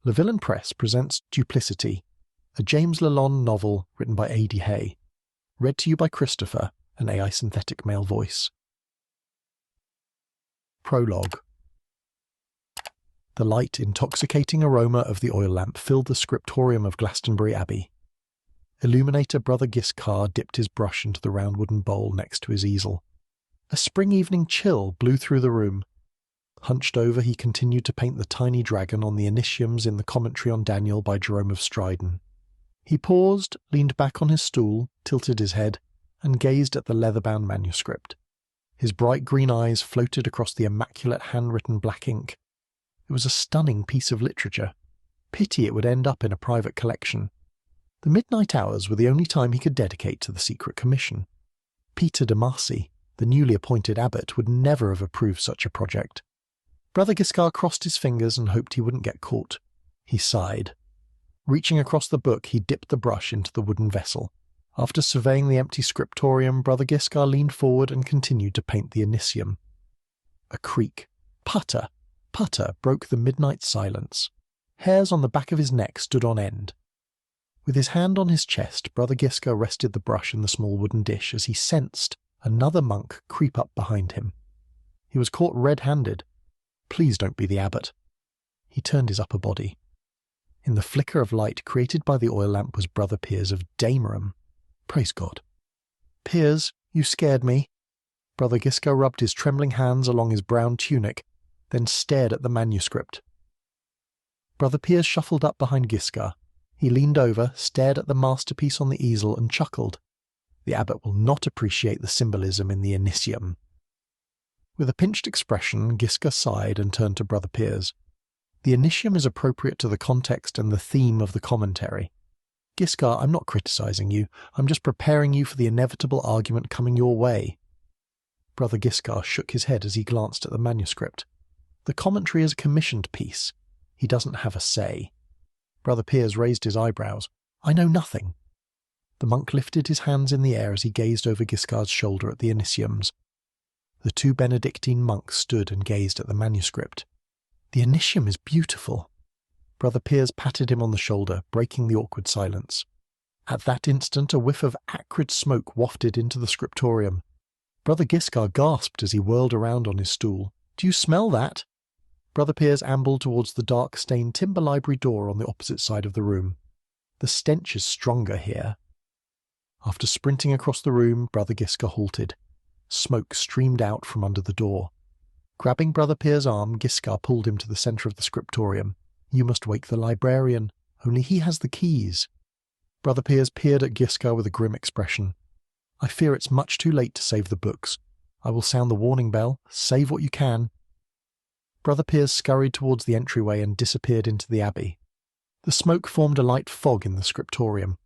Le Villain Press presents Duplicity, a James Lalonde novel written by A.D. Hay. Read to you by Christopher, an AI synthetic male voice. Prologue. The light, intoxicating aroma of the oil lamp filled the scriptorium of Glastonbury Abbey. Illuminator Brother Giscard dipped his brush into the round wooden bowl next to his easel. A spring evening chill blew through the room. Hunched over, he continued to paint the tiny dragon on the initiums in the commentary on Daniel by Jerome of Stridon. He paused, leaned back on his stool, tilted his head, and gazed at the leather-bound manuscript. His bright green eyes floated across the immaculate handwritten black ink. It was a stunning piece of literature. Pity it would end up in a private collection. The midnight hours were the only time he could dedicate to the secret commission. Peter de Marcy, the newly appointed abbot, would never have approved such a project. Brother Giscard crossed his fingers and hoped he wouldn't get caught. He sighed. Reaching across the book, he dipped the brush into the wooden vessel. After surveying the empty scriptorium, Brother Giscard leaned forward and continued to paint the initium. A creak, putter, putter, broke the midnight silence. Hairs on the back of his neck stood on end. With his hand on his chest, Brother Giscard rested the brush in the small wooden dish as he sensed another monk creep up behind him. He was caught red-handed. Please don't be the abbot. He turned his upper body. In the flicker of light created by the oil lamp was Brother Piers of Damerum. Praise God. Piers, you scared me. Brother Giscard rubbed his trembling hands along his brown tunic, then stared at the manuscript. Brother Piers shuffled up behind Giscard. He leaned over, stared at the masterpiece on the easel, and chuckled. The abbot will not appreciate the symbolism in the initium. With a pinched expression, Giscard sighed and turned to Brother Piers. The initium is appropriate to the context and the theme of the commentary. Giscard, I'm not criticizing you. I'm just preparing you for the inevitable argument coming your way. Brother Giscard shook his head as he glanced at the manuscript. The commentary is a commissioned piece. He doesn't have a say. Brother Piers raised his eyebrows. I know nothing. The monk lifted his hands in the air as he gazed over Giscard's shoulder at the initiums. The two Benedictine monks stood and gazed at the manuscript. The initium is beautiful. Brother Piers patted him on the shoulder, breaking the awkward silence. At that instant, a whiff of acrid smoke wafted into the scriptorium. Brother Giscard gasped as he whirled around on his stool. Do you smell that? Brother Piers ambled towards the dark-stained timber library door on the opposite side of the room. The stench is stronger here. After sprinting across the room, Brother Giscard halted. Smoke streamed out from under the door. Grabbing Brother Piers' arm, Giscard pulled him to the centre of the scriptorium. You must wake the librarian. Only he has the keys. Brother Piers peered at Giscard with a grim expression. I fear it's much too late to save the books. I will sound the warning bell. Save what you can. Brother Piers scurried towards the entryway and disappeared into the abbey. The smoke formed a light fog in the scriptorium.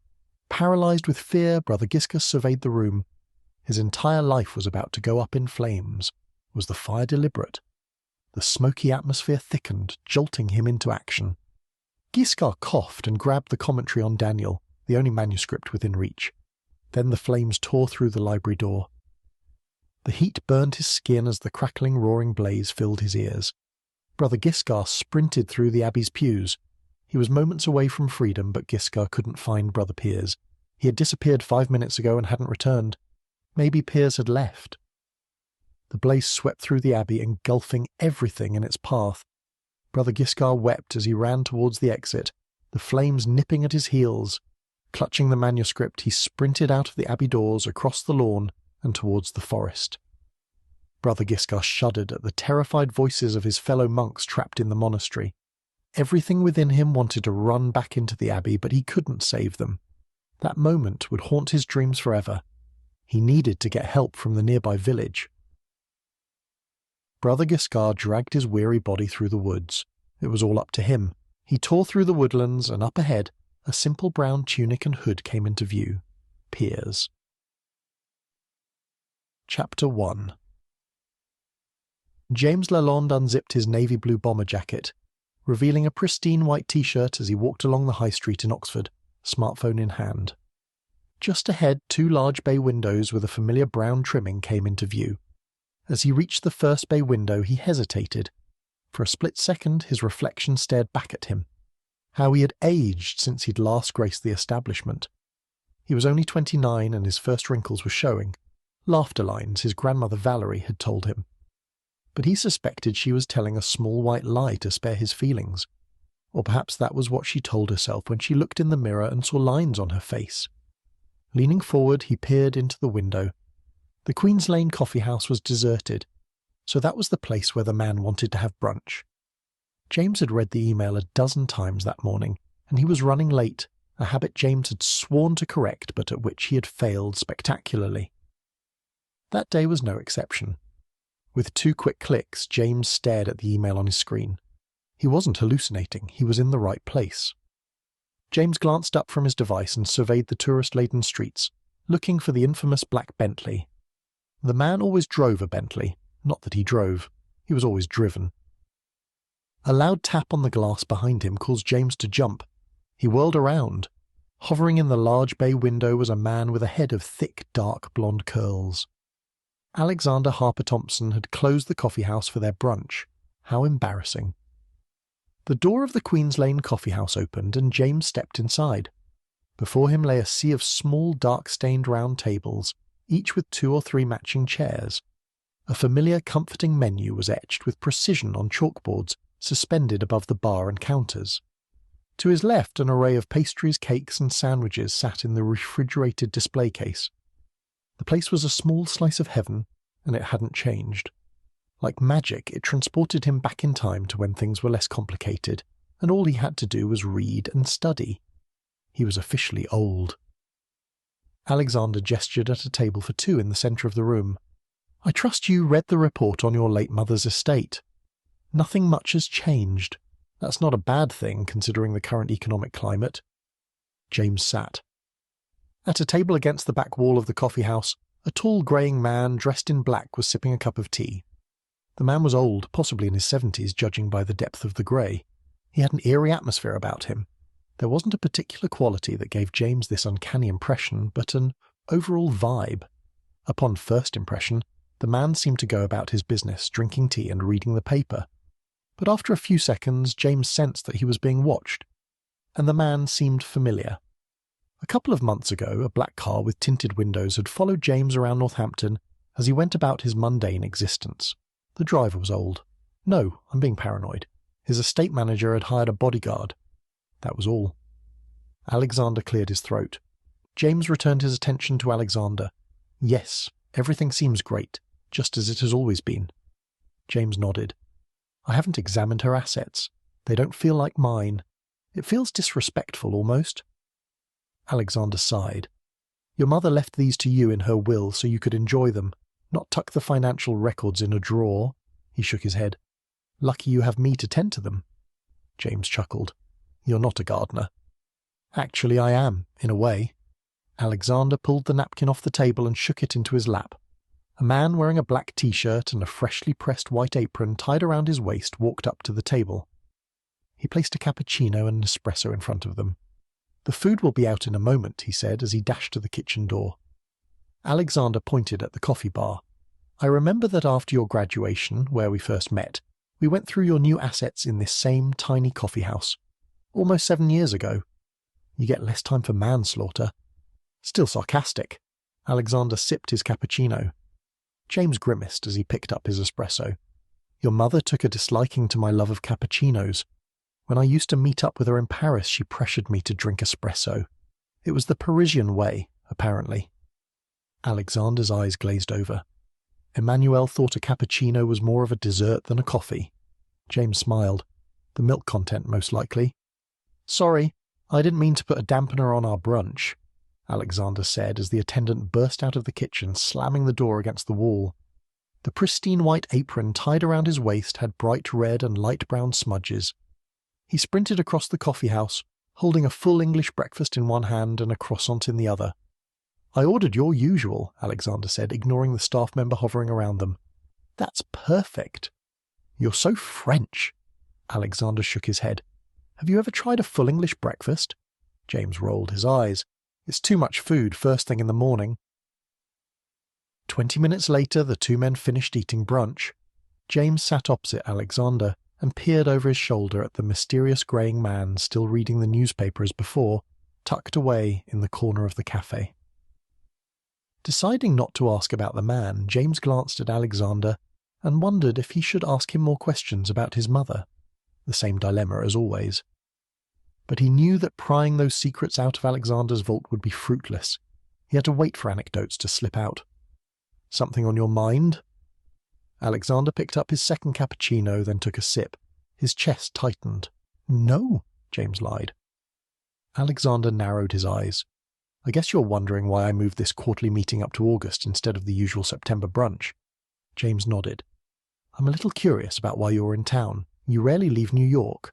Paralysed with fear, Brother Giscard surveyed the room. His entire life was about to go up in flames. Was the fire deliberate? The smoky atmosphere thickened, jolting him into action. Giscard coughed and grabbed the commentary on Daniel, the only manuscript within reach. Then the flames tore through the library door. The heat burned his skin as the crackling, roaring blaze filled his ears. Brother Giscard sprinted through the abbey's pews. He was moments away from freedom, but Giscard couldn't find Brother Piers. He had disappeared 5 minutes ago and hadn't returned. Maybe Piers had left. The blaze swept through the abbey, engulfing everything in its path. Brother Giscard wept as he ran towards the exit, the flames nipping at his heels. Clutching the manuscript, he sprinted out of the abbey doors, across the lawn, and towards the forest. Brother Giscard shuddered at the terrified voices of his fellow monks trapped in the monastery. Everything within him wanted to run back into the abbey, but he couldn't save them. That moment would haunt his dreams forever. He needed to get help from the nearby village. Brother Giscard dragged his weary body through the woods. It was all up to him. He tore through the woodlands, and up ahead, a simple brown tunic and hood came into view. Piers. Chapter 1. James Lalonde unzipped his navy blue bomber jacket, revealing a pristine white t-shirt as he walked along the high street in Oxford, smartphone in hand. Just ahead, 2 large bay windows with a familiar brown trimming came into view. As he reached the first bay window, he hesitated. For a split second, his reflection stared back at him. how he had aged since he'd last graced the establishment. He was only 29 and his first wrinkles were showing, laughter lines his grandmother Valerie had told him. But he suspected she was telling a small white lie to spare his feelings. Or perhaps that was what she told herself when she looked in the mirror and saw lines on her face. Leaning forward, he peered into the window. The Queen's Lane coffee house was deserted, so that was the place where the man wanted to have brunch. James had read the email a dozen times that morning, and he was running late, a habit James had sworn to correct but at which he had failed spectacularly. That day was no exception. With 2 quick clicks, James stared at the email on his screen. He wasn't hallucinating, he was in the right place. James glanced up from his device and surveyed the tourist-laden streets, looking for the infamous black Bentley. The man always drove a Bentley, not that he drove. He was always driven. A loud tap on the glass behind him caused James to jump. He whirled around. Hovering in the large bay window was a man with a head of thick, dark blonde curls. Alexander Harper Thompson had closed the coffee house for their brunch. How embarrassing. The door of the Queen's Lane coffee house opened and James stepped inside. Before him lay a sea of small, dark-stained round tables, each with 2 or 3 matching chairs. A familiar, comforting menu was etched with precision on chalkboards suspended above the bar and counters. To his left, an array of pastries, cakes and sandwiches sat in the refrigerated display case. The place was a small slice of heaven, and it hadn't changed. Like magic, it transported him back in time to when things were less complicated, and all he had to do was read and study. He was officially old. Alexander gestured at a table for 2 in the centre of the room. "I trust you read the report on your late mother's estate. Nothing much has changed. That's not a bad thing, considering the current economic climate." James sat. At a table against the back wall of the coffee house, a tall greying man dressed in black was sipping a cup of tea. The man was old, possibly in his 70s, judging by the depth of the grey. He had an eerie atmosphere about him. There wasn't a particular quality that gave James this uncanny impression, but an overall vibe. Upon first impression, the man seemed to go about his business, drinking tea and reading the paper. But after a few seconds, James sensed that he was being watched, and the man seemed familiar. A couple of months ago, a black car with tinted windows had followed James around Northampton as he went about his mundane existence. The driver was old. No, I'm being paranoid. His estate manager had hired a bodyguard. That was all. Alexander cleared his throat. James returned his attention to Alexander. "Yes, everything seems great, just as it has always been." James nodded. "I haven't examined her assets. They don't feel like mine. It feels disrespectful, almost." Alexander sighed. "Your mother left these to you in her will so you could enjoy them, not tuck the financial records in a drawer." He shook his head. "Lucky you have me to tend to them." James chuckled. "You're not a gardener." "Actually, I am, in a way." Alexander pulled the napkin off the table and shook it into his lap. A man wearing a black t-shirt and a freshly pressed white apron tied around his waist walked up to the table. He placed a cappuccino and an espresso in front of them. "The food will be out in a moment," he said as he dashed to the kitchen door. Alexander pointed at the coffee bar. "I remember that after your graduation, where we first met, we went through your new assets in this same tiny coffee house. Almost 7 years ago. You get less time for manslaughter." Still sarcastic. Alexander sipped his cappuccino. James grimaced as he picked up his espresso. "Your mother took a disliking to my love of cappuccinos. When I used to meet up with her in Paris, she pressured me to drink espresso. It was the Parisian way, apparently." Alexander's eyes glazed over. Emmanuel thought a cappuccino was more of a dessert than a coffee. James smiled. "The milk content, most likely." "Sorry, I didn't mean to put a dampener on our brunch," Alexander said as the attendant burst out of the kitchen, slamming the door against the wall. The pristine white apron tied around his waist had bright red and light brown smudges. He sprinted across the coffee house, holding a full English breakfast in one hand and a croissant in the other. "I ordered your usual," Alexander said, ignoring the staff member hovering around them. "That's perfect." "You're so French." Alexander shook his head. "Have you ever tried a full English breakfast?" James rolled his eyes. "It's too much food first thing in the morning." 20 minutes later, the 2 men finished eating brunch. James sat opposite Alexander, and peered over his shoulder at the mysterious greying man still reading the newspaper as before, tucked away in the corner of the cafe. Deciding not to ask about the man, James glanced at Alexander and wondered if he should ask him more questions about his mother. The same dilemma as always. But he knew that prying those secrets out of Alexander's vault would be fruitless. He had to wait for anecdotes to slip out. "Something on your mind?" Alexander picked up his second cappuccino, then took a sip. His chest tightened. "No," James lied. Alexander narrowed his eyes. "I guess you're wondering why I moved this quarterly meeting up to August instead of the usual September brunch." James nodded. "I'm a little curious about why you're in town. You rarely leave New York."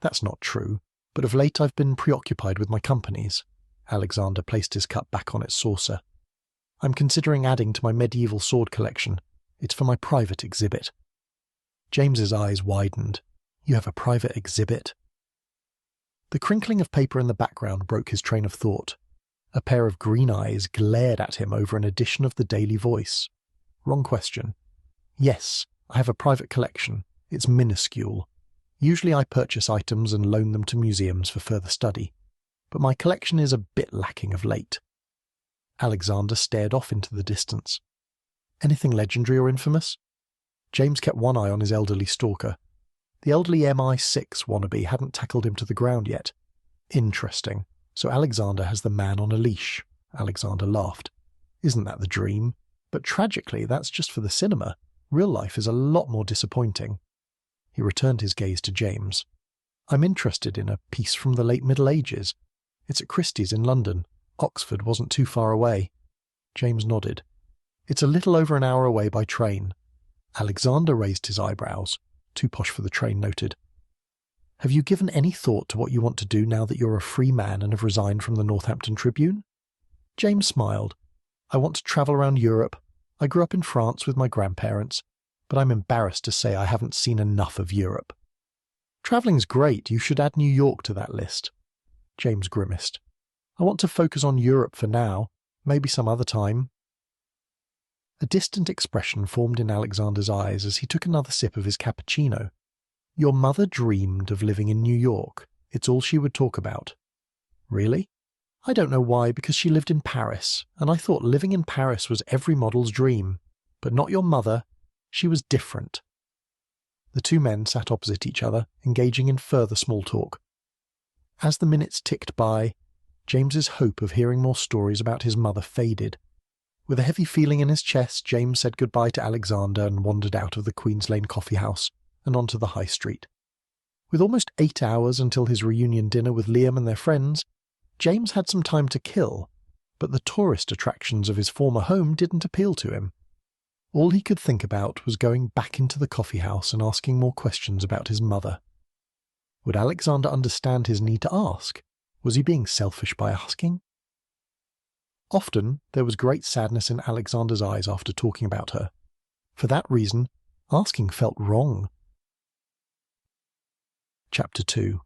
"That's not true, but of late I've been preoccupied with my companies." Alexander placed his cup back on its saucer. "I'm considering adding to my medieval sword collection. It's for my private exhibit." James's eyes widened. "You have a private exhibit?" The crinkling of paper in the background broke his train of thought. A pair of green eyes glared at him over an edition of the Daily Voice. Wrong question. "Yes, I have a private collection. It's minuscule. Usually I purchase items and loan them to museums for further study. But my collection is a bit lacking of late." Alexander stared off into the distance. "Anything legendary or infamous?" James kept one eye on his elderly stalker. The elderly MI6 wannabe hadn't tackled him to the ground yet. "Interesting. So Alexander has the man on a leash." Alexander laughed. "Isn't that the dream? But tragically, that's just for the cinema. Real life is a lot more disappointing." He returned his gaze to James. "I'm interested in a piece from the late Middle Ages. It's at Christie's in London. Oxford wasn't too far away." James nodded. "It's a little over an hour away by train." Alexander raised his eyebrows. "Too posh for the train," noted. "Have you given any thought to what you want to do now that you're a free man and have resigned from the Northampton Tribune?" James smiled. "I want to travel around Europe. I grew up in France with my grandparents, but I'm embarrassed to say I haven't seen enough of Europe." "Traveling's great. You should add New York to that list." James grimaced. "I want to focus on Europe for now. Maybe some other time." A distant expression formed in Alexander's eyes as he took another sip of his cappuccino. "Your mother dreamed of living in New York. It's all she would talk about." "Really?" "I don't know why, because she lived in Paris, and I thought living in Paris was every model's dream. But not your mother. She was different." The two men sat opposite each other, engaging in further small talk. As the minutes ticked by, James's hope of hearing more stories about his mother faded. With a heavy feeling in his chest, James said goodbye to Alexander and wandered out of the Queen's Lane coffee house and onto the high street. With almost 8 hours until his reunion dinner with Liam and their friends, James had some time to kill, but the tourist attractions of his former home didn't appeal to him. All he could think about was going back into the coffee house and asking more questions about his mother. Would Alexander understand his need to ask? Was he being selfish by asking? Often there was great sadness in Alexander's eyes after talking about her. For that reason, asking felt wrong. Chapter 2.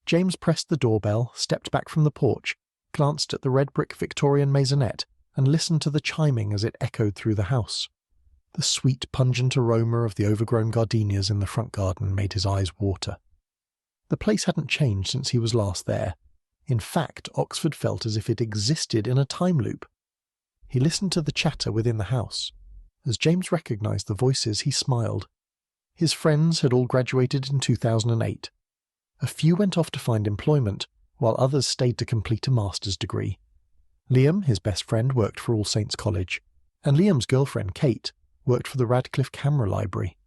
James pressed the doorbell, stepped back from the porch, glanced at the red brick Victorian maisonette, and listened to the chiming as it echoed through the house. The sweet, pungent aroma of the overgrown gardenias in the front garden made his eyes water. The place hadn't changed since he was last there. In fact, Oxford felt as if it existed in a time loop. He listened to the chatter within the house. As James recognised the voices, he smiled. His friends had all graduated in 2008. A few went off to find employment, while others stayed to complete a master's degree. Liam, his best friend, worked for All Saints College, and Liam's girlfriend, Kate, worked for the Radcliffe Camera Library.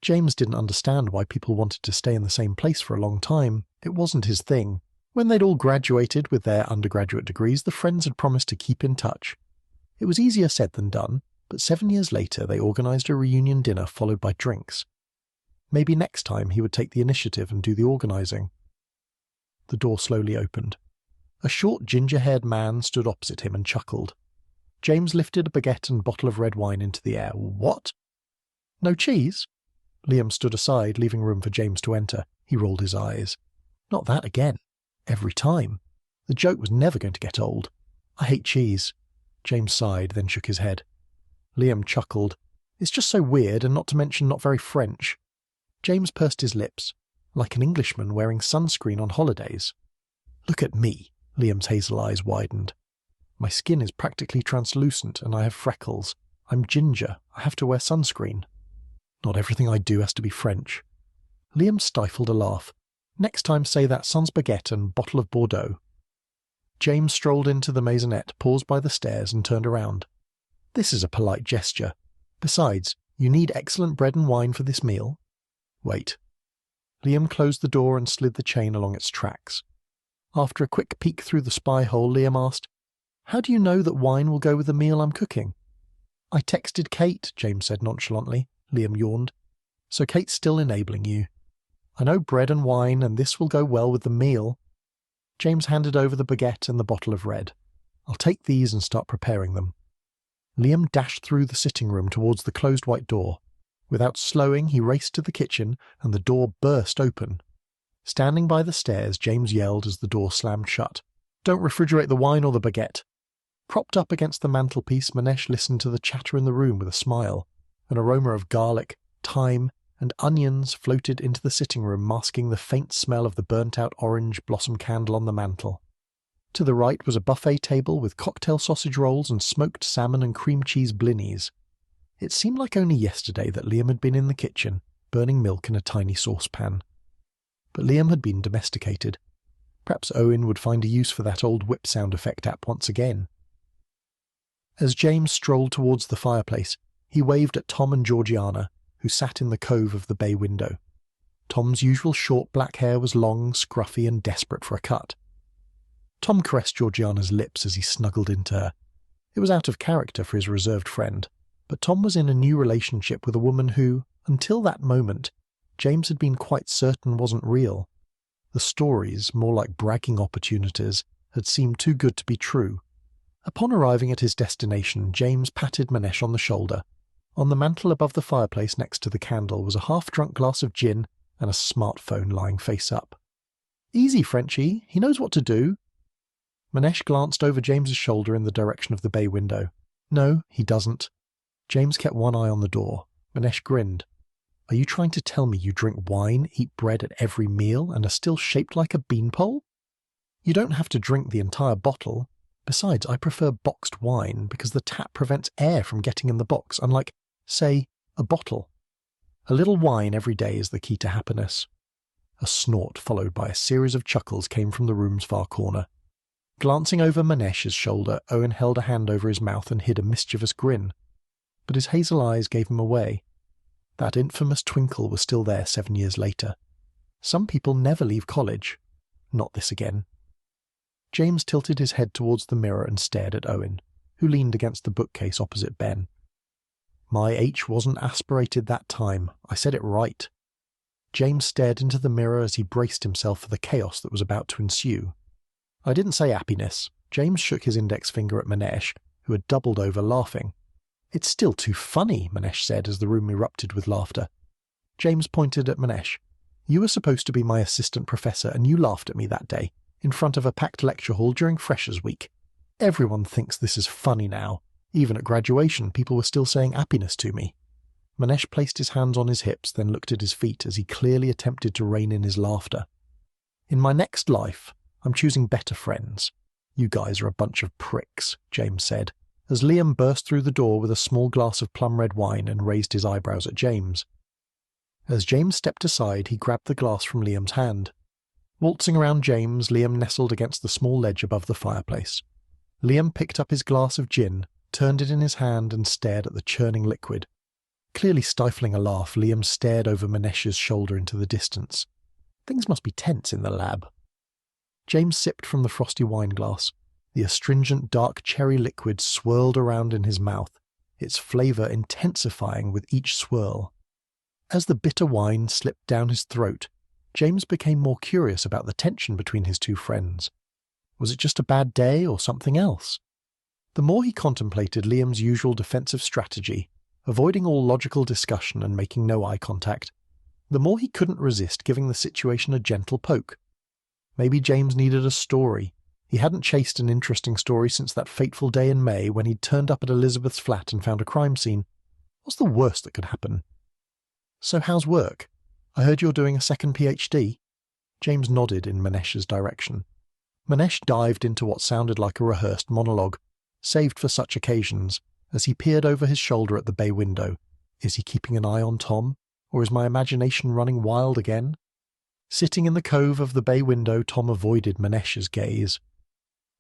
James didn't understand why people wanted to stay in the same place for a long time. It wasn't his thing. When they'd all graduated with their undergraduate degrees, the friends had promised to keep in touch. It was easier said than done, but 7 years later they organised a reunion dinner followed by drinks. Maybe next time he would take the initiative and do the organising. The door slowly opened. A short, ginger-haired man stood opposite him and chuckled. James lifted a baguette and bottle of red wine into the air. "What? No cheese?" Liam stood aside, leaving room for James to enter. He rolled his eyes. "Not that again. Every time. The joke was never going to get old. I hate cheese." James sighed, then shook his head. Liam chuckled. It's just so weird, and not to mention not very French. James pursed his lips, like an Englishman wearing sunscreen on holidays. Look at me, Liam's hazel eyes widened. My skin is practically translucent and I have freckles. I'm ginger. I have to wear sunscreen. Not everything I do has to be French. Liam stifled a laugh. Next time say that sans baguette and bottle of Bordeaux. James strolled into the maisonette, paused by the stairs and turned around. This is a polite gesture. Besides, you need excellent bread and wine for this meal. Wait. Liam closed the door and slid the chain along its tracks. After a quick peek through the spy hole, Liam asked, How do you know that wine will go with the meal I'm cooking? I texted Kate, James said nonchalantly. Liam yawned. So Kate's still enabling you. I know bread and wine, and this will go well with the meal. James handed over the baguette and the bottle of red. I'll take these and start preparing them. Liam dashed through the sitting room towards the closed white door. Without slowing, he raced to the kitchen, and the door burst open. Standing by the stairs, James yelled as the door slammed shut. Don't refrigerate the wine or the baguette. Propped up against the mantelpiece, Manesh listened to the chatter in the room with a smile. An aroma of garlic, thyme, and onions floated into the sitting room, masking the faint smell of the burnt-out orange blossom candle on the mantel. To the right was a buffet table with cocktail sausage rolls and smoked salmon and cream cheese blinis. It seemed like only yesterday that Liam had been in the kitchen, burning milk in a tiny saucepan. But Liam had been domesticated. Perhaps Owen would find a use for that old whip sound effect app once again. As James strolled towards the fireplace, he waved at Tom and Georgiana, who sat in the cove of the bay window. Tom's usual short black hair was long, scruffy, and desperate for a cut. Tom caressed Georgiana's lips as he snuggled into her. It was out of character for his reserved friend, but Tom was in a new relationship with a woman who, until that moment, James had been quite certain wasn't real. The stories, more like bragging opportunities, had seemed too good to be true. Upon arriving at his destination, James patted Manesh on the shoulder. On the mantel above the fireplace next to the candle was a half-drunk glass of gin and a smartphone lying face up. Easy, Frenchie. He knows what to do. Manesh glanced over James's shoulder in the direction of the bay window. No, he doesn't. James kept one eye on the door. Manesh grinned. Are you trying to tell me you drink wine, eat bread at every meal, and are still shaped like a beanpole? You don't have to drink the entire bottle. Besides, I prefer boxed wine because the tap prevents air from getting in the box, unlike, say, a bottle. A little wine every day is the key to happiness. A snort followed by a series of chuckles came from the room's far corner. Glancing over Manesh's shoulder, Owen held a hand over his mouth and hid a mischievous grin. But his hazel eyes gave him away. That infamous twinkle was still there 7 years later. Some people never leave college. Not this again. James tilted his head towards the mirror and stared at Owen, who leaned against the bookcase opposite Ben. My H wasn't aspirated that time. I said it right. James stared into the mirror as he braced himself for the chaos that was about to ensue. I didn't say happiness. James shook his index finger at Manesh, who had doubled over laughing. It's still too funny, Manesh said as the room erupted with laughter. James pointed at Manesh. You were supposed to be my assistant professor and you laughed at me that day, in front of a packed lecture hall during Freshers' Week. Everyone thinks this is funny now. Even at graduation, people were still saying happiness to me. Manesh placed his hands on his hips, then looked at his feet as he clearly attempted to rein in his laughter. In my next life, I'm choosing better friends. You guys are a bunch of pricks, James said, as Liam burst through the door with a small glass of plum-red wine and raised his eyebrows at James. As James stepped aside, he grabbed the glass from Liam's hand. Waltzing around James, Liam nestled against the small ledge above the fireplace. Liam picked up his glass of gin, turned it in his hand and stared at the churning liquid. Clearly stifling a laugh, Liam stared over Manesh's shoulder into the distance. Things must be tense in the lab. James sipped from the frosty wine glass. The astringent dark cherry liquid swirled around in his mouth, its flavour intensifying with each swirl. As the bitter wine slipped down his throat, James became more curious about the tension between his two friends. Was it just a bad day or something else? The more he contemplated Liam's usual defensive strategy, avoiding all logical discussion and making no eye contact, the more he couldn't resist giving the situation a gentle poke. Maybe James needed a story. He hadn't chased an interesting story since that fateful day in May when he'd turned up at Elizabeth's flat and found a crime scene. What's the worst that could happen? So how's work? I heard you're doing a second PhD. James nodded in Manesh's direction. Manesh dived into what sounded like a rehearsed monologue, saved for such occasions, as he peered over his shoulder at the bay window. Is he keeping an eye on Tom, or is my imagination running wild again? Sitting in the cove of the bay window, Tom avoided Manesh's gaze.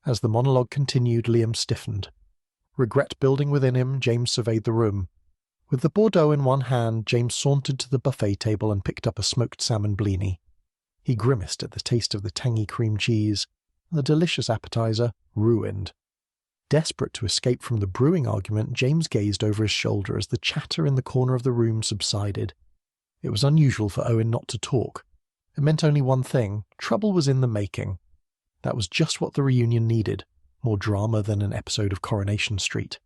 As the monologue continued, Liam stiffened. Regret building within him, James surveyed the room. With the Bordeaux in one hand, James sauntered to the buffet table and picked up a smoked salmon blini. He grimaced at the taste of the tangy cream cheese. The delicious appetizer, ruined. Desperate to escape from the brewing argument, James gazed over his shoulder as the chatter in the corner of the room subsided. It was unusual for Owen not to talk. It meant only one thing: trouble was in the making. That was just what the reunion needed, more drama than an episode of Coronation Street.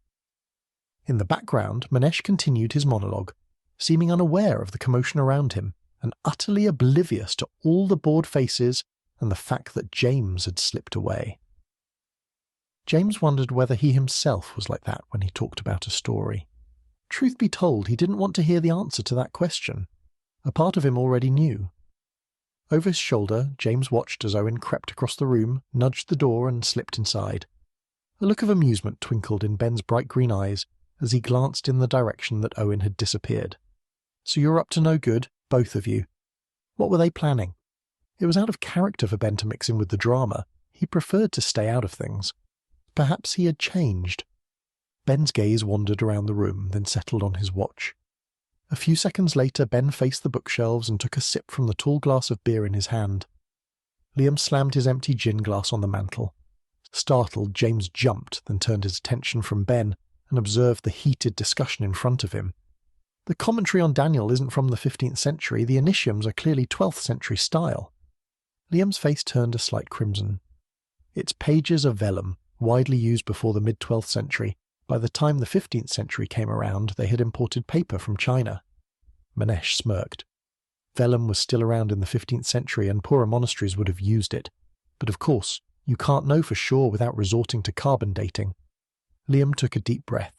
In the background, Manesh continued his monologue, seeming unaware of the commotion around him, and utterly oblivious to all the bored faces and the fact that James had slipped away. James wondered whether he himself was like that when he talked about a story. Truth be told, he didn't want to hear the answer to that question. A part of him already knew. Over his shoulder, James watched as Owen crept across the room, nudged the door, and slipped inside. A look of amusement twinkled in Ben's bright green eyes as he glanced in the direction that Owen had disappeared. So you're up to no good, both of you. What were they planning? It was out of character for Ben to mix in with the drama. He preferred to stay out of things. Perhaps he had changed. Ben's gaze wandered around the room, then settled on his watch. A few seconds later, Ben faced the bookshelves and took a sip from the tall glass of beer in his hand. Liam slammed his empty gin glass on the mantel. Startled, James jumped, then turned his attention from Ben and observed the heated discussion in front of him. The commentary on Daniel isn't from the 15th century. The initiums are clearly 12th century style. Liam's face turned a slight crimson. Its pages are vellum, widely used before the mid-12th century. By the time the 15th century came around, they had imported paper from China. Manesh smirked. Vellum was still around in the 15th century, and poorer monasteries would have used it. But of course, you can't know for sure without resorting to carbon dating. Liam took a deep breath.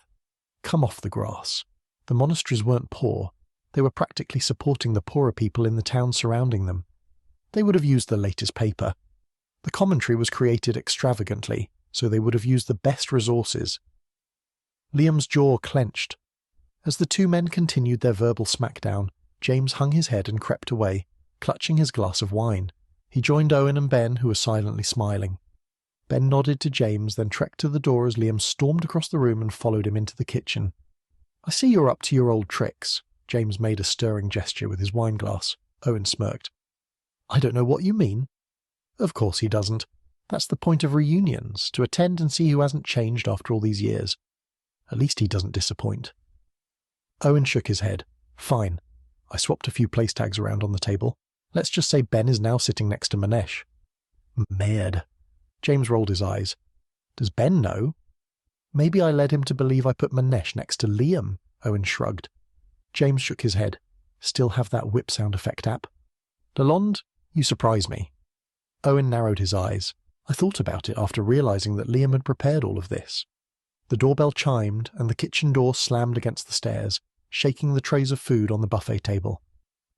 Come off the grass. The monasteries weren't poor. They were practically supporting the poorer people in the towns surrounding them. They would have used the latest paper. The commentary was created extravagantly, so they would have used the best resources. Liam's jaw clenched. As the two men continued their verbal smackdown, James hung his head and crept away, clutching his glass of wine. He joined Owen and Ben, who were silently smiling. Ben nodded to James, then trekked to the door as Liam stormed across the room and followed him into the kitchen. I see you're up to your old tricks. James made a stirring gesture with his wine glass. Owen smirked. I don't know what you mean. Of course he doesn't. That's the point of reunions, to attend and see who hasn't changed after all these years. At least he doesn't disappoint. Owen shook his head. Fine. I swapped a few place tags around on the table. Let's just say Ben is now sitting next to Manesh. Merde. James rolled his eyes. Does Ben know? Maybe I led him to believe I put Manesh next to Liam, Owen shrugged. James shook his head. Still have that whip sound effect app? Lalonde, you surprise me. Owen narrowed his eyes. I thought about it after realizing that Liam had prepared all of this. The doorbell chimed, and the kitchen door slammed against the stairs, shaking the trays of food on the buffet table.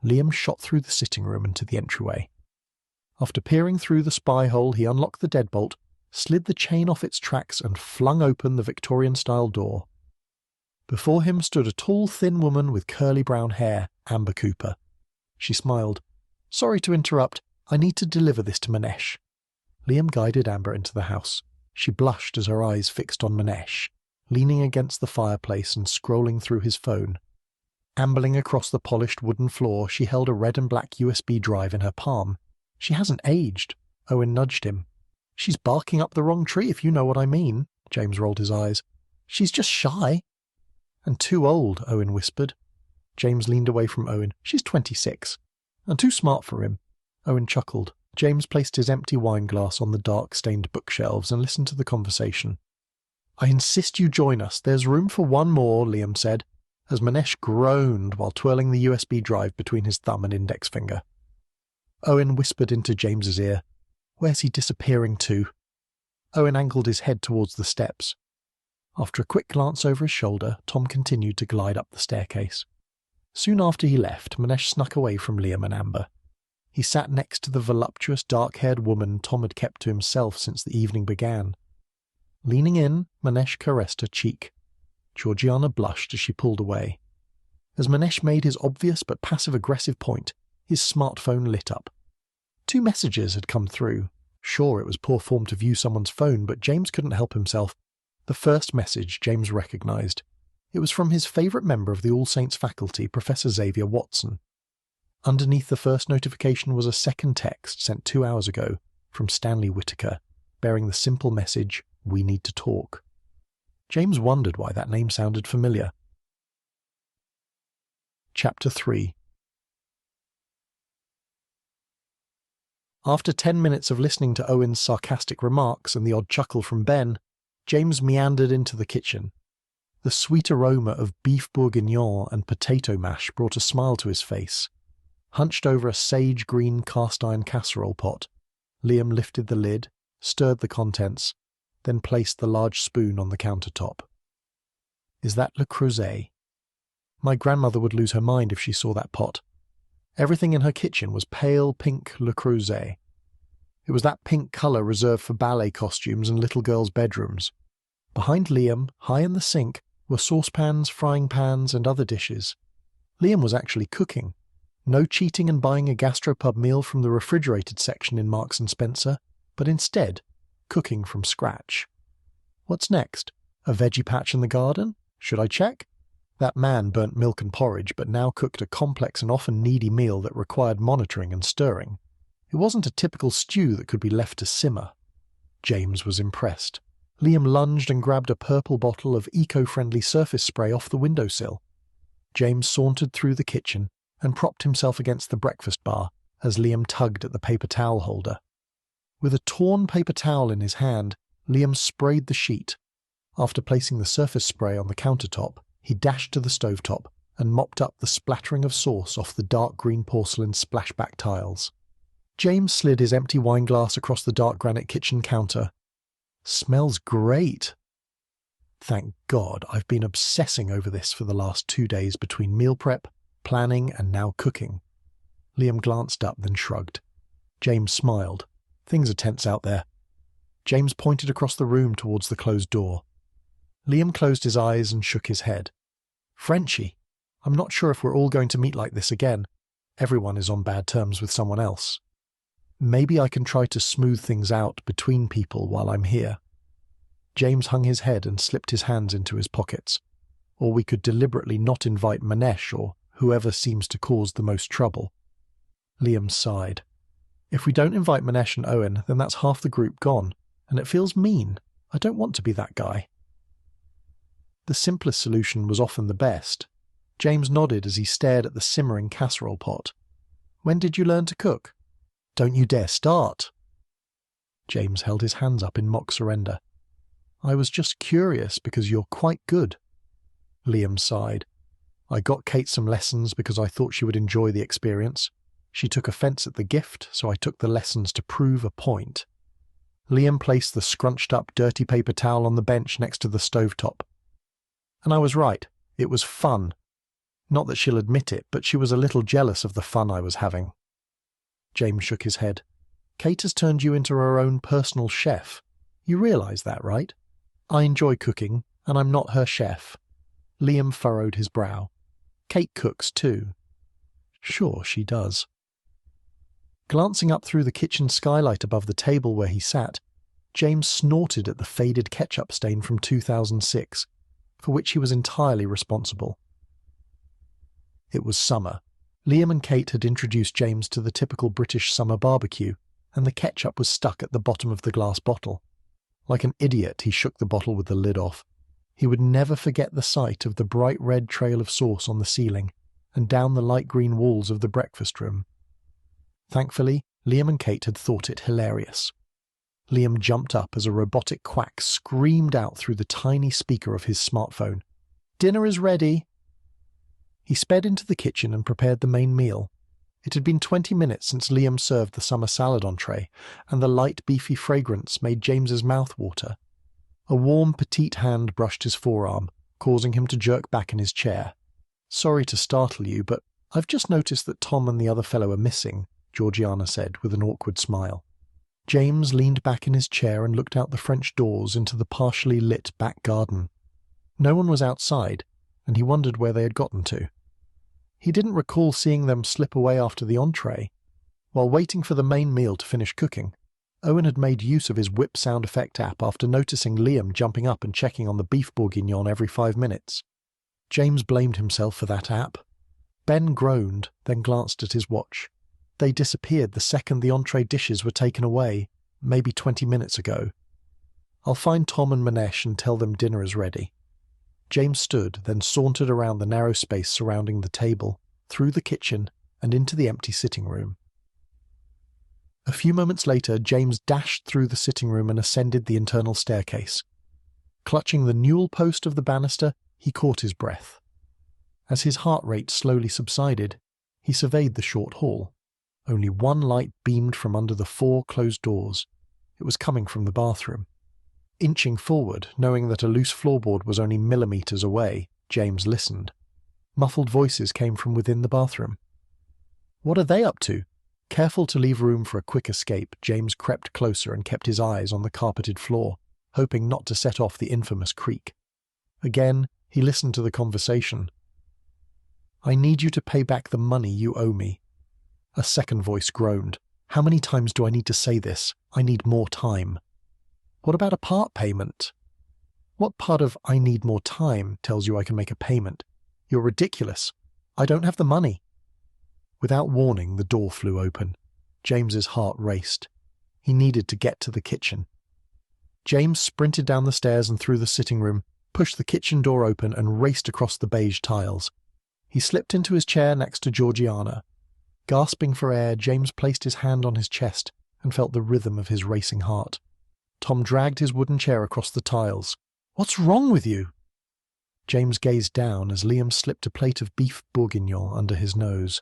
Liam shot through the sitting room and to the entryway. After peering through the spy hole, he unlocked the deadbolt, slid the chain off its tracks, and flung open the Victorian-style door. Before him stood a tall, thin woman with curly brown hair, Amber Cooper. She smiled. Sorry to interrupt. I need to deliver this to Manesh. Liam guided Amber into the house. She blushed as her eyes fixed on Manesh, leaning against the fireplace and scrolling through his phone. Ambling across the polished wooden floor, she held a red and black USB drive in her palm. She hasn't aged. Owen nudged him. She's barking up the wrong tree, if you know what I mean. James rolled his eyes. She's just shy. And too old, Owen whispered. James leaned away from Owen. She's 26. And too smart for him. Owen chuckled. James placed his empty wine glass on the dark-stained bookshelves and listened to the conversation. I insist you join us. There's room for one more, Liam said, as Manesh groaned while twirling the USB drive between his thumb and index finger. Owen whispered into James's ear, Where's he disappearing to? Owen angled his head towards the steps. After a quick glance over his shoulder, Tom continued to glide up the staircase. Soon after he left, Manesh snuck away from Liam and Amber. He sat next to the voluptuous, dark-haired woman Tom had kept to himself since the evening began. Leaning in, Manesh caressed her cheek. Georgiana blushed as she pulled away. As Manesh made his obvious but passive-aggressive point, his smartphone lit up. 2 messages had come through. Sure, it was poor form to view someone's phone, but James couldn't help himself. The first message James recognised. It was from his favourite member of the All Saints faculty, Professor Xavier Watson. Underneath the first notification was a second text sent 2 hours ago from Stanley Whitaker, bearing the simple message, "We need to talk." James wondered why that name sounded familiar. Chapter 3. After 10 minutes of listening to Owen's sarcastic remarks and the odd chuckle from Ben, James meandered into the kitchen. The sweet aroma of beef bourguignon and potato mash brought a smile to his face. Hunched over a sage-green cast-iron casserole pot, Liam lifted the lid, stirred the contents, then placed the large spoon on the countertop. "Is that Le Creuset?" My grandmother would lose her mind if she saw that pot. Everything in her kitchen was pale pink Le Creuset. It was that pink colour reserved for ballet costumes and little girls' bedrooms. Behind Liam, high in the sink, were saucepans, frying pans, and other dishes. Liam was actually cooking. No cheating and buying a gastropub meal from the refrigerated section in Marks & Spencer, but instead, cooking from scratch. What's next? A veggie patch in the garden? Should I check? That man burnt milk and porridge, but now cooked a complex and often needy meal that required monitoring and stirring. It wasn't a typical stew that could be left to simmer. James was impressed. Liam lunged and grabbed a purple bottle of eco-friendly surface spray off the windowsill. James sauntered through the kitchen and propped himself against the breakfast bar as Liam tugged at the paper towel holder. With a torn paper towel in his hand, Liam sprayed the sheet. After placing the surface spray on the countertop, he dashed to the stovetop and mopped up the splattering of sauce off the dark green porcelain splashback tiles. James slid his empty wineglass across the dark granite kitchen counter. "Smells great." Thank God, I've been obsessing over this for the last 2 days between meal prep, planning, and now cooking. Liam glanced up, then shrugged. James smiled. Things are tense out there. James pointed across the room towards the closed door. Liam closed his eyes and shook his head. "Frenchie, I'm not sure if we're all going to meet like this again. Everyone is on bad terms with someone else. Maybe I can try to smooth things out between people while I'm here." James hung his head and slipped his hands into his pockets. "Or we could deliberately not invite Manesh or whoever seems to cause the most trouble." Liam sighed. "If we don't invite Manesh and Owen, then that's half the group gone, and it feels mean. I don't want to be that guy." The simplest solution was often the best. James nodded as he stared at the simmering casserole pot. "When did you learn to cook?" "Don't you dare start." James held his hands up in mock surrender. "I was just curious because you're quite good." Liam sighed. "I got Kate some lessons because I thought she would enjoy the experience. She took offence at the gift, so I took the lessons to prove a point." Liam placed the scrunched-up dirty paper towel on the bench next to the stovetop. "And I was right. It was fun. Not that she'll admit it, but she was a little jealous of the fun I was having." James shook his head. "Kate has turned you into her own personal chef. You realise that, right? I enjoy cooking, and I'm not her chef." Liam furrowed his brow. "Kate cooks too." "Sure, she does." Glancing up through the kitchen skylight above the table where he sat, James snorted at the faded ketchup stain from 2006, for which he was entirely responsible. It was summer. Liam and Kate had introduced James to the typical British summer barbecue, and the ketchup was stuck at the bottom of the glass bottle. Like an idiot, he shook the bottle with the lid off. He would never forget the sight of the bright red trail of sauce on the ceiling and down the light green walls of the breakfast room. Thankfully, Liam and Kate had thought it hilarious. Liam jumped up as a robotic quack screamed out through the tiny speaker of his smartphone. "Dinner is ready!" He sped into the kitchen and prepared the main meal. It had been 20 minutes since Liam served the summer salad entree, and the light beefy fragrance made James's mouth water. A warm, petite hand brushed his forearm, causing him to jerk back in his chair. "Sorry to startle you, but I've just noticed that Tom and the other fellow are missing," Georgiana said with an awkward smile. James leaned back in his chair and looked out the French doors into the partially lit back garden. No one was outside, and he wondered where they had gotten to. He didn't recall seeing them slip away after the entree. While waiting for the main meal to finish cooking, Owen had made use of his whip sound effect app after noticing Liam jumping up and checking on the beef bourguignon every 5 minutes. James blamed himself for that app. Ben groaned, then glanced at his watch. They disappeared the second the entree dishes were taken away, maybe 20 minutes ago. "I'll find Tom and Manesh and tell them dinner is ready." James stood, then sauntered around the narrow space surrounding the table, through the kitchen, and into the empty sitting room. A few moments later, James dashed through the sitting room and ascended the internal staircase. Clutching the newel post of the banister, he caught his breath. As his heart rate slowly subsided, he surveyed the short hall. Only one light beamed from under the 4 closed doors. It was coming from the bathroom. Inching forward, knowing that a loose floorboard was only millimeters away, James listened. Muffled voices came from within the bathroom. What are they up to? Careful to leave room for a quick escape, James crept closer and kept his eyes on the carpeted floor, hoping not to set off the infamous creak. Again, he listened to the conversation. "I need you to pay back the money you owe me." A second voice groaned. "How many times do I need to say this? I need more time." "What about a part payment?" "What part of 'I need more time' tells you I can make a payment? You're ridiculous. I don't have the money." Without warning, the door flew open. James's heart raced. He needed to get to the kitchen. James sprinted down the stairs and through the sitting room, pushed the kitchen door open and raced across the beige tiles. He slipped into his chair next to Georgiana. Gasping for air, James placed his hand on his chest and felt the rhythm of his racing heart. Tom dragged his wooden chair across the tiles. "What's wrong with you?" James gazed down as Liam slipped a plate of beef bourguignon under his nose.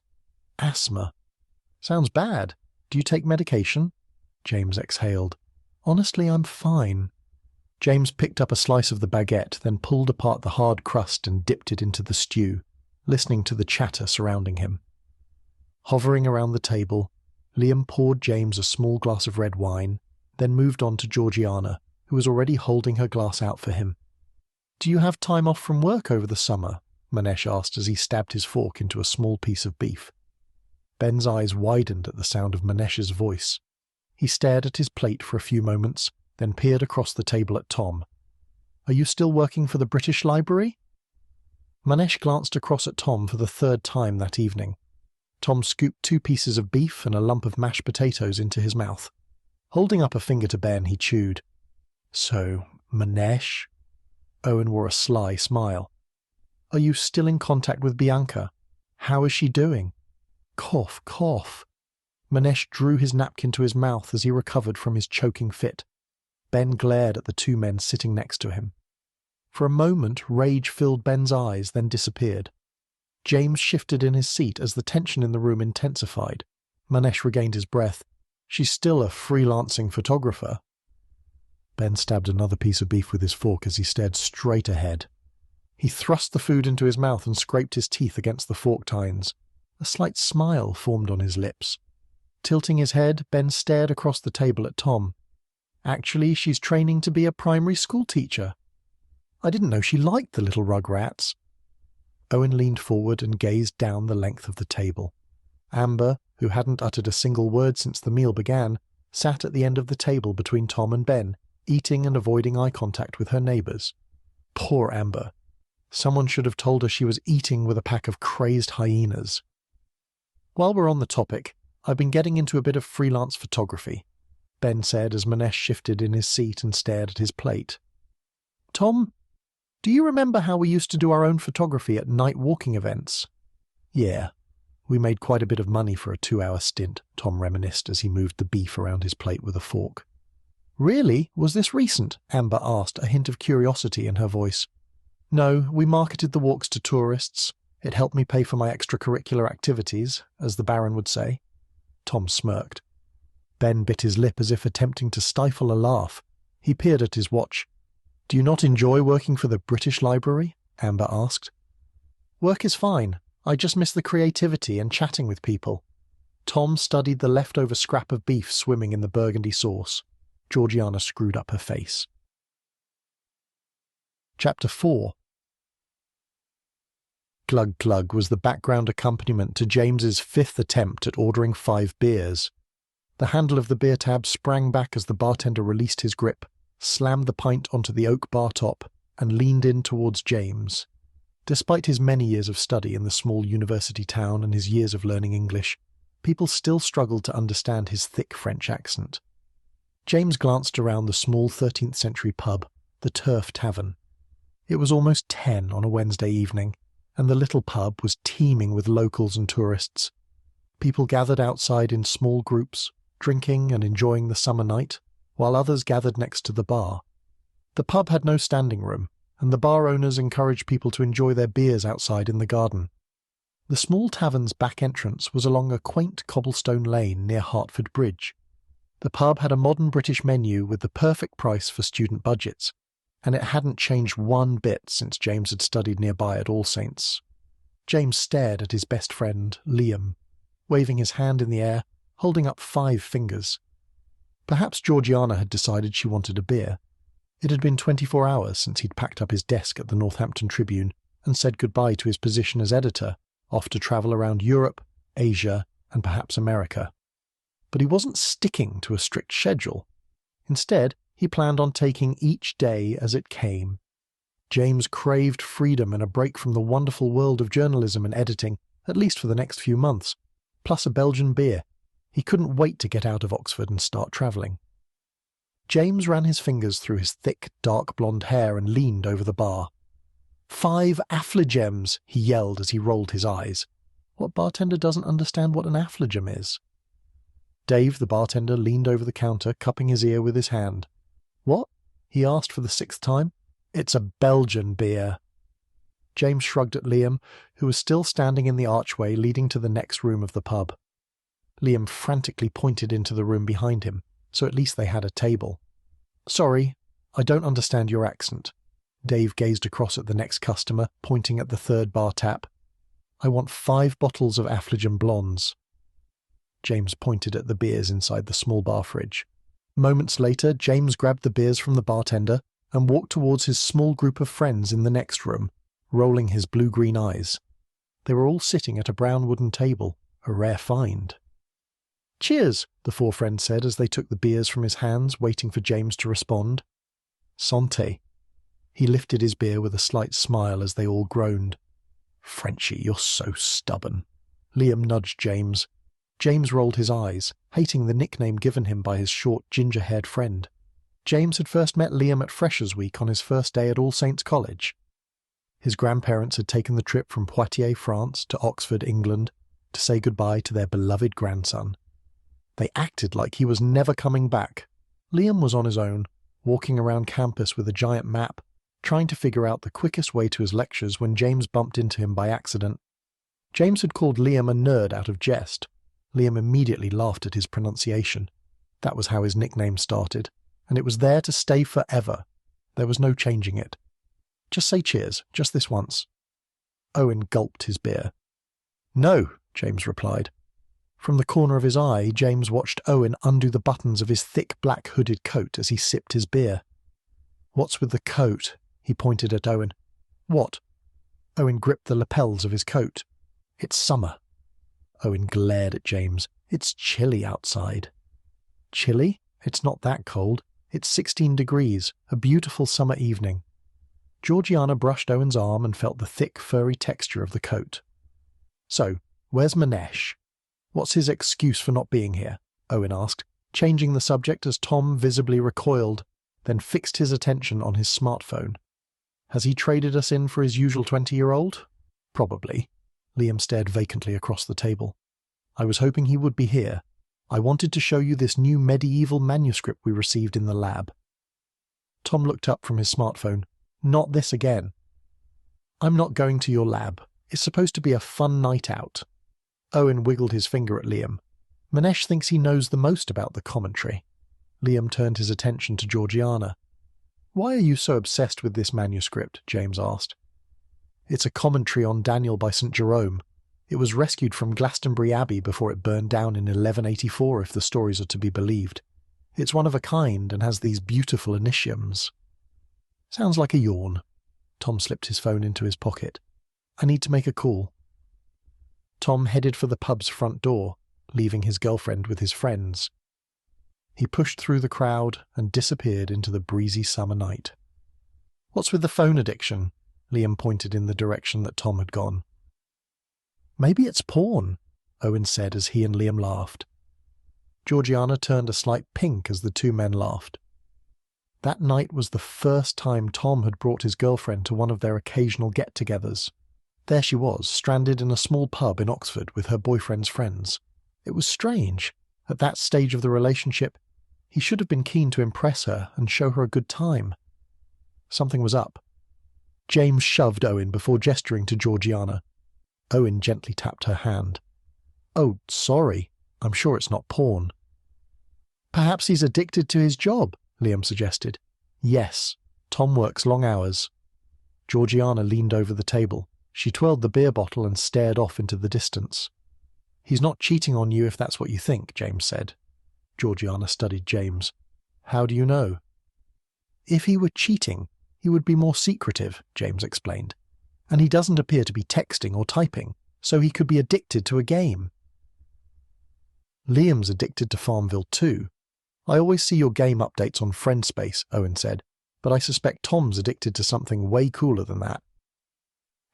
"Asthma. Sounds bad. Do you take medication?" James exhaled. "Honestly, I'm fine." James picked up a slice of the baguette, then pulled apart the hard crust and dipped it into the stew, listening to the chatter surrounding him. Hovering around the table, Liam poured James a small glass of red wine, then moved on to Georgiana, who was already holding her glass out for him. "Do you have time off from work over the summer?" Manesh asked as he stabbed his fork into a small piece of beef. Ben's eyes widened at the sound of Manesh's voice. He stared at his plate for a few moments, then peered across the table at Tom. "Are you still working for the British Library?" Manesh glanced across at Tom for the 3rd time that evening. Tom scooped 2 pieces of beef and a lump of mashed potatoes into his mouth. Holding up a finger to Ben, he chewed. "So, Manesh?" Owen wore a sly smile. "Are you still in contact with Bianca? How is she doing?" Cough, cough. Manesh drew his napkin to his mouth as he recovered from his choking fit. Ben glared at the 2 men sitting next to him. For a moment, rage filled Ben's eyes, then disappeared. James shifted in his seat as the tension in the room intensified. Manesh regained his breath. "She's still a freelancing photographer." Ben stabbed another piece of beef with his fork as he stared straight ahead. He thrust the food into his mouth and scraped his teeth against the fork tines. A slight smile formed on his lips. Tilting his head, Ben stared across the table at Tom. "Actually, she's training to be a primary school teacher. I didn't know she liked the little rugrats." Owen leaned forward and gazed down the length of the table. Amber, who hadn't uttered a single word since the meal began, sat at the end of the table between Tom and Ben, eating and avoiding eye contact with her neighbours. Poor Amber. Someone should have told her she was eating with a pack of crazed hyenas. "While we're on the topic, I've been getting into a bit of freelance photography," Ben said as Manesh shifted in his seat and stared at his plate. "Tom, do you remember how we used to do our own photography at night walking events?" "Yeah. We made quite a bit of money for a 2-hour stint," Tom reminisced as he moved the beef around his plate with a fork. "Really? Was this recent?" Amber asked, a hint of curiosity in her voice. "No, we marketed the walks to tourists. It helped me pay for my extracurricular activities, as the Baron would say." Tom smirked. Ben bit his lip as if attempting to stifle a laugh. He peered at his watch. "Do you not enjoy working for the British Library?" Amber asked. "Work is fine. I just miss the creativity and chatting with people." Tom studied the leftover scrap of beef swimming in the burgundy sauce. Georgiana screwed up her face. Chapter 4. Glug glug was the background accompaniment to James's fifth attempt at ordering 5 beers. The handle of the beer tab sprang back as the bartender released his grip, slammed the pint onto the oak bar top, and leaned in towards James. Despite his many years of study in the small university town and his years of learning English, people still struggled to understand his thick French accent. James glanced around the small 13th century pub, the Turf Tavern. It was almost 10 on a Wednesday evening, and the little pub was teeming with locals and tourists. People gathered outside in small groups, drinking and enjoying the summer night, while others gathered next to the bar. The pub had no standing room, and the bar owners encouraged people to enjoy their beers outside in the garden. The small tavern's back entrance was along a quaint cobblestone lane near Hertford Bridge. The pub had a modern British menu with the perfect price for student budgets, and it hadn't changed one bit since James had studied nearby at All Saints. James stared at his best friend, Liam, waving his hand in the air, holding up 5 fingers. Perhaps Georgiana had decided she wanted a beer. It had been 24 hours since he'd packed up his desk at the Northampton Tribune and said goodbye to his position as editor, off to travel around Europe, Asia, and perhaps America. But he wasn't sticking to a strict schedule. Instead, he planned on taking each day as it came. James craved freedom and a break from the wonderful world of journalism and editing, at least for the next few months, plus a Belgian beer. He couldn't wait to get out of Oxford and start travelling. James ran his fingers through his thick, dark blonde hair and leaned over the bar. 5 affligems, he yelled as he rolled his eyes. What bartender doesn't understand what an affligem is? Dave, the bartender, leaned over the counter, cupping his ear with his hand. "What?" he asked for the 6th time. "It's a Belgian beer." James shrugged at Liam, who was still standing in the archway leading to the next room of the pub. Liam frantically pointed into the room behind him, so at least they had a table. "Sorry, I don't understand your accent." Dave gazed across at the next customer, pointing at the 3rd bar tap. "I want 5 bottles of Affligem Blondes." James pointed at the beers inside the small bar fridge. Moments later, James grabbed the beers from the bartender and walked towards his small group of friends in the next room, rolling his blue-green eyes. They were all sitting at a brown wooden table, a rare find. "Cheers," the 4 friends said as they took the beers from his hands, waiting for James to respond. "Santé." He lifted his beer with a slight smile as they all groaned. "Frenchie, you're so stubborn." Liam nudged James. James rolled his eyes, hating the nickname given him by his short, ginger-haired friend. James had first met Liam at Freshers' Week on his first day at All Saints College. His grandparents had taken the trip from Poitiers, France, to Oxford, England, to say goodbye to their beloved grandson. They acted like he was never coming back. Liam was on his own, walking around campus with a giant map, trying to figure out the quickest way to his lectures when James bumped into him by accident. James had called Liam a nerd out of jest. Liam immediately laughed at his pronunciation. That was how his nickname started, and it was there to stay forever. There was no changing it. "Just say cheers, just this once." Owen gulped his beer. "No," James replied. From the corner of his eye, James watched Owen undo the buttons of his thick black hooded coat as he sipped his beer. "What's with the coat?" He pointed at Owen. "What?" Owen gripped the lapels of his coat. "It's summer." Owen glared at James. "It's chilly outside." "Chilly? It's not that cold. It's 16 degrees, a beautiful summer evening." Georgiana brushed Owen's arm and felt the thick, furry texture of the coat. "So, where's Manesh?" "What's his excuse for not being here?" Owen asked, changing the subject as Tom visibly recoiled, then fixed his attention on his smartphone. "Has he traded us in for his usual 20-year-old? "Probably." Liam stared vacantly across the table. "I was hoping he would be here. I wanted to show you this new medieval manuscript we received in the lab." Tom looked up from his smartphone. "Not this again." "I'm not going to your lab. It's supposed to be a fun night out." Owen wiggled his finger at Liam. "Manesh thinks he knows the most about the commentary." Liam turned his attention to Georgiana. "Why are you so obsessed with this manuscript?" James asked. "It's a commentary on Daniel by St. Jerome. It was rescued from Glastonbury Abbey before it burned down in 1184, if the stories are to be believed. It's one of a kind and has these beautiful initiums." "Sounds like a yawn." Tom slipped his phone into his pocket. "I need to make a call." Tom headed for the pub's front door, leaving his girlfriend with his friends. He pushed through the crowd and disappeared into the breezy summer night. "What's with the phone addiction?" Liam pointed in the direction that Tom had gone. "Maybe it's porn," Owen said as he and Liam laughed. Georgiana turned a slight pink as the two men laughed. That night was the first time Tom had brought his girlfriend to one of their occasional get-togethers. There she was, stranded in a small pub in Oxford with her boyfriend's friends. It was strange. At that stage of the relationship, he should have been keen to impress her and show her a good time. Something was up. James shoved Owen before gesturing to Georgiana. Owen gently tapped her hand. "Oh, sorry. I'm sure it's not porn." "Perhaps he's addicted to his job," Liam suggested. "Yes. Tom works long hours." Georgiana leaned over the table. She twirled the beer bottle and stared off into the distance. "He's not cheating on you if that's what you think," James said. Georgiana studied James. "How do you know?" "If he were cheating, he would be more secretive," James explained. "And he doesn't appear to be texting or typing, so he could be addicted to a game." "Liam's addicted to Farmville too. I always see your game updates on Friendspace," Owen said, "but I suspect Tom's addicted to something way cooler than that."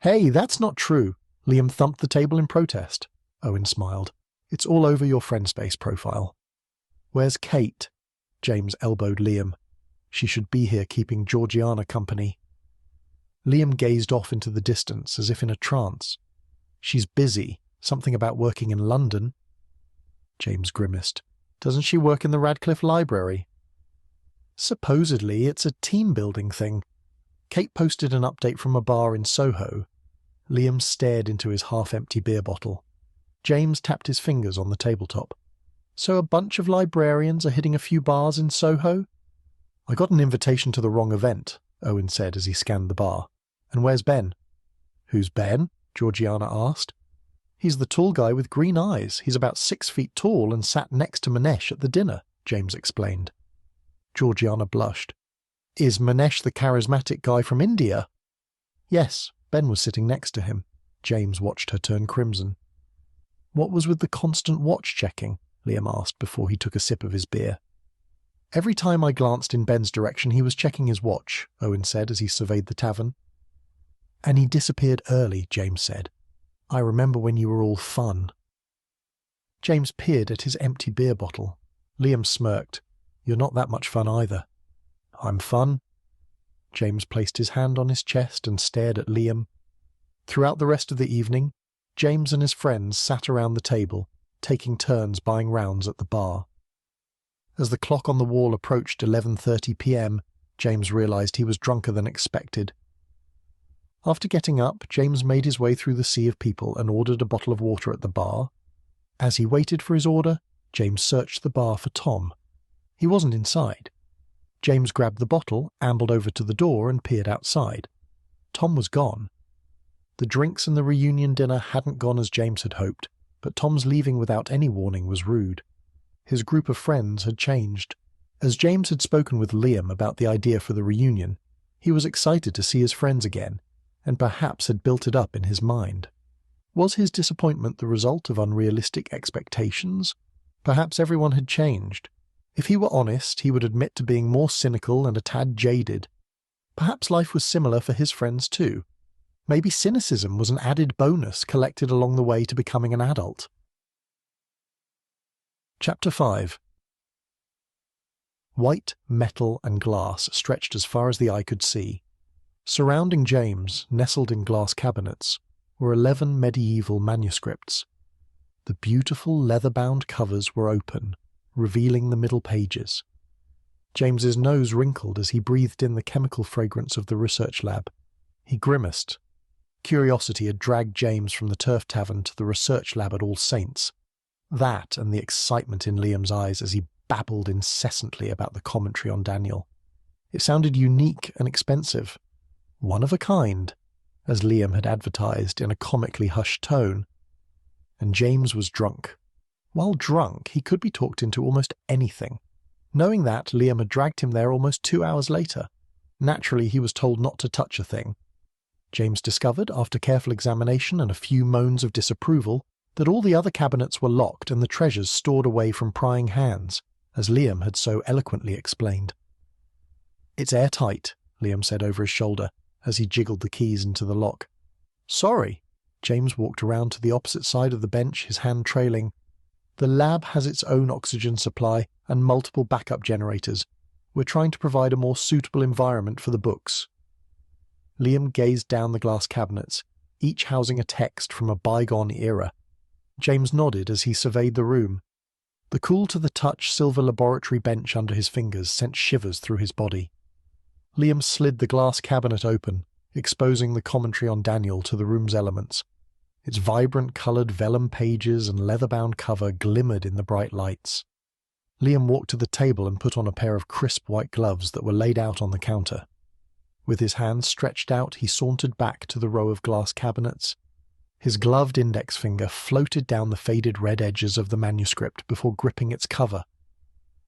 "Hey, that's not true." Liam thumped the table in protest. Owen smiled. "It's all over your Friendspace profile." "Where's Kate?" James elbowed Liam. "She should be here keeping Georgiana company." Liam gazed off into the distance as if in a trance. "She's busy. Something about working in London." James grimaced. "Doesn't she work in the Radcliffe Library?" "Supposedly it's a team-building thing. Kate posted an update from a bar in Soho." Liam stared into his half-empty beer bottle. James tapped his fingers on the tabletop. "So a bunch of librarians are hitting a few bars in Soho?" "I got an invitation to the wrong event," Owen said as he scanned the bar. "And where's Ben?" "Who's Ben?" Georgiana asked. "He's the tall guy with green eyes. He's about 6 feet tall and sat next to Manesh at the dinner," James explained. Georgiana blushed. "Is Manesh the charismatic guy from India?" "Yes, Ben was sitting next to him." James watched her turn crimson. "What was with the constant watch-checking?" Liam asked before he took a sip of his beer. "Every time I glanced in Ben's direction he was checking his watch," Owen said as he surveyed the tavern. "And he disappeared early," James said. "I remember when you were all fun." James peered at his empty beer bottle. Liam smirked. "You're not that much fun either." "I'm fun." James placed his hand on his chest and stared at Liam. Throughout the rest of the evening, James and his friends sat around the table, taking turns buying rounds at the bar. As the clock on the wall approached 11:30 p.m., James realized he was drunker than expected. After getting up, James made his way through the sea of people and ordered a bottle of water at the bar. As he waited for his order, James searched the bar for Tom. He wasn't inside. James grabbed the bottle, ambled over to the door and peered outside. Tom was gone. The drinks and the reunion dinner hadn't gone as James had hoped, but Tom's leaving without any warning was rude. His group of friends had changed. As James had spoken with Liam about the idea for the reunion, he was excited to see his friends again, and perhaps had built it up in his mind. Was his disappointment the result of unrealistic expectations? Perhaps everyone had changed. If he were honest, he would admit to being more cynical and a tad jaded. Perhaps life was similar for his friends too. Maybe cynicism was an added bonus collected along the way to becoming an adult. Chapter 5. White, metal, and glass stretched as far as the eye could see. Surrounding James, nestled in glass cabinets, were 11 medieval manuscripts. The beautiful leather-bound covers were open, revealing the middle pages. James's nose wrinkled as he breathed in the chemical fragrance of the research lab. He grimaced. Curiosity had dragged James from the Turf Tavern to the research lab at All Saints. That and the excitement in Liam's eyes as he babbled incessantly about the commentary on Daniel. It sounded unique and expensive. One of a kind, as Liam had advertised in a comically hushed tone. And James was drunk. While drunk, he could be talked into almost anything. Knowing that, Liam had dragged him there almost 2 hours later. Naturally, he was told not to touch a thing. James discovered, after careful examination and a few moans of disapproval, that all the other cabinets were locked and the treasures stored away from prying hands, as Liam had so eloquently explained. "It's airtight," Liam said over his shoulder, as he jiggled the keys into the lock. "Sorry." James walked around to the opposite side of the bench, his hand trailing. "The lab has its own oxygen supply and multiple backup generators. We're trying to provide a more suitable environment for the books." Liam gazed down the glass cabinets, each housing a text from a bygone era. James nodded as he surveyed the room. The cool-to-the-touch silver laboratory bench under his fingers sent shivers through his body. Liam slid the glass cabinet open, exposing the commentary on Daniel to the room's elements. Its vibrant coloured vellum pages and leather-bound cover glimmered in the bright lights. Liam walked to the table and put on a pair of crisp white gloves that were laid out on the counter. With his hands stretched out, he sauntered back to the row of glass cabinets. His gloved index finger floated down the faded red edges of the manuscript before gripping its cover.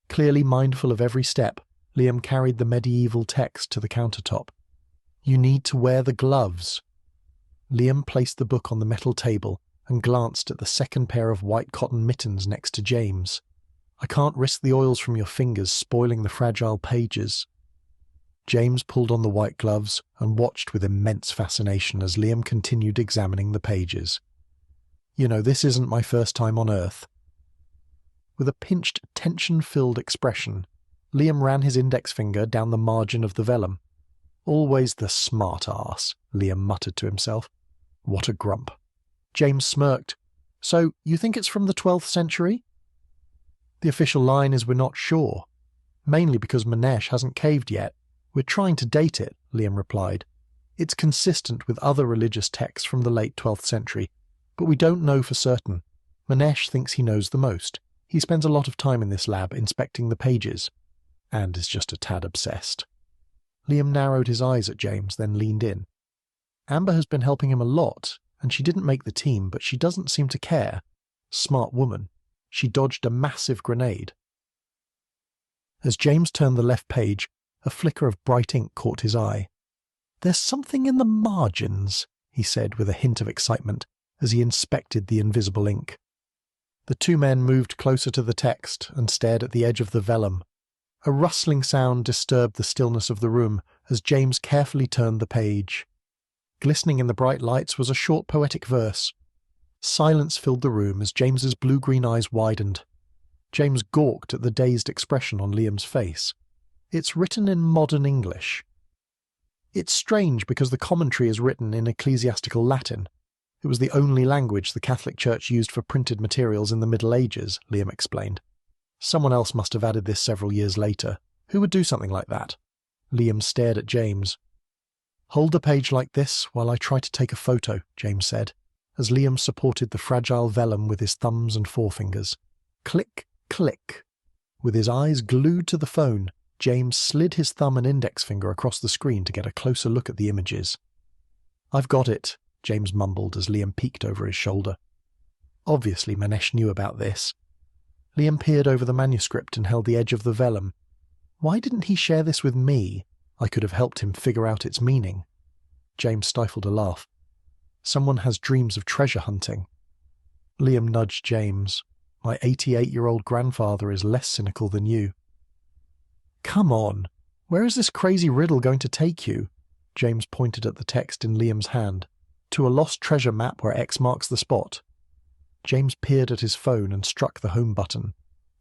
Clearly mindful of every step, Liam carried the medieval text to the countertop. "You need to wear the gloves." Liam placed the book on the metal table and glanced at the second pair of white cotton mittens next to James. "I can't risk the oils from your fingers spoiling the fragile pages." James pulled on the white gloves and watched with immense fascination as Liam continued examining the pages. "You know, this isn't my first time on Earth." With a pinched, tension-filled expression, Liam ran his index finger down the margin of the vellum. "Always the smart ass," Liam muttered to himself. What a grump. James smirked. "So, you think it's from the 12th century?" "The official line is we're not sure. Mainly because Manesh hasn't caved yet. We're trying to date it," Liam replied. "It's consistent with other religious texts from the late 12th century, but we don't know for certain. Manesh thinks he knows the most. He spends a lot of time in this lab inspecting the pages, and is just a tad obsessed." Liam narrowed his eyes at James, then leaned in. "Amber has been helping him a lot, and she didn't make the team, but she doesn't seem to care. Smart woman. She dodged a massive grenade." As James turned the left page, a flicker of bright ink caught his eye. "There's something in the margins," he said with a hint of excitement as he inspected the invisible ink. The two men moved closer to the text and stared at the edge of the vellum. A rustling sound disturbed the stillness of the room as James carefully turned the page. Glistening in the bright lights was a short poetic verse. Silence filled the room as James's blue-green eyes widened. James gawked at the dazed expression on Liam's face. "It's written in modern English." "It's strange because the commentary is written in ecclesiastical Latin. It was the only language the Catholic Church used for printed materials in the Middle Ages," Liam explained. "Someone else must have added this several years later. Who would do something like that?" Liam stared at James. "Hold the page like this while I try to take a photo," James said, as Liam supported the fragile vellum with his thumbs and forefingers. Click, click. With his eyes glued to the phone, James slid his thumb and index finger across the screen to get a closer look at the images. "I've got it," James mumbled as Liam peeked over his shoulder. Obviously Manesh knew about this. Liam peered over the manuscript and held the edge of the vellum. Why didn't he share this with me? I could have helped him figure out its meaning. James stifled a laugh. "Someone has dreams of treasure hunting." Liam nudged James. "My 88-year-old grandfather is less cynical than you." "Come on, where is this crazy riddle going to take you?" James pointed at the text in Liam's hand. "To a lost treasure map where X marks the spot." James peered at his phone and struck the home button.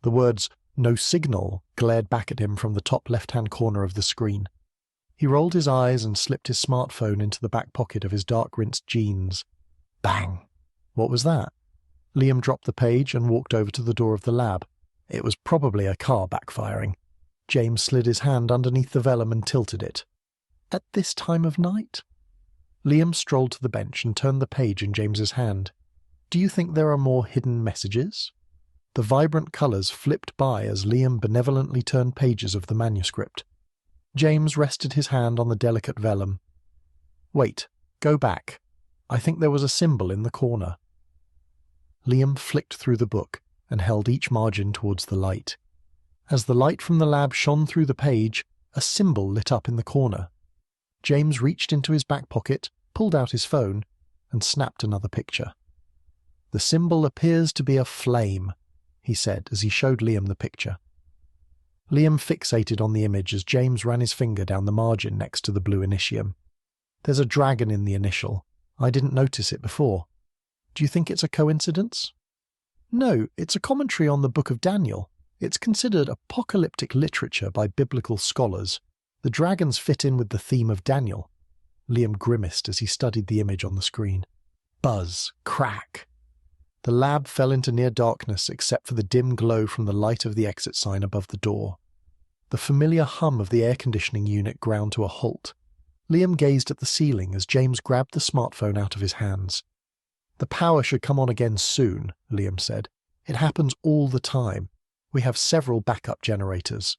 The words, "No signal," glared back at him from the top left-hand corner of the screen. He rolled his eyes and slipped his smartphone into the back pocket of his dark-rinsed jeans. Bang! What was that? Liam dropped the page and walked over to the door of the lab. It was probably a car backfiring. James slid his hand underneath the vellum and tilted it. At this time of night? Liam strolled to the bench and turned the page in James's hand. "Do you think there are more hidden messages?" The vibrant colours flipped by as Liam benevolently turned pages of the manuscript. James rested his hand on the delicate vellum. "Wait, go back. I think there was a symbol in the corner." Liam flicked through the book and held each margin towards the light. As the light from the lab shone through the page, a symbol lit up in the corner. James reached into his back pocket, pulled out his phone, and snapped another picture. "The symbol appears to be a flame," he said as he showed Liam the picture. Liam fixated on the image as James ran his finger down the margin next to the blue initium. "There's a dragon in the initial. I didn't notice it before. Do you think it's a coincidence?" "No, it's a commentary on the Book of Daniel. It's considered apocalyptic literature by biblical scholars. The dragons fit in with the theme of Daniel." Liam grimaced as he studied the image on the screen. Buzz, crack. The lab fell into near darkness except for the dim glow from the light of the exit sign above the door. The familiar hum of the air conditioning unit ground to a halt. Liam gazed at the ceiling as James grabbed the smartphone out of his hands. "The power should come on again soon," Liam said. "It happens all the time. We have several backup generators."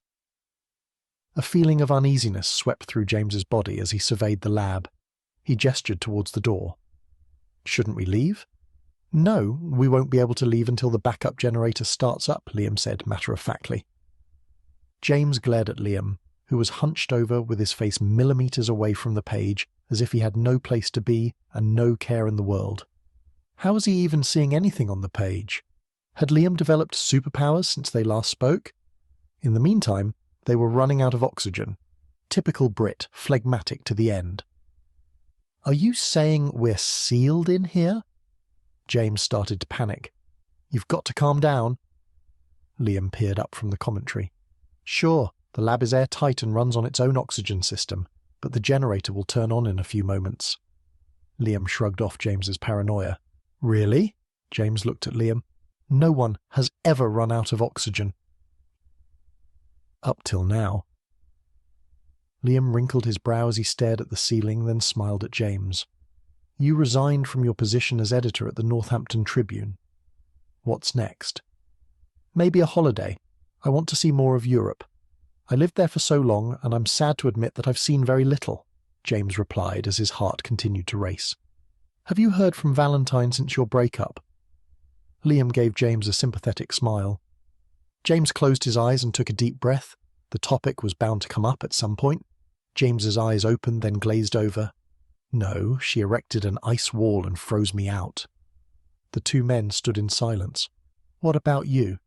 A feeling of uneasiness swept through James's body as he surveyed the lab. He gestured towards the door. "Shouldn't we leave?" "No, we won't be able to leave until the backup generator starts up," Liam said matter-of-factly. James glared at Liam, who was hunched over with his face millimeters away from the page, as if he had no place to be and no care in the world. How was he even seeing anything on the page? Had Liam developed superpowers since they last spoke? In the meantime, they were running out of oxygen. Typical Brit, phlegmatic to the end. "Are you saying we're sealed in here?" James started to panic. "You've got to calm down." Liam peered up from the commentary. "Sure, the lab is airtight and runs on its own oxygen system, but the generator will turn on in a few moments." Liam shrugged off James's paranoia. "Really?" James looked at Liam. "No one has ever run out of oxygen." "Up till now." Liam wrinkled his brow as he stared at the ceiling, then smiled at James. "You resigned from your position as editor at the Northampton Tribune. What's next?" "Maybe a holiday. I want to see more of Europe. I lived there for so long, and I'm sad to admit that I've seen very little," James replied as his heart continued to race. "Have you heard from Valentine since your breakup?" Liam gave James a sympathetic smile. James closed his eyes and took a deep breath. The topic was bound to come up at some point. James's eyes opened, then glazed over. "No, she erected an ice wall and froze me out." The two men stood in silence. "What about you?"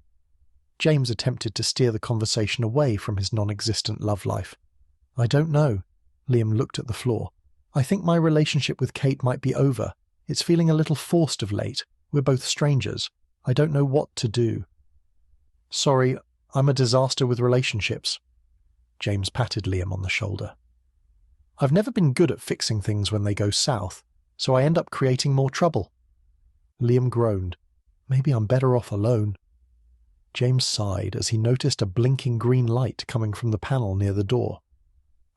James attempted to steer the conversation away from his non-existent love life. "I don't know." Liam looked at the floor. "I think my relationship with Kate might be over. It's feeling a little forced of late. We're both strangers. I don't know what to do." "Sorry, I'm a disaster with relationships." James patted Liam on the shoulder. "I've never been good at fixing things when they go south, so I end up creating more trouble." Liam groaned. "Maybe I'm better off alone." James sighed as he noticed a blinking green light coming from the panel near the door.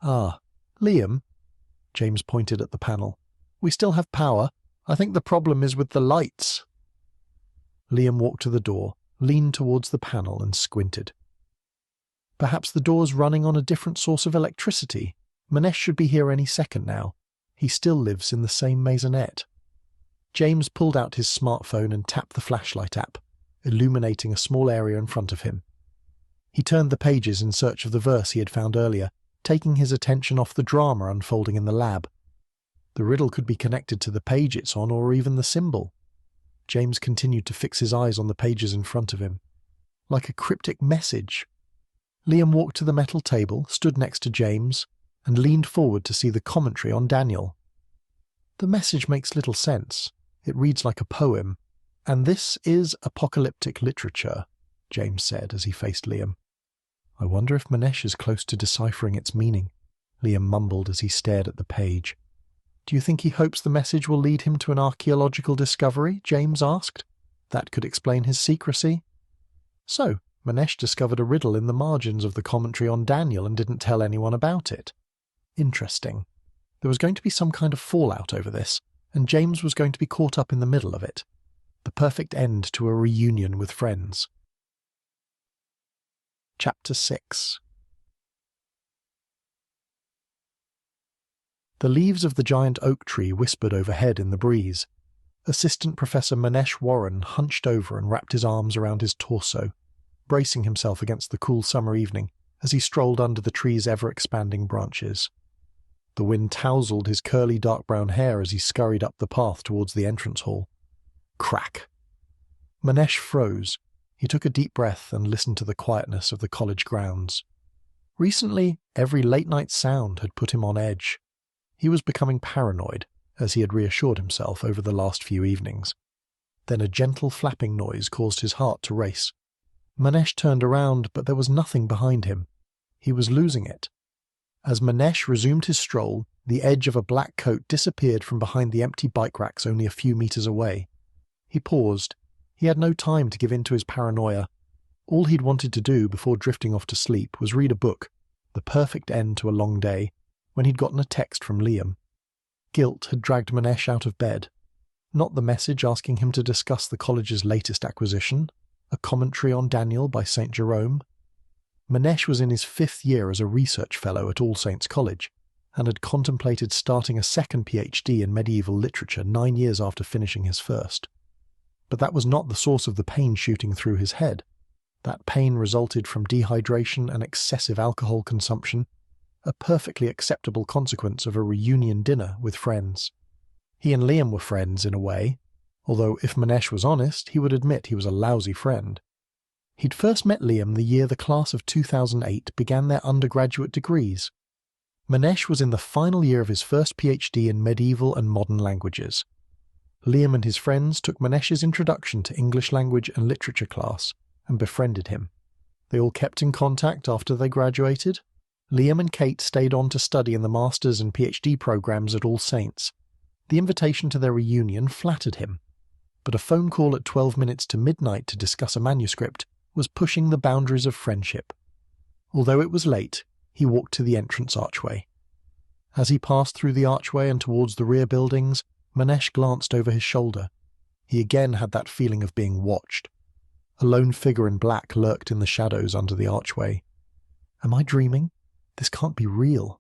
"Ah, Liam," James pointed at the panel. "We still have power. I think the problem is with the lights." Liam walked to the door, leaned towards the panel and squinted. "Perhaps the door's running on a different source of electricity. Manesh should be here any second now. He still lives in the same maisonette." James pulled out his smartphone and tapped the flashlight app, illuminating a small area in front of him. He turned the pages in search of the verse he had found earlier, taking his attention off the drama unfolding in the lab. The riddle could be connected to the page it's on or even the symbol. James continued to fix his eyes on the pages in front of him. Like a cryptic message. Liam walked to the metal table, stood next to James, and leaned forward to see the commentary on Daniel. "The message makes little sense. It reads like a poem. And this is apocalyptic literature," James said as he faced Liam. "I wonder if Manesh is close to deciphering its meaning," Liam mumbled as he stared at the page. "Do you think he hopes the message will lead him to an archaeological discovery?" James asked. "That could explain his secrecy." So, Manesh discovered a riddle in the margins of the commentary on Daniel and didn't tell anyone about it. Interesting. There was going to be some kind of fallout over this, and James was going to be caught up in the middle of it. The perfect end to a reunion with friends. Chapter 6. The leaves of the giant oak tree whispered overhead in the breeze. Assistant Professor Manesh Warren hunched over and wrapped his arms around his torso, bracing himself against the cool summer evening as he strolled under the tree's ever-expanding branches. The wind tousled his curly dark brown hair as he scurried up the path towards the entrance hall. Crack! Manesh froze. He took a deep breath and listened to the quietness of the college grounds. Recently, every late-night sound had put him on edge. He was becoming paranoid, as he had reassured himself over the last few evenings. Then a gentle flapping noise caused his heart to race. Manesh turned around, but there was nothing behind him. He was losing it. As Manesh resumed his stroll, the edge of a black coat disappeared from behind the empty bike racks only a few meters away. He paused. He had no time to give in to his paranoia. All he'd wanted to do before drifting off to sleep was read a book, the perfect end to a long day, when he'd gotten a text from Liam. Guilt had dragged Manesh out of bed. Not the message asking him to discuss the college's latest acquisition, a commentary on Daniel by St. Jerome. Manesh was in his 5th year as a research fellow at All Saints College, and had contemplated starting a second PhD in medieval literature 9 years after finishing his first. But that was not the source of the pain shooting through his head. That pain resulted from dehydration and excessive alcohol consumption, a perfectly acceptable consequence of a reunion dinner with friends. He and Liam were friends in a way, although if Manesh was honest, he would admit he was a lousy friend. He'd first met Liam the year the class of 2008 began their undergraduate degrees. Manesh was in the final year of his first PhD in medieval and modern languages. Liam and his friends took Manesh's introduction to English language and literature class and befriended him. They all kept in contact after they graduated. Liam and Kate stayed on to study in the master's and PhD programs at All Saints. The invitation to their reunion flattered him, but a phone call at 12 minutes to midnight to discuss a manuscript was pushing the boundaries of friendship. Although it was late, he walked to the entrance archway. As he passed through the archway and towards the rear buildings, Manesh glanced over his shoulder. He again had that feeling of being watched. A lone figure in black lurked in the shadows under the archway. Am I dreaming? This can't be real.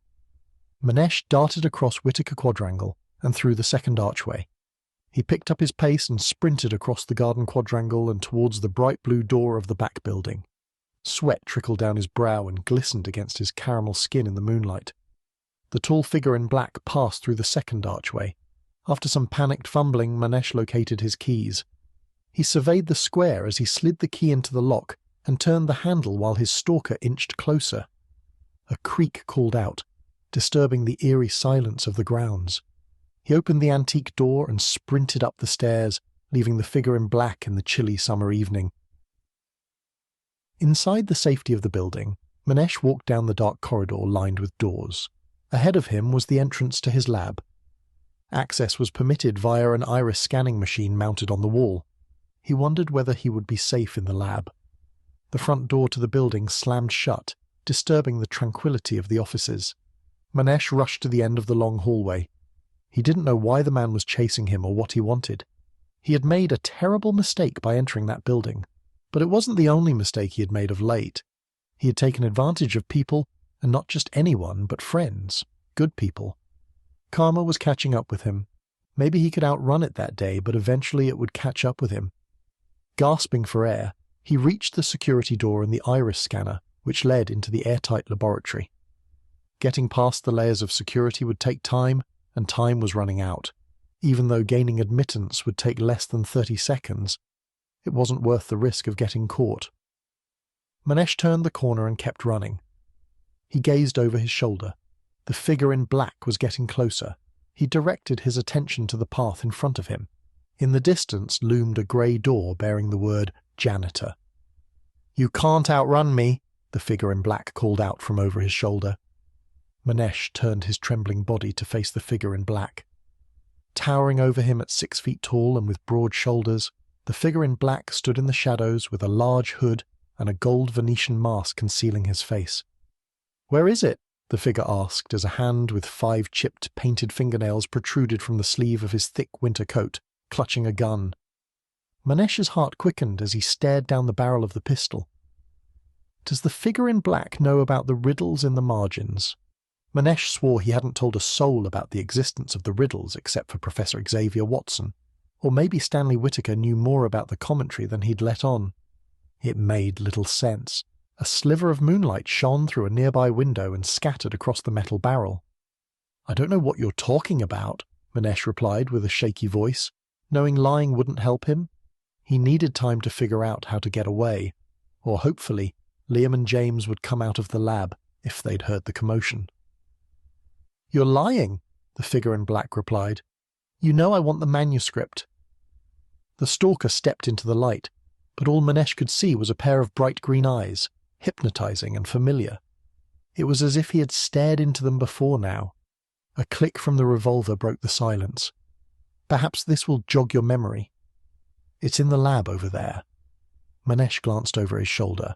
Manesh darted across Whitaker Quadrangle and through the second archway. He picked up his pace and sprinted across the garden quadrangle and towards the bright blue door of the back building. Sweat trickled down his brow and glistened against his caramel skin in the moonlight. The tall figure in black passed through the second archway. After some panicked fumbling, Manesh located his keys. He surveyed the square as he slid the key into the lock and turned the handle while his stalker inched closer. A creak called out, disturbing the eerie silence of the grounds. He opened the antique door and sprinted up the stairs, leaving the figure in black in the chilly summer evening. Inside the safety of the building, Manesh walked down the dark corridor lined with doors. Ahead of him was the entrance to his lab. Access was permitted via an iris scanning machine mounted on the wall. He wondered whether he would be safe in the lab. The front door to the building slammed shut, disturbing the tranquility of the offices. Manesh rushed to the end of the long hallway. He didn't know why the man was chasing him or what he wanted. He had made a terrible mistake by entering that building, but it wasn't the only mistake he had made of late. He had taken advantage of people, and not just anyone, but friends, good people. Karma was catching up with him. Maybe he could outrun it that day, but eventually it would catch up with him. Gasping for air, he reached the security door and the iris scanner, which led into the airtight laboratory. Getting past the layers of security would take time, and time was running out. Even though gaining admittance would take less than 30 seconds, it wasn't worth the risk of getting caught. Manesh turned the corner and kept running. He gazed over his shoulder. The figure in black was getting closer. He directed his attention to the path in front of him. In the distance loomed a grey door bearing the word janitor. "You can't outrun me," the figure in black called out from over his shoulder. Manesh turned his trembling body to face the figure in black. Towering over him at 6 feet tall and with broad shoulders, the figure in black stood in the shadows with a large hood and a gold Venetian mask concealing his face. "Where is it?" the figure asked as a hand with 5 chipped, painted fingernails protruded from the sleeve of his thick winter coat, clutching a gun. Manesh's heart quickened as he stared down the barrel of the pistol. Does the figure in black know about the riddles in the margins? Manesh swore he hadn't told a soul about the existence of the riddles except for Professor Xavier Watson, or maybe Stanley Whittaker knew more about the commentary than he'd let on. It made little sense. A sliver of moonlight shone through a nearby window and scattered across the metal barrel. "I don't know what you're talking about," Manesh replied with a shaky voice, knowing lying wouldn't help him. He needed time to figure out how to get away, or hopefully Liam and James would come out of the lab if they'd heard the commotion. "You're lying," the figure in black replied. "You know I want the manuscript." The stalker stepped into the light, but all Manesh could see was a pair of bright green eyes, hypnotizing and familiar. It was as if he had stared into them before now. A click from the revolver broke the silence. "Perhaps this will jog your memory." "It's in the lab over there." Manesh glanced over his shoulder.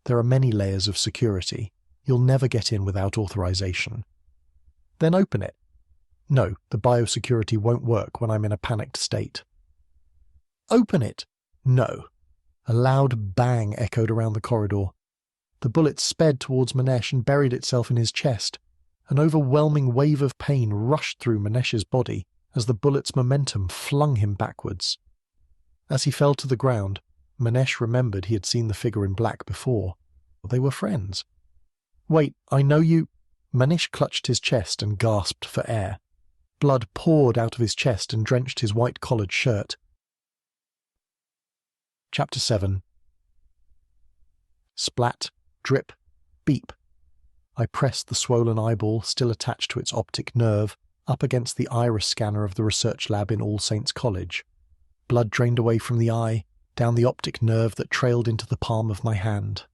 "There are many layers of security. You'll never get in without authorization." "Then open it." "No, the biosecurity won't work when I'm in a panicked state." "Open it." "No." A loud bang echoed around the corridor. The bullet sped towards Manesh and buried itself in his chest. An overwhelming wave of pain rushed through Manesh's body as the bullet's momentum flung him backwards. As he fell to the ground, Manesh remembered he had seen the figure in black before. They were friends. "Wait, I know you—" Manesh clutched his chest and gasped for air. Blood poured out of his chest and drenched his white-collared shirt. Chapter 7. Splat, drip, beep. I pressed the swollen eyeball, still attached to its optic nerve, up against the iris scanner of the research lab in All Saints College. Blood drained away from the eye, down the optic nerve that trailed into the palm of my hand.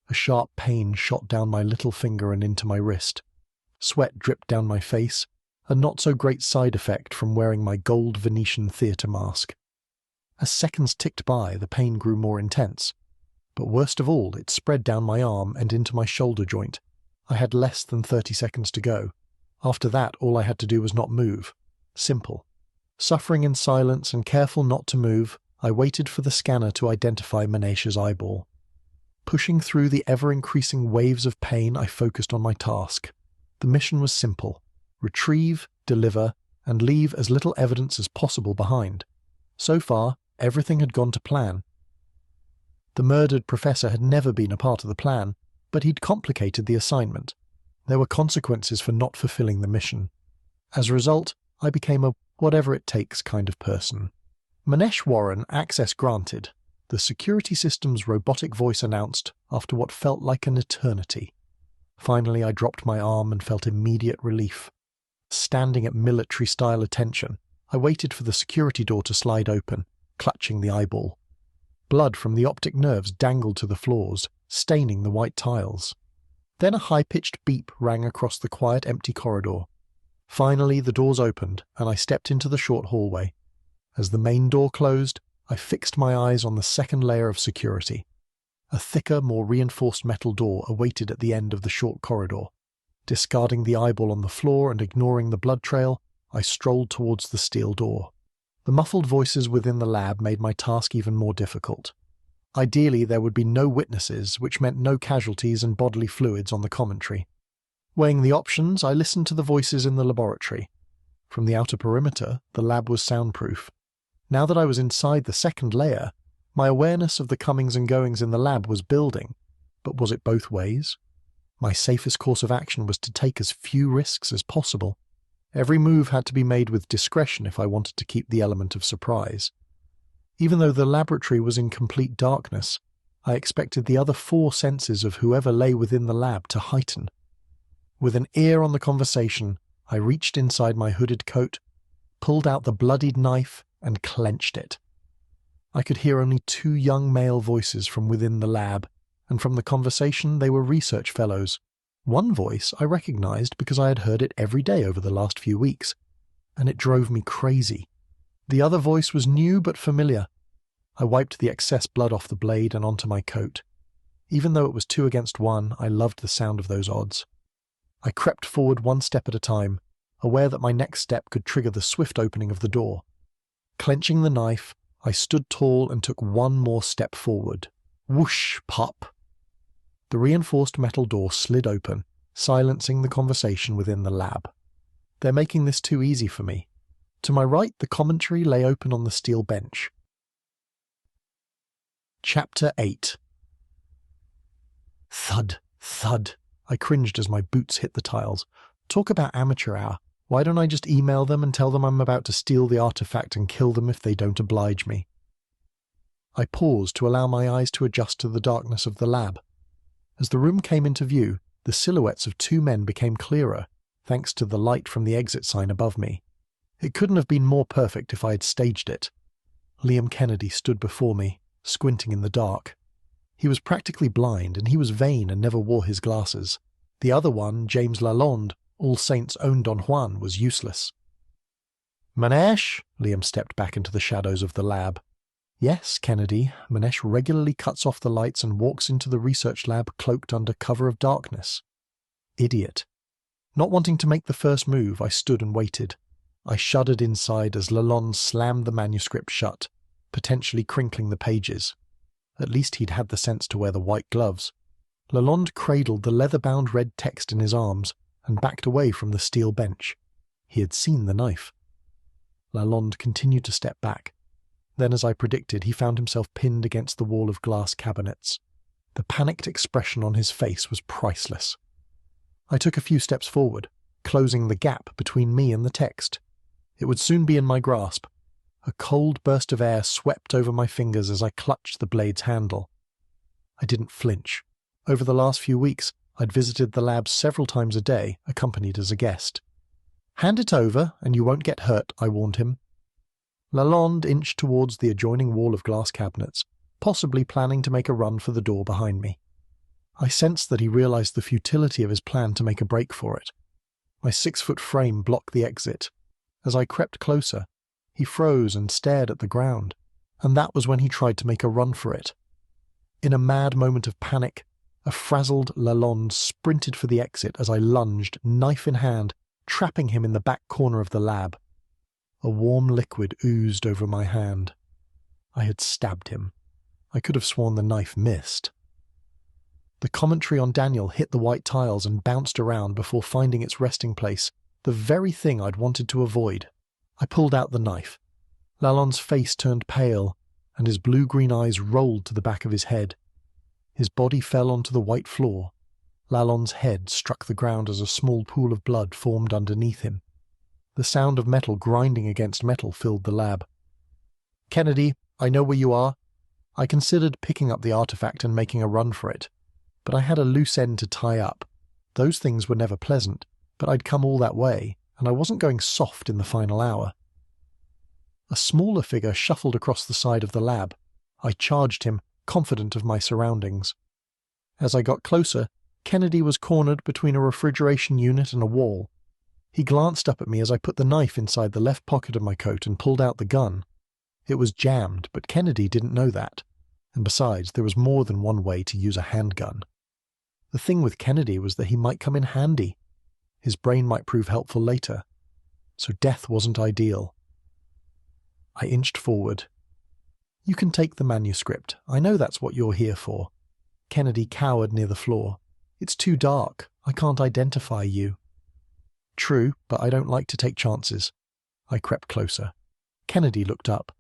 A sharp pain shot down my little finger and into my wrist. Sweat dripped down my face, a not-so-great side effect from wearing my gold Venetian theatre mask. As seconds ticked by, the pain grew more intense. But worst of all, it spread down my arm and into my shoulder joint. I had less than 30 seconds to go. After that, all I had to do was not move. Simple. Suffering in silence and careful not to move, I waited for the scanner to identify Manesh's eyeball. Pushing through the ever-increasing waves of pain, I focused on my task. The mission was simple. Retrieve, deliver, and leave as little evidence as possible behind. So far, everything had gone to plan. The murdered professor had never been a part of the plan, but he'd complicated the assignment. There were consequences for not fulfilling the mission. As a result, I became a whatever-it-takes kind of person. Manesh Warren, access granted, the security system's robotic voice announced after what felt like an eternity. Finally, I dropped my arm and felt immediate relief. Standing at military-style attention, I waited for the security door to slide open, clutching the eyeball. Blood from the optic nerves dangled to the floors, staining the white tiles. Then a high-pitched beep rang across the quiet, empty corridor. Finally, the doors opened, and I stepped into the short hallway. As the main door closed, I fixed my eyes on the second layer of security. A thicker, more reinforced metal door awaited at the end of the short corridor. Discarding the eyeball on the floor and ignoring the blood trail, I strolled towards the steel door. The muffled voices within the lab made my task even more difficult. Ideally, there would be no witnesses, which meant no casualties and bodily fluids on the commentary. Weighing the options, I listened to the voices in the laboratory. From the outer perimeter, the lab was soundproof. Now that I was inside the second layer, my awareness of the comings and goings in the lab was building. But was it both ways? My safest course of action was to take as few risks as possible. Every move had to be made with discretion if I wanted to keep the element of surprise. Even though the laboratory was in complete darkness, I expected the other 4 senses of whoever lay within the lab to heighten. With an ear on the conversation, I reached inside my hooded coat, pulled out the bloodied knife, and clenched it. I could hear only 2 young male voices from within the lab, and from the conversation they were research fellows. One voice I recognized because I had heard it every day over the last few weeks, and it drove me crazy. The other voice was new but familiar. I wiped the excess blood off the blade and onto my coat. Even though it was 2 against 1, I loved the sound of those odds. I crept forward 1 step at a time, aware that my next step could trigger the swift opening of the door. Clenching the knife, I stood tall and took 1 more step forward. Whoosh, pop! The reinforced metal door slid open, silencing the conversation within the lab. They're making this too easy for me. To my right, the commentary lay open on the steel bench. Chapter 8. Thud, thud. I cringed as my boots hit the tiles. Talk about amateur hour. Why don't I just email them and tell them I'm about to steal the artifact and kill them if they don't oblige me? I paused to allow my eyes to adjust to the darkness of the lab. As the room came into view, the silhouettes of two men became clearer, thanks to the light from the exit sign above me. It couldn't have been more perfect if I had staged it. Liam Kennedy stood before me, squinting in the dark. He was practically blind, and he was vain and never wore his glasses. The other one, James Lalonde, All Saints' own Don Juan, was useless. "Manesh?" Liam stepped back into the shadows of the lab. "Yes, Kennedy." Manesh regularly cuts off the lights and walks into the research lab cloaked under cover of darkness. Idiot. Not wanting to make the first move, I stood and waited. I shuddered inside as Lalonde slammed the manuscript shut, potentially crinkling the pages. At least he'd had the sense to wear the white gloves. Lalonde cradled the leather-bound red text in his arms and backed away from the steel bench. He had seen the knife. Lalonde continued to step back. Then, as I predicted, he found himself pinned against the wall of glass cabinets. The panicked expression on his face was priceless. I took a few steps forward, closing the gap between me and the text. It would soon be in my grasp. A cold burst of air swept over my fingers as I clutched the blade's handle. I didn't flinch. Over the last few weeks, I'd visited the lab several times a day, accompanied as a guest. "Hand it over, and you won't get hurt," I warned him. Lalonde inched towards the adjoining wall of glass cabinets, possibly planning to make a run for the door behind me. I sensed that he realized the futility of his plan to make a break for it. My 6-foot frame blocked the exit. As I crept closer, he froze and stared at the ground, and that was when he tried to make a run for it. In a mad moment of panic, a frazzled Lalonde sprinted for the exit as I lunged, knife in hand, trapping him in the back corner of the lab. A warm liquid oozed over my hand. I had stabbed him. I could have sworn the knife missed. The commentary on Daniel hit the white tiles and bounced around before finding its resting place, the very thing I'd wanted to avoid. I pulled out the knife. Lalonde's face turned pale, and his blue-green eyes rolled to the back of his head. His body fell onto the white floor. Lalonde's head struck the ground as a small pool of blood formed underneath him. The sound of metal grinding against metal filled the lab. "Kennedy, I know where you are." I considered picking up the artifact and making a run for it, but I had a loose end to tie up. Those things were never pleasant, but I'd come all that way, and I wasn't going soft in the final hour. A smaller figure shuffled across the side of the lab. I charged him, confident of my surroundings. As I got closer, Kennedy was cornered between a refrigeration unit and a wall. He glanced up at me as I put the knife inside the left pocket of my coat and pulled out the gun. It was jammed, but Kennedy didn't know that. And besides, there was more than one way to use a handgun. The thing with Kennedy was that he might come in handy. His brain might prove helpful later. So death wasn't ideal. I inched forward. "You can take the manuscript. I know that's what you're here for." Kennedy cowered near the floor. "It's too dark. I can't identify you." "True, but I don't like to take chances." I crept closer. Kennedy looked up.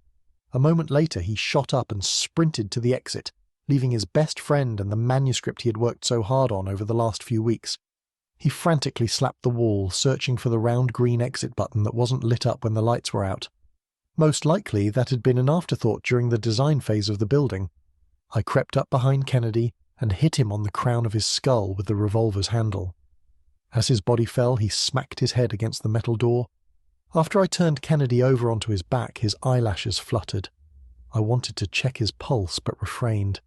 A moment later he shot up and sprinted to the exit, leaving his best friend and the manuscript he had worked so hard on over the last few weeks. He frantically slapped the wall, searching for the round green exit button that wasn't lit up when the lights were out. Most likely that had been an afterthought during the design phase of the building. I crept up behind Kennedy and hit him on the crown of his skull with the revolver's handle. As his body fell, he smacked his head against the metal door. After I turned Kennedy over onto his back, his eyelashes fluttered. I wanted to check his pulse, but refrained.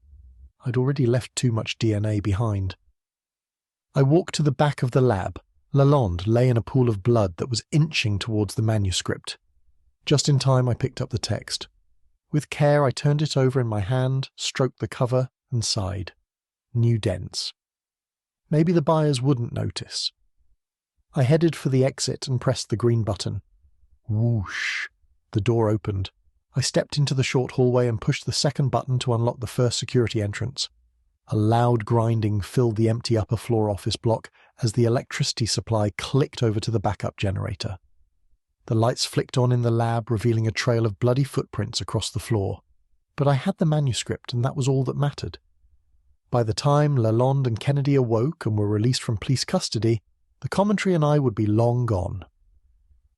I'd already left too much DNA behind. I walked to the back of the lab. Lalonde lay in a pool of blood that was inching towards the manuscript. Just in time, I picked up the text. With care, I turned it over in my hand, stroked the cover, and sighed. New dents. Maybe the buyers wouldn't notice. I headed for the exit and pressed the green button. Whoosh! The door opened. I stepped into the short hallway and pushed the second button to unlock the first security entrance. A loud grinding filled the empty upper floor office block as the electricity supply clicked over to the backup generator. The lights flicked on in the lab, revealing a trail of bloody footprints across the floor. But I had the manuscript, and that was all that mattered. By the time Lalonde and Kennedy awoke and were released from police custody, the commentary and I would be long gone.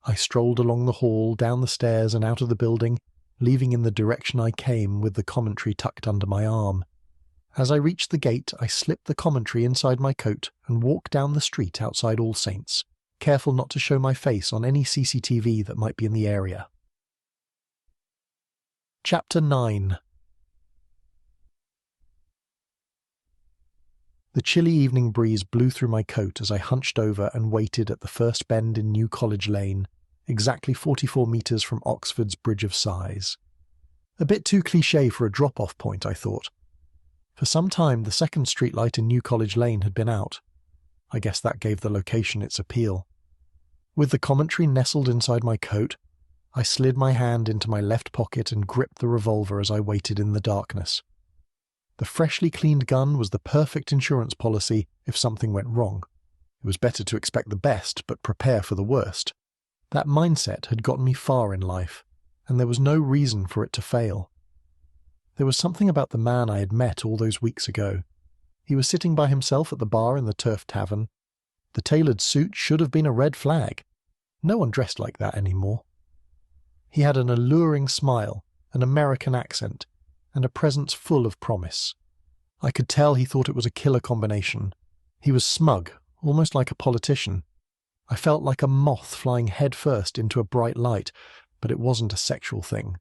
I strolled along the hall, down the stairs and out of the building, leaving in the direction I came with the commentary tucked under my arm. As I reached the gate, I slipped the commentary inside my coat and walked down the street outside All Saints, careful not to show my face on any CCTV that might be in the area. Chapter 9. The chilly evening breeze blew through my coat as I hunched over and waited at the first bend in New College Lane, exactly 44 metres from Oxford's Bridge of Sighs. A bit too cliché for a drop-off point, I thought. For some time, the second streetlight in New College Lane had been out. I guess that gave the location its appeal. With the commentary nestled inside my coat, I slid my hand into my left pocket and gripped the revolver as I waited in the darkness. The freshly cleaned gun was the perfect insurance policy if something went wrong. It was better to expect the best, but prepare for the worst. That mindset had gotten me far in life, and there was no reason for it to fail. There was something about the man I had met all those weeks ago. He was sitting by himself at the bar in the Turf Tavern. The tailored suit should have been a red flag. No one dressed like that anymore. He had an alluring smile, an American accent, and a presence full of promise. I could tell he thought it was a killer combination. He was smug, almost like a politician. I felt like a moth flying headfirst into a bright light, but it wasn't a sexual thing.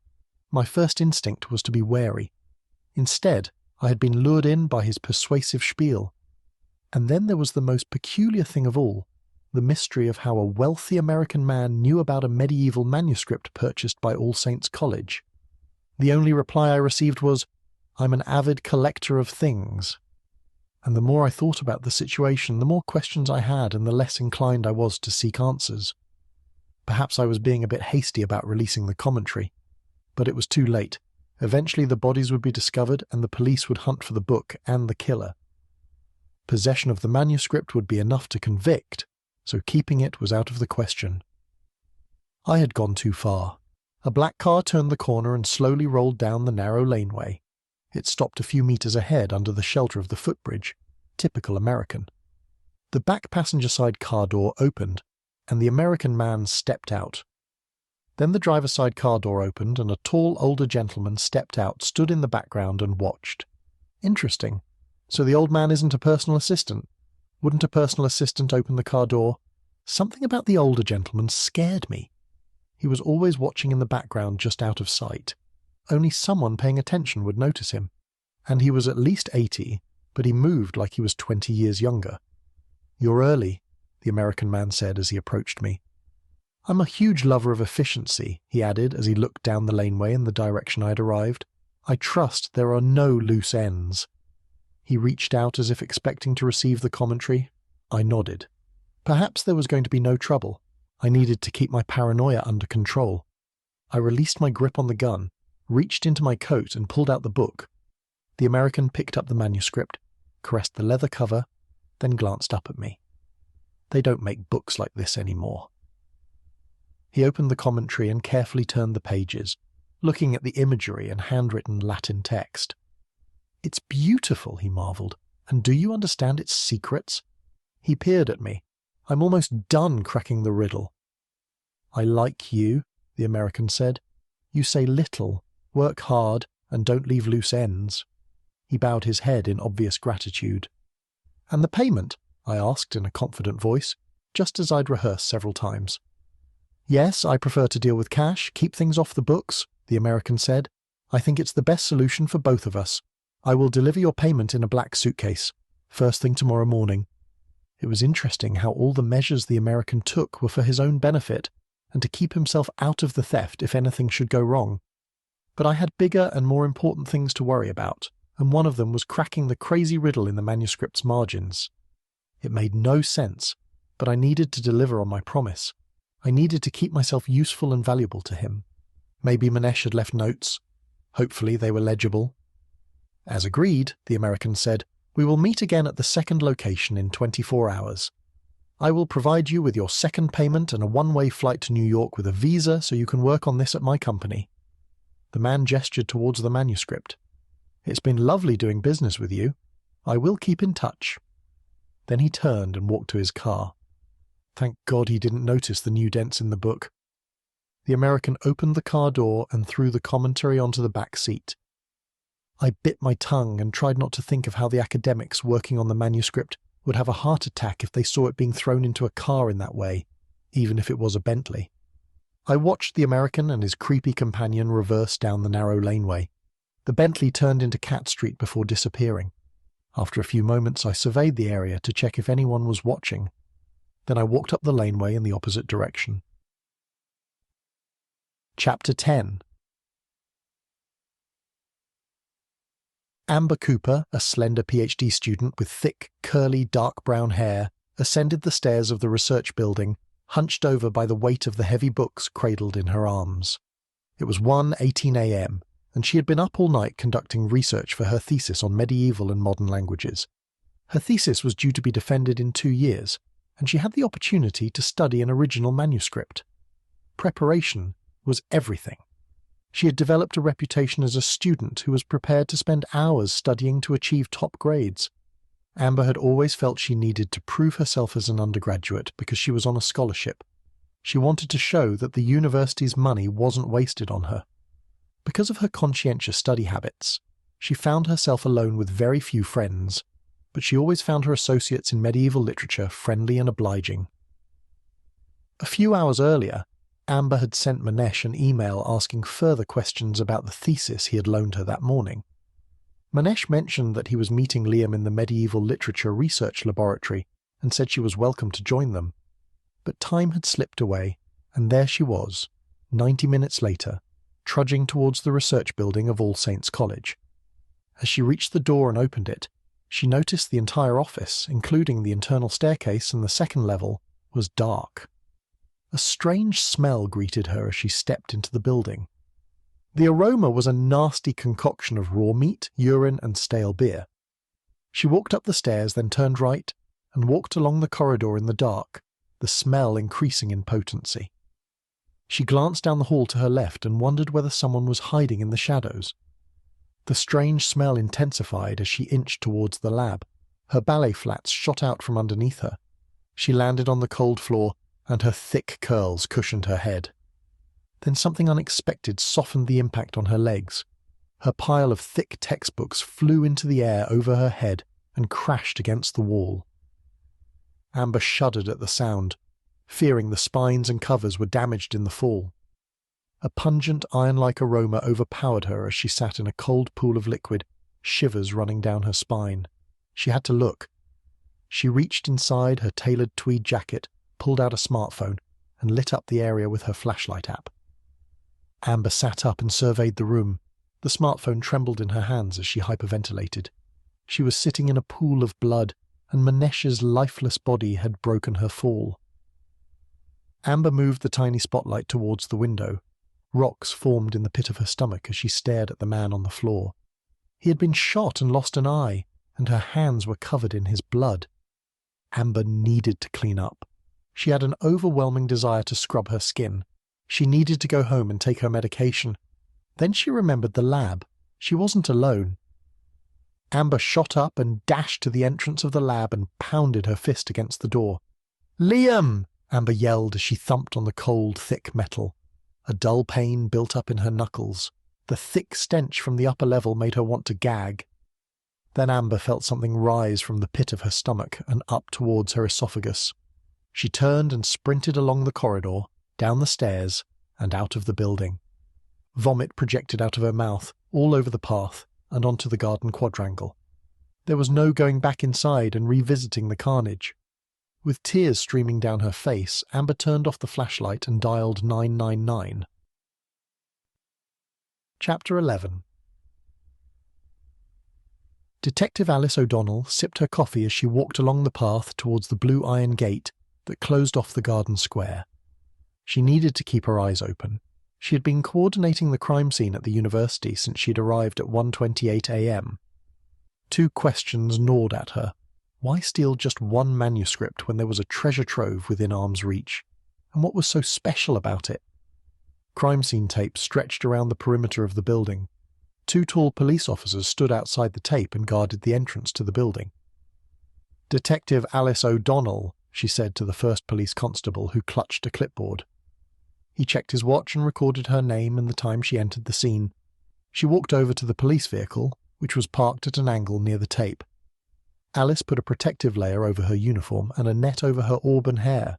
My first instinct was to be wary. Instead, I had been lured in by his persuasive spiel. And then there was the most peculiar thing of all, the mystery of how a wealthy American man knew about a medieval manuscript purchased by All Saints College. The only reply I received was, "I'm an avid collector of things." And the more I thought about the situation, the more questions I had and the less inclined I was to seek answers. Perhaps I was being a bit hasty about releasing the commentary. But it was too late. Eventually the bodies would be discovered and the police would hunt for the book and the killer. Possession of the manuscript would be enough to convict, so keeping it was out of the question. I had gone too far. A black car turned the corner and slowly rolled down the narrow laneway. It stopped a few meters ahead under the shelter of the footbridge. Typical American. The back passenger side car door opened, and the American man stepped out. Then the driver's side car door opened, and a tall older gentleman stepped out, stood in the background and watched. Interesting. So the old man isn't a personal assistant. Wouldn't a personal assistant open the car door? Something about the older gentleman scared me. He was always watching in the background just out of sight. Only someone paying attention would notice him. And he was at least 80, but he moved like he was 20 years younger. "You're early," the American man said as he approached me. "I'm a huge lover of efficiency," he added as he looked down the laneway in the direction I had arrived. "I trust there are no loose ends." He reached out as if expecting to receive the commentary. I nodded. Perhaps there was going to be no trouble. I needed to keep my paranoia under control. I released my grip on the gun, reached into my coat and pulled out the book. The American picked up the manuscript, caressed the leather cover, then glanced up at me. They don't make books like this anymore. He opened the commentary and carefully turned the pages, looking at the imagery and handwritten Latin text. "It's beautiful," he marveled. "And do you understand its secrets?" He peered at me. "I'm almost done cracking the riddle." "I like you," the American said. "You say little, work hard, and don't leave loose ends." He bowed his head in obvious gratitude. "And the payment?" I asked in a confident voice, just as I'd rehearsed several times. "Yes, I prefer to deal with cash, keep things off the books," the American said. "I think it's the best solution for both of us. I will deliver your payment in a black suitcase, first thing tomorrow morning." It was interesting how all the measures the American took were for his own benefit, and to keep himself out of the theft if anything should go wrong. But I had bigger and more important things to worry about, and one of them was cracking the crazy riddle in the manuscript's margins. It made no sense, but I needed to deliver on my promise. I needed to keep myself useful and valuable to him. Maybe Manesh had left notes. Hopefully they were legible. "As agreed," the American said, We will meet again at the second location in 24 hours. I will provide you with your second payment and a one-way flight to New York with a visa so you can work on this at my company." The man gestured towards the manuscript. "It's been lovely doing business with you. I will keep in touch." Then he turned and walked to his car. Thank God he didn't notice the new dents in the book. The American opened the car door and threw the commentary onto the back seat. I bit my tongue and tried not to think of how the academics working on the manuscript would have a heart attack if they saw it being thrown into a car in that way, even if it was a Bentley. I watched the American and his creepy companion reverse down the narrow laneway. The Bentley turned into Cat Street before disappearing. After a few moments I surveyed the area to check if anyone was watching. Then I walked up the laneway in the opposite direction. Chapter 10. Amber Cooper, a slender PhD student with thick, curly, dark brown hair, ascended the stairs of the research building, hunched over by the weight of the heavy books cradled in her arms. It was 1:18 a.m., and she had been up all night conducting research for her thesis on medieval and modern languages. Her thesis was due to be defended in 2 years, and she had the opportunity to study an original manuscript. Preparation was everything. She had developed a reputation as a student who was prepared to spend hours studying to achieve top grades. Amber had always felt she needed to prove herself as an undergraduate because she was on a scholarship. She wanted to show that the university's money wasn't wasted on her. Because of her conscientious study habits, she found herself alone with very few friends, but she always found her associates in medieval literature friendly and obliging. A few hours earlier, Amber had sent Manesh an email asking further questions about the thesis he had loaned her that morning. Manesh mentioned that he was meeting Liam in the Medieval Literature Research Laboratory and said she was welcome to join them. But time had slipped away, and there she was, 90 minutes later, trudging towards the research building of All Saints College. As she reached the door and opened it, she noticed the entire office, including the internal staircase and the second level, was dark. A strange smell greeted her as she stepped into the building. The aroma was a nasty concoction of raw meat, urine, and stale beer. She walked up the stairs, then turned right, and walked along the corridor in the dark, the smell increasing in potency. She glanced down the hall to her left and wondered whether someone was hiding in the shadows. The strange smell intensified as she inched towards the lab. Her ballet flats shot out from underneath her. She landed on the cold floor, and her thick curls cushioned her head. Then something unexpected softened the impact on her legs. Her pile of thick textbooks flew into the air over her head and crashed against the wall. Amber shuddered at the sound, fearing the spines and covers were damaged in the fall. A pungent, iron-like aroma overpowered her as she sat in a cold pool of liquid, shivers running down her spine. She had to look. She reached inside her tailored tweed jacket, pulled out a smartphone, and lit up the area with her flashlight app. Amber sat up and surveyed the room. The smartphone trembled in her hands as she hyperventilated. She was sitting in a pool of blood, and Manesh's lifeless body had broken her fall. Amber moved the tiny spotlight towards the window. Rocks formed in the pit of her stomach as she stared at the man on the floor. He had been shot and lost an eye, and her hands were covered in his blood. Amber needed to clean up. She had an overwhelming desire to scrub her skin. She needed to go home and take her medication. Then she remembered the lab. She wasn't alone. Amber shot up and dashed to the entrance of the lab and pounded her fist against the door. "Liam!" Amber yelled as she thumped on the cold, thick metal. A dull pain built up in her knuckles. The thick stench from the upper level made her want to gag. Then Amber felt something rise from the pit of her stomach and up towards her esophagus. She turned and sprinted along the corridor, down the stairs, and out of the building. Vomit projected out of her mouth, all over the path, and onto the garden quadrangle. There was no going back inside and revisiting the carnage. With tears streaming down her face, Amber turned off the flashlight and dialed 999. Chapter 11. Detective Alice O'Donnell sipped her coffee as she walked along the path towards the blue iron gate that closed off the garden square. She needed to keep her eyes open. She had been coordinating the crime scene at the university since she'd arrived at 1:28 a.m. Two questions gnawed at her. Why steal just one manuscript when there was a treasure trove within arm's reach? And what was so special about it? Crime scene tape stretched around the perimeter of the building. Two tall police officers stood outside the tape and guarded the entrance to the building. "Detective Alice O'Donnell," she said to the first police constable, who clutched a clipboard. He checked his watch and recorded her name and the time she entered the scene. She walked over to the police vehicle, which was parked at an angle near the tape. Alice put a protective layer over her uniform and a net over her auburn hair.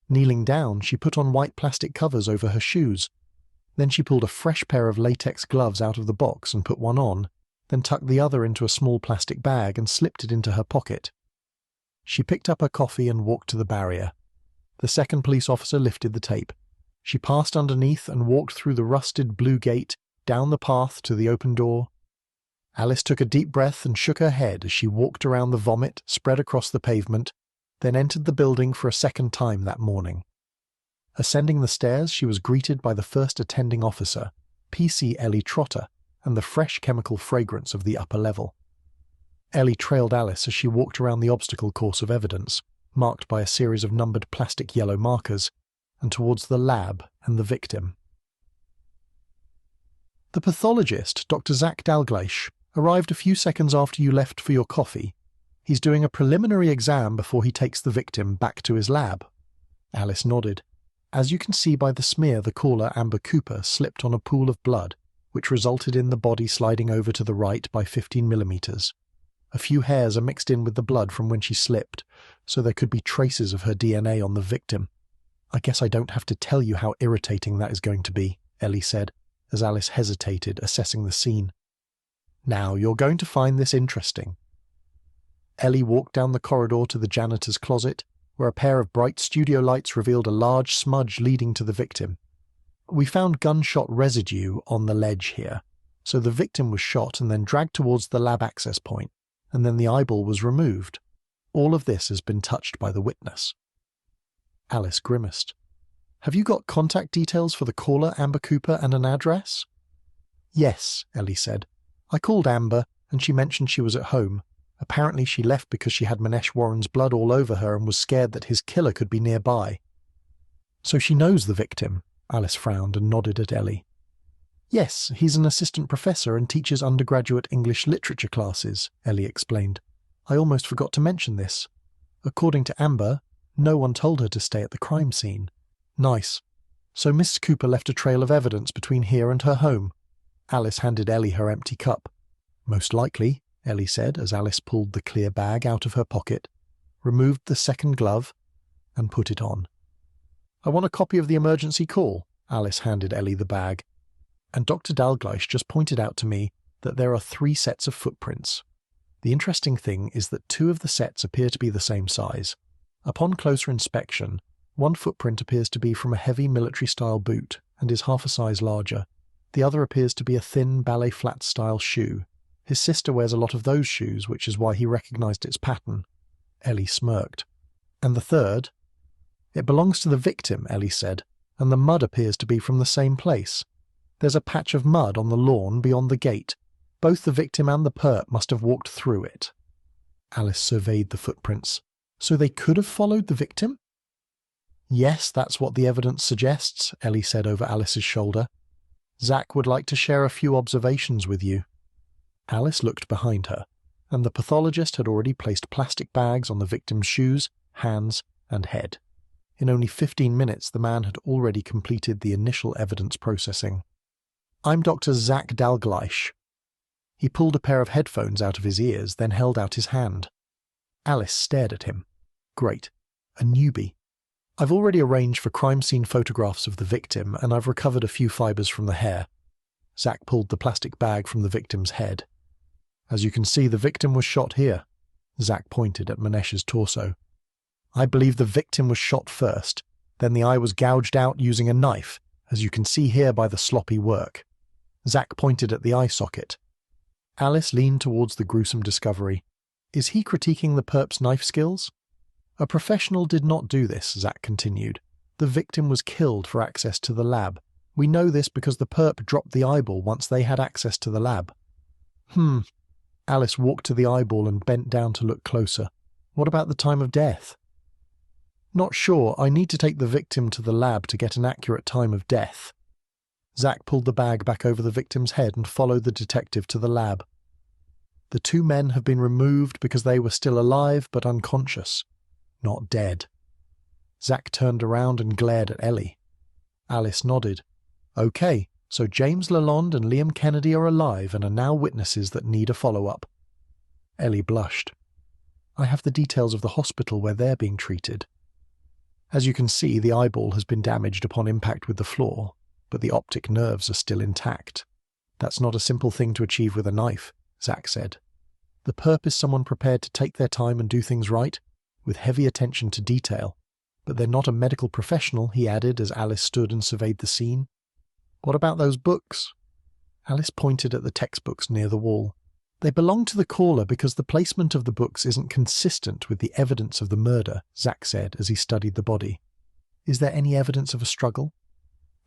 Kneeling down, she put on white plastic covers over her shoes. Then she pulled a fresh pair of latex gloves out of the box and put one on, then tucked the other into a small plastic bag and slipped it into her pocket. She picked up her coffee and walked to the barrier. The second police officer lifted the tape. She passed underneath and walked through the rusted blue gate, down the path to the open door. Alice took a deep breath and shook her head as she walked around the vomit spread across the pavement, then entered the building for a second time that morning. Ascending the stairs, she was greeted by the first attending officer, PC Ellie Trotter, and the fresh chemical fragrance of the upper level. Ellie trailed Alice as she walked around the obstacle course of evidence, marked by a series of numbered plastic yellow markers, and towards the lab and the victim. The pathologist, Dr. Zach Dalgleish, arrived a few seconds after you left for your coffee. He's doing a preliminary exam before he takes the victim back to his lab. Alice nodded. As you can see by the smear, the caller, Amber Cooper, slipped on a pool of blood, which resulted in the body sliding over to the right by 15 millimeters. A few hairs are mixed in with the blood from when she slipped, so there could be traces of her DNA on the victim. I guess I don't have to tell you how irritating that is going to be, Ellie said, as Alice hesitated, assessing the scene. Now, you're going to find this interesting. Ellie walked down the corridor to the janitor's closet, where a pair of bright studio lights revealed a large smudge leading to the victim. We found gunshot residue on the ledge here, so the victim was shot and then dragged towards the lab access point, and then the eyeball was removed. All of this has been touched by the witness. Alice grimaced. Have you got contact details for the caller, Amber Cooper, and an address? Yes, Ellie said. I called Amber, and she mentioned she was at home. Apparently she left because she had Manesh Warren's blood all over her and was scared that his killer could be nearby. So she knows the victim, Alice frowned and nodded at Ellie. Yes, he's an assistant professor and teaches undergraduate English literature classes, Ellie explained. I almost forgot to mention this. According to Amber, no one told her to stay at the crime scene. Nice. So Miss Cooper left a trail of evidence between here and her home. Alice handed Ellie her empty cup. Most likely, Ellie said as Alice pulled the clear bag out of her pocket, removed the second glove, and put it on. I want a copy of the emergency call, Alice handed Ellie the bag. And Dr. Dalgleish just pointed out to me that there are 3 sets of footprints. The interesting thing is that 2 of the sets appear to be the same size. Upon closer inspection, one footprint appears to be from a heavy military-style boot and is half a size larger. The other appears to be a thin ballet flat-style shoe. His sister wears a lot of those shoes, which is why he recognized its pattern. Ellie smirked. And the third? It belongs to the victim, Ellie said, and the mud appears to be from the same place. There's a patch of mud on the lawn beyond the gate. Both the victim and the perp must have walked through it. Alice surveyed the footprints. So they could have followed the victim? Yes, that's what the evidence suggests, Ellie said over Alice's shoulder. Zach would like to share a few observations with you. Alice looked behind her, and the pathologist had already placed plastic bags on the victim's shoes, hands, and head. In only 15 minutes, the man had already completed the initial evidence processing. I'm Dr. Zach Dalgleish. He pulled a pair of headphones out of his ears, then held out his hand. Alice stared at him. Great. A newbie. I've already arranged for crime scene photographs of the victim, and I've recovered a few fibers from the hair. Zach pulled the plastic bag from the victim's head. As you can see, the victim was shot here. Zach pointed at Manesh's torso. I believe the victim was shot first, then the eye was gouged out using a knife, as you can see here by the sloppy work. Zach pointed at the eye socket. Alice leaned towards the gruesome discovery. Is he critiquing the perp's knife skills? A professional did not do this, Zach continued. The victim was killed for access to the lab. We know this because the perp dropped the eyeball once they had access to the lab. Alice walked to the eyeball and bent down to look closer. What about the time of death? Not sure. I need to take the victim to the lab to get an accurate time of death. Zack pulled the bag back over the victim's head and followed the detective to the lab. The two men have been removed because they were still alive but unconscious, not dead. Zack turned around and glared at Ellie. Alice nodded. Okay, so James Lalonde and Liam Kennedy are alive and are now witnesses that need a follow-up. Ellie blushed. I have the details of the hospital where they're being treated. As you can see, the eyeball has been damaged upon impact with the floor, but the optic nerves are still intact. That's not a simple thing to achieve with a knife, Zack said. The perp is someone prepared to take their time and do things right, with heavy attention to detail. But they're not a medical professional, he added as Alice stood and surveyed the scene. What about those books? Alice pointed at the textbooks near the wall. They belong to the caller because the placement of the books isn't consistent with the evidence of the murder, Zack said as he studied the body. Is there any evidence of a struggle?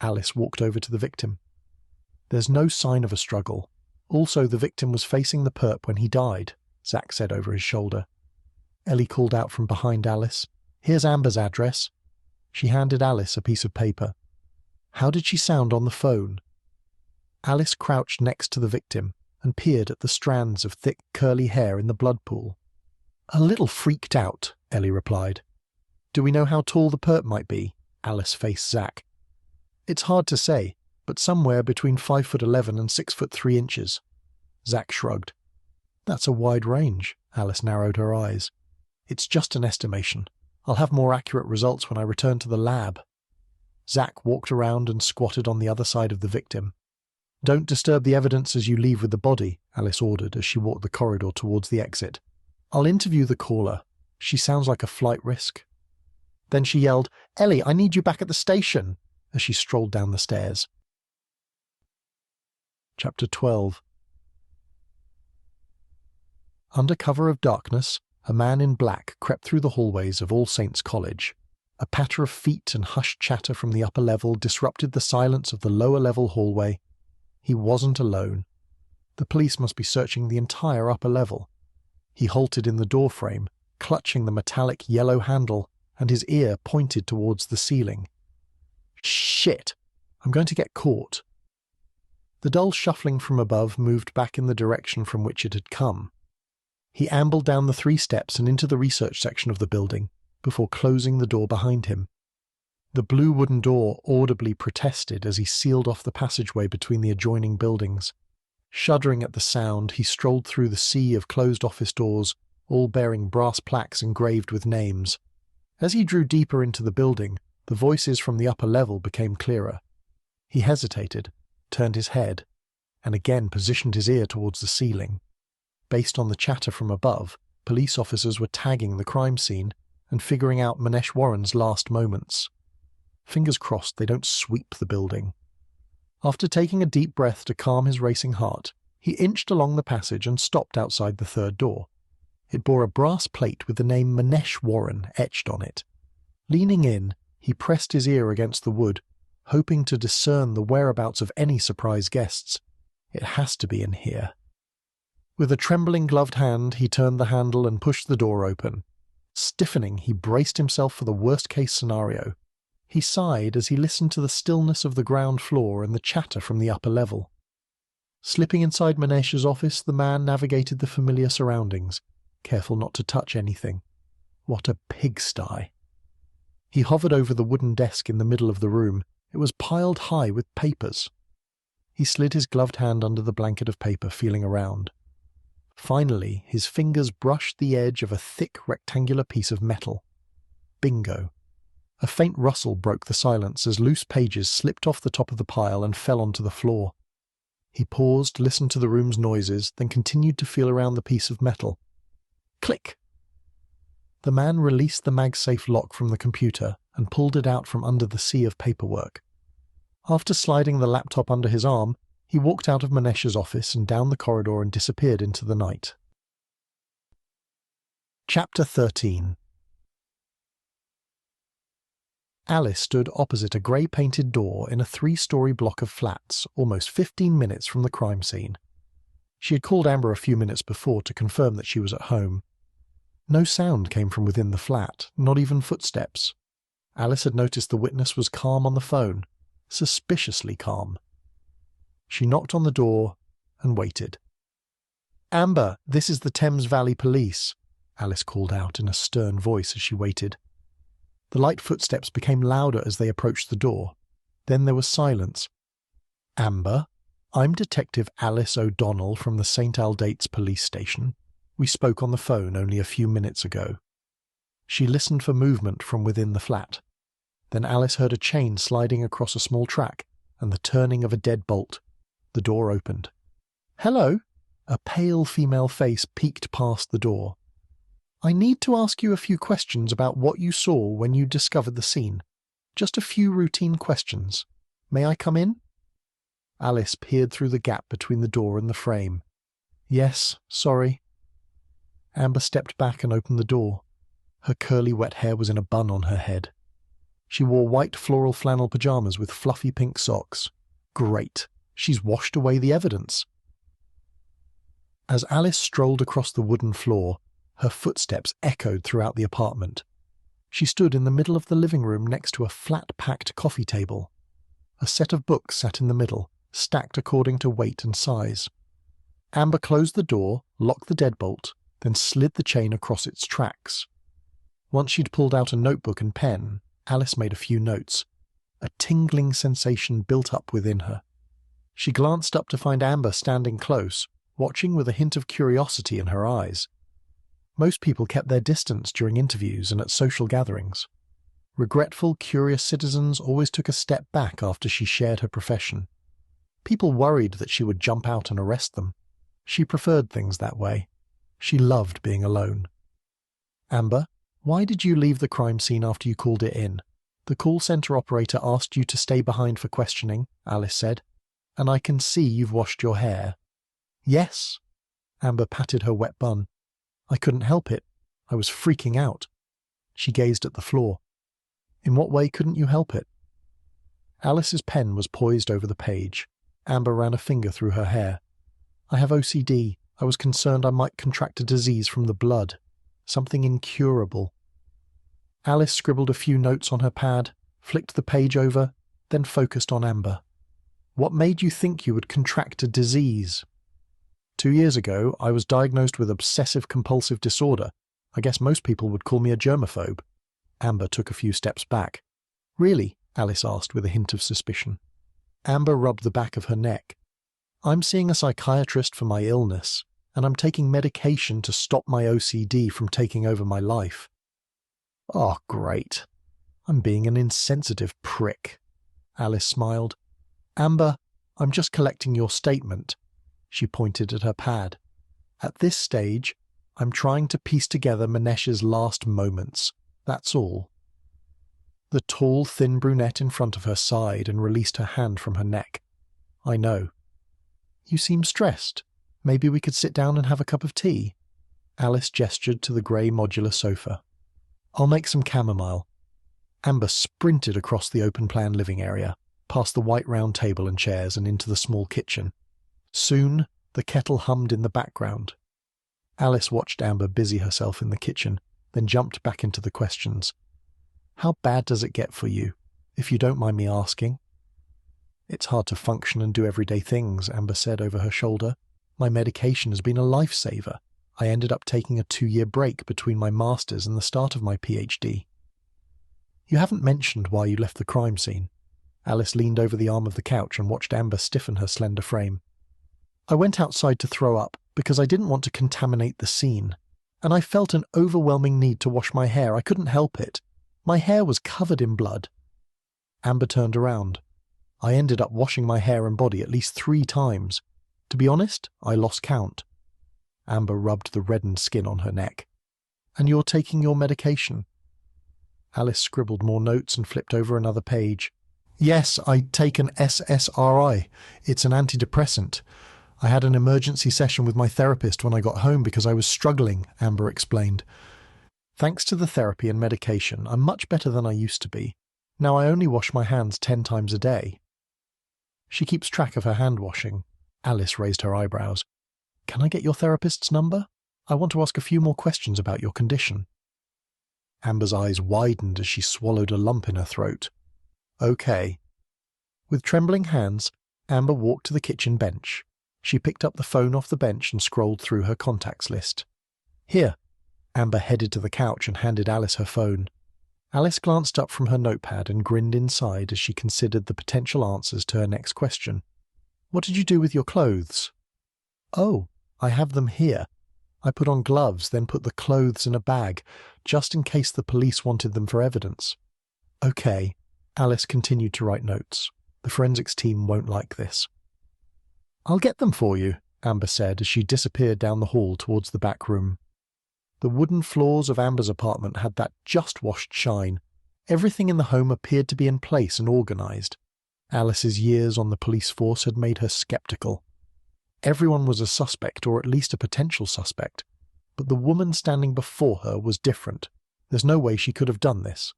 Alice walked over to the victim. There's no sign of a struggle. Also, the victim was facing the perp when he died, Zack said over his shoulder. Ellie called out from behind Alice. Here's Amber's address. She handed Alice a piece of paper. How did she sound on the phone? Alice crouched next to the victim and peered at the strands of thick, curly hair in the blood pool. A little freaked out, Ellie replied. Do we know how tall the perp might be? Alice faced Zack. It's hard to say, but somewhere between 5'11" and 6'3". Zack shrugged. That's a wide range, Alice narrowed her eyes. It's just an estimation. I'll have more accurate results when I return to the lab. Zack walked around and squatted on the other side of the victim. Don't disturb the evidence as you leave with the body, Alice ordered as she walked the corridor towards the exit. I'll interview the caller. She sounds like a flight risk. Then she yelled, Ellie, I need you back at the station, as she strolled down the stairs. Chapter 12. Under cover of darkness, a man in black crept through the hallways of All Saints College. A patter of feet and hushed chatter from the upper level disrupted the silence of the lower-level hallway. He wasn't alone. The police must be searching the entire upper level. He halted in the doorframe, clutching the metallic yellow handle, and his ear pointed towards the ceiling. Shit! I'm going to get caught. The dull shuffling from above moved back in the direction from which it had come. He ambled down the 3 steps and into the research section of the building, before closing the door behind him. The blue wooden door audibly protested as he sealed off the passageway between the adjoining buildings. Shuddering at the sound, he strolled through the sea of closed office doors, all bearing brass plaques engraved with names. As he drew deeper into the building, the voices from the upper level became clearer. He hesitated, turned his head, and again positioned his ear towards the ceiling. Based on the chatter from above, police officers were tagging the crime scene and figuring out Manesh Warren's last moments. Fingers crossed they don't sweep the building. After taking a deep breath to calm his racing heart, he inched along the passage and stopped outside the 3rd door. It bore a brass plate with the name Manesh Warren etched on it. Leaning in, he pressed his ear against the wood, hoping to discern the whereabouts of any surprise guests. It has to be in here. With a trembling gloved hand, he turned the handle and pushed the door open. Stiffening, he braced himself for the worst-case scenario. He sighed as he listened to the stillness of the ground floor and the chatter from the upper level. Slipping inside Manesh's office, the man navigated the familiar surroundings, careful not to touch anything. What a pigsty. He hovered over the wooden desk in the middle of the room. It was piled high with papers. He slid his gloved hand under the blanket of paper, feeling around. Finally, his fingers brushed the edge of a thick rectangular piece of metal. Bingo. A faint rustle broke the silence as loose pages slipped off the top of the pile and fell onto the floor. He paused, listened to the room's noises, then continued to feel around the piece of metal. Click! The man released the MagSafe lock from the computer and pulled it out from under the sea of paperwork. After sliding the laptop under his arm, he walked out of Manesh's office and down the corridor and disappeared into the night. Chapter 13. Alice stood opposite a grey-painted door in a 3-story block of flats, almost 15 minutes from the crime scene. She had called Amber a few minutes before to confirm that she was at home. No sound came from within the flat, not even footsteps. Alice had noticed the witness was calm on the phone, suspiciously calm. She knocked on the door and waited. "Amber, this is the Thames Valley Police," Alice called out in a stern voice as she waited. The light footsteps became louder as they approached the door. Then there was silence. "Amber, I'm Detective Alice O'Donnell from the St. Aldate's police station. We spoke on the phone only a few minutes ago." She listened for movement from within the flat. Then Alice heard a chain sliding across a small track and the turning of a deadbolt. The door opened. "Hello?" A pale female face peeked past the door. "I need to ask you a few questions about what you saw when you discovered the scene. Just a few routine questions. May I come in?" Alice peered through the gap between the door and the frame. "Yes, sorry." Amber stepped back and opened the door. Her curly wet hair was in a bun on her head. She wore white floral flannel pajamas with fluffy pink socks. Great. She's washed away the evidence. As Alice strolled across the wooden floor, her footsteps echoed throughout the apartment. She stood in the middle of the living room next to a flat-packed coffee table. A set of books sat in the middle, stacked according to weight and size. Amber closed the door, locked the deadbolt, then slid the chain across its tracks. Once she'd pulled out a notebook and pen, Alice made a few notes. A tingling sensation built up within her. She glanced up to find Amber standing close, watching with a hint of curiosity in her eyes. Most people kept their distance during interviews and at social gatherings. Regretful, curious citizens always took a step back after she shared her profession. People worried that she would jump out and arrest them. She preferred things that way. She loved being alone. "Amber, why did you leave the crime scene after you called it in? The call center operator asked you to stay behind for questioning," Alice said. "And I can see you've washed your hair." "Yes." Amber patted her wet bun. "I couldn't help it. I was freaking out." She gazed at the floor. "In what way couldn't you help it?" Alice's pen was poised over the page. Amber ran a finger through her hair. "I have OCD. I was concerned I might contract a disease from the blood. Something incurable." Alice scribbled a few notes on her pad, flicked the page over, then focused on Amber. "What made you think you would contract a disease?" 2 years ago, I was diagnosed with obsessive-compulsive disorder. I guess most people would call me a germaphobe." Amber took a few steps back. "Really?" Alice asked with a hint of suspicion. Amber rubbed the back of her neck. "I'm seeing a psychiatrist for my illness, and I'm taking medication to stop my OCD from taking over my life." "Oh, great. I'm being an insensitive prick." Alice smiled. "Amber, I'm just collecting your statement." She pointed at her pad. "At this stage, I'm trying to piece together Manesh's last moments. That's all." The tall, thin brunette in front of her sighed and released her hand from her neck. "I know." "You seem stressed. Maybe we could sit down and have a cup of tea." Alice gestured to the grey modular sofa. "I'll make some chamomile." Amber sprinted across the open-plan living area, past the white round table and chairs and into the small kitchen. Soon, the kettle hummed in the background. Alice watched Amber busy herself in the kitchen, then jumped back into the questions. "How bad does it get for you, if you don't mind me asking?" "It's hard to function and do everyday things," Amber said over her shoulder. "My medication has been a lifesaver. I ended up taking a 2-year break between my master's and the start of my PhD." "You haven't mentioned why you left the crime scene." Alice leaned over the arm of the couch and watched Amber stiffen her slender frame. "I went outside to throw up because I didn't want to contaminate the scene. And I felt an overwhelming need to wash my hair. I couldn't help it. My hair was covered in blood." Amber turned around. "I ended up washing my hair and body at least 3 times. To be honest, I lost count." Amber rubbed the reddened skin on her neck. "And you're taking your medication?" Alice scribbled more notes and flipped over another page. "Yes, I take an SSRI. It's an antidepressant. I had an emergency session with my therapist when I got home because I was struggling," Amber explained. "Thanks to the therapy and medication, I'm much better than I used to be. Now I only wash my hands 10 times a day." "She keeps track of her hand washing." Alice raised her eyebrows. Can I get your therapist's number? I want to ask a few more questions about your condition. Amber's eyes widened as she swallowed a lump in her throat. Okay. With trembling hands, Amber walked to the kitchen bench. She picked up the phone off the bench and scrolled through her contacts list. Here. Amber headed to the couch and handed Alice her phone. Alice glanced up from her notepad and grinned inside as she considered the potential answers to her next question. What did you do with your clothes? Oh, I have them here. I put on gloves, then put the clothes in a bag, just in case the police wanted them for evidence. Okay. Alice continued to write notes. The forensics team won't like this. I'll get them for you, Amber said as she disappeared down the hall towards the back room. The wooden floors of Amber's apartment had that just-washed shine. Everything in the home appeared to be in place and organised. Alice's years on the police force had made her sceptical. Everyone was a suspect, or at least a potential suspect, but the woman standing before her was different. There's no way she could have done this.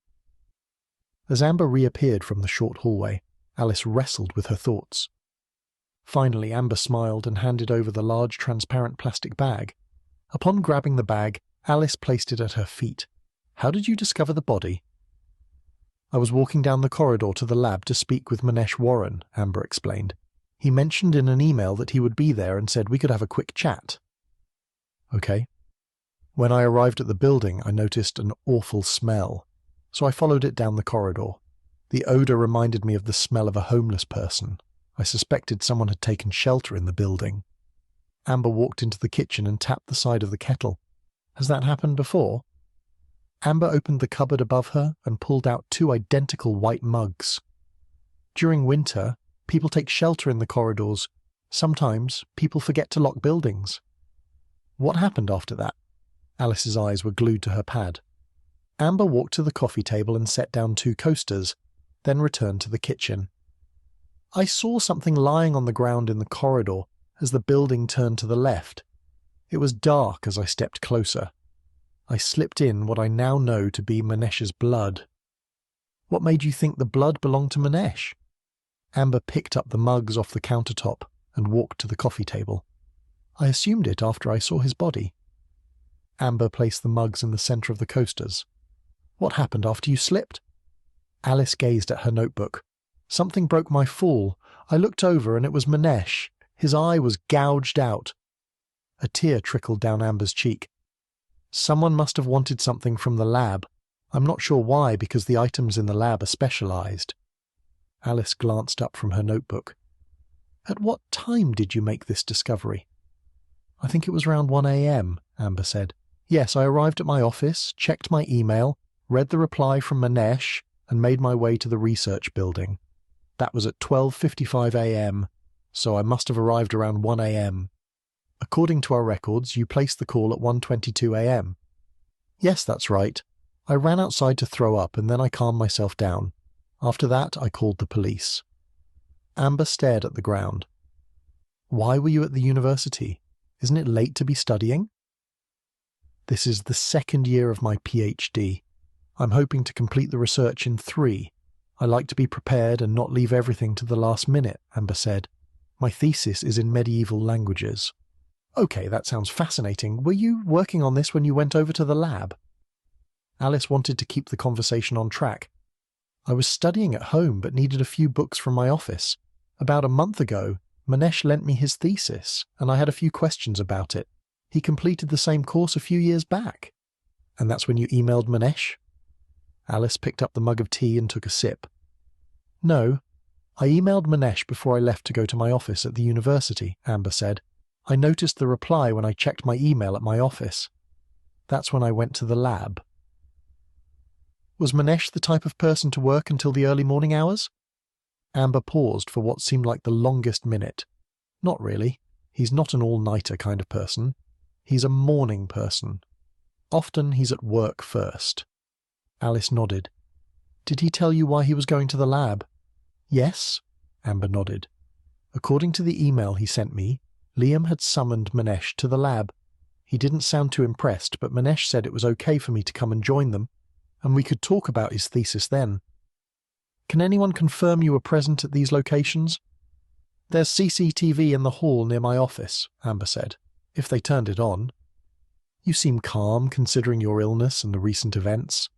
As Amber reappeared from the short hallway, Alice wrestled with her thoughts. Finally, Amber smiled and handed over the large transparent plastic bag. Upon grabbing the bag, Alice placed it at her feet. How did you discover the body? I was walking down the corridor to the lab to speak with Manesh Warren, Amber explained. He mentioned in an email that he would be there and said we could have a quick chat. Okay. When I arrived at the building, I noticed an awful smell, so I followed it down the corridor. The odour reminded me of the smell of a homeless person. I suspected someone had taken shelter in the building. Amber walked into the kitchen and tapped the side of the kettle. Has that happened before? Amber opened the cupboard above her and pulled out 2 identical white mugs. During winter, people take shelter in the corridors. Sometimes people forget to lock buildings. What happened after that? Alice's eyes were glued to her pad. Amber walked to the coffee table and set down 2 coasters, then returned to the kitchen. I saw something lying on the ground in the corridor as the building turned to the left. It was dark as I stepped closer. I slipped in what I now know to be Manesh's blood. What made you think the blood belonged to Manesh? Amber picked up the mugs off the countertop and walked to the coffee table. I assumed it after I saw his body. Amber placed the mugs in the centre of the coasters. What happened after you slipped? Alice gazed at her notebook. Something broke my fall. I looked over and it was Manesh. His eye was gouged out. A tear trickled down Amber's cheek. Someone must have wanted something from the lab. I'm not sure why, because the items in the lab are specialised. Alice glanced up from her notebook. At what time did you make this discovery? I think it was around 1 a.m., Amber said. Yes, I arrived at my office, checked my email, read the reply from Manesh, and made my way to the research building. That was at 12:55 a.m., so I must have arrived around 1 a.m. According to our records, you placed the call at 1:22 a.m. Yes, that's right. I ran outside to throw up and then I calmed myself down. After that, I called the police. Amber stared at the ground. Why were you at the university? Isn't it late to be studying? This is the 2nd year of my PhD. I'm hoping to complete the research in 3. I like to be prepared and not leave everything to the last minute, Amber said. My thesis is in medieval languages. Okay, that sounds fascinating. Were you working on this when you went over to the lab? Alice wanted to keep the conversation on track. I was studying at home but needed a few books from my office. About a month ago, Manesh lent me his thesis, and I had a few questions about it. He completed the same course a few years back. And that's when you emailed Manesh? Alice picked up the mug of tea and took a sip. No, I emailed Manesh before I left to go to my office at the university, Amber said. I noticed the reply when I checked my email at my office. That's when I went to the lab. Was Manesh the type of person to work until the early morning hours? Amber paused for what seemed like the longest minute. Not really. He's not an all-nighter kind of person. He's a morning person. Often he's at work first. Alice nodded. Did he tell you why he was going to the lab? Yes, Amber nodded. According to the email he sent me, Liam had summoned Manesh to the lab. He didn't sound too impressed, but Manesh said it was okay for me to come and join them, and we could talk about his thesis then. Can anyone confirm you were present at these locations? There's CCTV in the hall near my office, Amber said. If they turned it on. You seem calm considering your illness and the recent events.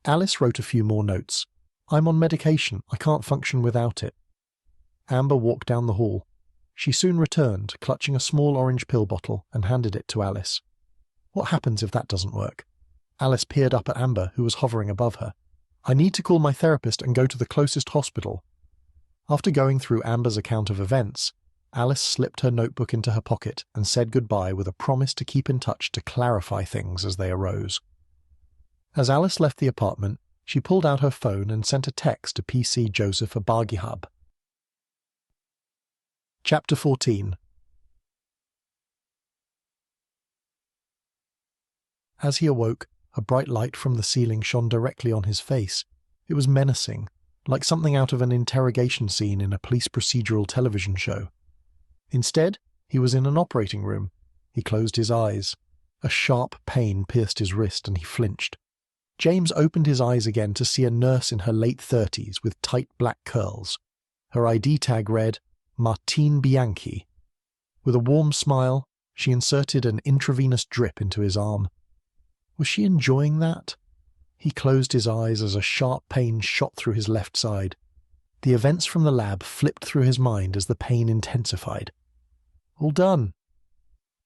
Alice wrote a few more notes. I'm on medication. I can't function without it. Amber walked down the hall. She soon returned, clutching a small orange pill bottle, and handed it to Alice. What happens if that doesn't work? Alice peered up at Amber, who was hovering above her. I need to call my therapist and go to the closest hospital. After going through Amber's account of events, Alice slipped her notebook into her pocket and said goodbye with a promise to keep in touch to clarify things as they arose. As Alice left the apartment, she pulled out her phone and sent a text to PC Joseph Abagihab. Chapter 14. As he awoke, a bright light from the ceiling shone directly on his face. It was menacing, like something out of an interrogation scene in a police procedural television show. Instead, he was in an operating room. He closed his eyes. A sharp pain pierced his wrist and he flinched. James opened his eyes again to see a nurse in her late 30s with tight black curls. Her ID tag read, Martine Bianchi. With a warm smile, she inserted an intravenous drip into his arm. Was she enjoying that? He closed his eyes as a sharp pain shot through his left side. The events from the lab flipped through his mind as the pain intensified. All done.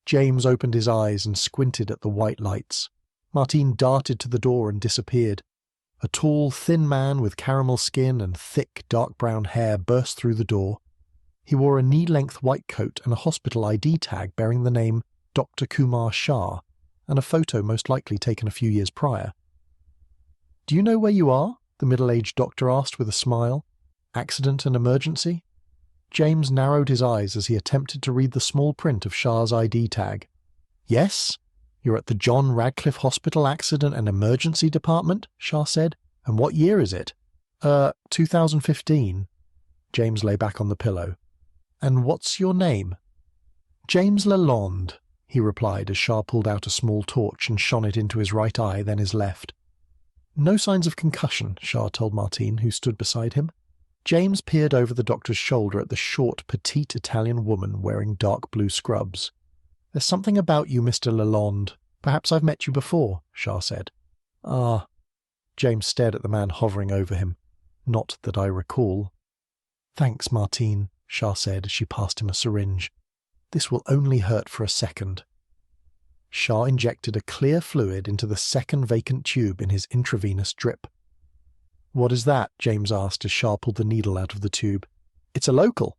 James opened his eyes and squinted at the white lights. Martine darted to the door and disappeared. A tall, thin man with caramel skin and thick, dark brown hair burst through the door. He wore a knee-length white coat and a hospital ID tag bearing the name Dr. Kumar Shah, and a photo most likely taken a few years prior. Do you know where you are? The middle-aged doctor asked with a smile. Accident and emergency? James narrowed his eyes as he attempted to read the small print of Shah's ID tag. Yes? You're at the John Radcliffe Hospital Accident and Emergency Department, Shah said. And what year is it? 2015. James lay back on the pillow. And what's your name? James Lalonde, he replied as Shah pulled out a small torch and shone it into his right eye, then his left. No signs of concussion, Shah told Martine, who stood beside him. James peered over the doctor's shoulder at the short, petite Italian woman wearing dark blue scrubs. There's something about you, Mr. Lalonde. Perhaps I've met you before, Shah said. Ah. James stared at the man hovering over him. Not that I recall. Thanks, Martine, Shah said as she passed him a syringe. This will only hurt for a second. Shah injected a clear fluid into the second vacant tube in his intravenous drip. What is that? James asked as Shah pulled the needle out of the tube. It's a local.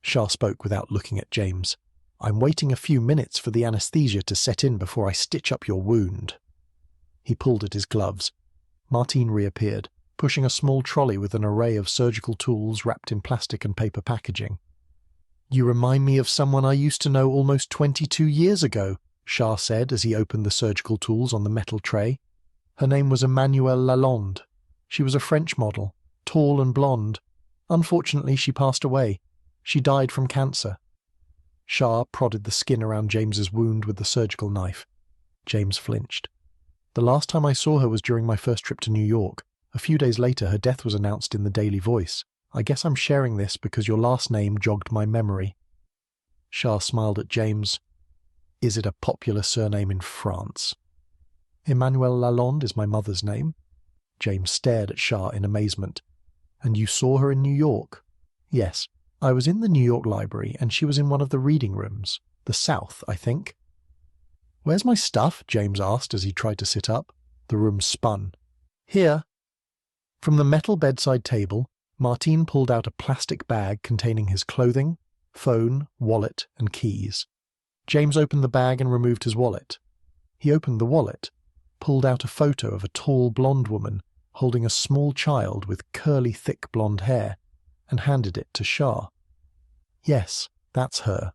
Shah spoke without looking at James. I'm waiting a few minutes for the anesthesia to set in before I stitch up your wound. He pulled at his gloves. Martine reappeared, pushing a small trolley with an array of surgical tools wrapped in plastic and paper packaging. You remind me of someone I used to know almost 22 years ago, Shah said as he opened the surgical tools on the metal tray. Her name was Emmanuelle Lalonde. She was a French model, tall and blonde. Unfortunately, she passed away. She died from cancer. Shah prodded the skin around James's wound with the surgical knife. James flinched. The last time I saw her was during my first trip to New York. A few days later, her death was announced in the Daily Voice. I guess I'm sharing this because your last name jogged my memory. Shah smiled at James. Is it a popular surname in France? Emmanuelle Lalonde is my mother's name. James stared at Shah in amazement. And you saw her in New York? Yes. I was in the New York Library and she was in one of the reading rooms. The South, I think. Where's my stuff? James asked as he tried to sit up. The room spun. Here. From the metal bedside table, Martine pulled out a plastic bag containing his clothing, phone, wallet, and keys. James opened the bag and removed his wallet. He opened the wallet, pulled out a photo of a tall blonde woman holding a small child with curly thick blonde hair, and handed it to Shah. Yes, that's her.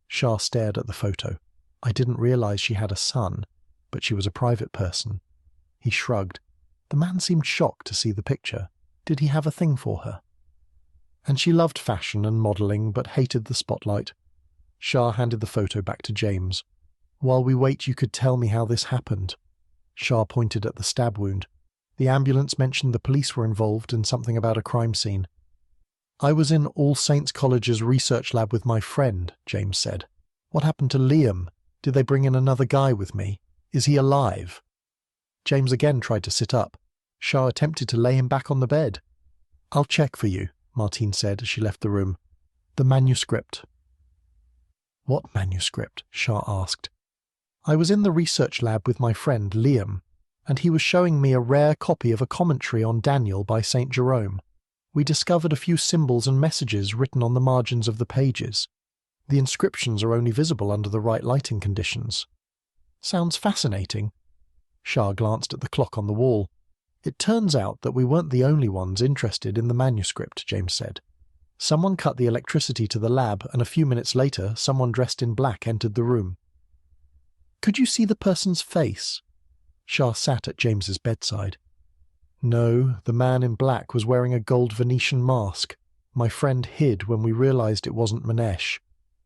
Shah stared at the photo. I didn't realize she had a son, but she was a private person. He shrugged. The man seemed shocked to see the picture. Did he have a thing for her? And she loved fashion and modelling, but hated the spotlight. Shah handed the photo back to James. While we wait, you could tell me how this happened. Shah pointed at the stab wound. The ambulance mentioned the police were involved and something about a crime scene. I was in All Saints College's research lab with my friend, James said. What happened to Liam? Did they bring in another guy with me? Is he alive? James again tried to sit up. Shah attempted to lay him back on the bed. I'll check for you, Martine said as she left the room. The manuscript. What manuscript? Shah asked. I was in the research lab with my friend Liam, and he was showing me a rare copy of a commentary on Daniel by St. Jerome. We discovered a few symbols and messages written on the margins of the pages. The inscriptions are only visible under the right lighting conditions. Sounds fascinating. Shah glanced at the clock on the wall. It turns out that we weren't the only ones interested in the manuscript, James said. Someone cut the electricity to the lab, and a few minutes later someone dressed in black entered the room. Could you see the person's face? Shah sat at James's bedside. No, the man in black was wearing a gold Venetian mask. My friend hid when we realized it wasn't Manesh.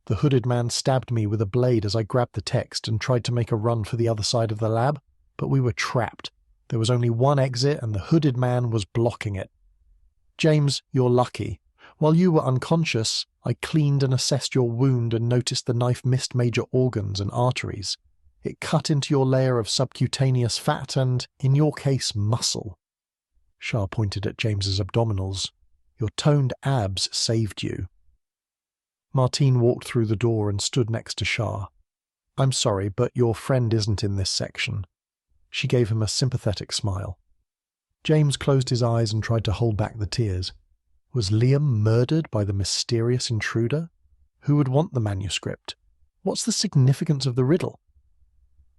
The hooded man stabbed me with a blade as I grabbed the text and tried to make a run for the other side of the lab, but we were trapped. There was only one exit and the hooded man was blocking it. James, you're lucky. While you were unconscious, I cleaned and assessed your wound and noticed the knife missed major organs and arteries. It cut into your layer of subcutaneous fat and, in your case, muscle. Shah pointed at James's abdominals. Your toned abs saved you. Martine walked through the door and stood next to Shah. I'm sorry, but your friend isn't in this section. She gave him a sympathetic smile. James closed his eyes and tried to hold back the tears. Was Liam murdered by the mysterious intruder? Who would want the manuscript? What's the significance of the riddle?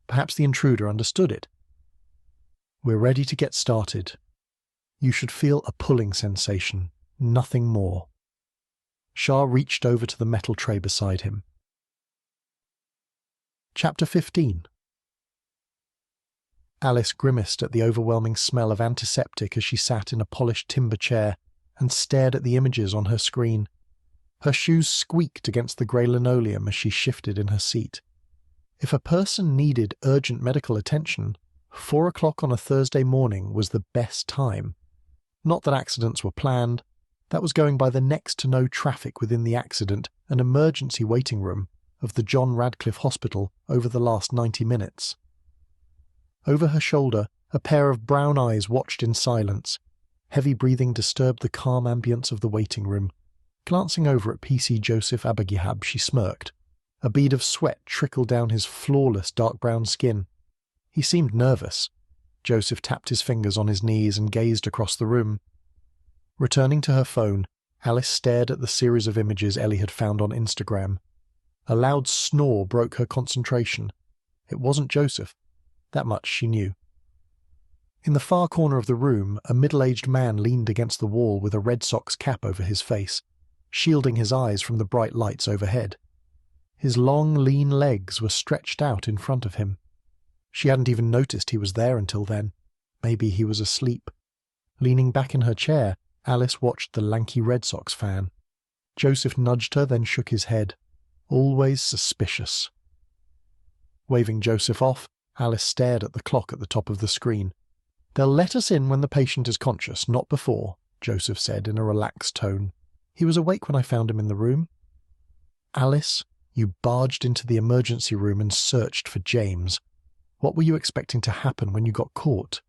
Perhaps the intruder understood it. We're ready to get started. You should feel a pulling sensation, nothing more. Shah reached over to the metal tray beside him. Chapter 15. Alice grimaced at the overwhelming smell of antiseptic as she sat in a polished timber chair and stared at the images on her screen. Her shoes squeaked against the grey linoleum as she shifted in her seat. If a person needed urgent medical attention, 4 o'clock on a Thursday morning was the best time. Not that accidents were planned. That was going by the next to no traffic within the accident and emergency waiting room of the John Radcliffe Hospital over the last 90 minutes. Over her shoulder, a pair of brown eyes watched in silence. Heavy breathing disturbed the calm ambience of the waiting room. Glancing over at PC Joseph Abagihab, she smirked. A bead of sweat trickled down his flawless dark brown skin. He seemed nervous. Joseph tapped his fingers on his knees and gazed across the room. Returning to her phone, Alice stared at the series of images Ellie had found on Instagram. A loud snore broke her concentration. It wasn't Joseph. That much she knew. In the far corner of the room, a middle-aged man leaned against the wall with a Red Sox cap over his face, shielding his eyes from the bright lights overhead. His long, lean legs were stretched out in front of him. She hadn't even noticed he was there until then. Maybe he was asleep. Leaning back in her chair, Alice watched the lanky Red Sox fan. Joseph nudged her, then shook his head. Always suspicious. Waving Joseph off, Alice stared at the clock at the top of the screen. They'll let us in when the patient is conscious, not before, Joseph said in a relaxed tone. He was awake when I found him in the room. Alice, you barged into the emergency room and searched for James. What were you expecting to happen when you got caught?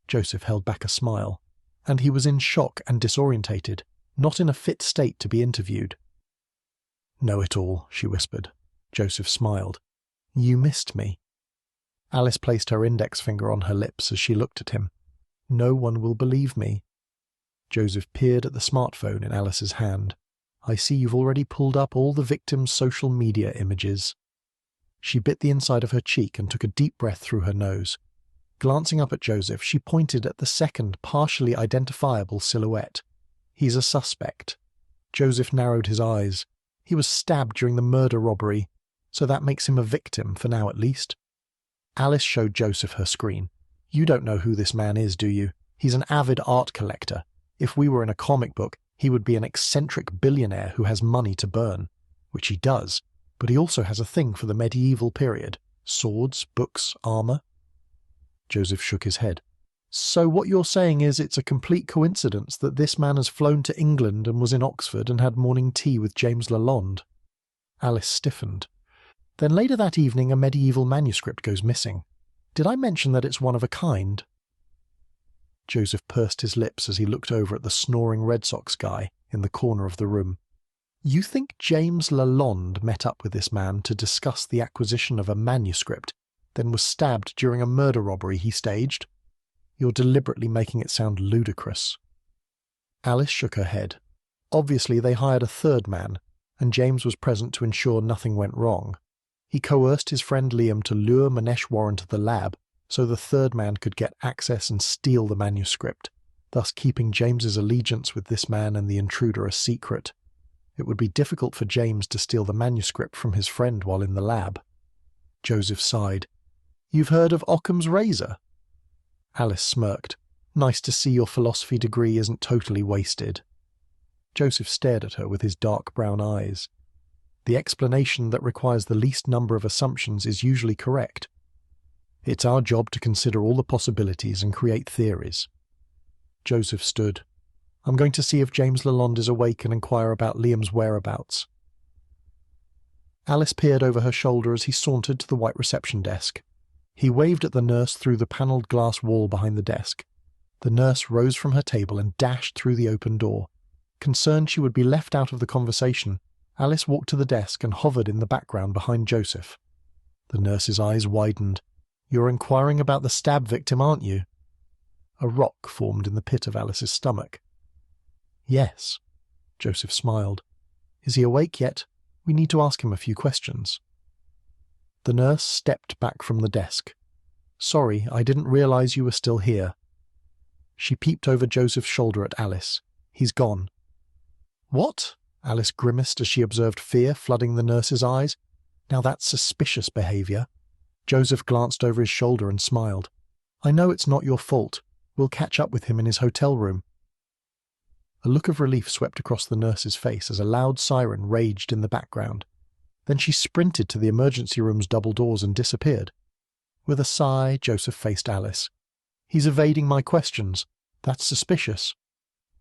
Joseph held back a smile. And he was in shock and disorientated, not in a fit state to be interviewed. Know it all, she whispered. Joseph smiled. You missed me. Alice placed her index finger on her lips as she looked at him. No one will believe me. Joseph peered at the smartphone in Alice's hand. I see you've already pulled up all the victim's social media images. She bit the inside of her cheek and took a deep breath through her nose. Glancing up at Joseph, she pointed at the second, partially identifiable silhouette. He's a suspect. Joseph narrowed his eyes. He was stabbed during the murder robbery, so that makes him a victim, for now at least. Alice showed Joseph her screen. You don't know who this man is, do you? He's an avid art collector. If we were in a comic book, he would be an eccentric billionaire who has money to burn. Which he does, but he also has a thing for the medieval period. Swords, books, armour. Joseph shook his head. So what you're saying is it's a complete coincidence that this man has flown to England and was in Oxford and had morning tea with James Lalonde? Alice stiffened. Then later that evening a medieval manuscript goes missing. Did I mention that it's one of a kind? Joseph pursed his lips as he looked over at the snoring Red Sox guy in the corner of the room. You think James Lalonde met up with this man to discuss the acquisition of a manuscript, then was stabbed during a murder robbery he staged? You're deliberately making it sound ludicrous. Alice shook her head. Obviously they hired a third man, and James was present to ensure nothing went wrong. He coerced his friend Liam to lure Manesh Warren to the lab so the third man could get access and steal the manuscript, thus keeping James's allegiance with this man and the intruder a secret. It would be difficult for James to steal the manuscript from his friend while in the lab. Joseph sighed. You've heard of Occam's razor? Alice smirked. Nice to see your philosophy degree isn't totally wasted. Joseph stared at her with his dark brown eyes. The explanation that requires the least number of assumptions is usually correct. It's our job to consider all the possibilities and create theories. Joseph stood. I'm going to see if James Lalonde is awake and inquire about Liam's whereabouts. Alice peered over her shoulder as he sauntered to the white reception desk. He waved at the nurse through the panelled glass wall behind the desk. The nurse rose from her table and dashed through the open door. Concerned she would be left out of the conversation, Alice walked to the desk and hovered in the background behind Joseph. The nurse's eyes widened. You're inquiring about the stab victim, aren't you? A rock formed in the pit of Alice's stomach. Yes. Joseph smiled. Is he awake yet? We need to ask him a few questions. The nurse stepped back from the desk. Sorry, I didn't realize you were still here. She peeped over Joseph's shoulder at Alice. He's gone. What? Alice grimaced as she observed fear flooding the nurse's eyes. Now that's suspicious behaviour. Joseph glanced over his shoulder and smiled. I know it's not your fault. We'll catch up with him in his hotel room. A look of relief swept across the nurse's face as a loud siren raged in the background. Then she sprinted to the emergency room's double doors and disappeared. With a sigh, Joseph faced Alice. He's evading my questions. That's suspicious.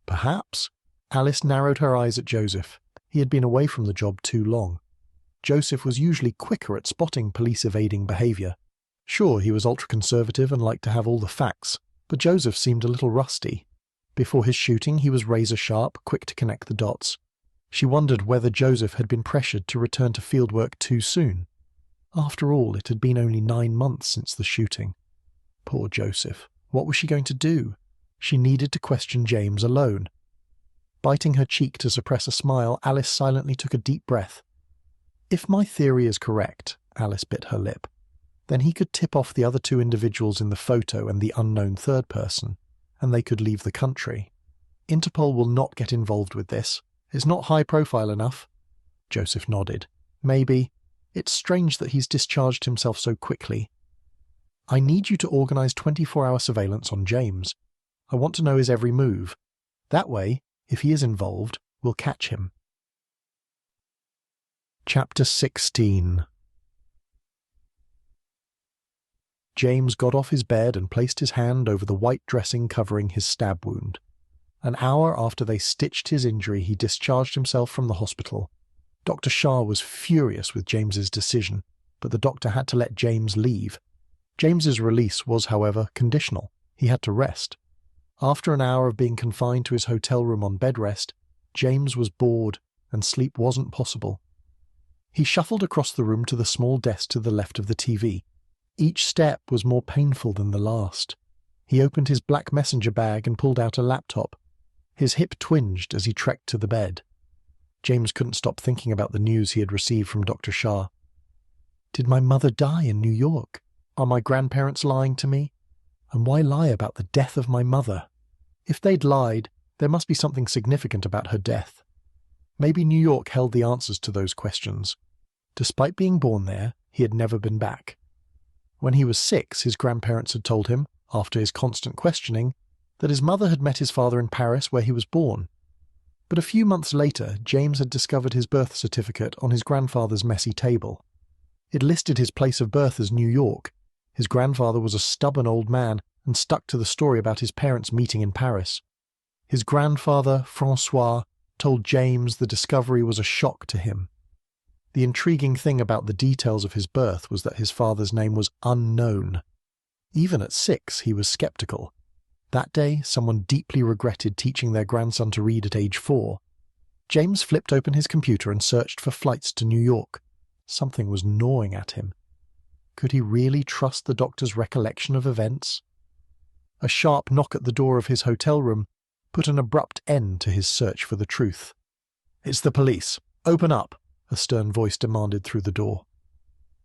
Perhaps. Alice narrowed her eyes at Joseph. He had been away from the job too long. Joseph was usually quicker at spotting police-evading behaviour. Sure, he was ultra-conservative and liked to have all the facts, but Joseph seemed a little rusty. Before his shooting, he was razor-sharp, quick to connect the dots. She wondered whether Joseph had been pressured to return to fieldwork too soon. After all, it had been only 9 months since the shooting. Poor Joseph. What was she going to do? She needed to question James alone. Biting her cheek to suppress a smile, Alice silently took a deep breath. If my theory is correct, Alice bit her lip, then he could tip off the other 2 individuals in the photo and the unknown third person, and they could leave the country. Interpol will not get involved with this. It's not high profile enough. Joseph nodded. Maybe. It's strange that he's discharged himself so quickly. I need you to organise 24-hour surveillance on James. I want to know his every move. That way, if he is involved, we'll catch him. Chapter 16. James got off his bed and placed his hand over the white dressing covering his stab wound. An hour after they stitched his injury, he discharged himself from the hospital. Dr. Shah was furious with James's decision, but the doctor had to let James leave. James's release was, however, conditional. He had to rest. After an hour of being confined to his hotel room on bed rest, James was bored, and sleep wasn't possible. He shuffled across the room to the small desk to the left of the TV. Each step was more painful than the last. He opened his black messenger bag and pulled out a laptop. His hip twinged as he trekked to the bed. James couldn't stop thinking about the news he had received from Dr. Shah. Did my mother die in New York? Are my grandparents lying to me? And why lie about the death of my mother? If they'd lied, there must be something significant about her death. Maybe New York held the answers to those questions. Despite being born there, he had never been back. When he was 6, his grandparents had told him, after his constant questioning, that his mother had met his father in Paris where he was born. But a few months later, James had discovered his birth certificate on his grandfather's messy table. It listed his place of birth as New York. His grandfather was a stubborn old man and stuck to the story about his parents meeting in Paris. His grandfather, François, told James the discovery was a shock to him. The intriguing thing about the details of his birth was that his father's name was unknown. Even at 6, he was skeptical. That day, someone deeply regretted teaching their grandson to read at age 4. James flipped open his computer and searched for flights to New York. Something was gnawing at him. Could he really trust the doctor's recollection of events? A sharp knock at the door of his hotel room put an abrupt end to his search for the truth. "It's the police. Open up," a stern voice demanded through the door.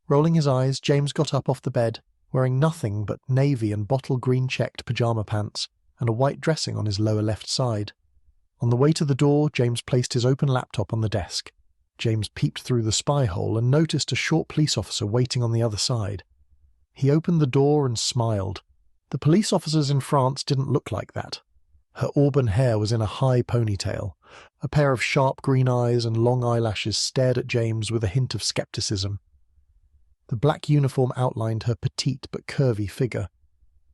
Rolling his eyes, James got up off the bed, wearing nothing but navy and bottle green checked pyjama pants and a white dressing on his lower left side. On the way to the door, James placed his open laptop on the desk. James peeped through the spy hole and noticed a short police officer waiting on the other side. He opened the door and smiled. The police officers in France didn't look like that. Her auburn hair was in a high ponytail. A pair of sharp green eyes and long eyelashes stared at James with a hint of skepticism. The black uniform outlined her petite but curvy figure.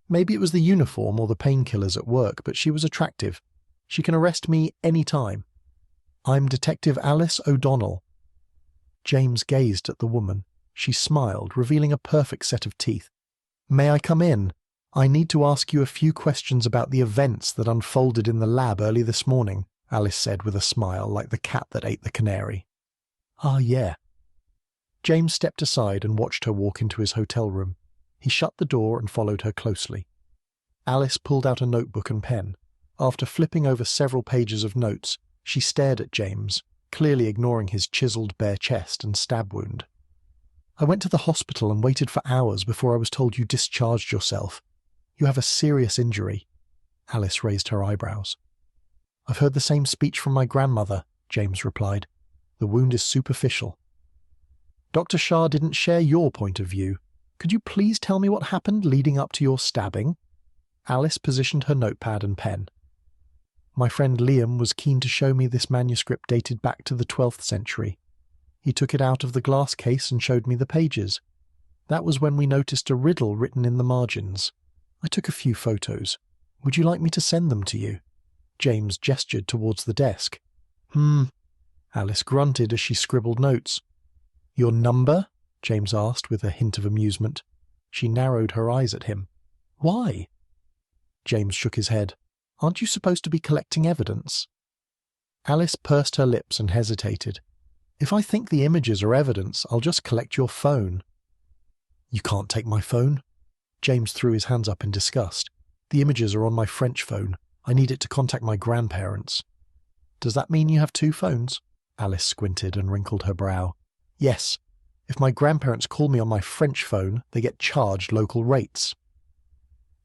Maybe it was the uniform or the painkillers at work, but she was attractive. "She can arrest me any time." "I'm Detective Alice O'Donnell." James gazed at the woman. She smiled, revealing a perfect set of teeth. "May I come in? I need to ask you a few questions about the events that unfolded in the lab early this morning," Alice said with a smile like the cat that ate the canary. "Ah, yeah." James stepped aside and watched her walk into his hotel room. He shut the door and followed her closely. Alice pulled out a notebook and pen. After flipping over several pages of notes, she stared at James, clearly ignoring his chiseled bare chest and stab wound. "I went to the hospital and waited for hours before I was told you discharged yourself. You have a serious injury." Alice raised her eyebrows. "I've heard the same speech from my grandmother," James replied. "The wound is superficial." "Dr. Shah didn't share your point of view. Could you please tell me what happened leading up to your stabbing?" Alice positioned her notepad and pen. "My friend Liam was keen to show me this manuscript dated back to the 12th century. He took it out of the glass case and showed me the pages. That was when we noticed a riddle written in the margins. I took a few photos. Would you like me to send them to you?" James gestured towards the desk. Alice grunted as she scribbled notes. "Your number?" James asked with a hint of amusement. She narrowed her eyes at him. "Why?" James shook his head. "Aren't you supposed to be collecting evidence?" Alice pursed her lips and hesitated. "If I think the images are evidence, I'll just collect your phone." "You can't take my phone." James threw his hands up in disgust. "The images are on my French phone. I need it to contact my grandparents." "Does that mean you have 2 phones?" Alice squinted and wrinkled her brow. "Yes. If my grandparents call me on my French phone, they get charged local rates."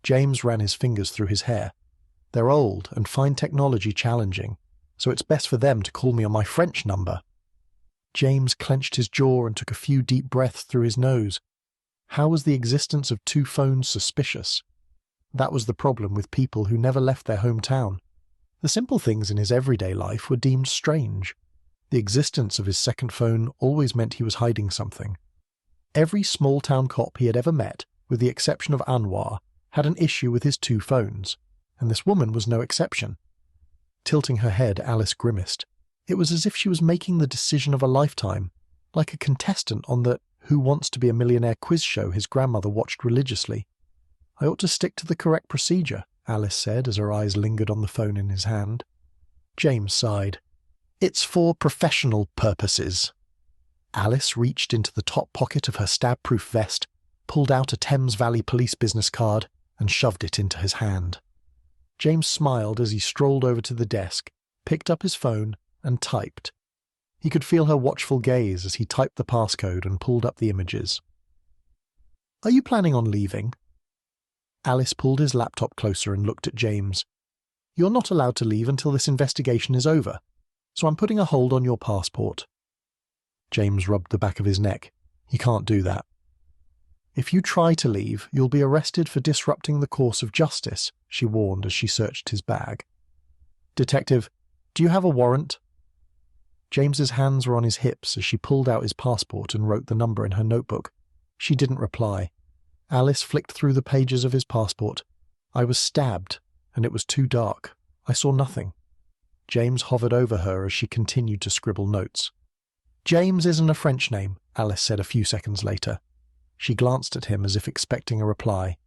James ran his fingers through his hair. "They're old and find technology challenging, so it's best for them to call me on my French number." James clenched his jaw and took a few deep breaths through his nose. How was the existence of 2 phones suspicious? That was the problem with people who never left their hometown. The simple things in his everyday life were deemed strange. The existence of his second phone always meant he was hiding something. Every small-town cop he had ever met, with the exception of Anwar, had an issue with his 2 phones, and this woman was no exception. Tilting her head, Alice grimaced. It was as if she was making the decision of a lifetime, like a contestant on the Who Wants to Be a Millionaire quiz show his grandmother watched religiously. "I ought to stick to the correct procedure," Alice said as her eyes lingered on the phone in his hand. James sighed. "It's for professional purposes." Alice reached into the top pocket of her stab-proof vest, pulled out a Thames Valley Police business card, and shoved it into his hand. James smiled as he strolled over to the desk, picked up his phone, and typed. He could feel her watchful gaze as he typed the passcode and pulled up the images. "Are you planning on leaving?" Alice pulled his laptop closer and looked at James. "You're not allowed to leave until this investigation is over, so I'm putting a hold on your passport." James rubbed the back of his neck. "You can't do that." "If you try to leave, you'll be arrested for disrupting the course of justice," she warned as she searched his bag. "Detective, do you have a warrant?" James's hands were on his hips as she pulled out his passport and wrote the number in her notebook. She didn't reply. Alice flicked through the pages of his passport. "I was stabbed, and it was too dark. I saw nothing." James hovered over her as she continued to scribble notes. James isn't a French name, Alice said a few seconds later. She glanced at him as if expecting a reply.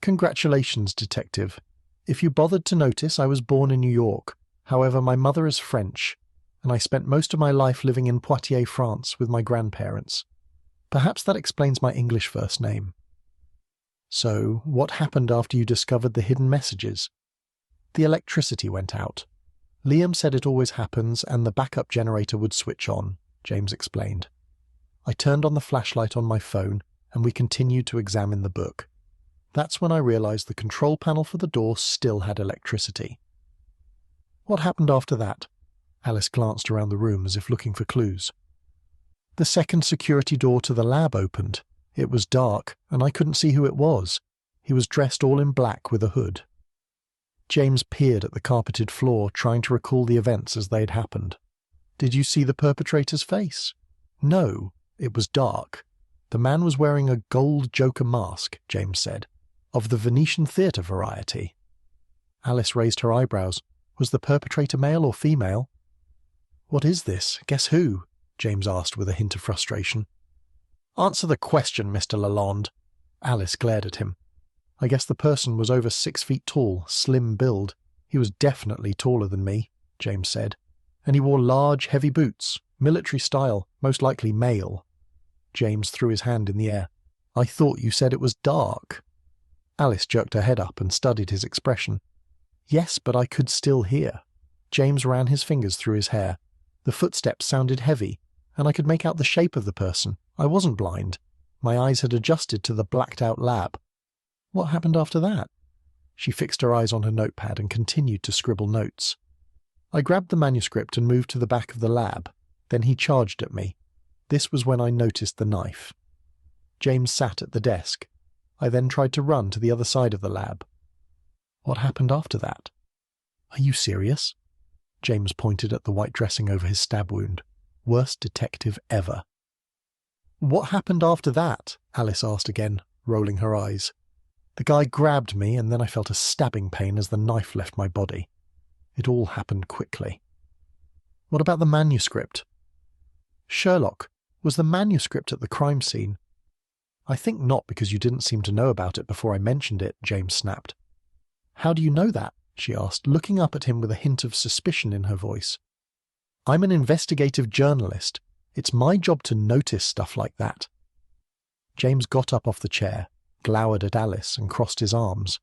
Congratulations, detective. If you bothered to notice, I was born in New York. However, my mother is French, and I spent most of my life living in Poitiers, France, with my grandparents. Perhaps that explains my English first name. So, what happened after you discovered the hidden messages? The electricity went out. Liam said it always happens, and the backup generator would switch on, James explained. I turned on the flashlight on my phone, and we continued to examine the book. That's when I realized the control panel for the door still had electricity. What happened after that? Alice glanced around the room as if looking for clues. The second security door to the lab opened. It was dark, and I couldn't see who it was. He was dressed all in black with a hood. James peered at the carpeted floor, trying to recall the events as they'd happened. Did you see the perpetrator's face? No, it was dark. The man was wearing a gold Joker mask, James said, of the Venetian theatre variety. Alice raised her eyebrows. Was the perpetrator male or female? What is this? Guess who? James asked with a hint of frustration. Answer the question, Mr. Lalonde. Alice glared at him. I guess the person was over 6 feet tall, slim build. He was definitely taller than me, James said. And he wore large, heavy boots, military style, most likely male. James threw his hand in the air. I thought you said it was dark. Alice jerked her head up and studied his expression. Yes, but I could still hear. James ran his fingers through his hair. The footsteps sounded heavy, and I could make out the shape of the person. I wasn't blind. My eyes had adjusted to the blacked-out lab. What happened after that? She fixed her eyes on her notepad and continued to scribble notes. I grabbed the manuscript and moved to the back of the lab. Then he charged at me. This was when I noticed the knife. James sat at the desk. I then tried to run to the other side of the lab. What happened after that? Are you serious? James pointed at the white dressing over his stab wound. Worst detective ever. What happened after that? Alice asked again, rolling her eyes. The guy grabbed me, and then I felt a stabbing pain as the knife left my body. It all happened quickly. What about the manuscript? Sherlock, was the manuscript at the crime scene? I think not, because you didn't seem to know about it before I mentioned it, James snapped. How do you know that? She asked, looking up at him with a hint of suspicion in her voice. I'm an investigative journalist. It's my job to notice stuff like that. James got up off the chair, glowered at Alice, and crossed his arms.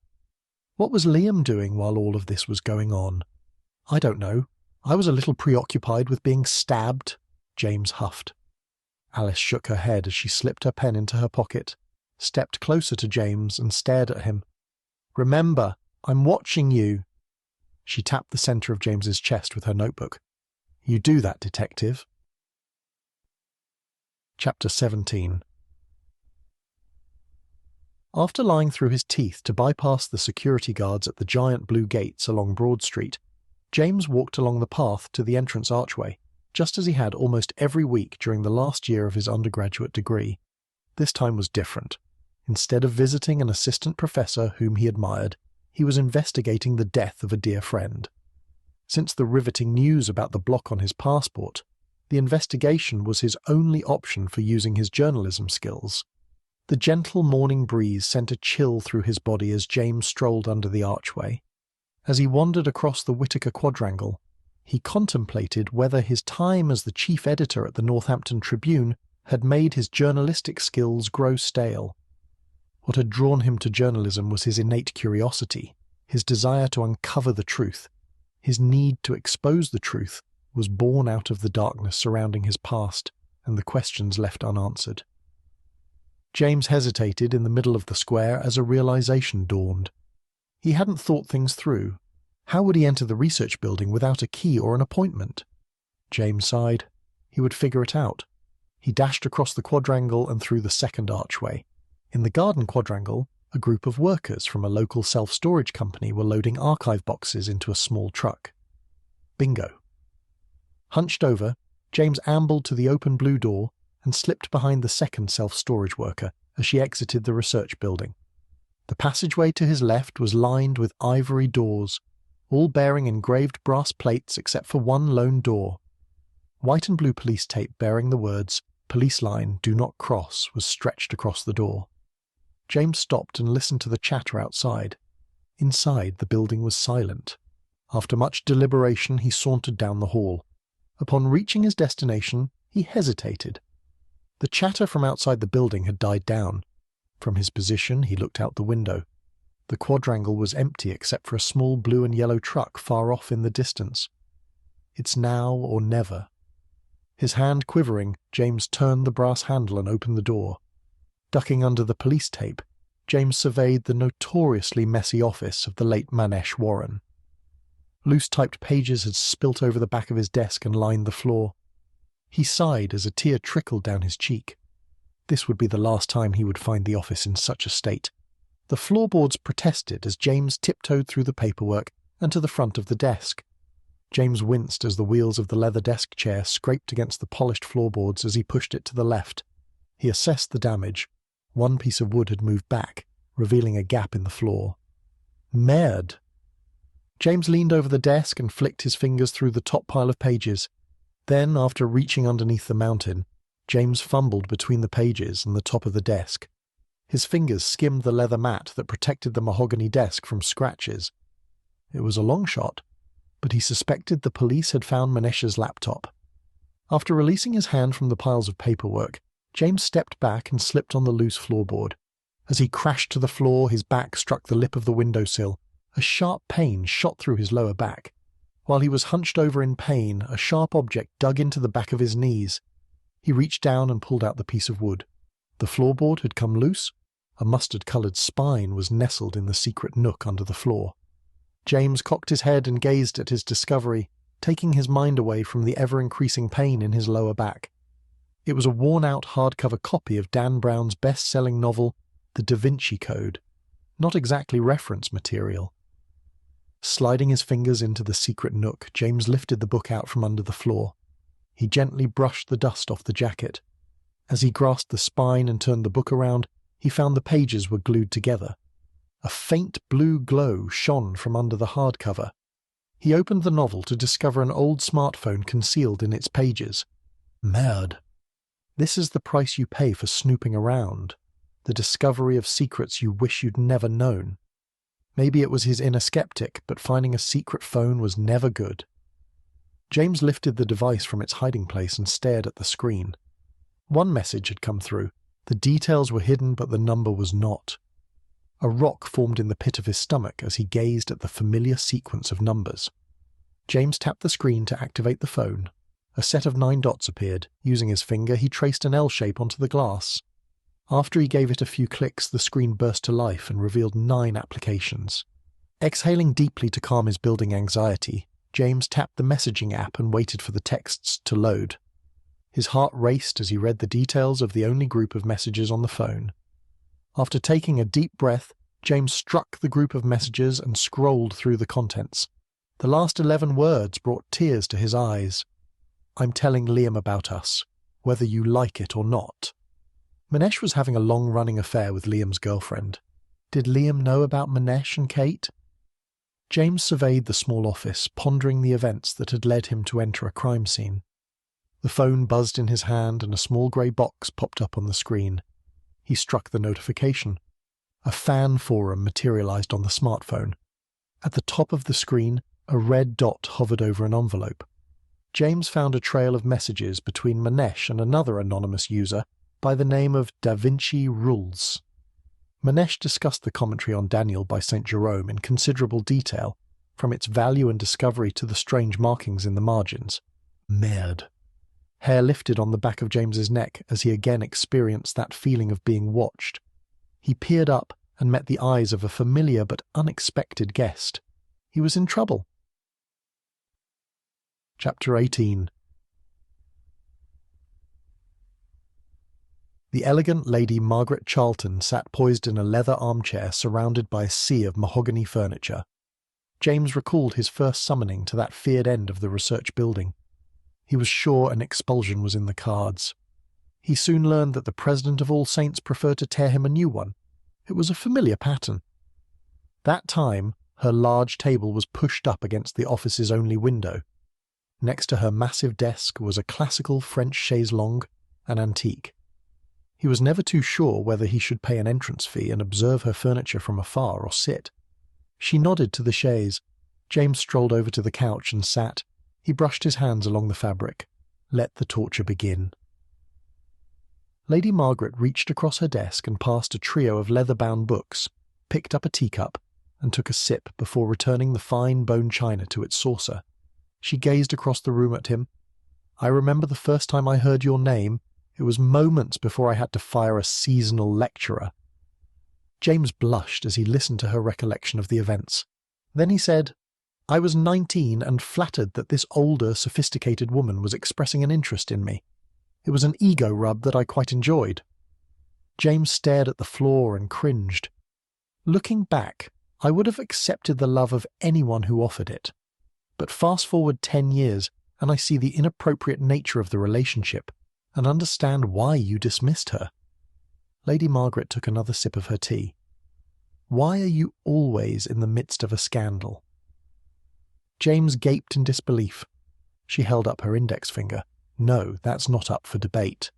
What was Liam doing while all of this was going on? I don't know. I was a little preoccupied with being stabbed, James huffed. Alice shook her head as she slipped her pen into her pocket, stepped closer to James and stared at him. Remember, I'm watching you. She tapped the centre of James's chest with her notebook. You do that, detective. Chapter 17. After lying through his teeth to bypass the security guards at the giant blue gates along Broad Street, James walked along the path to the entrance archway, just as he had almost every week during the last year of his undergraduate degree. This time was different. Instead of visiting an assistant professor whom he admired, he was investigating the death of a dear friend. Since the riveting news about the block on his passport, the investigation was his only option for using his journalism skills. The gentle morning breeze sent a chill through his body as James strolled under the archway. As he wandered across the Whitaker Quadrangle, he contemplated whether his time as the chief editor at the Northampton Tribune had made his journalistic skills grow stale. What had drawn him to journalism was his innate curiosity, his desire to uncover the truth. His need to expose the truth was born out of the darkness surrounding his past and the questions left unanswered. James hesitated in the middle of the square as a realization dawned. He hadn't thought things through. How would he enter the research building without a key or an appointment? James sighed. He would figure it out. He dashed across the quadrangle and through the second archway. In the garden quadrangle, a group of workers from a local self-storage company were loading archive boxes into a small truck. Bingo. Hunched over, James ambled to the open blue door and slipped behind the second self-storage worker as she exited the research building. The passageway to his left was lined with ivory doors, all bearing engraved brass plates except for one lone door. White and blue police tape bearing the words, "Police line, do not cross," was stretched across the door. James stopped and listened to the chatter outside. Inside, the building was silent. After much deliberation, he sauntered down the hall. Upon reaching his destination, he hesitated. The chatter from outside the building had died down. From his position, he looked out the window. The quadrangle was empty except for a small blue and yellow truck far off in the distance. It's now or never. His hand quivering, James turned the brass handle and opened the door. Ducking under the police tape, James surveyed the notoriously messy office of the late Manesh Warren. Loose typed pages had spilt over the back of his desk and lined the floor. He sighed as a tear trickled down his cheek. This would be the last time he would find the office in such a state. The floorboards protested as James tiptoed through the paperwork and to the front of the desk. James winced as the wheels of the leather desk chair scraped against the polished floorboards as he pushed it to the left. He assessed the damage. One piece of wood had moved back, revealing a gap in the floor. Merde! James leaned over the desk and flicked his fingers through the top pile of pages. Then, after reaching underneath the mountain, James fumbled between the pages and the top of the desk. His fingers skimmed the leather mat that protected the mahogany desk from scratches. It was a long shot, but he suspected the police had found Manesh's laptop. After releasing his hand from the piles of paperwork, James stepped back and slipped on the loose floorboard. As he crashed to the floor, his back struck the lip of the windowsill. A sharp pain shot through his lower back. While he was hunched over in pain, a sharp object dug into the back of his knees. He reached down and pulled out the piece of wood. The floorboard had come loose. A mustard-coloured spine was nestled in the secret nook under the floor. James cocked his head and gazed at his discovery, taking his mind away from the ever-increasing pain in his lower back. It was a worn-out hardcover copy of Dan Brown's best-selling novel, The Da Vinci Code. Not exactly reference material. Sliding his fingers into the secret nook, James lifted the book out from under the floor. He gently brushed the dust off the jacket. As he grasped the spine and turned the book around, he found the pages were glued together. A faint blue glow shone from under the hardcover. He opened the novel to discover an old smartphone concealed in its pages. Merde. This is the price you pay for snooping around. The discovery of secrets you wish you'd never known. Maybe it was his inner skeptic, but finding a secret phone was never good. James lifted the device from its hiding place and stared at the screen. One message had come through. The details were hidden, but the number was not. A rock formed in the pit of his stomach as he gazed at the familiar sequence of numbers. James tapped the screen to activate the phone. A set of 9 dots appeared. Using his finger, he traced an L shape onto the glass. After he gave it a few clicks, the screen burst to life and revealed 9 applications. Exhaling deeply to calm his building anxiety, James tapped the messaging app and waited for the texts to load. His heart raced as he read the details of the only group of messages on the phone. After taking a deep breath, James struck the group of messages and scrolled through the contents. The last 11 words brought tears to his eyes. "I'm telling Liam about us, whether you like it or not." Manesh was having a long-running affair with Liam's girlfriend. Did Liam know about Manesh and Kate? James surveyed the small office, pondering the events that had led him to enter a crime scene. The phone buzzed in his hand and a small grey box popped up on the screen. He struck the notification. A fan forum materialized on the smartphone. At the top of the screen, a red dot hovered over an envelope. James found a trail of messages between Manesh and another anonymous user by the name of Da Vinci Rules. Manesh discussed the commentary on Daniel by St. Jerome in considerable detail, from its value and discovery to the strange markings in the margins. Merde. Hair lifted on the back of James's neck as he again experienced that feeling of being watched. He peered up and met the eyes of a familiar but unexpected guest. He was in trouble. Chapter 18. The elegant Lady Margaret Charlton sat poised in a leather armchair surrounded by a sea of mahogany furniture. James recalled his first summoning to that feared end of the research building. He was sure an expulsion was in the cards. He soon learned that the President of All Saints preferred to tear him a new one. It was a familiar pattern. That time, her large table was pushed up against the office's only window. Next to her massive desk was a classical French chaise longue, an antique. He was never too sure whether he should pay an entrance fee and observe her furniture from afar or sit. She nodded to the chaise. James strolled over to the couch and sat. He brushed his hands along the fabric. Let the torture begin. Lady Margaret reached across her desk and past a trio of leather-bound books, picked up a teacup, and took a sip before returning the fine bone china to its saucer. She gazed across the room at him. I remember the first time I heard your name. It was moments before I had to fire a seasonal lecturer. James blushed as he listened to her recollection of the events. Then he said, I was 19 and flattered that this older, sophisticated woman was expressing an interest in me. It was an ego rub that I quite enjoyed. James stared at the floor and cringed. Looking back, I would have accepted the love of anyone who offered it. But fast forward 10 years, and I see the inappropriate nature of the relationship, and understand why you dismissed her. Lady Margaret took another sip of her tea. Why are you always in the midst of a scandal? James gaped in disbelief. She held up her index finger. No, that's not up for debate.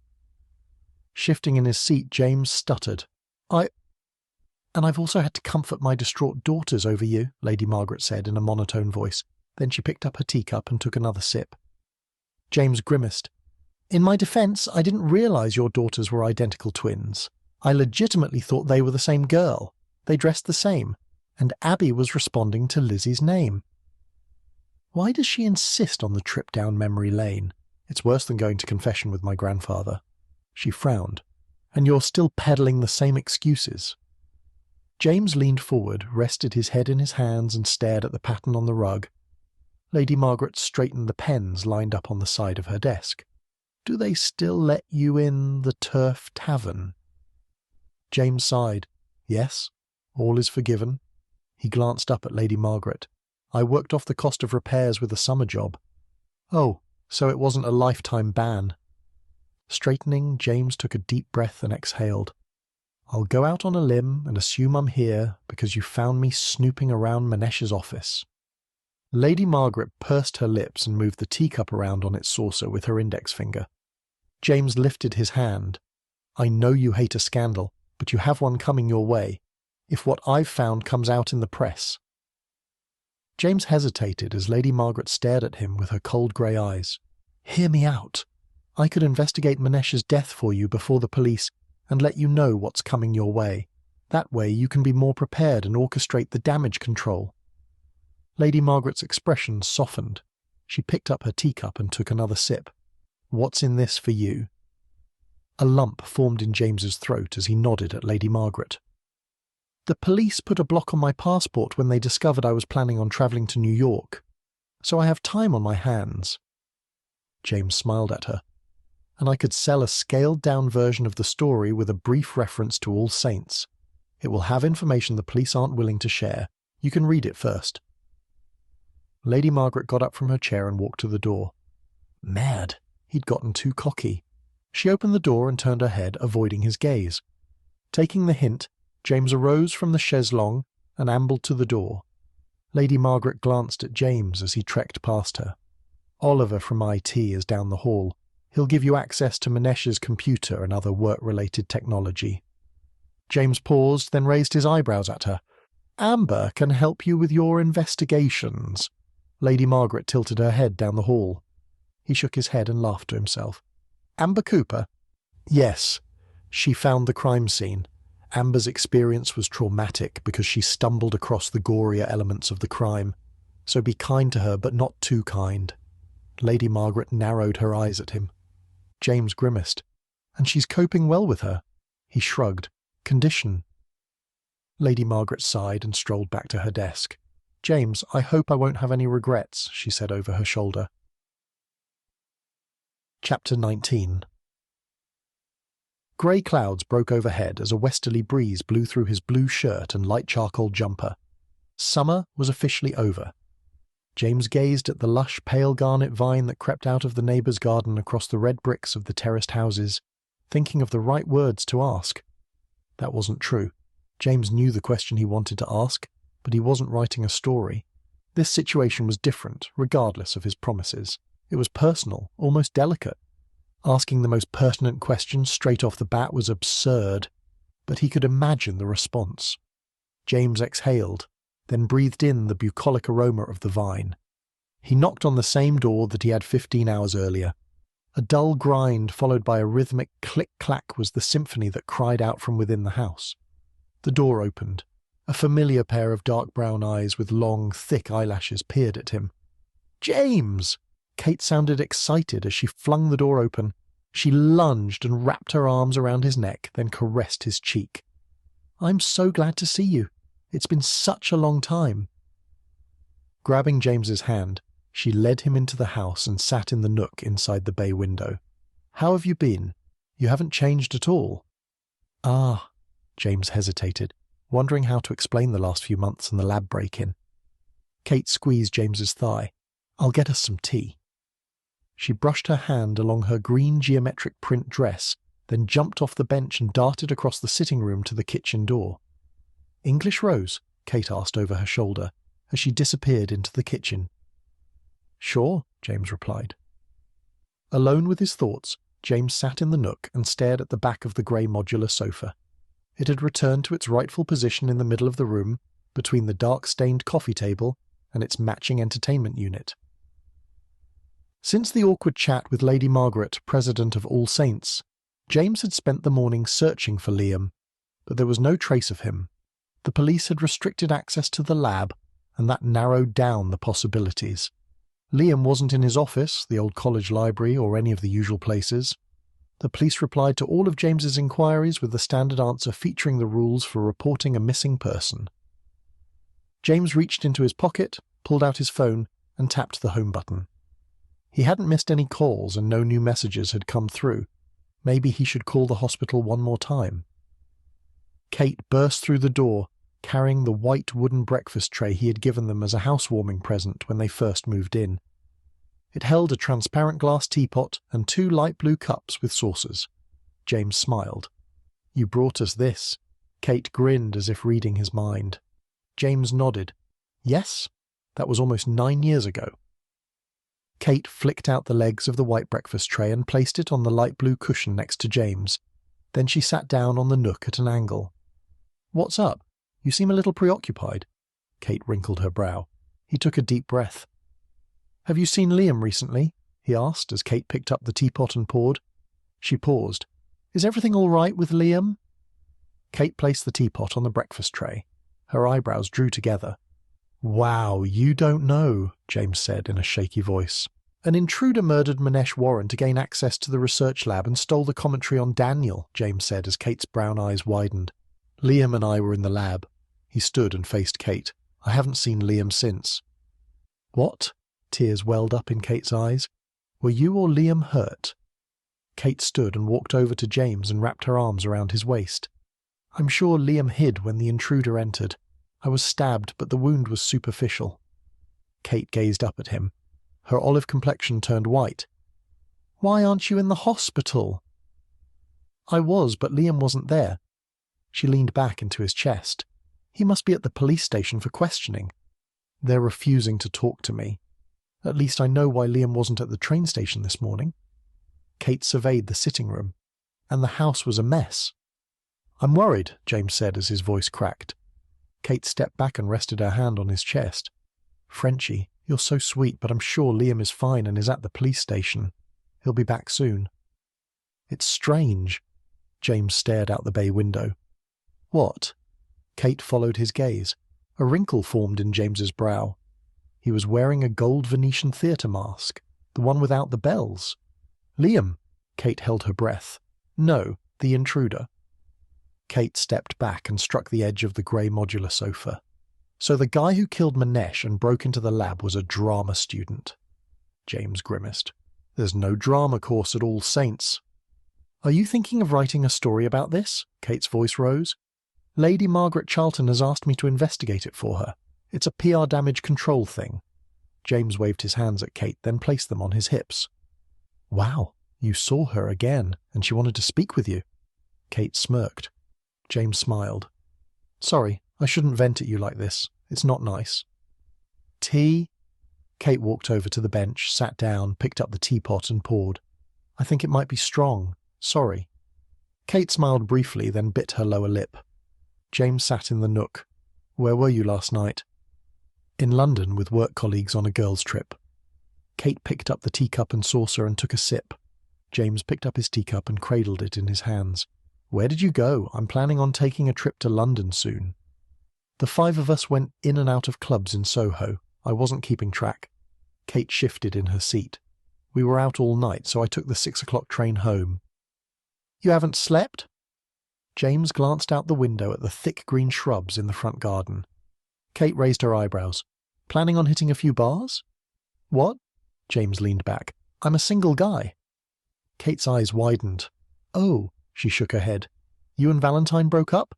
Shifting in his seat, James stuttered. And I've also had to comfort my distraught daughters over you, Lady Margaret said in a monotone voice. Then she picked up her teacup and took another sip. James grimaced. In my defence, I didn't realise your daughters were identical twins. I legitimately thought they were the same girl. They dressed the same, and Abby was responding to Lizzie's name. Why does she insist on the trip down memory lane? It's worse than going to confession with my grandfather. She frowned. And you're still peddling the same excuses. James leaned forward, rested his head in his hands and stared at the pattern on the rug. Lady Margaret straightened the pens lined up on the side of her desk. Do they still let you in the Turf Tavern? James sighed. Yes, all is forgiven. He glanced up at Lady Margaret. I worked off the cost of repairs with a summer job. Oh, so it wasn't a lifetime ban. Straightening, James took a deep breath and exhaled. I'll go out on a limb and assume I'm here because you found me snooping around Manesh's office. Lady Margaret pursed her lips and moved the teacup around on its saucer with her index finger. James lifted his hand. I know you hate a scandal, but you have one coming your way, if what I've found comes out in the press. James hesitated as Lady Margaret stared at him with her cold grey eyes. Hear me out. I could investigate Manesh's death for you before the police and let you know what's coming your way. That way you can be more prepared and orchestrate the damage control. Lady Margaret's expression softened. She picked up her teacup and took another sip. What's in this for you? A lump formed in James's throat as he nodded at Lady Margaret. The police put a block on my passport when they discovered I was planning on travelling to New York, so I have time on my hands. James smiled at her. And I could sell a scaled-down version of the story with a brief reference to All Saints. It will have information the police aren't willing to share. You can read it first. Lady Margaret got up from her chair and walked to the door. Mad. He'd gotten too cocky. She opened the door and turned her head, avoiding his gaze. Taking the hint, James arose from the chaise longue and ambled to the door. Lady Margaret glanced at James as he trekked past her. Oliver from IT is down the hall. He'll give you access to Manesh's computer and other work-related technology. James paused, then raised his eyebrows at her. Amber can help you with your investigations. Lady Margaret tilted her head down the hall. He shook his head and laughed to himself. Amber Cooper? Yes. She found the crime scene. Amber's experience was traumatic because she stumbled across the gorier elements of the crime. So be kind to her, but not too kind. Lady Margaret narrowed her eyes at him. James grimaced. And she's coping well with her. He shrugged. Condition. Lady Margaret sighed and strolled back to her desk. James, I hope I won't have any regrets, she said over her shoulder. Chapter 19. Grey clouds broke overhead as a westerly breeze blew through his blue shirt and light charcoal jumper. Summer was officially over. James gazed at the lush pale garnet vine that crept out of the neighbour's garden across the red bricks of the terraced houses, thinking of the right words to ask. That wasn't true. James knew the question he wanted to ask, but he wasn't writing a story. This situation was different, regardless of his promises. It was personal, almost delicate. Asking the most pertinent question straight off the bat was absurd, but he could imagine the response. James exhaled, then breathed in the bucolic aroma of the vine. He knocked on the same door that he had 15 hours earlier. A dull grind followed by a rhythmic click-clack was the symphony that cried out from within the house. The door opened. A familiar pair of dark brown eyes with long, thick eyelashes peered at him. "James!" Kate sounded excited as she flung the door open. She lunged and wrapped her arms around his neck, then caressed his cheek. "I'm so glad to see you. It's been such a long time." Grabbing James's hand, she led him into the house and sat in the nook inside the bay window. "How have you been? You haven't changed at all." "Ah," James hesitated, wondering how to explain the last few months and the lab break-in. Kate squeezed James's thigh. "I'll get us some tea." She brushed her hand along her green geometric print dress, then jumped off the bench and darted across the sitting room to the kitchen door. "English rose?" Kate asked over her shoulder, as she disappeared into the kitchen. "Sure," James replied. Alone with his thoughts, James sat in the nook and stared at the back of the grey modular sofa. It had returned to its rightful position in the middle of the room, between the dark-stained coffee table and its matching entertainment unit. Since the awkward chat with Lady Margaret, President of All Saints, James had spent the morning searching for Liam, but there was no trace of him. The police had restricted access to the lab, and that narrowed down the possibilities. Liam wasn't in his office, the old college library, or any of the usual places. The police replied to all of James's inquiries with the standard answer featuring the rules for reporting a missing person. James reached into his pocket, pulled out his phone, and tapped the home button. He hadn't missed any calls and no new messages had come through. Maybe he should call the hospital one more time. Kate burst through the door, carrying the white wooden breakfast tray he had given them as a housewarming present when they first moved in. It held a transparent glass teapot and 2 light blue cups with saucers. James smiled. "You brought us this." Kate grinned as if reading his mind. James nodded. "Yes, that was almost 9 years ago." Kate flicked out the legs of the white breakfast tray and placed it on the light blue cushion next to James. Then she sat down on the nook at an angle. "What's up? You seem a little preoccupied." Kate wrinkled her brow. He took a deep breath. "Have you seen Liam recently?" he asked as Kate picked up the teapot and poured. She paused. "Is everything all right with Liam?" Kate placed the teapot on the breakfast tray. Her eyebrows drew together. "Wow, you don't know," James said in a shaky voice. "An intruder murdered Manesh Warren to gain access to the research lab and stole the commentary on Daniel," James said as Kate's brown eyes widened. "Liam and I were in the lab." He stood and faced Kate. "I haven't seen Liam since." "What?" Tears welled up in Kate's eyes. "Were you or Liam hurt?" Kate stood and walked over to James and wrapped her arms around his waist. "I'm sure Liam hid when the intruder entered. I was stabbed, but the wound was superficial." Kate gazed up at him. Her olive complexion turned white. "Why aren't you in the hospital?" "I was, but Liam wasn't there." She leaned back into his chest. "He must be at the police station for questioning. They're refusing to talk to me. At least I know why Liam wasn't at the train station this morning." Kate surveyed the sitting room. And the house was a mess. "I'm worried," James said as his voice cracked. Kate stepped back and rested her hand on his chest. "Frenchie, you're so sweet, but I'm sure Liam is fine and is at the police station. He'll be back soon." "It's strange." James stared out the bay window. "What?" Kate followed his gaze. A wrinkle formed in James's brow. He was wearing a gold Venetian theatre mask, the one without the bells. "Liam!" Kate held her breath. "No, the intruder." Kate stepped back and struck the edge of the grey modular sofa. "So the guy who killed Manesh and broke into the lab was a drama student." James grimaced. "There's no drama course at All Saints." "Are you thinking of writing a story about this?" Kate's voice rose. "Lady Margaret Charlton has asked me to investigate it for her. It's a PR damage control thing." James waved his hands at Kate, then placed them on his hips. "Wow, you saw her again, and she wanted to speak with you." Kate smirked. James smiled. "Sorry, I shouldn't vent at you like this. It's not nice." "Tea?" Kate walked over to the bench, sat down, picked up the teapot and poured. "I think it might be strong. Sorry." Kate smiled briefly, then bit her lower lip. James sat in the nook. "Where were you last night?" "In London with work colleagues on a girls' trip." Kate picked up the teacup and saucer and took a sip. James picked up his teacup and cradled it in his hands. "Where did you go? I'm planning on taking a trip to London soon." "The 5 of us went in and out of clubs in Soho. I wasn't keeping track." Kate shifted in her seat. "We were out all night, so I took the 6 o'clock train home." "You haven't slept?" James glanced out the window at the thick green shrubs in the front garden. Kate raised her eyebrows. "Planning on hitting a few bars?" "What?" James leaned back. "I'm a single guy." Kate's eyes widened. "Oh," she shook her head. "You and Valentine broke up?"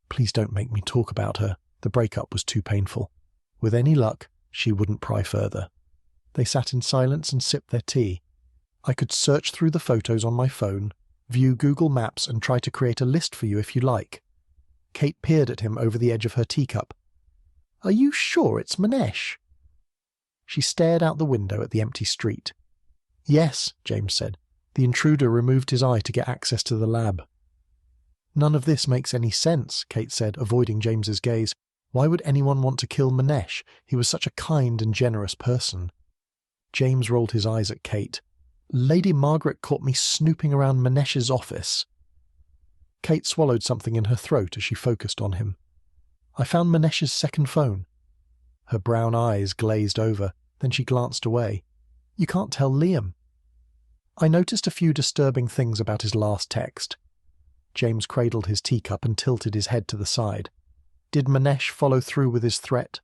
Please don't make me talk about her. The breakup was too painful. With any luck, she wouldn't pry further. They sat in silence and sipped their tea. "I could search through the photos on my phone, view Google Maps and try to create a list for you if you like." Kate peered at him over the edge of her teacup. "Are you sure it's Manesh?" She stared out the window at the empty street. "Yes," James said. "The intruder removed his eye to get access to the lab." "None of this makes any sense," Kate said, avoiding James's gaze. "Why would anyone want to kill Manesh? He was such a kind and generous person." James rolled his eyes at Kate. "Lady Margaret caught me snooping around Manesh's office." Kate swallowed something in her throat as she focused on him. "I found Manesh's second phone." Her brown eyes glazed over, then she glanced away. "You can't tell Liam." "I noticed a few disturbing things about his last text." James cradled his teacup and tilted his head to the side. "Did Manesh follow through with his threat?"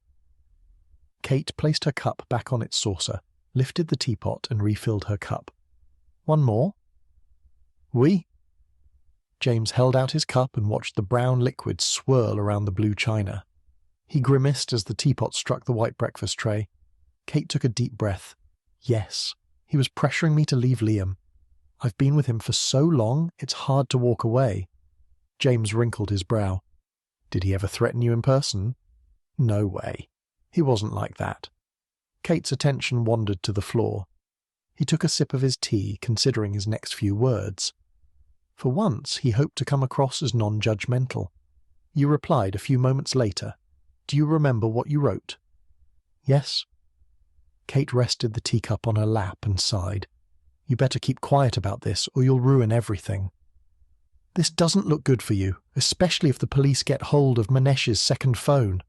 Kate placed her cup back on its saucer, lifted the teapot and refilled her cup. "One more?" "Oui." James held out his cup and watched the brown liquid swirl around the blue china. He grimaced as the teapot struck the white breakfast tray. Kate took a deep breath. "Yes, he was pressuring me to leave Liam. I've been with him for so long, it's hard to walk away." James wrinkled his brow. "Did he ever threaten you in person?" "No way. He wasn't like that." Kate's attention wandered to the floor. He took a sip of his tea, considering his next few words. For once, he hoped to come across as non-judgmental. "You replied a few moments later. Do you remember what you wrote?" "Yes." Kate rested the teacup on her lap and sighed. "You better keep quiet about this, or you'll ruin everything." "This doesn't look good for you, especially if the police get hold of Manesh's second phone."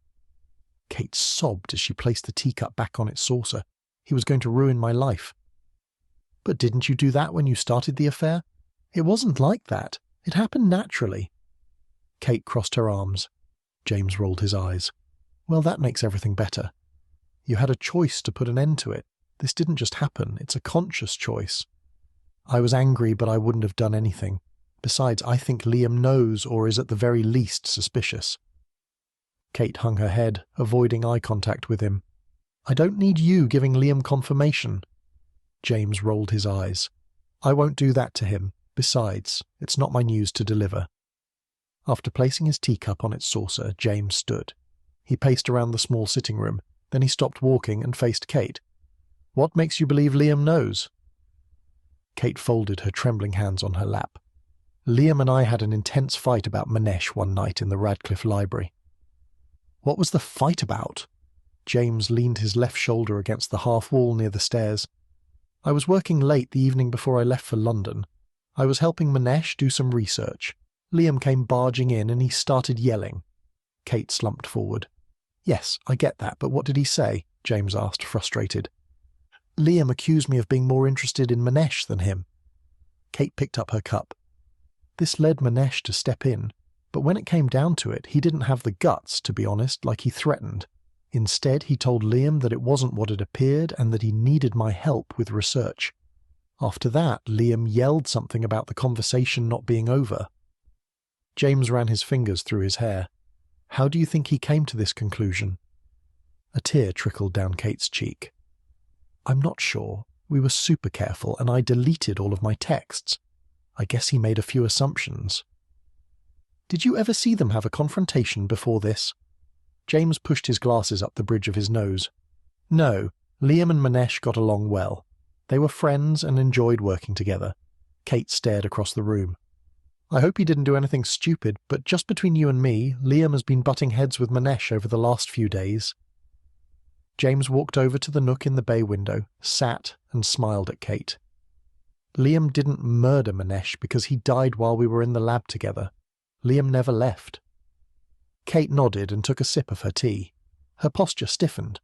Kate sobbed as she placed the teacup back on its saucer. "He was going to ruin my life." "But didn't you do that when you started the affair? It wasn't like that. It happened naturally." Kate crossed her arms. James rolled his eyes. "Well, that makes everything better. You had a choice to put an end to it. This didn't just happen. It's a conscious choice. I was angry, but I wouldn't have done anything. Besides, I think Liam knows or is at the very least suspicious." Kate hung her head, avoiding eye contact with him. "I don't need you giving Liam confirmation." James rolled his eyes. "I won't do that to him. Besides, it's not my news to deliver." After placing his teacup on its saucer, James stood. He paced around the small sitting room. Then he stopped walking and faced Kate. "What makes you believe Liam knows?" Kate folded her trembling hands on her lap. "Liam and I had an intense fight about Manesh one night in the Radcliffe Library." "What was the fight about?" James leaned his left shoulder against the half wall near the stairs. "I was working late the evening before I left for London. I was helping Manesh do some research. Liam came barging in and he started yelling." Kate slumped forward. "Yes, I get that, but what did he say?" James asked, frustrated. "Liam accused me of being more interested in Manesh than him." Kate picked up her cup. This led Manesh to step in, but when it came down to it, he didn't have the guts, to be honest, like he threatened. Instead, he told Liam that it wasn't what it appeared and that he needed my help with research. After that, Liam yelled something about the conversation not being over. James ran his fingers through his hair. "How do you think he came to this conclusion?" A tear trickled down Kate's cheek. "I'm not sure. We were super careful, and I deleted all of my texts. I guess he made a few assumptions." "Did you ever see them have a confrontation before this?" James pushed his glasses up the bridge of his nose. "No. Liam and Manesh got along well. They were friends and enjoyed working together. Kate stared across the room. I hope he didn't do anything stupid, but just between you and me, Liam has been butting heads with Manesh over the last few days. James walked over to the nook in the bay window, sat, and smiled at Kate. Liam didn't murder Manesh because he died while we were in the lab together. Liam never left. Kate nodded and took a sip of her tea. Her posture stiffened.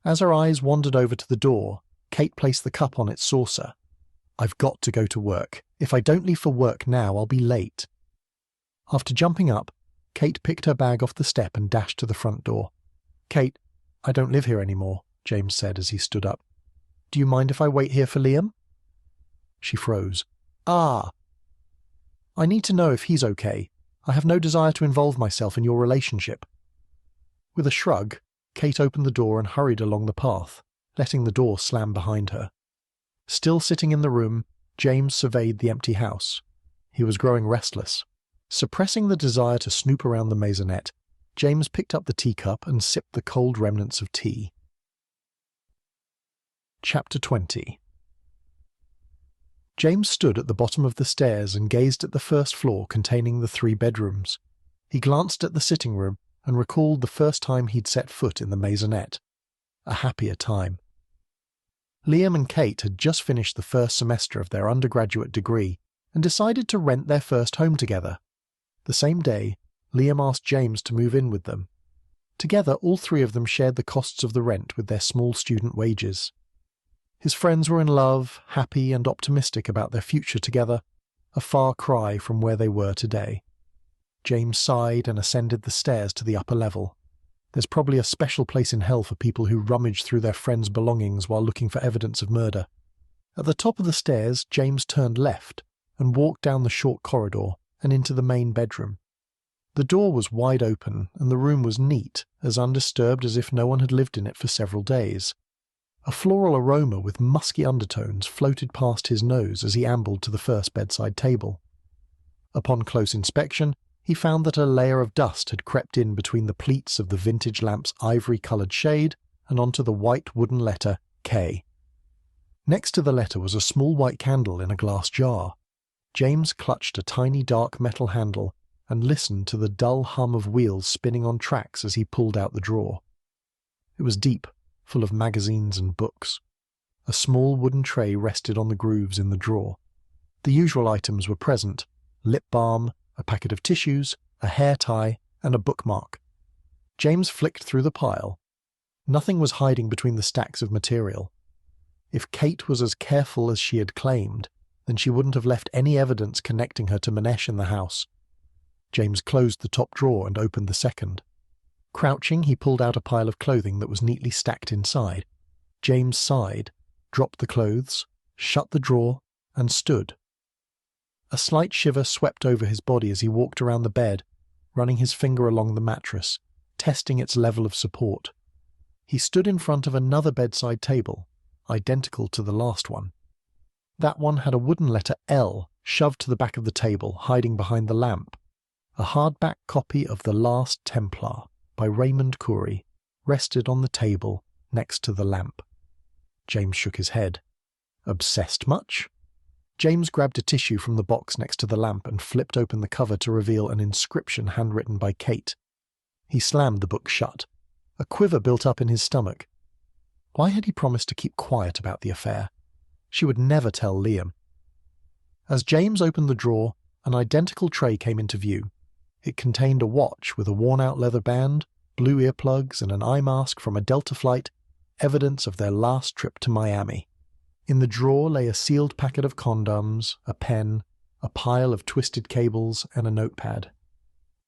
As her eyes wandered over to the door, Kate placed the cup on its saucer. I've got to go to work. If I don't leave for work now, I'll be late. After jumping up, Kate picked her bag off the step and dashed to the front door. Kate, I don't live here anymore, James said as he stood up. Do you mind if I wait here for Liam? She froze. Ah! I need to know if he's okay. I have no desire to involve myself in your relationship. With a shrug, Kate opened the door and hurried along the path, letting the door slam behind her. Still sitting in the room, James surveyed the empty house. He was growing restless. Suppressing the desire to snoop around the maisonette, James picked up the teacup and sipped the cold remnants of tea. Chapter 20. James stood at the bottom of the stairs and gazed at the first floor containing the 3 bedrooms. He glanced at the sitting room and recalled the first time he'd set foot in the maisonette. A happier time. Liam and Kate had just finished the first semester of their undergraduate degree and decided to rent their first home together. The same day, Liam asked James to move in with them. Together, all 3 of them shared the costs of the rent with their small student wages. His friends were in love, happy and optimistic about their future together, a far cry from where they were today. James sighed and ascended the stairs to the upper level. There's probably a special place in hell for people who rummage through their friends' belongings while looking for evidence of murder. At the top of the stairs, James turned left and walked down the short corridor and into the main bedroom. The door was wide open and the room was neat, as undisturbed as if no one had lived in it for several days. A floral aroma with musky undertones floated past his nose as he ambled to the first bedside table. Upon close inspection, he found that a layer of dust had crept in between the pleats of the vintage lamp's ivory-coloured shade and onto the white wooden letter K. Next to the letter was a small white candle in a glass jar. James clutched a tiny dark metal handle and listened to the dull hum of wheels spinning on tracks as he pulled out the drawer. It was deep, full of magazines and books. A small wooden tray rested on the grooves in the drawer. The usual items were present: lip balm, a packet of tissues, a hair tie, and a bookmark. James flicked through the pile. Nothing was hiding between the stacks of material. If Kate was as careful as she had claimed, then she wouldn't have left any evidence connecting her to Manesh in the house. James closed the top drawer and opened the second. Crouching, he pulled out a pile of clothing that was neatly stacked inside. James sighed, dropped the clothes, shut the drawer, and stood. A slight shiver swept over his body as he walked around the bed, running his finger along the mattress, testing its level of support. He stood in front of another bedside table, identical to the last one. That one had a wooden letter L shoved to the back of the table, hiding behind the lamp. A hardback copy of The Last Templar by Raymond Corey rested on the table next to the lamp. James shook his head. Obsessed much? James grabbed a tissue from the box next to the lamp and flipped open the cover to reveal an inscription handwritten by Kate. He slammed the book shut. A quiver built up in his stomach. Why had he promised to keep quiet about the affair? She would never tell Liam. As James opened the drawer, an identical tray came into view. It contained a watch with a worn-out leather band, blue earplugs, and an eye mask from a Delta flight, evidence of their last trip to Miami. In the drawer lay a sealed packet of condoms, a pen, a pile of twisted cables, and a notepad.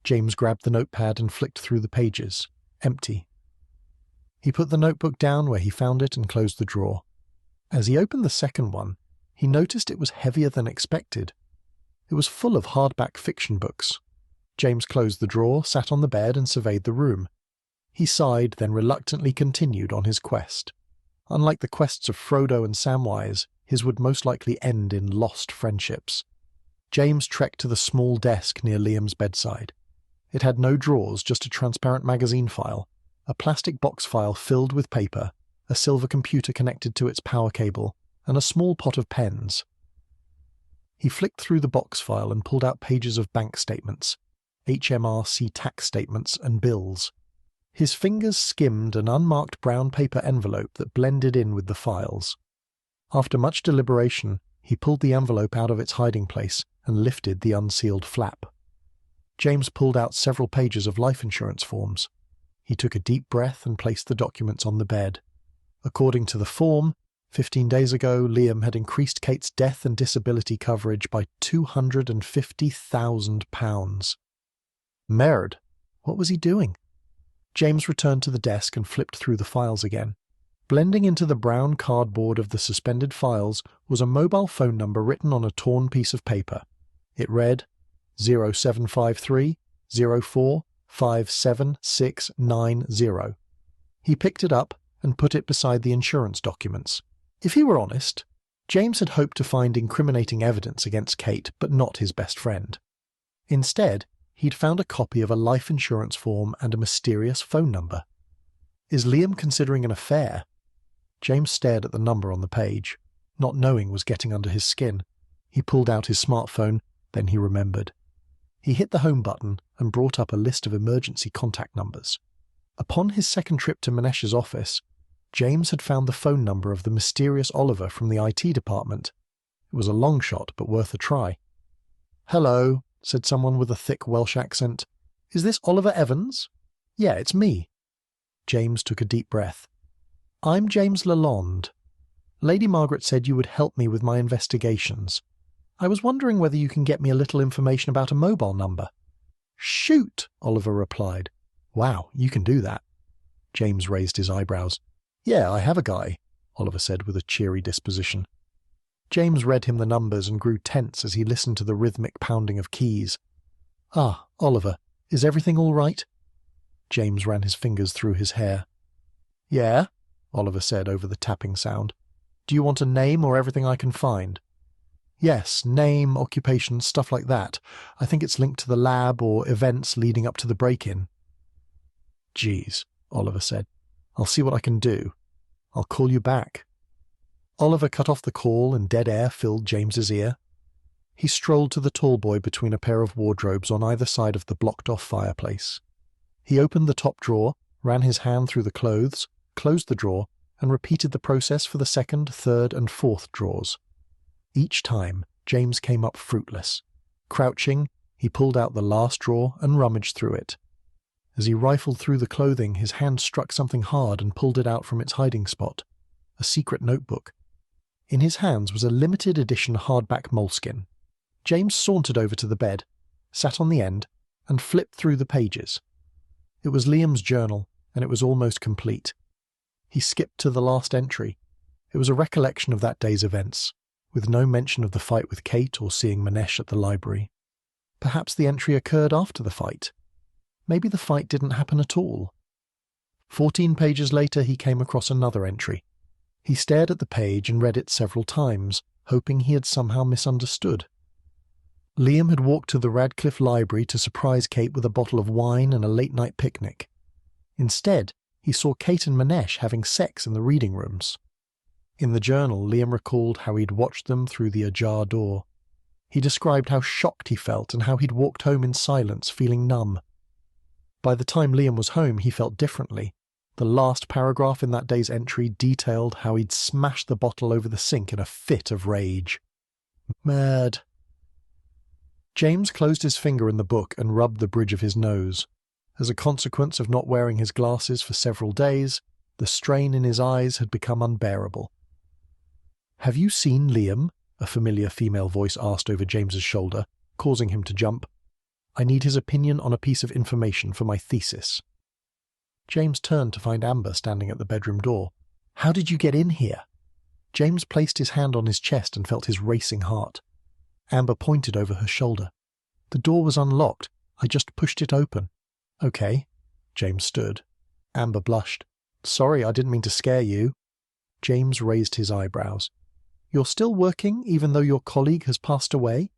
James grabbed the notepad and flicked through the pages. Empty. He put the notebook down where he found it and closed the drawer. As he opened the second one, he noticed it was heavier than expected. It was full of hardback fiction books. James closed the drawer, sat on the bed, and surveyed the room. He sighed, then reluctantly continued on his quest. Unlike the quests of Frodo and Samwise, his would most likely end in lost friendships. James trekked to the small desk near Liam's bedside. It had no drawers, just a transparent magazine file, a plastic box file filled with paper, a silver computer connected to its power cable, and a small pot of pens. He flicked through the box file and pulled out pages of bank statements, HMRC tax statements, and bills. His fingers skimmed an unmarked brown paper envelope that blended in with the files. After much deliberation, he pulled the envelope out of its hiding place and lifted the unsealed flap. James pulled out several pages of life insurance forms. He took a deep breath and placed the documents on the bed. According to the form, 15 days ago, Liam had increased Kate's death and disability coverage by £250,000. Merd! What was he doing? James returned to the desk and flipped through the files again. Blending into the brown cardboard of the suspended files was a mobile phone number written on a torn piece of paper. It read 0753 04 57690. He picked it up and put it beside the insurance documents. If he were honest, James had hoped to find incriminating evidence against Kate, but not his best friend. Instead, he'd found a copy of a life insurance form and a mysterious phone number. Is Liam considering an affair? James stared at the number on the page. Not knowing was getting under his skin. He pulled out his smartphone, then he remembered. He hit the home button and brought up a list of emergency contact numbers. Upon his second trip to Manesh's office, James had found the phone number of the mysterious Oliver from the IT department. It was a long shot, but worth a try. "Hello," said someone with a thick Welsh accent. "Is this Oliver Evans?" "Yeah, it's me." James took a deep breath. "I'm James Lalonde. Lady Margaret said you would help me with my investigations. I was wondering whether you can get me a little information about a mobile number." "Shoot," Oliver replied. "Wow, you can do that." James raised his eyebrows. "Yeah, I have a guy," Oliver said with a cheery disposition. James read him the numbers and grew tense as he listened to the rhythmic pounding of keys. "Ah, Oliver, is everything all right?" James ran his fingers through his hair. "Yeah," Oliver said over the tapping sound. "Do you want a name or everything I can find?" "Yes, name, occupation, stuff like that. I think it's linked to the lab or events leading up to the break-in." "Geez," Oliver said. "I'll see what I can do. I'll call you back." Oliver cut off the call and dead air filled James's ear. He strolled to the tall boy between a pair of wardrobes on either side of the blocked-off fireplace. He opened the top drawer, ran his hand through the clothes, closed the drawer, and repeated the process for the second, third, and fourth drawers. Each time, James came up fruitless. Crouching, he pulled out the last drawer and rummaged through it. As he rifled through the clothing, his hand struck something hard and pulled it out from its hiding spot. A secret notebook. In his hands was a limited edition hardback moleskin. James sauntered over to the bed, sat on the end, and flipped through the pages. It was Liam's journal, and it was almost complete. He skipped to the last entry. It was a recollection of that day's events, with no mention of the fight with Kate or seeing Manesh at the library. Perhaps the entry occurred after the fight. Maybe the fight didn't happen at all. 14 pages later, he came across another entry. He stared at the page and read it several times, hoping he had somehow misunderstood. Liam had walked to the Radcliffe Library to surprise Kate with a bottle of wine and a late-night picnic. Instead, he saw Kate and Manesh having sex in the reading rooms. In the journal, Liam recalled how he'd watched them through the ajar door. He described how shocked he felt and how he'd walked home in silence, feeling numb. By the time Liam was home, he felt differently. The last paragraph in that day's entry detailed how he'd smashed the bottle over the sink in a fit of rage. Mad. James closed his finger in the book and rubbed the bridge of his nose. As a consequence of not wearing his glasses for several days, the strain in his eyes had become unbearable. "Have you seen Liam?" a familiar female voice asked over James's shoulder, causing him to jump. "I need his opinion on a piece of information for my thesis." James turned to find Amber standing at the bedroom door. "How did you get in here?" James placed his hand on his chest and felt his racing heart. Amber pointed over her shoulder. "The door was unlocked. I just pushed it open." "Okay." James stood. Amber blushed. "Sorry, I didn't mean to scare you." James raised his eyebrows. "You're still working even though your colleague has passed away?"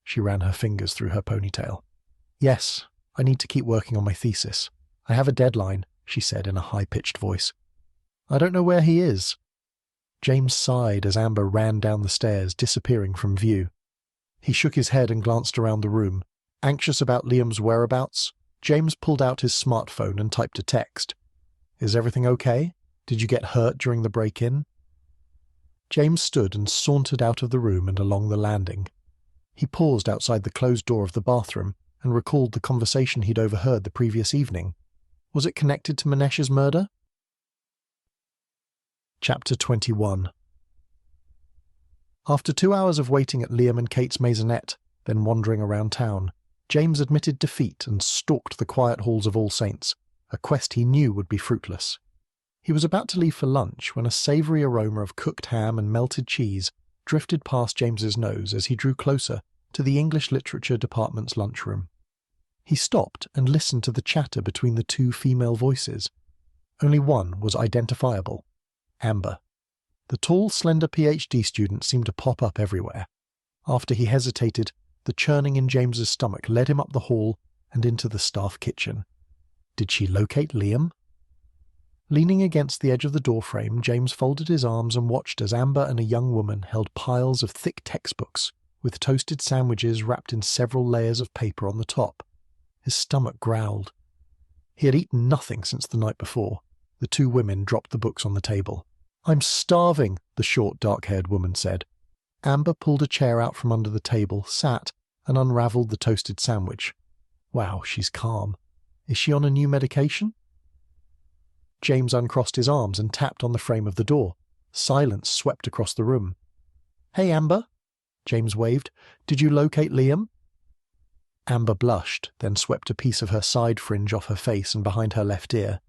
She ran her fingers through her ponytail. "Yes, I need to keep working on my thesis. I have a deadline," she said in a high-pitched voice. I don't know where he is." James sighed as Amber ran down the stairs, disappearing from view. He shook his head and glanced around the room. Anxious about Liam's whereabouts, James pulled out his smartphone and typed a text. "Is everything okay? Did you get hurt during the break-in?" James stood and sauntered out of the room and along the landing. He paused outside the closed door of the bathroom and recalled the conversation he'd overheard the previous evening. Was it connected to Manesh's murder? Chapter 21. After 2 hours of waiting at Liam and Kate's maisonette, then wandering around town, James admitted defeat and stalked the quiet halls of All Saints, a quest he knew would be fruitless. He was about to leave for lunch when a savoury aroma of cooked ham and melted cheese drifted past James's nose as he drew closer to the English Literature Department's lunchroom. He stopped and listened to the chatter between the two female voices. Only one was identifiable: Amber. The tall, slender PhD student seemed to pop up everywhere. After he hesitated, the churning in James's stomach led him up the hall and into the staff kitchen. Did she locate Liam? Leaning against the edge of the doorframe, James folded his arms and watched as Amber and a young woman held piles of thick textbooks with toasted sandwiches wrapped in several layers of paper on the top. His stomach growled. He had eaten nothing since the night before. The two women dropped the books on the table. "I'm starving," the short, dark-haired woman said. Amber pulled a chair out from under the table, sat, and unravelled the toasted sandwich. Wow, she's calm. Is she on a new medication? James uncrossed his arms and tapped on the frame of the door. Silence swept across the room. "Hey, Amber," James waved. "Did you locate Liam?" Amber blushed, then swept a piece of her side fringe off her face and behind her left ear.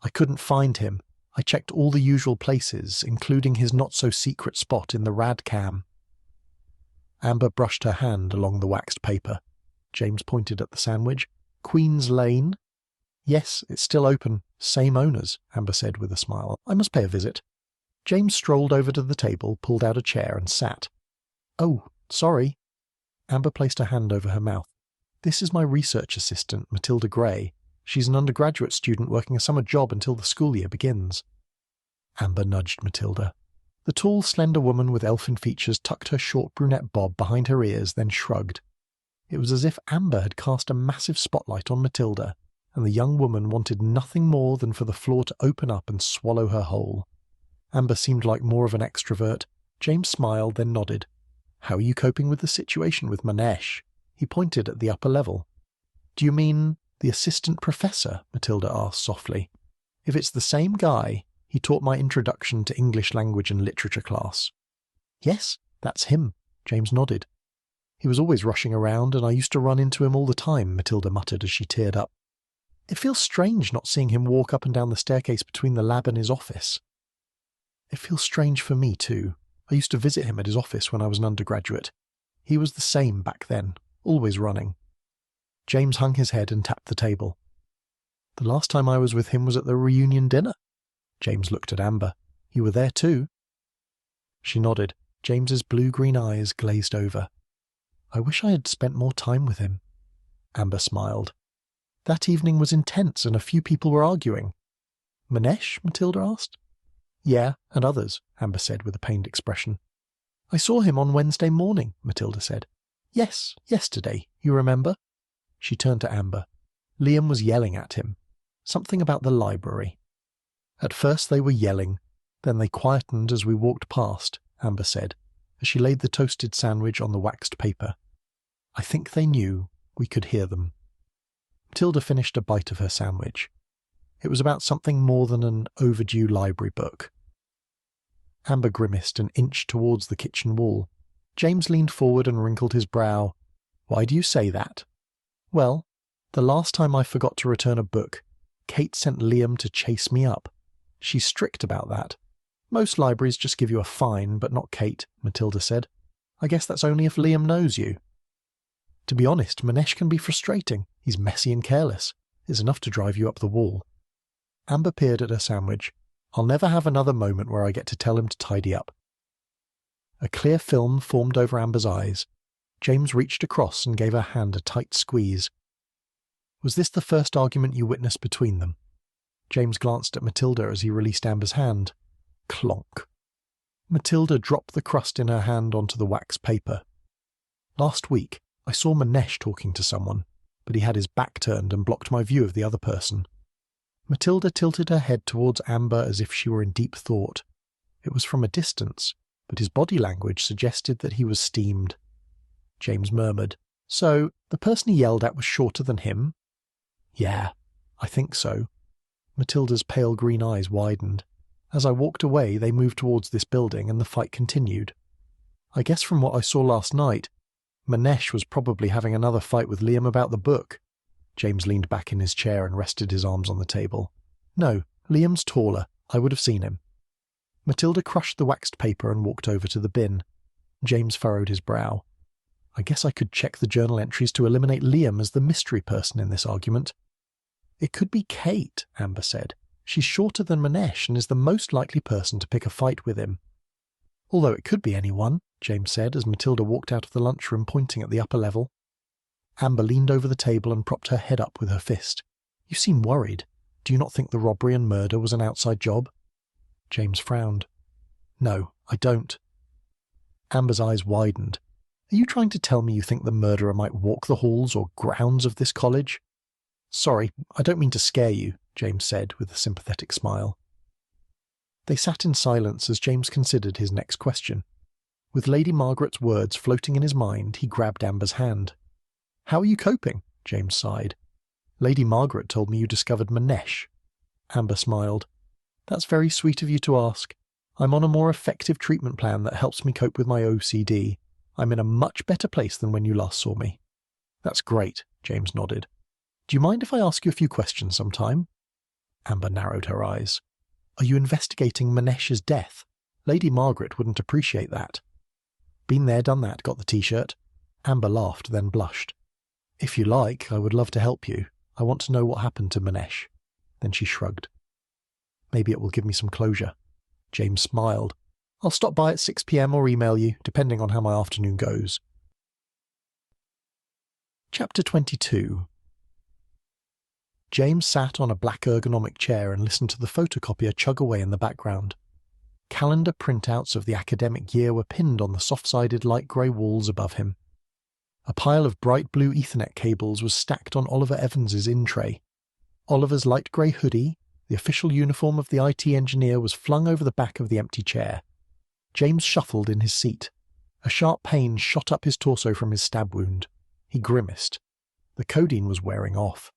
"I couldn't find him. I checked all the usual places, including his not-so-secret spot in the rad cam." Amber brushed her hand along the waxed paper. James pointed at the sandwich. "Queen's Lane?" "Yes, it's still open. Same owners," Amber said with a smile. "I must pay a visit." James strolled over to the table, pulled out a chair, and sat. "Oh, sorry." Amber placed her hand over her mouth. "This is my research assistant, Matilda Gray. She's an undergraduate student working a summer job until the school year begins." Amber nudged Matilda. The tall, slender woman with elfin features tucked her short brunette bob behind her ears, then shrugged. It was as if Amber had cast a massive spotlight on Matilda, and the young woman wanted nothing more than for the floor to open up and swallow her whole. Amber seemed like more of an extrovert. James smiled, then nodded. "How are you coping with the situation with Manesh?" He pointed at the upper level. "Do you mean the assistant professor?" Matilda asked softly. "If it's the same guy, he taught my introduction to English language and literature class." "Yes, that's him," James nodded. "He was always rushing around, and I used to run into him all the time," Matilda muttered as she teared up. "It feels strange not seeing him walk up and down the staircase between the lab and his office." "It feels strange for me, too. I used to visit him at his office when I was an undergraduate. He was the same back then, always running." James hung his head and tapped the table. "The last time I was with him was at the reunion dinner." James looked at Amber. "You were there too?" She nodded. James's blue-green eyes glazed over. "I wish I had spent more time with him." Amber smiled. "That evening was intense and a few people were arguing." "Manesh?" Matilda asked. "Yeah, and others," Amber said with a pained expression. "I saw him on Wednesday morning," Matilda said. "Yes, yesterday, you remember?" She turned to Amber. "Liam was yelling at him. Something about the library." "At first they were yelling, then they quietened as we walked past," Amber said, as she laid the toasted sandwich on the waxed paper. "I think they knew we could hear them." Matilda finished a bite of her sandwich. It was about something more than an overdue library book. Amber grimaced and inched towards the kitchen wall. James leaned forward and wrinkled his brow. "Why do you say that?" "Well, the last time I forgot to return a book, Kate sent Liam to chase me up. She's strict about that. Most libraries just give you a fine, but not Kate," Matilda said. "I guess that's only if Liam knows you." "To be honest, Manesh can be frustrating. He's messy and careless. It's enough to drive you up the wall." Amber peered at her sandwich. "I'll never have another moment where I get to tell him to tidy up." A clear film formed over Amber's eyes. James reached across and gave her hand a tight squeeze. "Was this the first argument you witnessed between them?" James glanced at Matilda as he released Amber's hand. Clonk. Matilda dropped the crust in her hand onto the wax paper. Last week, I saw Manesh talking to someone, but he had his back turned and blocked my view of the other person. Matilda tilted her head towards Amber as if she were in deep thought. It was from a distance, but his body language suggested that he was steamed. James murmured, "So, the person he yelled at was shorter than him?" "Yeah, I think so." Matilda's pale green eyes widened. As I walked away, they moved towards this building and the fight continued. I guess from what I saw last night, Manesh was probably having another fight with Liam about the book. James leaned back in his chair and rested his arms on the table. "No, Liam's taller. I would have seen him." Matilda crushed the waxed paper and walked over to the bin. James furrowed his brow. I guess I could check the journal entries to eliminate Liam as the mystery person in this argument. "It could be Kate," Amber said. "She's shorter than Manesh and is the most likely person to pick a fight with him." "Although it could be anyone," James said as Matilda walked out of the lunchroom pointing at the upper level. Amber leaned over the table and propped her head up with her fist. "You seem worried. Do you not think the robbery and murder was an outside job?" James frowned. "No, I don't." Amber's eyes widened. "Are you trying to tell me you think the murderer might walk the halls or grounds of this college?" "Sorry, I don't mean to scare you," James said with a sympathetic smile. They sat in silence as James considered his next question. With Lady Margaret's words floating in his mind, he grabbed Amber's hand. "How are you coping?" James sighed. "Lady Margaret told me you discovered Manesh." Amber smiled. "That's very sweet of you to ask. I'm on a more effective treatment plan that helps me cope with my OCD. I'm in a much better place than when you last saw me." "That's great," James nodded. "Do you mind if I ask you a few questions sometime?" Amber narrowed her eyes. "Are you investigating Manesh's death? Lady Margaret wouldn't appreciate that." "Been there, done that, got the T-shirt." Amber laughed, then blushed. "If you like, I would love to help you. I want to know what happened to Manesh." Then she shrugged. "Maybe it will give me some closure." James smiled. "I'll stop by at 6 p.m. or email you, depending on how my afternoon goes. Chapter 22. James sat on a black ergonomic chair and listened to the photocopier chug away in the background. Calendar printouts of the academic year were pinned on the soft-sided light grey walls above him. A pile of bright blue Ethernet cables was stacked on Oliver Evans's in-tray. Oliver's light grey hoodie, the official uniform of the IT engineer, was flung over the back of the empty chair. James shuffled in his seat. A sharp pain shot up his torso from his stab wound. He grimaced. The codeine was wearing off.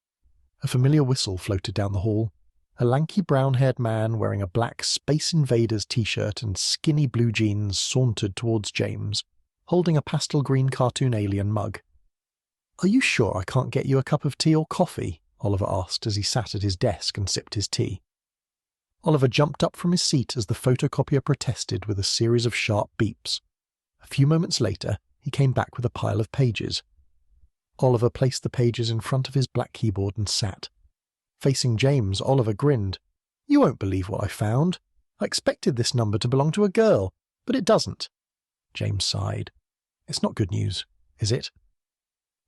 A familiar whistle floated down the hall. A lanky brown-haired man wearing a black Space Invaders t-shirt and skinny blue jeans sauntered towards James, holding a pastel green cartoon alien mug. "Are you sure I can't get you a cup of tea or coffee?" Oliver asked as he sat at his desk and sipped his tea. Oliver jumped up from his seat as the photocopier protested with a series of sharp beeps. A few moments later, he came back with a pile of pages. Oliver placed the pages in front of his black keyboard and sat. Facing James, Oliver grinned. "You won't believe what I found. I expected this number to belong to a girl, but it doesn't." James sighed. "It's not good news, is it?"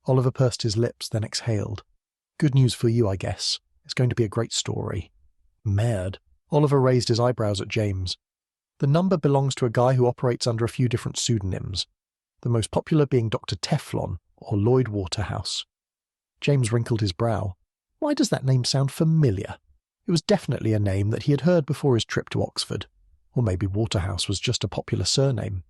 Oliver pursed his lips, then exhaled. "Good news for you, I guess. It's going to be a great story." "Merde." Oliver raised his eyebrows at James. "The number belongs to a guy who operates under a few different pseudonyms, the most popular being Dr. Teflon or Lloyd Waterhouse." James wrinkled his brow. Why does that name sound familiar? It was definitely a name that he had heard before his trip to Oxford. Or maybe Waterhouse was just a popular surname.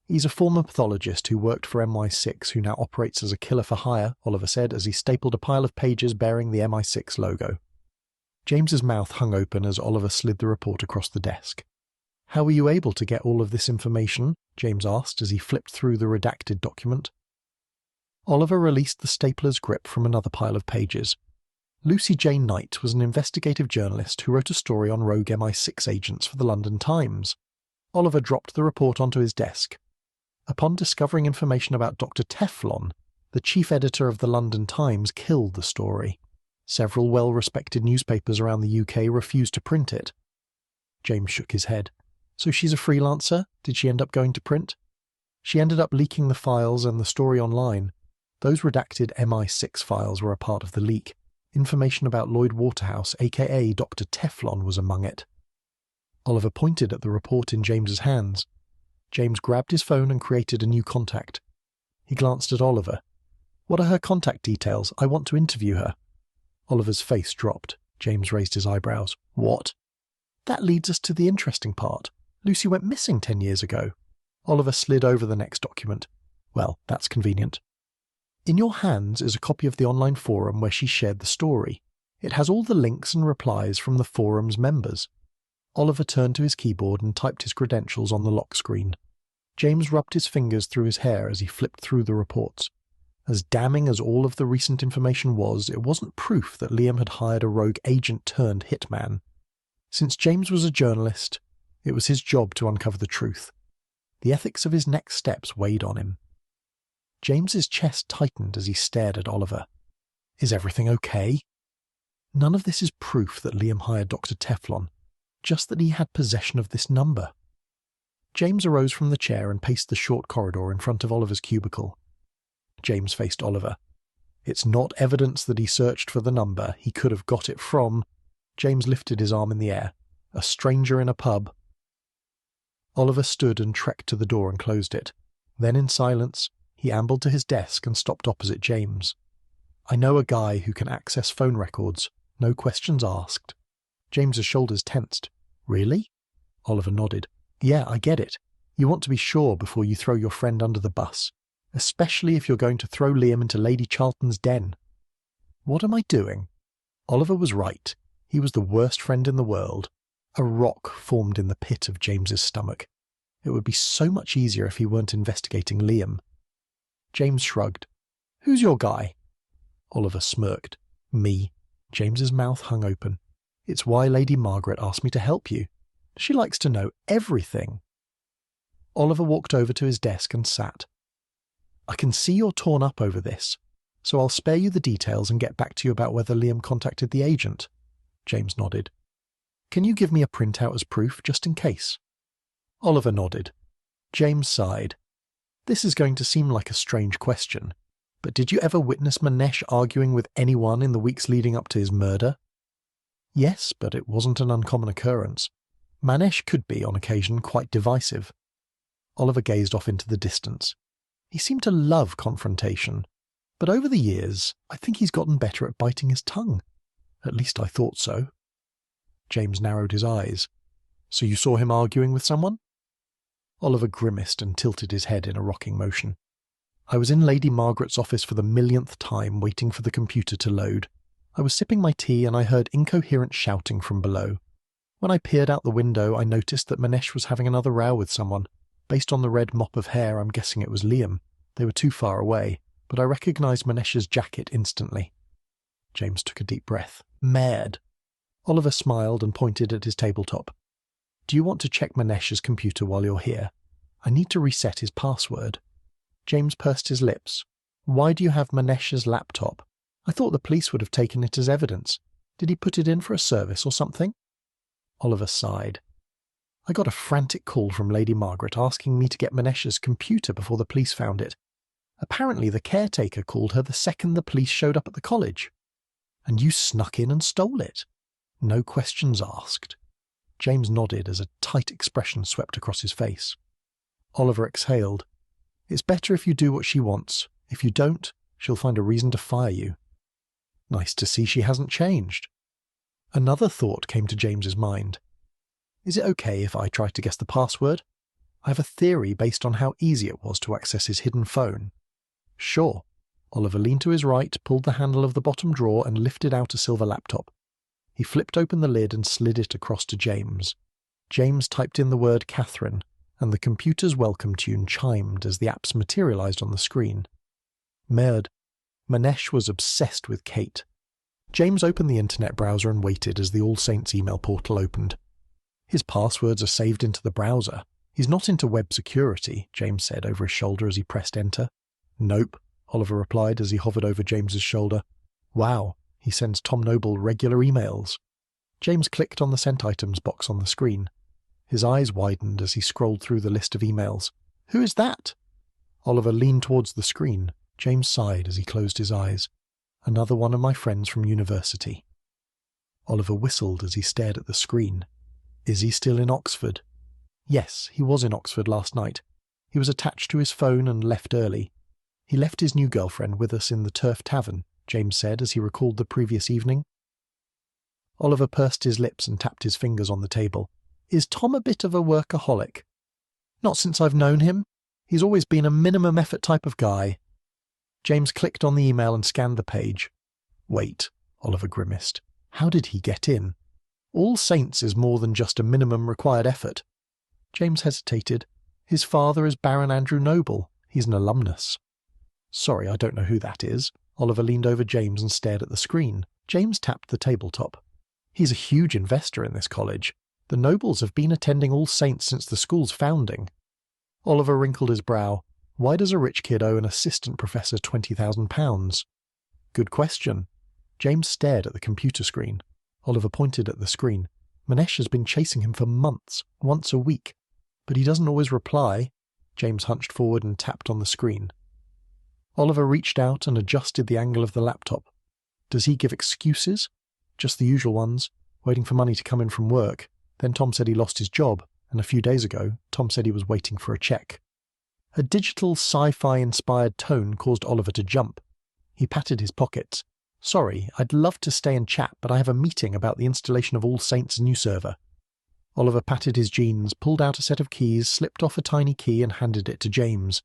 "He's a former pathologist who worked for MI6 who now operates as a killer for hire," Oliver said as he stapled a pile of pages bearing the MI6 logo. James's mouth hung open as Oliver slid the report across the desk. "How were you able to get all of this information?" James asked as he flipped through the redacted document. Oliver released the stapler's grip from another pile of pages. Lucy Jane Knight was an investigative journalist who wrote a story on rogue MI6 agents for the London Times. Oliver dropped the report onto his desk. Upon discovering information about Dr. Teflon, the chief editor of the London Times killed the story. Several well-respected newspapers around the UK refused to print it. James shook his head. "So she's a freelancer? Did she end up going to print?" "She ended up leaking the files and the story online. Those redacted MI6 files were a part of the leak. Information about Lloyd Waterhouse, aka Dr. Teflon, was among it. Oliver pointed at the report in James's hands. James grabbed his phone and created a new contact. He glanced at Oliver. "What are her contact details? I want to interview her." Oliver's face dropped. James raised his eyebrows. "What?" "That leads us to the interesting part. Lucy went missing 10 years ago." Oliver slid over the next document. "Well, that's convenient. In your hands is a copy of the online forum where she shared the story. It has all the links and replies from the forum's members." Oliver turned to his keyboard and typed his credentials on the lock screen. James rubbed his fingers through his hair as he flipped through the reports. As damning as all of the recent information was, it wasn't proof that Liam had hired a rogue agent turned hitman. Since James was a journalist, it was his job to uncover the truth. The ethics of his next steps weighed on him. James's chest tightened as he stared at Oliver. "Is everything okay?" "None of this is proof that Liam hired Dr. Teflon, just that he had possession of this number." James arose from the chair and paced the short corridor in front of Oliver's cubicle. James faced Oliver. "It's not evidence that he searched for the number. He could have got it from—" James lifted his arm in the air. "A stranger in a pub." Oliver stood and trekked to the door and closed it. Then, in silence, he ambled to his desk and stopped opposite James. "I know a guy who can access phone records. No questions asked." James's shoulders tensed. "Really?" Oliver nodded. "Yeah, I get it. You want to be sure before you throw your friend under the bus. Especially if you're going to throw Liam into Lady Charlton's den." "What am I doing?" Oliver was right. He was the worst friend in the world. A rock formed in the pit of James's stomach. It would be so much easier if he weren't investigating Liam. James shrugged. "Who's your guy?" Oliver smirked. "Me." James's mouth hung open. "It's why Lady Margaret asked me to help you. She likes to know everything." Oliver walked over to his desk and sat. "I can see you're torn up over this, so I'll spare you the details and get back to you about whether Liam contacted the agent." James nodded. "Can you give me a printout as proof, just in case?" Oliver nodded. James sighed. "This is going to seem like a strange question, but did you ever witness Manesh arguing with anyone in the weeks leading up to his murder?" "Yes, but it wasn't an uncommon occurrence. Manesh could be, on occasion, quite divisive." Oliver gazed off into the distance. "He seemed to love confrontation, but over the years, I think he's gotten better at biting his tongue. At least I thought so." James narrowed his eyes. "So you saw him arguing with someone?" Oliver grimaced and tilted his head in a rocking motion. "I was in Lady Margaret's office for the millionth time, waiting for the computer to load. I was sipping my tea and I heard incoherent shouting from below. When I peered out the window, I noticed that Manesh was having another row with someone. Based on the red mop of hair, I'm guessing it was Liam. They were too far away, but I recognized Manesh's jacket instantly." James took a deep breath. "Mad." Oliver smiled and pointed at his tabletop. "Do you want to check Manesh's computer while you're here? I need to reset his password." James pursed his lips. "Why do you have Manesh's laptop? I thought the police would have taken it as evidence. Did he put it in for a service or something?" Oliver sighed. "I got a frantic call from Lady Margaret asking me to get Manesh's computer before the police found it. Apparently the caretaker called her the second the police showed up at the college. And you snuck in and stole it. No questions asked." James nodded as a tight expression swept across his face. Oliver exhaled. "It's better if you do what she wants. If you don't, she'll find a reason to fire you." Nice to see she hasn't changed. Another thought came to James's mind. "Is it okay if I try to guess the password? I have a theory based on how easy it was to access his hidden phone." "Sure." Oliver leaned to his right, pulled the handle of the bottom drawer and lifted out a silver laptop. He flipped open the lid and slid it across to James. James typed in the word Catherine, and the computer's welcome tune chimed as the apps materialized on the screen. Merde. Manesh was obsessed with Kate. James opened the internet browser and waited as the All Saints email portal opened. "His passwords are saved into the browser. He's not into web security," James said over his shoulder as he pressed enter. "Nope," Oliver replied as he hovered over James's shoulder. "Wow, he sends Tom Noble regular emails." James clicked on the sent items box on the screen. His eyes widened as he scrolled through the list of emails. "Who is that?" Oliver leaned towards the screen. James sighed as he closed his eyes. Another one of my friends from university. Oliver whistled as he stared at the screen. Is he still in Oxford? Yes, he was in Oxford last night. He was attached to his phone and left early. He left his new girlfriend with us in the Turf Tavern, James said as he recalled the previous evening. Oliver pursed his lips and tapped his fingers on the table. Is Tom a bit of a workaholic? Not since I've known him. He's always been a minimum effort type of guy. James clicked on the email and scanned the page. Wait, Oliver grimaced. How did he get in? All Saints is more than just a minimum required effort. James hesitated. His father is Baron Andrew Noble. He's an alumnus. Sorry, I don't know who that is. Oliver leaned over James and stared at the screen. James tapped the tabletop. He's a huge investor in this college. The Nobles have been attending All Saints since the school's founding. Oliver wrinkled his brow. Why does a rich kid owe an assistant professor £20,000? Good question. James stared at the computer screen. Oliver pointed at the screen. Manesh has been chasing him for months, once a week. But he doesn't always reply. James hunched forward and tapped on the screen. Oliver reached out and adjusted the angle of the laptop. Does he give excuses? Just the usual ones, waiting for money to come in from work. Then Tom said he lost his job, and a few days ago, Tom said he was waiting for a check. A digital sci-fi-inspired tone caused Oliver to jump. He patted his pockets. Sorry, I'd love to stay and chat, but I have a meeting about the installation of All Saints' new server. Oliver patted his jeans, pulled out a set of keys, slipped off a tiny key and handed it to James.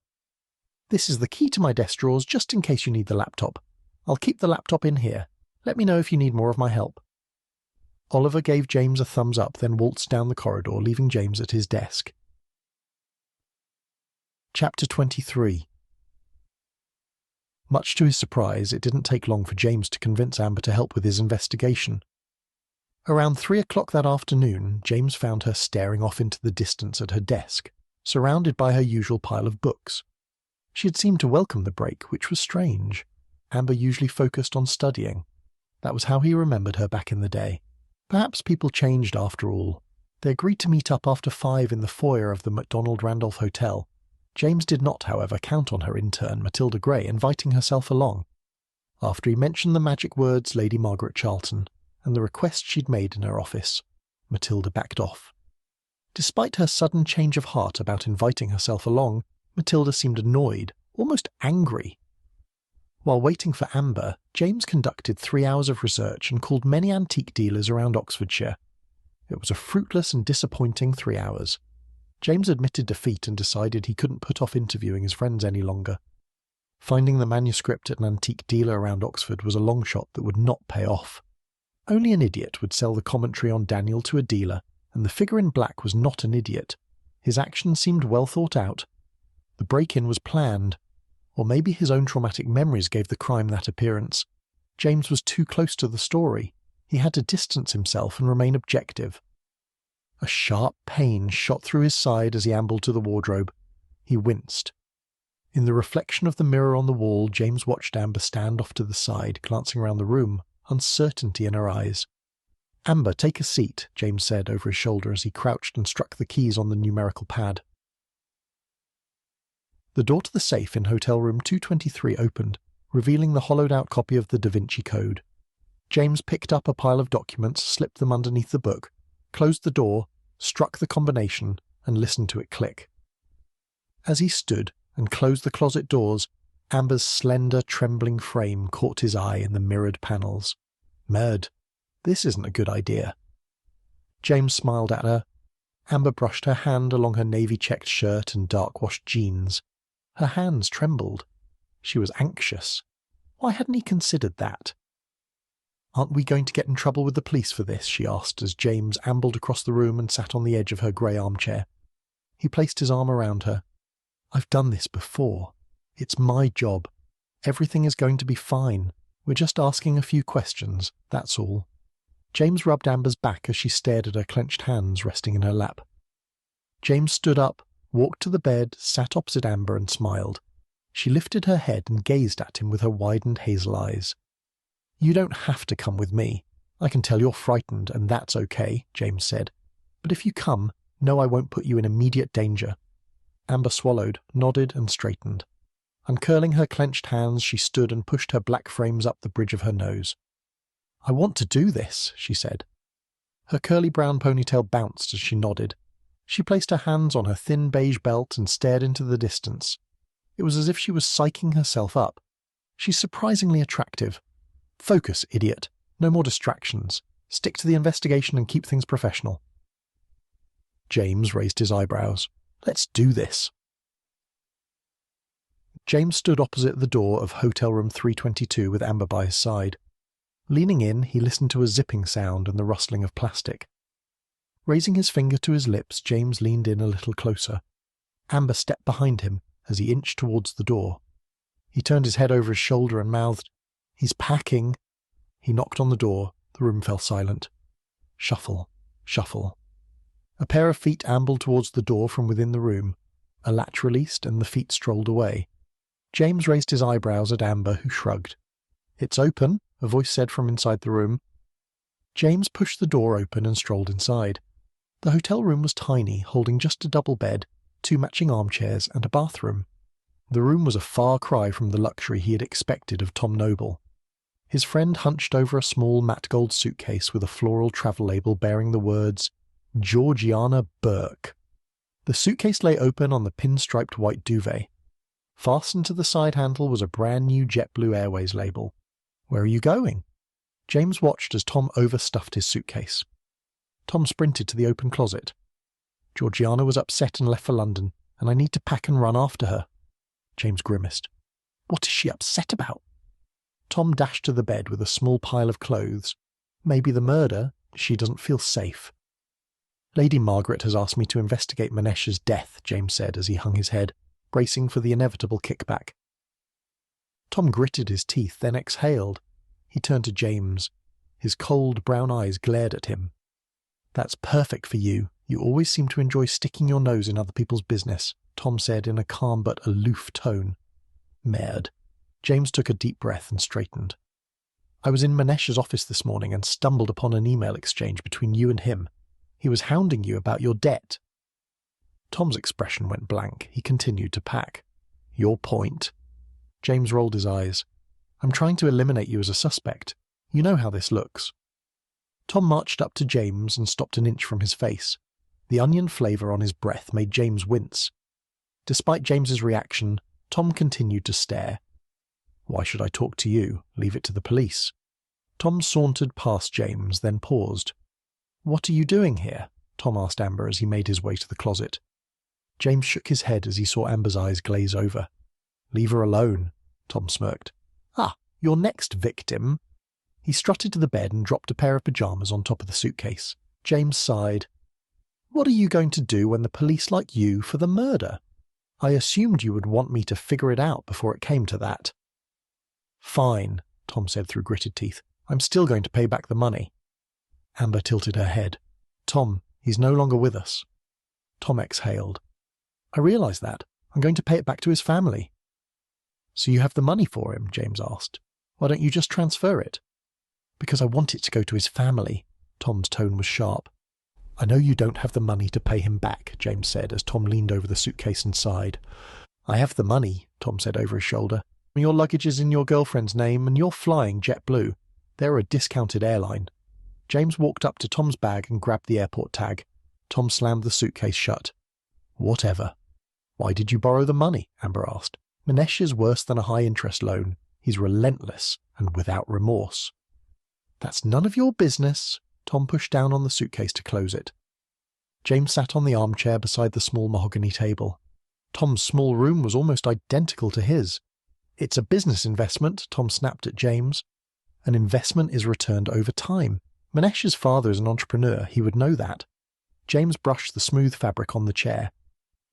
This is the key to my desk drawers just in case you need the laptop. I'll keep the laptop in here. Let me know if you need more of my help. Oliver gave James a thumbs up, then waltzed down the corridor, leaving James at his desk. Chapter 23. Much to his surprise, it didn't take long for James to convince Amber to help with his investigation. Around 3 o'clock that afternoon, James found her staring off into the distance at her desk, surrounded by her usual pile of books. She had seemed to welcome the break, which was strange. Amber usually focused on studying. That was how he remembered her back in the day. Perhaps people changed after all. They agreed to meet up after 5 in the foyer of the MacDonald Randolph Hotel. James did not, however, count on her intern, Matilda Gray, inviting herself along. After he mentioned the magic words Lady Margaret Charlton and the request she'd made in her office, Matilda backed off. Despite her sudden change of heart about inviting herself along, Matilda seemed annoyed, almost angry. While waiting for Amber, James conducted 3 hours of research and called many antique dealers around Oxfordshire. It was a fruitless and disappointing 3 hours. James admitted defeat and decided he couldn't put off interviewing his friends any longer. Finding the manuscript at an antique dealer around Oxford was a long shot that would not pay off. Only an idiot would sell the commentary on Daniel to a dealer, and the figure in black was not an idiot. His actions seemed well thought out. The break-in was planned. Or maybe his own traumatic memories gave the crime that appearance. James was too close to the story. He had to distance himself and remain objective. A sharp pain shot through his side as he ambled to the wardrobe. He winced. In the reflection of the mirror on the wall, James watched Amber stand off to the side, glancing around the room, uncertainty in her eyes. "Amber, take a seat," James said over his shoulder as he crouched and struck the keys on the numerical pad. The door to the safe in hotel room 223 opened, revealing the hollowed-out copy of the Da Vinci Code. James picked up a pile of documents, slipped them underneath the book, closed the door, struck the combination, and listened to it click. As he stood and closed the closet doors, Amber's slender, trembling frame caught his eye in the mirrored panels. Merd, this isn't a good idea. James smiled at her. Amber brushed her hand along her navy-checked shirt and dark-washed jeans. Her hands trembled. She was anxious. Why hadn't he considered that? "Aren't we going to get in trouble with the police for this?" she asked as James ambled across the room and sat on the edge of her grey armchair. He placed his arm around her. "I've done this before. It's my job. Everything is going to be fine. We're just asking a few questions, that's all." James rubbed Amber's back as she stared at her clenched hands resting in her lap. James stood up, walked to the bed, sat opposite Amber and smiled. She lifted her head and gazed at him with her widened hazel eyes. "You don't have to come with me. I can tell you're frightened, and that's okay," James said. "But if you come, know I won't put you in immediate danger." Amber swallowed, nodded and straightened. Uncurling her clenched hands, she stood and pushed her black frames up the bridge of her nose. "I want to do this," she said. Her curly brown ponytail bounced as she nodded. She placed her hands on her thin beige belt and stared into the distance. It was as if she was psyching herself up. "She's surprisingly attractive. Focus, idiot. No more distractions. Stick to the investigation and keep things professional." James raised his eyebrows. "Let's do this." James stood opposite the door of Hotel Room 322 with Amber by his side. Leaning in, he listened to a zipping sound and the rustling of plastic. Raising his finger to his lips, James leaned in a little closer. Amber stepped behind him as he inched towards the door. He turned his head over his shoulder and mouthed, "He's packing." He knocked on the door. The room fell silent. Shuffle, shuffle. A pair of feet ambled towards the door from within the room. A latch released, and the feet strolled away. James raised his eyebrows at Amber, who shrugged. "It's open," a voice said from inside the room. James pushed the door open and strolled inside. The hotel room was tiny, holding just a double bed, 2 matching armchairs, and a bathroom. The room was a far cry from the luxury he had expected of Tom Noble. His friend hunched over a small matte gold suitcase with a floral travel label bearing the words, "Georgiana Burke." The suitcase lay open on the pinstriped white duvet. Fastened to the side handle was a brand new JetBlue Airways label. "Where are you going?" James watched as Tom overstuffed his suitcase. Tom sprinted to the open closet. "Georgiana was upset and left for London, and I need to pack and run after her." James grimaced. "What is she upset about?" Tom dashed to the bed with a small pile of clothes. "Maybe the murder. She doesn't feel safe." "Lady Margaret has asked me to investigate Manesh's death," James said as he hung his head, bracing for the inevitable kickback. Tom gritted his teeth, then exhaled. He turned to James. His cold, brown eyes glared at him. "That's perfect for you. You always seem to enjoy sticking your nose in other people's business," Tom said in a calm but aloof tone. "Merde." James took a deep breath and straightened. "I was in Manesh's office this morning and stumbled upon an email exchange between you and him. He was hounding you about your debt." Tom's expression went blank. He continued to pack. "Your point?" James rolled his eyes. "I'm trying to eliminate you as a suspect. You know how this looks." Tom marched up to James and stopped an inch from his face. The onion flavour on his breath made James wince. Despite James's reaction, Tom continued to stare. "Why should I talk to you? Leave it to the police." Tom sauntered past James, then paused. "What are you doing here?" Tom asked Amber as he made his way to the closet. James shook his head as he saw Amber's eyes glaze over. "Leave her alone," Tom smirked. "Ah, your next victim." He strutted to the bed and dropped a pair of pyjamas on top of the suitcase. James sighed. "What are you going to do when the police like you for the murder? I assumed you would want me to figure it out before it came to that." "Fine," Tom said through gritted teeth. "I'm still going to pay back the money." Amber tilted her head. "Tom, he's no longer with us." Tom exhaled. "I realise that. I'm going to pay it back to his family." "So you have the money for him?" James asked. "Why don't you just transfer it?" "Because I want it to go to his family." Tom's tone was sharp. "I know you don't have the money to pay him back," James said as Tom leaned over the suitcase and sighed. "I have the money," Tom said over his shoulder. "Your luggage is in your girlfriend's name and you're flying JetBlue. They're a discounted airline." James walked up to Tom's bag and grabbed the airport tag. Tom slammed the suitcase shut. "Whatever." "Why did you borrow the money?" Amber asked. "Manesh is worse than a high-interest loan. He's relentless and without remorse." "That's none of your business." Tom pushed down on the suitcase to close it. James sat on the armchair beside the small mahogany table. Tom's small room was almost identical to his. "It's a business investment," Tom snapped at James. "An investment is returned over time. Manesh's father is an entrepreneur. He would know that." James brushed the smooth fabric on the chair.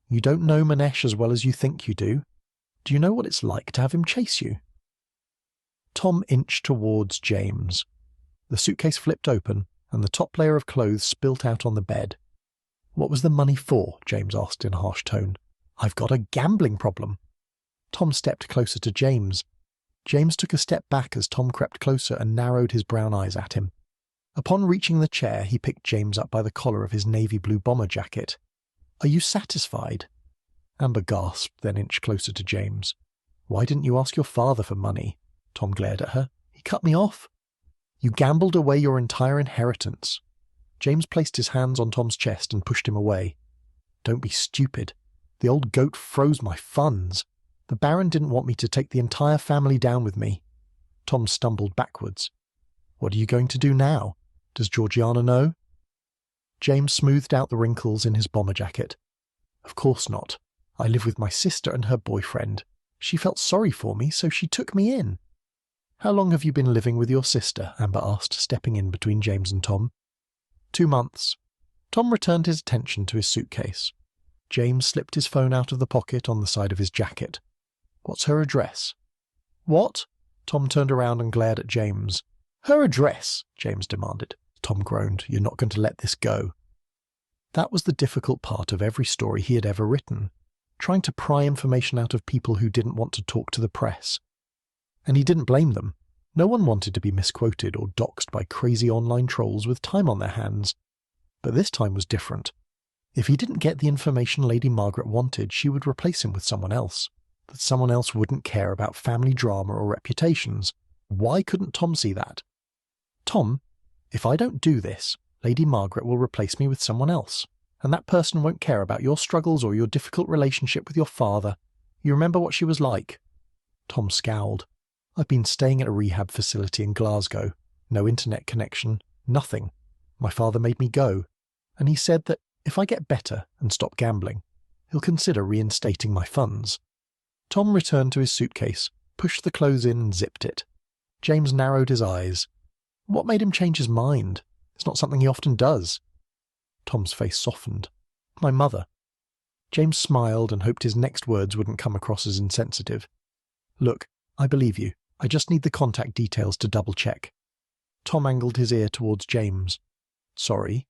"You don't know Manesh as well as you think you do. Do you know what it's like to have him chase you?" Tom inched towards James. The suitcase flipped open, and the top layer of clothes spilt out on the bed. "What was the money for?" James asked in a harsh tone. "I've got a gambling problem." Tom stepped closer to James. James took a step back as Tom crept closer and narrowed his brown eyes at him. Upon reaching the chair, he picked James up by the collar of his navy blue bomber jacket. "Are you satisfied?" Amber gasped, then inched closer to James. Why didn't you ask your father for money? Tom glared at her. He cut me off. You gambled away your entire inheritance. James placed his hands on Tom's chest and pushed him away. Don't be stupid. The old goat froze my funds. The Baron didn't want me to take the entire family down with me. Tom stumbled backwards. What are you going to do now? Does Georgiana know? James smoothed out the wrinkles in his bomber jacket. Of course not. I live with my sister and her boyfriend. She felt sorry for me, so she took me in. How long have you been living with your sister? Amber asked, stepping in between James and Tom. 2 months. Tom returned his attention to his suitcase. James slipped his phone out of the pocket on the side of his jacket. What's her address? What? Tom turned around and glared at James. Her address, James demanded. Tom groaned. You're not going to let this go. That was the difficult part of every story he had ever written, trying to pry information out of people who didn't want to talk to the press. And he didn't blame them. No one wanted to be misquoted or doxed by crazy online trolls with time on their hands. But this time was different. If he didn't get the information Lady Margaret wanted, she would replace him with someone else. That someone else wouldn't care about family drama or reputations. Why couldn't Tom see that? Tom, if I don't do this, Lady Margaret will replace me with someone else, and that person won't care about your struggles or your difficult relationship with your father. You remember what she was like? Tom scowled. I've been staying at a rehab facility in Glasgow. No internet connection, nothing. My father made me go, and he said that if I get better and stop gambling, he'll consider reinstating my funds. Tom returned to his suitcase, pushed the clothes in and zipped it. James narrowed his eyes. What made him change his mind? It's not something he often does. Tom's face softened. My mother. James smiled and hoped his next words wouldn't come across as insensitive. Look, I believe you. I just need the contact details to double-check. Tom angled his ear towards James. Sorry.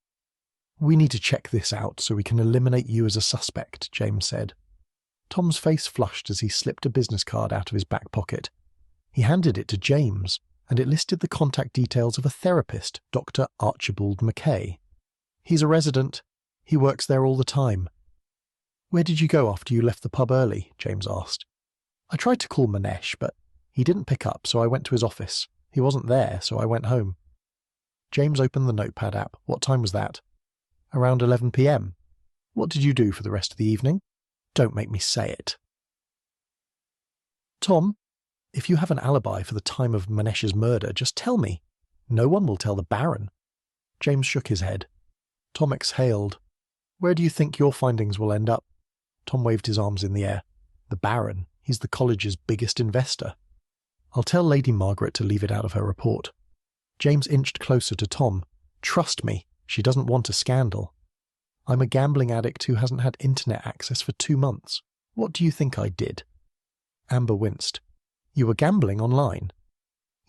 We need to check this out so we can eliminate you as a suspect, James said. Tom's face flushed as he slipped a business card out of his back pocket. He handed it to James, and it listed the contact details of a therapist, Dr. Archibald Mackay. He's a resident. He works there all the time. Where did you go after you left the pub early? James asked. I tried to call Manesh, but he didn't pick up, so I went to his office. He wasn't there, so I went home. James opened the Notepad app. What time was that? Around 11 p.m. What did you do for the rest of the evening? Don't make me say it. Tom, if you have an alibi for the time of Manesh's murder, just tell me. No one will tell the Baron. James shook his head. Tom exhaled. Where do you think your findings will end up? Tom waved his arms in the air. The Baron. He's the college's biggest investor. I'll tell Lady Margaret to leave it out of her report. James inched closer to Tom. Trust me, she doesn't want a scandal. I'm a gambling addict who hasn't had internet access for 2 months. What do you think I did? Amber winced. You were gambling online?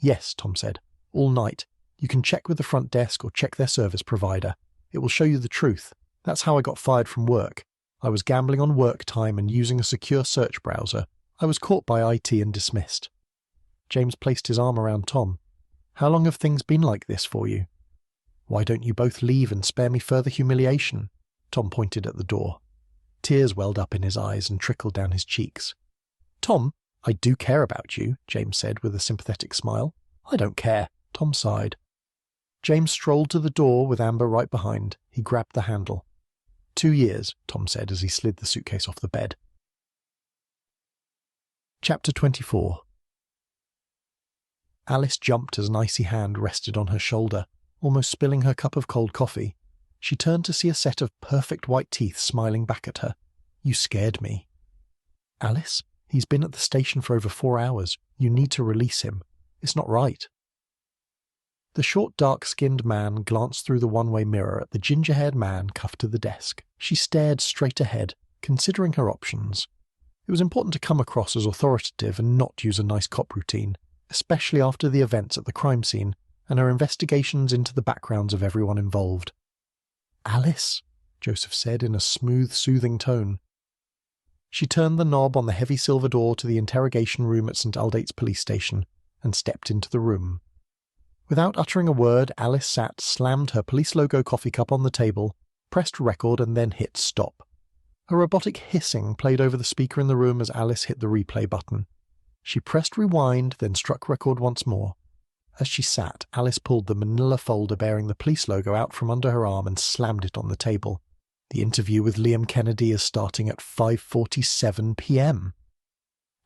Yes, Tom said. All night. You can check with the front desk or check their service provider. It will show you the truth. That's how I got fired from work. I was gambling on work time and using a secure search browser. I was caught by IT and dismissed. James placed his arm around Tom. How long have things been like this for you? Why don't you both leave and spare me further humiliation? Tom pointed at the door. Tears welled up in his eyes and trickled down his cheeks. Tom, I do care about you, James said with a sympathetic smile. I don't care, Tom sighed. James strolled to the door with Amber right behind. He grabbed the handle. 2 years, Tom said as he slid the suitcase off the bed. Chapter 24. Alice jumped as an icy hand rested on her shoulder, almost spilling her cup of cold coffee. She turned to see a set of perfect white teeth smiling back at her. You scared me. Alice, he's been at the station for over 4 hours. You need to release him. It's not right. The short, dark-skinned man glanced through the one-way mirror at the ginger-haired man cuffed to the desk. She stared straight ahead, considering her options. It was important to come across as authoritative and not use a nice cop routine, especially after the events at the crime scene and her investigations into the backgrounds of everyone involved. Alice, Joseph said in a smooth, soothing tone. She turned the knob on the heavy silver door to the interrogation room at St. Aldate's police station and stepped into the room. Without uttering a word, Alice sat, slammed her police logo coffee cup on the table, pressed record and then hit stop. A robotic hissing played over the speaker in the room as Alice hit the replay button. She pressed rewind, then struck record once more. As she sat, Alice pulled the manila folder bearing the police logo out from under her arm and slammed it on the table. The interview with Liam Kennedy is starting at 5:47 p.m.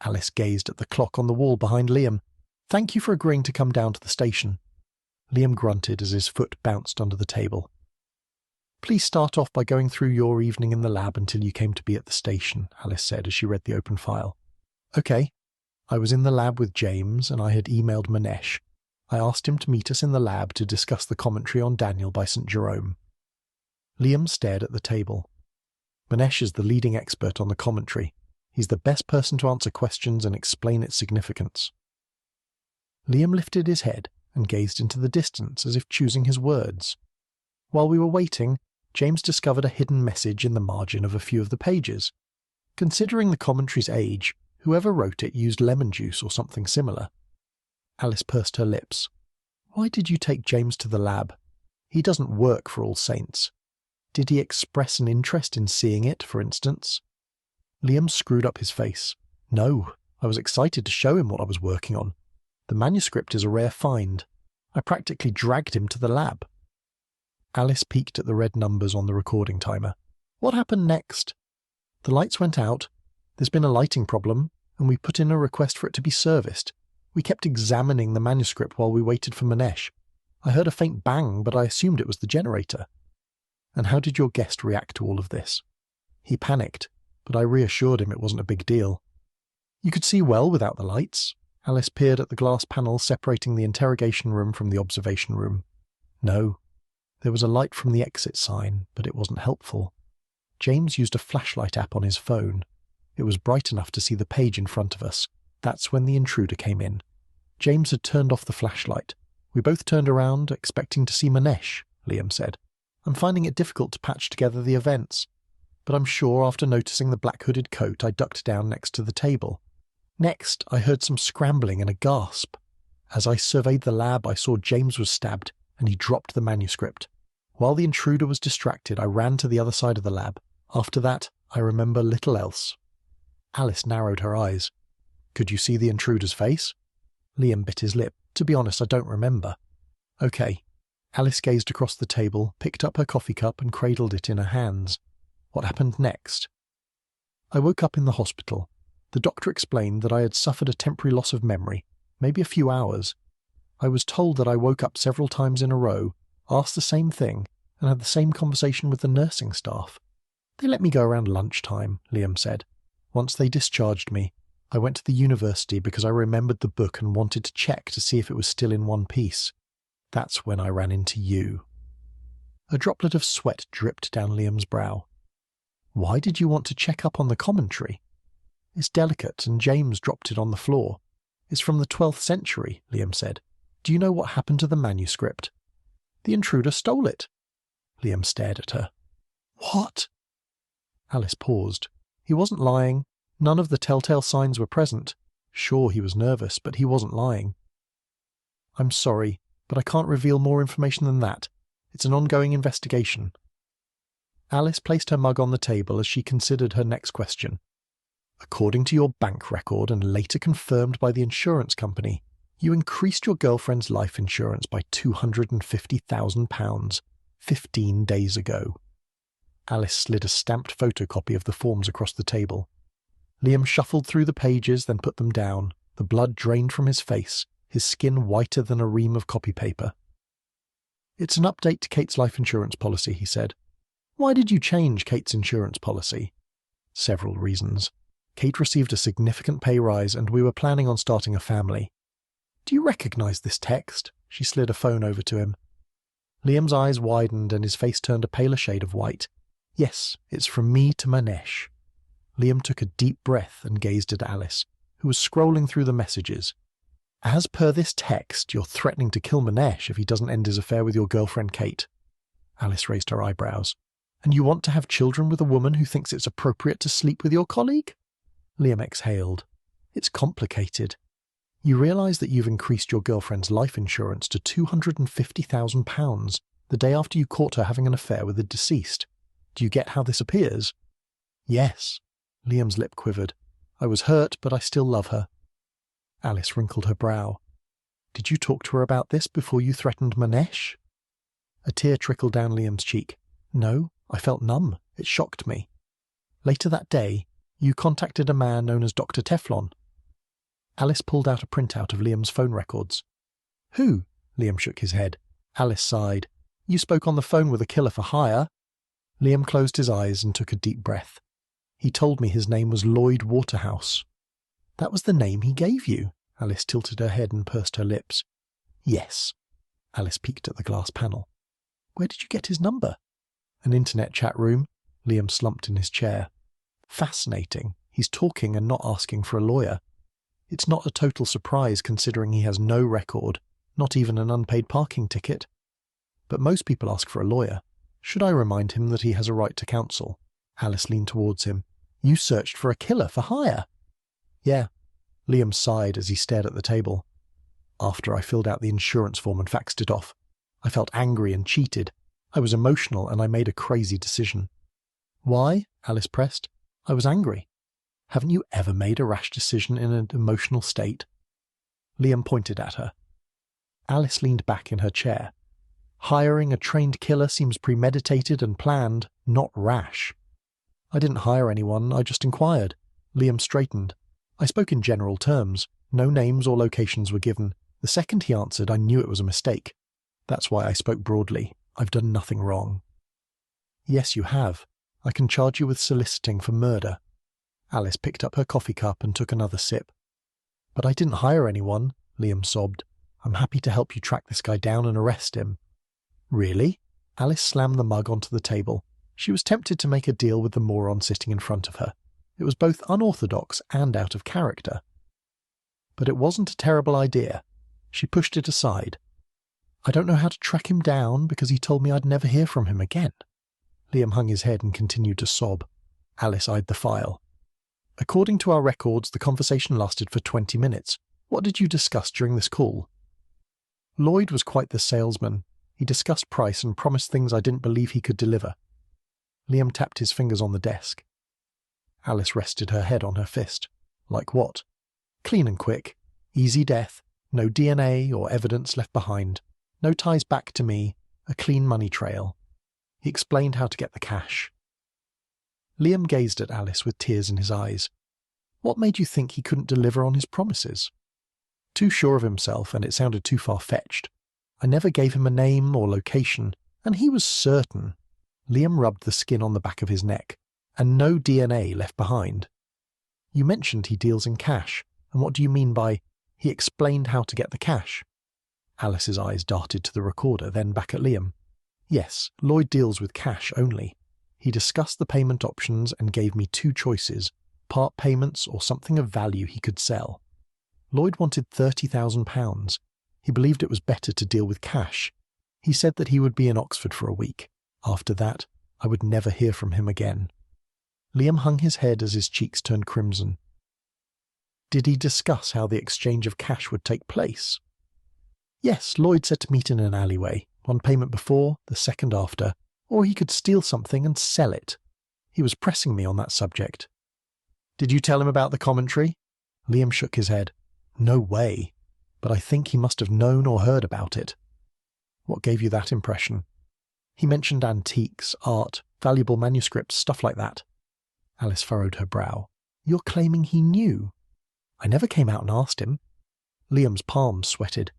Alice gazed at the clock on the wall behind Liam. "Thank you for agreeing to come down to the station." Liam grunted as his foot bounced under the table. "Please start off by going through your evening in the lab until you came to be at the station," Alice said as she read the open file. "Okay. I was in the lab with James and I had emailed Manesh. I asked him to meet us in the lab to discuss the commentary on Daniel by St. Jerome." Liam stared at the table. "Manesh is the leading expert on the commentary. He's the best person to answer questions and explain its significance." Liam lifted his head and gazed into the distance as if choosing his words. "While we were waiting, James discovered a hidden message in the margin of a few of the pages. Considering the commentary's age, whoever wrote it used lemon juice or something similar." Alice pursed her lips. "Why did you take James to the lab? He doesn't work for All Saints. Did he express an interest in seeing it, for instance?" Liam screwed up his face. "No, I was excited to show him what I was working on. The manuscript is a rare find. I practically dragged him to the lab." Alice peeked at the red numbers on the recording timer. "What happened next?" "The lights went out. There's been a lighting problem, and we put in a request for it to be serviced. We kept examining the manuscript while we waited for Manesh. I heard a faint bang, but I assumed it was the generator." "And how did your guest react to all of this?" "He panicked, but I reassured him it wasn't a big deal." "You could see well without the lights?" Alice peered at the glass panel separating the interrogation room from the observation room. "No. There was a light from the exit sign, but it wasn't helpful. James used a flashlight app on his phone. It was bright enough to see the page in front of us. That's when the intruder came in. James had turned off the flashlight. We both turned around, expecting to see Manesh," Liam said. "I'm finding it difficult to patch together the events. But I'm sure after noticing the black-hooded coat, I ducked down next to the table. Next, I heard some scrambling and a gasp. As I surveyed the lab, I saw James was stabbed, and he dropped the manuscript. While the intruder was distracted, I ran to the other side of the lab. After that, I remember little else." Alice narrowed her eyes. "Could you see the intruder's face?" Liam bit his lip. "To be honest, I don't remember." "Okay." Alice gazed across the table, picked up her coffee cup and cradled it in her hands. "What happened next?" "I woke up in the hospital. The doctor explained that I had suffered a temporary loss of memory, maybe a few hours. I was told that I woke up several times in a row, asked the same thing, and had the same conversation with the nursing staff. They let me go around lunchtime," Liam said. "Once they discharged me, I went to the university because I remembered the book and wanted to check to see if it was still in one piece. That's when I ran into you." A droplet of sweat dripped down Liam's brow. "Why did you want to check up on the commentary?" "It's delicate, and James dropped it on the floor. It's from the 12th century, Liam said. "Do you know what happened to the manuscript?" "The intruder stole it." Liam stared at her. "What?" Alice paused. He wasn't lying. None of the telltale signs were present. Sure, he was nervous, but he wasn't lying. "I'm sorry, but I can't reveal more information than that. It's an ongoing investigation." Alice placed her mug on the table as she considered her next question. "According to your bank record and later confirmed by the insurance company, you increased your girlfriend's life insurance by £250,000 15 days ago." Alice slid a stamped photocopy of the forms across the table. Liam shuffled through the pages, then put them down. The blood drained from his face, his skin whiter than a ream of copy paper. "It's an update to Kate's life insurance policy," he said. "Why did you change Kate's insurance policy?" "Several reasons. Kate received a significant pay rise, and we were planning on starting a family." "Do you recognize this text?" She slid a phone over to him. Liam's eyes widened and his face turned a paler shade of white. "Yes, it's from me to Manesh." Liam took a deep breath and gazed at Alice, who was scrolling through the messages. "As per this text, you're threatening to kill Manesh if he doesn't end his affair with your girlfriend Kate." Alice raised her eyebrows. "And you want to have children with a woman who thinks it's appropriate to sleep with your colleague?" Liam exhaled. "It's complicated. You realize that you've increased your girlfriend's life insurance to £250,000 the day after you caught her having an affair with the deceased. Do you get how this appears?" "Yes." Liam's lip quivered. "I was hurt, but I still love her." Alice wrinkled her brow. Did you talk to her about this before you threatened Manesh? A tear trickled down Liam's cheek. No, I felt numb. It shocked me. Later that day, you contacted a man known as Dr. Teflon. Alice pulled out a printout of Liam's phone records. Who? Liam shook his head. Alice sighed. You spoke on the phone with a killer for hire. Liam closed his eyes and took a deep breath. He told me his name was Lloyd Waterhouse. That was the name he gave you. Alice tilted her head and pursed her lips. Yes. Alice peeked at the glass panel. Where did you get his number? An internet chat room. Liam slumped in his chair. Fascinating. He's talking and not asking for a lawyer. It's not a total surprise considering he has no record, not even an unpaid parking ticket. But most people ask for a lawyer. Should I remind him that he has a right to counsel? Alice leaned towards him. You searched for a killer for hire. Yeah. Liam sighed as he stared at the table. After I filled out the insurance form and faxed it off, I felt angry and cheated. I was emotional and I made a crazy decision. Why? Alice pressed. I was angry. Haven't you ever made a rash decision in an emotional state? Liam pointed at her. Alice leaned back in her chair. Hiring a trained killer seems premeditated and planned, not rash. I didn't hire anyone, I just inquired. Liam straightened. I spoke in general terms. No names or locations were given. The second he answered, I knew it was a mistake. That's why I spoke broadly. I've done nothing wrong. Yes, you have. I can charge you with soliciting for murder. Alice picked up her coffee cup and took another sip. But I didn't hire anyone, Liam sobbed. I'm happy to help you track this guy down and arrest him. Really? Alice slammed the mug onto the table. She was tempted to make a deal with the moron sitting in front of her. It was both unorthodox and out of character. But it wasn't a terrible idea. She pushed it aside. I don't know how to track him down because he told me I'd never hear from him again. Liam hung his head and continued to sob. Alice eyed the file. According to our records, the conversation lasted for 20 minutes. What did you discuss during this call? Lloyd was quite the salesman. He discussed price and promised things I didn't believe he could deliver. Liam tapped his fingers on the desk. Alice rested her head on her fist. Like what? Clean and quick. Easy death. No DNA or evidence left behind. No ties back to me. A clean money trail. He explained how to get the cash. Liam gazed at Alice with tears in his eyes. What made you think he couldn't deliver on his promises? Too sure of himself, and it sounded too far-fetched. I never gave him a name or location, and he was certain. Liam rubbed the skin on the back of his neck. And no DNA left behind. You mentioned he deals in cash, and what do you mean by, he explained how to get the cash? Alice's eyes darted to the recorder, then back at Liam. Yes, Lloyd deals with cash only. He discussed the payment options and gave me two choices, part payments or something of value he could sell. Lloyd wanted £30,000. He believed it was better to deal with cash. He said that he would be in Oxford for a week. After that, I would never hear from him again. Liam hung his head as his cheeks turned crimson. Did he discuss how the exchange of cash would take place? Yes, Lloyd said to meet in an alleyway, one payment before, the second after, or he could steal something and sell it. He was pressing me on that subject. Did you tell him about the commentary? Liam shook his head. No way, but I think he must have known or heard about it. What gave you that impression? He mentioned antiques, art, valuable manuscripts, stuff like that. Alice furrowed her brow. You're claiming he knew? I never came out and asked him. Liam's palms sweated.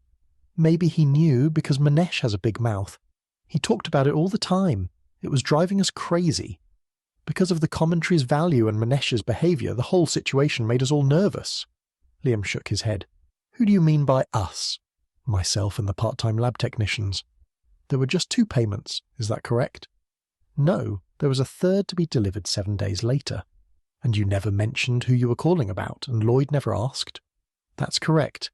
Maybe he knew because Manesh has a big mouth. He talked about it all the time. It was driving us crazy. Because of the commentary's value and Manesh's behaviour, the whole situation made us all nervous. Liam shook his head. Who do you mean by us? Myself and the part-time lab technicians. There were just 2 payments, is that correct? No, there was a third to be delivered 7 days later. And you never mentioned who you were calling about, and Lloyd never asked? That's correct.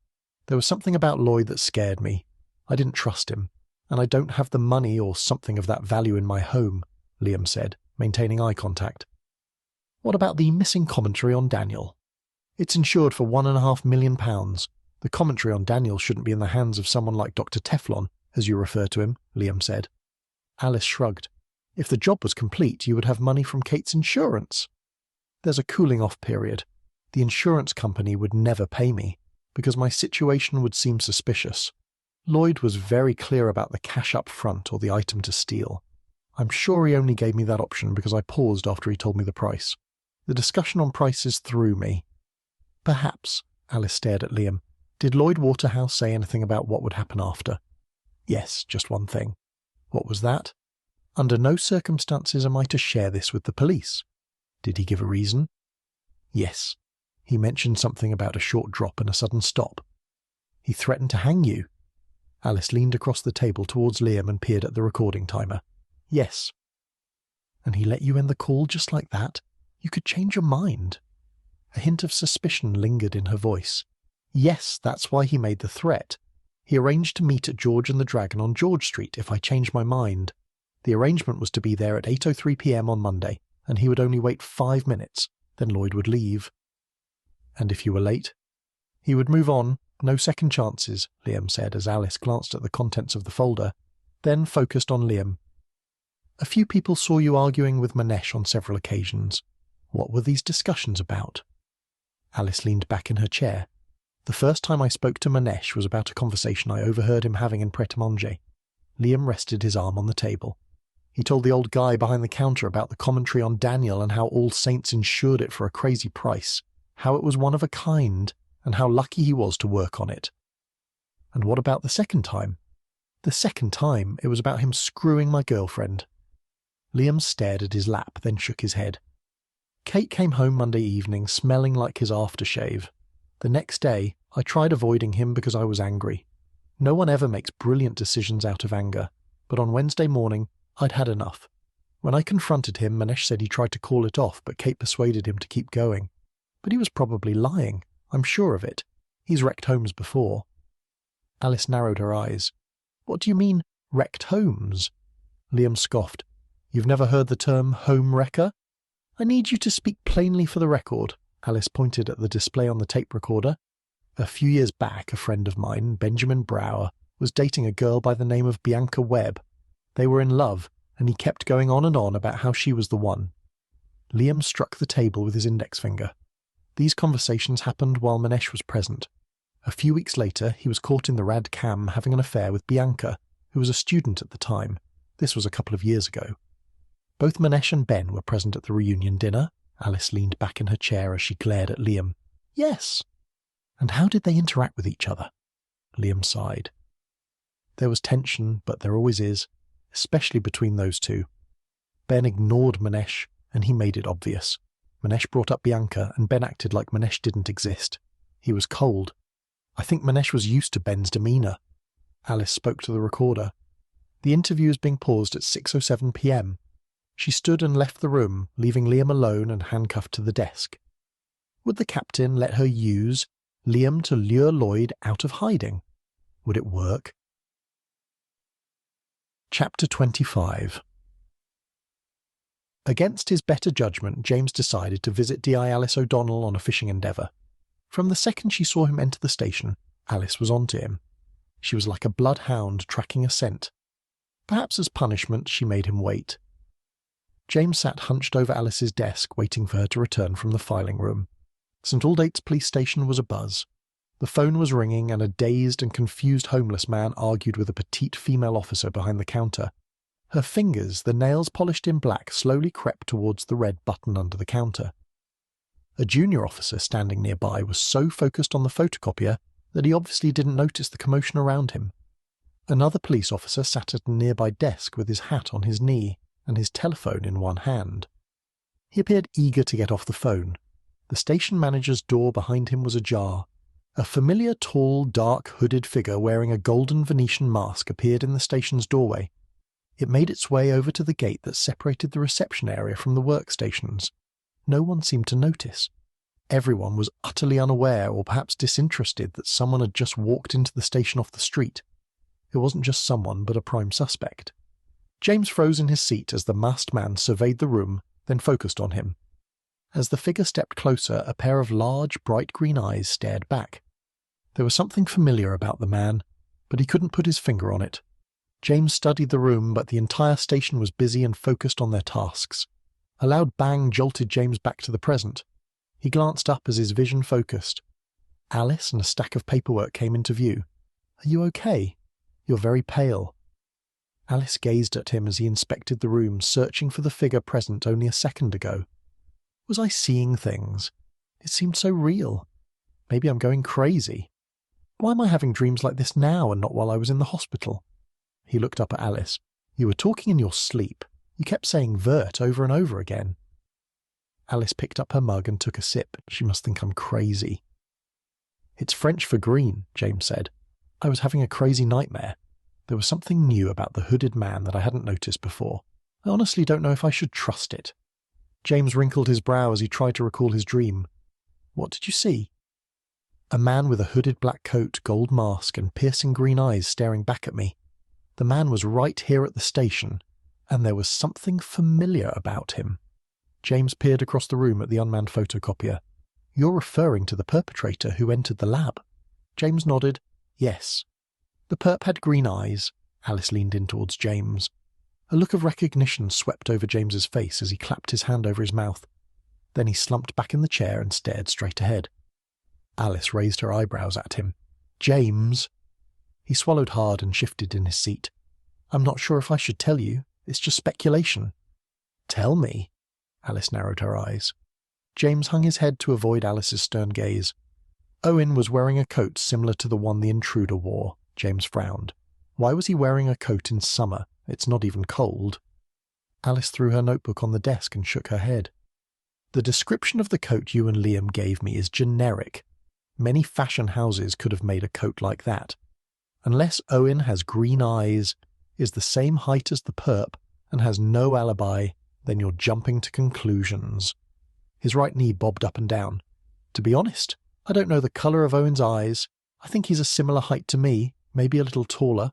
There was something about Lloyd that scared me. I didn't trust him, and I don't have the money or something of that value in my home, Liam said, maintaining eye contact. What about the missing commentary on Daniel? It's insured for £1.5 million. The commentary on Daniel shouldn't be in the hands of someone like Dr. Teflon, as you refer to him, Liam said. Alice shrugged. If the job was complete, you would have money from Kate's insurance. There's a cooling-off period. The insurance company would never pay me, because my situation would seem suspicious. Lloyd was very clear about the cash up front or the item to steal. I'm sure he only gave me that option because I paused after he told me the price. The discussion on prices threw me. Perhaps, Alice stared at Liam. Did Lloyd Waterhouse say anything about what would happen after? Yes, just one thing. What was that? Under no circumstances am I to share this with the police. Did he give a reason? Yes. He mentioned something about a short drop and a sudden stop. He threatened to hang you. Alice leaned across the table towards Liam and peered at the recording timer. Yes. And he let you end the call just like that? You could change your mind. A hint of suspicion lingered in her voice. Yes, that's why he made the threat. He arranged to meet at George and the Dragon on George Street if I changed my mind. The arrangement was to be there at 8:03 p.m. on Monday, and he would only wait 5 minutes, then Lloyd would leave. And if you were late? He would move on, no second chances, Liam said as Alice glanced at the contents of the folder, then focused on Liam. A few people saw you arguing with Manesh on several occasions. What were these discussions about? Alice leaned back in her chair. The first time I spoke to Manesh was about a conversation I overheard him having in Pret-a-Manger. Liam rested his arm on the table. He told the old guy behind the counter about the commentary on Daniel and how All Saints insured it for a crazy price, how it was one of a kind, and how lucky he was to work on it. And what about the second time? The second time, it was about him screwing my girlfriend. Liam stared at his lap, then shook his head. Kate came home Monday evening smelling like his aftershave. The next day, I tried avoiding him because I was angry. No one ever makes brilliant decisions out of anger, but on Wednesday morning, I'd had enough. When I confronted him, Manesh said he tried to call it off, but Kate persuaded him to keep going. But he was probably lying. I'm sure of it. He's wrecked homes before. Alice narrowed her eyes. What do you mean, wrecked homes? Liam scoffed. You've never heard the term home wrecker? I need you to speak plainly for the record. Alice pointed at the display on the tape recorder. A few years back, a friend of mine, Benjamin Brower, was dating a girl by the name of Bianca Webb. They were in love, and he kept going on and on about how she was the one. Liam struck the table with his index finger. These conversations happened while Manesh was present. A few weeks later, he was caught in the Rad Cam having an affair with Bianca, who was a student at the time. This was a couple of years ago. Both Manesh and Ben were present at the reunion dinner. Alice leaned back in her chair as she glared at Liam. Yes. And how did they interact with each other? Liam sighed. There was tension, but there always is, especially between those two. Ben ignored Manesh, and he made it obvious. Manesh brought up Bianca, and Ben acted like Manesh didn't exist. He was cold. I think Manesh was used to Ben's demeanour. Alice spoke to the recorder. The interview is being paused at 6:07 p.m. She stood and left the room, leaving Liam alone and handcuffed to the desk. Would the captain let her use Liam to lure Lloyd out of hiding? Would it work? Chapter 25. Against his better judgment, James decided to visit D.I. Alice O'Donnell on a fishing endeavour. From the second she saw him enter the station, Alice was on to him. She was like a bloodhound tracking a scent. Perhaps as punishment, she made him wait. James sat hunched over Alice's desk, waiting for her to return from the filing room. St Aldate's police station was abuzz. The phone was ringing, and a dazed and confused homeless man argued with a petite female officer behind the counter. Her fingers, the nails polished in black, slowly crept towards the red button under the counter. A junior officer standing nearby was so focused on the photocopier that he obviously didn't notice the commotion around him. Another police officer sat at a nearby desk with his hat on his knee and his telephone in one hand. He appeared eager to get off the phone. The station manager's door behind him was ajar. A familiar, tall, dark, hooded figure wearing a golden Venetian mask appeared in the station's doorway. It made its way over to the gate that separated the reception area from the workstations. No one seemed to notice. Everyone was utterly unaware or perhaps disinterested that someone had just walked into the station off the street. It wasn't just someone, but a prime suspect. James froze in his seat as the masked man surveyed the room, then focused on him. As the figure stepped closer, a pair of large, bright green eyes stared back. There was something familiar about the man, but he couldn't put his finger on it. James studied the room, but the entire station was busy and focused on their tasks. A loud bang jolted James back to the present. He glanced up as his vision focused. Alice and a stack of paperwork came into view. "Are you okay? You're very pale." Alice gazed at him as he inspected the room, searching for the figure present only a second ago. Was I seeing things? It seemed so real. Maybe I'm going crazy. Why am I having dreams like this now and not while I was in the hospital? He looked up at Alice. "You were talking in your sleep. You kept saying vert over and over again." Alice picked up her mug and took a sip. She must think I'm crazy. "It's French for green," James said. "I was having a crazy nightmare. There was something new about the hooded man that I hadn't noticed before. I honestly don't know if I should trust it." James wrinkled his brow as he tried to recall his dream. "What did you see?" "A man with a hooded black coat, gold mask, and piercing green eyes staring back at me. The man was right here at the station, and there was something familiar about him." James peered across the room at the unmanned photocopier. "You're referring to the perpetrator who entered the lab?" James nodded. "Yes." "The perp had green eyes." Alice leaned in towards James. A look of recognition swept over James's face as he clapped his hand over his mouth. Then he slumped back in the chair and stared straight ahead. Alice raised her eyebrows at him. "James!" He swallowed hard and shifted in his seat. "I'm not sure if I should tell you. It's just speculation." "Tell me." Alice narrowed her eyes. James hung his head to avoid Alice's stern gaze. "Owen was wearing a coat similar to the one the intruder wore." James frowned. "Why was he wearing a coat in summer? It's not even cold." Alice threw her notebook on the desk and shook her head. "The description of the coat you and Liam gave me is generic. Many fashion houses could have made a coat like that. Unless Owen has green eyes, is the same height as the perp, and has no alibi, then you're jumping to conclusions." His right knee bobbed up and down. "To be honest, I don't know the colour of Owen's eyes. I think he's a similar height to me, maybe a little taller."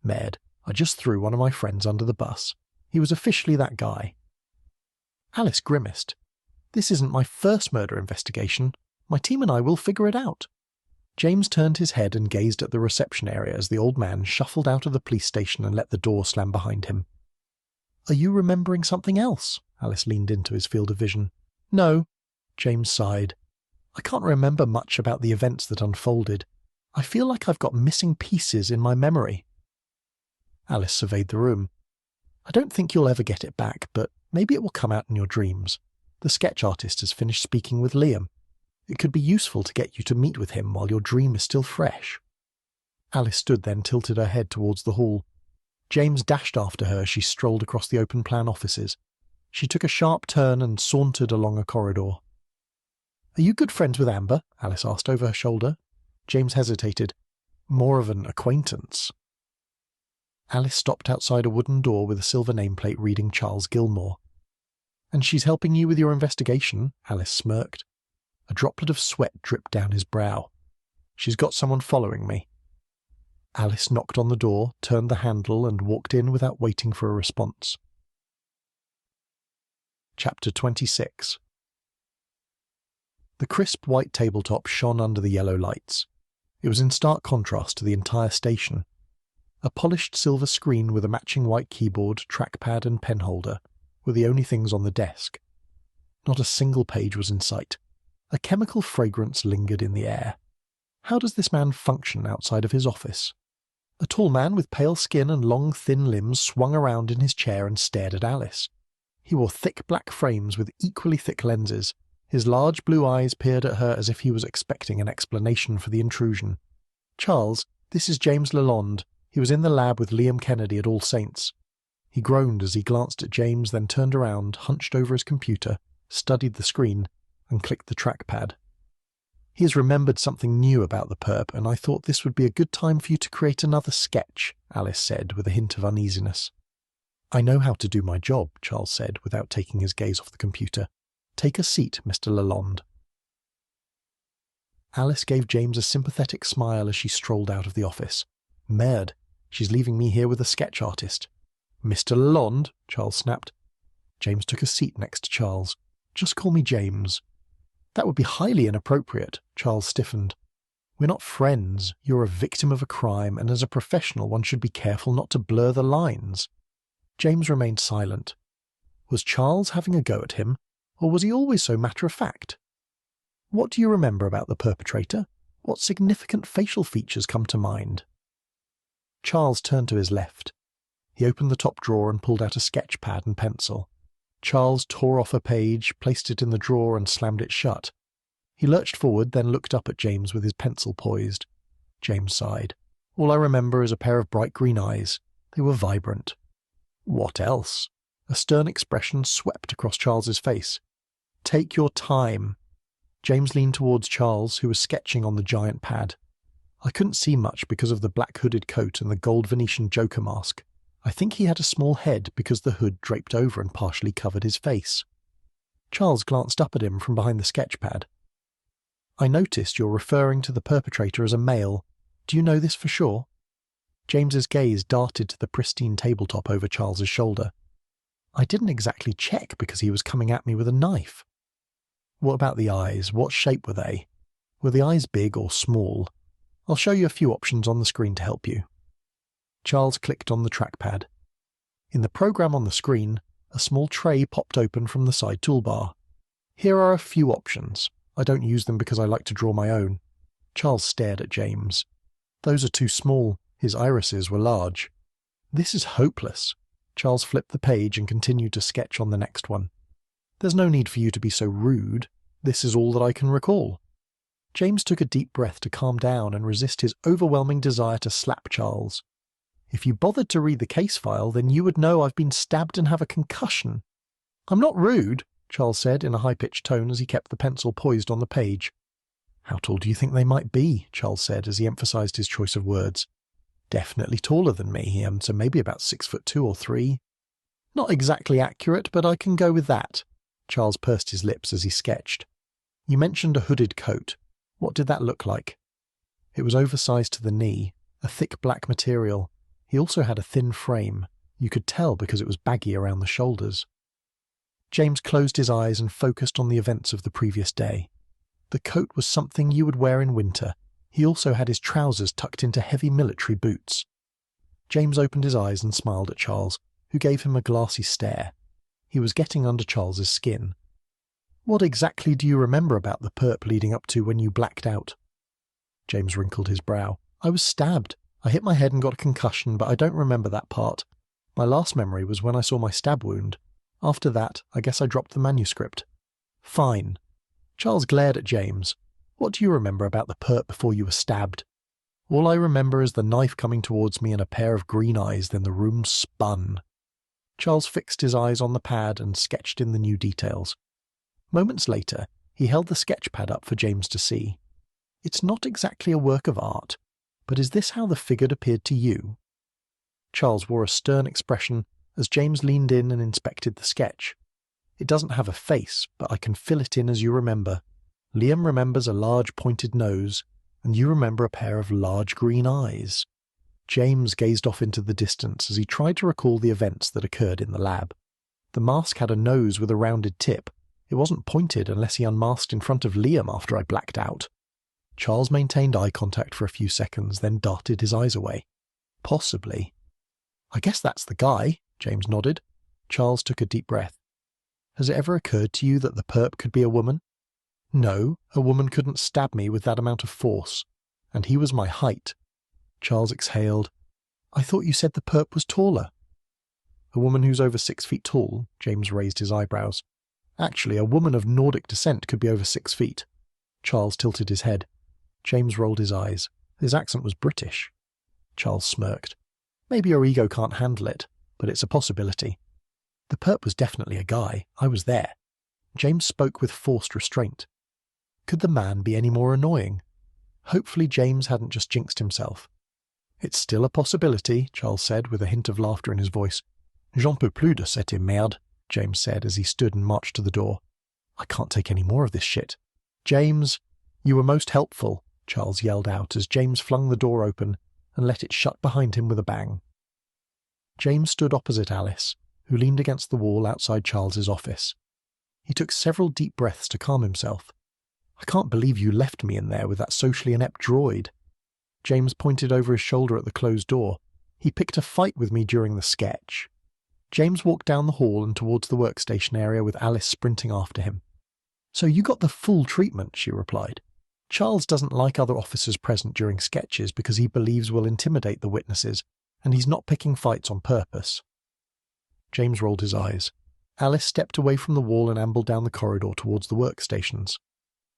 "Med, I just threw one of my friends under the bus. He was officially that guy." Alice grimaced. "This isn't my first murder investigation. My team and I will figure it out." James turned his head and gazed at the reception area as the old man shuffled out of the police station and let the door slam behind him. "Are you remembering something else?" Alice leaned into his field of vision. "No." James sighed. "I can't remember much about the events that unfolded. I feel like I've got missing pieces in my memory." Alice surveyed the room. "I don't think you'll ever get it back, but maybe it will come out in your dreams. The sketch artist has finished speaking with Liam. It could be useful to get you to meet with him while your dream is still fresh." Alice stood then tilted her head towards the hall. James dashed after her as she strolled across the open-plan offices. She took a sharp turn and sauntered along a corridor. "Are you good friends with Amber?" Alice asked over her shoulder. James hesitated. "More of an acquaintance." Alice stopped outside a wooden door with a silver nameplate reading Charles Gilmore. "And she's helping you with your investigation?" Alice smirked. A droplet of sweat dripped down his brow. "She's got someone following me." Alice knocked on the door, turned the handle, and walked in without waiting for a response. Chapter 26. The crisp white tabletop shone under the yellow lights. It was in stark contrast to the entire station. A polished silver screen with a matching white keyboard, trackpad, and pen holder were the only things on the desk. Not a single page was in sight. A chemical fragrance lingered in the air. How does this man function outside of his office? A tall man with pale skin and long, thin limbs swung around in his chair and stared at Alice. He wore thick black frames with equally thick lenses. His large blue eyes peered at her as if he was expecting an explanation for the intrusion. "Charles, this is James Lalonde. He was in the lab with Liam Kennedy at All Saints." He groaned as he glanced at James, then turned around, hunched over his computer, studied the screen, and clicked the trackpad. "He has remembered something new about the perp, and I thought this would be a good time for you to create another sketch," Alice said, with a hint of uneasiness. "I know how to do my job," Charles said, without taking his gaze off the computer. "Take a seat, Mr. Lalonde." Alice gave James a sympathetic smile as she strolled out of the office. "Merde, she's leaving me here with a sketch artist." "Mr. Lalonde," Charles snapped. James took a seat next to Charles. "Just call me James." "That would be highly inappropriate," Charles stiffened. "We're not friends. You're a victim of a crime, and as a professional one should be careful not to blur the lines." James remained silent. Was Charles having a go at him, or was he always so matter-of-fact? What do you remember about the perpetrator? What significant facial features come to mind? Charles turned to his left. He opened the top drawer and pulled out a sketch pad and pencil. Charles tore off a page, placed it in the drawer and slammed it shut. He lurched forward, then looked up at James with his pencil poised. James sighed. All I remember is a pair of bright green eyes. They were vibrant. What else? A stern expression swept across Charles's face. Take your time. James leaned towards Charles, who was sketching on the giant pad. I couldn't see much because of the black hooded coat and the gold Venetian Joker mask. I think he had a small head because the hood draped over and partially covered his face. Charles glanced up at him from behind the sketch pad. I noticed you're referring to the perpetrator as a male. Do you know this for sure? James's gaze darted to the pristine tabletop over Charles's shoulder. I didn't exactly check because he was coming at me with a knife. What about the eyes? What shape were they? Were the eyes big or small? I'll show you a few options on the screen to help you. Charles clicked on the trackpad. In the program on the screen, a small tray popped open from the side toolbar. Here are a few options. I don't use them because I like to draw my own. Charles stared at James. Those are too small. His irises were large. This is hopeless. Charles flipped the page and continued to sketch on the next one. There's no need for you to be so rude. This is all that I can recall. James took a deep breath to calm down and resist his overwhelming desire to slap Charles. If you bothered to read the case file, then you would know I've been stabbed and have a concussion. I'm not rude, Charles said in a high-pitched tone as he kept the pencil poised on the page. How tall do you think they might be? Charles said as he emphasized his choice of words. Definitely taller than me, so maybe about 6'2" or 3. Not exactly accurate, but I can go with that. Charles pursed his lips as he sketched. You mentioned a hooded coat. What did that look like? It was oversized to the knee, a thick black material. He also had a thin frame. You could tell because it was baggy around the shoulders. James closed his eyes and focused on the events of the previous day. The coat was something you would wear in winter. He also had his trousers tucked into heavy military boots. James opened his eyes and smiled at Charles, who gave him a glassy stare. He was getting under Charles's skin. What exactly do you remember about the perp leading up to when you blacked out? James wrinkled his brow. I was stabbed. I hit my head and got a concussion, but I don't remember that part. My last memory was when I saw my stab wound. After that, I guess I dropped the manuscript. Fine. Charles glared at James. What do you remember about the perp before you were stabbed? All I remember is the knife coming towards me and a pair of green eyes, then the room spun. Charles fixed his eyes on the pad and sketched in the new details. Moments later, he held the sketch pad up for James to see. It's not exactly a work of art, but is this how the figure appeared to you? Charles wore a stern expression as James leaned in and inspected the sketch. It doesn't have a face, but I can fill it in as you remember. Liam remembers a large pointed nose, and you remember a pair of large green eyes. James gazed off into the distance as he tried to recall the events that occurred in the lab. The mask had a nose with a rounded tip. It wasn't pointed unless he unmasked in front of Liam after I blacked out. Charles maintained eye contact for a few seconds, then darted his eyes away. Possibly. I guess that's the guy, James nodded. Charles took a deep breath. Has it ever occurred to you that the perp could be a woman? No, a woman couldn't stab me with that amount of force. And he was my height. Charles exhaled. I thought you said the perp was taller. A woman who's over 6 feet tall, James raised his eyebrows. Actually, a woman of Nordic descent could be over 6 feet. Charles tilted his head. James rolled his eyes. His accent was British. Charles smirked. Maybe your ego can't handle it, but it's a possibility. The perp was definitely a guy. I was there. James spoke with forced restraint. Could the man be any more annoying? Hopefully James hadn't just jinxed himself. It's still a possibility, Charles said with a hint of laughter in his voice. J'en peux plus de cette merde, James said as he stood and marched to the door. I can't take any more of this shit. James, you were most helpful, Charles yelled out as James flung the door open and let it shut behind him with a bang. James stood opposite Alice, who leaned against the wall outside Charles's office. He took several deep breaths to calm himself. I can't believe you left me in there with that socially inept droid. James pointed over his shoulder at the closed door. He picked a fight with me during the sketch. James walked down the hall and towards the workstation area with Alice sprinting after him. "So you got the full treatment," she replied. "Charles doesn't like other officers present during sketches because he believes we'll intimidate the witnesses, and he's not picking fights on purpose." James rolled his eyes. Alice stepped away from the wall and ambled down the corridor towards the workstations.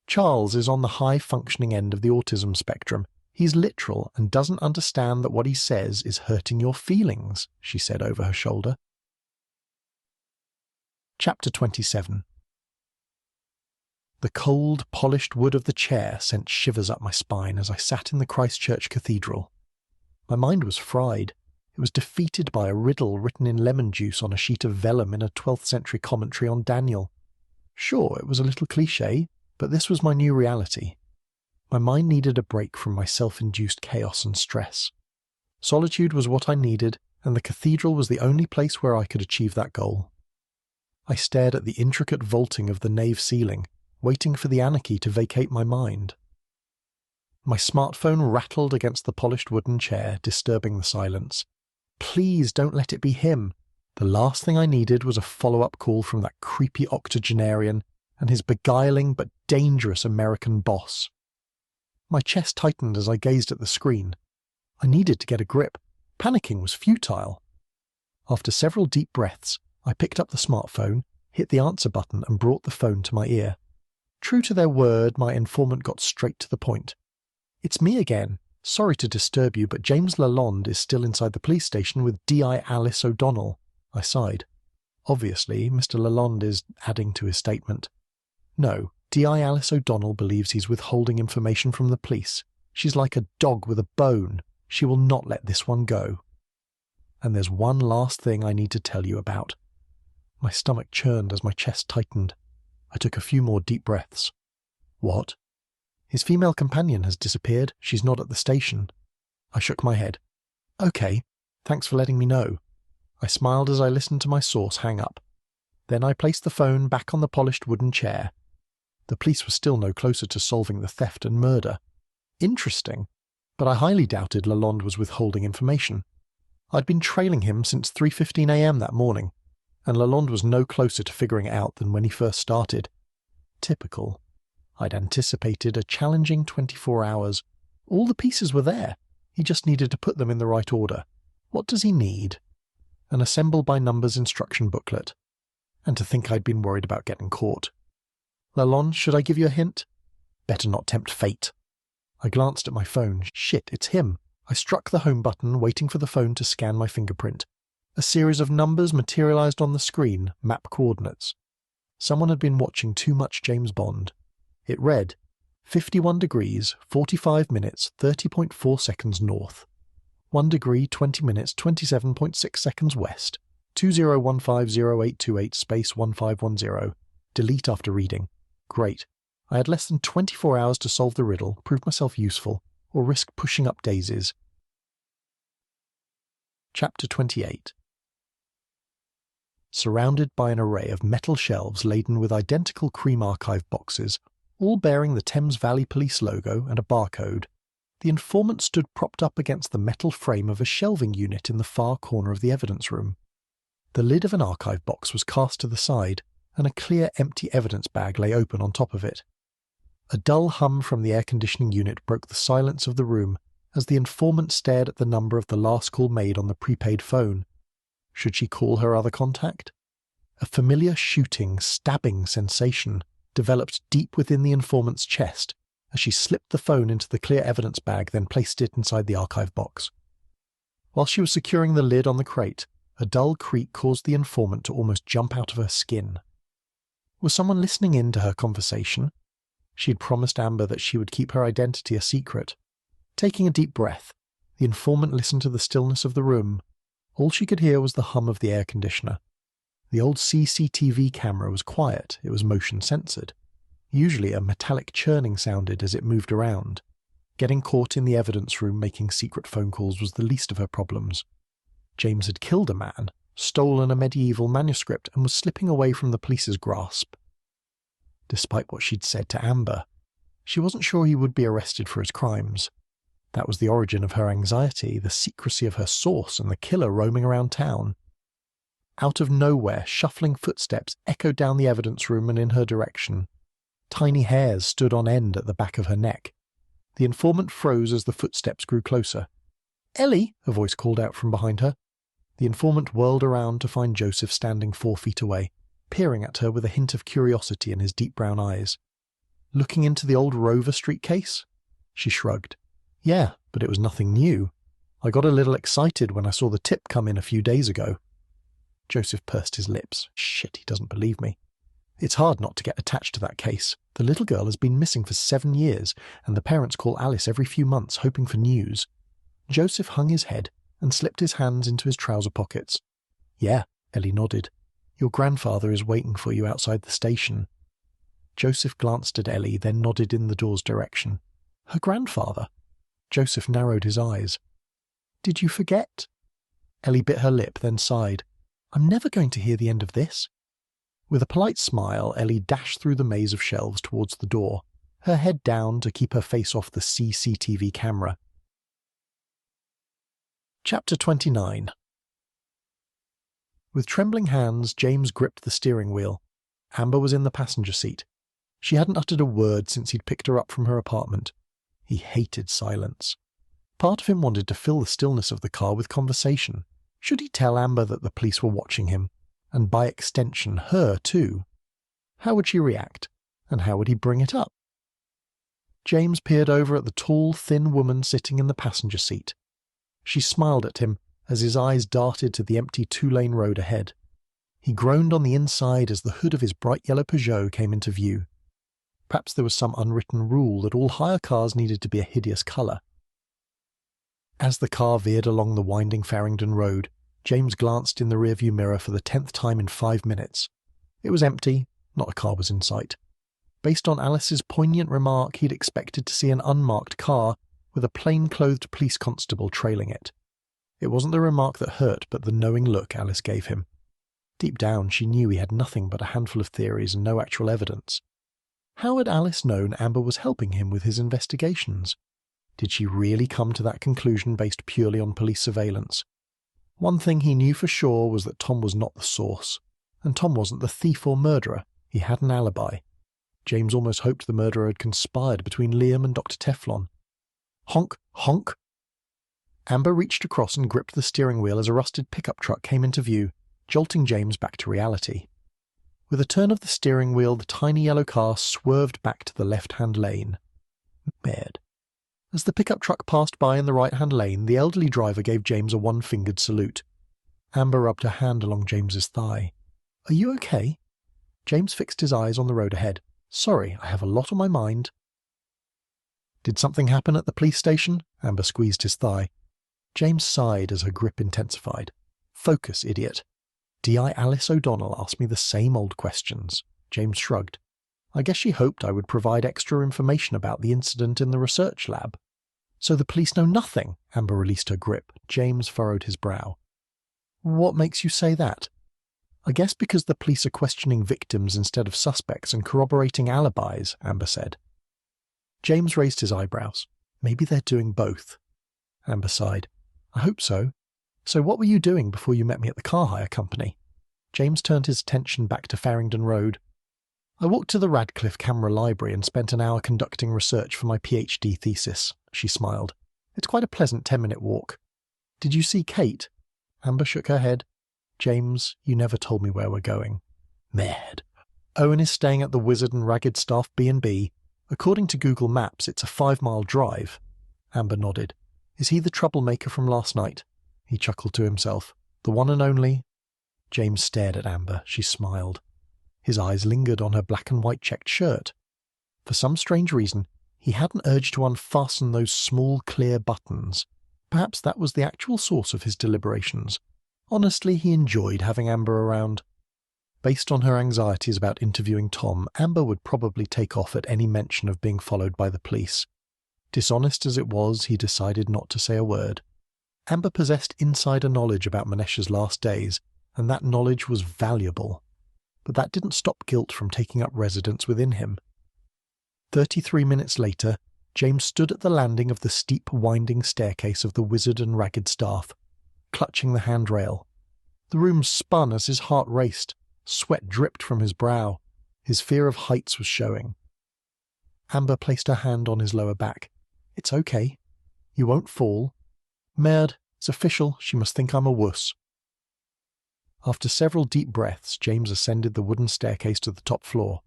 "Charles is on the high-functioning end of the autism spectrum. He's literal and doesn't understand that what he says is hurting your feelings," she said over her shoulder. Chapter 27. The cold, polished wood of the chair sent shivers up my spine as I sat in the Christchurch Cathedral. My mind was fried. It was defeated by a riddle written in lemon juice on a sheet of vellum in a 12th century commentary on Daniel. Sure, it was a little cliché, but this was my new reality. My mind needed a break from my self-induced chaos and stress. Solitude was what I needed, and the cathedral was the only place where I could achieve that goal. I stared at the intricate vaulting of the nave ceiling, waiting for the anarchy to vacate my mind. My smartphone rattled against the polished wooden chair, disturbing the silence. Please don't let it be him. The last thing I needed was a follow-up call from that creepy octogenarian and his beguiling but dangerous American boss. My chest tightened as I gazed at the screen. I needed to get a grip. Panicking was futile. After several deep breaths, I picked up the smartphone, hit the answer button and brought the phone to my ear. True to their word, my informant got straight to the point. "It's me again. Sorry to disturb you, but James Lalonde is still inside the police station with D.I. Alice O'Donnell." I sighed. Obviously, Mr. Lalonde is adding to his statement. "No, D.I. Alice O'Donnell believes he's withholding information from the police. She's like a dog with a bone. She will not let this one go. And there's one last thing I need to tell you about." My stomach churned as my chest tightened. I took a few more deep breaths. "What?" "His female companion has disappeared. She's not at the station." I shook my head. "Okay, thanks for letting me know." I smiled as I listened to my source hang up. Then I placed the phone back on the polished wooden chair. The police were still no closer to solving the theft and murder. Interesting, but I highly doubted Lalonde was withholding information. I'd been trailing him since 3:15 a.m. that morning, and Lalonde was no closer to figuring it out than when he first started. Typical. I'd anticipated a challenging 24 hours. All the pieces were there. He just needed to put them in the right order. What does he need? An assemble-by-numbers instruction booklet. And to think I'd been worried about getting caught. "Lalonde, should I give you a hint?" Better not tempt fate. I glanced at my phone. Shit, it's him. I struck the home button, waiting for the phone to scan my fingerprint. A series of numbers materialized on the screen, map coordinates. Someone had been watching too much James Bond. It read, 51 degrees, 45 minutes, 30.4 seconds north. 1 degree, 20 minutes, 27.6 seconds west. 20150828 space 1510. Delete after reading. Great. I had less than 24 hours to solve the riddle, prove myself useful, or risk pushing up daisies. Chapter 28. Surrounded by an array of metal shelves laden with identical Cream Archive boxes, all bearing the Thames Valley Police logo and a barcode, the informant stood propped up against the metal frame of a shelving unit in the far corner of the evidence room. The lid of an archive box was cast to the side, and a clear empty evidence bag lay open on top of it. A dull hum from the air-conditioning unit broke the silence of the room as the informant stared at the number of the last call made on the prepaid phone. Should she call her other contact? A familiar shooting, stabbing sensation developed deep within the informant's chest as she slipped the phone into the clear evidence bag, then placed it inside the archive box. While she was securing the lid on the crate, a dull creak caused the informant to almost jump out of her skin. Was someone listening in to her conversation? She had promised Amber that she would keep her identity a secret. Taking a deep breath, the informant listened to the stillness of the room. All she could hear was the hum of the air conditioner. The old CCTV camera was quiet, it was motion-censored. Usually a metallic churning sounded as it moved around. Getting caught in the evidence room making secret phone calls was the least of her problems. James had killed a man, stolen a medieval manuscript, and was slipping away from the police's grasp. Despite what she'd said to Amber, she wasn't sure he would be arrested for his crimes. That was the origin of her anxiety, the secrecy of her source, and the killer roaming around town. Out of nowhere, shuffling footsteps echoed down the evidence room and in her direction. Tiny hairs stood on end at the back of her neck. The informant froze as the footsteps grew closer. "Ellie!" a voice called out from behind her. The informant whirled around to find Joseph standing 4 feet away, peering at her with a hint of curiosity in his deep brown eyes. "Looking into the old Rover Street case?" She shrugged. "Yeah, but it was nothing new. I got a little excited when I saw the tip come in a few days ago." Joseph pursed his lips. Shit, he doesn't believe me. It's hard not to get attached to that case. The little girl has been missing for 7 years, and the parents call Alice every few months hoping for news. Joseph hung his head and slipped his hands into his trouser pockets. "Yeah," Ellie nodded. "Your grandfather is waiting for you outside the station." Joseph glanced at Ellie, then nodded in the door's direction. Her grandfather? Joseph narrowed his eyes. "Did you forget?" Ellie bit her lip, then sighed. "I'm never going to hear the end of this." With a polite smile, Ellie dashed through the maze of shelves towards the door, her head down to keep her face off the CCTV camera. Chapter 29. With trembling hands, James gripped the steering wheel. Amber was in the passenger seat. She hadn't uttered a word since he'd picked her up from her apartment. He hated silence. Part of him wanted to fill the stillness of the car with conversation. Should he tell Amber that the police were watching him? And by extension, her too. How would she react? And how would he bring it up? James peered over at the tall, thin woman sitting in the passenger seat. She smiled at him as his eyes darted to the empty 2-lane road ahead. He groaned on the inside as the hood of his bright yellow Peugeot came into view. Perhaps there was some unwritten rule that all hire cars needed to be a hideous colour. As the car veered along the winding Farringdon Road, James glanced in the rearview mirror for the 10th time in 5 minutes. It was empty, not a car was in sight. Based on Alice's poignant remark, he'd expected to see an unmarked car with a plain-clothed police constable trailing it. It wasn't the remark that hurt, but the knowing look Alice gave him. Deep down, she knew he had nothing but a handful of theories and no actual evidence. How had Alice known Amber was helping him with his investigations? Did she really come to that conclusion based purely on police surveillance? One thing he knew for sure was that Tom was not the source. And Tom wasn't the thief or murderer. He had an alibi. James almost hoped the murderer had conspired between Liam and Dr. Teflon. Honk, honk! Amber reached across and gripped the steering wheel as a rusted pickup truck came into view, jolting James back to reality. With a turn of the steering wheel, the tiny yellow car swerved back to the left-hand lane. Merde. As the pickup truck passed by in the right-hand lane, the elderly driver gave James a one-fingered salute. Amber rubbed her hand along James's thigh. "Are you okay?" James fixed his eyes on the road ahead. "Sorry, I have a lot on my mind." "Did something happen at the police station?" Amber squeezed his thigh. James sighed as her grip intensified. "Focus, idiot." "D.I. Alice O'Donnell asked me the same old questions." James shrugged. "I guess she hoped I would provide extra information about the incident in the research lab." "So the police know nothing?" Amber released her grip. James furrowed his brow. "What makes you say that?" "I guess because the police are questioning victims instead of suspects and corroborating alibis," Amber said. James raised his eyebrows. "Maybe they're doing both." Amber sighed. "I hope so. So what were you doing before you met me at the car hire company?" James turned his attention back to Farringdon Road. "I walked to the Radcliffe Camera Library and spent an hour conducting research for my PhD thesis," she smiled. "It's quite a pleasant 10-minute walk." "Did you see Kate?" Amber shook her head. "James, you never told me where we're going." "Merd. Owen is staying at the Wizard and Ragged Staff B&B. According to Google Maps, it's a 5-mile drive." Amber nodded. "Is he the troublemaker from last night?" He chuckled to himself. "The one and only?" James stared at Amber. She smiled. His eyes lingered on her black and white checked shirt. For some strange reason, he had an urge to unfasten those small, clear buttons. Perhaps that was the actual source of his deliberations. Honestly, he enjoyed having Amber around. Based on her anxieties about interviewing Tom, Amber would probably take off at any mention of being followed by the police. Dishonest as it was, he decided not to say a word. Amber possessed insider knowledge about Manesh's last days, and that knowledge was valuable. But that didn't stop guilt from taking up residence within him. 33 minutes later, James stood at the landing of the steep, winding staircase of the Wizard and Ragged Staff, clutching the handrail. The room spun as his heart raced. Sweat dripped from his brow. His fear of heights was showing. Amber placed her hand on his lower back. It's okay. You won't fall. Merde, it's official, she must think I'm a wuss. After several deep breaths, James ascended the wooden staircase to the top floor.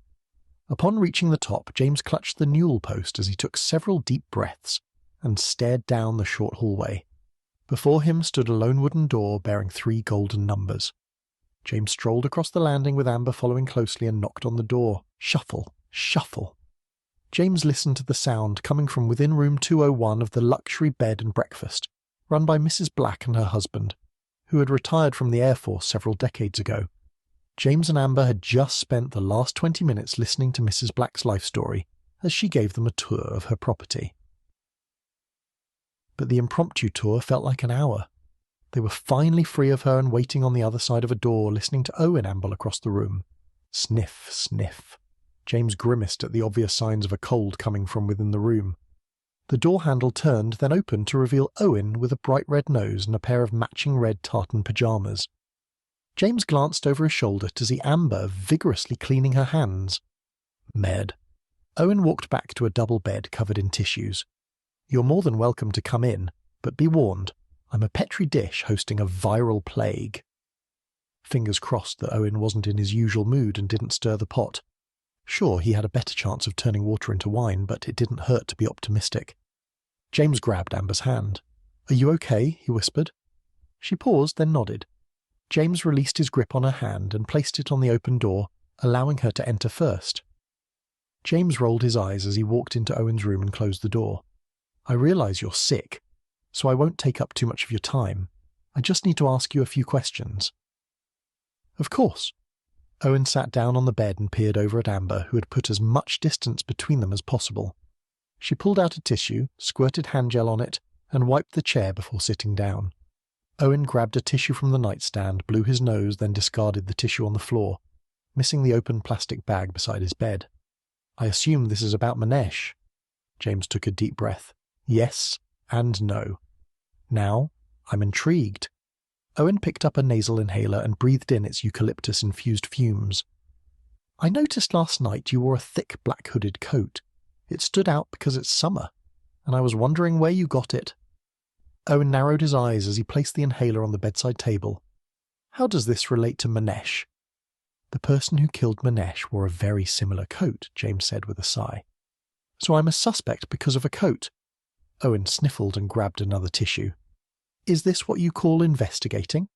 Upon reaching the top, James clutched the newel post as he took several deep breaths and stared down the short hallway. Before him stood a lone wooden door bearing 3 golden numbers. James strolled across the landing with Amber following closely and knocked on the door. Shuffle, shuffle. James listened to the sound coming from within room 201 of the luxury bed and breakfast, run by Mrs. Black and her husband, who had retired from the Air Force several decades ago. James and Amber had just spent the last 20 minutes listening to Mrs. Black's life story as she gave them a tour of her property. But the impromptu tour felt like an hour. They were finally free of her and waiting on the other side of a door, listening to Owen amble across the room. Sniff, sniff. James grimaced at the obvious signs of a cold coming from within the room. The door handle turned, then opened to reveal Owen with a bright red nose and a pair of matching red tartan pyjamas. James glanced over his shoulder to see Amber vigorously cleaning her hands. Merde. Owen walked back to a double bed covered in tissues. You're more than welcome to come in, but be warned, I'm a petri dish hosting a viral plague. Fingers crossed that Owen wasn't in his usual mood and didn't stir the pot. Sure, he had a better chance of turning water into wine, but it didn't hurt to be optimistic. James grabbed Amber's hand. Are you okay? He whispered. She paused, then nodded. James released his grip on her hand and placed it on the open door, allowing her to enter first. James rolled his eyes as he walked into Owen's room and closed the door. I realise you're sick, so I won't take up too much of your time. I just need to ask you a few questions. Of course. Owen sat down on the bed and peered over at Amber, who had put as much distance between them as possible. She pulled out a tissue, squirted hand gel on it, and wiped the chair before sitting down. Owen grabbed a tissue from the nightstand, blew his nose, then discarded the tissue on the floor, missing the open plastic bag beside his bed. I assume this is about Manesh. James took a deep breath. Yes and no. Now, I'm intrigued. Owen picked up a nasal inhaler and breathed in its eucalyptus-infused fumes. I noticed last night you wore a thick black hooded coat. It stood out because it's summer, and I was wondering where you got it. Owen narrowed his eyes as he placed the inhaler on the bedside table. How does this relate to Manesh? The person who killed Manesh wore a very similar coat, James said with a sigh. So I'm a suspect because of a coat. Owen sniffled and grabbed another tissue. Is this what you call investigating?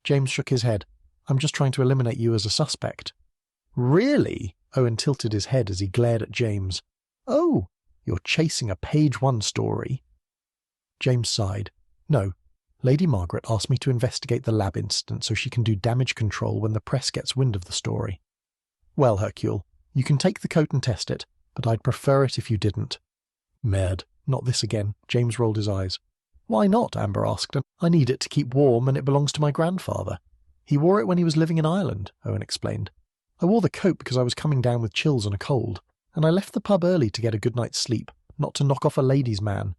James shook his head. I'm just trying to eliminate you as a suspect. Really? Owen tilted his head as he glared at James. Oh, you're chasing a page 1 story. James sighed. No, Lady Margaret asked me to investigate the lab incident so she can do damage control when the press gets wind of the story. Well, Hercule, you can take the coat and test it, but I'd prefer it if you didn't. Merde, not this again. James rolled his eyes. Why not? Amber asked. I need it to keep warm and it belongs to my grandfather. He wore it when he was living in Ireland, Owen explained. I wore the coat because I was coming down with chills and a cold, and I left the pub early to get a good night's sleep, not to knock off a ladies' man.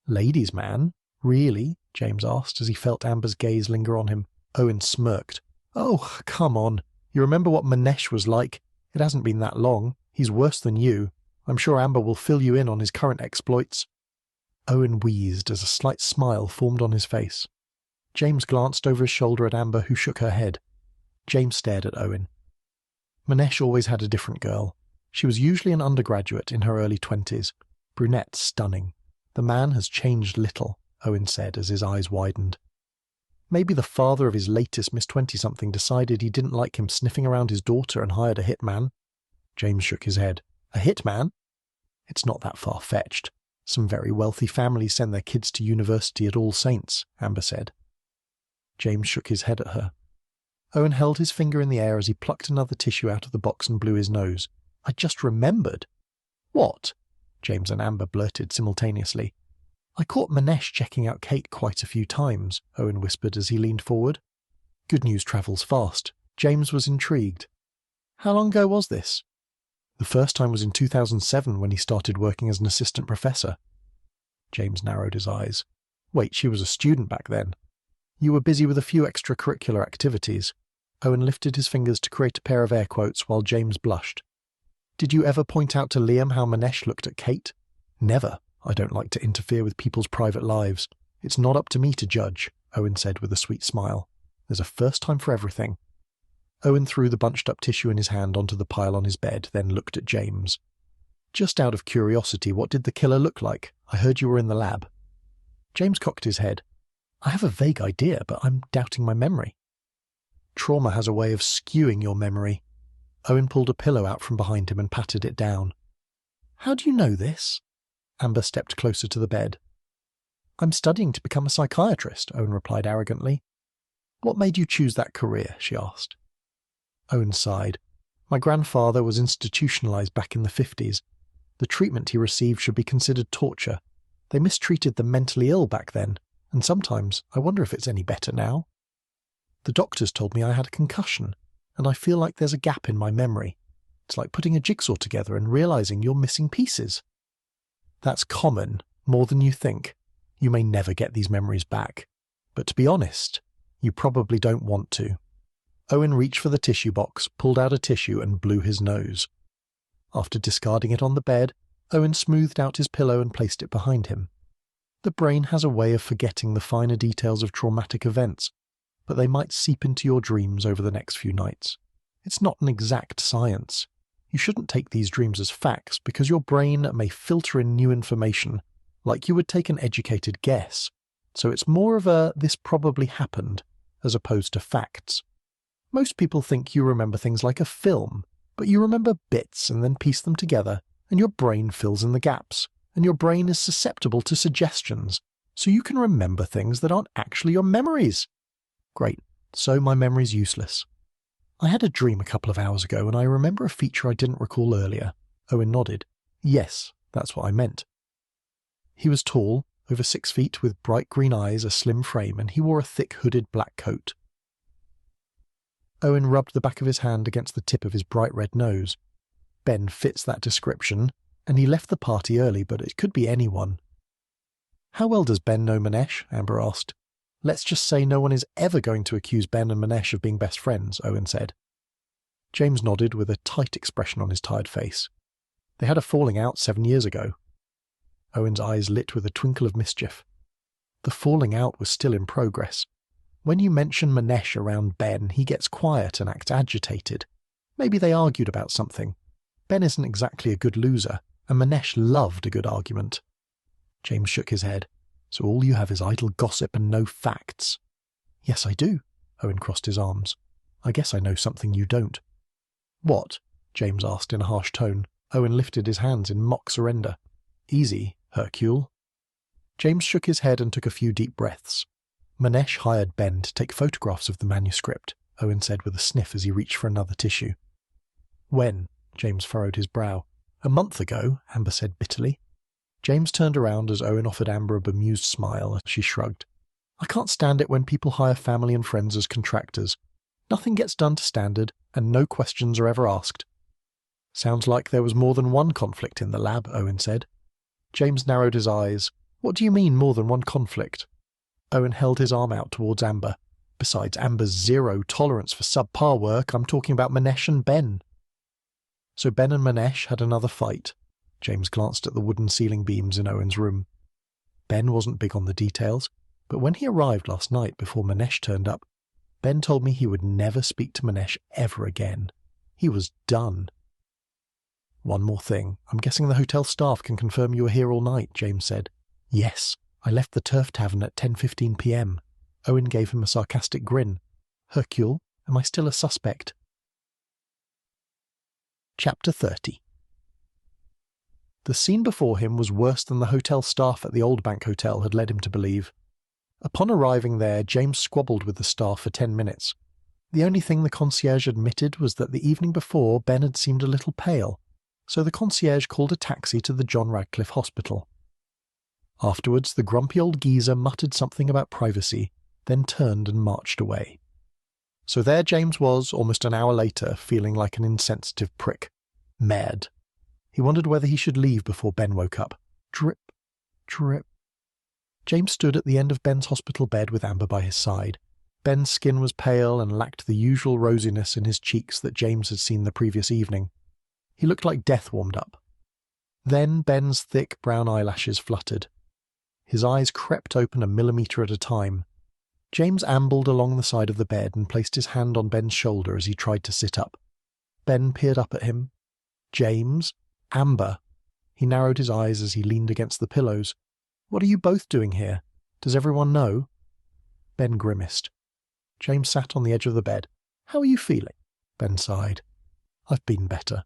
Ladies' man? Really? James asked as he felt Amber's gaze linger on him. Owen smirked. Oh, come on. You remember what Manesh was like? It hasn't been that long. He's worse than you. I'm sure Amber will fill you in on his current exploits. Owen wheezed as a slight smile formed on his face. James glanced over his shoulder at Amber, who shook her head. James stared at Owen. Manesh always had a different girl. She was usually an undergraduate in her early 20s. Brunette, stunning. The man has changed little, Owen said as his eyes widened. Maybe the father of his latest Miss 20-something decided he didn't like him sniffing around his daughter and hired a hitman. James shook his head. A hitman? It's not that far-fetched. Some very wealthy families send their kids to university at All Saints, Amber said. James shook his head at her. Owen held his finger in the air as he plucked another tissue out of the box and blew his nose. I just remembered. What? James and Amber blurted simultaneously. I caught Manesh checking out Kate quite a few times, Owen whispered as he leaned forward. Good news travels fast. James was intrigued. How long ago was this? The first time was in 2007 when he started working as an assistant professor. James narrowed his eyes. Wait, she was a student back then. You were busy with a few extracurricular activities. Owen lifted his fingers to create a pair of air quotes while James blushed. Did you ever point out to Liam how Manesh looked at Kate? Never. I don't like to interfere with people's private lives. It's not up to me to judge, Owen said with a sweet smile. There's a first time for everything. Owen threw the bunched-up tissue in his hand onto the pile on his bed, then looked at James. Just out of curiosity, what did the killer look like? I heard you were in the lab. James cocked his head. I have a vague idea, but I'm doubting my memory. Trauma has a way of skewing your memory. Owen pulled a pillow out from behind him and patted it down. How do you know this? Amber stepped closer to the bed. I'm studying to become a psychiatrist, Owen replied arrogantly. What made you choose that career? She asked. Owen sighed. My grandfather was institutionalized back in the 50s. The treatment he received should be considered torture. They mistreated the mentally ill back then, and sometimes I wonder if it's any better now. The doctors told me I had a concussion, and I feel like there's a gap in my memory. It's like putting a jigsaw together and realizing you're missing pieces. That's common, more than you think. You may never get these memories back. But to be honest, you probably don't want to. Owen reached for the tissue box, pulled out a tissue and blew his nose. After discarding it on the bed, Owen smoothed out his pillow and placed it behind him. The brain has a way of forgetting the finer details of traumatic events, but they might seep into your dreams over the next few nights. It's not an exact science. You shouldn't take these dreams as facts because your brain may filter in new information, like you would take an educated guess. So it's more of a "this probably happened" as opposed to facts. Most people think you remember things like a film, but you remember bits and then piece them together, and your brain fills in the gaps, and your brain is susceptible to suggestions, so you can remember things that aren't actually your memories. Great, so my memory's useless. I had a dream a couple of hours ago, and I remember a feature I didn't recall earlier. Owen nodded. Yes, that's what I meant. He was tall, over 6 feet, with bright green eyes, a slim frame, and he wore a thick hooded black coat. Owen rubbed the back of his hand against the tip of his bright red nose. Ben fits that description, and he left the party early, but it could be anyone. How well does Ben know Manesh? Amber asked. Let's just say no one is ever going to accuse Ben and Manesh of being best friends, Owen said. James nodded with a tight expression on his tired face. They had a falling out 7 years ago. Owen's eyes lit with a twinkle of mischief. The falling out was still in progress. When you mention Manesh around Ben, he gets quiet and acts agitated. Maybe they argued about something. Ben isn't exactly a good loser, and Manesh loved a good argument. James shook his head. So all you have is idle gossip and no facts. Yes, I do, Owen crossed his arms. I guess I know something you don't. What? James asked in a harsh tone. Owen lifted his hands in mock surrender. Easy, Hercule. James shook his head and took a few deep breaths. Manesh hired Ben to take photographs of the manuscript, Owen said with a sniff as he reached for another tissue. When? James furrowed his brow. A month ago, Amber said bitterly. James turned around as Owen offered Amber a bemused smile as she shrugged. I can't stand it when people hire family and friends as contractors. Nothing gets done to standard, and no questions are ever asked. Sounds like there was more than one conflict in the lab, Owen said. James narrowed his eyes. What do you mean more than one conflict? Owen held his arm out towards Amber. Besides Amber's zero tolerance for subpar work, I'm talking about Manesh and Ben. So Ben and Manesh had another fight. James glanced at the wooden ceiling beams in Owen's room. Ben wasn't big on the details, but when he arrived last night before Manesh turned up, Ben told me he would never speak to Manesh ever again. He was done. One more thing. I'm guessing the hotel staff can confirm you were here all night, James said. Yes, I left the Turf Tavern at 10:15 p.m. Owen gave him a sarcastic grin. Hercule, am I still a suspect? Chapter 30. The scene before him was worse than the hotel staff at the Old Bank Hotel had led him to believe. Upon arriving there, James squabbled with the staff for 10 minutes. The only thing the concierge admitted was that the evening before Ben had seemed a little pale, so the concierge called a taxi to the John Radcliffe Hospital. Afterwards, the grumpy old geezer muttered something about privacy, then turned and marched away. So there James was, almost an hour later, feeling like an insensitive prick. Mad. He wondered whether he should leave before Ben woke up. Drip, drip. James stood at the end of Ben's hospital bed with Amber by his side. Ben's skin was pale and lacked the usual rosiness in his cheeks that James had seen the previous evening. He looked like death warmed up. Then Ben's thick brown eyelashes fluttered. His eyes crept open a millimetre at a time. James ambled along the side of the bed and placed his hand on Ben's shoulder as he tried to sit up. Ben peered up at him. James? Amber? He narrowed his eyes as he leaned against the pillows. What are you both doing here? Does everyone know? Ben grimaced. James sat on the edge of the bed. How are you feeling? Ben sighed. I've been better.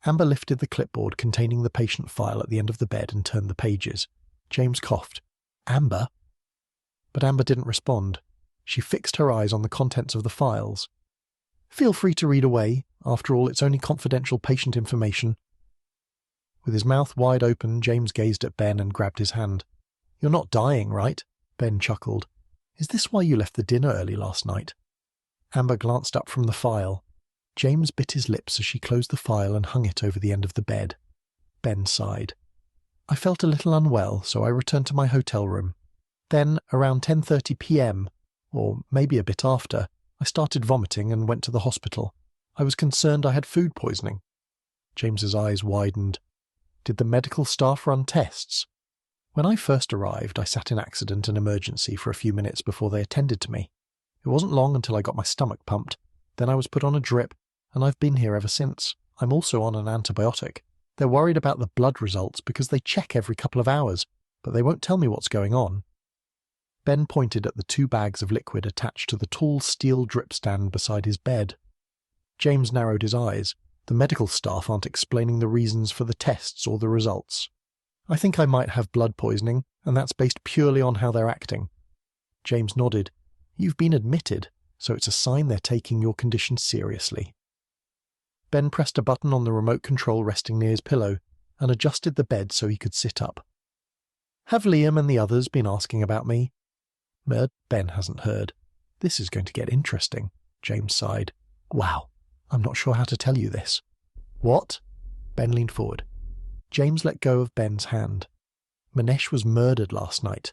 Amber lifted the clipboard containing the patient file at the end of the bed and turned the pages. James coughed. Amber? But Amber didn't respond. She fixed her eyes on the contents of the files. Feel free to read away. After all, it's only confidential patient information. With his mouth wide open, James gazed at Ben and grabbed his hand. You're not dying, right? Ben chuckled. Is this why you left the dinner early last night? Amber glanced up from the file. James bit his lips as she closed the file and hung it over the end of the bed. Ben sighed. I felt a little unwell, so I returned to my hotel room. Then, around 10:30 p.m., or maybe a bit after, I started vomiting and went to the hospital. I was concerned I had food poisoning. James's eyes widened. Did the medical staff run tests? When I first arrived, I sat in accident and emergency for a few minutes before they attended to me. It wasn't long until I got my stomach pumped. Then I was put on a drip, and I've been here ever since. I'm also on an antibiotic. They're worried about the blood results because they check every couple of hours, but they won't tell me what's going on. Ben pointed at the 2 bags of liquid attached to the tall steel drip stand beside his bed. James narrowed his eyes. The medical staff aren't explaining the reasons for the tests or the results. I think I might have blood poisoning, and that's based purely on how they're acting. James nodded. You've been admitted, so it's a sign they're taking your condition seriously. Ben pressed a button on the remote control resting near his pillow and adjusted the bed so he could sit up. Have Liam and the others been asking about me? Ben hasn't heard. This is going to get interesting, James sighed. Wow, I'm not sure how to tell you this. What? Ben leaned forward. James let go of Ben's hand. Manesh was murdered last night.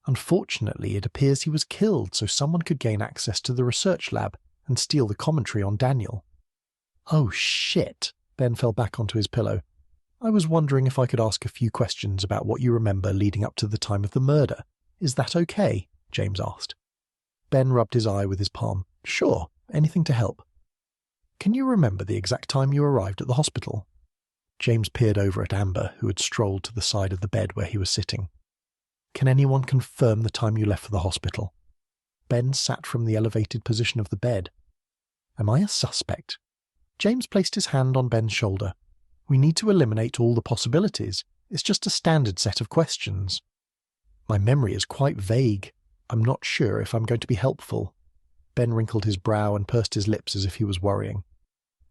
Unfortunately, it appears he was killed so someone could gain access to the research lab and steal the commentary on Daniel. Oh shit, Ben fell back onto his pillow. I was wondering if I could ask a few questions about what you remember leading up to the time of the murder. Is that okay? James asked. Ben rubbed his eye with his palm. Sure, anything to help. Can you remember the exact time you arrived at the hospital? James peered over at Amber, who had strolled to the side of the bed where he was sitting. Can anyone confirm the time you left for the hospital? Ben sat from the elevated position of the bed. Am I a suspect? James placed his hand on Ben's shoulder. We need to eliminate all the possibilities. It's just a standard set of questions. My memory is quite vague. I'm not sure if I'm going to be helpful. Ben wrinkled his brow and pursed his lips as if he was worrying.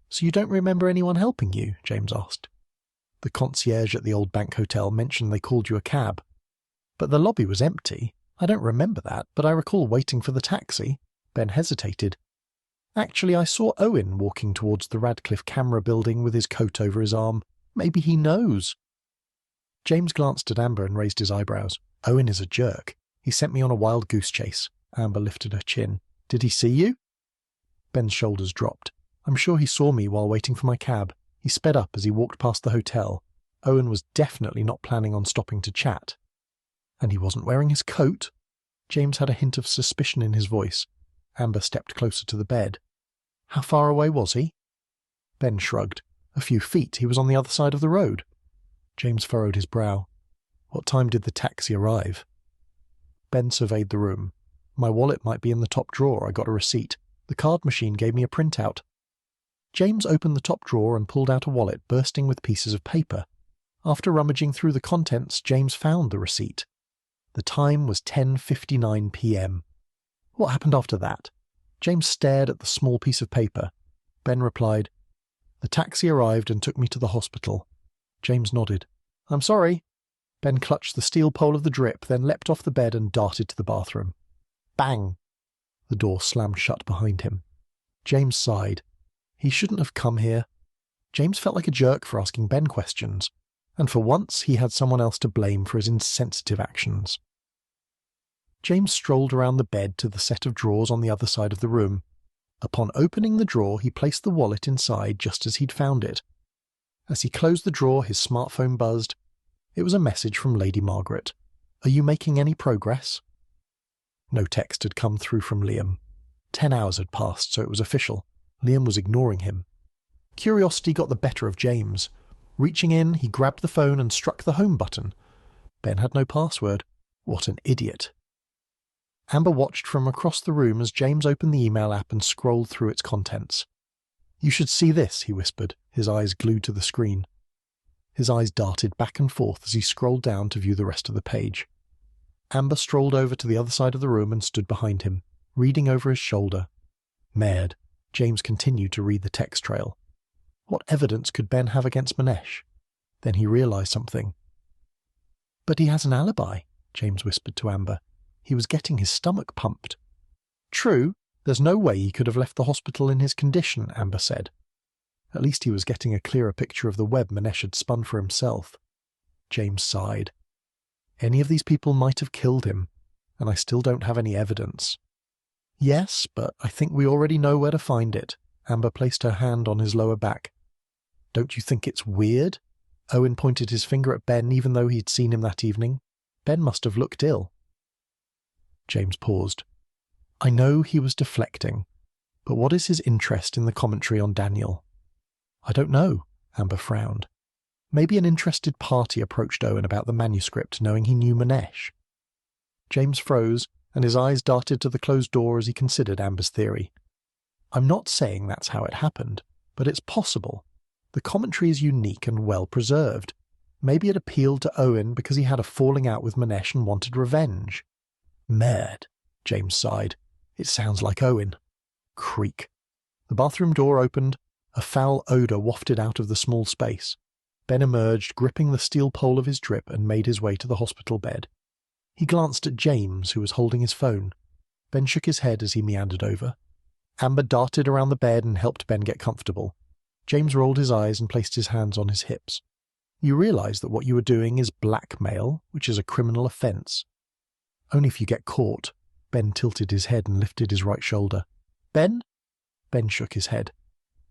So you don't remember anyone helping you? James asked. The concierge at the old bank hotel mentioned they called you a cab. But the lobby was empty. I don't remember that, but I recall waiting for the taxi. Ben hesitated. Actually, I saw Owen walking towards the Radcliffe Camera building with his coat over his arm. Maybe he knows. James glanced at Amber and raised his eyebrows. Owen is a jerk. He sent me on a wild goose chase. Amber lifted her chin. Did he see you? Ben's shoulders dropped. I'm sure he saw me while waiting for my cab. He sped up as he walked past the hotel. Owen was definitely not planning on stopping to chat. And he wasn't wearing his coat? James had a hint of suspicion in his voice. Amber stepped closer to the bed. How far away was he? Ben shrugged. A few feet. He was on the other side of the road. James furrowed his brow. What time did the taxi arrive? Ben surveyed the room. My wallet might be in the top drawer. I got a receipt. The card machine gave me a printout. James opened the top drawer and pulled out a wallet bursting with pieces of paper. After rummaging through the contents, James found the receipt. The time was 10:59 p.m. What happened after that? James stared at the small piece of paper. Ben replied, The taxi arrived and took me to the hospital. James nodded. I'm sorry. Ben clutched the steel pole of the drip, then leapt off the bed and darted to the bathroom. Bang! The door slammed shut behind him. James sighed. He shouldn't have come here. James felt like a jerk for asking Ben questions, and for once he had someone else to blame for his insensitive actions. James strolled around the bed to the set of drawers on the other side of the room. Upon opening the drawer, he placed the wallet inside just as he'd found it. As he closed the drawer, his smartphone buzzed. It was a message from Lady Margaret. "Are you making any progress?" No text had come through from Liam. 10 hours had passed, so it was official. Liam was ignoring him. Curiosity got the better of James. Reaching in, he grabbed the phone and struck the home button. Ben had no password. What an idiot. Amber watched from across the room as James opened the email app and scrolled through its contents. "You should see this," he whispered, his eyes glued to the screen. His eyes darted back and forth as he scrolled down to view the rest of the page. Amber strolled over to the other side of the room and stood behind him, reading over his shoulder. Mared, James continued to read the text trail. What evidence could Ben have against Manesh? Then he realized something. "But he has an alibi," James whispered to Amber. "He was getting his stomach pumped." "True, there's no way he could have left the hospital in his condition," Amber said. At least he was getting a clearer picture of the web Manesh had spun for himself. James sighed. "Any of these people might have killed him, and I still don't have any evidence." "Yes, but I think we already know where to find it." Amber placed her hand on his lower back. "Don't you think it's weird?" Owen pointed his finger at Ben even though he'd seen him that evening. Ben must have looked ill. James paused. "I know he was deflecting, but what is his interest in the commentary on Daniel?" "I don't know," Amber frowned. Maybe an interested party approached Owen about the manuscript, knowing he knew Manesh. James froze, and his eyes darted to the closed door as he considered Amber's theory. "I'm not saying that's how it happened, but it's possible. The commentary is unique and well preserved. Maybe it appealed to Owen because he had a falling out with Manesh and wanted revenge." "Mad," James sighed. "It sounds like Owen." Creak. The bathroom door opened. A foul odour wafted out of the small space. Ben emerged, gripping the steel pole of his drip, and made his way to the hospital bed. He glanced at James, who was holding his phone. Ben shook his head as he meandered over. Amber darted around the bed and helped Ben get comfortable. James rolled his eyes and placed his hands on his hips. "You realize that what you are doing is blackmail, which is a criminal offence." "Only if you get caught." Ben tilted his head and lifted his right shoulder. "Ben?" Ben shook his head.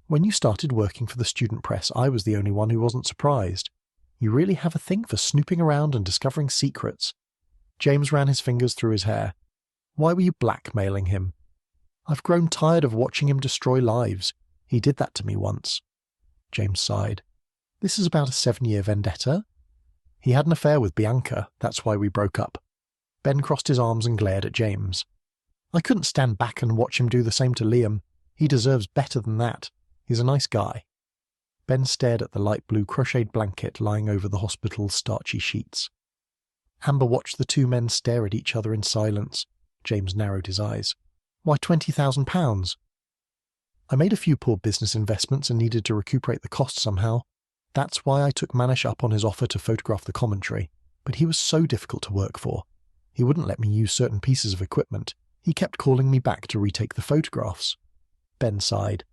"When you started working for the student press, I was the only one who wasn't surprised. You really have a thing for snooping around and discovering secrets." James ran his fingers through his hair. "Why were you blackmailing him?" "I've grown tired of watching him destroy lives. He did that to me once." James sighed. "This is about a 7-year vendetta?" "He had an affair with Bianca. That's why we broke up." Ben crossed his arms and glared at James. "I couldn't stand back and watch him do the same to Liam. He deserves better than that. He's a nice guy." Ben stared at the light blue crocheted blanket lying over the hospital's starchy sheets. Amber watched the two men stare at each other in silence. James narrowed his eyes. "Why £20,000? "I made a few poor business investments and needed to recuperate the cost somehow. That's why I took Manesh up on his offer to photograph the commentary. But he was so difficult to work for. He wouldn't let me use certain pieces of equipment. He kept calling me back to retake the photographs." Ben sighed.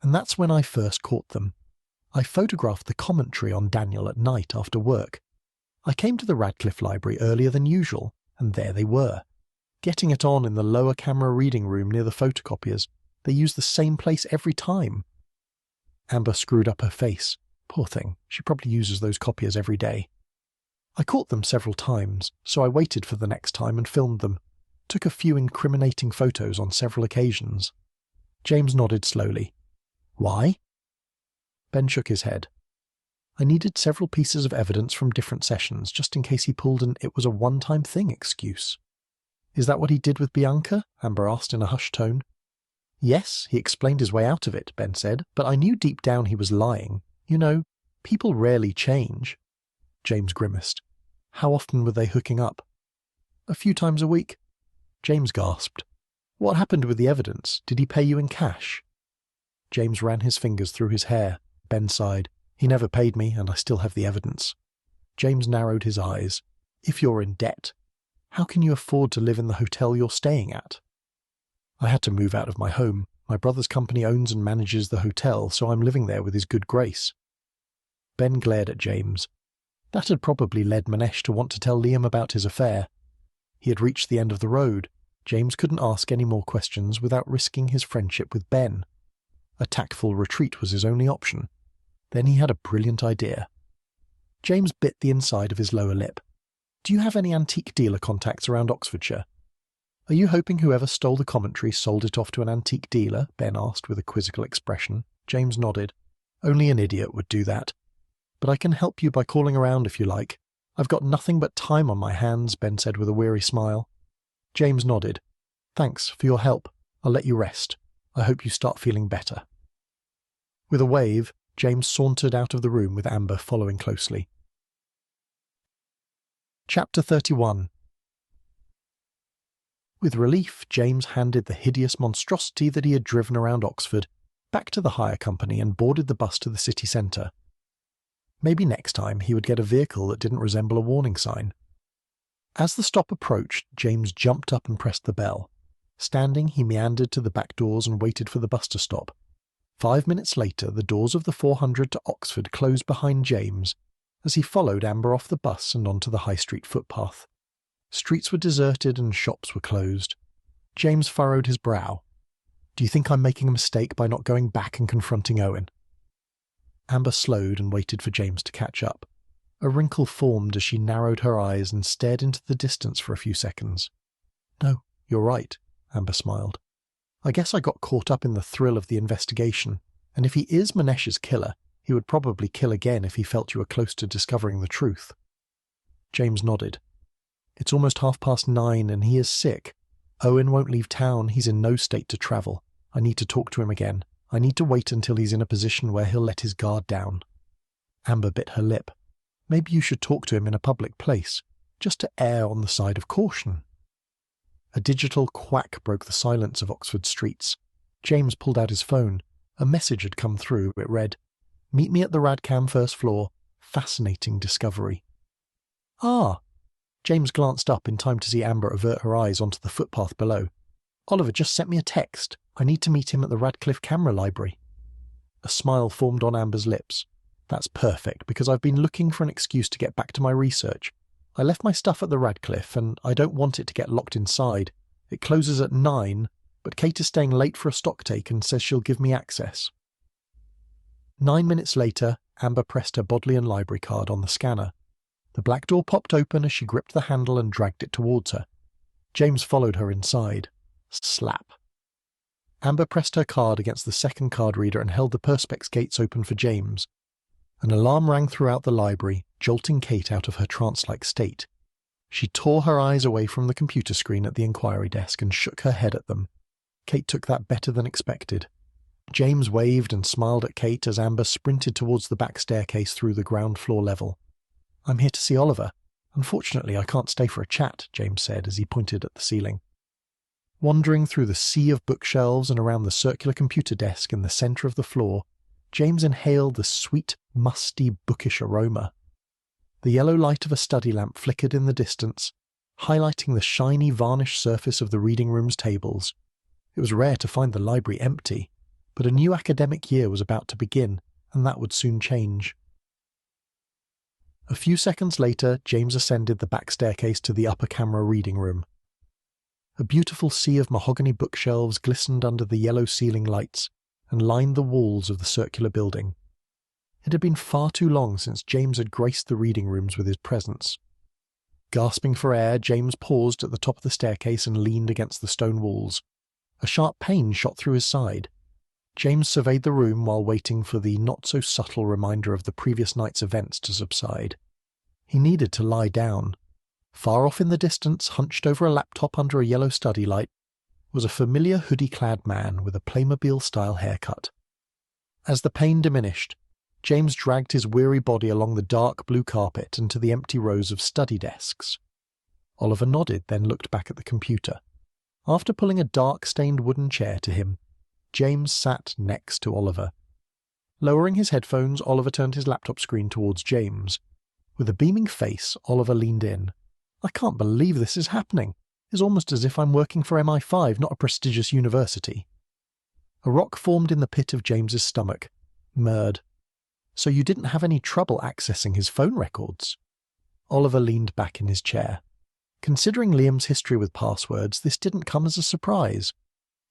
"And that's when I first caught them. I photographed the commentary on Daniel at night after work. I came to the Radcliffe Library earlier than usual, and there they were. Getting it on in the lower camera reading room near the photocopiers. They use the same place every time." Amber screwed up her face. Poor thing, she probably uses those copiers every day. "I caught them several times, so I waited for the next time and filmed them. Took a few incriminating photos on several occasions." James nodded slowly. "Why?" Ben shook his head. "I needed several pieces of evidence from different sessions, just in case he pulled an "it was a one-time thing" excuse." "Is that what he did with Bianca?" Amber asked in a hushed tone. "Yes, he explained his way out of it," Ben said, "but I knew deep down he was lying. You know, people rarely change." James grimaced. "How often were they hooking up?" "A few times a week." James gasped. "What happened with the evidence? Did he pay you in cash?" James ran his fingers through his hair. Ben sighed. "He never paid me, and I still have the evidence." James narrowed his eyes. "If you're in debt, how can you afford to live in the hotel you're staying at?" "I had to move out of my home. My brother's company owns and manages the hotel, so I'm living there with his good grace." Ben glared at James. That had probably led Manesh to want to tell Liam about his affair. He had reached the end of the road. James couldn't ask any more questions without risking his friendship with Ben. A tactful retreat was his only option. Then he had a brilliant idea. James bit the inside of his lower lip. "Do you have any antique dealer contacts around Oxfordshire?" "Are you hoping whoever stole the commentary sold it off to an antique dealer?" Ben asked with a quizzical expression. James nodded. "Only an idiot would do that. But I can help you by calling around if you like. I've got nothing but time on my hands," Ben said with a weary smile. James nodded. "Thanks for your help. I'll let you rest. I hope you start feeling better." With a wave, James sauntered out of the room with Amber following closely. Chapter 31. With relief, James handed the hideous monstrosity that he had driven around Oxford back to the hire company and boarded the bus to the city centre. Maybe next time he would get a vehicle that didn't resemble a warning sign. As the stop approached, James jumped up and pressed the bell. Standing, he meandered to the back doors and waited for the bus to stop. 5 minutes later, the doors of the 400 to Oxford closed behind James as he followed Amber off the bus and onto the High Street footpath. Streets were deserted and shops were closed. James furrowed his brow. "Do you think I'm making a mistake by not going back and confronting Owen?" Amber slowed and waited for James to catch up. A wrinkle formed as she narrowed her eyes and stared into the distance for a few seconds. "No, you're right," Amber smiled. "I guess I got caught up in the thrill of the investigation, and if he is Manesh's killer, he would probably kill again if he felt you were close to discovering the truth." James nodded. "It's almost 9:30 and he is sick. Owen won't leave town. He's in no state to travel. I need to talk to him again. I need to wait until he's in a position where he'll let his guard down." Amber bit her lip. "Maybe you should talk to him in a public place, just to err on the side of caution." A digital quack broke the silence of Oxford streets. James pulled out his phone. A message had come through. It read, "Meet me at the Radcam first floor. Fascinating discovery." "Ah!" James glanced up in time to see Amber avert her eyes onto the footpath below. "Oliver just sent me a text. I need to meet him at the Radcliffe Camera Library." A smile formed on Amber's lips. "That's perfect, because I've been looking for an excuse to get back to my research. I left my stuff at the Radcliffe, and I don't want it to get locked inside. It closes at 9, but Kate is staying late for a stocktake and says she'll give me access." 9 minutes later, Amber pressed her Bodleian Library card on the scanner. The black door popped open as she gripped the handle and dragged it towards her. James followed her inside. Slap. Amber pressed her card against the second card reader and held the perspex gates open for James. An alarm rang throughout the library, jolting Kate out of her trance-like state. She tore her eyes away from the computer screen at the inquiry desk and shook her head at them. Kate took that better than expected. James waved and smiled at Kate as Amber sprinted towards the back staircase through the ground floor level. "I'm here to see Oliver. Unfortunately, I can't stay for a chat," James said as he pointed at the ceiling. Wandering through the sea of bookshelves and around the circular computer desk in the centre of the floor, James inhaled the sweet, musty, bookish aroma. The yellow light of a study lamp flickered in the distance, highlighting the shiny, varnished surface of the reading room's tables. It was rare to find the library empty, but a new academic year was about to begin, and that would soon change. A few seconds later, James ascended the back staircase to the upper camera reading room. A beautiful sea of mahogany bookshelves glistened under the yellow ceiling lights and lined the walls of the circular building. It had been far too long since James had graced the reading rooms with his presence. Gasping for air, James paused at the top of the staircase and leaned against the stone walls. A sharp pain shot through his side. James surveyed the room while waiting for the not-so-subtle reminder of the previous night's events to subside. He needed to lie down. Far off in the distance, hunched over a laptop under a yellow study light, was a familiar hoodie-clad man with a Playmobil-style haircut. As the pain diminished, James dragged his weary body along the dark blue carpet and to the empty rows of study desks. Oliver nodded, then looked back at the computer. After pulling a dark-stained wooden chair to him, James sat next to Oliver. Lowering his headphones, Oliver turned his laptop screen towards James. With a beaming face, Oliver leaned in. "I can't believe this is happening. It's almost as if I'm working for MI5, not a prestigious university." A rock formed in the pit of James's stomach. Murd. "So you didn't have any trouble accessing his phone records?" Oliver leaned back in his chair. Considering Liam's history with passwords, this didn't come as a surprise.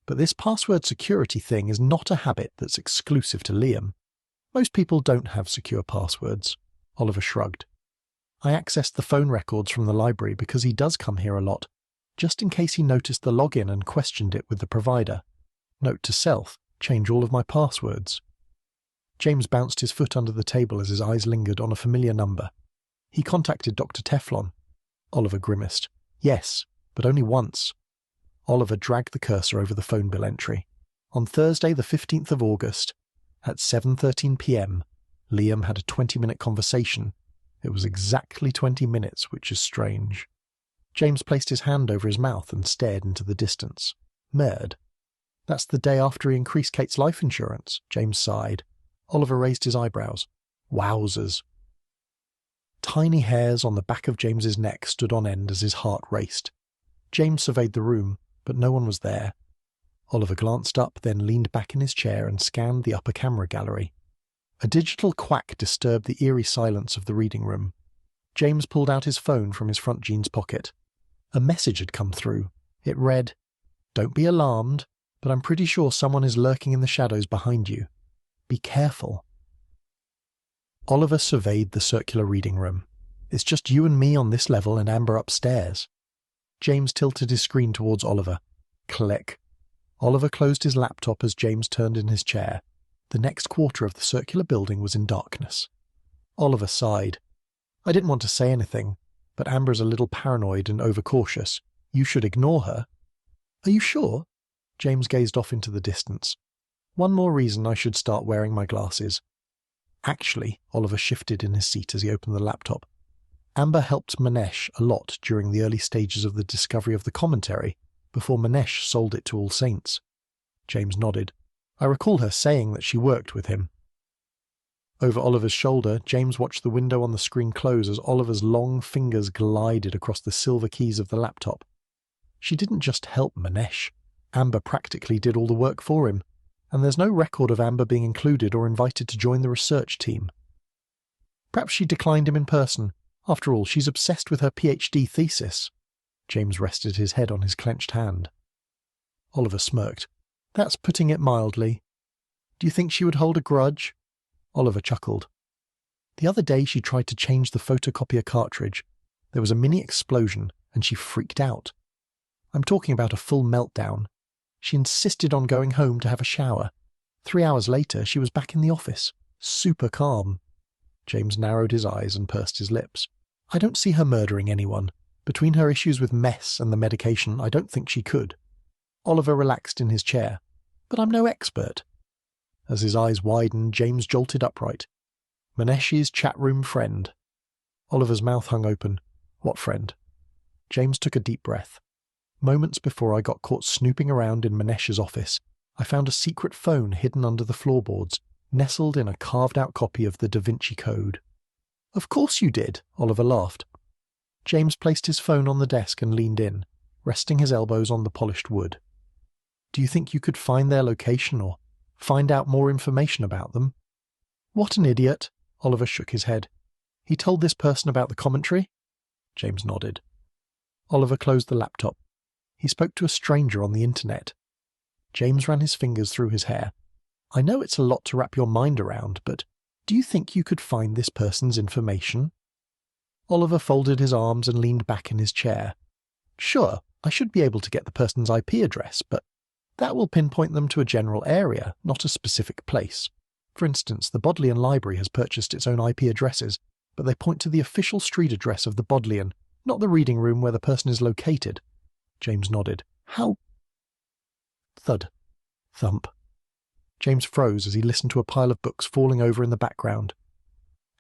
But this password security thing is not a habit that's exclusive to Liam. Most people don't have secure passwords. Oliver shrugged. I accessed the phone records from the library because he does come here a lot, just in case he noticed the login and questioned it with the provider. Note to self, change all of my passwords. James bounced his foot under the table as his eyes lingered on a familiar number. He contacted Dr. Teflon. Oliver grimaced. Yes, but only once. Oliver dragged the cursor over the phone bill entry. On Thursday the 15th of August, at 7:13 p.m, Liam had a 20-minute conversation. It was exactly 20 minutes, which is strange. James placed his hand over his mouth and stared into the distance. Merd. That's the day after he increased Kate's life insurance, James sighed. Oliver raised his eyebrows. Wowzers. Tiny hairs on the back of James's neck stood on end as his heart raced. James surveyed the room, but no one was there. Oliver glanced up, then leaned back in his chair and scanned the upper camera gallery. A digital quack disturbed the eerie silence of the reading room. James pulled out his phone from his front jeans pocket. A message had come through. It read, "Don't be alarmed, but I'm pretty sure someone is lurking in the shadows behind you. Be careful." Oliver surveyed the circular reading room. It's just you and me on this level and Amber upstairs. James tilted his screen towards Oliver. Click. Oliver closed his laptop as James turned in his chair. The next quarter of the circular building was in darkness. Oliver sighed. I didn't want to say anything, but Amber's a little paranoid and overcautious. You should ignore her. Are you sure? James gazed off into the distance. One more reason I should start wearing my glasses. Actually, Oliver shifted in his seat as he opened the laptop. Amber helped Manesh a lot during the early stages of the discovery of the commentary, before Manesh sold it to All Saints. James nodded. I recall her saying that she worked with him. Over Oliver's shoulder, James watched the window on the screen close as Oliver's long fingers glided across the silver keys of the laptop. She didn't just help Manesh. Amber practically did all the work for him, and there's no record of Amber being included or invited to join the research team. Perhaps she declined him in person. After all, she's obsessed with her PhD thesis. James rested his head on his clenched hand. Oliver smirked. That's putting it mildly. Do you think she would hold a grudge? Oliver chuckled. The other day she tried to change the photocopier cartridge. There was a mini explosion, and she freaked out. I'm talking about a full meltdown. She insisted on going home to have a shower. 3 hours later, she was back in the office, super calm. James narrowed his eyes and pursed his lips. I don't see her murdering anyone. Between her issues with mess and the medication, I don't think she could. Oliver relaxed in his chair. But I'm no expert. As his eyes widened, James jolted upright. Manesh's chat room friend. Oliver's mouth hung open. What friend? James took a deep breath. Moments before I got caught snooping around in Manesh's office, I found a secret phone hidden under the floorboards, nestled in a carved-out copy of the Da Vinci Code. Of course you did, Oliver laughed. James placed his phone on the desk and leaned in, resting his elbows on the polished wood. Do you think you could find their location or find out more information about them? What an idiot, Oliver shook his head. He told this person about the commentary? James nodded. Oliver closed the laptop. He spoke to a stranger on the internet. James ran his fingers through his hair. I know it's a lot to wrap your mind around, but do you think you could find this person's information? Oliver folded his arms and leaned back in his chair. Sure, I should be able to get the person's IP address, but that will pinpoint them to a general area, not a specific place. For instance, the Bodleian Library has purchased its own IP addresses, but they point to the official street address of the Bodleian, not the reading room where the person is located. James nodded. How? Thud. Thump. James froze as he listened to a pile of books falling over in the background.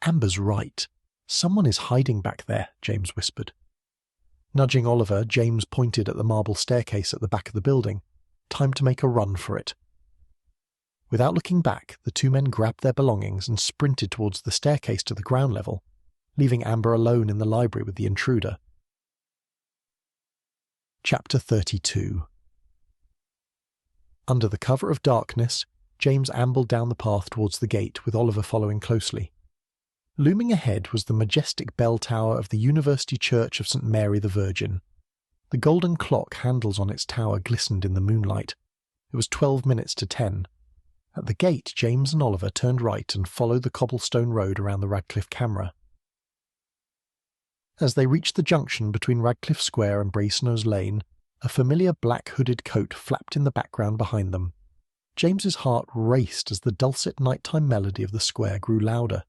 Amber's right. Someone is hiding back there, James whispered. Nudging Oliver, James pointed at the marble staircase at the back of the building. Time to make a run for it. Without looking back, the two men grabbed their belongings and sprinted towards the staircase to the ground level, leaving Amber alone in the library with the intruder. Chapter 32. Under the cover of darkness, James ambled down the path towards the gate, with Oliver following closely. Looming ahead was the majestic bell tower of the University Church of St. Mary the Virgin. The golden clock handles on its tower glistened in the moonlight. It was 12 minutes to 10. At the gate, James and Oliver turned right and followed the cobblestone road around the Radcliffe camera. As they reached the junction between Radcliffe Square and Brasenose Lane, a familiar black hooded coat flapped in the background behind them. James's heart raced as the dulcet nighttime melody of the square grew louder.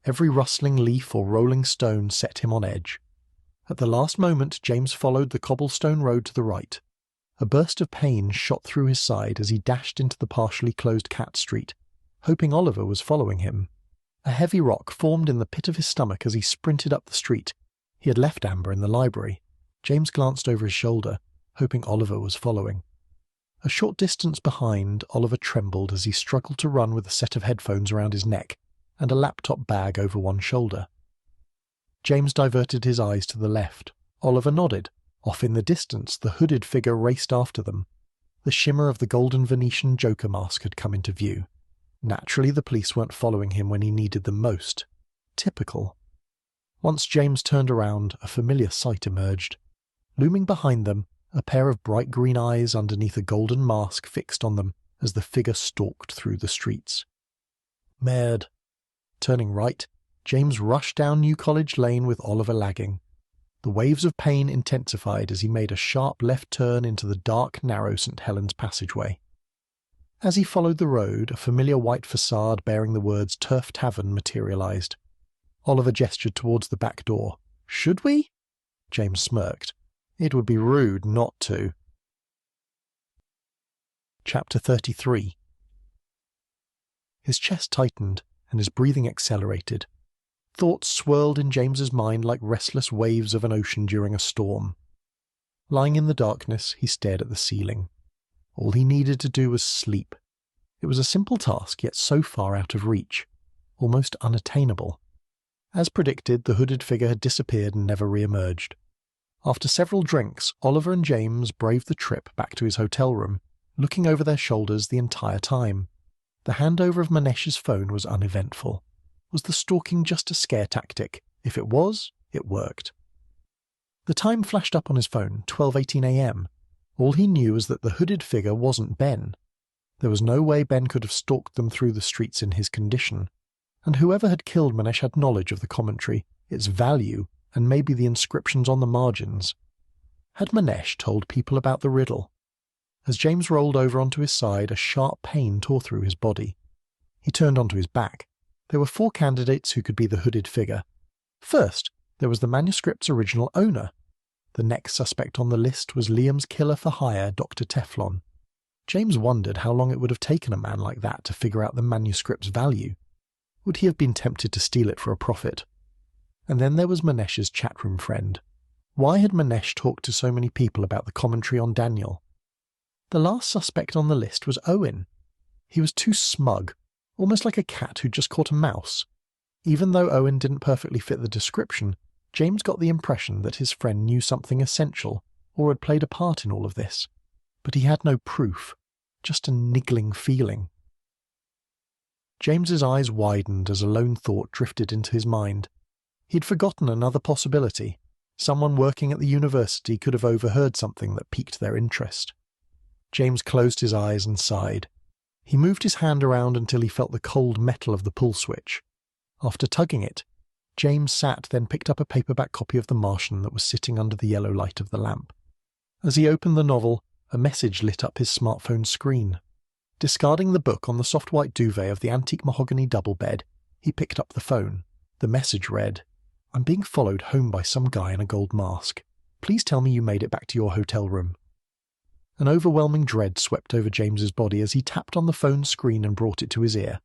Every rustling leaf or rolling stone set him on edge. At the last moment, James followed the cobblestone road to the right. A burst of pain shot through his side as he dashed into the partially closed Cat Street, hoping Oliver was following him. A heavy rock formed in the pit of his stomach as he sprinted up the street. He had left Amber in the library. James glanced over his shoulder, hoping Oliver was following. A short distance behind, Oliver trembled as he struggled to run with a set of headphones around his neck and a laptop bag over one shoulder. James diverted his eyes to the left. Oliver nodded. Off in the distance, the hooded figure raced after them. The shimmer of the golden Venetian Joker mask had come into view. Naturally, the police weren't following him when he needed them most. Typical. Once James turned around, a familiar sight emerged. Looming behind them, a pair of bright green eyes underneath a golden mask fixed on them as the figure stalked through the streets. Merde. Turning right, James rushed down New College Lane with Oliver lagging. The waves of pain intensified as he made a sharp left turn into the dark, narrow St. Helens passageway. As he followed the road, a familiar white facade bearing the words Turf Tavern materialized. Oliver gestured towards the back door. "Should we?" James smirked. It would be rude not to. Chapter 33. His chest tightened, and his breathing accelerated. Thoughts swirled in James's mind like restless waves of an ocean during a storm. Lying in the darkness, he stared at the ceiling. All he needed to do was sleep. It was a simple task, yet so far out of reach, almost unattainable. As predicted, the hooded figure had disappeared and never re-emerged. After several drinks, Oliver and James braved the trip back to his hotel room, looking over their shoulders the entire time. The handover of Manesh's phone was uneventful. Was the stalking just a scare tactic? If it was, it worked. The time flashed up on his phone, 12:18 a.m. All he knew was that the hooded figure wasn't Ben. There was no way Ben could have stalked them through the streets in his condition. And whoever had killed Manesh had knowledge of the commentary, its value, and maybe the inscriptions on the margins. Had Manesh told people about the riddle? As James rolled over onto his side, a sharp pain tore through his body. He turned onto his back. There were 4 candidates who could be the hooded figure. First, there was the manuscript's original owner. The next suspect on the list was Liam's killer for hire, Dr. Teflon. James wondered how long it would have taken a man like that to figure out the manuscript's value. Would he have been tempted to steal it for a profit? And then there was Manesh's chatroom friend. Why had Manesh talked to so many people about the commentary on Daniel? The last suspect on the list was Owen. He was too smug, almost like a cat who'd just caught a mouse. Even though Owen didn't perfectly fit the description, James got the impression that his friend knew something essential, or had played a part in all of this. But he had no proof, just a niggling feeling. James's eyes widened as a lone thought drifted into his mind. He'd forgotten another possibility. Someone working at the university could have overheard something that piqued their interest. James closed his eyes and sighed. He moved his hand around until he felt the cold metal of the pull switch. After tugging it, James sat, then picked up a paperback copy of The Martian that was sitting under the yellow light of the lamp. As he opened the novel, a message lit up his smartphone screen. Discarding the book on the soft white duvet of the antique mahogany double bed, he picked up the phone. The message read, "I'm being followed home by some guy in a gold mask. Please tell me you made it back to your hotel room." An overwhelming dread swept over James's body as he tapped on the phone screen and brought it to his ear.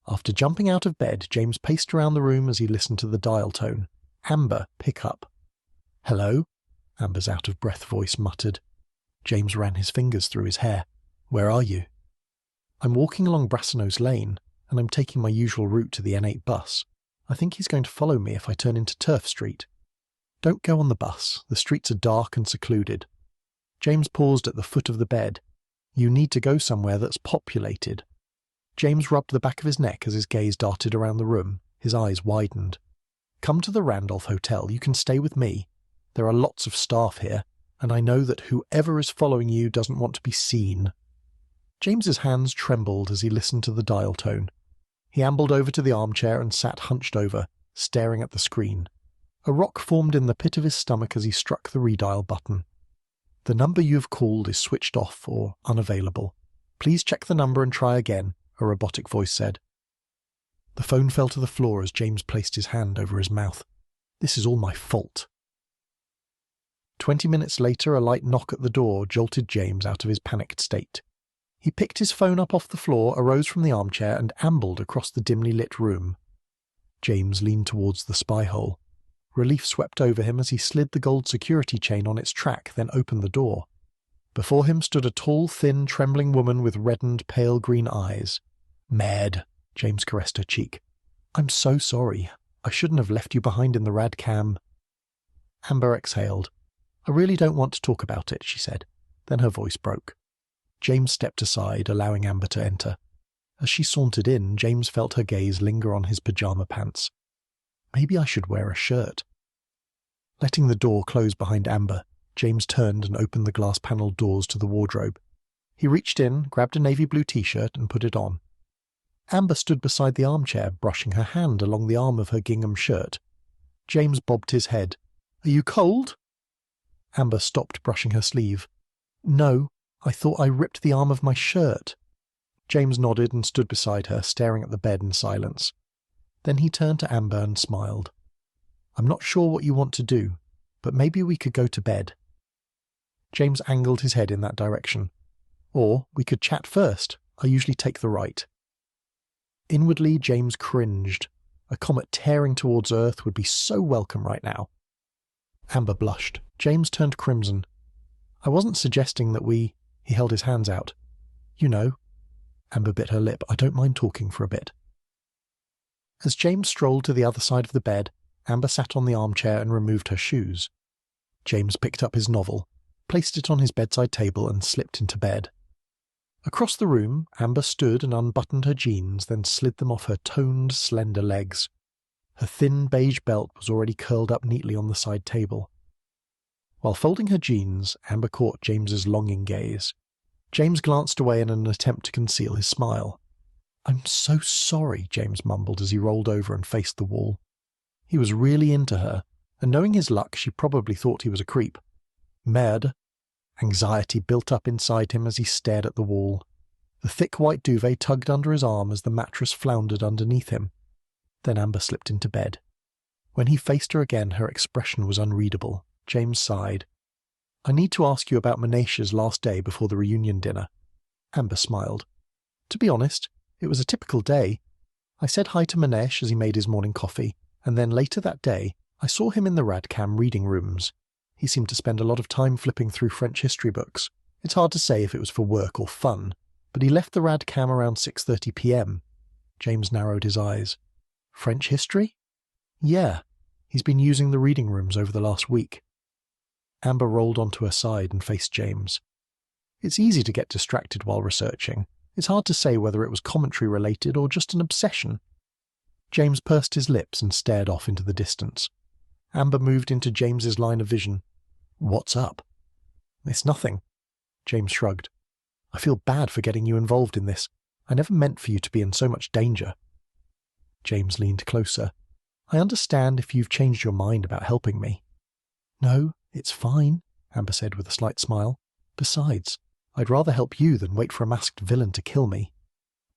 After jumping out of bed, James paced around the room as he listened to the dial tone. "Amber, pick up." "Hello?" Amber's out-of-breath voice muttered. James ran his fingers through his hair. "Where are you?" "I'm walking along Brasenose Lane, and I'm taking my usual route to the N8 bus. I think he's going to follow me if I turn into Turf Street." "Don't go on the bus. The streets are dark and secluded." James paused at the foot of the bed. "You need to go somewhere that's populated." James rubbed the back of his neck as his gaze darted around the room. His eyes widened. "Come to the Randolph Hotel. You can stay with me. There are lots of staff here, and I know that whoever is following you doesn't want to be seen." James's hands trembled as he listened to the dial tone. He ambled over to the armchair and sat hunched over, staring at the screen. A rock formed in the pit of his stomach as he struck the redial button. "The number you have called is switched off or unavailable. Please check the number and try again," a robotic voice said. The phone fell to the floor as James placed his hand over his mouth. "This is all my fault." 20 minutes later, a light knock at the door jolted James out of his panicked state. He picked his phone up off the floor, arose from the armchair, and ambled across the dimly lit room. James leaned towards the spy hole. Relief swept over him as he slid the gold security chain on its track, then opened the door. Before him stood a tall, thin, trembling woman with reddened, pale green eyes. "Mad," James caressed her cheek. "I'm so sorry. I shouldn't have left you behind in the radcam." Amber exhaled. "I really don't want to talk about it," she said. Then her voice broke. James stepped aside, allowing Amber to enter. As she sauntered in, James felt her gaze linger on his pajama pants. Maybe I should wear a shirt. Letting the door close behind Amber, James turned and opened the glass-panelled doors to the wardrobe. He reached in, grabbed a navy blue t-shirt, and put it on. Amber stood beside the armchair, brushing her hand along the arm of her gingham shirt. James bobbed his head. "Are you cold?" Amber stopped brushing her sleeve. "No, I thought I ripped the arm of my shirt." James nodded and stood beside her, staring at the bed in silence. Then he turned to Amber and smiled. "I'm not sure what you want to do, but maybe we could go to bed." James angled his head in that direction. "Or we could chat first. I usually take the right." Inwardly, James cringed. A comet tearing towards Earth would be so welcome right now. Amber blushed. James turned crimson. "I wasn't suggesting that we—" He held his hands out. "You know." Amber bit her lip. "I don't mind talking for a bit." As James strolled to the other side of the bed, Amber sat on the armchair and removed her shoes. James picked up his novel, placed it on his bedside table, and slipped into bed. Across the room, Amber stood and unbuttoned her jeans, then slid them off her toned, slender legs. Her thin beige belt was already curled up neatly on the side table. While folding her jeans, Amber caught James's longing gaze. James glanced away in an attempt to conceal his smile. "I'm so sorry," James mumbled as he rolled over and faced the wall. He was really into her, and knowing his luck, she probably thought he was a creep. Merde. Anxiety built up inside him as he stared at the wall. The thick white duvet tugged under his arm as the mattress floundered underneath him. Then Amber slipped into bed. When he faced her again, her expression was unreadable. James sighed. "I need to ask you about Manesh's last day before the reunion dinner." Amber smiled. "To be honest, it was a typical day. I said hi to Manesh as he made his morning coffee, and then later that day, I saw him in the Radcam reading rooms. He seemed to spend a lot of time flipping through French history books. It's hard to say if it was for work or fun, but he left the Radcam around 6:30 p.m. James narrowed his eyes. "French history?" "Yeah. He's been using the reading rooms over the last week." Amber rolled onto her side and faced James. "It's easy to get distracted while researching. It's hard to say whether it was commentary-related or just an obsession." James pursed his lips and stared off into the distance. Amber moved into James's line of vision. "What's up?" "It's nothing." James shrugged. "I feel bad for getting you involved in this. I never meant for you to be in so much danger." James leaned closer. "I understand if you've changed your mind about helping me." "No, it's fine," Amber said with a slight smile. "Besides, I'd rather help you than wait for a masked villain to kill me."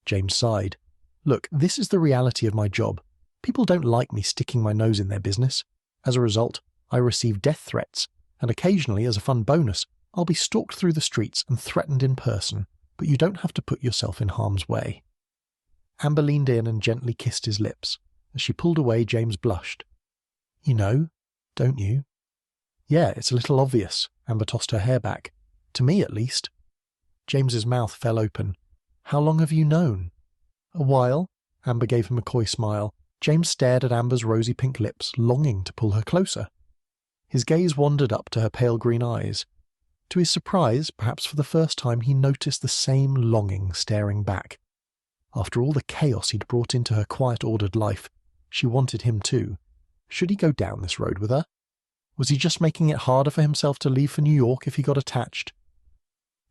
James sighed. "Look, this is the reality of my job. People don't like me sticking my nose in their business. As a result, I receive death threats, and occasionally, as a fun bonus, I'll be stalked through the streets and threatened in person, but you don't have to put yourself in harm's way." Amber leaned in and gently kissed his lips. As she pulled away, James blushed. "You know, don't you?" "Yeah, it's a little obvious." Amber tossed her hair back. "To me, at least." James's mouth fell open. "How long have you known?" "A while." Amber gave him a coy smile. James stared at Amber's rosy pink lips, longing to pull her closer. His gaze wandered up to her pale green eyes. To his surprise, perhaps for the first time, he noticed the same longing staring back. After all the chaos he'd brought into her quiet, ordered life, She wanted him too. Should he go down this road with her? Was he just making it harder for himself to leave for New York if he got attached?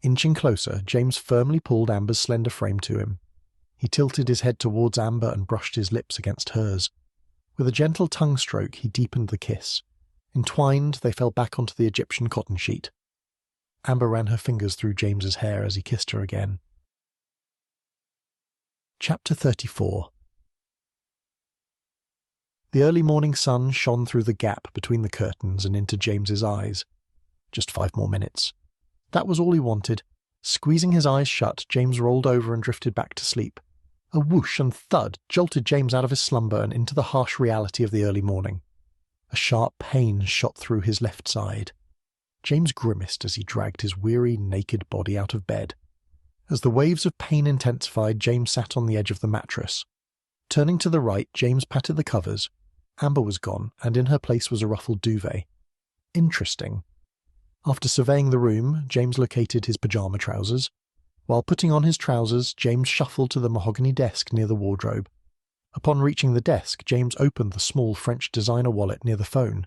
Inching closer, James firmly pulled Amber's slender frame to him. He tilted his head towards Amber and brushed his lips against hers. With a gentle tongue stroke, he deepened the kiss. Entwined, they fell back onto the Egyptian cotton sheet. Amber ran her fingers through James's hair as he kissed her again. Chapter 34. The early morning sun shone through the gap between the curtains and into James's eyes. Just 5 more minutes. That was all he wanted. Squeezing his eyes shut, James rolled over and drifted back to sleep. A whoosh and thud jolted James out of his slumber and into the harsh reality of the early morning. A sharp pain shot through his left side. James grimaced as he dragged his weary, naked body out of bed. As the waves of pain intensified, James sat on the edge of the mattress. Turning to the right, James patted the covers. Amber was gone, and in her place was a ruffled duvet. Interesting. After surveying the room, James located his pyjama trousers. While putting on his trousers, James shuffled to the mahogany desk near the wardrobe. Upon reaching the desk, James opened the small French designer wallet near the phone.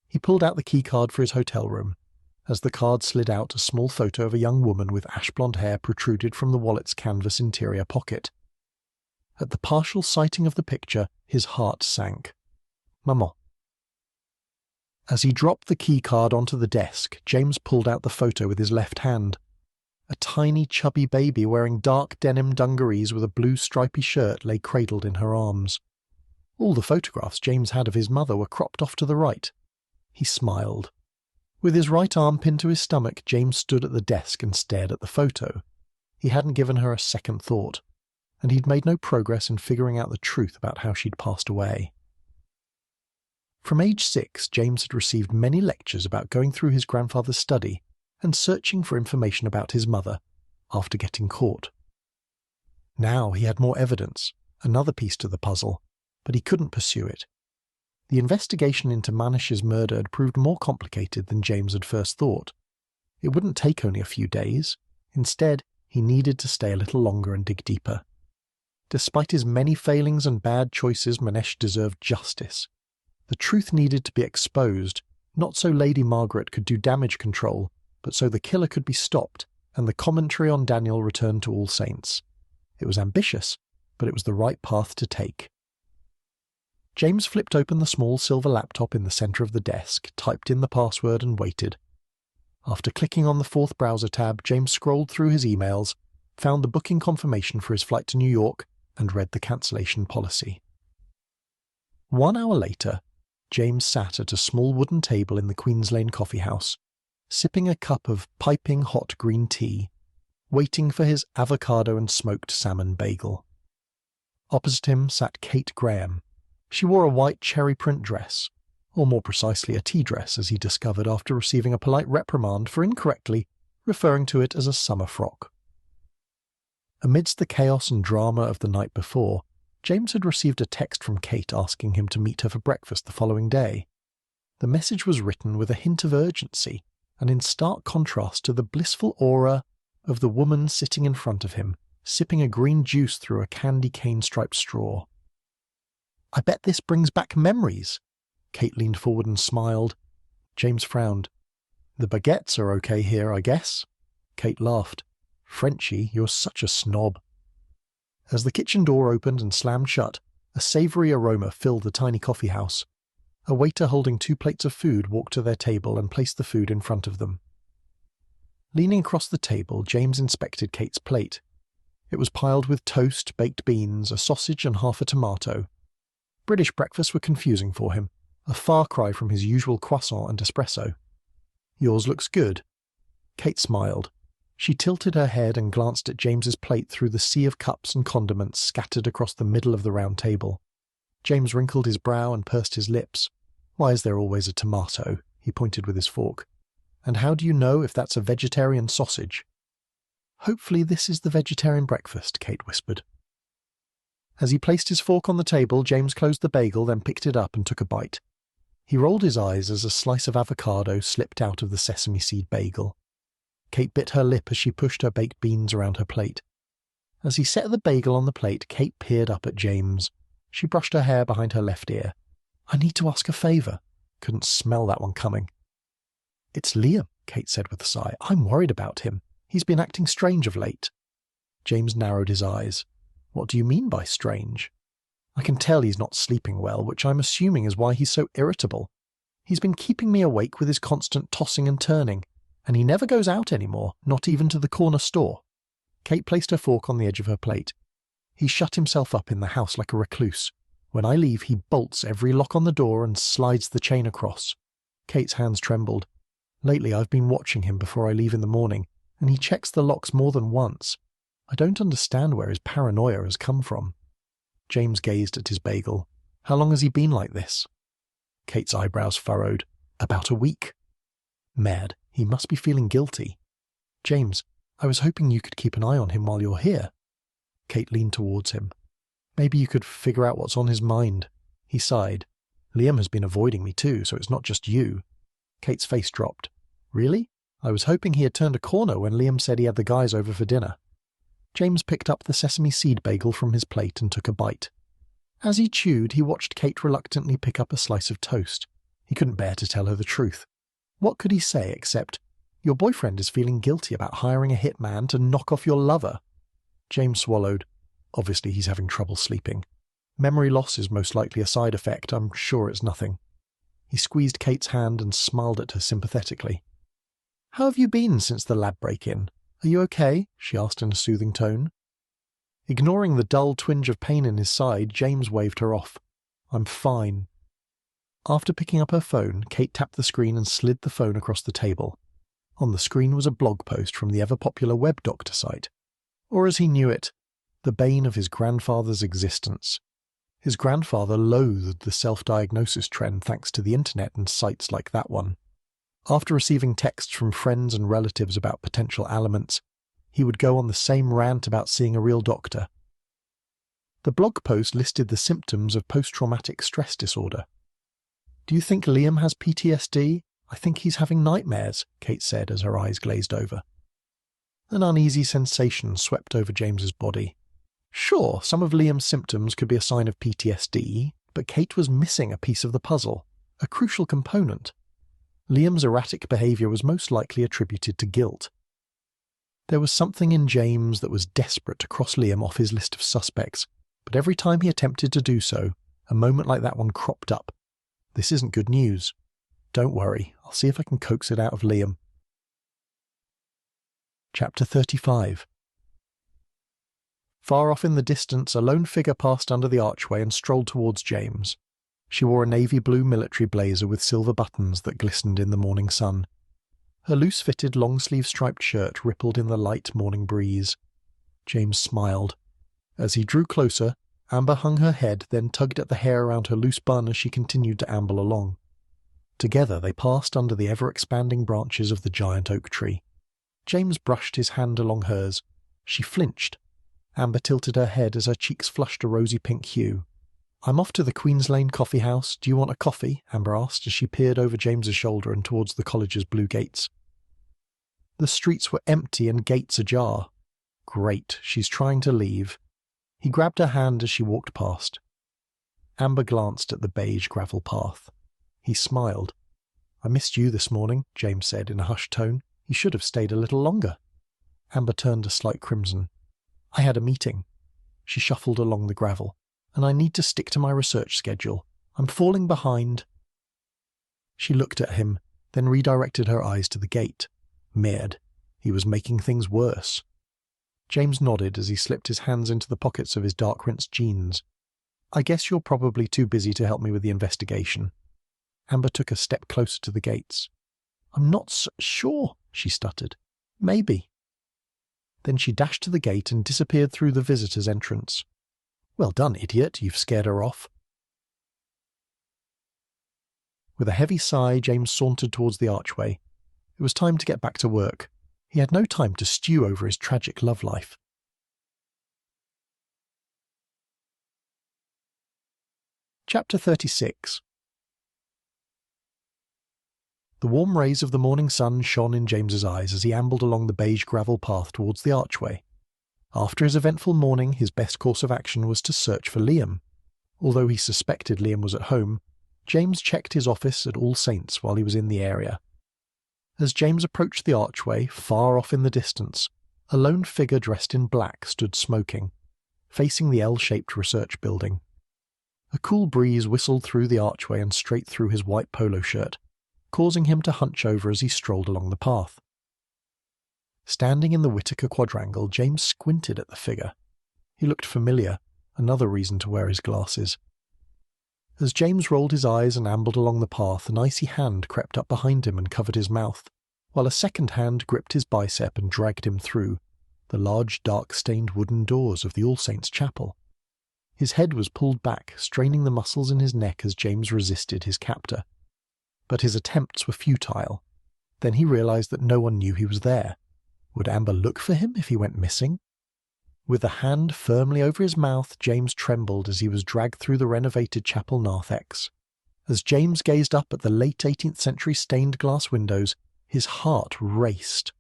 He pulled out the keycard for his hotel room. As the card slid out, a small photo of a young woman with ash-blonde hair protruded from the wallet's canvas interior pocket. At the partial sighting of the picture, his heart sank. Maman. As he dropped the keycard onto the desk, James pulled out the photo with his left hand. A tiny, chubby baby wearing dark denim dungarees with a blue stripy shirt lay cradled in her arms. All the photographs James had of his mother were cropped off to the right. He smiled. With his right arm pinned to his stomach, James stood at the desk and stared at the photo. He hadn't given her a second thought, and he'd made no progress in figuring out the truth about how she'd passed away. From age 6, James had received many lectures about going through his grandfather's study and searching for information about his mother after getting caught. Now he had more evidence, another piece to the puzzle, but he couldn't pursue it. The investigation into Manish's murder had proved more complicated than James had first thought. It wouldn't take only a few days. Instead, he needed to stay a little longer and dig deeper. Despite his many failings and bad choices, Manish deserved justice. The truth needed to be exposed, not so Lady Margaret could do damage control, but so the killer could be stopped and the commentary on Daniel returned to All Saints. It was ambitious, but it was the right path to take. James flipped open the small silver laptop in the center of the desk, typed in the password and waited. After clicking on the 4th browser tab, James scrolled through his emails, found the booking confirmation for his flight to New York, and read the cancellation policy. 1 hour later, James sat at a small wooden table in the Queens Lane coffee house, sipping a cup of piping hot green tea, waiting for his avocado and smoked salmon bagel. Opposite him sat Kate Graham. She wore a white cherry print dress, or more precisely a tea dress, as he discovered after receiving a polite reprimand for incorrectly referring to it as a summer frock. Amidst the chaos and drama of the night before, James had received a text from Kate asking him to meet her for breakfast the following day. The message was written with a hint of urgency, and in stark contrast to the blissful aura of the woman sitting in front of him, sipping a green juice through a candy cane-striped straw. "I bet this brings back memories." Kate leaned forward and smiled. James frowned. "The baguettes are okay here, I guess." Kate laughed. "Frenchie, you're such a snob." As the kitchen door opened and slammed shut, a savoury aroma filled the tiny coffee house. A waiter holding 2 plates of food walked to their table and placed the food in front of them. Leaning across the table, James inspected Kate's plate. It was piled with toast, baked beans, a sausage and half a tomato. British breakfasts were confusing for him, a far cry from his usual croissant and espresso. "Yours looks good." Kate smiled. She tilted her head and glanced at James's plate through the sea of cups and condiments scattered across the middle of the round table. James wrinkled his brow and pursed his lips. "Why is there always a tomato?" He pointed with his fork. "And how do you know if that's a vegetarian sausage?" "Hopefully this is the vegetarian breakfast," Kate whispered. As he placed his fork on the table, James closed the bagel, then picked it up and took a bite. He rolled his eyes as a slice of avocado slipped out of the sesame seed bagel. Kate bit her lip as she pushed her baked beans around her plate. As he set the bagel on the plate, Kate peered up at James. She brushed her hair behind her left ear. "I need to ask a favour." Couldn't smell that one coming. "It's Liam," Kate said with a sigh. "I'm worried about him. He's been acting strange of late." James narrowed his eyes. "What do you mean by strange?" "I can tell he's not sleeping well, which I'm assuming is why he's so irritable. He's been keeping me awake with his constant tossing and turning, and he never goes out anymore, not even to the corner store." Kate placed her fork on the edge of her plate. "He shut himself up in the house like a recluse. When I leave, he bolts every lock on the door and slides the chain across." Kate's hands trembled. "Lately I've been watching him before I leave in the morning, and he checks the locks more than once. I don't understand where his paranoia has come from." James gazed at his bagel. "How long has he been like this?" Kate's eyebrows furrowed. "About a week." "Mad. He must be feeling guilty." "James, I was hoping you could keep an eye on him while you're here." Kate leaned towards him. "Maybe you could figure out what's on his mind." He sighed. "Liam has been avoiding me too, so it's not just you." Kate's face dropped. "Really? I was hoping he had turned a corner when Liam said he had the guys over for dinner." James picked up the sesame seed bagel from his plate and took a bite. As he chewed, he watched Kate reluctantly pick up a slice of toast. He couldn't bear to tell her the truth. What could he say except, "Your boyfriend is feeling guilty about hiring a hitman to knock off your lover"? James swallowed. Obviously he's having trouble sleeping. Memory loss is most likely a side effect. I'm sure it's nothing. He squeezed Kate's hand and smiled at her sympathetically. "How have you been since the lab break-in? Are you okay?" she asked in a soothing tone. Ignoring the dull twinge of pain in his side, James waved her off. "I'm fine." After picking up her phone, Kate tapped the screen and slid the phone across the table. On the screen was a blog post from the ever-popular web doctor site. Or as he knew it, the bane of his grandfather's existence. His grandfather loathed the self-diagnosis trend thanks to the internet and sites like that one. After receiving texts from friends and relatives about potential ailments, he would go on the same rant about seeing a real doctor. The blog post listed the symptoms of post-traumatic stress disorder. "Do you think Liam has PTSD? I think he's having nightmares," Kate said as her eyes glazed over. An uneasy sensation swept over James's body. Sure, some of Liam's symptoms could be a sign of PTSD, but Kate was missing a piece of the puzzle, a crucial component. Liam's erratic behaviour was most likely attributed to guilt. There was something in James that was desperate to cross Liam off his list of suspects, but every time he attempted to do so, a moment like that one cropped up. This isn't good news. Don't worry, I'll see if I can coax it out of Liam. Chapter 35. Far off in the distance, a lone figure passed under the archway and strolled towards James. She wore a navy blue military blazer with silver buttons that glistened in the morning sun. Her loose-fitted, long-sleeved striped shirt rippled in the light morning breeze. James smiled. As he drew closer, Amber hung her head, then tugged at the hair around her loose bun as she continued to amble along. Together they passed under the ever-expanding branches of the giant oak tree. James brushed his hand along hers. She flinched. Amber tilted her head as her cheeks flushed a rosy pink hue. "I'm off to the Queen's Lane coffee house. Do you want a coffee?" Amber asked as she peered over James's shoulder and towards the college's blue gates. The streets were empty and gates ajar. Great, she's trying to leave. He grabbed her hand as she walked past. Amber glanced at the beige gravel path. He smiled. "I missed you this morning," James said in a hushed tone. "You should have stayed a little longer." Amber turned a slight crimson. "I had a meeting." She shuffled along the gravel. "And I need to stick to my research schedule. I'm falling behind." She looked at him, then redirected her eyes to the gate. Merde. He was making things worse. James nodded as he slipped his hands into the pockets of his dark-rinsed jeans. "I guess you're probably too busy to help me with the investigation." Amber took a step closer to the gates. "I'm not sure," she stuttered. "Maybe." Then she dashed to the gate and disappeared through the visitor's entrance. "Well done, idiot, you've scared her off." With a heavy sigh, James sauntered towards the archway. It was time to get back to work. He had no time to stew over his tragic love life. Chapter 36. The warm rays of the morning sun shone in James's eyes as he ambled along the beige gravel path towards the archway. After his eventful morning, his best course of action was to search for Liam. Although he suspected Liam was at home, James checked his office at All Saints while he was in the area. As James approached the archway, far off in the distance, a lone figure dressed in black stood smoking, facing the L-shaped research building. A cool breeze whistled through the archway and straight through his white polo shirt, causing him to hunch over as he strolled along the path. Standing in the Whitaker quadrangle, James squinted at the figure. He looked familiar, another reason to wear his glasses. As James rolled his eyes and ambled along the path, an icy hand crept up behind him and covered his mouth, while a second hand gripped his bicep and dragged him through the large dark-stained wooden doors of the All Saints' Chapel. His head was pulled back, straining the muscles in his neck as James resisted his captor. But his attempts were futile. Then he realized that no one knew he was there. Would Amber look for him if he went missing? With a hand firmly over his mouth, James trembled as he was dragged through the renovated chapel narthex. As James gazed up at the late 18th century stained glass windows, his heart raced.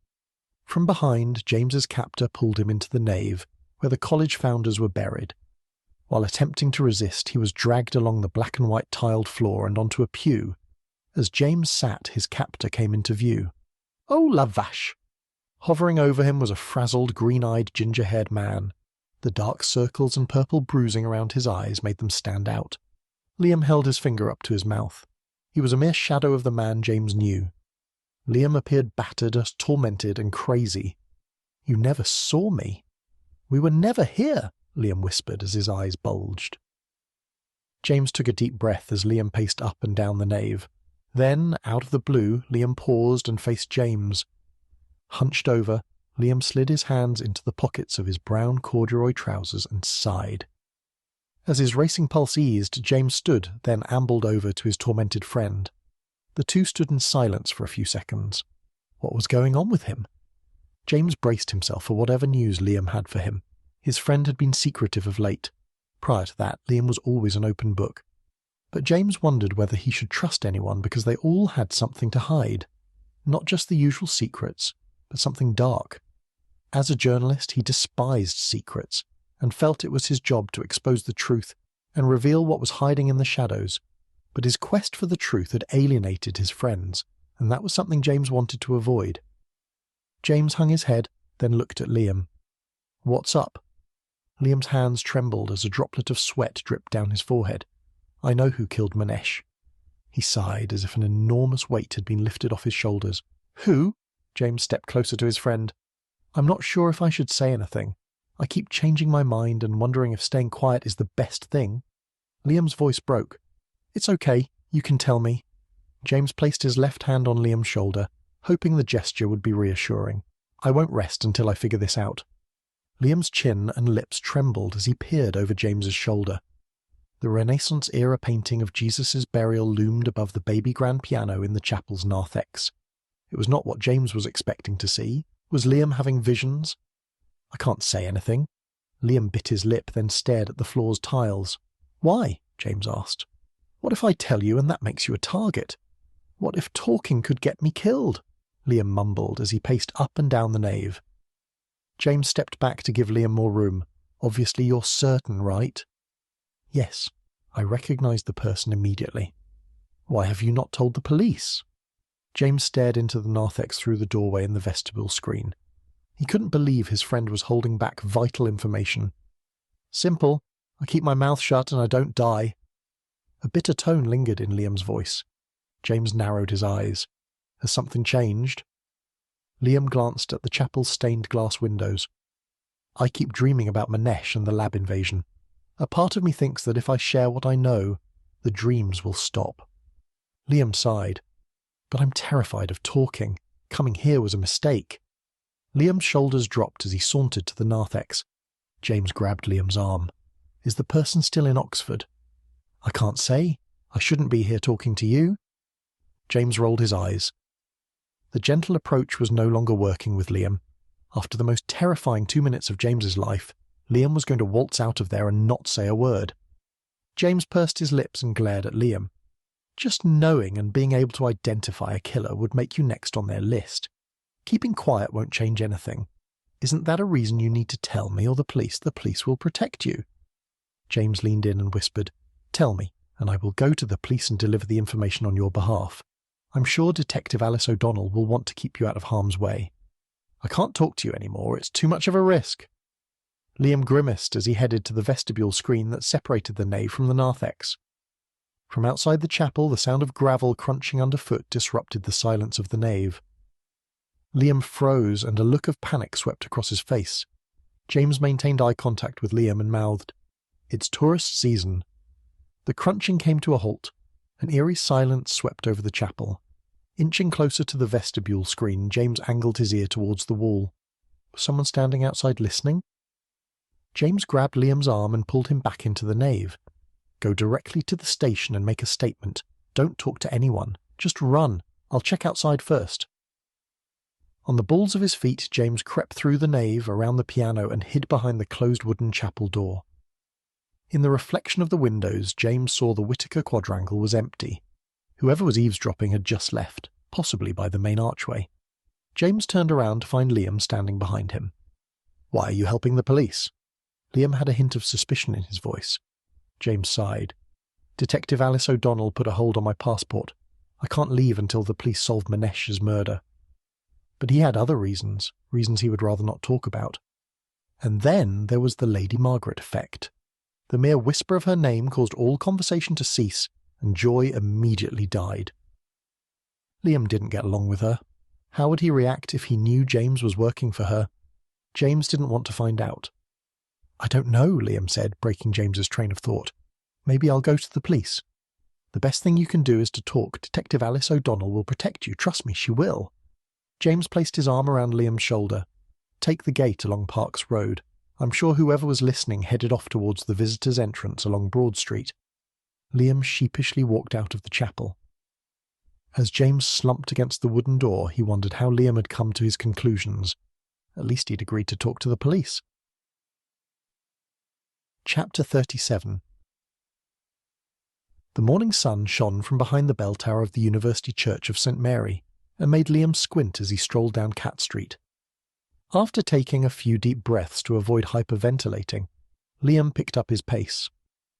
From behind, James's captor pulled him into the nave, where the college founders were buried. While attempting to resist, he was dragged along the black and white tiled floor and onto a pew. As James sat, his captor came into view. "Oh, la vache!" Hovering over him was a frazzled, green-eyed, ginger-haired man. The dark circles and purple bruising around his eyes made them stand out. Liam held his finger up to his mouth. He was a mere shadow of the man James knew. Liam appeared battered, tormented, and crazy. "You never saw me." "We were never here," Liam whispered as his eyes bulged. James took a deep breath as Liam paced up and down the nave. Then, out of the blue, Liam paused and faced James. Hunched over, Liam slid his hands into the pockets of his brown corduroy trousers and sighed. As his racing pulse eased, James stood, then ambled over to his tormented friend. The two stood in silence for a few seconds. What was going on with him? James braced himself for whatever news Liam had for him. His friend had been secretive of late. Prior to that, Liam was always an open book. But James wondered whether he should trust anyone because they all had something to hide. Not just the usual secrets, but something dark. As a journalist, he despised secrets, and felt it was his job to expose the truth and reveal what was hiding in the shadows. But his quest for the truth had alienated his friends, and that was something James wanted to avoid. James hung his head, then looked at Liam. "What's up?" Liam's hands trembled as a droplet of sweat dripped down his forehead. "I know who killed Manesh." He sighed as if an enormous weight had been lifted off his shoulders. "Who?" James stepped closer to his friend. "I'm not sure if I should say anything. I keep changing my mind and wondering if staying quiet is the best thing." Liam's voice broke. "It's okay, you can tell me." James placed his left hand on Liam's shoulder, hoping the gesture would be reassuring. "I won't rest until I figure this out." Liam's chin and lips trembled as he peered over James's shoulder. The Renaissance-era painting of Jesus' burial loomed above the baby grand piano in the chapel's narthex. It was not what James was expecting to see. Was Liam having visions? "I can't say anything." Liam bit his lip, then stared at the floor's tiles. "Why?" James asked. "What if I tell you and that makes you a target? What if talking could get me killed?" Liam mumbled as he paced up and down the nave. James stepped back to give Liam more room. "Obviously you're certain, right?" "Yes." I recognized the person immediately. "Why have you not told the police?" James stared into the narthex through the doorway in the vestibule screen. He couldn't believe his friend was holding back vital information. "Simple. I keep my mouth shut and I don't die." A bitter tone lingered in Liam's voice. James narrowed his eyes. "Has something changed?" Liam glanced at the chapel's stained glass windows. "I keep dreaming about Manesh and the lab invasion. A part of me thinks that if I share what I know, the dreams will stop." Liam sighed. "But I'm terrified of talking. Coming here was a mistake." Liam's shoulders dropped as he sauntered to the narthex. James grabbed Liam's arm. "Is the person still in Oxford?" "I can't say. I shouldn't be here talking to you." James rolled his eyes. The gentle approach was no longer working with Liam. After the most terrifying 2 minutes of James's life, Liam was going to waltz out of there and not say a word. James pursed his lips and glared at Liam. Just knowing and being able to identify a killer would make you next on their list. Keeping quiet won't change anything. Isn't that a reason you need to tell me or the police? The police will protect you." James leaned in and whispered, tell me, and I will go to the police and deliver the information on your behalf. I'm sure Detective Alice O'Donnell will want to keep you out of harm's way. I can't talk to you anymore, it's too much of a risk." Liam grimaced as he headed to the vestibule screen that separated the nave from the narthex. From outside the chapel, the sound of gravel crunching underfoot disrupted the silence of the nave. Liam froze, and a look of panic swept across his face. James maintained eye contact with Liam and mouthed, "It's tourist season." The crunching came to a halt. An eerie silence swept over the chapel. Inching closer to the vestibule screen, James angled his ear towards the wall. Was someone standing outside listening? James grabbed Liam's arm and pulled him back into the nave. "Go directly to the station and make a statement. Don't talk to anyone. Just run. I'll check outside first." On the balls of his feet, James crept through the nave, around the piano, and hid behind the closed wooden chapel door. In the reflection of the windows, James saw the Whitaker quadrangle was empty. Whoever was eavesdropping had just left, possibly by the main archway. James turned around to find Liam standing behind him. "Why are you helping the police?" Liam had a hint of suspicion in his voice. James sighed. "Detective Alice O'Donnell put a hold on my passport. I can't leave until the police solve Manesh's murder." But he had other reasons he would rather not talk about. And then there was the Lady Margaret effect. The mere whisper of her name caused all conversation to cease, and joy immediately died. Liam didn't get along with her. How would he react if he knew James was working for her? James didn't want to find out. "I don't know," Liam said, breaking James's train of thought. "Maybe I'll go to the police." "The best thing you can do is to talk. Detective Alice O'Donnell will protect you. Trust me, she will." James placed his arm around Liam's shoulder. "Take the gate along Parks Road. I'm sure whoever was listening headed off towards the visitors' entrance along Broad Street." Liam sheepishly walked out of the chapel. As James slumped against the wooden door, he wondered how Liam had come to his conclusions. At least he'd agreed to talk to the police. Chapter 37. The morning sun shone from behind the bell tower of the University Church of St. Mary, and made Liam squint as he strolled down Cat Street. After taking a few deep breaths to avoid hyperventilating, Liam picked up his pace.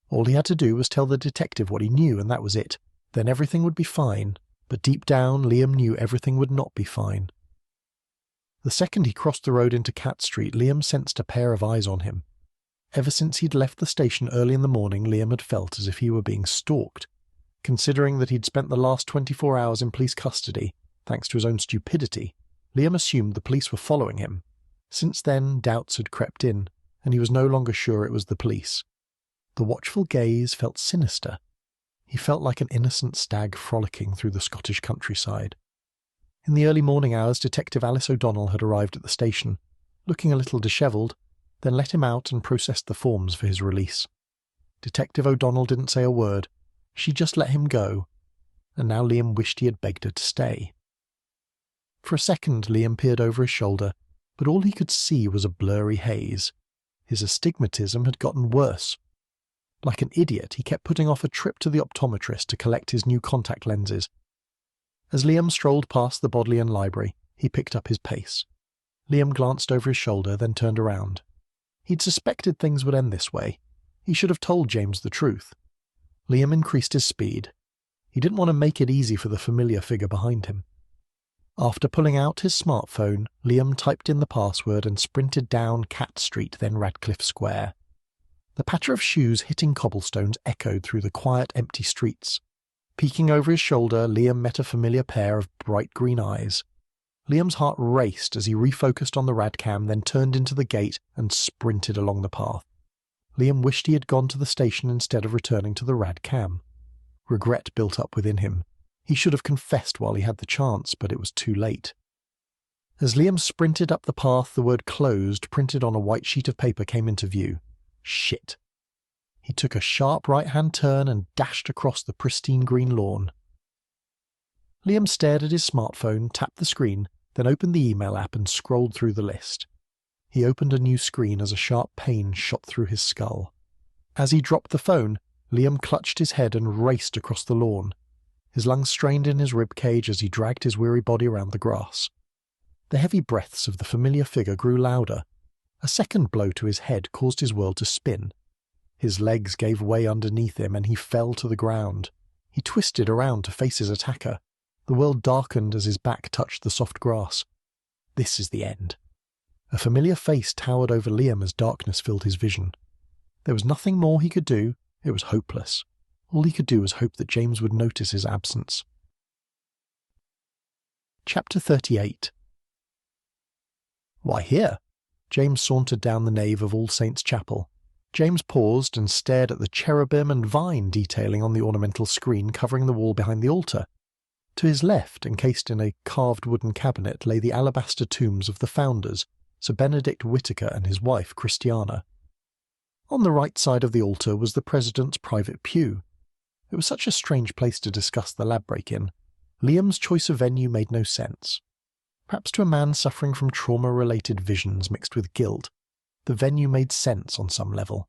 All he had to do was tell the detective what he knew, and that was it. Then everything would be fine, but deep down Liam knew everything would not be fine. The second he crossed the road into Cat Street, Liam sensed a pair of eyes on him. Ever since he'd left the station early in the morning, Liam had felt as if he were being stalked. Considering that he'd spent the last 24 hours in police custody, thanks to his own stupidity, Liam assumed the police were following him. Since then, doubts had crept in, and he was no longer sure it was the police. The watchful gaze felt sinister. He felt like an innocent stag frolicking through the Scottish countryside. In the early morning hours, Detective Alice O'Donnell had arrived at the station, looking a little dishevelled, then let him out and processed the forms for his release. Detective O'Donnell didn't say a word. She just let him go, and now Liam wished he had begged her to stay. For a second Liam peered over his shoulder, but all he could see was a blurry haze. His astigmatism had gotten worse. Like an idiot, he kept putting off a trip to the optometrist to collect his new contact lenses. As Liam strolled past the Bodleian Library, he picked up his pace. Liam glanced over his shoulder, then turned around. He'd suspected things would end this way. He should have told James the truth. Liam increased his speed. He didn't want to make it easy for the familiar figure behind him. After pulling out his smartphone, Liam typed in the password and sprinted down Cat Street, then Radcliffe Square. The patter of shoes hitting cobblestones echoed through the quiet, empty streets. Peeking over his shoulder, Liam met a familiar pair of bright green eyes. Liam's heart raced as he refocused on the radcam, then turned into the gate and sprinted along the path. Liam wished he had gone to the station instead of returning to the radcam. Regret built up within him. He should have confessed while he had the chance, but it was too late. As Liam sprinted up the path, the word "closed" printed on a white sheet of paper came into view. Shit. He took a sharp right-hand turn and dashed across the pristine green lawn. Liam stared at his smartphone, tapped the screen, then opened the email app and scrolled through the list. He opened a new screen as a sharp pain shot through his skull. As he dropped the phone, Liam clutched his head and raced across the lawn. His lungs strained in his rib cage as he dragged his weary body around the grass. The heavy breaths of the familiar figure grew louder. A second blow to his head caused his world to spin. His legs gave way underneath him and he fell to the ground. He twisted around to face his attacker. The world darkened as his back touched the soft grass. This is the end. A familiar face towered over Liam as darkness filled his vision. There was nothing more he could do. It was hopeless. All he could do was hope that James would notice his absence. Chapter 38. Why here? James sauntered down the nave of All Saints' Chapel. James paused and stared at the cherubim and vine detailing on the ornamental screen covering the wall behind the altar. To his left, encased in a carved wooden cabinet, lay the alabaster tombs of the founders, Sir Benedict Whitaker and his wife, Christiana. On the right side of the altar was the president's private pew. It was such a strange place to discuss the lab break in. Liam's choice of venue made no sense. Perhaps to a man suffering from trauma-related visions mixed with guilt, the venue made sense on some level.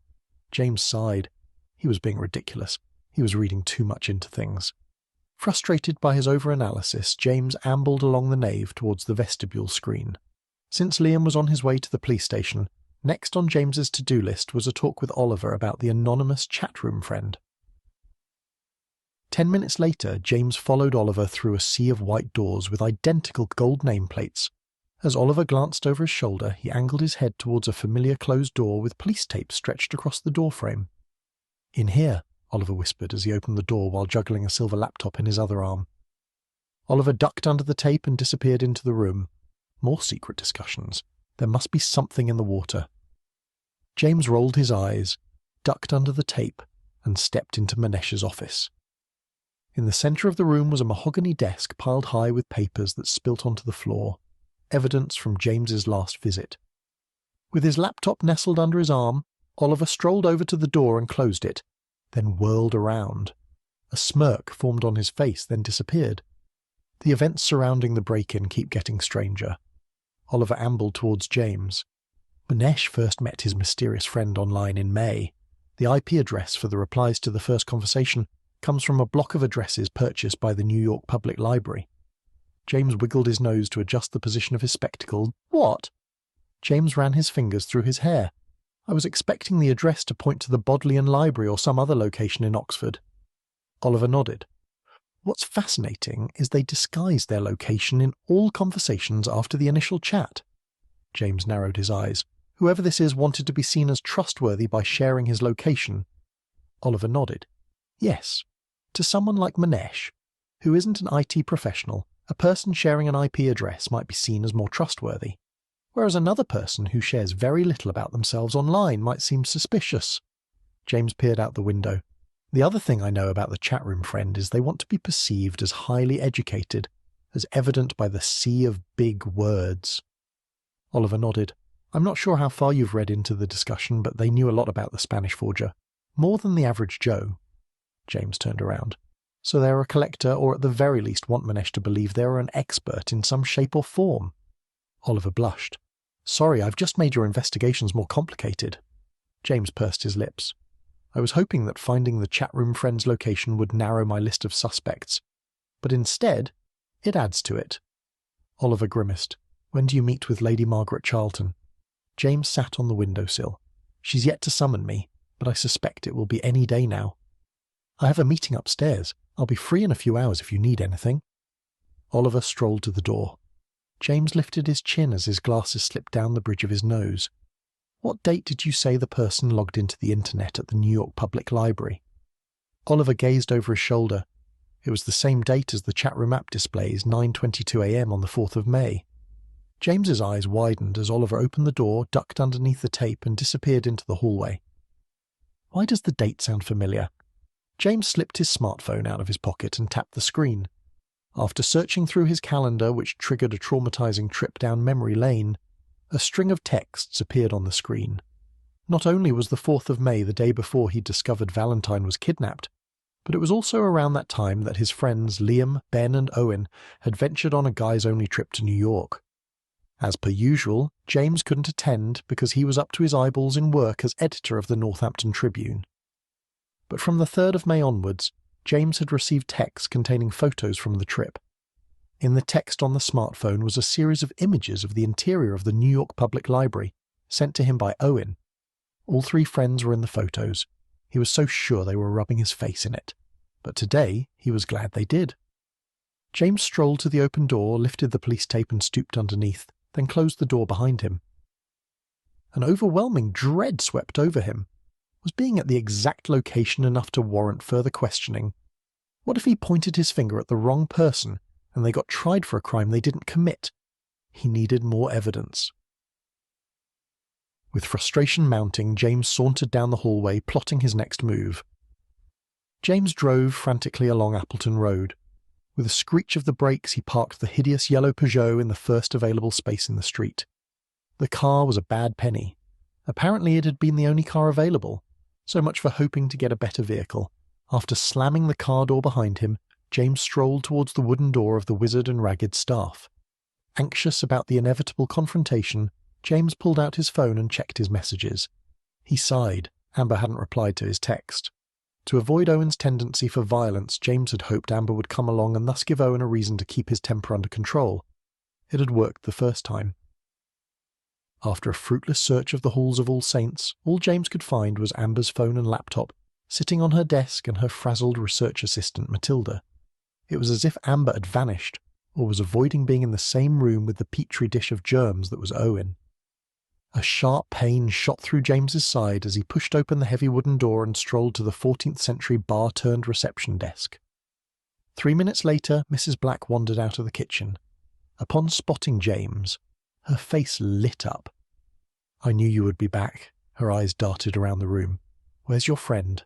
James sighed. He was being ridiculous. He was reading too much into things. Frustrated by his over-analysis, James ambled along the nave towards the vestibule screen. Since Liam was on his way to the police station, next on James's to-do list was a talk with Oliver about the anonymous chat-room friend. 10 minutes later, James followed Oliver through a sea of white doors with identical gold nameplates. As Oliver glanced over his shoulder, he angled his head towards a familiar closed door with police tape stretched across the doorframe. "In here," Oliver whispered as he opened the door while juggling a silver laptop in his other arm. Oliver ducked under the tape and disappeared into the room. More secret discussions. There must be something in the water. James rolled his eyes, ducked under the tape, and stepped into Manesh's office. In the centre of the room was a mahogany desk piled high with papers that spilt onto the floor. Evidence from James's last visit. With his laptop nestled under his arm, Oliver strolled over to the door and closed it, then whirled around. A smirk formed on his face, then disappeared. The events surrounding the break-in keep getting stranger. Oliver ambled towards James. Manesh first met his mysterious friend online in May. The IP address for the replies to the first conversation comes from a block of addresses purchased by the New York Public Library. James wiggled his nose to adjust the position of his spectacles. "What?" James ran his fingers through his hair. "I was expecting the address to point to the Bodleian Library or some other location in Oxford." Oliver nodded. "What's fascinating is they disguise their location in all conversations after the initial chat." James narrowed his eyes. Whoever this is wanted to be seen as trustworthy by sharing his location. Oliver nodded. "Yes. To someone like Manesh, who isn't an IT professional, a person sharing an IP address might be seen as more trustworthy, whereas another person who shares very little about themselves online might seem suspicious." James peered out the window. "The other thing I know about the chatroom friend is they want to be perceived as highly educated, as evident by the sea of big words." Oliver nodded. "I'm not sure how far you've read into the discussion, but they knew a lot about the Spanish forger. More than the average Joe." James turned around. "So they're a collector, or at the very least want Manesh to believe they're an expert in some shape or form." Oliver blushed. "Sorry, I've just made your investigations more complicated." James pursed his lips. "I was hoping that finding the chatroom friend's location would narrow my list of suspects. But instead, it adds to it." Oliver grimaced. "When do you meet with Lady Margaret Charlton?" James sat on the windowsill. "She's yet to summon me, but I suspect it will be any day now." "I have a meeting upstairs. I'll be free in a few hours if you need anything." Oliver strolled to the door. James lifted his chin as his glasses slipped down the bridge of his nose. "What date did you say the person logged into the internet at the New York Public Library?" Oliver gazed over his shoulder. It was the same date as the chatroom app displays, 9:22 a.m. on the 4th of May. James's eyes widened as Oliver opened the door, ducked underneath the tape, and disappeared into the hallway. Why does the date sound familiar? James slipped his smartphone out of his pocket and tapped the screen. After searching through his calendar, which triggered a traumatizing trip down memory lane, a string of texts appeared on the screen. Not only was the 4th of May the day before he discovered Valentine was kidnapped, but it was also around that time that his friends Liam, Ben and Owen had ventured on a guys-only trip to New York. As per usual, James couldn't attend because he was up to his eyeballs in work as editor of the Northampton Tribune. But from the 3rd of May onwards, James had received texts containing photos from the trip. In the text on the smartphone was a series of images of the interior of the New York Public Library, sent to him by Owen. All three friends were in the photos, He was so sure they were rubbing his face in it. But today he was glad they did. James strolled to the open door, lifted the police tape and stooped underneath, then closed the door behind him. An overwhelming dread swept over him. Was being at the exact location enough to warrant further questioning? What if he pointed his finger at the wrong person and they got tried for a crime they didn't commit? He needed more evidence. With frustration mounting, James sauntered down the hallway, plotting his next move. James drove frantically along Appleton Road. With a screech of the brakes, he parked the hideous yellow Peugeot in the first available space in the street. The car was a bad penny. Apparently it had been the only car available. So much for hoping to get a better vehicle. After slamming the car door behind him, James strolled towards the wooden door of the Wizard and Ragged staff. Anxious about the inevitable confrontation, James pulled out his phone and checked his messages. He sighed. Amber hadn't replied to his text. To avoid Owen's tendency for violence, James had hoped Amber would come along and thus give Owen a reason to keep his temper under control. It had worked the first time. After a fruitless search of the halls of All Saints, all James could find was Amber's phone and laptop, sitting on her desk, and her frazzled research assistant Matilda. It was as if Amber had vanished, or was avoiding being in the same room with the petri dish of germs that was Owen. A sharp pain shot through James's side as he pushed open the heavy wooden door and strolled to the 14th century bar-turned reception desk. 3 minutes later, Mrs. Black wandered out of the kitchen. Upon spotting James, her face lit up. "I knew you would be back." Her eyes darted around the room. "Where's your friend?"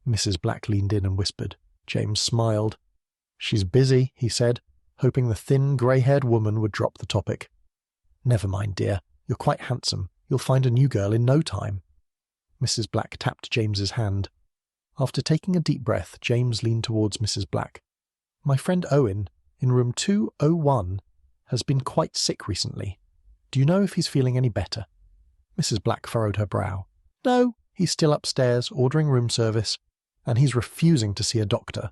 Mrs. Black leaned in and whispered. James smiled. "She's busy," he said, hoping the thin, grey-haired woman would drop the topic. "Never mind, dear. You're quite handsome. You'll find a new girl in no time." Mrs. Black tapped James's hand. After taking a deep breath, James leaned towards Mrs. Black. "My friend Owen, in room 201, has been quite sick recently. Do you know if he's feeling any better?" Mrs. Black furrowed her brow. "No, he's still upstairs, ordering room service, and he's refusing to see a doctor."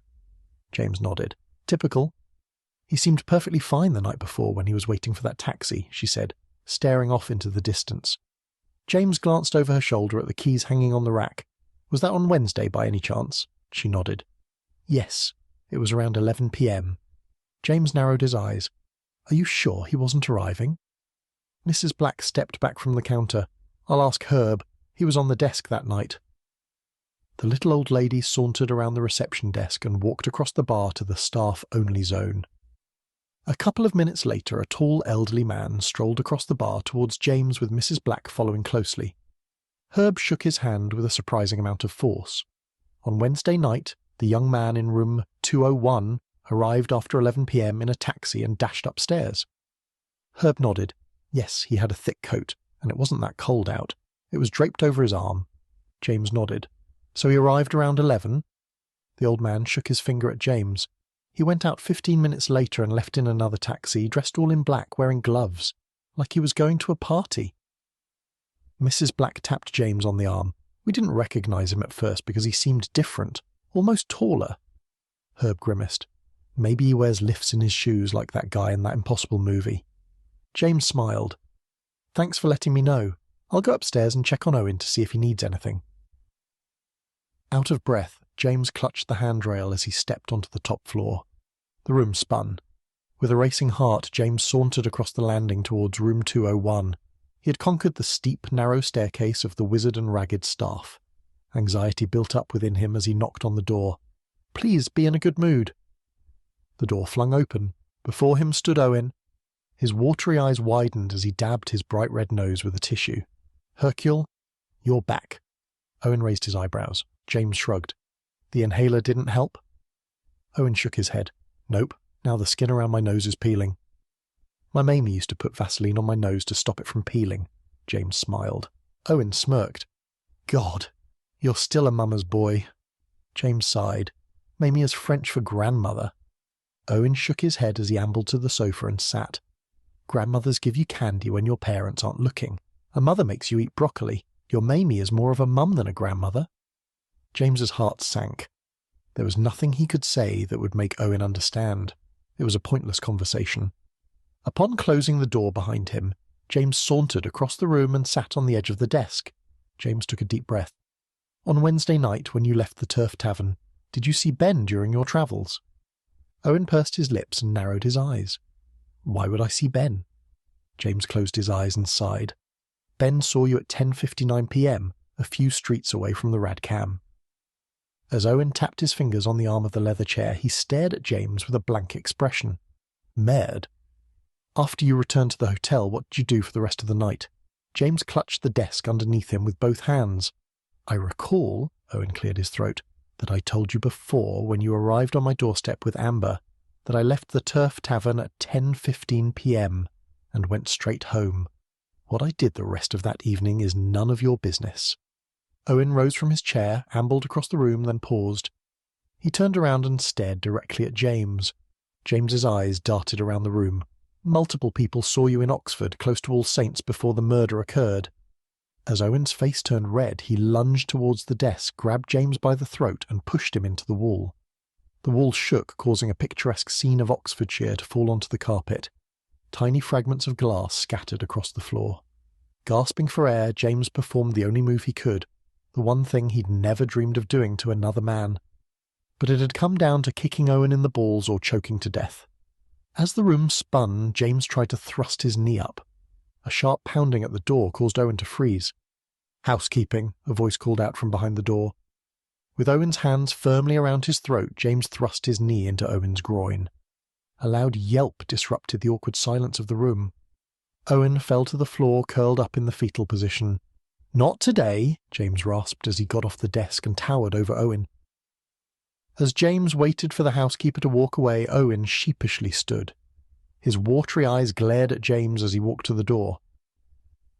James nodded. "Typical." "He seemed perfectly fine the night before when he was waiting for that taxi," she said, staring off into the distance. James glanced over her shoulder at the keys hanging on the rack. "Was that on Wednesday by any chance?" She nodded. "Yes, it was around 11 p.m. James narrowed his eyes. "Are you sure he wasn't arriving?" Mrs. Black stepped back from the counter. "I'll ask Herb. He was on the desk that night." The little old lady sauntered around the reception desk and walked across the bar to the staff-only zone. A couple of minutes later, a tall elderly man strolled across the bar towards James with Mrs. Black following closely. Herb shook his hand with a surprising amount of force. On Wednesday night, the young man in room 201 arrived after 11 p.m. in a taxi and dashed upstairs. Herb nodded. Yes, he had a thick coat, and it wasn't that cold out. It was draped over his arm. James nodded. "So he arrived around 11? The old man shook his finger at James. "He went out 15 minutes later and left in another taxi, dressed all in black, wearing gloves, like he was going to a party." Mrs. Black tapped James on the arm. "We didn't recognize him at first because he seemed different, almost taller." Herb grimaced. "Maybe he wears lifts in his shoes like that guy in that Impossible movie." James smiled. "Thanks for letting me know. I'll go upstairs and check on Owen to see if he needs anything." Out of breath, James clutched the handrail as he stepped onto the top floor. The room spun. With a racing heart, James sauntered across the landing towards room 201. He had conquered the steep, narrow staircase of the Wizard and Ragged staff. Anxiety built up within him as he knocked on the door. "Please, be in a good mood." The door flung open. Before him stood Owen. His watery eyes widened as he dabbed his bright red nose with a tissue. "Hercule, you're back." Owen raised his eyebrows. James shrugged. "The inhaler didn't help?" Owen shook his head. "Nope. Now the skin around my nose is peeling." "My Mamie used to put Vaseline on my nose to stop it from peeling." James smiled. Owen smirked. "God, you're still a mama's boy." James sighed. "Mamie is French for grandmother." Owen shook his head as he ambled to the sofa and sat. "Grandmothers give you candy when your parents aren't looking. A mother makes you eat broccoli. Your Mamie is more of a mum than a grandmother." James's heart sank. There was nothing he could say that would make Owen understand. It was a pointless conversation. Upon closing the door behind him, James sauntered across the room and sat on the edge of the desk. James took a deep breath. On Wednesday night, when you left the Turf Tavern, did you see Ben during your travels? Owen pursed his lips and narrowed his eyes. Why would I see Ben? James closed his eyes and sighed. Ben saw you at 10:59 p.m, a few streets away from the Radcam. As Owen tapped his fingers on the arm of the leather chair, he stared at James with a blank expression. Mad. After you returned to the hotel, what did you do for the rest of the night? James clutched the desk underneath him with both hands. I recall, Owen cleared his throat, that I told you before, when you arrived on my doorstep with Amber, that I left the Turf Tavern at 10:15 p.m. and went straight home. What I did the rest of that evening is none of your business. Owen rose from his chair, ambled across the room, then paused. He turned around and stared directly at James. James's eyes darted around the room. Multiple people saw you in Oxford, close to All Saints, before the murder occurred. As Owen's face turned red, he lunged towards the desk, grabbed James by the throat, and pushed him into the wall. The wall shook, causing a picturesque scene of Oxfordshire to fall onto the carpet. Tiny fragments of glass scattered across the floor. Gasping for air, James performed the only move he could, the one thing he'd never dreamed of doing to another man. But it had come down to kicking Owen in the balls or choking to death. As the room spun, James tried to thrust his knee up. A sharp pounding at the door caused Owen to freeze. Housekeeping, a voice called out from behind the door. With Owen's hands firmly around his throat, James thrust his knee into Owen's groin. A loud yelp disrupted the awkward silence of the room. Owen fell to the floor, curled up in the fetal position. Not today, James rasped as he got off the desk and towered over Owen. As James waited for the housekeeper to walk away, Owen sheepishly stood. His watery eyes glared at James as he walked to the door.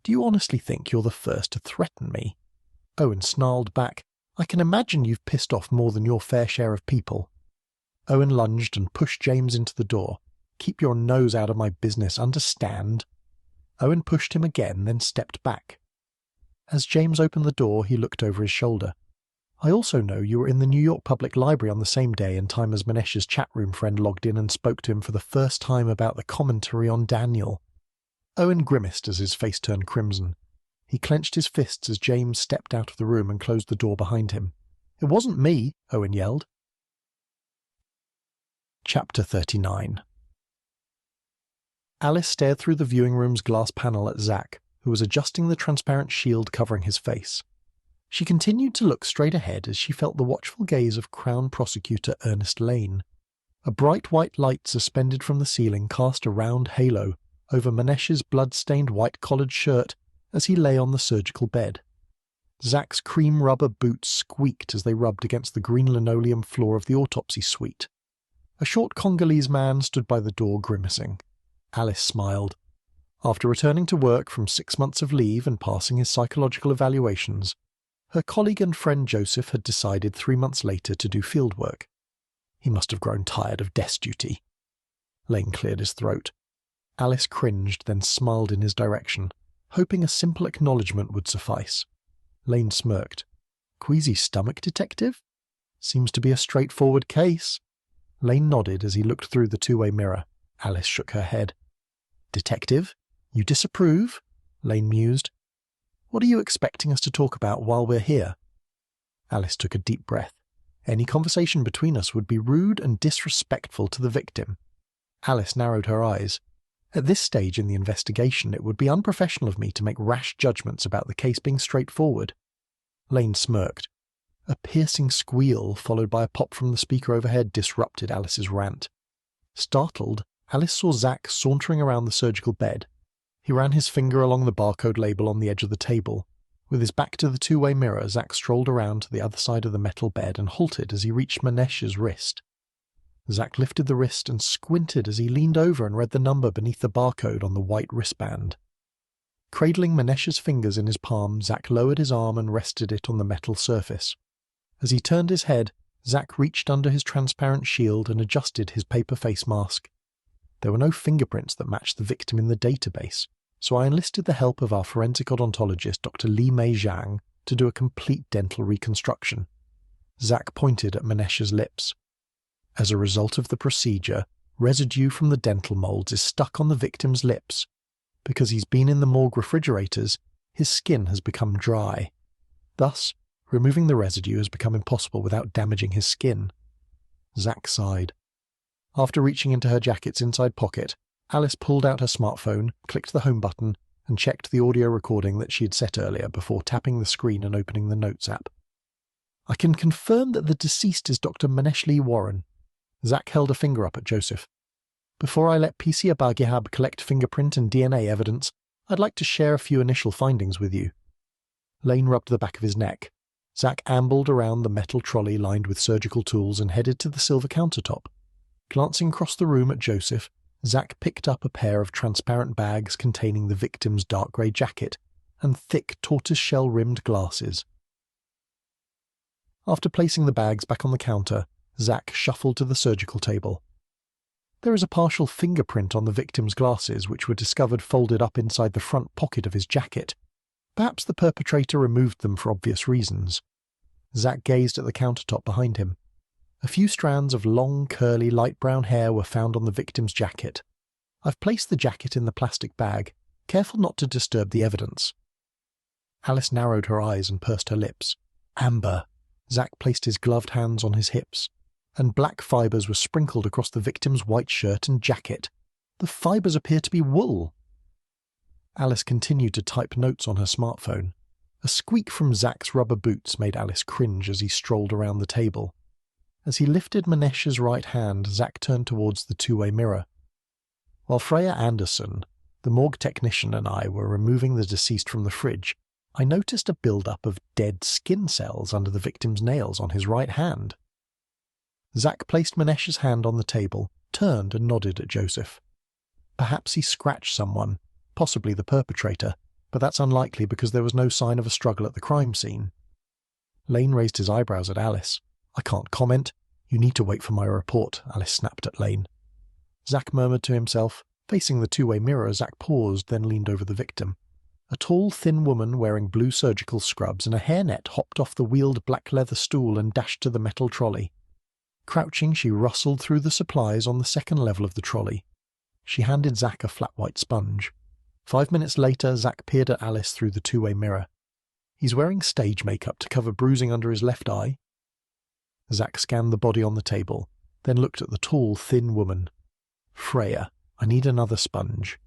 Do you honestly think you're the first to threaten me? Owen snarled back. I can imagine you've pissed off more than your fair share of people. Owen lunged and pushed James into the door. Keep your nose out of my business, understand? Owen pushed him again, then stepped back. As James opened the door, he looked over his shoulder. I also know you were in the New York Public Library on the same day in time as Manesh's chat room friend logged in and spoke to him for the first time about the commentary on Daniel. Owen grimaced as his face turned crimson. He clenched his fists as James stepped out of the room and closed the door behind him. It wasn't me, Owen yelled. Chapter 39. Alice stared through the viewing room's glass panel at Zack, who was adjusting the transparent shield covering his face. She continued to look straight ahead as she felt the watchful gaze of Crown Prosecutor Ernest Lane. A bright white light suspended from the ceiling cast a round halo over Manesh's blood-stained white-collared shirt as he lay on the surgical bed. Zack's cream rubber boots squeaked as they rubbed against the green linoleum floor of the autopsy suite. A short Congolese man stood by the door grimacing. Alice smiled. After returning to work from 6 months of leave and passing his psychological evaluations, her colleague and friend Joseph had decided 3 months later to do field work. He must have grown tired of desk duty. Lane cleared his throat. Alice cringed, then smiled in his direction, hoping a simple acknowledgement would suffice. Lane smirked. Queasy stomach detective? Seems to be a straightforward case. Lane nodded as he looked through the two-way mirror. Alice shook her head. Detective? You disapprove? Lane mused. What are you expecting us to talk about while we're here? Alice took a deep breath. Any conversation between us would be rude and disrespectful to the victim. Alice narrowed her eyes. At this stage in the investigation, it would be unprofessional of me to make rash judgments about the case being straightforward. Lane smirked. A piercing squeal, followed by a pop from the speaker overhead, disrupted Alice's rant. Startled, Alice saw Zack sauntering around the surgical bed. He ran his finger along the barcode label on the edge of the table. With his back to the two-way mirror, Zack strolled around to the other side of the metal bed and halted as he reached Manesh's wrist. Zack lifted the wrist and squinted as he leaned over and read the number beneath the barcode on the white wristband. Cradling Manesh's fingers in his palm, Zack lowered his arm and rested it on the metal surface. As he turned his head, Zack reached under his transparent shield and adjusted his paper face mask. There were no fingerprints that matched the victim in the database, so I enlisted the help of our forensic odontologist, Dr. Li Mei Zhang, to do a complete dental reconstruction. Zack pointed at Manesh's lips. As a result of the procedure, residue from the dental molds is stuck on the victim's lips. Because he's been in the morgue refrigerators, his skin has become dry. Thus, Removing the residue has become impossible without damaging his skin. Zack sighed. After reaching into her jacket's inside pocket, Alice pulled out her smartphone, clicked the home button, and checked the audio recording that she had set earlier before tapping the screen and opening the Notes app. I can confirm that the deceased is Dr. Manesh Lee Warren. Zack held a finger up at Joseph. Before I let PC Abagihab collect fingerprint and DNA evidence, I'd like to share a few initial findings with you. Lane rubbed the back of his neck. Zack ambled around the metal trolley lined with surgical tools and headed to the silver countertop. Glancing across the room at Joseph, Zack picked up a pair of transparent bags containing the victim's dark grey jacket and thick tortoise-shell-rimmed glasses. After placing the bags back on the counter, Zack shuffled to the surgical table. There is a partial fingerprint on the victim's glasses which were discovered folded up inside the front pocket of his jacket. Perhaps the perpetrator removed them for obvious reasons. Zack gazed at the countertop behind him. A few strands of long, curly, light brown hair were found on the victim's jacket. I've placed the jacket in the plastic bag, careful not to disturb the evidence. Alice narrowed her eyes and pursed her lips. Amber. Zack placed his gloved hands on his hips, and black fibres were sprinkled across the victim's white shirt and jacket. The fibres appear to be wool. Alice continued to type notes on her smartphone. A squeak from Zack's rubber boots made Alice cringe as he strolled around the table. As he lifted Manesh's right hand, Zack turned towards the two-way mirror. While Freya Anderson, the morgue technician, and I were removing the deceased from the fridge, I noticed a build-up of dead skin cells under the victim's nails on his right hand. Zack placed Manesh's hand on the table, turned and nodded at Joseph. Perhaps he scratched someone, possibly the perpetrator, but that's unlikely because there was no sign of a struggle at the crime scene. Lane raised his eyebrows at Alice. I can't comment. You need to wait for my report, Alice snapped at Lane. Zack murmured to himself. Facing the two-way mirror, Zack paused, then leaned over the victim. A tall, thin woman wearing blue surgical scrubs and a hairnet hopped off the wheeled black leather stool and dashed to the metal trolley. Crouching, she rustled through the supplies on the second level of the trolley. She handed Zack a flat white sponge. 5 minutes later, Zack peered at Alice through the two-way mirror. He's wearing stage makeup to cover bruising under his left eye. Zack scanned the body on the table, then looked at the tall, thin woman. Freya, I need another sponge.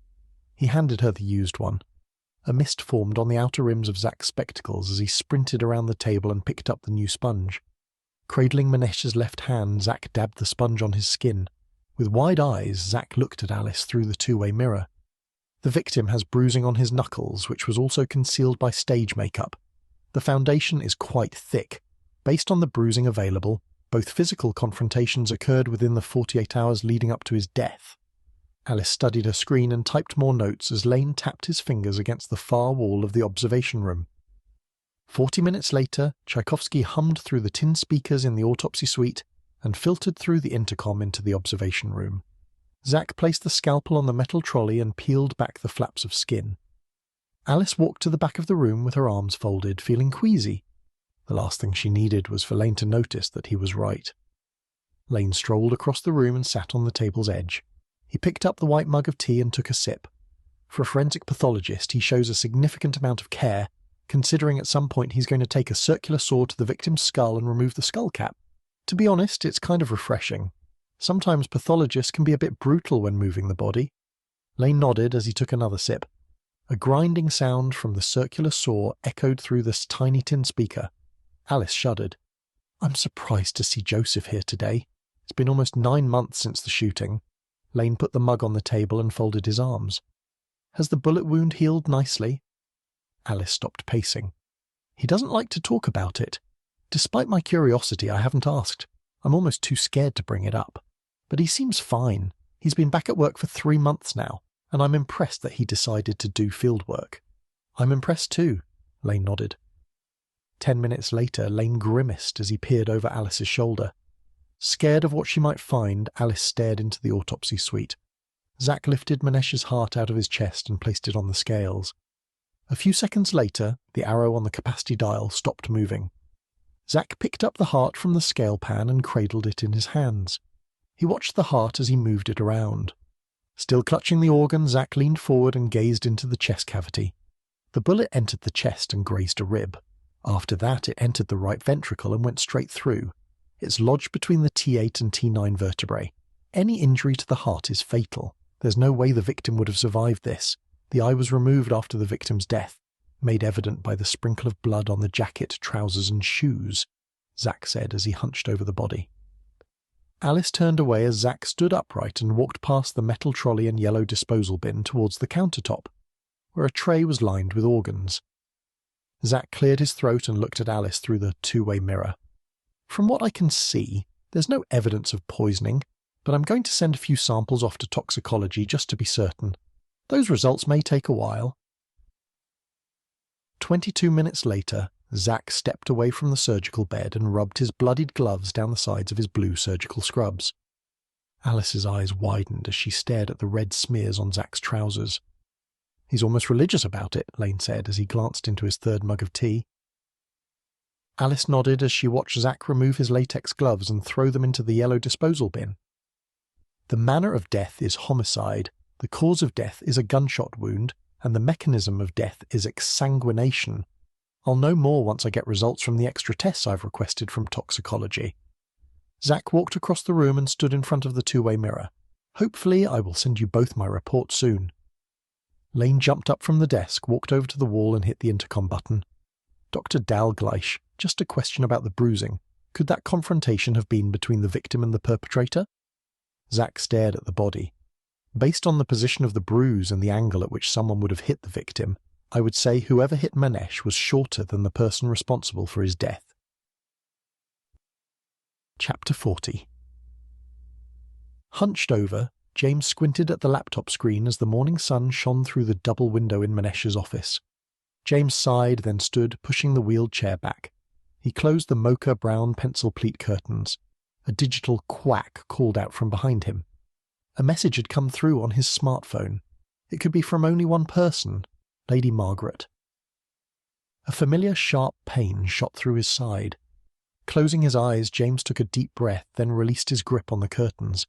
He handed her the used one. A mist formed on the outer rims of Zack's spectacles as he sprinted around the table and picked up the new sponge. Cradling Manesh's left hand, Zack dabbed the sponge on his skin. With wide eyes, Zack looked at Alice through the two-way mirror. The victim has bruising on his knuckles, which was also concealed by stage makeup. The foundation is quite thick. Based on the bruising available, both physical confrontations occurred within the 48 hours leading up to his death. Alice studied her screen and typed more notes as Lane tapped his fingers against the far wall of the observation room. 40 minutes later, Tchaikovsky hummed through the tin speakers in the autopsy suite and filtered through the intercom into the observation room. Zack placed the scalpel on the metal trolley and peeled back the flaps of skin. Alice walked to the back of the room with her arms folded, feeling queasy. The last thing she needed was for Lane to notice that he was right. Lane strolled across the room and sat on the table's edge. He picked up the white mug of tea and took a sip. For a forensic pathologist, he shows a significant amount of care, considering at some point he's going to take a circular saw to the victim's skull and remove the skull cap. To be honest, it's kind of refreshing. Sometimes pathologists can be a bit brutal when moving the body. Lane nodded as he took another sip. A grinding sound from the circular saw echoed through this tiny tin speaker. Alice shuddered. I'm surprised to see Joseph here today. It's been almost 9 months since the shooting. Lane put the mug on the table and folded his arms. Has the bullet wound healed nicely? Alice stopped pacing. He doesn't like to talk about it. Despite my curiosity, I haven't asked. I'm almost too scared to bring it up. But he seems fine. He's been back at work for 3 months now, and I'm impressed that he decided to do field work. I'm impressed too, Lane nodded. 10 minutes later, Lane grimaced as he peered over Alice's shoulder. Scared of what she might find, Alice stared into the autopsy suite. Zack lifted Manesh's heart out of his chest and placed it on the scales. A few seconds later, the arrow on the capacity dial stopped moving. Zack picked up the heart from the scale pan and cradled it in his hands. He watched the heart as he moved it around. Still clutching the organ, Zack leaned forward and gazed into the chest cavity. The bullet entered the chest and grazed a rib. After that, it entered the right ventricle and went straight through. It's lodged between the T8 and T9 vertebrae. Any injury to the heart is fatal. There's no way the victim would have survived this. The eye was removed after the victim's death, made evident by the sprinkle of blood on the jacket, trousers and shoes, Zack said as he hunched over the body. Alice turned away as Zack stood upright and walked past the metal trolley and yellow disposal bin towards the countertop, where a tray was lined with organs. Zack cleared his throat and looked at Alice through the two-way mirror. From what I can see, there's no evidence of poisoning, but I'm going to send a few samples off to toxicology just to be certain. Those results may take a while. 22 minutes later, Zack stepped away from the surgical bed and rubbed his bloodied gloves down the sides of his blue surgical scrubs. Alice's eyes widened as she stared at the red smears on Zack's trousers. "He's almost religious about it," Lane said as he glanced into his third mug of tea. Alice nodded as she watched Zack remove his latex gloves and throw them into the yellow disposal bin. "The manner of death is homicide, the cause of death is a gunshot wound, and the mechanism of death is exsanguination. I'll know more once I get results from the extra tests I've requested from toxicology." Zack walked across the room and stood in front of the two-way mirror. "Hopefully I will send you both my report soon." Lane jumped up from the desk, walked over to the wall and hit the intercom button. "Dr. Dalgleish, just a question about the bruising. Could that confrontation have been between the victim and the perpetrator?" Zack stared at the body. "Based on the position of the bruise and the angle at which someone would have hit the victim, I would say whoever hit Manesh was shorter than the person responsible for his death." Chapter 40. Hunched over, James squinted at the laptop screen as the morning sun shone through the double window in Manesh's office. James sighed, then stood, pushing the wheeled chair back. He closed the mocha brown pencil pleat curtains. A digital quack called out from behind him. A message had come through on his smartphone. It could be from only one person, Lady Margaret. A familiar sharp pain shot through his side. Closing his eyes, James took a deep breath, then released his grip on the curtains.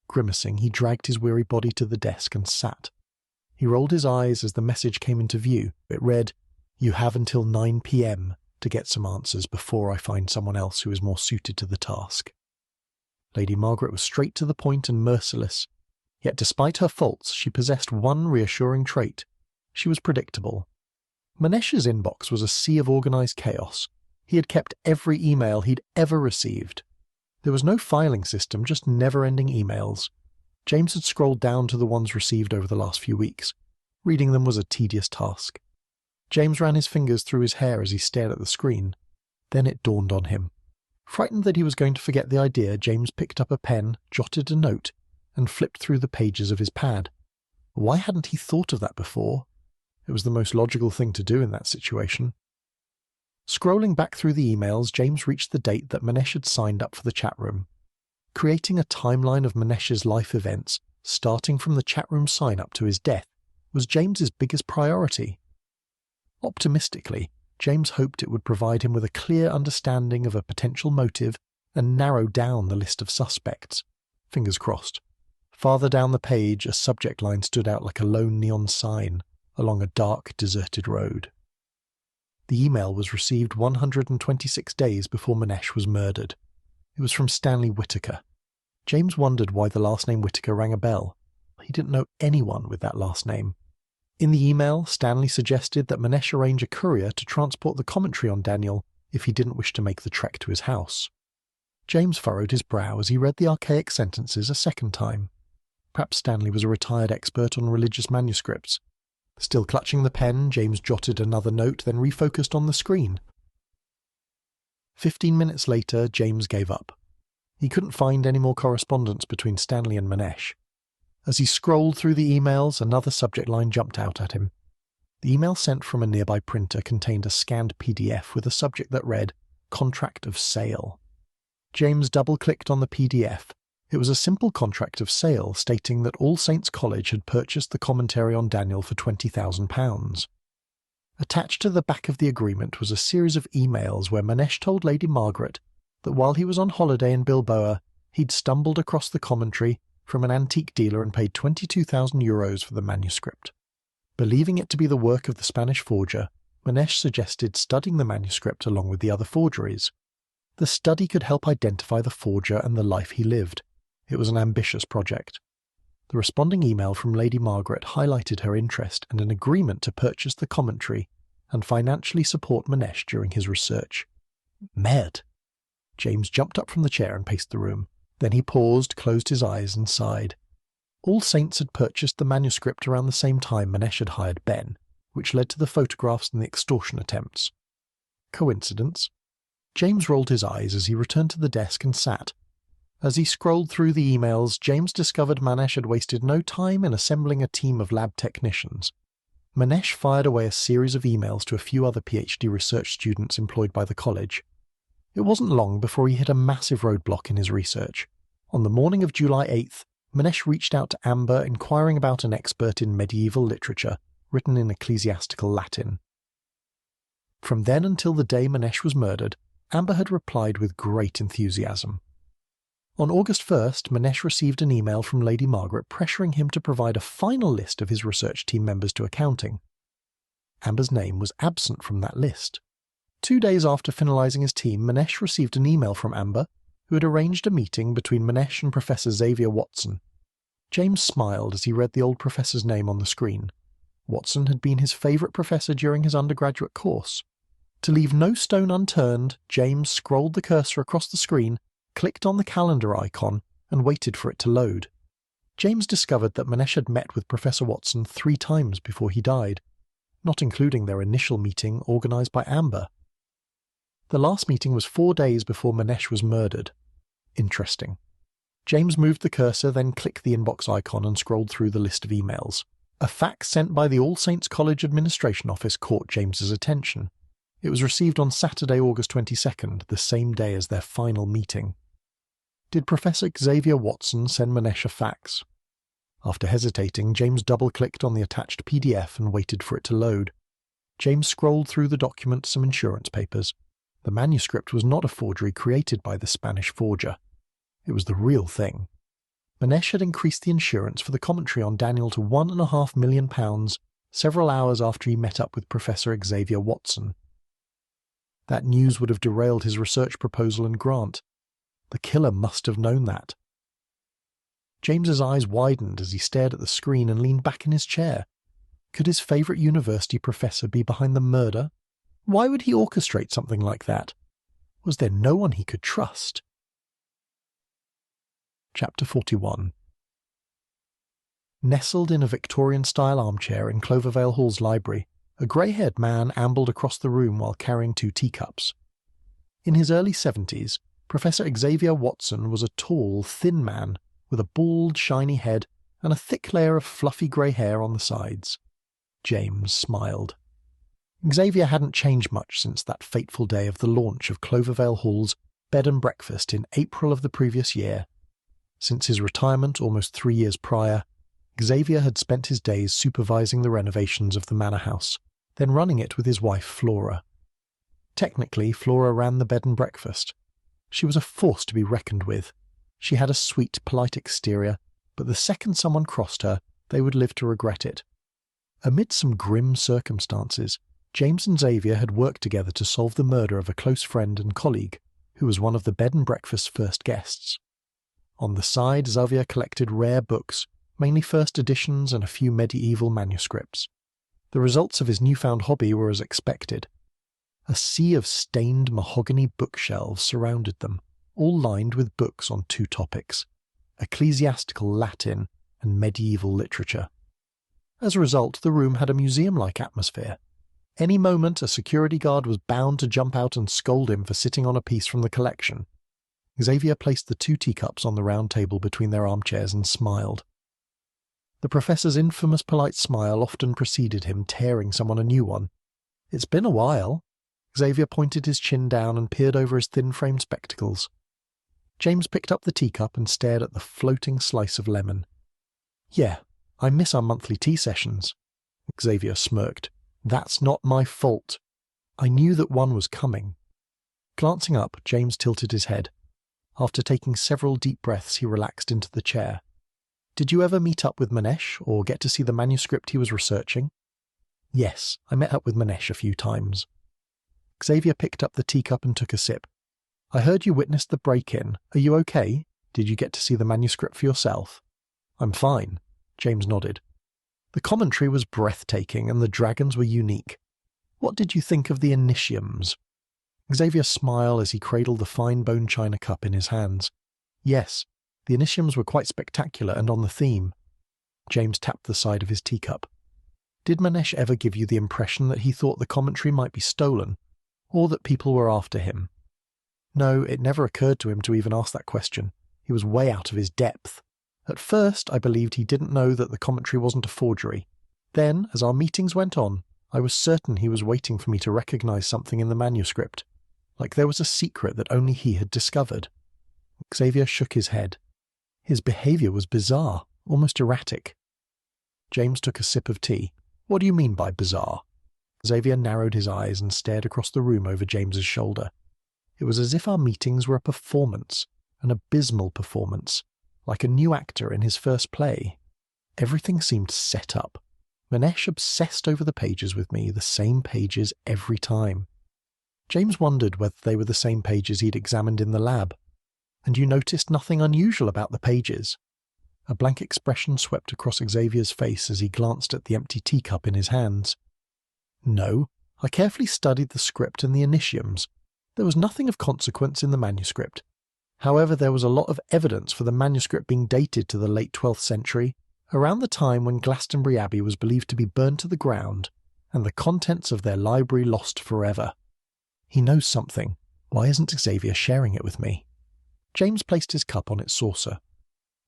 Grimacing, he dragged his weary body to the desk and sat. He rolled his eyes as the message came into view. It read, "You have until 9 p.m. to get some answers before I find someone else who is more suited to the task." Lady Margaret was straight to the point and merciless. Yet despite her faults, she possessed one reassuring trait. She was predictable. Manesh's inbox was a sea of organized chaos. He had kept every email he'd ever received. There was no filing system, just never-ending emails. James had scrolled down to the ones received over the last few weeks. Reading them was a tedious task. James ran his fingers through his hair as he stared at the screen. Then it dawned on him. Frightened that he was going to forget the idea, James picked up a pen, jotted a note, and flipped through the pages of his pad. Why hadn't he thought of that before? It was the most logical thing to do in that situation. Scrolling back through the emails, James reached the date that Manesh had signed up for the chat room. Creating a timeline of Manesh's life events, starting from the chat room sign-up to his death, was James's biggest priority. Optimistically, James hoped it would provide him with a clear understanding of a potential motive and narrow down the list of suspects. Fingers crossed. Farther down the page, a subject line stood out like a lone neon sign along a dark, deserted road. The email was received 126 days before Manesh was murdered. It was from Stanley Whitaker. James wondered why the last name Whitaker rang a bell. He didn't know anyone with that last name. In the email, Stanley suggested that Manesh arrange a courier to transport the commentary on Daniel if he didn't wish to make the trek to his house. James furrowed his brow as he read the archaic sentences a second time. Perhaps Stanley was a retired expert on religious manuscripts. Still clutching the pen, James jotted another note, then refocused on the screen. 15 minutes later, James gave up. He couldn't find any more correspondence between Stanley and Manesh. As he scrolled through the emails, another subject line jumped out at him. The email sent from a nearby printer contained a scanned PDF with a subject that read, "Contract of Sale." James double-clicked on the PDF. It was a simple contract of sale stating that All Saints College had purchased the commentary on Daniel for £20,000. Attached to the back of the agreement was a series of emails where Manesh told Lady Margaret that while he was on holiday in Bilboa, he'd stumbled across the commentary from an antique dealer and paid €22,000 for the manuscript. Believing it to be the work of the Spanish forger, Manesh suggested studying the manuscript along with the other forgeries. The study could help identify the forger and the life he lived. It was an ambitious project. The responding email from Lady Margaret highlighted her interest and an agreement to purchase the commentary and financially support Manesh during his research. Merde! James jumped up from the chair and paced the room. Then he paused, closed his eyes, and sighed. All Saints had purchased the manuscript around the same time Manesh had hired Ben, which led to the photographs and the extortion attempts. Coincidence? James rolled his eyes as he returned to the desk and sat. As he scrolled through the emails, James discovered Manesh had wasted no time in assembling a team of lab technicians. Manesh fired away a series of emails to a few other PhD research students employed by the college. It wasn't long before he hit a massive roadblock in his research. On the morning of July 8th, Manesh reached out to Amber inquiring about an expert in medieval literature, written in ecclesiastical Latin. From then until the day Manesh was murdered, Amber had replied with great enthusiasm. On August 1st, Manesh received an email from Lady Margaret pressuring him to provide a final list of his research team members to accounting. Amber's name was absent from that list. 2 days after finalising his team, Manesh received an email from Amber, who had arranged a meeting between Manesh and Professor Xavier Watson. James smiled as he read the old professor's name on the screen. Watson had been his favourite professor during his undergraduate course. To leave no stone unturned, James scrolled the cursor across the screen, clicked on the calendar icon, and waited for it to load. James discovered that Manesh had met with Professor Watson 3 times before he died, not including their initial meeting organised by Amber. The last meeting was 4 days before Manesh was murdered. Interesting. James moved the cursor, then clicked the inbox icon and scrolled through the list of emails. A fax sent by the All Saints College Administration Office caught James's attention. It was received on Saturday, August 22nd, the same day as their final meeting. Did Professor Xavier Watson send Manesh a fax? After hesitating, James double-clicked on the attached PDF and waited for it to load. James scrolled through the document to some insurance papers. The manuscript was not a forgery created by the Spanish forger. It was the real thing. Manesh had increased the insurance for the commentary on Daniel to £1.5 million several hours after he met up with Professor Xavier Watson. That news would have derailed his research proposal and grant. The killer must have known that. James's eyes widened as he stared at the screen and leaned back in his chair. Could his favourite university professor be behind the murder? Why would he orchestrate something like that? Was there no one he could trust? Chapter 41. Nestled in a Victorian-style armchair in Clovervale Hall's library, a grey-haired man ambled across the room while carrying 2 teacups. In his early 70s, Professor Xavier Watson was a tall, thin man with a bald, shiny head and a thick layer of fluffy grey hair on the sides. James smiled. Xavier hadn't changed much since that fateful day of the launch of Clovervale Hall's bed and breakfast in April of the previous year. Since his retirement almost 3 years prior, Xavier had spent his days supervising the renovations of the manor house, then running it with his wife Flora. Technically, Flora ran the bed and breakfast. She was a force to be reckoned with. She had a sweet, polite exterior, but the second someone crossed her, they would live to regret it. Amid some grim circumstances, James and Xavier had worked together to solve the murder of a close friend and colleague, who was one of the bed and breakfast's first guests. On the side, Xavier collected rare books, mainly first editions and a few medieval manuscripts. The results of his newfound hobby were as expected. A sea of stained mahogany bookshelves surrounded them, all lined with books on 2 topics: ecclesiastical Latin and medieval literature. As a result, the room had a museum-like atmosphere. Any moment, a security guard was bound to jump out and scold him for sitting on a piece from the collection. Xavier placed the 2 teacups on the round table between their armchairs and smiled. The professor's infamous polite smile often preceded him tearing someone a new one. "It's been a while." Xavier pointed his chin down and peered over his thin-framed spectacles. James picked up the teacup and stared at the floating slice of lemon. "Yeah, I miss our monthly tea sessions." Xavier smirked. "That's not my fault. I knew that one was coming." Glancing up, James tilted his head. After taking several deep breaths, he relaxed into the chair. "Did you ever meet up with Manesh, or get to see the manuscript he was researching?" Yes, I met up with Manesh a few times. Xavier picked up the teacup and took a sip. I heard you witnessed the break-in. Are you okay? Did you get to see the manuscript for yourself? I'm fine, James nodded. The commentary was breathtaking and the dragons were unique. What did you think of the initiums? Xavier smiled as he cradled the fine bone china cup in his hands. Yes, the initiums were quite spectacular and on the theme. James tapped the side of his teacup. Did Manesh ever give you the impression that he thought the commentary might be stolen, or that people were after him? No, it never occurred to him to even ask that question. He was way out of his depth. At first, I believed he didn't know that the commentary wasn't a forgery. Then, as our meetings went on, I was certain he was waiting for me to recognize something in the manuscript, like there was a secret that only he had discovered. Xavier shook his head. His behavior was bizarre, almost erratic. James took a sip of tea. What do you mean by bizarre? Xavier narrowed his eyes and stared across the room over James's shoulder. It was as if our meetings were a performance, an abysmal performance, like a new actor in his first play. Everything seemed set up. Manesh obsessed over the pages with me, the same pages every time. James wondered whether they were the same pages he'd examined in the lab. And you noticed nothing unusual about the pages? A blank expression swept across Xavier's face as he glanced at the empty teacup in his hands. No, I carefully studied the script and the initiums. There was nothing of consequence in the manuscript. However, there was a lot of evidence for the manuscript being dated to the late 12th century, around the time when Glastonbury Abbey was believed to be burned to the ground, and the contents of their library lost forever. He knows something. Why isn't Xavier sharing it with me? James placed his cup on its saucer.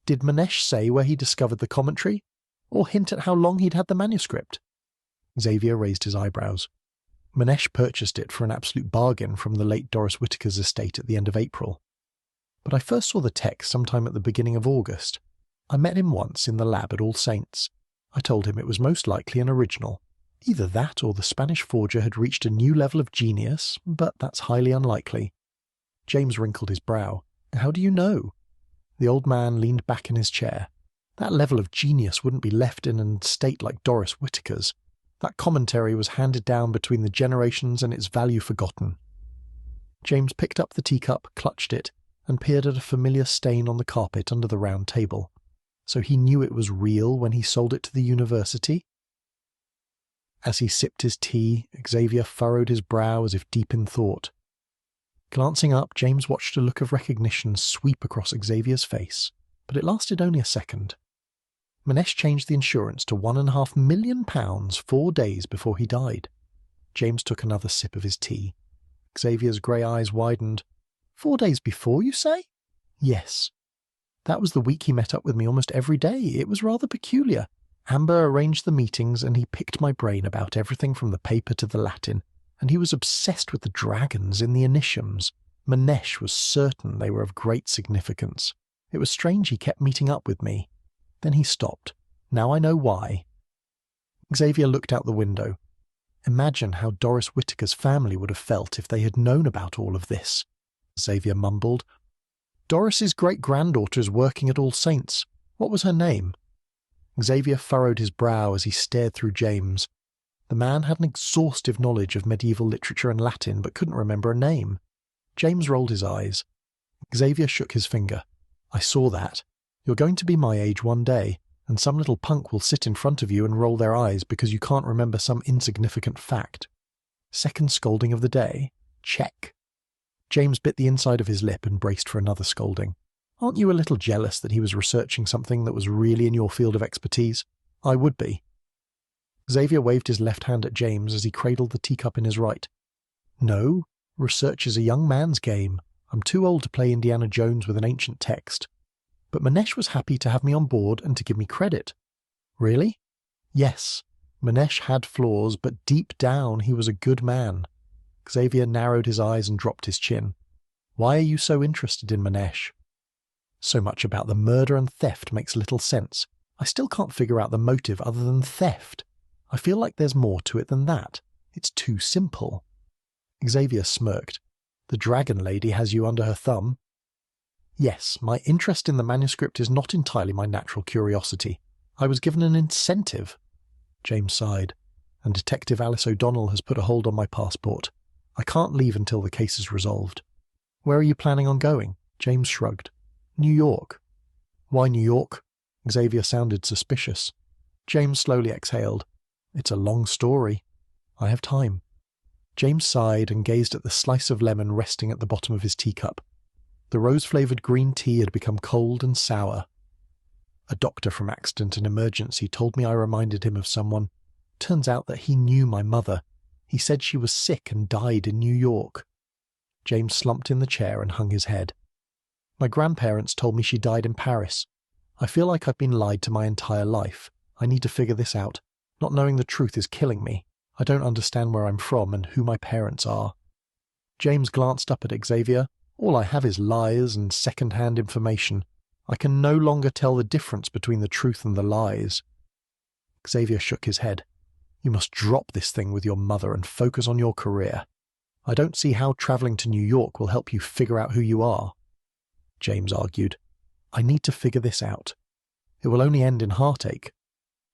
Did Manesh say where he discovered the commentary, or hint at how long he'd had the manuscript? Xavier raised his eyebrows. Manesh purchased it for an absolute bargain from the late Doris Whittaker's estate at the end of April. But I first saw the text sometime at the beginning of August. I met him once in the lab at All Saints. I told him it was most likely an original. Either that or the Spanish forger had reached a new level of genius, but that's highly unlikely. James wrinkled his brow. How do you know? The old man leaned back in his chair. That level of genius wouldn't be left in an estate like Doris Whittaker's. That commentary was handed down between the generations and its value forgotten. James picked up the teacup, clutched it, and peered at a familiar stain on the carpet under the round table. So he knew it was real when he sold it to the university? As he sipped his tea, Xavier furrowed his brow as if deep in thought. Glancing up, James watched a look of recognition sweep across Xavier's face, but it lasted only a second. Manesh changed the insurance to £1.5 million 4 days before he died. James took another sip of his tea. Xavier's grey eyes widened. 4 days before, you say? Yes. That was the week he met up with me almost every day. It was rather peculiar. Amber arranged the meetings and he picked my brain about everything from the paper to the Latin, and he was obsessed with the dragons in the initiums. Manesh was certain they were of great significance. It was strange he kept meeting up with me. Then he stopped. Now I know why. Xavier looked out the window. Imagine how Doris Whittaker's family would have felt if they had known about all of this. Xavier mumbled. Doris's great-granddaughter is working at All Saints. What was her name? Xavier furrowed his brow as he stared through James. The man had an exhaustive knowledge of medieval literature and Latin, but couldn't remember a name. James rolled his eyes. Xavier shook his finger. I saw that. You're going to be my age one day, and some little punk will sit in front of you and roll their eyes because you can't remember some insignificant fact. Second scolding of the day? Check. James bit the inside of his lip and braced for another scolding. Aren't you a little jealous that he was researching something that was really in your field of expertise? I would be. Xavier waved his left hand at James as he cradled the teacup in his right. No, research is a young man's game. I'm too old to play Indiana Jones with an ancient text. But Manesh was happy to have me on board and to give me credit. Really? Yes. Manesh had flaws, but deep down he was a good man. Xavier narrowed his eyes and dropped his chin. Why are you so interested in Manesh? So much about the murder and theft makes little sense. I still can't figure out the motive other than theft. I feel like there's more to it than that. It's too simple. Xavier smirked. The dragon lady has you under her thumb. Yes, my interest in the manuscript is not entirely my natural curiosity. I was given an incentive. James sighed. and Detective Alice O'Donnell has put a hold on my passport. I can't leave until the case is resolved." "Where are you planning on going?" James shrugged. "New York." "Why New York?" Xavier sounded suspicious. James slowly exhaled. "It's a long story. I have time." James sighed and gazed at the slice of lemon resting at the bottom of his teacup. The rose-flavoured green tea had become cold and sour. "A doctor from Accident and Emergency told me I reminded him of someone. Turns out that he knew my mother. He said she was sick and died in New York." James slumped in the chair and hung his head. "My grandparents told me she died in Paris. I feel like I've been lied to my entire life. I need to figure this out. Not knowing the truth is killing me. I don't understand where I'm from and who my parents are." James glanced up at Xavier. "All I have is lies and second-hand information. I can no longer tell the difference between the truth and the lies." Xavier shook his head. "You must drop this thing with your mother and focus on your career. I don't see how travelling to New York will help you figure out who you are." James argued. "I need to figure this out. It will only end in heartache."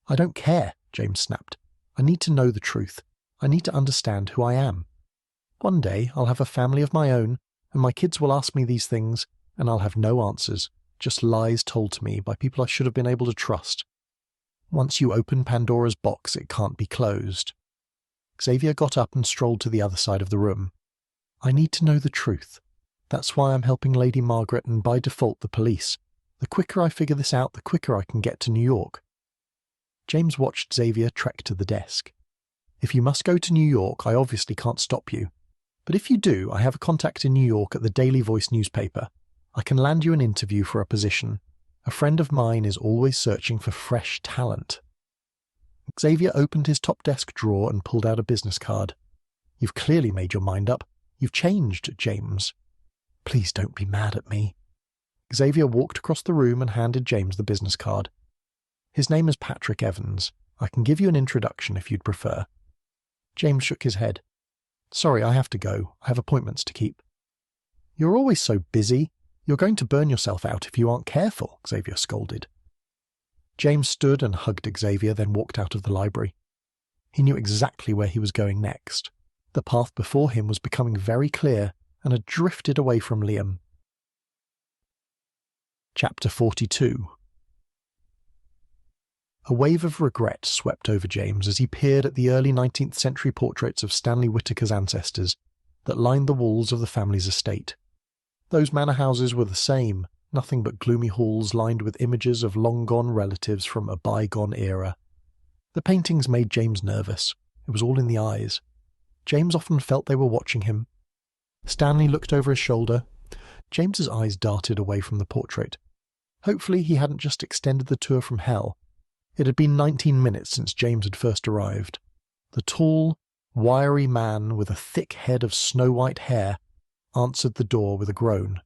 "I don't care," James snapped. "I need to know the truth. I need to understand who I am. One day I'll have a family of my own, and my kids will ask me these things, and I'll have no answers, just lies told to me by people I should have been able to trust. Once you open Pandora's box, it can't be closed." Xavier got up and strolled to the other side of the room. "I need to know the truth. That's why I'm helping Lady Margaret and by default the police. The quicker I figure this out, the quicker I can get to New York." James watched Xavier trek to the desk. "If you must go to New York, I obviously can't stop you. But if you do, I have a contact in New York at the Daily Voice newspaper. I can land you an interview for a position. A friend of mine is always searching for fresh talent." Xavier opened his top desk drawer and pulled out a business card. "You've clearly made your mind up. You've changed, James." "Please don't be mad at me." Xavier walked across the room and handed James the business card. "His name is Patrick Evans. I can give you an introduction if you'd prefer." James shook his head. "Sorry, I have to go. I have appointments to keep." "You're always so busy. You're going to burn yourself out if you aren't careful," Xavier scolded. James stood and hugged Xavier, then walked out of the library. He knew exactly where he was going next. The path before him was becoming very clear and had drifted away from Liam. Chapter 42. A wave of regret swept over James as he peered at the early 19th century portraits of Stanley Whittaker's ancestors that lined the walls of the family's estate. Those manor houses were the same, nothing but gloomy halls lined with images of long-gone relatives from a bygone era. The paintings made James nervous. It was all in the eyes. James often felt they were watching him. Stanley looked over his shoulder. James's eyes darted away from the portrait. Hopefully he hadn't just extended the tour from hell. It had been 19 minutes since James had first arrived. The tall, wiry man with a thick head of snow-white hair answered the door with a groan.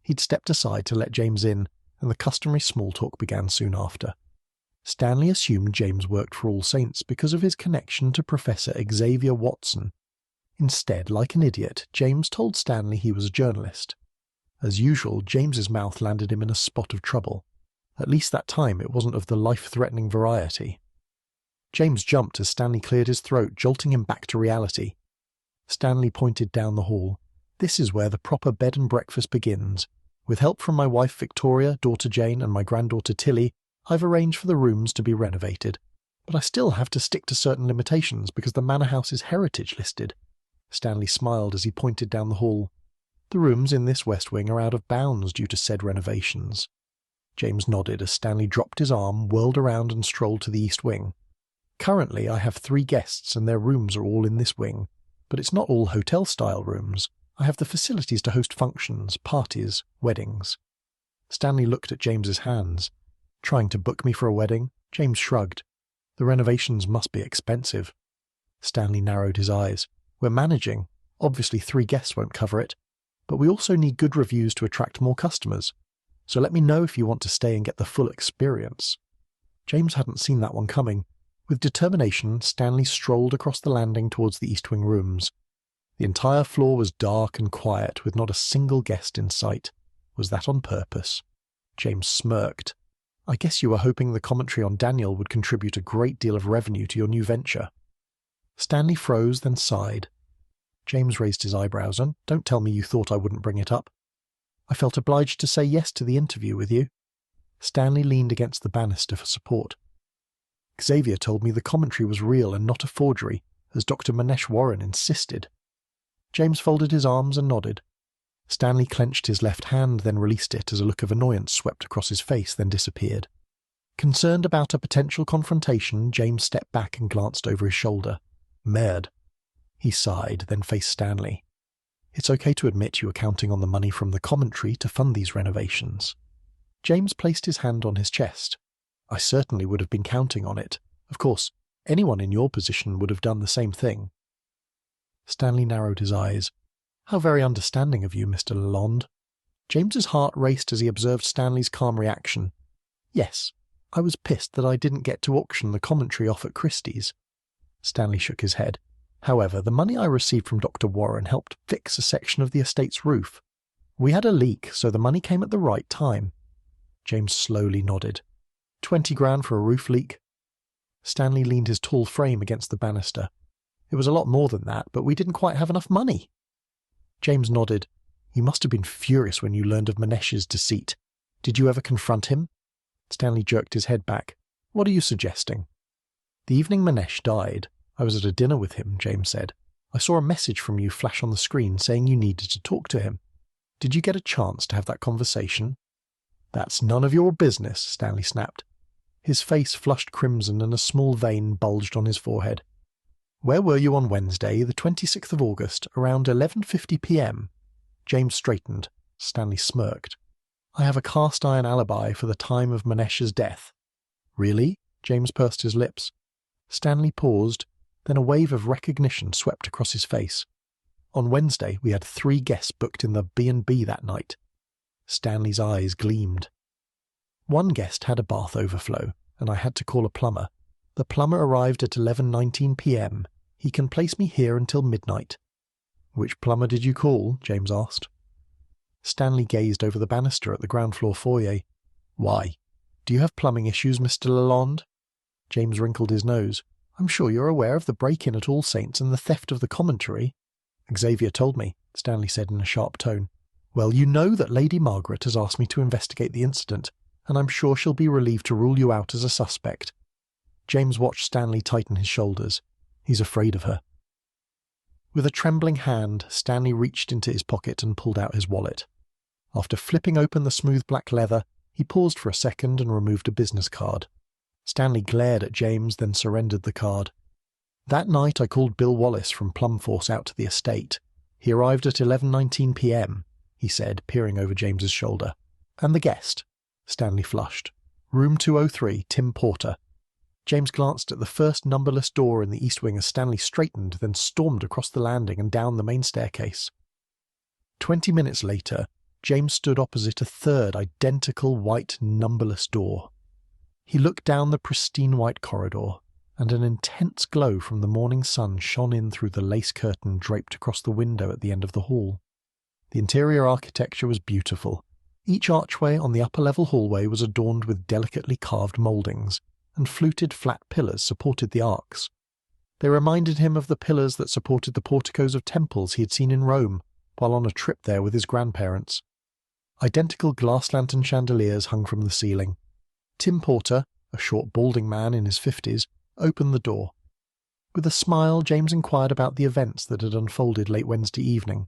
He'd stepped aside to let James in, and the customary small talk began soon after. Stanley assumed James worked for All Saints because of his connection to Professor Xavier Watson. Instead, like an idiot, James told Stanley he was a journalist. As usual, James's mouth landed him in a spot of trouble. At least that time it wasn't of the life-threatening variety. James jumped as Stanley cleared his throat, jolting him back to reality. Stanley pointed down the hall. "This is where the proper bed and breakfast begins. With help from my wife Victoria, daughter Jane, and my granddaughter Tilly, I've arranged for the rooms to be renovated. But I still have to stick to certain limitations because the manor house is heritage listed." Stanley smiled as he pointed down the hall. "The rooms in this west wing are out of bounds due to said renovations." James nodded as Stanley dropped his arm, whirled around and strolled to the east wing. "Currently I have 3 guests and their rooms are all in this wing, but it's not all hotel-style rooms. I have the facilities to host functions, parties, weddings." Stanley looked at James's hands. "Trying to book me for a wedding?" James shrugged. "The renovations must be expensive." Stanley narrowed his eyes. "We're managing. Obviously 3 guests won't cover it. But we also need good reviews to attract more customers. So let me know if you want to stay and get the full experience." James hadn't seen that one coming. With determination, Stanley strolled across the landing towards the East Wing rooms. The entire floor was dark and quiet, with not a single guest in sight. Was that on purpose? James smirked. "I guess you were hoping the commentary on Daniel would contribute a great deal of revenue to your new venture." Stanley froze, then sighed. James raised his eyebrows. And don't tell me you thought I wouldn't bring it up. I felt obliged to say yes to the interview with you. Stanley leaned against the banister for support. Xavier told me the commentary was real and not a forgery, as Dr. Manesh Warren insisted. James folded his arms and nodded. Stanley clenched his left hand, then released it as a look of annoyance swept across his face, then disappeared. Concerned about a potential confrontation, James stepped back and glanced over his shoulder. Merde. He sighed, then faced Stanley. It's okay to admit you were counting on the money from the commentary to fund these renovations. James placed his hand on his chest. I certainly would have been counting on it. Of course, anyone in your position would have done the same thing. Stanley narrowed his eyes. How very understanding of you, Mr. Lalonde. James's heart raced as he observed Stanley's calm reaction. Yes, I was pissed that I didn't get to auction the commentary off at Christie's. Stanley shook his head. However, the money I received from Dr. Warren helped fix a section of the estate's roof. We had a leak, so the money came at the right time. James slowly nodded. 20 grand for a roof leak? Stanley leaned his tall frame against the banister. It was a lot more than that, but we didn't quite have enough money. James nodded. You must have been furious when you learned of Manesh's deceit. Did you ever confront him? Stanley jerked his head back. What are you suggesting? The evening Manesh died, I was at a dinner with him, James said. I saw a message from you flash on the screen saying you needed to talk to him. Did you get a chance to have that conversation? That's none of your business, Stanley snapped. His face flushed crimson and a small vein bulged on his forehead. Where were you on Wednesday, the 26th of August, around 11:50 p.m? James straightened. Stanley smirked. I have a cast-iron alibi for the time of Manesh's death. Really? James pursed his lips. Stanley paused, then a wave of recognition swept across his face. On Wednesday, we had 3 guests booked in the B&B that night. Stanley's eyes gleamed. One guest had a bath overflow, and I had to call a plumber. The plumber arrived at 11:19 p.m. He can place me here until midnight. Which plumber did you call? James asked. Stanley gazed over the banister at the ground floor foyer. Why? Do you have plumbing issues, Mr. Lalonde? James wrinkled his nose. I'm sure you're aware of the break-in at All Saints and the theft of the commentary. Xavier told me, Stanley said in a sharp tone. Well, you know that Lady Margaret has asked me to investigate the incident, and I'm sure she'll be relieved to rule you out as a suspect. James watched Stanley tighten his shoulders. He's afraid of her. With a trembling hand, Stanley reached into his pocket and pulled out his wallet. After flipping open the smooth black leather, he paused for a second and removed a business card. Stanley glared at James, then surrendered the card. That night I called Bill Wallace from Plumforce out to the estate. He arrived at 11:19 p.m, he said, peering over James's shoulder. And the guest? Stanley flushed. Room 203, Tim Porter. James glanced at the first numberless door in the east wing as Stanley straightened, then stormed across the landing and down the main staircase. 20 minutes later, James stood opposite a third identical white numberless door. He looked down the pristine white corridor, and an intense glow from the morning sun shone in through the lace curtain draped across the window at the end of the hall. The interior architecture was beautiful. Each archway on the upper-level hallway was adorned with delicately carved mouldings, and fluted flat pillars supported the arcs. They reminded him of the pillars that supported the porticos of temples he had seen in Rome while on a trip there with his grandparents. Identical glass lantern chandeliers hung from the ceiling. Tim Porter, a short balding man in his 50s, opened the door. With a smile, James inquired about the events that had unfolded late Wednesday evening.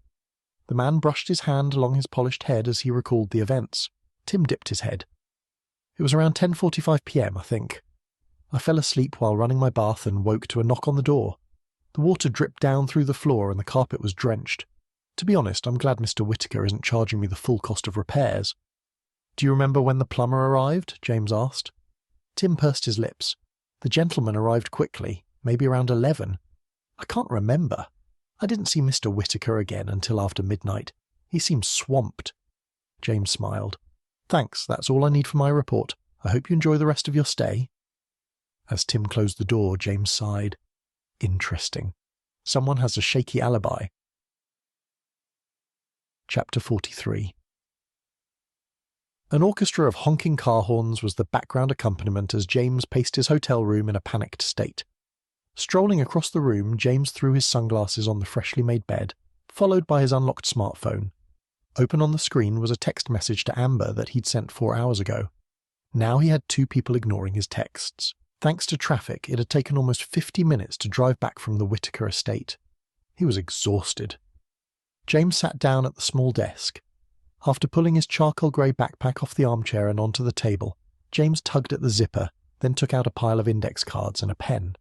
The man brushed his hand along his polished head as he recalled the events. Tim dipped his head. It was around 10:45 p.m, I think. I fell asleep while running my bath and woke to a knock on the door. The water dripped down through the floor and the carpet was drenched. To be honest, I'm glad Mr. Whittaker isn't charging me the full cost of repairs. Do you remember when the plumber arrived? James asked. Tim pursed his lips. The gentleman arrived quickly, maybe around 11. I can't remember. I didn't see Mr. Whittaker again until after midnight. He seemed swamped. James smiled. Thanks, that's all I need for my report. I hope you enjoy the rest of your stay. As Tim closed the door, James sighed. Interesting. Someone has a shaky alibi. Chapter 43. An orchestra of honking car horns was the background accompaniment as James paced his hotel room in a panicked state. Strolling across the room, James threw his sunglasses on the freshly made bed, followed by his unlocked smartphone. Open on the screen was a text message to Amber that he'd sent 4 hours ago. Now he had 2 people ignoring his texts. Thanks to traffic, it had taken almost 50 minutes to drive back from the Whittaker estate. He was exhausted. James sat down at the small desk. After pulling his charcoal grey backpack off the armchair and onto the table, James tugged at the zipper, then took out a pile of index cards and a pen.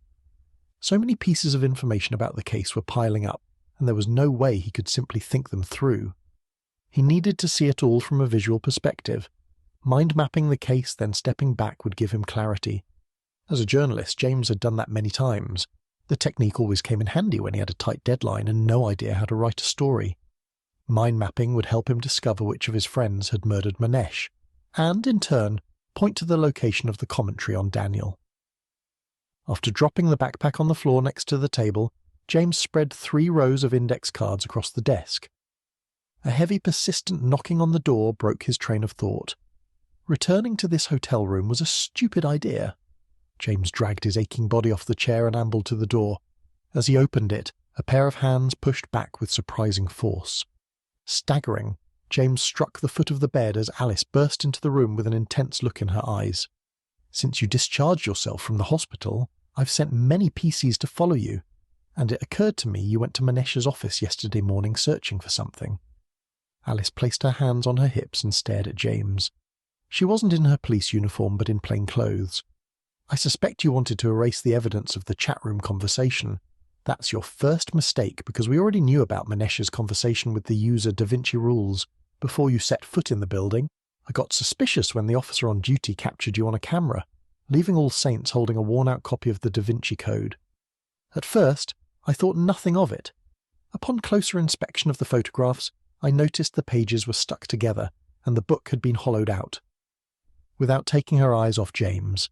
So many pieces of information about the case were piling up, and there was no way he could simply think them through. He needed to see it all from a visual perspective. Mind-mapping the case, then stepping back would give him clarity. As a journalist, James had done that many times. The technique always came in handy when he had a tight deadline and no idea how to write a story. Mind-mapping would help him discover which of his friends had murdered Manesh, and, in turn, point to the location of the commentary on Daniel. After dropping the backpack on the floor next to the table, James spread 3 rows of index cards across the desk. A heavy, persistent knocking on the door broke his train of thought. Returning to this hotel room was a stupid idea. James dragged his aching body off the chair and ambled to the door. As he opened it, a pair of hands pushed back with surprising force. Staggering, James struck the foot of the bed as Alice burst into the room with an intense look in her eyes. "Since you discharged yourself from the hospital, I've sent many PCs to follow you, and it occurred to me you went to Manesh's office yesterday morning searching for something." Alice placed her hands on her hips and stared at James. She wasn't in her police uniform but in plain clothes. "I suspect you wanted to erase the evidence of the chat room conversation. That's your first mistake because we already knew about Manesh's conversation with the user Da Vinci rules. Before you set foot in the building, I got suspicious when the officer on duty captured you on a camera, leaving All Saints holding a worn-out copy of the Da Vinci Code. At first, I thought nothing of it. Upon closer inspection of the photographs, I noticed the pages were stuck together and the book had been hollowed out." Without taking her eyes off James,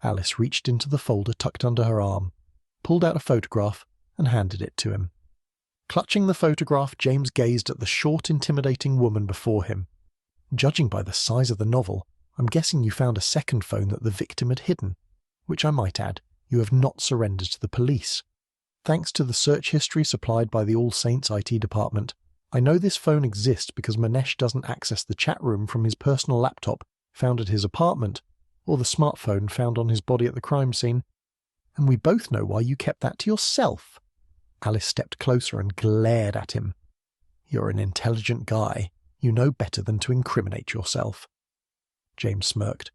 Alice reached into the folder tucked under her arm, pulled out a photograph, and handed it to him. Clutching the photograph, James gazed at the short, intimidating woman before him. "Judging by the size of the novel, I'm guessing you found a second phone that the victim had hidden, which I might add, you have not surrendered to the police. Thanks to the search history supplied by the All Saints IT department, I know this phone exists because Manesh doesn't access the chat room from his personal laptop found at his apartment, or the smartphone found on his body at the crime scene. And we both know why you kept that to yourself." Alice stepped closer and glared at him. "You're an intelligent guy. You know better than to incriminate yourself." James smirked.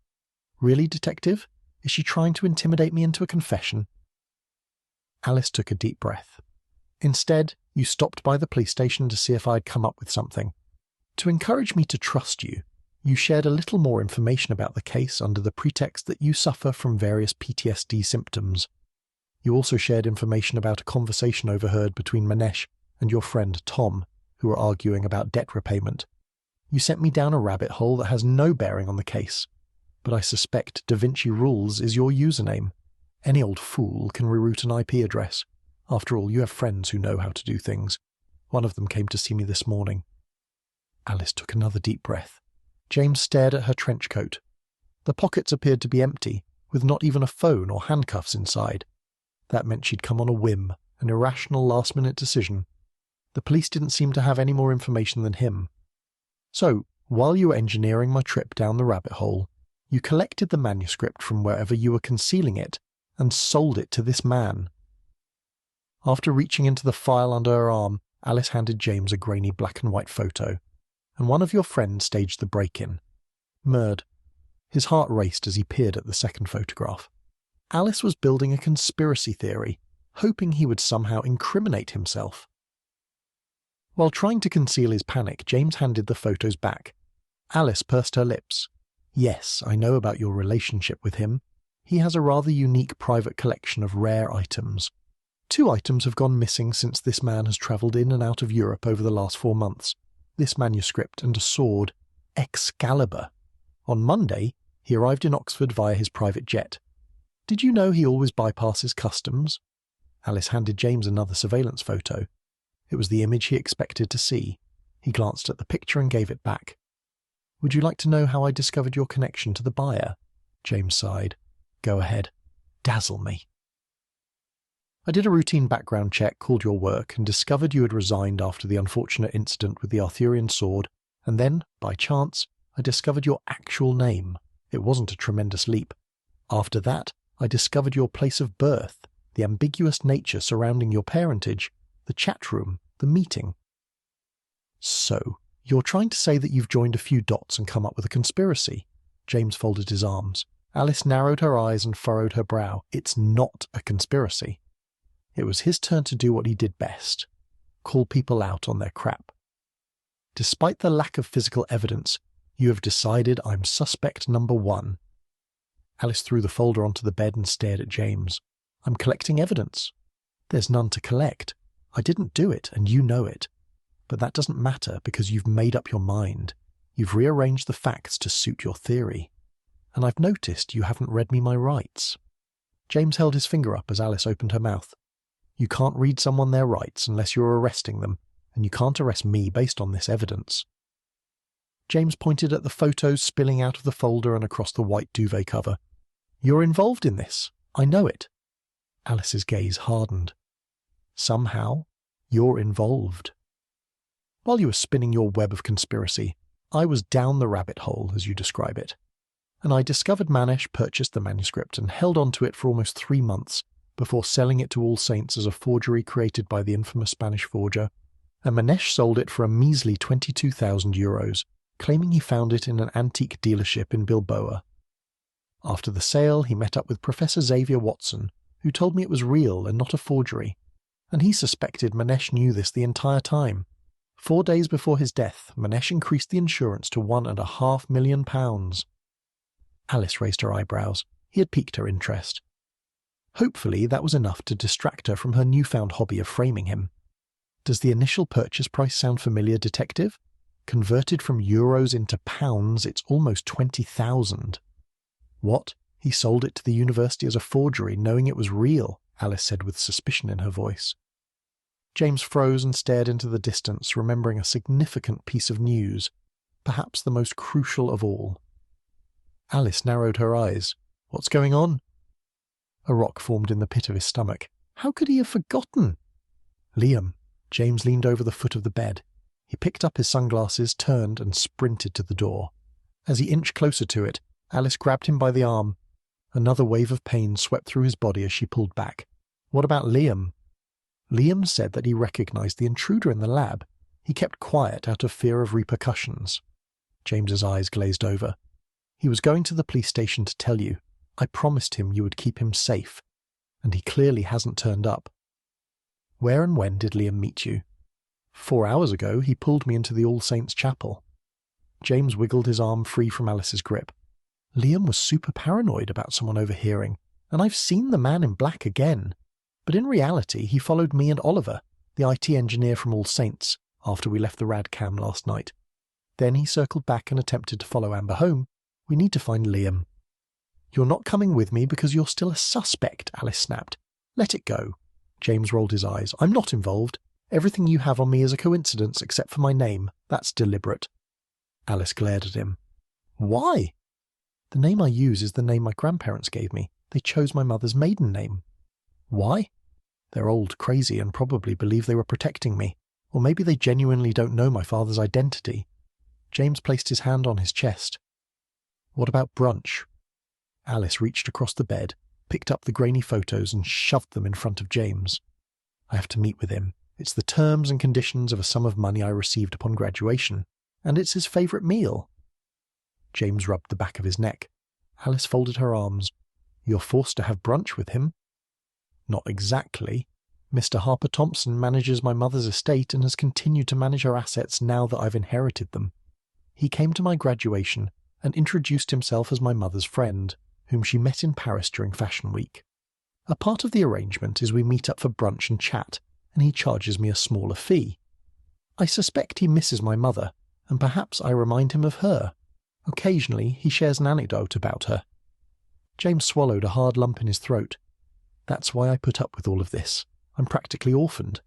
"Really, detective? Is she trying to intimidate me into a confession?" Alice took a deep breath. "Instead, you stopped by the police station to see if I'd come up with something. To encourage me to trust you, you shared a little more information about the case under the pretext that you suffer from various PTSD symptoms. You also shared information about a conversation overheard between Manesh and your friend Tom, who were arguing about debt repayment. You sent me down a rabbit hole that has no bearing on the case, but I suspect Da Vinci Rules is your username. Any old fool can reroute an IP address. After all, you have friends who know how to do things. One of them came to see me this morning." Alice took another deep breath. James stared at her trench coat. The pockets appeared to be empty, with not even a phone or handcuffs inside. That meant she'd come on a whim, an irrational last-minute decision. The police didn't seem to have any more information than him. "So, while you were engineering my trip down the rabbit hole, you collected the manuscript from wherever you were concealing it and sold it to this man." After reaching into the file under her arm, Alice handed James a grainy black-and-white photo. "And one of your friends staged the break-in. Murd." His heart raced as he peered at the second photograph. Alice was building a conspiracy theory, hoping he would somehow incriminate himself. While trying to conceal his panic, James handed the photos back. Alice pursed her lips. "Yes, I know about your relationship with him. He has a rather unique private collection of rare items. 2 items have gone missing since this man has travelled in and out of Europe over the last 4 months. This manuscript and a sword, Excalibur. On Monday, he arrived in Oxford via his private jet. Did you know he always bypasses customs?" Alice handed James another surveillance photo. It was the image he expected to see. He glanced at the picture and gave it back. "Would you like to know how I discovered your connection to the buyer?" James sighed. "Go ahead. Dazzle me." I did a routine background check, called your work, and discovered you had resigned after the unfortunate incident with the Arthurian sword, and then, by chance, I discovered your actual name. It wasn't a tremendous leap. After that, I discovered your place of birth, the ambiguous nature surrounding your parentage, the chat room, the meeting. So, you're trying to say that you've joined a few dots and come up with a conspiracy? James folded his arms. Alice narrowed her eyes and furrowed her brow. It's not a conspiracy. It was his turn to do what he did best. Call people out on their crap. Despite the lack of physical evidence, you have decided I'm suspect number 1. Alice threw the folder onto the bed and stared at James. I'm collecting evidence. There's none to collect. I didn't do it, and you know it. But that doesn't matter because you've made up your mind. You've rearranged the facts to suit your theory. And I've noticed you haven't read me my rights. James held his finger up as Alice opened her mouth. You can't read someone their rights unless you're arresting them, and you can't arrest me based on this evidence. James pointed at the photos spilling out of the folder and across the white duvet cover. You're involved in this. I know it. Alice's gaze hardened. Somehow, you're involved. While you were spinning your web of conspiracy, I was down the rabbit hole, as you describe it. And I discovered Manesh purchased the manuscript and held on to it for almost 3 months, before selling it to All Saints as a forgery created by the infamous Spanish forger, and Manesh sold it for a measly €22,000, claiming he found it in an antique dealership in Bilbao. After the sale, he met up with Professor Xavier Watson, who told me it was real and not a forgery, and he suspected Manesh knew this the entire time. 4 days before his death, Manesh increased the insurance to £1.5 million. Alice raised her eyebrows. He had piqued her interest. Hopefully that was enough to distract her from her newfound hobby of framing him. Does the initial purchase price sound familiar, Detective? Converted from euros into pounds, it's almost 20,000. What? He sold it to the university as a forgery, knowing it was real, Alice said with suspicion in her voice. James froze and stared into the distance, remembering a significant piece of news, perhaps the most crucial of all. Alice narrowed her eyes. What's going on? A rock formed in the pit of his stomach. How could he have forgotten? Liam. James leaned over the foot of the bed. He picked up his sunglasses, turned, and sprinted to the door. As he inched closer to it, Alice grabbed him by the arm. Another wave of pain swept through his body as she pulled back. What about Liam? Liam said that he recognized the intruder in the lab. He kept quiet out of fear of repercussions. James's eyes glazed over. He was going to the police station to tell you. I promised him you would keep him safe, and he clearly hasn't turned up. Where and when did Liam meet you? 4 hours ago, he pulled me into the All Saints Chapel. James wiggled his arm free from Alice's grip. Liam was super paranoid about someone overhearing, and I've seen the man in black again. But in reality, he followed me and Oliver, the IT engineer from All Saints, after we left the rad cam last night. Then he circled back and attempted to follow Amber home. We need to find Liam. You're not coming with me because you're still a suspect, Alice snapped. Let it go. James rolled his eyes. I'm not involved. Everything you have on me is a coincidence except for my name. That's deliberate. Alice glared at him. Why? The name I use is the name my grandparents gave me. They chose my mother's maiden name. Why? They're old, crazy, and probably believe they were protecting me. Or maybe they genuinely don't know my father's identity. James placed his hand on his chest. What about brunch? Alice reached across the bed, picked up the grainy photos and shoved them in front of James. I have to meet with him. It's the terms and conditions of a sum of money I received upon graduation, and it's his favourite meal. James rubbed the back of his neck. Alice folded her arms. You're forced to have brunch with him. Not exactly. Mr. Harper Thompson manages my mother's estate and has continued to manage her assets now that I've inherited them. He came to my graduation and introduced himself as my mother's friend, whom she met in Paris during Fashion Week. A part of the arrangement is we meet up for brunch and chat, and he charges me a smaller fee. I suspect he misses my mother, and perhaps I remind him of her. Occasionally he shares an anecdote about her. James swallowed a hard lump in his throat. That's why I put up with all of this. I'm practically orphaned.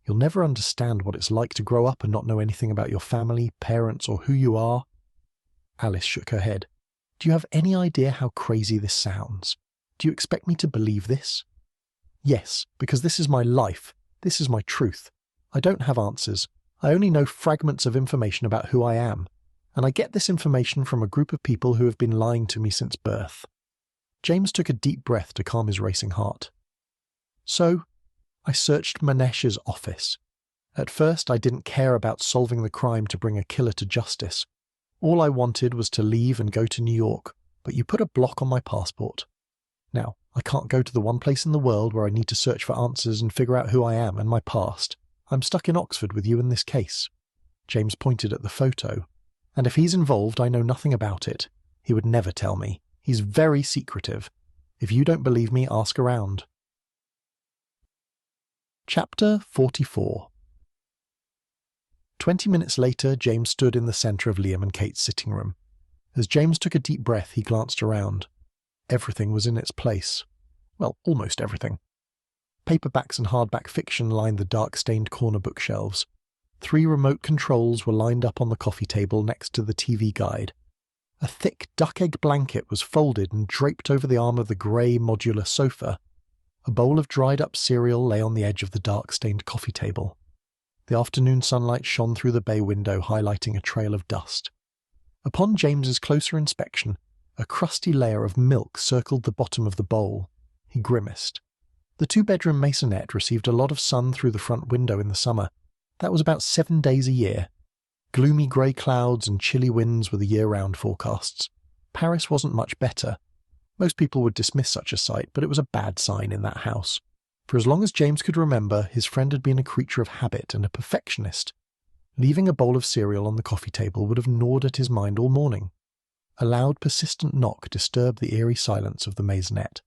You'll never understand what it's like to grow up and not know anything about your family, parents, or who you are. Alice shook her head. Do you have any idea how crazy this sounds? Do you expect me to believe this? Yes, because this is my life. This is my truth. I don't have answers. I only know fragments of information about who I am. And I get this information from a group of people who have been lying to me since birth. James took a deep breath to calm his racing heart. So, I searched Manesh's office. At first, I didn't care about solving the crime to bring a killer to justice. All I wanted was to leave and go to New York, but you put a block on my passport. Now, I can't go to the one place in the world where I need to search for answers and figure out who I am and my past. I'm stuck in Oxford with you in this case. James pointed at the photo. And if he's involved, I know nothing about it. He would never tell me. He's very secretive. If you don't believe me, ask around. Chapter 44. 20 minutes later, James stood in the centre of Liam and Kate's sitting room. As James took a deep breath, he glanced around. Everything was in its place. Well, almost everything. Paperbacks and hardback fiction lined the dark-stained corner bookshelves. 3 remote controls were lined up on the coffee table next to the TV guide. A thick duck-egg blanket was folded and draped over the arm of the grey modular sofa. A bowl of dried-up cereal lay on the edge of the dark-stained coffee table. The afternoon sunlight shone through the bay window, highlighting a trail of dust. Upon James's closer inspection, a crusty layer of milk circled the bottom of the bowl. He grimaced. The 2-bedroom maisonette received a lot of sun through the front window in the summer. That was about 7 days a year. Gloomy grey clouds and chilly winds were the year-round forecasts. Paris wasn't much better. Most people would dismiss such a sight, but it was a bad sign in that house. For as long as James could remember, his friend had been a creature of habit and a perfectionist. Leaving a bowl of cereal on the coffee table would have gnawed at his mind all morning. A loud, persistent knock disturbed the eerie silence of the maisonette.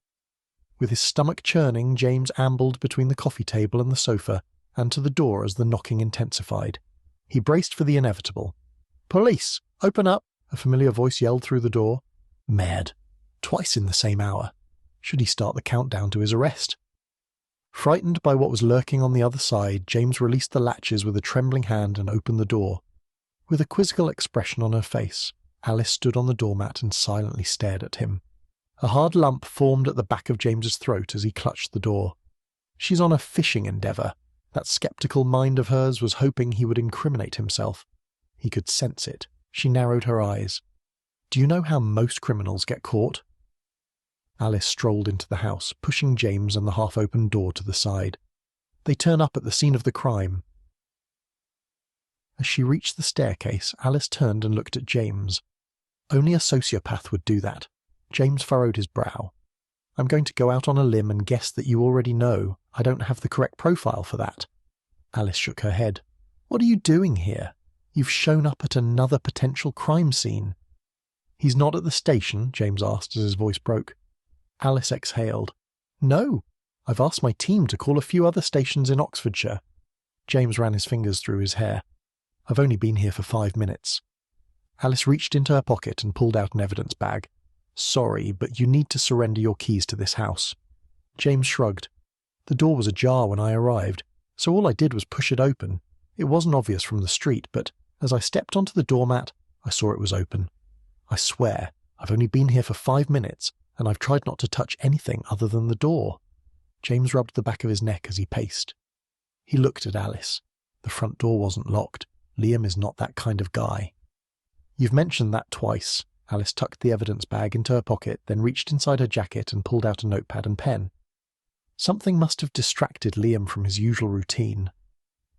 With his stomach churning, James ambled between the coffee table and the sofa, and to the door as the knocking intensified. He braced for the inevitable. "Police! Open up!" a familiar voice yelled through the door. Mad. Twice in the same hour. Should he start the countdown to his arrest? Frightened by what was lurking on the other side, James released the latches with a trembling hand and opened the door. With a quizzical expression on her face, Alice stood on the doormat and silently stared at him. A hard lump formed at the back of James's throat as he clutched the door. She's on a fishing endeavour. That sceptical mind of hers was hoping he would incriminate himself. He could sense it. She narrowed her eyes. "Do you know how most criminals get caught?" Alice strolled into the house, pushing James and the half-open door to the side. They turn up at the scene of the crime. As she reached the staircase, Alice turned and looked at James. Only a sociopath would do that. James furrowed his brow. "I'm going to go out on a limb and guess that you already know. I don't have the correct profile for that." Alice shook her head. "What are you doing here? You've shown up at another potential crime scene." "He's not at the station?" James asked as his voice broke. Alice exhaled. "No. I've asked my team to call a few other stations in Oxfordshire." James ran his fingers through his hair. "I've only been here for 5 minutes." Alice reached into her pocket and pulled out an evidence bag. "Sorry, but you need to surrender your keys to this house." James shrugged. "The door was ajar when I arrived, so all I did was push it open. It wasn't obvious from the street, but as I stepped onto the doormat, I saw it was open. I swear, I've only been here for 5 minutes, and I've tried not to touch anything other than the door." James rubbed the back of his neck as he paced. He looked at Alice. The front door wasn't locked. Liam is not that kind of guy. "You've mentioned that twice." Alice tucked the evidence bag into her pocket, then reached inside her jacket and pulled out a notepad and pen. Something must have distracted Liam from his usual routine.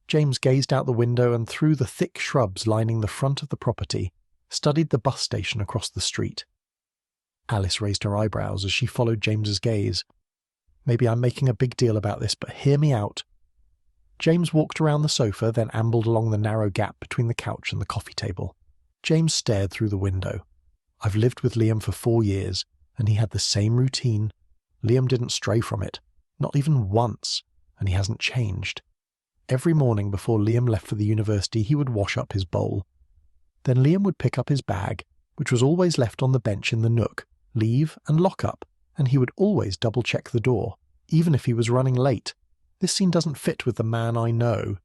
James gazed out the window and through the thick shrubs lining the front of the property, studied the bus station across the street. Alice raised her eyebrows as she followed James's gaze. "Maybe I'm making a big deal about this, but hear me out." James walked around the sofa, then ambled along the narrow gap between the couch and the coffee table. James stared through the window. "I've lived with Liam for 4 years, and he had the same routine. Liam didn't stray from it, not even once, and he hasn't changed. Every morning before Liam left for the university, he would wash up his bowl. Then Liam would pick up his bag, which was always left on the bench in the nook, leave and lock up, and he would always double-check the door, even if he was running late. This scene doesn't fit with the man I know."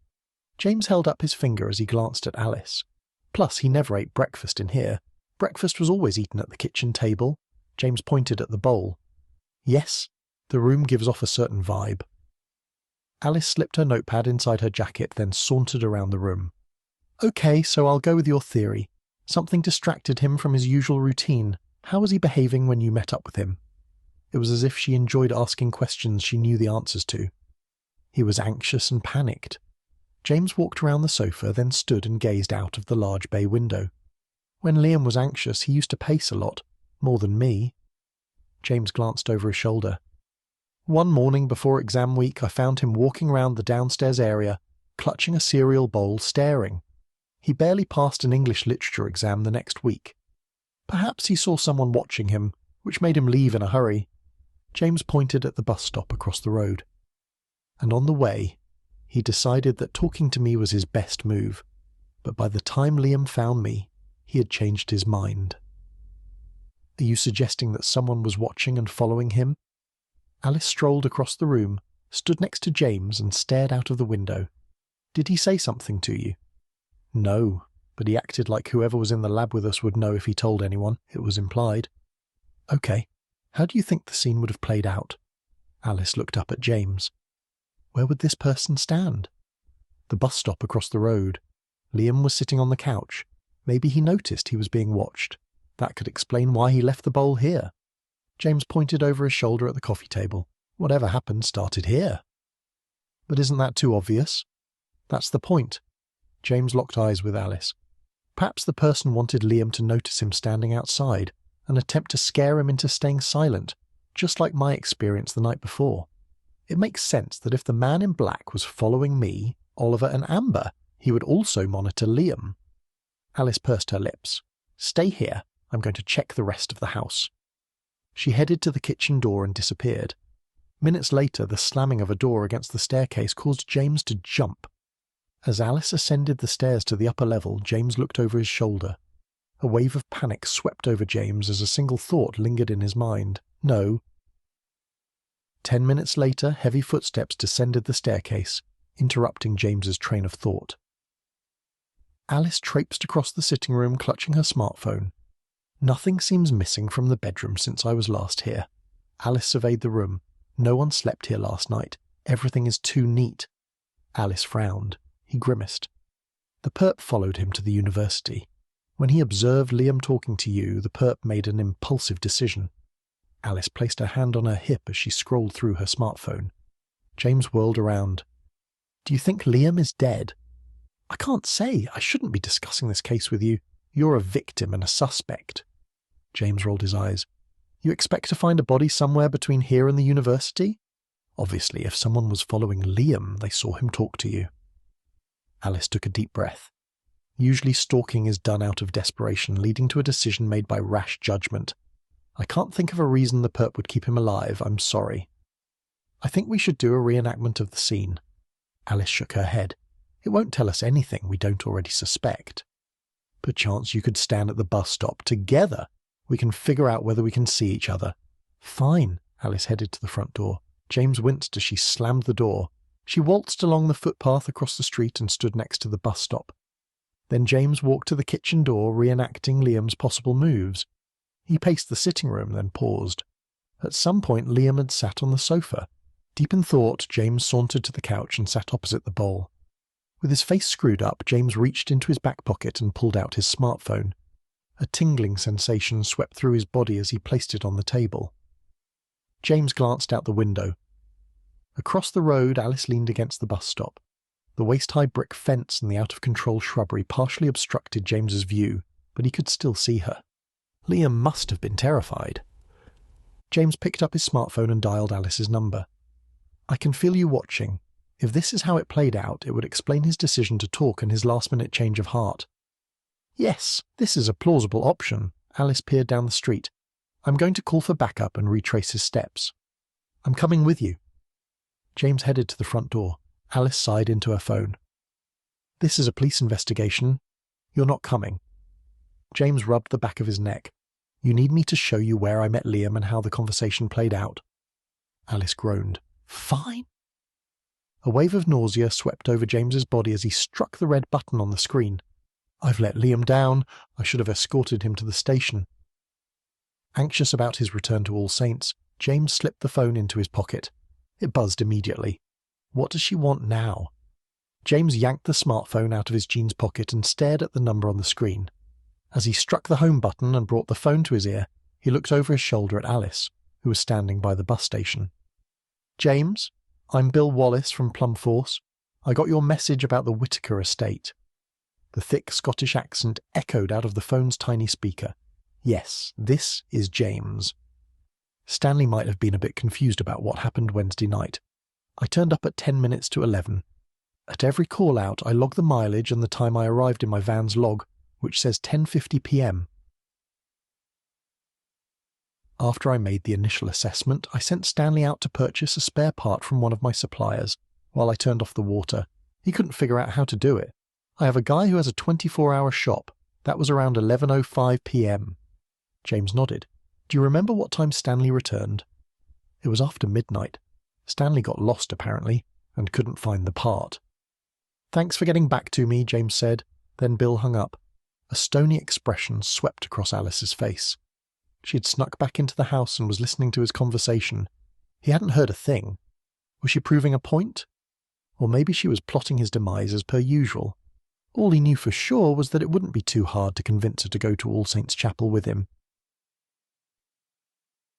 James held up his finger as he glanced at Alice. "Plus, he never ate breakfast in here. Breakfast was always eaten at the kitchen table." James pointed at the bowl. "Yes, The room gives off a certain vibe. Alice slipped her notepad inside her jacket, then sauntered around the room. Okay, so I'll go with your theory. Something distracted him from his usual routine. How was he behaving when you met up with him? It was as if she enjoyed asking questions she knew the answers to. He was anxious and panicked. James walked around the sofa, then stood and gazed out of the large bay window. When Liam was anxious, he used to pace a lot, more than me. James glanced over his shoulder. One morning before exam week, I found him walking around the downstairs area, clutching a cereal bowl, staring. He barely passed an English literature exam the next week. Perhaps he saw someone watching him, which made him leave in a hurry. James pointed at the bus stop across the road. And on the way, he decided that talking to me was his best move, but by the time Liam found me, he had changed his mind. Are you suggesting that someone was watching and following him? Alice strolled across the room, stood next to James and stared out of the window. Did he say something to you? No, but he acted like whoever was in the lab with us would know if he told anyone. It was implied. Okay, how do you think the scene would have played out? Alice looked up at James. Where would this person stand? The bus stop across the road. Liam was sitting on the couch. Maybe he noticed he was being watched. That could explain why he left the bowl here. James pointed over his shoulder at the coffee table. Whatever happened started here. But isn't that too obvious? That's the point. James locked eyes with Alice. Perhaps the person wanted Liam to notice him standing outside, and attempt to scare him into staying silent, just like my experience the night before. It makes sense that if the man in black was following me, Oliver and Amber, he would also monitor Liam. Alice pursed her lips. Stay here. I'm going to check the rest of the house. She headed to the kitchen door and disappeared. Minutes later, the slamming of a door against the staircase caused James to jump. As Alice ascended the stairs to the upper level, James looked over his shoulder. A wave of panic swept over James as a single thought lingered in his mind. No. 10 minutes later, heavy footsteps descended the staircase, interrupting James's train of thought. Alice traipsed across the sitting room, clutching her smartphone. Nothing seems missing from the bedroom since I was last here. Alice surveyed the room. No one slept here last night. Everything is too neat. Alice frowned. He grimaced. The perp followed him to the university. When he observed Liam talking to you, the perp made an impulsive decision. Alice placed her hand on her hip as she scrolled through her smartphone. James whirled around. Do you think Liam is dead? I can't say. I shouldn't be discussing this case with you. You're a victim and a suspect. James rolled his eyes. You expect to find a body somewhere between here and the university? Obviously, if someone was following Liam, they saw him talk to you. Alice took a deep breath. Usually stalking is done out of desperation, leading to a decision made by rash judgment. I can't think of a reason the perp would keep him alive. I'm sorry. I think we should do a reenactment of the scene. Alice shook her head. It won't tell us anything we don't already suspect. Perchance you could stand at the bus stop together. We can figure out whether we can see each other. Fine. Alice headed to the front door. James winced as she slammed the door. She waltzed along the footpath across the street and stood next to the bus stop. Then James walked to the kitchen door, reenacting Liam's possible moves. He paced the sitting room, then paused. At some point, Liam had sat on the sofa. Deep in thought, James sauntered to the couch and sat opposite the bowl. With his face screwed up, James reached into his back pocket and pulled out his smartphone. A tingling sensation swept through his body as he placed it on the table. James glanced out the window. Across the road, Alice leaned against the bus stop. The waist-high brick fence and the out-of-control shrubbery partially obstructed James's view, but he could still see her. Liam must have been terrified. James picked up his smartphone and dialed Alice's number. I can feel you watching. If this is how it played out, it would explain his decision to talk and his last-minute change of heart. Yes, this is a plausible option. Alice peered down the street. I'm going to call for backup and retrace his steps. I'm coming with you. James headed to the front door. Alice sighed into her phone. This is a police investigation. You're not coming. James rubbed the back of his neck. You need me to show you where I met Liam and how the conversation played out. Alice groaned. Fine. A wave of nausea swept over James's body as he struck the red button on the screen. I've let Liam down. I should have escorted him to the station. Anxious about his return to All Saints, James slipped the phone into his pocket. It buzzed immediately. What does she want now? James yanked the smartphone out of his jeans pocket and stared at the number on the screen. As he struck the home button and brought the phone to his ear, he looked over his shoulder at Alice, who was standing by the bus station. "James, I'm Bill Wallace from Plum Force. I got your message about the Whittaker estate." The thick Scottish accent echoed out of the phone's tiny speaker. "Yes, this is James." Stanley might have been a bit confused about what happened Wednesday night. "I turned up at 10 minutes to 11. At every call out, I log the mileage and the time I arrived in my van's log, which says 10:50 p.m. After I made the initial assessment, I sent Stanley out to purchase a spare part from one of my suppliers. While I turned off the water, he couldn't figure out how to do it. I have a guy who has a 24-hour shop. That was around 11:05 p.m. James nodded. "Do you remember what time Stanley returned?" "It was after midnight. Stanley got lost, apparently, and couldn't find the part." "Thanks for getting back to me," James said. Then Bill hung up. A stony expression swept across Alice's face. She had snuck back into the house and was listening to his conversation. He hadn't heard a thing. Was she proving a point? Or maybe she was plotting his demise as per usual. All he knew for sure was that it wouldn't be too hard to convince her to go to All Saints' Chapel with him.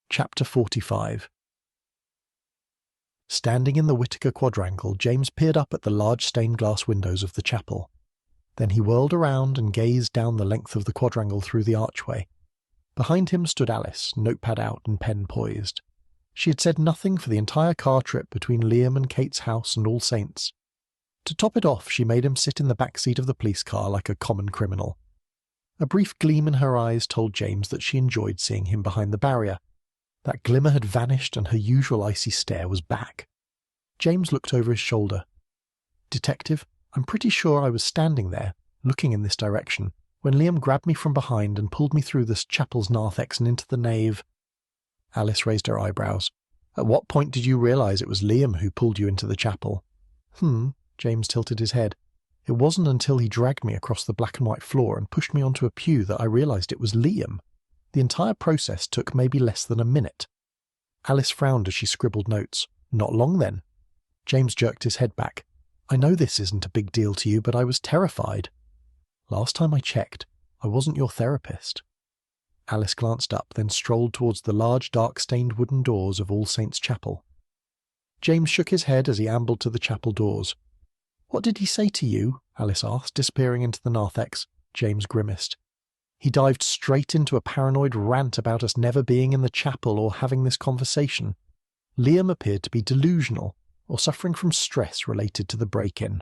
Chapter 45. Standing in the Whittaker quadrangle, James peered up at the large stained-glass windows of the chapel. Then he whirled around and gazed down the length of the quadrangle through the archway. Behind him stood Alice, notepad out and pen poised. She had said nothing for the entire car trip between Liam and Kate's house and All Saints. To top it off, she made him sit in the back seat of the police car like a common criminal. A brief gleam in her eyes told James that she enjoyed seeing him behind the barrier. That glimmer had vanished and her usual icy stare was back. James looked over his shoulder. "Detective, I'm pretty sure I was standing there, looking in this direction, when Liam grabbed me from behind and pulled me through this chapel's narthex and into the nave." Alice raised her eyebrows. "At what point did you realise it was Liam who pulled you into the chapel?" James tilted his head. "It wasn't until he dragged me across the black and white floor and pushed me onto a pew that I realised it was Liam. The entire process took maybe less than a minute." Alice frowned as she scribbled notes. "Not long then." James jerked his head back. "I know this isn't a big deal to you, but I was terrified." "Last time I checked, I wasn't your therapist." Alice glanced up, then strolled towards the large dark-stained wooden doors of All Saints' Chapel. James shook his head as he ambled to the chapel doors. "What did he say to you?" Alice asked, disappearing into the narthex. James grimaced. "He dived straight into a paranoid rant about us never being in the chapel or having this conversation. Liam appeared to be delusional, or suffering from stress related to the break-in."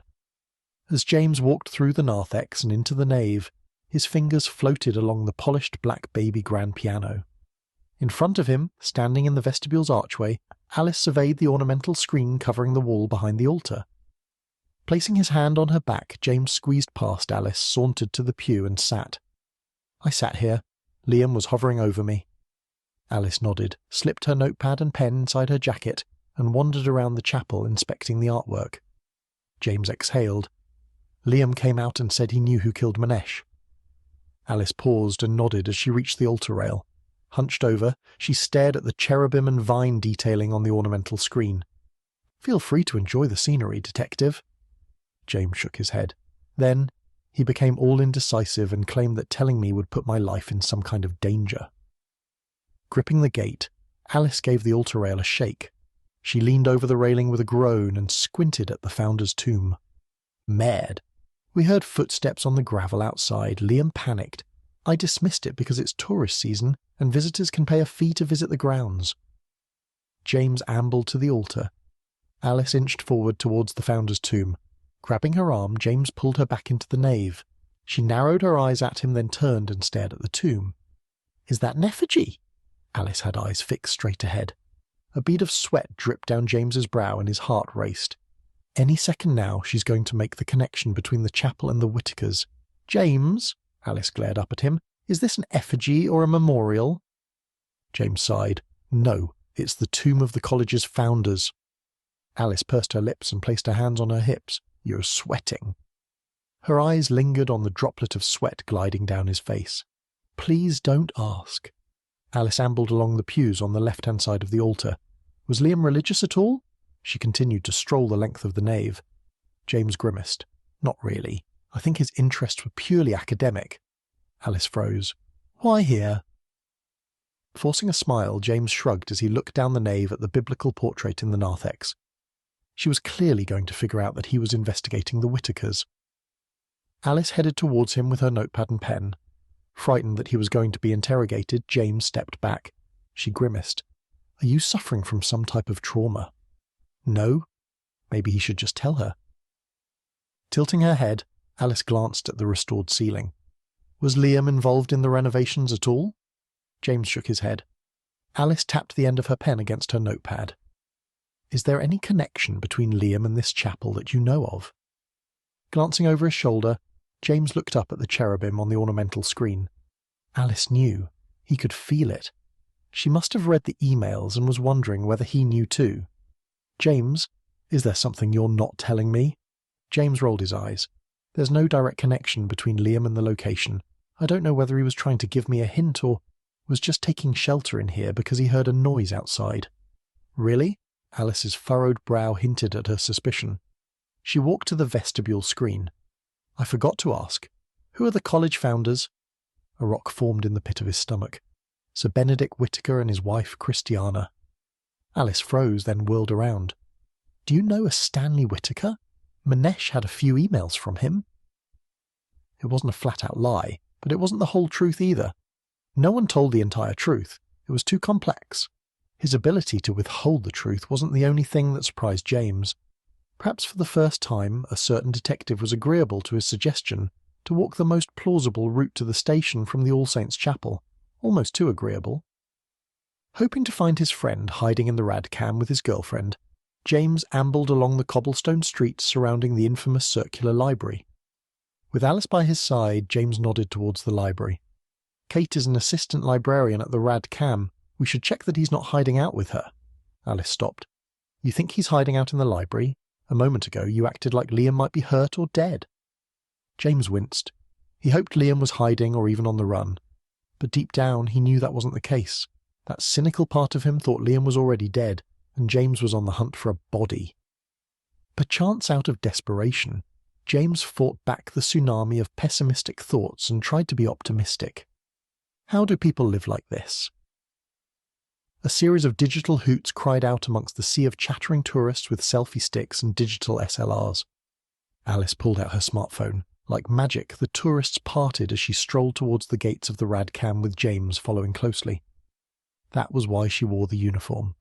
As James walked through the narthex and into the nave, his fingers floated along the polished black baby grand piano. In front of him, standing in the vestibule's archway, Alice surveyed the ornamental screen covering the wall behind the altar. Placing his hand on her back, James squeezed past Alice, sauntered to the pew and sat. "I sat here. Liam was hovering over me." Alice nodded, slipped her notepad and pen inside her jacket, and wandered around the chapel inspecting the artwork. James exhaled. "Liam came out and said he knew who killed Manesh." Alice paused and nodded as she reached the altar rail. Hunched over, she stared at the cherubim and vine detailing on the ornamental screen. "Feel free to enjoy the scenery, detective." James shook his head. Then he became all indecisive and claimed that telling me would put my life in some kind of danger. Gripping the gate, Alice gave the altar rail a shake. She leaned over the railing with a groan and squinted at the founder's tomb. "Mad. We heard footsteps on the gravel outside. Liam panicked. I dismissed it because it's tourist season and visitors can pay a fee to visit the grounds." James ambled to the altar. Alice inched forward towards the founder's tomb. Grabbing her arm, James pulled her back into the nave. She narrowed her eyes at him, then turned and stared at the tomb. "Is that an effigy?" Alice had eyes fixed straight ahead. A bead of sweat dripped down James's brow and his heart raced. Any second now she's going to make the connection between the chapel and the Whittakers. "James," Alice glared up at him, "is this an effigy or a memorial?" James sighed. "No, it's the tomb of the college's founders." Alice pursed her lips and placed her hands on her hips. "You're sweating." Her eyes lingered on the droplet of sweat gliding down his face. "Please don't ask." Alice ambled along the pews on the left-hand side of the altar. Was Liam religious at all? She continued to stroll the length of the nave. James grimaced. Not really. I think his interests were purely academic. Alice froze. Why here? Forcing a smile, James shrugged as he looked down the nave at the biblical portrait in the narthex. She was clearly going to figure out that he was investigating the Whitakers. Alice headed towards him with her notepad and pen. Frightened that he was going to be interrogated, James stepped back. She grimaced. Are you suffering from some type of trauma? No? Maybe he should just tell her. Tilting her head, Alice glanced at the restored ceiling. Was Liam involved in the renovations at all? James shook his head. Alice tapped the end of her pen against her notepad. Is there any connection between Liam and this chapel that you know of? Glancing over his shoulder, James looked up at the cherubim on the ornamental screen. Alice knew. He could feel it. She must have read the emails and was wondering whether he knew too. James, is there something you're not telling me? James rolled his eyes. There's no direct connection between Liam and the location. I don't know whether he was trying to give me a hint or was just taking shelter in here because he heard a noise outside. Really? Alice's furrowed brow hinted at her suspicion. She walked to the vestibule screen. I forgot to ask. Who are the college founders? A rock formed in the pit of his stomach. Sir Benedict Whittaker and his wife, Christiana. Alice froze, then whirled around. Do you know a Stanley Whittaker? Manesh had a few emails from him. It wasn't a flat-out lie, but it wasn't the whole truth either. No one told the entire truth. It was too complex. His ability to withhold the truth wasn't the only thing that surprised James. Perhaps for the first time, a certain detective was agreeable to his suggestion to walk the most plausible route to the station from the All Saints' Chapel, almost too agreeable. Hoping to find his friend hiding in the radcam with his girlfriend, James ambled along the cobblestone streets surrounding the infamous circular library. With Alice by his side, James nodded towards the library. Kate is an assistant librarian at the radcam. We should check that he's not hiding out with her. Alice stopped. You think he's hiding out in the library? A moment ago you acted like Liam might be hurt or dead. James winced. He hoped Liam was hiding or even on the run. But deep down he knew that wasn't the case. That cynical part of him thought Liam was already dead, and James was on the hunt for a body. Perchance out of desperation, James fought back the tsunami of pessimistic thoughts and tried to be optimistic. How do people live like this? A series of digital hoots cried out amongst the sea of chattering tourists with selfie sticks and digital SLRs. Alice pulled out her smartphone. Like magic, the tourists parted as she strolled towards the gates of the radcam with James following closely. That was why she wore the uniform.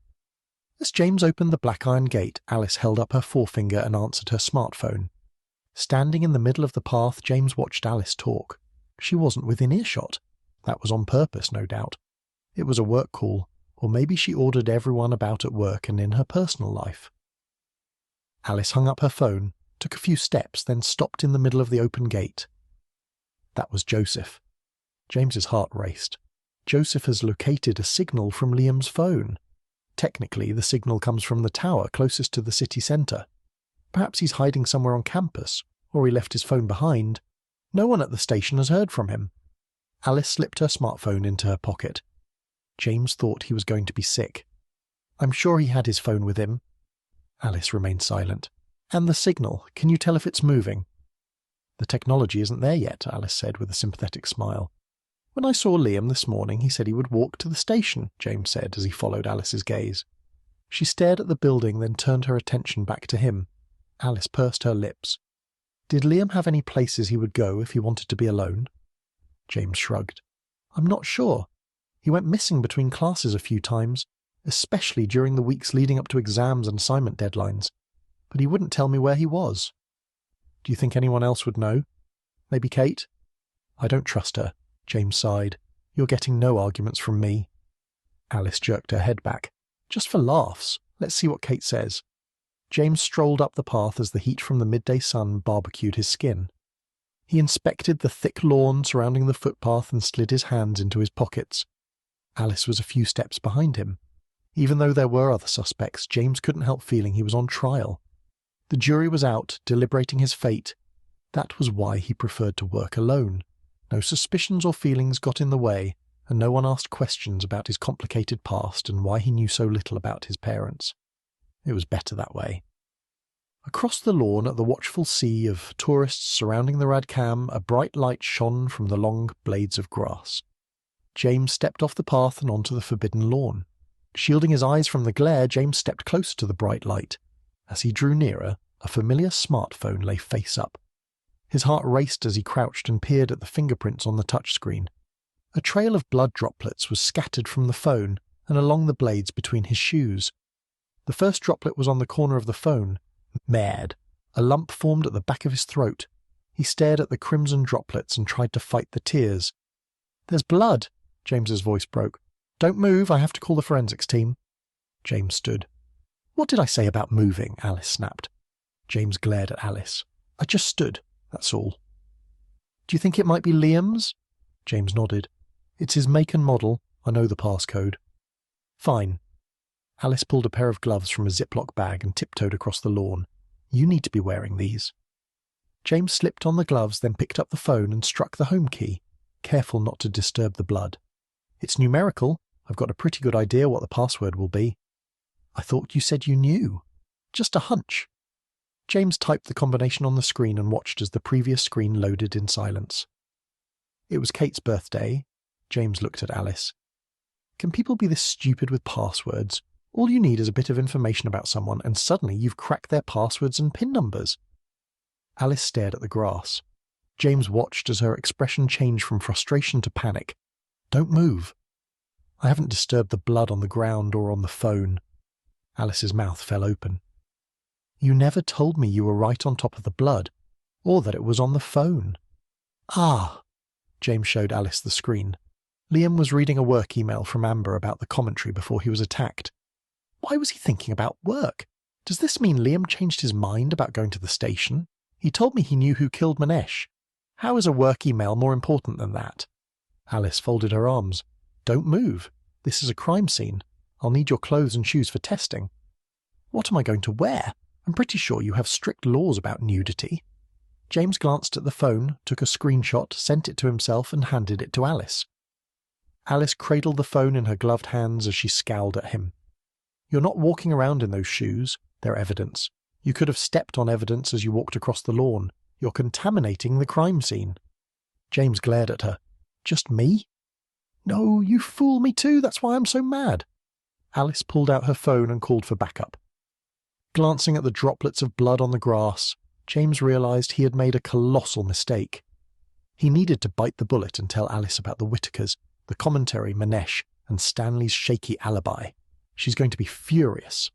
As James opened the black iron gate, Alice held up her forefinger and answered her smartphone. Standing in the middle of the path, James watched Alice talk. She wasn't within earshot. That was on purpose, no doubt. It was a work call, or maybe she ordered everyone about at work and in her personal life. Alice hung up her phone, took a few steps, then stopped in the middle of the open gate. That was Joseph. James's heart raced. Joseph has located a signal from Liam's phone. Technically, the signal comes from the tower closest to the city centre. Perhaps he's hiding somewhere on campus, or he left his phone behind. No one at the station has heard from him. Alice slipped her smartphone into her pocket. James thought he was going to be sick. I'm sure he had his phone with him. Alice remained silent. And the signal, can you tell if it's moving? The technology isn't there yet, Alice said with a sympathetic smile. When I saw Liam this morning, he said he would walk to the station, James said as he followed Alice's gaze. She stared at the building, then turned her attention back to him. Alice pursed her lips. Did Liam have any places he would go if he wanted to be alone? James shrugged. I'm not sure. He went missing between classes a few times, especially during the weeks leading up to exams and assignment deadlines. But he wouldn't tell me where he was. Do you think anyone else would know? Maybe Kate? I don't trust her, James sighed. You're getting no arguments from me. Alice jerked her head back. Just for laughs. Let's see what Kate says. James strolled up the path as the heat from the midday sun barbecued his skin. He inspected the thick lawn surrounding the footpath and slid his hands into his pockets. Alice was a few steps behind him. Even though there were other suspects, James couldn't help feeling he was on trial. The jury was out, deliberating his fate. That was why he preferred to work alone. No suspicions or feelings got in the way, and no one asked questions about his complicated past and why he knew so little about his parents. It was better that way. Across the lawn at the watchful sea of tourists surrounding the Radcam, a bright light shone from the long blades of grass. James stepped off the path and onto the forbidden lawn. Shielding his eyes from the glare, James stepped closer to the bright light. As he drew nearer, a familiar smartphone lay face up. His heart raced as he crouched and peered at the fingerprints on the touchscreen. A trail of blood droplets was scattered from the phone and along the blades between his shoes. The first droplet was on the corner of the phone. Mad. A lump formed at the back of his throat. He stared at the crimson droplets and tried to fight the tears. "There's blood," James's voice broke. "Don't move, I have to call the forensics team." James stood. "What did I say about moving?" Alice snapped. James glared at Alice. "I just stood, that's all." "Do you think it might be Liam's?" James nodded. "It's his make and model. I know the passcode." "Fine." Alice pulled a pair of gloves from a Ziploc bag and tiptoed across the lawn. "You need to be wearing these." James slipped on the gloves, then picked up the phone and struck the home key, careful not to disturb the blood. "It's numerical. I've got a pretty good idea what the password will be." "I thought you said you knew." "Just a hunch." James typed the combination on the screen and watched as the previous screen loaded in silence. It was Kate's birthday. James looked at Alice. "Can people be this stupid with passwords? All you need is a bit of information about someone, and suddenly you've cracked their passwords and PIN numbers." Alice stared at the grass. James watched as her expression changed from frustration to panic. "Don't move." "I haven't disturbed the blood on the ground or on the phone." Alice's mouth fell open. "You never told me you were right on top of the blood, or that it was on the phone." "Ah!" James showed Alice the screen. Liam was reading a work email from Amber about the commentary before he was attacked. Why was he thinking about work? Does this mean Liam changed his mind about going to the station? He told me he knew who killed Manesh. How is a work email more important than that? Alice folded her arms. "Don't move. This is a crime scene. I'll need your clothes and shoes for testing." "What am I going to wear? I'm pretty sure you have strict laws about nudity." James glanced at the phone, took a screenshot, sent it to himself, and handed it to Alice. Alice cradled the phone in her gloved hands as she scowled at him. "You're not walking around in those shoes. They're evidence. You could have stepped on evidence as you walked across the lawn. You're contaminating the crime scene." James glared at her. "Just me?" "No, you fool me too. That's why I'm so mad." Alice pulled out her phone and called for backup. Glancing at the droplets of blood on the grass, James realized he had made a colossal mistake. He needed to bite the bullet and tell Alice about the Whitakers, the commentary, Manesh, and Stanley's shaky alibi. She's going to be furious.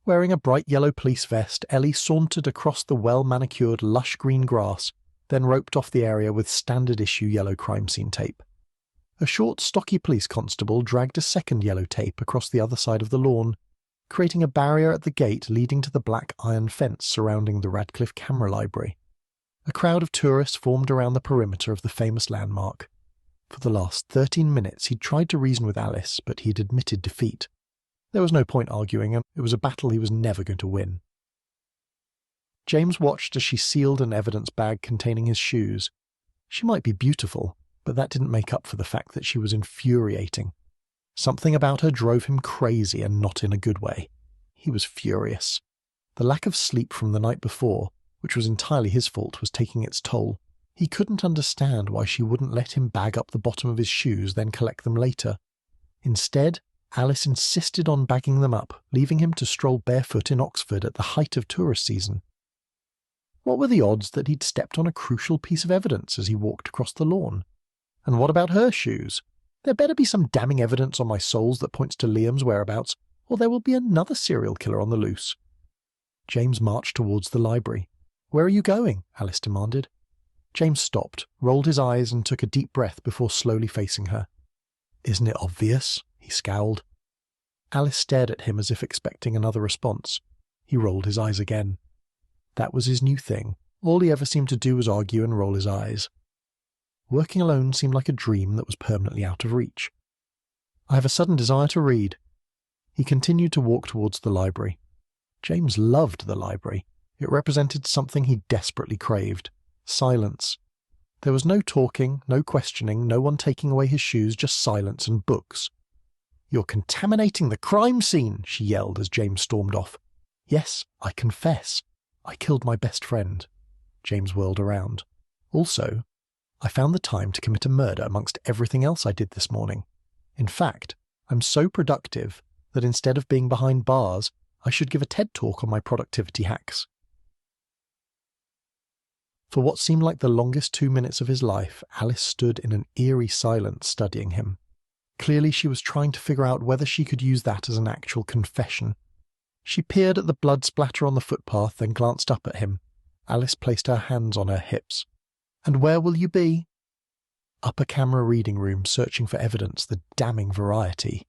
Wearing a bright yellow police vest, Ellie sauntered across the well-manicured, lush green grass, then roped off the area with standard-issue yellow crime scene tape. A short, stocky police constable dragged a second yellow tape across the other side of the lawn, creating a barrier at the gate leading to the black iron fence surrounding the Radcliffe Camera Library. A crowd of tourists formed around the perimeter of the famous landmark. For the last 13 minutes he'd tried to reason with Alice, but he'd admitted defeat. There was no point arguing, and it was a battle he was never going to win. James watched as she sealed an evidence bag containing his shoes. She might be beautiful, but that didn't make up for the fact that she was infuriating. Something about her drove him crazy, and not in a good way. He was furious. The lack of sleep from the night before, which was entirely his fault, was taking its toll. He couldn't understand why she wouldn't let him bag up the bottom of his shoes, then collect them later. Instead, Alice insisted on bagging them up, leaving him to stroll barefoot in Oxford at the height of tourist season. What were the odds that he'd stepped on a crucial piece of evidence as he walked across the lawn? And what about her shoes? There better be some damning evidence on my soles that points to Liam's whereabouts, or there will be another serial killer on the loose. James marched towards the library. "Where are you going?" Alice demanded. James stopped, rolled his eyes, and took a deep breath before slowly facing her. "Isn't it obvious?" he scowled. Alice stared at him as if expecting another response. He rolled his eyes again. That was his new thing. All he ever seemed to do was argue and roll his eyes. Working alone seemed like a dream that was permanently out of reach. "I have a sudden desire to read." He continued to walk towards the library. James loved the library. It represented something he desperately craved. Silence. There was no talking, no questioning, no one taking away his shoes, just silence and books. "You're contaminating the crime scene," she yelled as James stormed off. "Yes, I confess. I killed my best friend." James whirled around. "Also, I found the time to commit a murder amongst everything else I did this morning. In fact, I'm so productive that instead of being behind bars, I should give a TED talk on my productivity hacks." For what seemed like the longest 2 minutes of his life, Alice stood in an eerie silence studying him. Clearly she was trying to figure out whether she could use that as an actual confession. She peered at the blood splatter on the footpath, then glanced up at him. Alice placed her hands on her hips. "And where will you be?" "Upper camera reading room, searching for evidence, the damning variety."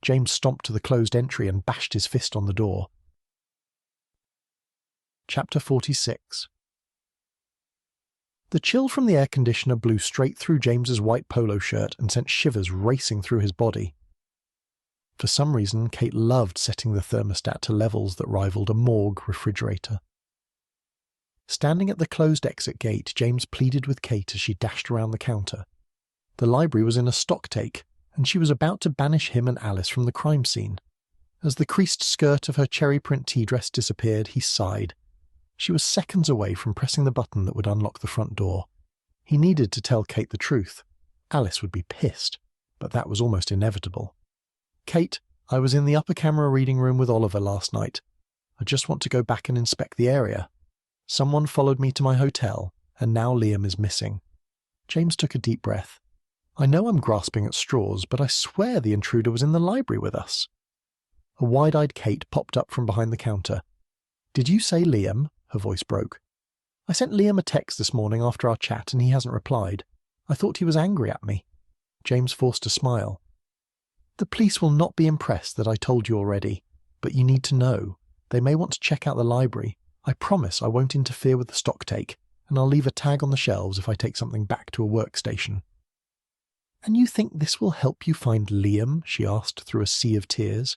James stomped to the closed entry and bashed his fist on the door. Chapter 46. The chill from the air conditioner blew straight through James's white polo shirt and sent shivers racing through his body. For some reason, Kate loved setting the thermostat to levels that rivaled a morgue refrigerator. Standing at the closed exit gate, James pleaded with Kate as she dashed around the counter. The library was in a stocktake, and she was about to banish him and Alice from the crime scene. As the creased skirt of her cherry print tea dress disappeared, he sighed. She was seconds away from pressing the button that would unlock the front door. He needed to tell Kate the truth. Alice would be pissed, but that was almost inevitable. "Kate, I was in the upper camera reading room with Oliver last night. I just want to go back and inspect the area. Someone followed me to my hotel, and now Liam is missing." James took a deep breath. "I know I'm grasping at straws, but I swear the intruder was in the library with us." A wide-eyed Kate popped up from behind the counter. "Did you say Liam?" Her voice broke. "I sent Liam a text this morning after our chat and he hasn't replied. I thought he was angry at me." James forced a smile. "The police will not be impressed that I told you already, but you need to know. They may want to check out the library. I promise I won't interfere with the stocktake, and I'll leave a tag on the shelves if I take something back to a workstation." "And you think this will help you find Liam?" she asked through a sea of tears.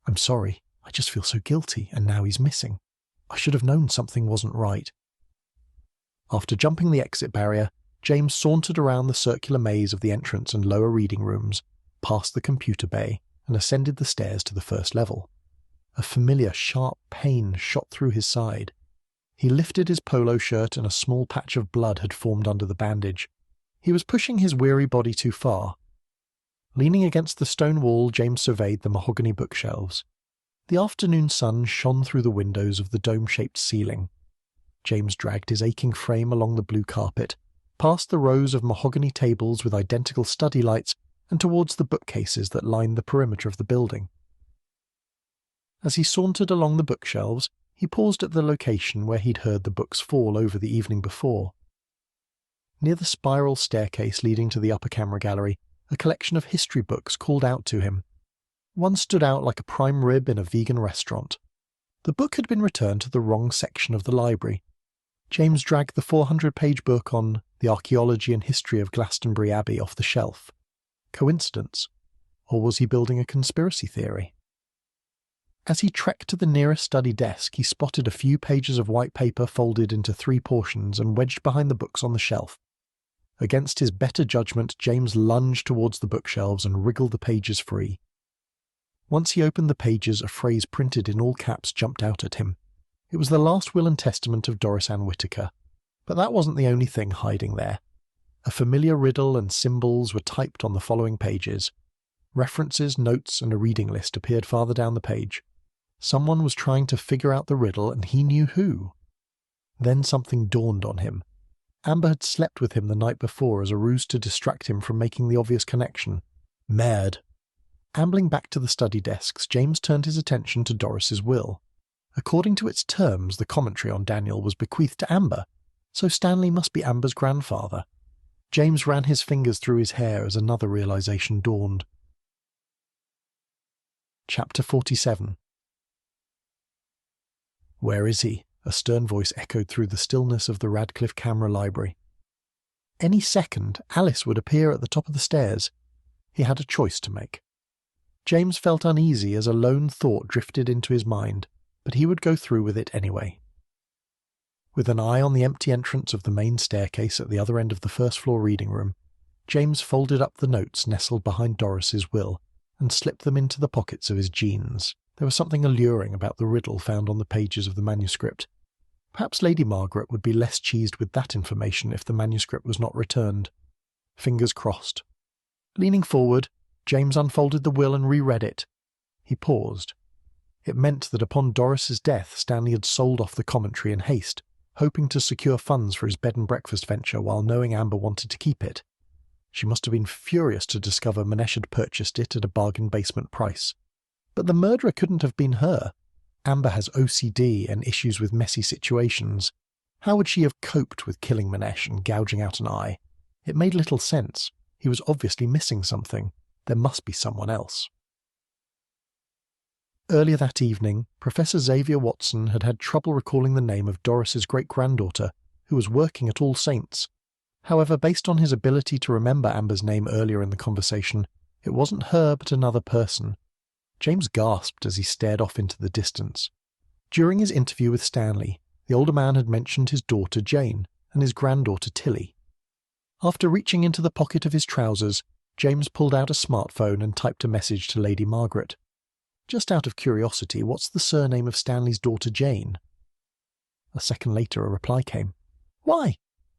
"I'm sorry. I just feel so guilty, and now he's missing. I should have known something wasn't right." After jumping the exit barrier, James sauntered around the circular maze of the entrance and lower reading rooms, past the computer bay, and ascended the stairs to the first level. A familiar, sharp pain shot through his side. He lifted his polo shirt and a small patch of blood had formed under the bandage. He was pushing his weary body too far. Leaning against the stone wall, James surveyed the mahogany bookshelves. The afternoon sun shone through the windows of the dome-shaped ceiling. James dragged his aching frame along the blue carpet, past the rows of mahogany tables with identical study lights, and towards the bookcases that lined the perimeter of the building. As he sauntered along the bookshelves, he paused at the location where he'd heard the books fall over the evening before. Near the spiral staircase leading to the upper camera gallery, a collection of history books called out to him. One stood out like a prime rib in a vegan restaurant. The book had been returned to the wrong section of the library. James dragged the 400-page book on the archaeology and history of Glastonbury Abbey off the shelf. Coincidence? Or was he building a conspiracy theory? As he trekked to the nearest study desk, he spotted a few pages of white paper folded into 3 portions and wedged behind the books on the shelf. Against his better judgment, James lunged towards the bookshelves and wriggled the pages free. Once he opened the pages, a phrase printed in all caps jumped out at him. It was the last will and testament of Doris Ann Whitaker. But that wasn't the only thing hiding there. A familiar riddle and symbols were typed on the following pages. References, notes, and a reading list appeared farther down the page. Someone was trying to figure out the riddle, and he knew who. Then something dawned on him. Amber had slept with him the night before as a ruse to distract him from making the obvious connection. Mad. Ambling back to the study desks, James turned his attention to Doris's will. According to its terms, the commentary on Daniel was bequeathed to Amber, so Stanley must be Amber's grandfather. James ran his fingers through his hair as another realization dawned. Chapter 47. "Where is he?" a stern voice echoed through the stillness of the Radcliffe Camera Library. Any second, Alice would appear at the top of the stairs. He had a choice to make. James felt uneasy as a lone thought drifted into his mind, but he would go through with it anyway. With an eye on the empty entrance of the main staircase at the other end of the first-floor reading room, James folded up the notes nestled behind Doris's will and slipped them into the pockets of his jeans. There was something alluring about the riddle found on the pages of the manuscript. Perhaps Lady Margaret would be less cheesed with that information if the manuscript was not returned. Fingers crossed. Leaning forward, James unfolded the will and reread it. He paused. It meant that upon Doris's death, Stanley had sold off the commentary in haste, hoping to secure funds for his bed and breakfast venture while knowing Amber wanted to keep it. She must have been furious to discover Manesh had purchased it at a bargain basement price. But the murderer couldn't have been her. Amber has OCD and issues with messy situations. How would she have coped with killing Manesh and gouging out an eye? It made little sense. He was obviously missing something. There must be someone else. Earlier that evening, Professor Xavier Watson had had trouble recalling the name of Doris's great-granddaughter, who was working at All Saints. However, based on his ability to remember Amber's name earlier in the conversation, it wasn't her but another person. James gasped as he stared off into the distance. During his interview with Stanley, the older man had mentioned his daughter Jane and his granddaughter Tilly. After reaching into the pocket of his trousers, James pulled out a smartphone and typed a message to Lady Margaret. Just out of curiosity, what's the surname of Stanley's daughter Jane? A second later, a reply came. Why?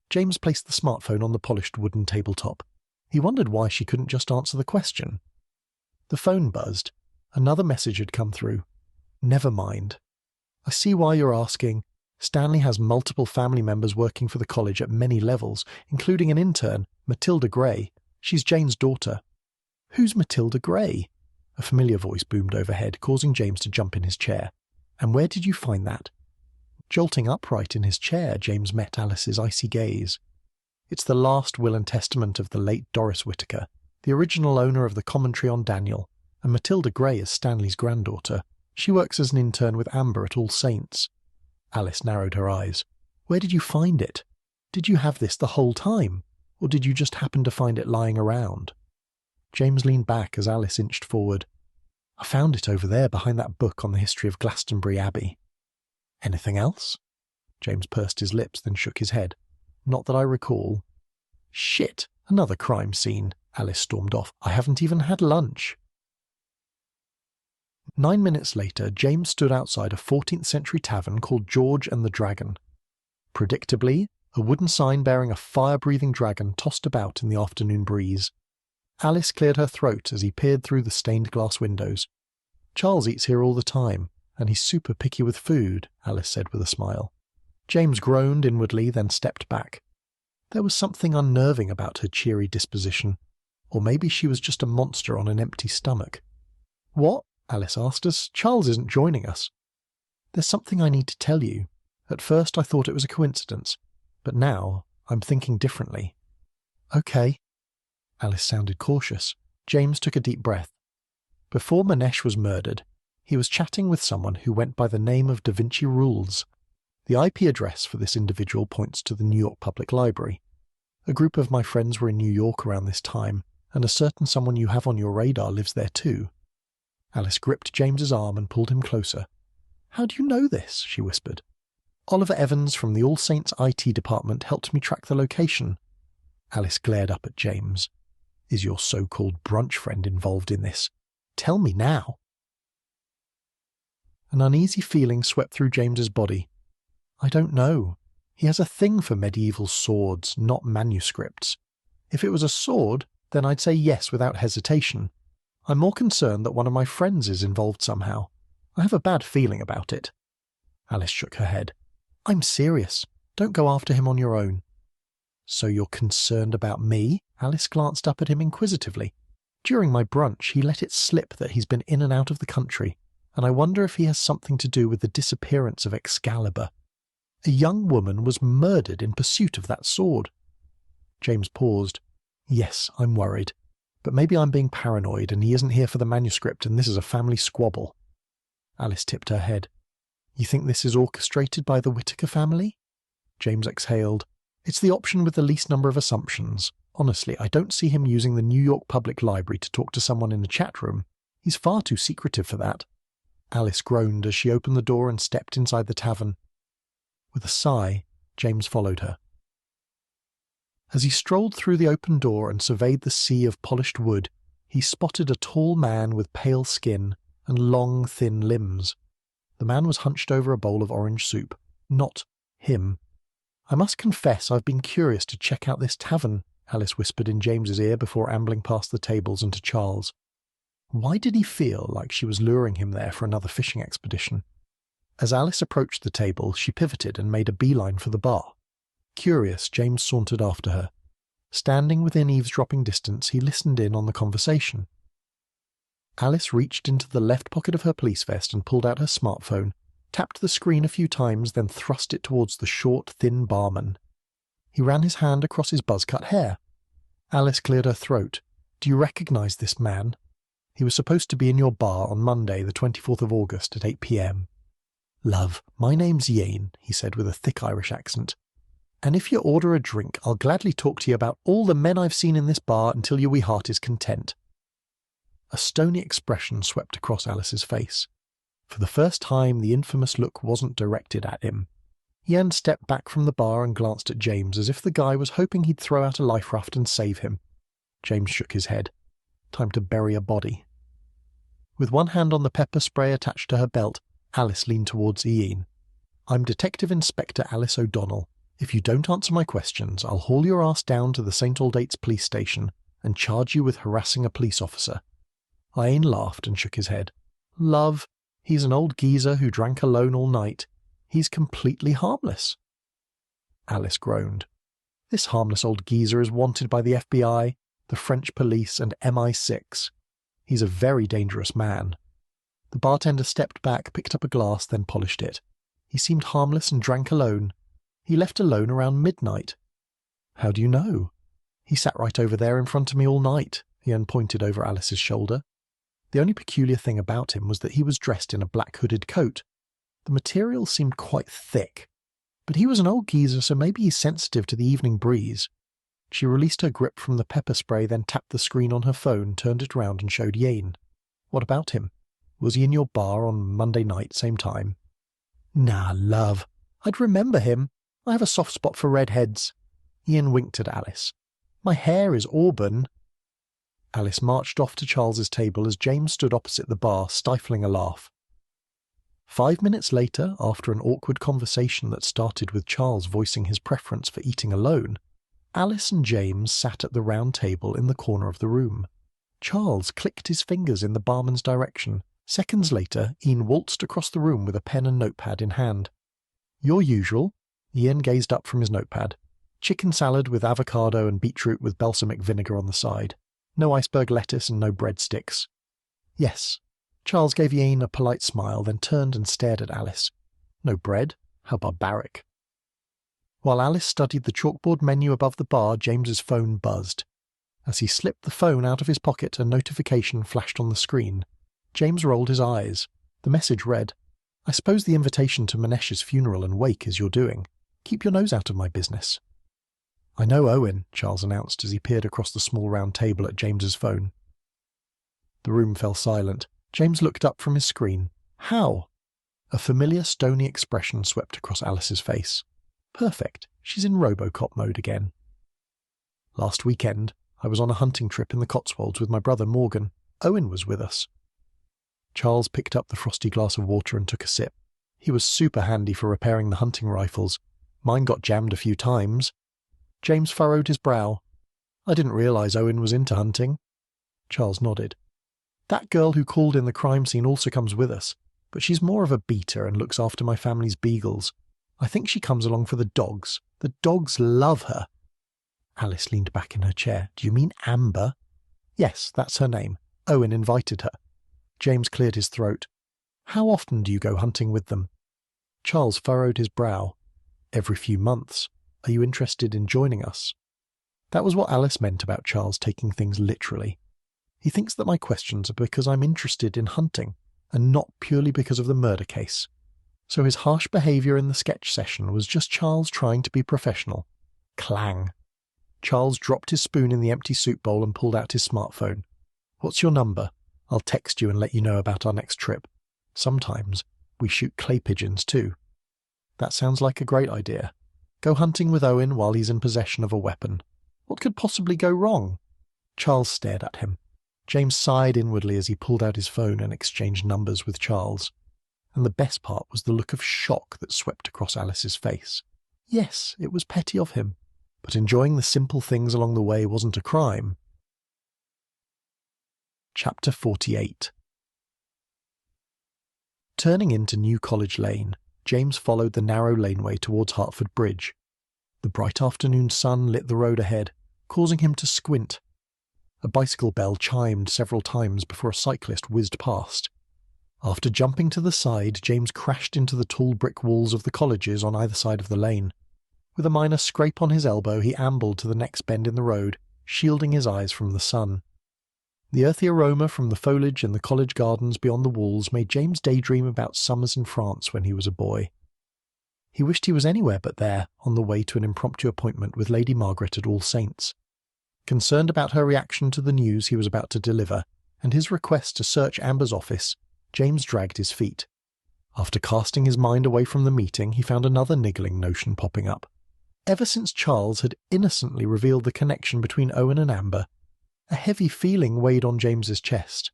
James placed the smartphone on the polished wooden tabletop. He wondered why she couldn't just answer the question. The phone buzzed. Another message had come through. Never mind. I see why you're asking. Stanley has multiple family members working for the college at many levels, including an intern, Matilda Gray. She's Jane's daughter. Who's Matilda Gray? A familiar voice boomed overhead, causing James to jump in his chair. And where did you find that? Jolting upright in his chair, James met Alice's icy gaze. It's the last will and testament of the late Doris Whittaker, the original owner of the commentary on Daniel, and Matilda Gray is Stanley's granddaughter. She works as an intern with Amber at All Saints. Alice narrowed her eyes. Where did you find it? Did you have this the whole time? Or did you just happen to find it lying around? James leaned back as Alice inched forward. I found it over there behind that book on the history of Glastonbury Abbey. Anything else? James pursed his lips, then shook his head. Not that I recall. Shit, another crime scene, Alice stormed off. I haven't even had lunch. 9 minutes later, James stood outside a 14th-century tavern called George and the Dragon. Predictably, a wooden sign bearing a fire-breathing dragon tossed about in the afternoon breeze. Alice cleared her throat as he peered through the stained-glass windows. Charles eats here all the time, and he's super picky with food, Alice said with a smile. James groaned inwardly, then stepped back. There was something unnerving about her cheery disposition. Or maybe she was just a monster on an empty stomach. What? Alice asked us. Charles isn't joining us. There's something I need to tell you. At first I thought it was a coincidence, but now I'm thinking differently. Okay. Alice sounded cautious. James took a deep breath. Before Manesh was murdered, he was chatting with someone who went by the name of Da Vinci Rules. The IP address for this individual points to the New York Public Library. A group of my friends were in New York around this time, and a certain someone you have on your radar lives there too. Alice gripped James's arm and pulled him closer. How do you know this? She whispered. Oliver Evans from the All Saints IT department helped me track the location. Alice glared up at James. Is your so-called brunch friend involved in this? Tell me now. An uneasy feeling swept through James's body. I don't know. He has a thing for medieval swords, not manuscripts. If it was a sword, then I'd say yes without hesitation. I'm more concerned that one of my friends is involved somehow. I have a bad feeling about it. Alice shook her head. I'm serious. Don't go after him on your own. So you're concerned about me? Alice glanced up at him inquisitively. During my brunch, he let it slip that he's been in and out of the country, and I wonder if he has something to do with the disappearance of Excalibur. A young woman was murdered in pursuit of that sword. James paused. Yes, I'm worried. But maybe I'm being paranoid and he isn't here for the manuscript and this is a family squabble. Alice tipped her head. You think this is orchestrated by the Whittaker family? James exhaled. It's the option with the least number of assumptions. Honestly, I don't see him using the New York Public Library to talk to someone in a chat room. He's far too secretive for that. Alice groaned as she opened the door and stepped inside the tavern. With a sigh, James followed her. As he strolled through the open door and surveyed the sea of polished wood, he spotted a tall man with pale skin and long, thin limbs. The man was hunched over a bowl of orange soup. Not him. "I must confess I've been curious to check out this tavern," Alice whispered in James's ear before ambling past the tables and to Charles. Why did he feel like she was luring him there for another fishing expedition? As Alice approached the table, she pivoted and made a beeline for the bar. Curious, James sauntered after her. Standing within eavesdropping distance, he listened in on the conversation. Alice reached into the left pocket of her police vest and pulled out her smartphone, tapped the screen a few times, then thrust it towards the short, thin barman. He ran his hand across his buzz-cut hair. Alice cleared her throat. "Do you recognize this man? He was supposed to be in your bar on Monday, the 24th of August at 8 p.m. "Love, my name's Yane," he said with a thick Irish accent. "And if you order a drink, I'll gladly talk to you about all the men I've seen in this bar until your wee heart is content." A stony expression swept across Alice's face. For the first time, the infamous look wasn't directed at him. Ian stepped back from the bar and glanced at James as if the guy was hoping he'd throw out a life raft and save him. James shook his head. Time to bury a body. With one hand on the pepper spray attached to her belt, Alice leaned towards Ian. "I'm Detective Inspector Alice O'Donnell. If you don't answer my questions, I'll haul your ass down to the St. Aldate's police station and charge you with harassing a police officer." Ian laughed and shook his head. "Love, he's an old geezer who drank alone all night. He's completely harmless." Alice groaned. "This harmless old geezer is wanted by the FBI, the French police, and MI6. He's a very dangerous man." The bartender stepped back, picked up a glass, then polished it. "He seemed harmless and drank alone. He left alone around midnight." "How do you know?" "He sat right over there in front of me all night," Ian pointed over Alice's shoulder. The only peculiar thing about him was that he was dressed in a black hooded coat. The material seemed quite thick. But he was an old geezer, so maybe he's sensitive to the evening breeze. She released her grip from the pepper spray, then tapped the screen on her phone, turned it round and showed Yane. "What about him? Was he in your bar on Monday night, same time?" "Nah, love. I'd remember him. I have a soft spot for redheads." Ian winked at Alice. "My hair is auburn." Alice marched off to Charles's table as James stood opposite the bar, stifling a laugh. 5 minutes later, after an awkward conversation that started with Charles voicing his preference for eating alone, Alice and James sat at the round table in the corner of the room. Charles clicked his fingers in the barman's direction. Seconds later, Ian waltzed across the room with a pen and notepad in hand. "Your usual?" Ian gazed up from his notepad. "Chicken salad with avocado and beetroot with balsamic vinegar on the side. No iceberg lettuce and no breadsticks." "Yes." Charles gave Ian a polite smile, then turned and stared at Alice. "No bread? How barbaric." While Alice studied the chalkboard menu above the bar, James's phone buzzed. As he slipped the phone out of his pocket, a notification flashed on the screen. James rolled his eyes. The message read, "I suppose the invitation to Manesh's funeral and wake is your doing. Keep your nose out of my business." "I know Owen," Charles announced as he peered across the small round table at James's phone. The room fell silent. James looked up from his screen. "How?" A familiar stony expression swept across Alice's face. "Perfect. She's in Robocop mode again." "Last weekend, I was on a hunting trip in the Cotswolds with my brother Morgan. Owen was with us." Charles picked up the frosty glass of water and took a sip. "He was super handy for repairing the hunting rifles. Mine got jammed a few times." James furrowed his brow. "I didn't realize Owen was into hunting." Charles nodded. "That girl who called in the crime scene also comes with us, but she's more of a beater and looks after my family's beagles. I think she comes along for the dogs. The dogs love her." Alice leaned back in her chair. "Do you mean Amber?" "Yes, that's her name. Owen invited her." James cleared his throat. "How often do you go hunting with them?" Charles furrowed his brow. "Every few months. Are you interested in joining us?" That was what Alice meant about Charles taking things literally. "He thinks that my questions are because I'm interested in hunting, and not purely because of the murder case." So his harsh behaviour in the sketch session was just Charles trying to be professional. Clang. Charles dropped his spoon in the empty soup bowl and pulled out his smartphone. "What's your number? I'll text you and let you know about our next trip. Sometimes we shoot clay pigeons too." "That sounds like a great idea." Go hunting with Owen while he's in possession of a weapon. What could possibly go wrong? Charles stared at him. James sighed inwardly as he pulled out his phone and exchanged numbers with Charles. And the best part was the look of shock that swept across Alice's face. Yes, it was petty of him, but enjoying the simple things along the way wasn't a crime. Chapter 48. Turning into New College Lane, James followed the narrow laneway towards Hertford Bridge. The bright afternoon sun lit the road ahead, causing him to squint. A bicycle bell chimed several times before a cyclist whizzed past. After jumping to the side, James crashed into the tall brick walls of the colleges on either side of the lane. With a minor scrape on his elbow, he ambled to the next bend in the road, shielding his eyes from the sun. The earthy aroma from the foliage in the college gardens beyond the walls made James daydream about summers in France when he was a boy. He wished he was anywhere but there, on the way to an impromptu appointment with Lady Margaret at All Saints. Concerned about her reaction to the news he was about to deliver, and his request to search Amber's office, James dragged his feet. After casting his mind away from the meeting, he found another niggling notion popping up. Ever since Charles had innocently revealed the connection between Owen and Amber, a heavy feeling weighed on James's chest.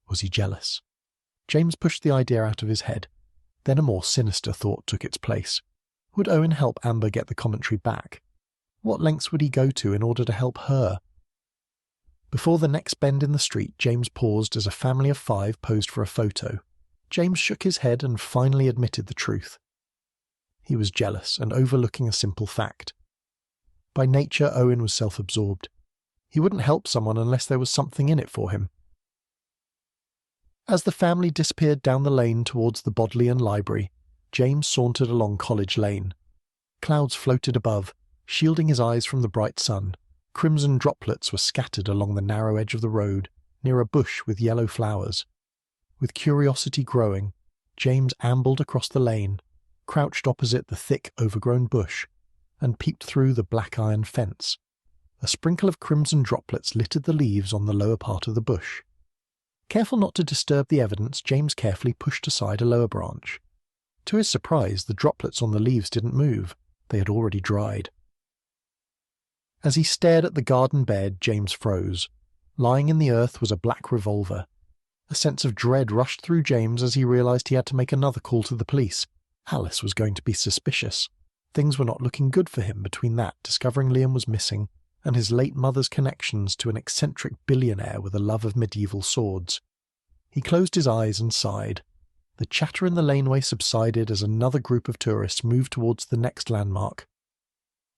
Was he jealous? James pushed the idea out of his head. Then a more sinister thought took its place. Would Owen help Amber get the commentary back? What lengths would he go to in order to help her? Before the next bend in the street, James paused as a family of 5 posed for a photo. James shook his head and finally admitted the truth. He was jealous and overlooking a simple fact. By nature, Owen was self-absorbed. He wouldn't help someone unless there was something in it for him. As the family disappeared down the lane towards the Bodleian Library, James sauntered along College Lane. Clouds floated above, shielding his eyes from the bright sun. Crimson droplets were scattered along the narrow edge of the road, near a bush with yellow flowers. With curiosity growing, James ambled across the lane, crouched opposite the thick, overgrown bush, and peeped through the black iron fence. A sprinkle of crimson droplets littered the leaves on the lower part of the bush. Careful not to disturb the evidence, James carefully pushed aside a lower branch. To his surprise, the droplets on the leaves didn't move. They had already dried. As he stared at the garden bed, James froze. Lying in the earth was a black revolver. A sense of dread rushed through James as he realized he had to make another call to the police. Alice was going to be suspicious. Things were not looking good for him between that, discovering Liam was missing, and his late mother's connections to an eccentric billionaire with a love of medieval swords. He closed his eyes and sighed. The chatter in the laneway subsided as another group of tourists moved towards the next landmark.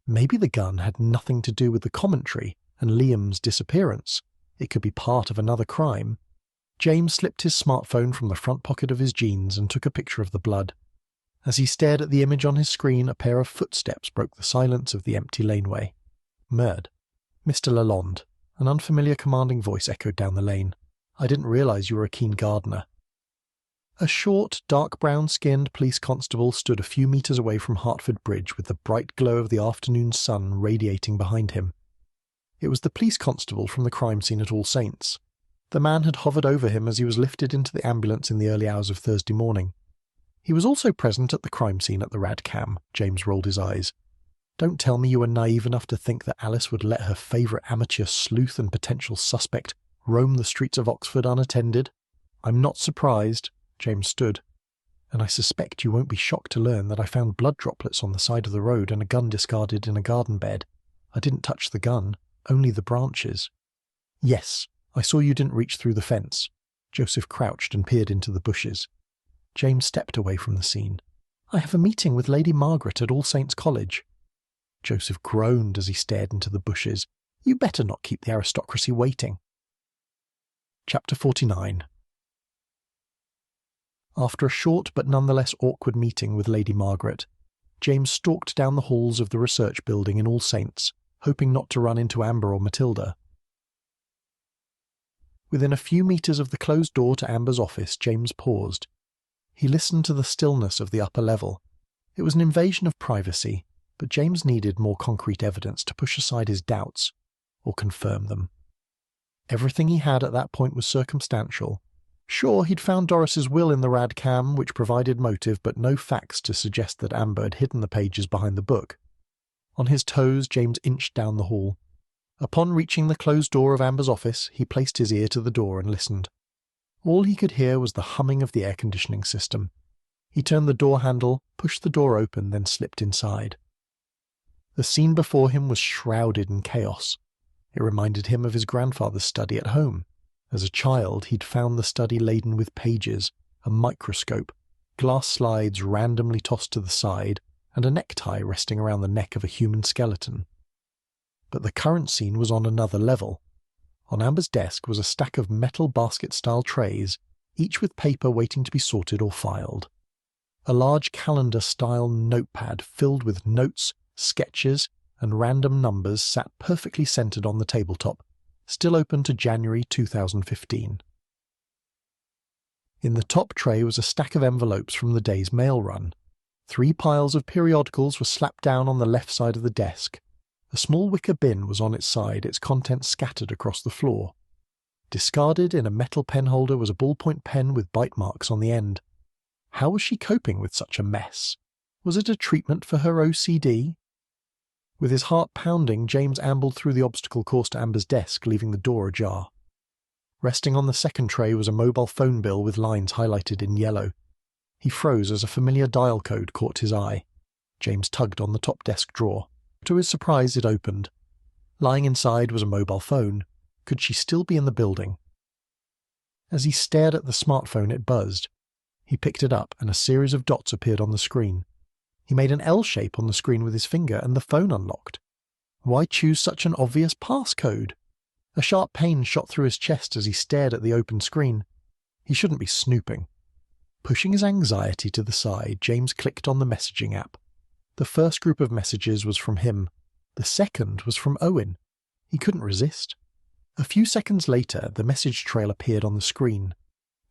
Maybe the gun had nothing to do with the commentary and Liam's disappearance. It could be part of another crime. James slipped his smartphone from the front pocket of his jeans and took a picture of the blood. As he stared at the image on his screen, a pair of footsteps broke the silence of the empty laneway. Murd. Mr. Lalonde. An unfamiliar commanding voice echoed down the lane. I didn't realize you were a keen gardener. A short, dark brown-skinned police constable stood a few meters away from Hertford Bridge with the bright glow of the afternoon sun radiating behind him. It was the police constable from the crime scene at All Saints. The man had hovered over him as he was lifted into the ambulance in the early hours of Thursday morning. He was also present at the crime scene at the Radcam. James rolled his eyes. Don't tell me you were naive enough to think that Alice would let her favourite amateur sleuth and potential suspect roam the streets of Oxford unattended? I'm not surprised. James stood. And I suspect you won't be shocked to learn that I found blood droplets on the side of the road and a gun discarded in a garden bed. I didn't touch the gun, only the branches. Yes, I saw you didn't reach through the fence. Joseph crouched and peered into the bushes. James stepped away from the scene. I have a meeting with Lady Margaret at All Saints College. Joseph groaned as he stared into the bushes. You better not keep the aristocracy waiting. Chapter 49. After a short but nonetheless awkward meeting with Lady Margaret, James stalked down the halls of the research building in All Saints, hoping not to run into Amber or Matilda. Within a few meters of the closed door to Amber's office, James paused. He listened to the stillness of the upper level. It was an invasion of privacy, but James needed more concrete evidence to push aside his doubts, or confirm them. Everything he had at that point was circumstantial. Sure, he'd found Doris's will in the Radcam, which provided motive, but no facts to suggest that Amber had hidden the pages behind the book. On his toes, James inched down the hall. Upon reaching the closed door of Amber's office, he placed his ear to the door and listened. All he could hear was the humming of the air conditioning system. He turned the door handle, pushed the door open, then slipped inside. The scene before him was shrouded in chaos. It reminded him of his grandfather's study at home. As a child, he'd found the study laden with pages, a microscope, glass slides randomly tossed to the side, and a necktie resting around the neck of a human skeleton. But the current scene was on another level. On Amber's desk was a stack of metal basket-style trays, each with paper waiting to be sorted or filed. A large calendar-style notepad filled with notes, sketches, and random numbers sat perfectly centered on the tabletop, still open to January 2015. In the top tray was a stack of envelopes from the day's mail run. 3 piles of periodicals were slapped down on the left side of the desk. A small wicker bin was on its side, its contents scattered across the floor. Discarded in a metal pen holder was a ballpoint pen with bite marks on the end. How was she coping with such a mess? Was it a treatment for her OCD? With his heart pounding, James ambled through the obstacle course to Amber's desk, leaving the door ajar. Resting on the second tray was a mobile phone bill with lines highlighted in yellow. He froze as a familiar dial code caught his eye. James tugged on the top desk drawer. To his surprise, it opened. Lying inside was a mobile phone. Could she still be in the building? As he stared at the smartphone, it buzzed. He picked it up, and a series of dots appeared on the screen. He made an L shape on the screen with his finger, and the phone unlocked. Why choose such an obvious passcode? A sharp pain shot through his chest as he stared at the open screen. He shouldn't be snooping. Pushing his anxiety to the side, James clicked on the messaging app. The first group of messages was from him. The second was from Owen. He couldn't resist. A few seconds later, the message trail appeared on the screen.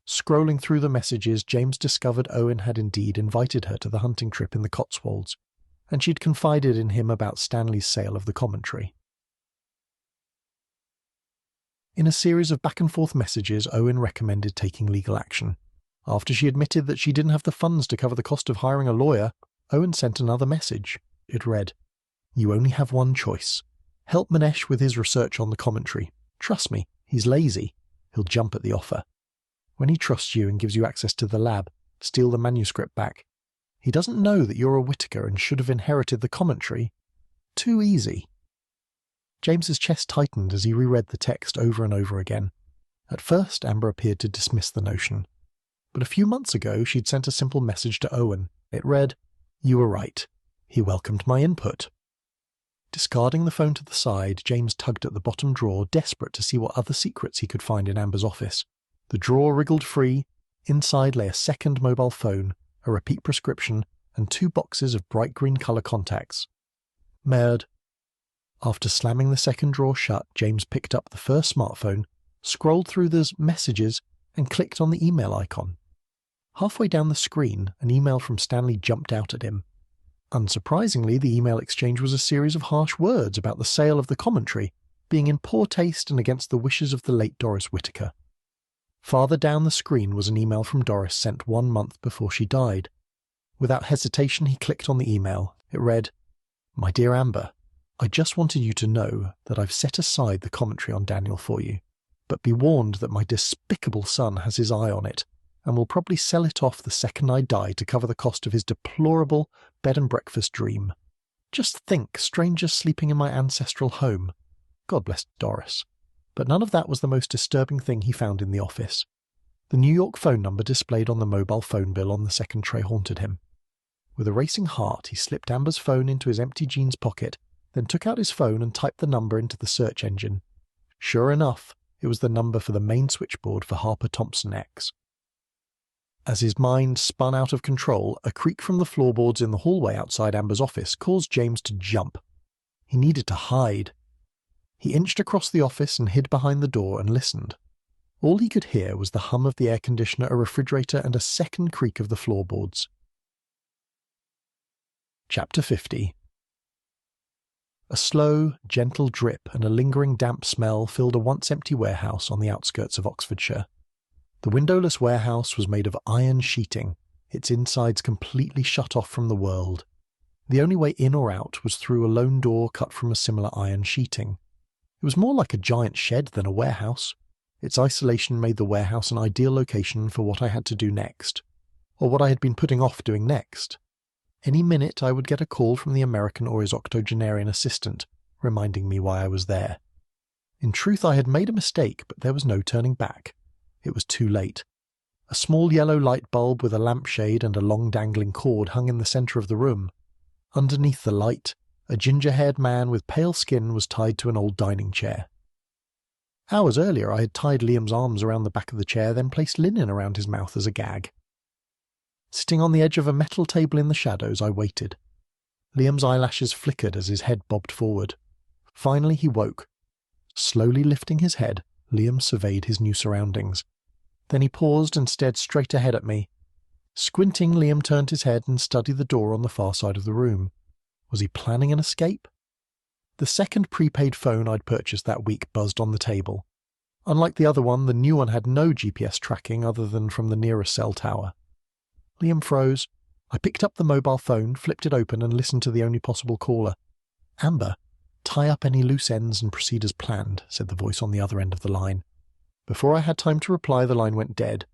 Scrolling through the messages, James discovered Owen had indeed invited her to the hunting trip in the Cotswolds, and she'd confided in him about Stanley's sale of the commentary. In a series of back-and-forth messages, Owen recommended taking legal action. After she admitted that she didn't have the funds to cover the cost of hiring a lawyer, Owen sent another message. It read, "You only have one choice. Help Manesh with his research on the commentary. Trust me, he's lazy. He'll jump at the offer. When he trusts you and gives you access to the lab, steal the manuscript back. He doesn't know that you're a Whittaker and should have inherited the commentary. Too easy." James's chest tightened as he reread the text over and over again. At first, Amber appeared to dismiss the notion. But a few months ago, she'd sent a simple message to Owen. It read, "You were right. He welcomed my input." Discarding the phone to the side, James tugged at the bottom drawer, desperate to see what other secrets he could find in Amber's office. The drawer wriggled free. Inside lay a second mobile phone, a repeat prescription, and 2 boxes of bright green colour contacts. Merde. After slamming the second drawer shut, James picked up the first smartphone, scrolled through the messages, and clicked on the email icon. Halfway down the screen, an email from Stanley jumped out at him. Unsurprisingly, the email exchange was a series of harsh words about the sale of the commentary, being in poor taste and against the wishes of the late Doris Whittaker. Farther down the screen was an email from Doris sent 1 month before she died. Without hesitation, he clicked on the email. It read, "My dear Amber, I just wanted you to know that I've set aside the commentary on Daniel for you, but be warned that my despicable son has his eye on it, and will probably sell it off the second I die to cover the cost of his deplorable bed and breakfast dream. Just think, strangers sleeping in my ancestral home. God bless Doris." But none of that was the most disturbing thing he found in the office. The New York phone number displayed on the mobile phone bill on the second tray haunted him. With a racing heart, he slipped Amber's phone into his empty jeans pocket, then took out his phone and typed the number into the search engine. Sure enough, it was the number for the main switchboard for Harper Thompson X. As his mind spun out of control, a creak from the floorboards in the hallway outside Amber's office caused James to jump. He needed to hide. He inched across the office and hid behind the door and listened. All he could hear was the hum of the air conditioner, a refrigerator, and a second creak of the floorboards. Chapter 50. A slow, gentle drip and a lingering damp smell filled a once-empty warehouse on the outskirts of Oxfordshire. The windowless warehouse was made of iron sheeting, its insides completely shut off from the world. The only way in or out was through a lone door cut from a similar iron sheeting. It was more like a giant shed than a warehouse. Its isolation made the warehouse an ideal location for what I had to do next, or what I had been putting off doing next. Any minute I would get a call from the American or his octogenarian assistant, reminding me why I was there. In truth, I had made a mistake, but there was no turning back. It was too late. A small yellow light bulb with a lampshade and a long dangling cord hung in the centre of the room. Underneath the light, a ginger-haired man with pale skin was tied to an old dining chair. Hours earlier I had tied Liam's arms around the back of the chair, then placed linen around his mouth as a gag. Sitting on the edge of a metal table in the shadows, I waited. Liam's eyelashes flickered as his head bobbed forward. Finally he woke. Slowly lifting his head, Liam surveyed his new surroundings. Then he paused and stared straight ahead at me. Squinting, Liam turned his head and studied the door on the far side of the room. Was he planning an escape? The second prepaid phone I'd purchased that week buzzed on the table. Unlike the other one, the new one had no GPS tracking other than from the nearest cell tower. Liam froze. I picked up the mobile phone, flipped it open and listened to the only possible caller. "Amber, tie up any loose ends and proceed as planned," said the voice on the other end of the line. Before I had time to reply, the line went dead.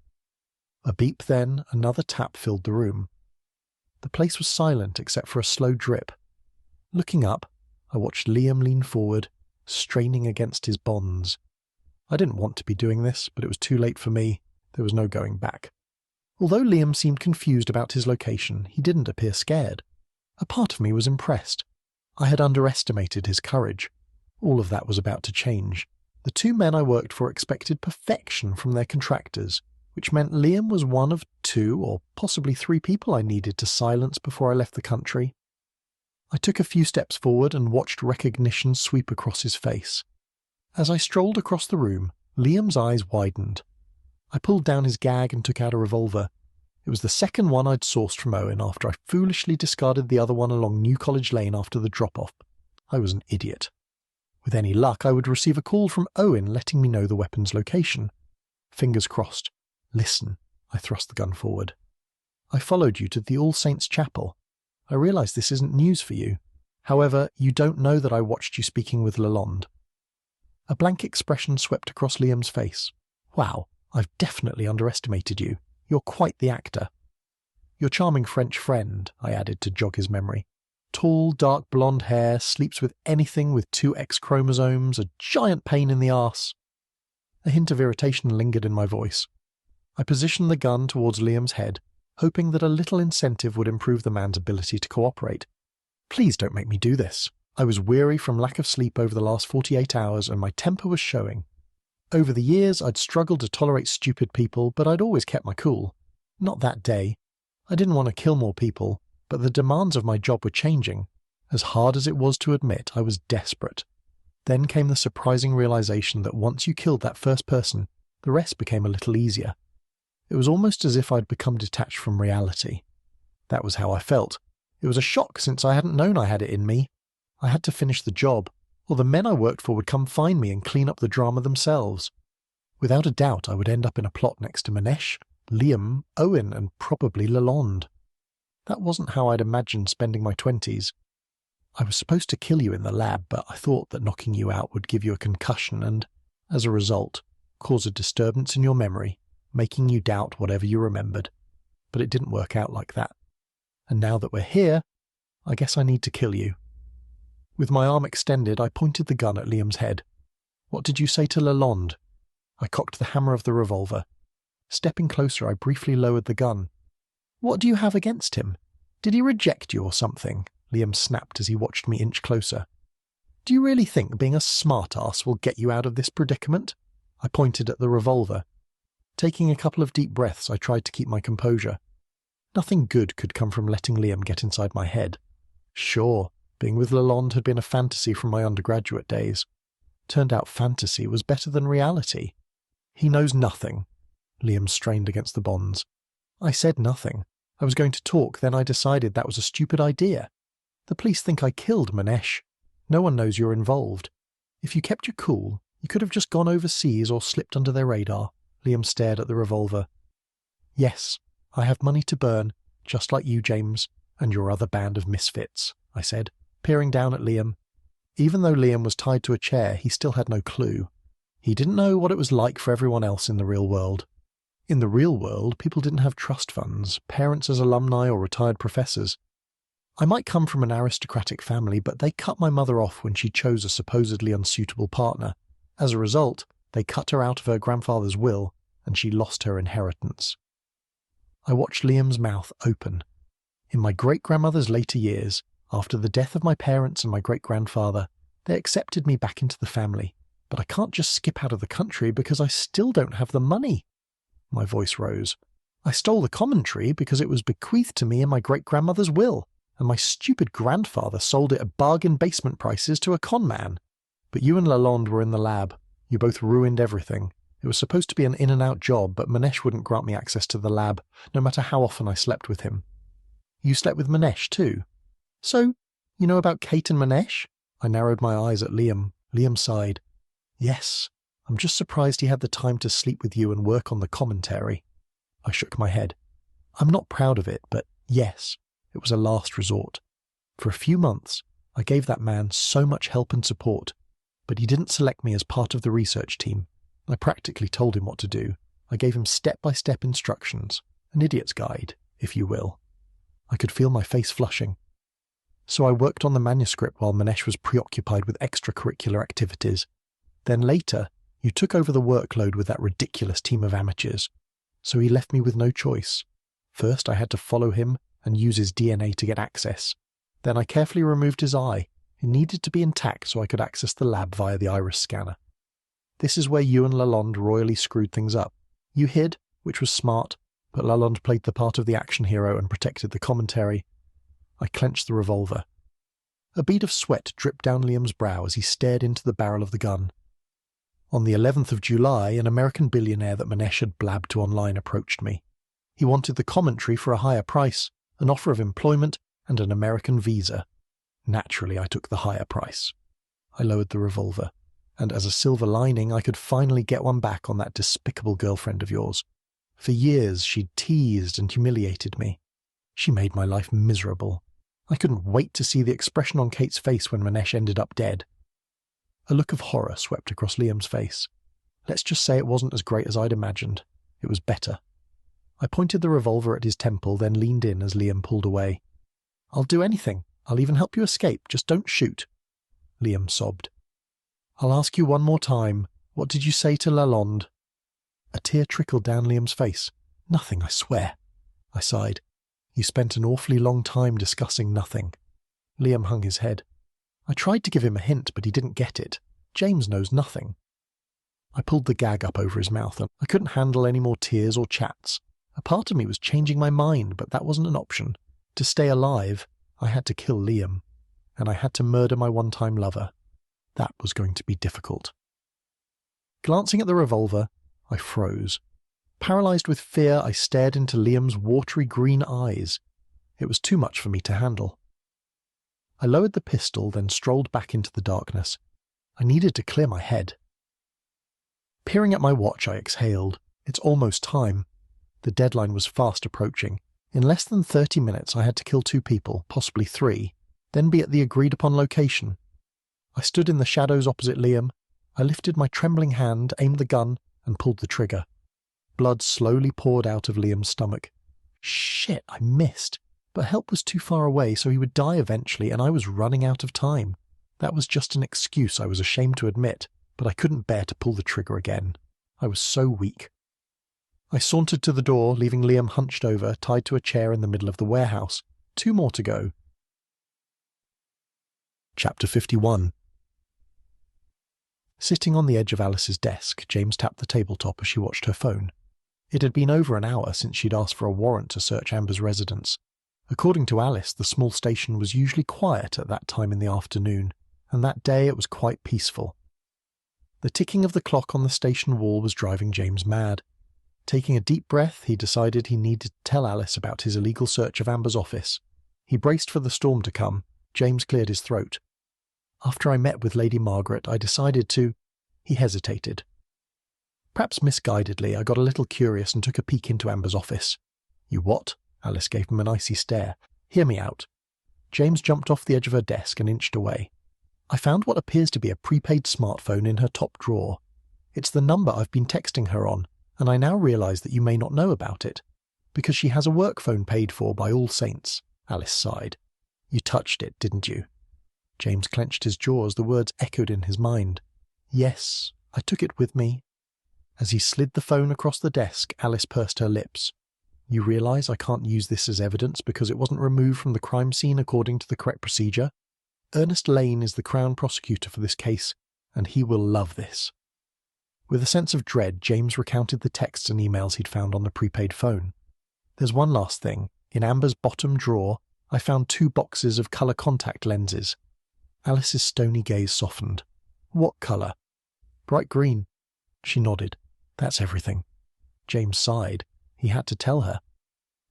A beep, then another tap filled the room. The place was silent except for a slow drip. Looking up, I watched Liam lean forward, straining against his bonds. I didn't want to be doing this, but it was too late for me. There was no going back. Although Liam seemed confused about his location, he didn't appear scared. A part of me was impressed. I had underestimated his courage. All of that was about to change. The two men I worked for expected perfection from their contractors, which meant Liam was one of 2 or possibly 3 people I needed to silence before I left the country. I took a few steps forward and watched recognition sweep across his face. As I strolled across the room, Liam's eyes widened. I pulled down his gag and took out a revolver. It was the second one I'd sourced from Owen after I foolishly discarded the other one along New College Lane after the drop-off. I was an idiot. With any luck, I would receive a call from Owen letting me know the weapon's location. Fingers crossed. "Listen," I thrust the gun forward. "I followed you to the All Saints Chapel. I realise this isn't news for you. However, you don't know that I watched you speaking with Lalonde." A blank expression swept across Liam's face. "Wow, I've definitely underestimated you. You're quite the actor." "Your charming French friend," I added to jog his memory. "Tall, dark blonde hair, sleeps with anything with 2 X chromosomes, a giant pain in the arse." A hint of irritation lingered in my voice. I positioned the gun towards Liam's head, hoping that a little incentive would improve the man's ability to cooperate. "Please don't make me do this." I was weary from lack of sleep over the last 48 hours, and my temper was showing. Over the years, I'd struggled to tolerate stupid people, but I'd always kept my cool. Not that day. I didn't want to kill more people, but the demands of my job were changing. As hard as it was to admit, I was desperate. Then came the surprising realization that once you killed that first person, the rest became a little easier. It was almost as if I'd become detached from reality. That was how I felt. It was a shock since I hadn't known I had it in me. I had to finish the job, or the men I worked for would come find me and clean up the drama themselves. Without a doubt, I would end up in a plot next to Manesh, Liam, Owen, and probably Lalonde. That wasn't how I'd imagined spending my 20s. I was supposed to kill you in the lab, but I thought that knocking you out would give you a concussion and, as a result, cause a disturbance in your memory, making you doubt whatever you remembered. But it didn't work out like that. And now that we're here, I guess I need to kill you. With my arm extended, I pointed the gun at Liam's head. "What did you say to Lalonde?" I cocked the hammer of the revolver. Stepping closer, I briefly lowered the gun. "What do you have against him? Did he reject you or something?" Liam snapped as he watched me inch closer. "Do you really think being a smartass will get you out of this predicament?" I pointed at the revolver. Taking a couple of deep breaths, I tried to keep my composure. Nothing good could come from letting Liam get inside my head. Sure, being with Lalonde had been a fantasy from my undergraduate days. Turned out fantasy was better than reality. "He knows nothing." Liam strained against the bonds. "I said nothing. I was going to talk, then I decided that was a stupid idea. The police think I killed Manesh. No one knows you're involved. If you kept your cool, you could have just gone overseas or slipped under their radar." Liam stared at the revolver. "Yes, I have money to burn, just like you, James. "And your other band of misfits," I said, peering down at Liam. Even though Liam was tied to a chair, he still had no clue. He didn't know what it was like for everyone else in the real world. In the real world, people didn't have trust funds, parents as alumni or retired professors. I might come from an aristocratic family, but they cut my mother off when she chose a supposedly unsuitable partner. As a result, they cut her out of her grandfather's will, and she lost her inheritance. I watched Liam's mouth open. In my great-grandmother's later years, after the death of my parents and my great-grandfather, they accepted me back into the family, but I can't just skip out of the country because I still don't have the money. My voice rose. I stole the commentary because it was bequeathed to me in my great-grandmother's will, and my stupid grandfather sold it at bargain basement prices to a con man. But you and Lalonde were in the lab. You both ruined everything. It was supposed to be an in-and-out job, but Manesh wouldn't grant me access to the lab, no matter how often I slept with him. You slept with Manesh too? So, you know about Kate and Manesh? I narrowed my eyes at Liam. Liam sighed. Yes. I'm just surprised he had the time to sleep with you and work on the commentary. I shook my head. I'm not proud of it, but yes, it was a last resort. For a few months, I gave that man so much help and support, but he didn't select me as part of the research team. I practically told him what to do. I gave him step-by-step instructions, an idiot's guide, if you will. I could feel my face flushing. So I worked on the manuscript while Manesh was preoccupied with extracurricular activities. Then later, you took over the workload with that ridiculous team of amateurs. So he left me with no choice. First, I had to follow him and use his DNA to get access. Then I carefully removed his eye. It needed to be intact so I could access the lab via the iris scanner. This is where you and Lalonde royally screwed things up. You hid, which was smart, but Lalonde played the part of the action hero and protected the commentary. I clenched the revolver. A bead of sweat dripped down Liam's brow as he stared into the barrel of the gun. On the 11th of July, an American billionaire that Manesh had blabbed to online approached me. He wanted the commentary for a higher price, an offer of employment, and an American visa. Naturally, I took the higher price. I lowered the revolver, and as a silver lining, I could finally get one back on that despicable girlfriend of yours. For years, she'd teased and humiliated me. She made my life miserable. I couldn't wait to see the expression on Kate's face when Manesh ended up dead. A look of horror swept across Liam's face. Let's just say it wasn't as great as I'd imagined. It was better. I pointed the revolver at his temple, then leaned in as Liam pulled away. I'll do anything. I'll even help you escape. Just don't shoot. Liam sobbed. I'll ask you one more time. What did you say to Lalonde? A tear trickled down Liam's face. Nothing, I swear. I sighed. You spent an awfully long time discussing nothing. Liam hung his head. I tried to give him a hint, but he didn't get it. James knows nothing. I pulled the gag up over his mouth, and I couldn't handle any more tears or chats. A part of me was changing my mind, but that wasn't an option. To stay alive, I had to kill Liam, and I had to murder my one-time lover. That was going to be difficult. Glancing at the revolver, I froze. Paralyzed with fear, I stared into Liam's watery green eyes. It was too much for me to handle. I lowered the pistol, then strolled back into the darkness. I needed to clear my head. Peering at my watch, I exhaled. It's almost time. The deadline was fast approaching. In less than 30 minutes, I had to kill 2 people, possibly 3, then be at the agreed-upon location. I stood in the shadows opposite Liam. I lifted my trembling hand, aimed the gun, and pulled the trigger. Blood slowly poured out of Liam's stomach. Shit, I missed. But help was too far away, so he would die eventually, and I was running out of time. That was just an excuse I was ashamed to admit, but I couldn't bear to pull the trigger again. I was so weak. I sauntered to the door, leaving Liam hunched over, tied to a chair in the middle of the warehouse. 2 more to go. Chapter 51. Sitting on the edge of Alice's desk, James tapped the tabletop as she watched her phone. It had been over an hour since she'd asked for a warrant to search Amber's residence. According to Alice, the small station was usually quiet at that time in the afternoon, and that day it was quite peaceful. The ticking of the clock on the station wall was driving James mad. Taking a deep breath, he decided he needed to tell Alice about his illegal search of Amber's office. He braced for the storm to come. James cleared his throat. After I met with Lady Margaret, I decided to... He hesitated. Perhaps misguidedly, I got a little curious and took a peek into Amber's office. You what? Alice gave him an icy stare. Hear me out. James jumped off the edge of her desk and inched away. I found what appears to be a prepaid smartphone in her top drawer. It's the number I've been texting her on, and I now realise that you may not know about it, because she has a work phone paid for by All Saints. Alice sighed. You touched it, didn't you? James clenched his jaw as the words echoed in his mind. Yes, I took it with me. As he slid the phone across the desk, Alice pursed her lips. You realise I can't use this as evidence because it wasn't removed from the crime scene according to the correct procedure? Ernest Lane is the Crown prosecutor for this case, and he will love this. With a sense of dread, James recounted the texts and emails he'd found on the prepaid phone. There's one last thing. In Amber's bottom drawer, I found 2 boxes of colour contact lenses. Alice's stony gaze softened. What colour? Bright green. She nodded. That's everything. James sighed. He had to tell her.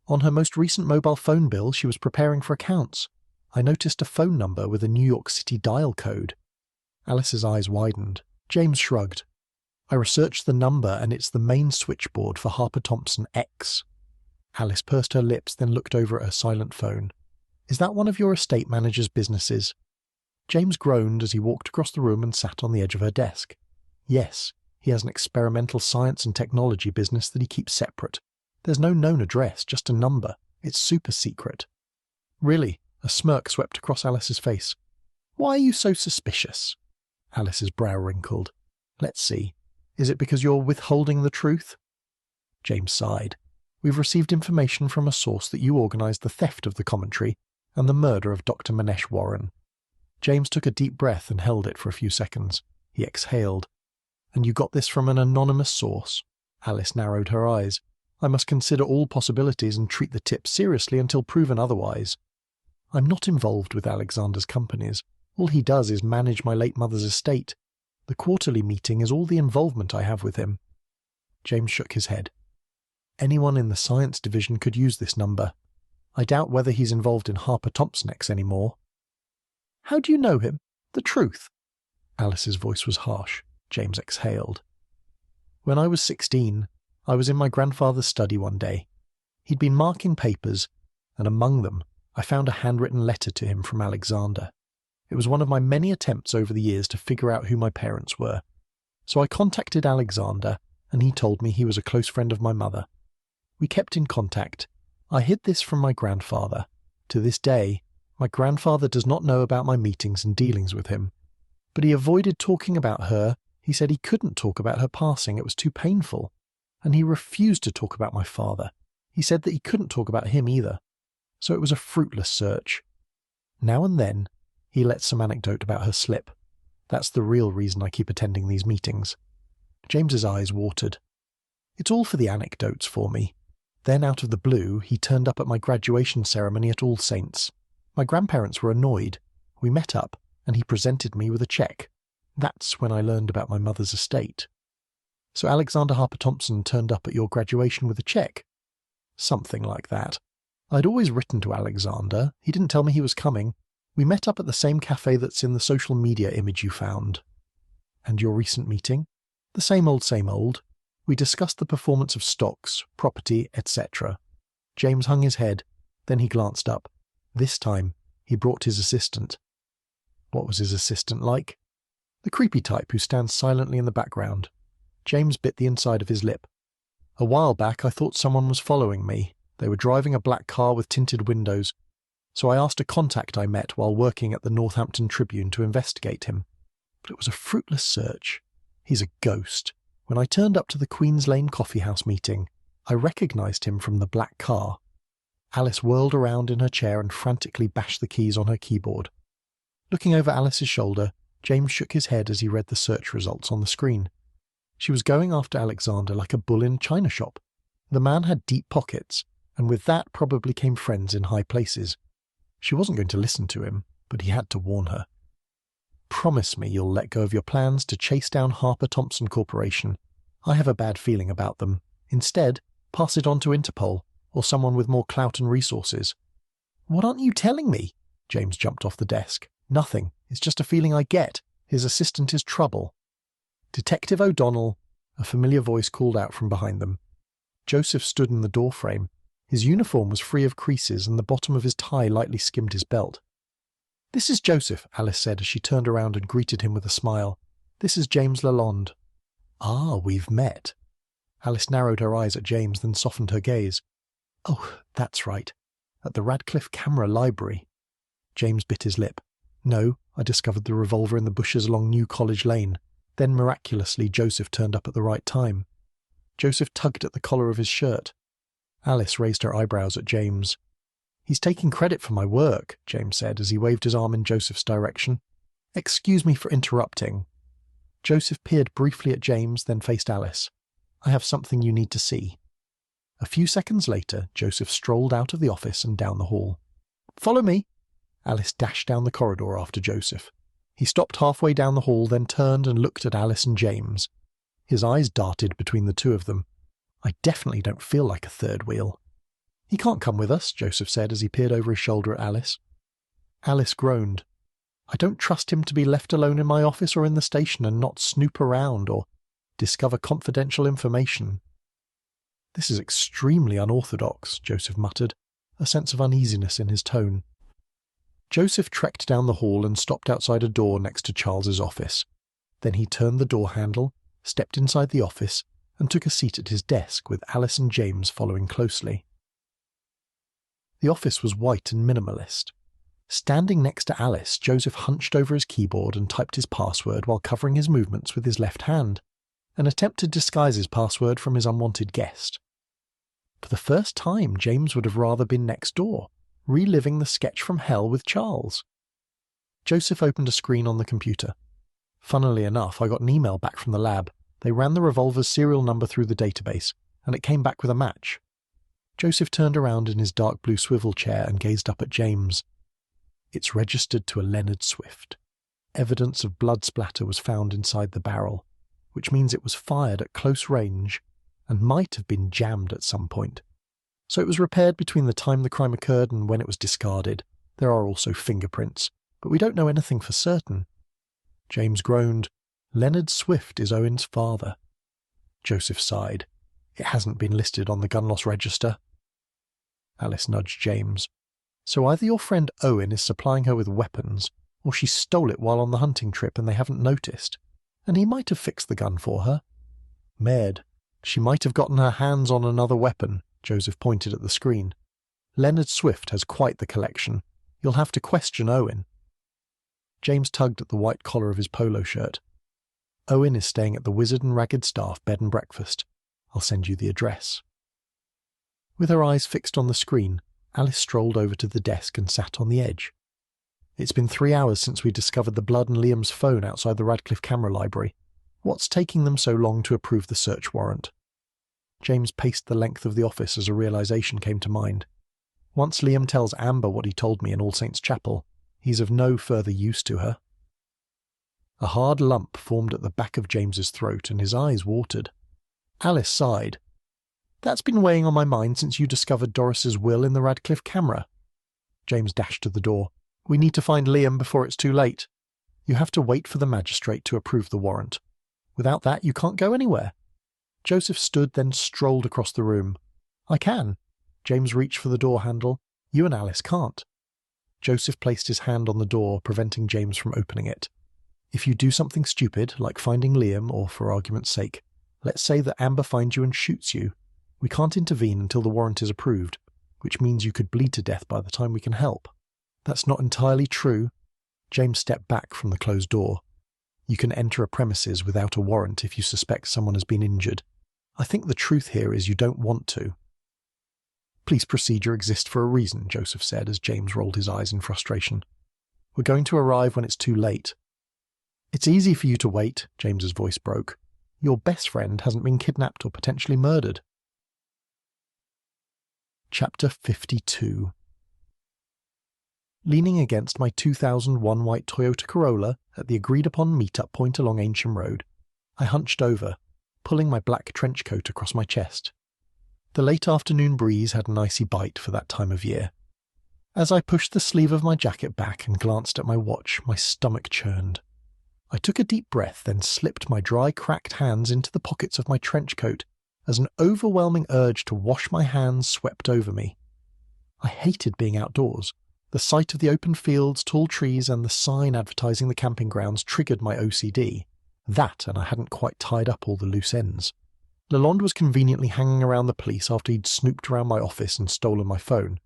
On her most recent mobile phone bill, she was preparing for accounts. I noticed a phone number with a New York City dial code. Alice's eyes widened. James shrugged. I researched the number and it's the main switchboard for Harper Thompson X. Alice pursed her lips, then looked over at her silent phone. Is that one of your estate manager's businesses? James groaned as he walked across the room and sat on the edge of her desk. Yes, he has an experimental science and technology business that he keeps separate. There's no known address, just a number. It's super secret. Really? A smirk swept across Alice's face. Why are you so suspicious? Alice's brow wrinkled. Let's see. Is it because you're withholding the truth? James sighed. We've received information from a source that you organised the theft of the commentary and the murder of Dr. Manesh Warren. James took a deep breath and held it for a few seconds. He exhaled. And you got this from an anonymous source? Alice narrowed her eyes. I must consider all possibilities and treat the tip seriously until proven otherwise. I'm not involved with Alexander's companies. All he does is manage my late mother's estate. The quarterly meeting is all the involvement I have with him. James shook his head. Anyone in the science division could use this number. I doubt whether he's involved in Harper Thompson X anymore. How do you know him? The truth? Alice's voice was harsh. James exhaled. When I was 16, I was in my grandfather's study one day. He'd been marking papers, and among them, I found a handwritten letter to him from Alexander. It was one of my many attempts over the years to figure out who my parents were. So I contacted Alexander, and he told me he was a close friend of my mother. We kept in contact. I hid this from my grandfather. To this day, my grandfather does not know about my meetings and dealings with him. But he avoided talking about her. He said he couldn't talk about her passing, it was too painful. And he refused to talk about my father. He said that he couldn't talk about him either. So it was a fruitless search. Now and then, he lets some anecdote about her slip. That's the real reason I keep attending these meetings. James's eyes watered. It's all for the anecdotes for me. Then, out of the blue, he turned up at my graduation ceremony at All Saints. My grandparents were annoyed. We met up, and he presented me with a cheque. That's when I learned about my mother's estate. So Alexander Harper Thompson turned up at your graduation with a cheque? Something like that. I'd always written to Alexander. He didn't tell me he was coming. We met up at the same cafe that's in the social media image you found. And your recent meeting? The same old, same old. We discussed the performance of stocks, property, etc. James hung his head. Then he glanced up. This time, he brought his assistant. What was his assistant like? The creepy type who stands silently in the background. James bit the inside of his lip. A while back I thought someone was following me. They were driving a black car with tinted windows. So I asked a contact I met while working at the Northampton Tribune to investigate him. But it was a fruitless search. He's a ghost. When I turned up to the Queen's Lane Coffeehouse meeting, I recognised him from the black car. Alice whirled around in her chair and frantically bashed the keys on her keyboard. Looking over Alice's shoulder, James shook his head as he read the search results on the screen. She was going after Alexander like a bull in a china shop. The man had deep pockets, and with that probably came friends in high places. She wasn't going to listen to him, but he had to warn her. Promise me you'll let go of your plans to chase down Harper Thompson Corporation. I have a bad feeling about them. Instead, pass it on to Interpol, or someone with more clout and resources. What aren't you telling me? James jumped off the desk. Nothing. It's just a feeling I get. His assistant is trouble. Detective O'Donnell, a familiar voice called out from behind them. Joseph stood in the doorframe. His uniform was free of creases and the bottom of his tie lightly skimmed his belt. "This is Joseph," Alice said as she turned around and greeted him with a smile. "This is James Lalonde." "Ah, we've met." Alice narrowed her eyes at James, then softened her gaze. "Oh, that's right. At the Radcliffe Camera Library." James bit his lip. "No, I discovered the revolver in the bushes along New College Lane. Then, miraculously, Joseph turned up at the right time." Joseph tugged at the collar of his shirt. Alice raised her eyebrows at James. "He's taking credit for my work," James said as he waved his arm in Joseph's direction. "Excuse me for interrupting." Joseph peered briefly at James, then faced Alice. "I have something you need to see." A few seconds later, Joseph strolled out of the office and down the hall. "Follow me." Alice dashed down the corridor after Joseph. He stopped halfway down the hall, then turned and looked at Alice and James. His eyes darted between the two of them. "I definitely don't feel like a third wheel." "He can't come with us," Joseph said as he peered over his shoulder at Alice. Alice groaned. "I don't trust him to be left alone in my office or in the station and not snoop around or discover confidential information." "This is extremely unorthodox," Joseph muttered, a sense of uneasiness in his tone. Joseph trekked down the hall and stopped outside a door next to Charles's office. Then he turned the door handle, stepped inside the office, and took a seat at his desk with Alice and James following closely. The office was white and minimalist. Standing next to Alice, Joseph hunched over his keyboard and typed his password while covering his movements with his left hand, an attempt to disguise his password from his unwanted guest. For the first time, James would have rather been next door, reliving the sketch from hell with Charles. Joseph opened a screen on the computer. "Funnily enough, I got an email back from the lab. They ran the revolver's serial number through the database, and it came back with a match." Joseph turned around in his dark blue swivel chair and gazed up at James. "It's registered to a Leonard Swift. Evidence of blood splatter was found inside the barrel, which means it was fired at close range and might have been jammed at some point. So it was repaired between the time the crime occurred and when it was discarded. There are also fingerprints, but we don't know anything for certain." James groaned. "Leonard Swift is Owen's father." Joseph sighed. "It hasn't been listed on the gun loss register." Alice nudged James. "So either your friend Owen is supplying her with weapons, or she stole it while on the hunting trip and they haven't noticed. And he might have fixed the gun for her. Merd, she might have gotten her hands on another weapon." Joseph pointed at the screen. "Leonard Swift has quite the collection. You'll have to question Owen." James tugged at the white collar of his polo shirt. "Owen is staying at the Wizard and Ragged Staff bed and breakfast. I'll send you the address." With her eyes fixed on the screen, Alice strolled over to the desk and sat on the edge. "It's been 3 hours since we discovered the blood in Liam's phone outside the Radcliffe Camera Library. What's taking them so long to approve the search warrant?" James paced the length of the office as a realization came to mind. Once Liam tells Amber what he told me in All Saints' Chapel, he's of no further use to her. A hard lump formed at the back of James's throat and his eyes watered. Alice sighed. "That's been weighing on my mind since you discovered Doris's will in the Radcliffe camera." James dashed to the door. "We need to find Liam before it's too late. You have to wait for the magistrate to approve the warrant. Without that, you can't go anywhere." Joseph stood, then strolled across the room. "I can." James reached for the door handle. "You and Alice can't." Joseph placed his hand on the door, preventing James from opening it. "If you do something stupid, like finding Liam, or for argument's sake, let's say that Amber finds you and shoots you, we can't intervene until the warrant is approved, which means you could bleed to death by the time we can help." "That's not entirely true." James stepped back from the closed door. "You can enter a premises without a warrant if you suspect someone has been injured. I think the truth here is you don't want to." "Police procedure exists for a reason," Joseph said as James rolled his eyes in frustration. "We're going to arrive when it's too late." "It's easy for you to wait," James's voice broke. "Your best friend hasn't been kidnapped or potentially murdered." Chapter 52. Leaning against my 2001 white Toyota Corolla at the agreed-upon meet-up point along Ancient Road, I hunched over, pulling my black trench coat across my chest. The late afternoon breeze had an icy bite for that time of year. As I pushed the sleeve of my jacket back and glanced at my watch, my stomach churned. I took a deep breath, then slipped my dry, cracked hands into the pockets of my trench coat as an overwhelming urge to wash my hands swept over me. I hated being outdoors. The sight of the open fields, tall trees, and the sign advertising the camping grounds triggered my OCD. That, and I hadn't quite tied up all the loose ends. Lalonde was conveniently hanging around the police after he'd snooped around my office and stolen my phone.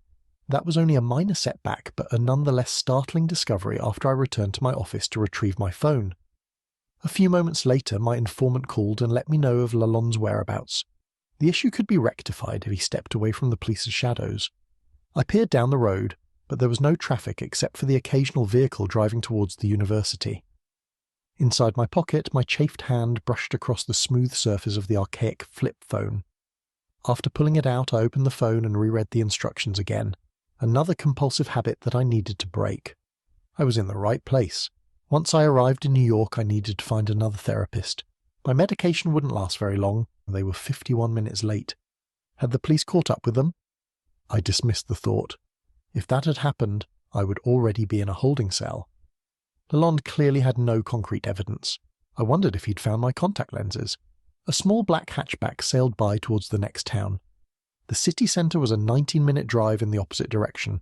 That was only a minor setback, but a nonetheless startling discovery after I returned to my office to retrieve my phone. A few moments later, my informant called and let me know of Lalonde's whereabouts. The issue could be rectified if he stepped away from the police's shadows. I peered down the road, but there was no traffic except for the occasional vehicle driving towards the university. Inside my pocket, my chafed hand brushed across the smooth surface of the archaic flip phone. After pulling it out, I opened the phone and reread the instructions again. Another compulsive habit that I needed to break. I was in the right place. Once I arrived in New York, I needed to find another therapist. My medication wouldn't last very long. They were 51 minutes late. Had the police caught up with them? I dismissed the thought. If that had happened, I would already be in a holding cell. Lalonde clearly had no concrete evidence. I wondered if he'd found my contact lenses. A small black hatchback sailed by towards the next town. The city centre was a 19-minute drive in the opposite direction.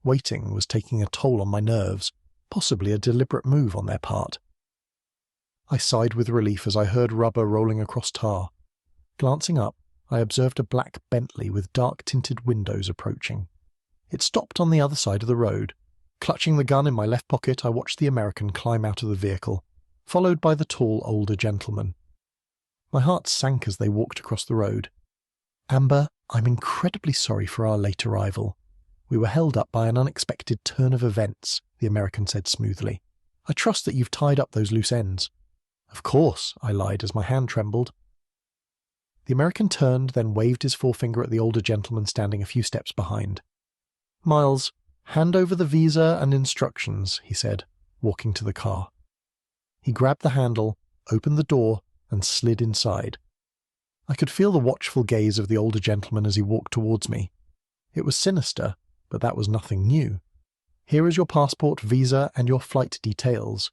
Waiting was taking a toll on my nerves, possibly a deliberate move on their part. I sighed with relief as I heard rubber rolling across tar. Glancing up, I observed a black Bentley with dark-tinted windows approaching. It stopped on the other side of the road. Clutching the gun in my left pocket, I watched the American climb out of the vehicle, followed by the tall, older gentleman. My heart sank as they walked across the road. "Amber, I'm incredibly sorry for our late arrival. We were held up by an unexpected turn of events," the American said smoothly. "I trust that you've tied up those loose ends." "Of course," I lied as my hand trembled. The American turned, then waved his forefinger at the older gentleman standing a few steps behind. "Miles, hand over the visa and instructions," he said, walking to the car. He grabbed the handle, opened the door, and slid inside. I could feel the watchful gaze of the older gentleman as he walked towards me. It was sinister, but that was nothing new. "Here is your passport, visa, and your flight details."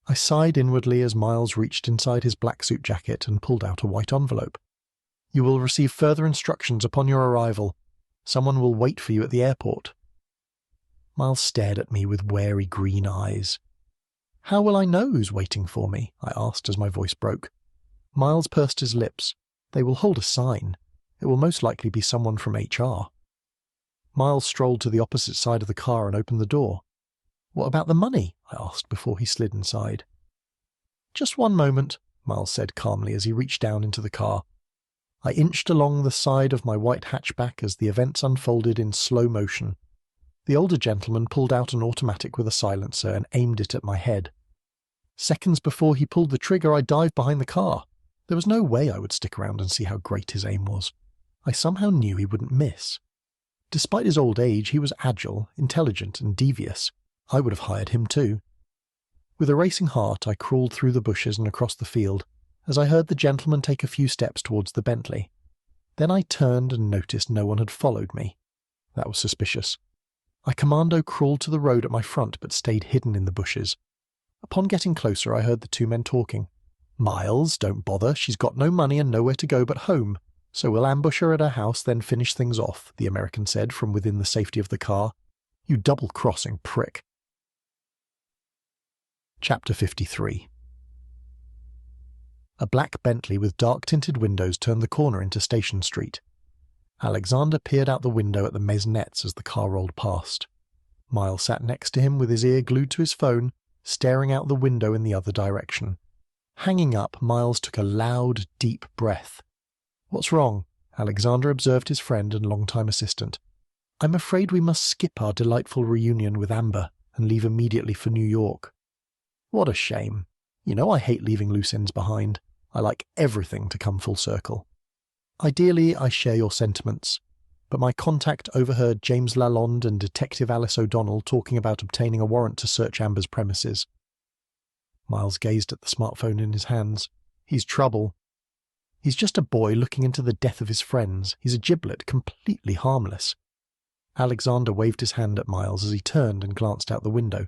I sighed inwardly as Miles reached inside his black suit jacket and pulled out a white envelope. "You will receive further instructions upon your arrival. Someone will wait for you at the airport." Miles stared at me with wary green eyes. "How will I know who's waiting for me?" I asked as my voice broke. Miles pursed his lips. "They will hold a sign. It will most likely be someone from HR." Miles strolled to the opposite side of the car and opened the door. "What about the money?" I asked before he slid inside. "Just one moment," Miles said calmly as he reached down into the car. I inched along the side of my white hatchback as the events unfolded in slow motion. The older gentleman pulled out an automatic with a silencer and aimed it at my head. Seconds before he pulled the trigger, I dived behind the car. There was no way I would stick around and see how great his aim was. I somehow knew he wouldn't miss. Despite his old age, he was agile, intelligent, and devious. I would have hired him too. With a racing heart, I crawled through the bushes and across the field, as I heard the gentleman take a few steps towards the Bentley. Then I turned and noticed no one had followed me. That was suspicious. I commando crawled to the road at my front but stayed hidden in the bushes. Upon getting closer, I heard the two men talking. "Miles, don't bother, she's got no money and nowhere to go but home, so we'll ambush her at her house, then finish things off," the American said from within the safety of the car. "You double-crossing prick." Chapter 53. A black Bentley with dark-tinted windows turned the corner into Station Street. Alexander peered out the window at the maisonettes as the car rolled past. Miles sat next to him with his ear glued to his phone, staring out the window in the other direction. Hanging up, Miles took a loud, deep breath. "What's wrong?" Alexander observed his friend and long-time assistant. "I'm afraid we must skip our delightful reunion with Amber and leave immediately for New York." "What a shame. You know I hate leaving loose ends behind. I like everything to come full circle." "Ideally, I share your sentiments, but my contact overheard James Lalonde and Detective Alice O'Donnell talking about obtaining a warrant to search Amber's premises." Miles gazed at the smartphone in his hands. "He's trouble. He's just a boy looking into the death of his friends. He's a giblet, completely harmless." Alexander waved his hand at Miles as he turned and glanced out the window.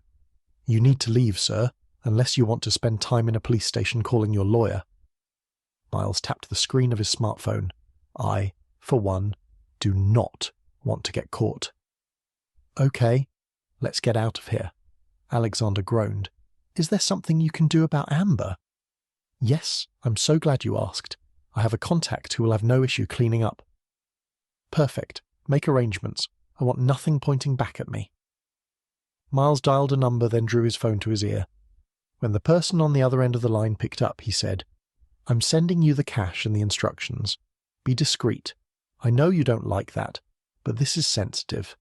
"You need to leave, sir, unless you want to spend time in a police station calling your lawyer." Miles tapped the screen of his smartphone. I, for one, do not want to get caught. Okay, let's get out of here. Alexander groaned. Is there something you can do about Amber? Yes, I'm so glad you asked. I have a contact who will have no issue cleaning up. Perfect. Make arrangements. I want nothing pointing back at me. Miles dialed a number, then drew his phone to his ear. When the person on the other end of the line picked up, he said, I'm sending you the cash and the instructions. Be discreet. I know you don't like that, but this is sensitive.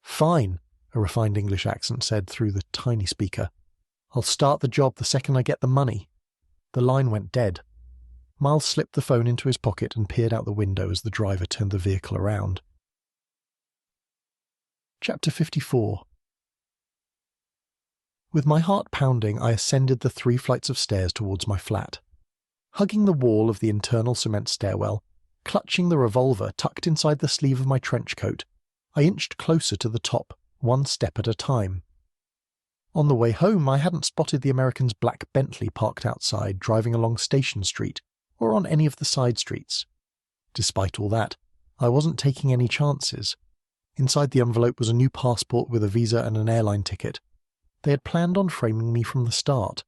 Fine, a refined English accent said through the tiny speaker. I'll start the job the second I get the money. The line went dead. Miles slipped the phone into his pocket and peered out the window as the driver turned the vehicle around. Chapter 54. With my heart pounding, I ascended the 3 flights of stairs towards my flat. Hugging the wall of the internal cement stairwell, clutching the revolver tucked inside the sleeve of my trench coat, I inched closer to the top, 1 step at a time. On the way home, I hadn't spotted the American's black Bentley parked outside, driving along Station Street, or on any of the side streets. Despite all that, I wasn't taking any chances. Inside the envelope was a new passport with a visa and an airline ticket. They had planned on framing me from the start.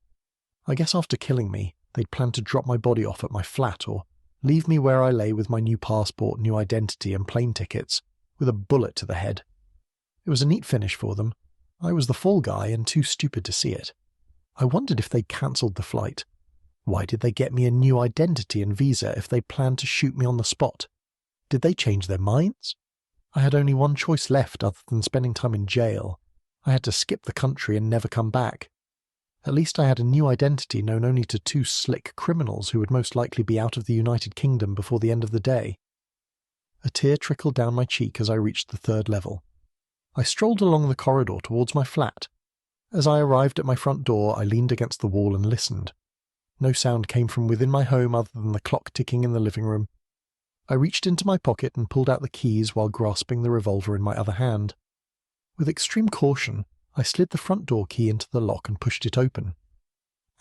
I guess after killing me, they'd planned to drop my body off at my flat or leave me where I lay with my new passport, new identity and plane tickets, with a bullet to the head. It was a neat finish for them. I was the fall guy and too stupid to see it. I wondered if they'd cancelled the flight. Why did they get me a new identity and visa if they planned to shoot me on the spot? Did they change their minds? I had only one choice left other than spending time in jail. I had to skip the country and never come back. At least I had a new identity known only to 2 slick criminals who would most likely be out of the United Kingdom before the end of the day. A tear trickled down my cheek as I reached the 3rd level. I strolled along the corridor towards my flat. As I arrived at my front door, I leaned against the wall and listened. No sound came from within my home other than the clock ticking in the living room. I reached into my pocket and pulled out the keys while grasping the revolver in my other hand. With extreme caution, I slid the front door key into the lock and pushed it open.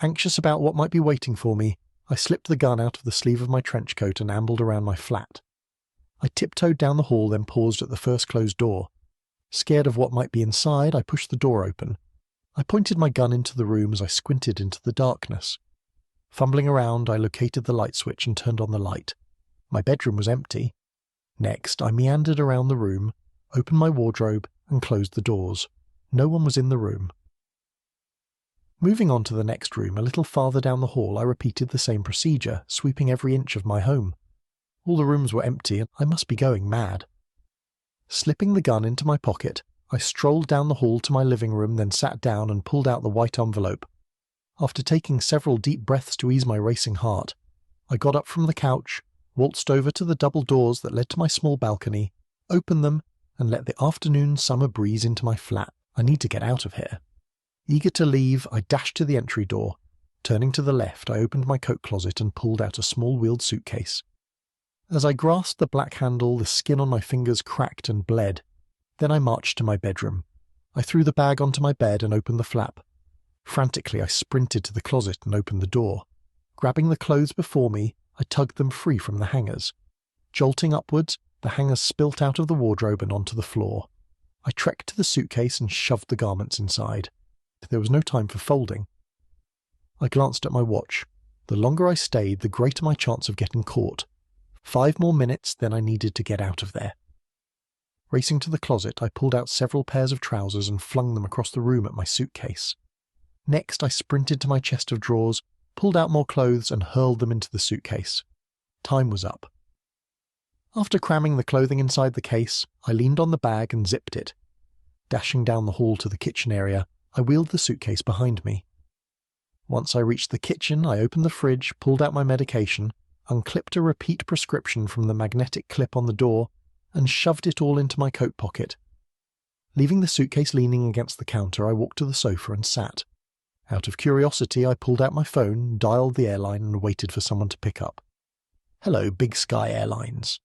Anxious about what might be waiting for me, I slipped the gun out of the sleeve of my trench coat and ambled around my flat. I tiptoed down the hall, then paused at the first closed door. Scared of what might be inside, I pushed the door open. I pointed my gun into the room as I squinted into the darkness. Fumbling around, I located the light switch and turned on the light. My bedroom was empty. Next, I meandered around the room, opened my wardrobe, and closed the doors. No one was in the room. Moving on to the next room, a little farther down the hall, I repeated the same procedure, sweeping every inch of my home. All the rooms were empty, and I must be going mad. Slipping the gun into my pocket, I strolled down the hall to my living room, then sat down and pulled out the white envelope. After taking several deep breaths to ease my racing heart, I got up from the couch, waltzed over to the double doors that led to my small balcony, opened them, and let the afternoon summer breeze into my flat. I need to get out of here. Eager to leave, I dashed to the entry door. Turning to the left, I opened my coat closet and pulled out a small-wheeled suitcase. As I grasped the black handle, the skin on my fingers cracked and bled. Then I marched to my bedroom. I threw the bag onto my bed and opened the flap. Frantically, I sprinted to the closet and opened the door. Grabbing the clothes before me, I tugged them free from the hangers. Jolting upwards, the hangers spilt out of the wardrobe and onto the floor. I trekked to the suitcase and shoved the garments inside. There was no time for folding. I glanced at my watch. The longer I stayed, the greater my chance of getting caught. 5 more minutes, then I needed to get out of there. Racing to the closet, I pulled out several pairs of trousers and flung them across the room at my suitcase. Next, I sprinted to my chest of drawers, pulled out more clothes and hurled them into the suitcase. Time was up. After cramming the clothing inside the case, I leaned on the bag and zipped it. Dashing down the hall to the kitchen area, I wheeled the suitcase behind me. Once I reached the kitchen, I opened the fridge, pulled out my medication, unclipped a repeat prescription from the magnetic clip on the door, and shoved it all into my coat pocket. Leaving the suitcase leaning against the counter, I walked to the sofa and sat. Out of curiosity, I pulled out my phone, dialed the airline, and waited for someone to pick up. Hello, Big Sky Airlines.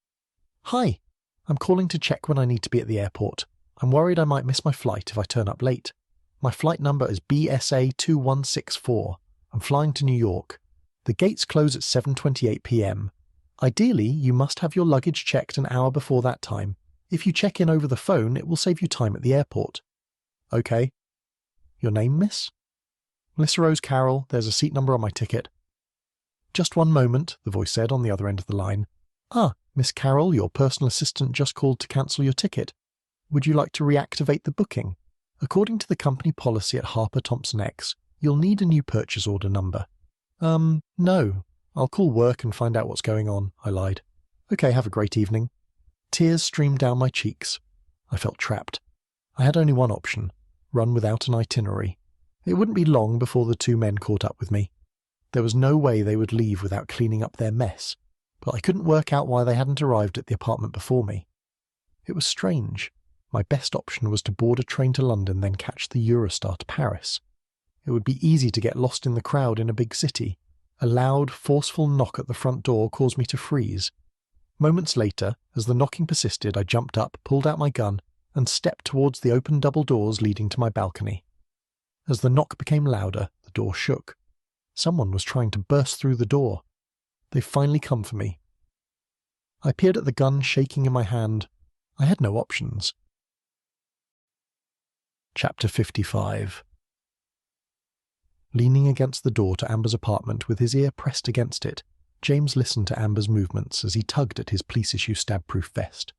Hi, I'm calling to check when I need to be at the airport. I'm worried I might miss my flight if I turn up late. My flight number is BSA 2164. I'm flying to New York. The gates close at 7:28 p.m. Ideally, you must have your luggage checked an hour before that time. If you check in over the phone, it will save you time at the airport. Okay. Your name, miss? Melissa Rose Carroll. There's a seat number on my ticket. Just one moment, the voice said on the other end of the line. Ah, Miss Carroll, your personal assistant just called to cancel your ticket. Would you like to reactivate the booking? According to the company policy at Harper Thompson X, you'll need a new purchase order number. No. I'll call work and find out what's going on, I lied. Okay, have a great evening. Tears streamed down my cheeks. I felt trapped. I had only one option, run without an itinerary. It wouldn't be long before the two men caught up with me. There was no way they would leave without cleaning up their mess, but I couldn't work out why they hadn't arrived at the apartment before me. It was strange. My best option was to board a train to London, then catch the Eurostar to Paris. It would be easy to get lost in the crowd in a big city. A loud, forceful knock at the front door caused me to freeze. Moments later, as the knocking persisted, I jumped up, pulled out my gun, and stepped towards the open double doors leading to my balcony. As the knock became louder, the door shook. Someone was trying to burst through the door. They've finally come for me. I peered at the gun shaking in my hand. I had no options. Chapter 55. Leaning against the door to Amber's apartment with his ear pressed against it, James listened to Amber's movements as he tugged at his police-issue stab-proof vest.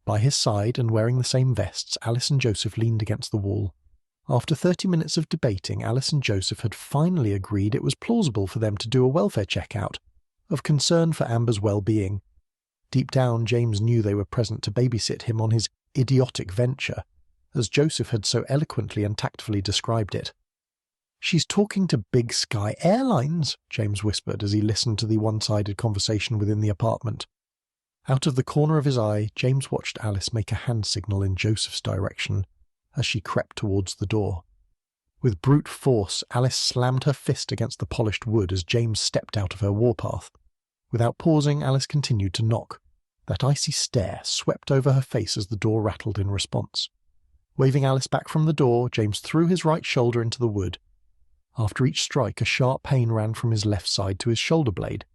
By his side, and wearing the same vests, Alice and Joseph leaned against the wall. After 30 minutes of debating, Alice and Joseph had finally agreed it was plausible for them to do a welfare check-out, of concern for Amber's well-being. Deep down, James knew they were present to babysit him on his idiotic venture, as Joseph had so eloquently and tactfully described it. "She's talking to Big Sky Airlines," James whispered as he listened to the one-sided conversation within the apartment. Out of the corner of his eye, James watched Alice make a hand signal in Joseph's direction as she crept towards the door. With brute force, Alice slammed her fist against the polished wood as James stepped out of her warpath. Without pausing, Alice continued to knock. That icy stare swept over her face as the door rattled in response. Waving Alice back from the door, James threw his right shoulder into the wood. After each strike, a sharp pain ran from his left side to his shoulder blade.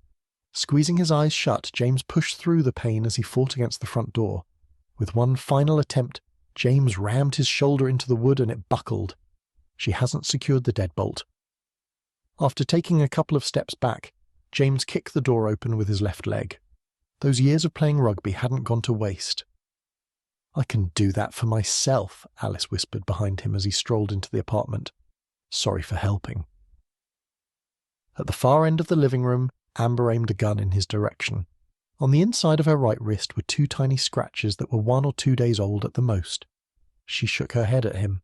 Squeezing his eyes shut, James pushed through the pain as he fought against the front door. With one final attempt, James rammed his shoulder into the wood and it buckled. She hasn't secured the deadbolt. After taking a couple of steps back, James kicked the door open with his left leg. Those years of playing rugby hadn't gone to waste. "I can do that for myself," Alice whispered behind him as he strolled into the apartment. "Sorry for helping." At the far end of the living room, Amber aimed a gun in his direction. On the inside of her right wrist were two tiny scratches that were 1 or 2 days old at the most. She shook her head at him.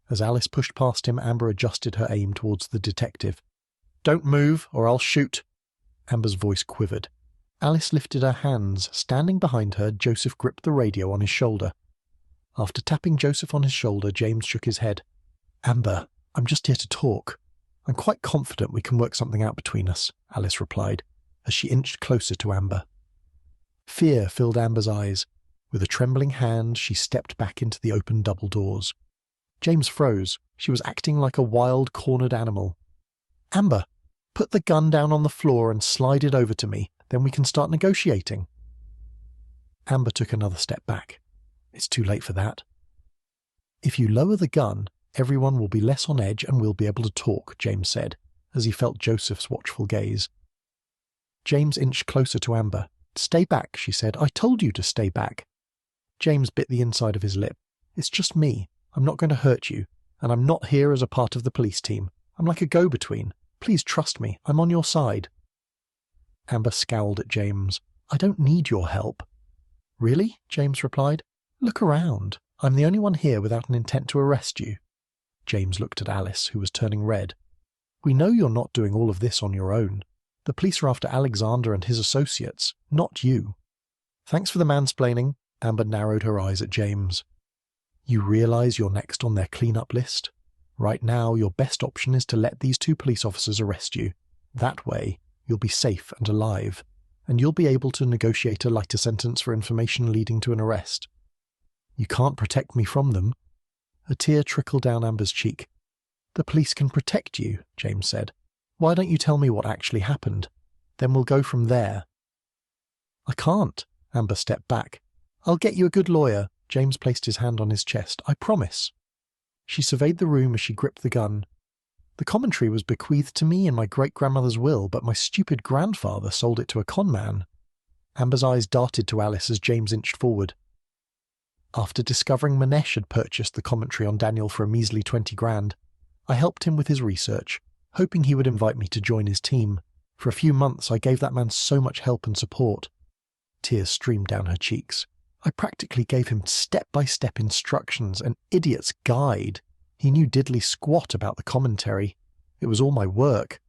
As Alice pushed past him, Amber adjusted her aim towards the detective. "Don't move, or I'll shoot." Amber's voice quivered. Alice lifted her hands. Standing behind her, Joseph gripped the radio on his shoulder. After tapping Joseph on his shoulder, James shook his head. "Amber, I'm just here to talk. I'm quite confident we can work something out between us," Alice replied, as she inched closer to Amber. Fear filled Amber's eyes. With a trembling hand, she stepped back into the open double doors. James froze. She was acting like a wild, cornered animal. "Amber, put the gun down on the floor and slide it over to me. Then we can start negotiating." Amber took another step back. "It's too late for that." "If you lower the gun, everyone will be less on edge and we'll be able to talk," James said, as he felt Joseph's watchful gaze. James inched closer to Amber. "Stay back," she said. "I told you to stay back." James bit the inside of his lip. "It's just me. I'm not going to hurt you, and I'm not here as a part of the police team. I'm like a go-between. Please trust me. I'm on your side." Amber scowled at James. "I don't need your help." "Really?" James replied. "Look around. I'm the only one here without an intent to arrest you." James looked at Alice, who was turning red. "We know you're not doing all of this on your own. The police are after Alexander and his associates, not you." "Thanks for the mansplaining." Amber narrowed her eyes at James. "You realize you're next on their clean-up list? Right now, your best option is to let these two police officers arrest you. That way, you'll be safe and alive, and you'll be able to negotiate a lighter sentence for information leading to an arrest. You can't protect me from them." A tear trickled down Amber's cheek. "The police can protect you," James said. Why don't you tell me what actually happened? Then we'll go from there." "I can't." Amber stepped back. "I'll get you a good lawyer." James placed his hand on his chest. "I promise." She surveyed the room as she gripped the gun. "The commentary was bequeathed to me in my great-grandmother's will, but my stupid grandfather sold it to a conman." Amber's eyes darted to Alice as James inched forward. "After discovering Manesh had purchased the commentary on Daniel for a measly 20 grand, I helped him with his research, hoping he would invite me to join his team. For a few months I gave that man so much help and support." Tears streamed down her cheeks. "I practically gave him step-by-step instructions, an idiot's guide. He knew diddly squat about the commentary. It was all my work.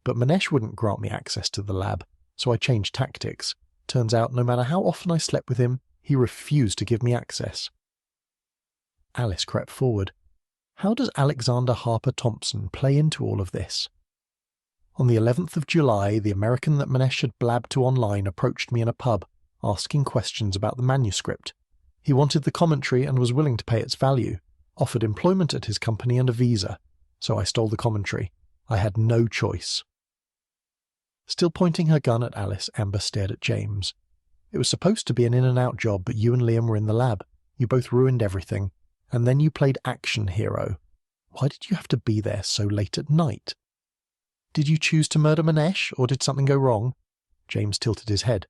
But Manesh wouldn't grant me access to the lab, so I changed tactics. Turns out, no matter how often I slept with him, he refused to give me access." Alice crept forward. "How does Alexander Harper Thompson play into all of this?" "On the 11th of July, the American that Manesh had blabbed to online approached me in a pub, asking questions about the manuscript. He wanted the commentary and was willing to pay its value, offered employment at his company and a visa, so I stole the commentary. I had no choice." Still pointing her gun at Alice, Amber stared at James. "It was supposed to be an in-and-out job, but you and Liam were in the lab. You both ruined everything. And then you played action hero. Why did you have to be there so late at night?" "Did you choose to murder Manesh, or did something go wrong?" James tilted his head.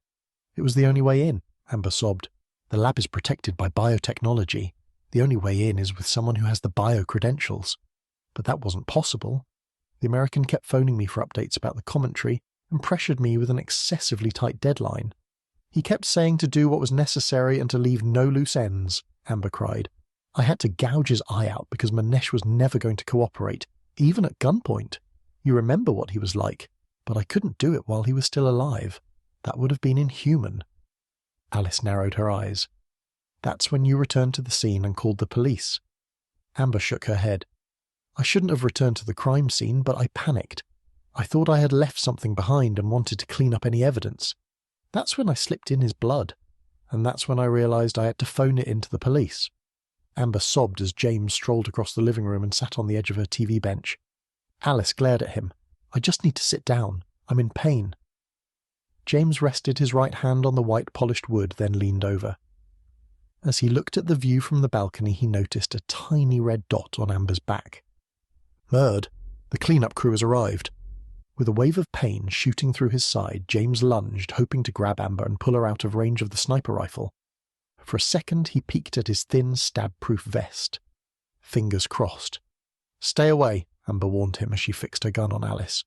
"It was the only way in," Amber sobbed. "The lab is protected by biotechnology. The only way in is with someone who has the bio-credentials. But that wasn't possible. The American kept phoning me for updates about the commentary and pressured me with an excessively tight deadline. He kept saying to do what was necessary and to leave no loose ends," Amber cried. "I had to gouge his eye out because Manesh was never going to cooperate, even at gunpoint. You remember what he was like, but I couldn't do it while he was still alive. That would have been inhuman." Alice narrowed her eyes. "That's when you returned to the scene and called the police." Amber shook her head. "I shouldn't have returned to the crime scene, but I panicked. I thought I had left something behind and wanted to clean up any evidence. That's when I slipped in his blood, and that's when I realized I had to phone it in to the police." Amber sobbed as James strolled across the living room and sat on the edge of her TV bench. Alice glared at him. "I just need to sit down. I'm in pain." James rested his right hand on the white polished wood, then leaned over. As he looked at the view from the balcony, he noticed a tiny red dot on Amber's back. "Murd, the cleanup crew has arrived." With a wave of pain shooting through his side, James lunged, hoping to grab Amber and pull her out of range of the sniper rifle. For a second he peeked at his thin, stab-proof vest. Fingers crossed. "Stay away," Amber warned him as she fixed her gun on Alice.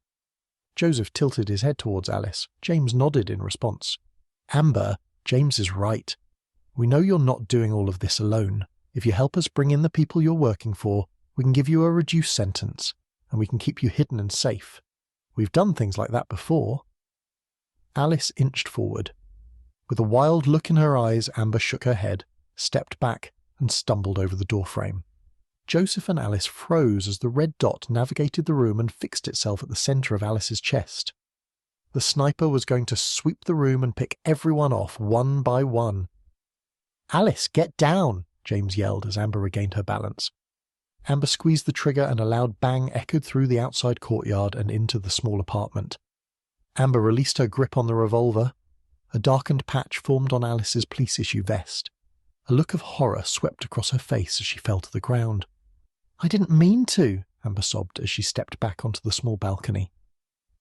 Joseph tilted his head towards Alice. James nodded in response. "Amber, James is right. We know you're not doing all of this alone. If you help us bring in the people you're working for, we can give you a reduced sentence, and we can keep you hidden and safe. We've done things like that before." Alice inched forward. With a wild look in her eyes, Amber shook her head, stepped back, and stumbled over the doorframe. Joseph and Alice froze as the red dot navigated the room and fixed itself at the centre of Alice's chest. The sniper was going to sweep the room and pick everyone off one by one. "Alice, get down!" James yelled as Amber regained her balance. Amber squeezed the trigger and a loud bang echoed through the outside courtyard and into the small apartment. Amber released her grip on the revolver. A darkened patch formed on Alice's police-issue vest. A look of horror swept across her face as she fell to the ground. "I didn't mean to," Amber sobbed as she stepped back onto the small balcony.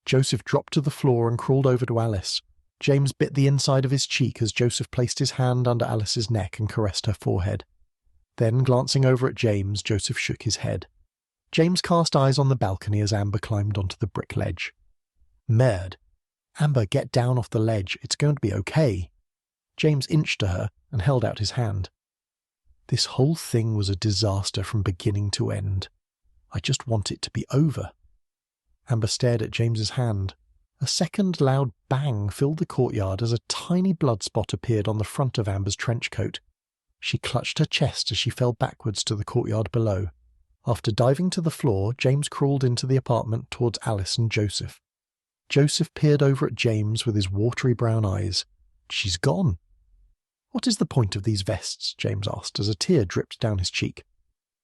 Joseph dropped to the floor and crawled over to Alice. James bit the inside of his cheek as Joseph placed his hand under Alice's neck and caressed her forehead. Then, glancing over at James, Joseph shook his head. James cast eyes on the balcony as Amber climbed onto the brick ledge. "Merd. Amber, get down off the ledge. It's going to be okay." James inched to her and held out his hand. "This whole thing was a disaster from beginning to end. I just want it to be over." Amber stared at James's hand. A second loud bang filled the courtyard as a tiny blood spot appeared on the front of Amber's trench coat. She clutched her chest as she fell backwards to the courtyard below. After diving to the floor, James crawled into the apartment towards Alice and Joseph. Joseph peered over at James with his watery brown eyes. "She's gone." "What is the point of these vests?" James asked as a tear dripped down his cheek.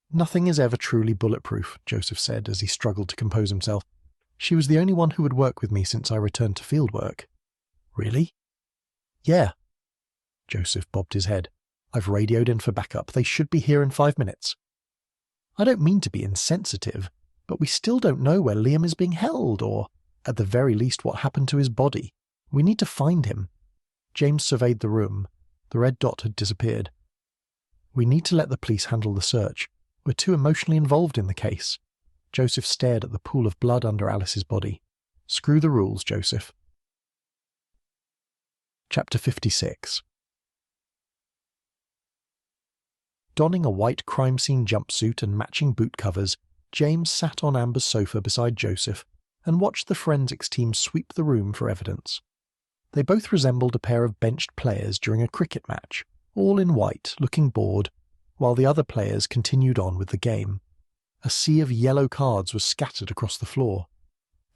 "Nothing is ever truly bulletproof," Joseph said as he struggled to compose himself. She was the only one who would work with me since I returned to fieldwork. Really? Yeah. Joseph bobbed his head. I've radioed in for backup. They should be here in 5 minutes. I don't mean to be insensitive, but we still don't know where Liam is being held, or, at the very least, what happened to his body. We need to find him. James surveyed the room. The red dot had disappeared. We need to let the police handle the search. We're too emotionally involved in the case. Joseph stared at the pool of blood under Alice's body. Screw the rules, Joseph. Chapter 56. Donning a white crime scene jumpsuit and matching boot covers, James sat on Amber's sofa beside Joseph and watched the forensics team sweep the room for evidence. They both resembled a pair of benched players during a cricket match, all in white, looking bored, while the other players continued on with the game. A sea of yellow cards was scattered across the floor.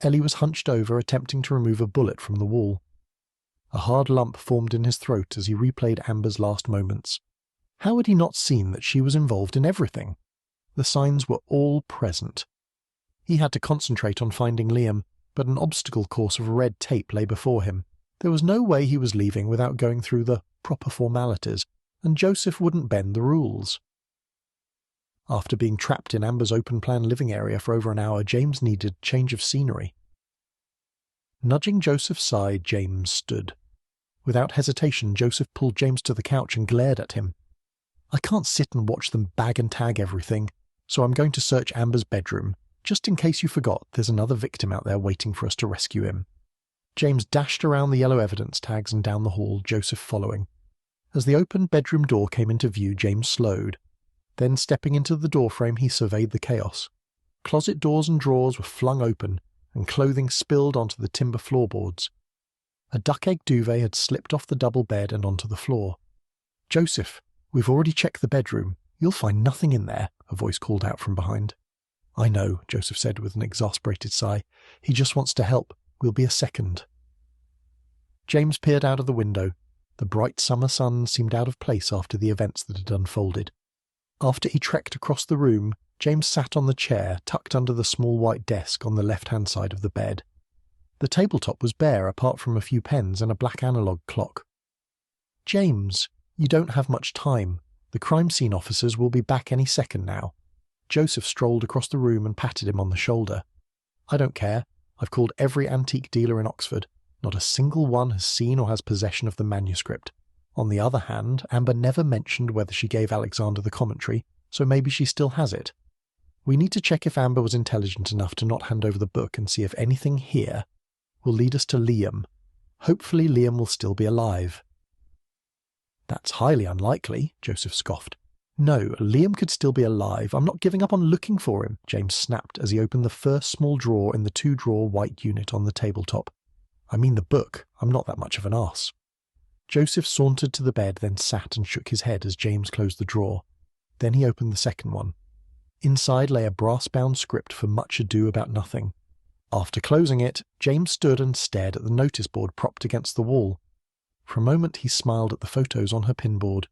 Ellie was hunched over, attempting to remove a bullet from the wall. A hard lump formed in his throat as he replayed Amber's last moments. How had he not seen that she was involved in everything? The signs were all present. He had to concentrate on finding Liam, but an obstacle course of red tape lay before him. There was no way he was leaving without going through the proper formalities, and Joseph wouldn't bend the rules. After being trapped in Amber's open-plan living area for over an hour, James needed change of scenery. Nudging Joseph's side, James stood. Without hesitation, Joseph pulled James to the couch and glared at him. I can't sit and watch them bag and tag everything, so I'm going to search Amber's bedroom. Just in case you forgot, there's another victim out there waiting for us to rescue him. James dashed around the yellow evidence tags and down the hall, Joseph following. As the open bedroom door came into view, James slowed. Then, stepping into the doorframe, he surveyed the chaos. Closet doors and drawers were flung open, and clothing spilled onto the timber floorboards. A duck-egg duvet had slipped off the double bed and onto the floor. "Joseph, we've already checked the bedroom. You'll find nothing in there," a voice called out from behind. "I know," Joseph said with an exasperated sigh. "He just wants to help. We'll be a second." James peered out of the window. The bright summer sun seemed out of place after the events that had unfolded. After he trekked across the room, James sat on the chair tucked under the small white desk on the left-hand side of the bed. The tabletop was bare apart from a few pens and a black analog clock. "James, you don't have much time. The crime scene officers will be back any second now." Joseph strolled across the room and patted him on the shoulder. "I don't care. I've called every antique dealer in Oxford. Not a single one has seen or has possession of the manuscript. On the other hand, Amber never mentioned whether she gave Alexander the commentary, so maybe she still has it. We need to check if Amber was intelligent enough to not hand over the book and see if anything here will lead us to Liam. Hopefully Liam will still be alive." "That's highly unlikely," Joseph scoffed. "No, Liam could still be alive. I'm not giving up on looking for him," James snapped as he opened the first small drawer in the 2-drawer white unit on the tabletop. "I mean the book. I'm not that much of an arse." Joseph sauntered to the bed, then sat and shook his head as James closed the drawer. Then he opened the second one. Inside lay a brass-bound script for Much Ado About Nothing. After closing it, James stood and stared at the notice board propped against the wall. For a moment he smiled at the photos on her pinboard.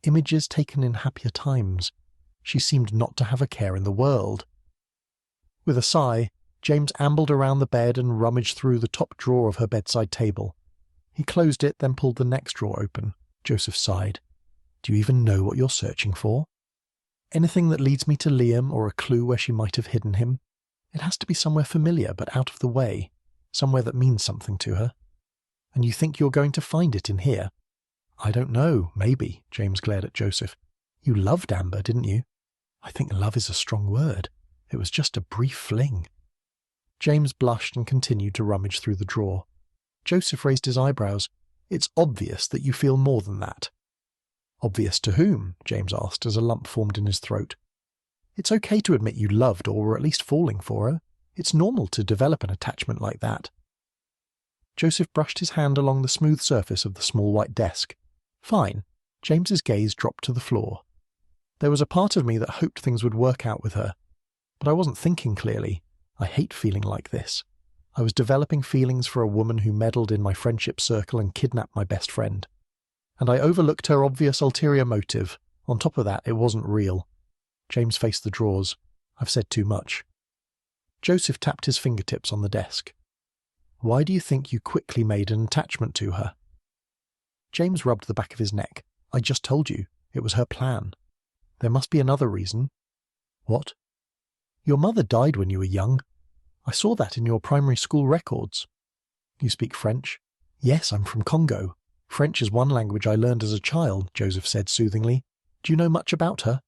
Images taken in happier times. She seemed not to have a care in the world. With a sigh, James ambled around the bed and rummaged through the top drawer of her bedside table. He closed it, then pulled the next drawer open. Joseph sighed. "Do you even know what you're searching for?" "Anything that leads me to Liam or a clue where she might have hidden him. It has to be somewhere familiar but out of the way, somewhere that means something to her." "And you think you're going to find it in here?" "I don't know, maybe," James glared at Joseph. "You loved Amber, didn't you?" "I think love is a strong word. It was just a brief fling." James blushed and continued to rummage through the drawer. Joseph raised his eyebrows. "It's obvious that you feel more than that." "Obvious to whom?" James asked as a lump formed in his throat. "It's okay to admit you loved or were at least falling for her. It's normal to develop an attachment like that." Joseph brushed his hand along the smooth surface of the small white desk. "Fine." James's gaze dropped to the floor. "There was a part of me that hoped things would work out with her. But I wasn't thinking clearly. I hate feeling like this. I was developing feelings for a woman who meddled in my friendship circle and kidnapped my best friend. And I overlooked her obvious ulterior motive. On top of that, it wasn't real." James faced the drawers. "I've said too much." Joseph tapped his fingertips on the desk. Why do you think you quickly made an attachment to her? James rubbed the back of his neck. I just told you, it was her plan. There must be another reason. What? Your mother died when you were young. I saw that in your primary school records. You speak French? Yes, I'm from Congo. French is one language I learned as a child, Joseph said soothingly. Do you know much about her?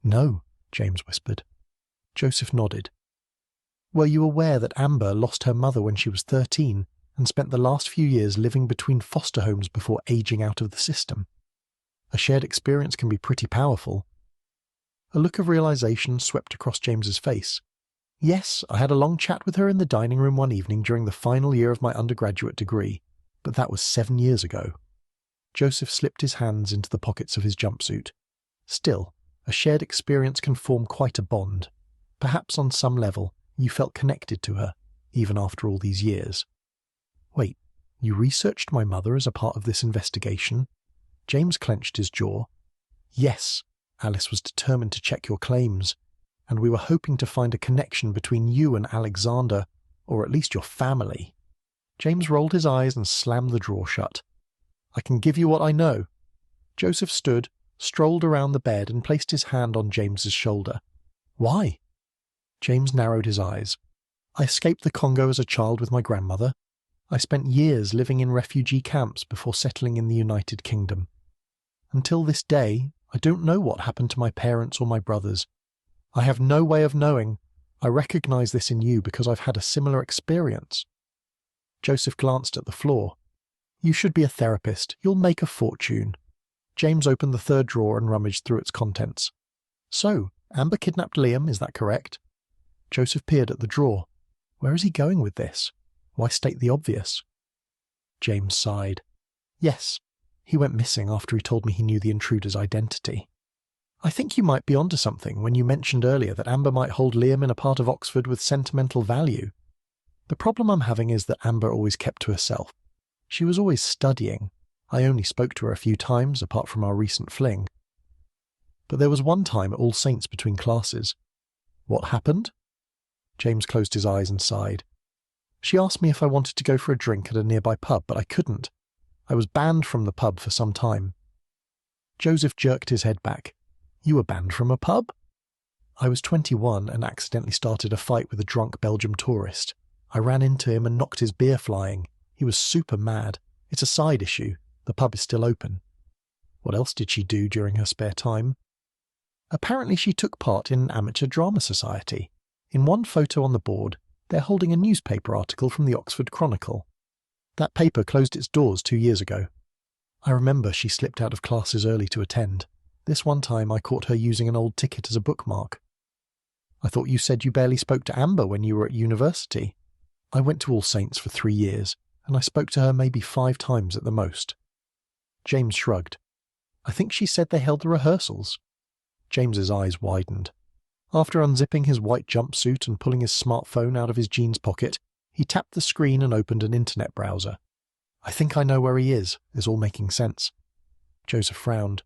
No, James whispered. Joseph nodded. Were you aware that Amber lost her mother when she was 13 and spent the last few years living between foster homes before aging out of the system? A shared experience can be pretty powerful. A look of realization swept across James's face. Yes, I had a long chat with her in the dining room one evening during the final year of my undergraduate degree, but that was 7 years ago. Joseph slipped his hands into the pockets of his jumpsuit. Still, a shared experience can form quite a bond. Perhaps on some level, you felt connected to her, even after all these years. Wait, you researched my mother as a part of this investigation? James clenched his jaw. Yes, Alice was determined to check your claims, and we were hoping to find a connection between you and Alexander, or at least your family. James rolled his eyes and slammed the drawer shut. I can give you what I know. Joseph stood, strolled around the bed and placed his hand on James's shoulder. Why? James narrowed his eyes. I escaped the Congo as a child with my grandmother. I spent years living in refugee camps before settling in the United Kingdom. Until this day, I don't know what happened to my parents or my brothers. I have no way of knowing. I recognize this in you because I've had a similar experience. Joseph glanced at the floor. You should be a therapist. You'll make a fortune. James opened the third drawer and rummaged through its contents. So, Amber kidnapped Liam, is that correct? Joseph peered at the drawer. Where is he going with this? Why state the obvious? James sighed. Yes, he went missing after he told me he knew the intruder's identity. I think you might be onto something when you mentioned earlier that Amber might hold Liam in a part of Oxford with sentimental value. The problem I'm having is that Amber always kept to herself. She was always studying. I only spoke to her a few times, apart from our recent fling. But there was one time at All Saints between classes. What happened? James closed his eyes and sighed. She asked me if I wanted to go for a drink at a nearby pub, but I couldn't. I was banned from the pub for some time. Joseph jerked his head back. You were banned from a pub? I was 21 and accidentally started a fight with a drunk Belgian tourist. I ran into him and knocked his beer flying. He was super mad. It's a side issue. The pub is still open. What else did she do during her spare time? Apparently she took part in an amateur drama society. In one photo on the board, they're holding a newspaper article from the Oxford Chronicle. That paper closed its doors 2 years ago. I remember she slipped out of classes early to attend. This one time I caught her using an old ticket as a bookmark. I thought you said you barely spoke to Amber when you were at university. I went to All Saints for 3 years, and I spoke to her maybe 5 times at the most. James shrugged. I think she said they held the rehearsals. James's eyes widened. After unzipping his white jumpsuit and pulling his smartphone out of his jeans pocket, he tapped the screen and opened an internet browser. I think I know where he is all making sense. Joseph frowned.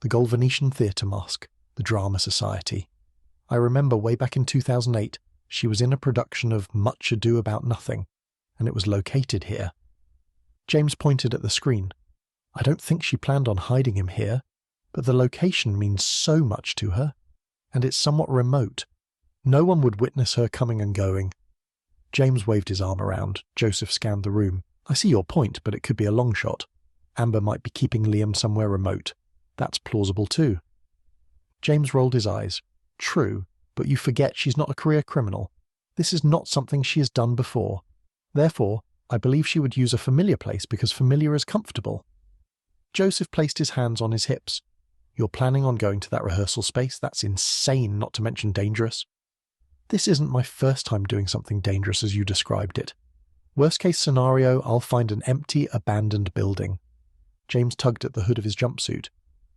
The Gold Venetian Theatre Masque, the Drama Society. I remember way back in 2008, she was in a production of Much Ado About Nothing, and it was located here. James pointed at the screen. I don't think she planned on hiding him here, but the location means so much to her, and it's somewhat remote. No one would witness her coming and going. James waved his arm around. Joseph scanned the room. I see your point, but it could be a long shot. Amber might be keeping Liam somewhere remote. That's plausible too. James rolled his eyes. True, but you forget she's not a career criminal. This is not something she has done before. Therefore, I believe she would use a familiar place because familiar is comfortable. Joseph placed his hands on his hips. You're planning on going to that rehearsal space? That's insane, not to mention dangerous. This isn't my first time doing something dangerous as you described it. Worst case scenario, I'll find an empty, abandoned building. James tugged at the hood of his jumpsuit.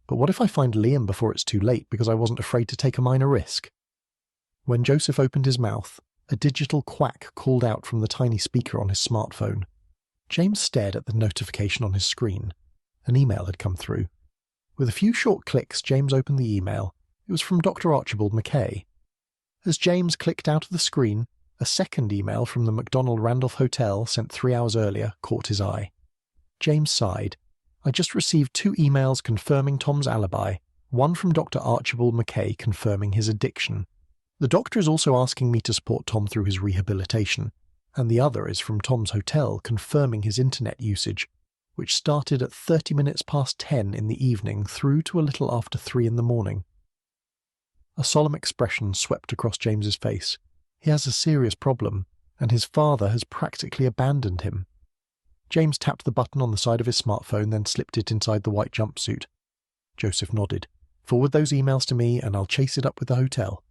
But what if I find Liam before it's too late because I wasn't afraid to take a minor risk? When Joseph opened his mouth, a digital quack called out from the tiny speaker on his smartphone. James stared at the notification on his screen. An email had come through. With a few short clicks, James opened the email. It was from Dr. Archibald Mackay. As James clicked out of the screen, A second email from the McDonald Randolph Hotel, sent 3 hours earlier, caught his eye. James sighed. I just received 2 emails confirming Tom's alibi, one from Dr. Archibald McKay confirming his addiction. The doctor is also asking me to support Tom through his rehabilitation, and the other is from Tom's hotel confirming his internet usage, which started at 30 minutes past 10 in the evening through to a little after 3 in the morning. A solemn expression swept across James's face. He has a serious problem, and his father has practically abandoned him. James tapped the button on the side of his smartphone, then slipped it inside the white jumpsuit. Joseph nodded. Forward those emails to me, and I'll chase it up with the hotel.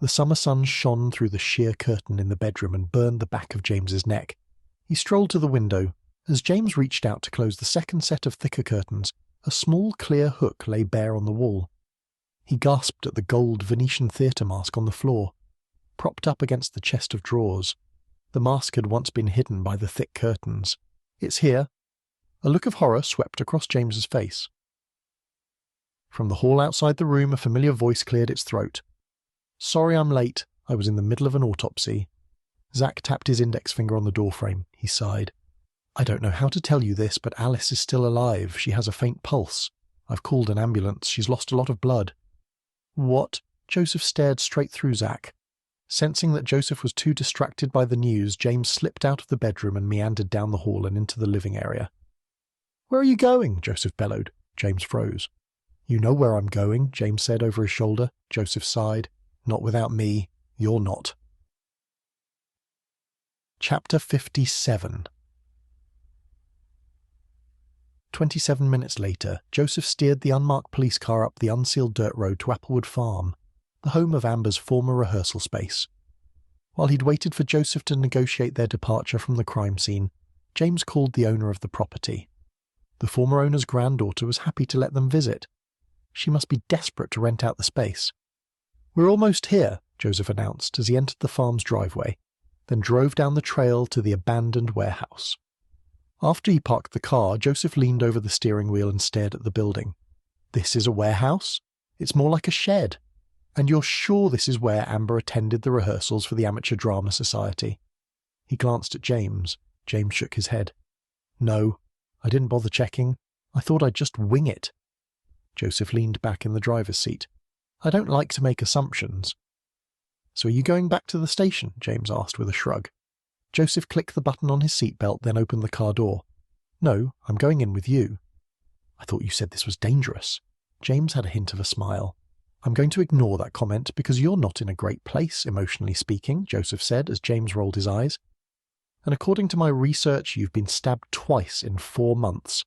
The summer sun shone through the sheer curtain in the bedroom and burned the back of James's neck. He strolled to the window. As James reached out to close the second set of thicker curtains, a small clear hook lay bare on the wall. He gasped at the gold Venetian theatre mask on the floor, propped up against the chest of drawers. The mask had once been hidden by the thick curtains. It's here. A look of horror swept across James's face. From the hall outside the room, a familiar voice cleared its throat. Sorry I'm late. I was in the middle of an autopsy. Zack tapped his index finger on the doorframe. He sighed. I don't know how to tell you this, but Alice is still alive. She has a faint pulse. I've called an ambulance. She's lost a lot of blood. What? Joseph stared straight through Zack. Sensing that Joseph was too distracted by the news, James slipped out of the bedroom and meandered down the hall and into the living area. Where are you going? Joseph bellowed. James froze. You know where I'm going, James said over his shoulder. Joseph sighed. Not without me. You're not. Chapter 57. 27 minutes later, Joseph steered the unmarked police car up the unsealed dirt road to Applewood Farm, the home of Amber's former rehearsal space. While he'd waited for Joseph to negotiate their departure from the crime scene, James called the owner of the property. The former owner's granddaughter was happy to let them visit. She must be desperate to rent out the space. We're almost here, Joseph announced as he entered the farm's driveway, then drove down the trail to the abandoned warehouse. After he parked the car, Joseph leaned over the steering wheel and stared at the building. This is a warehouse? It's more like a shed. And you're sure this is where Amber attended the rehearsals for the Amateur Drama Society? He glanced at James. James shook his head. No, I didn't bother checking. I thought I'd just wing it. Joseph leaned back in the driver's seat. I don't like to make assumptions. So are you going back to the station? James asked with a shrug. Joseph clicked the button on his seatbelt, then opened the car door. No, I'm going in with you. I thought you said this was dangerous. James had a hint of a smile. I'm going to ignore that comment because you're not in a great place, emotionally speaking, Joseph said as James rolled his eyes. And according to my research, you've been stabbed twice in 4 months.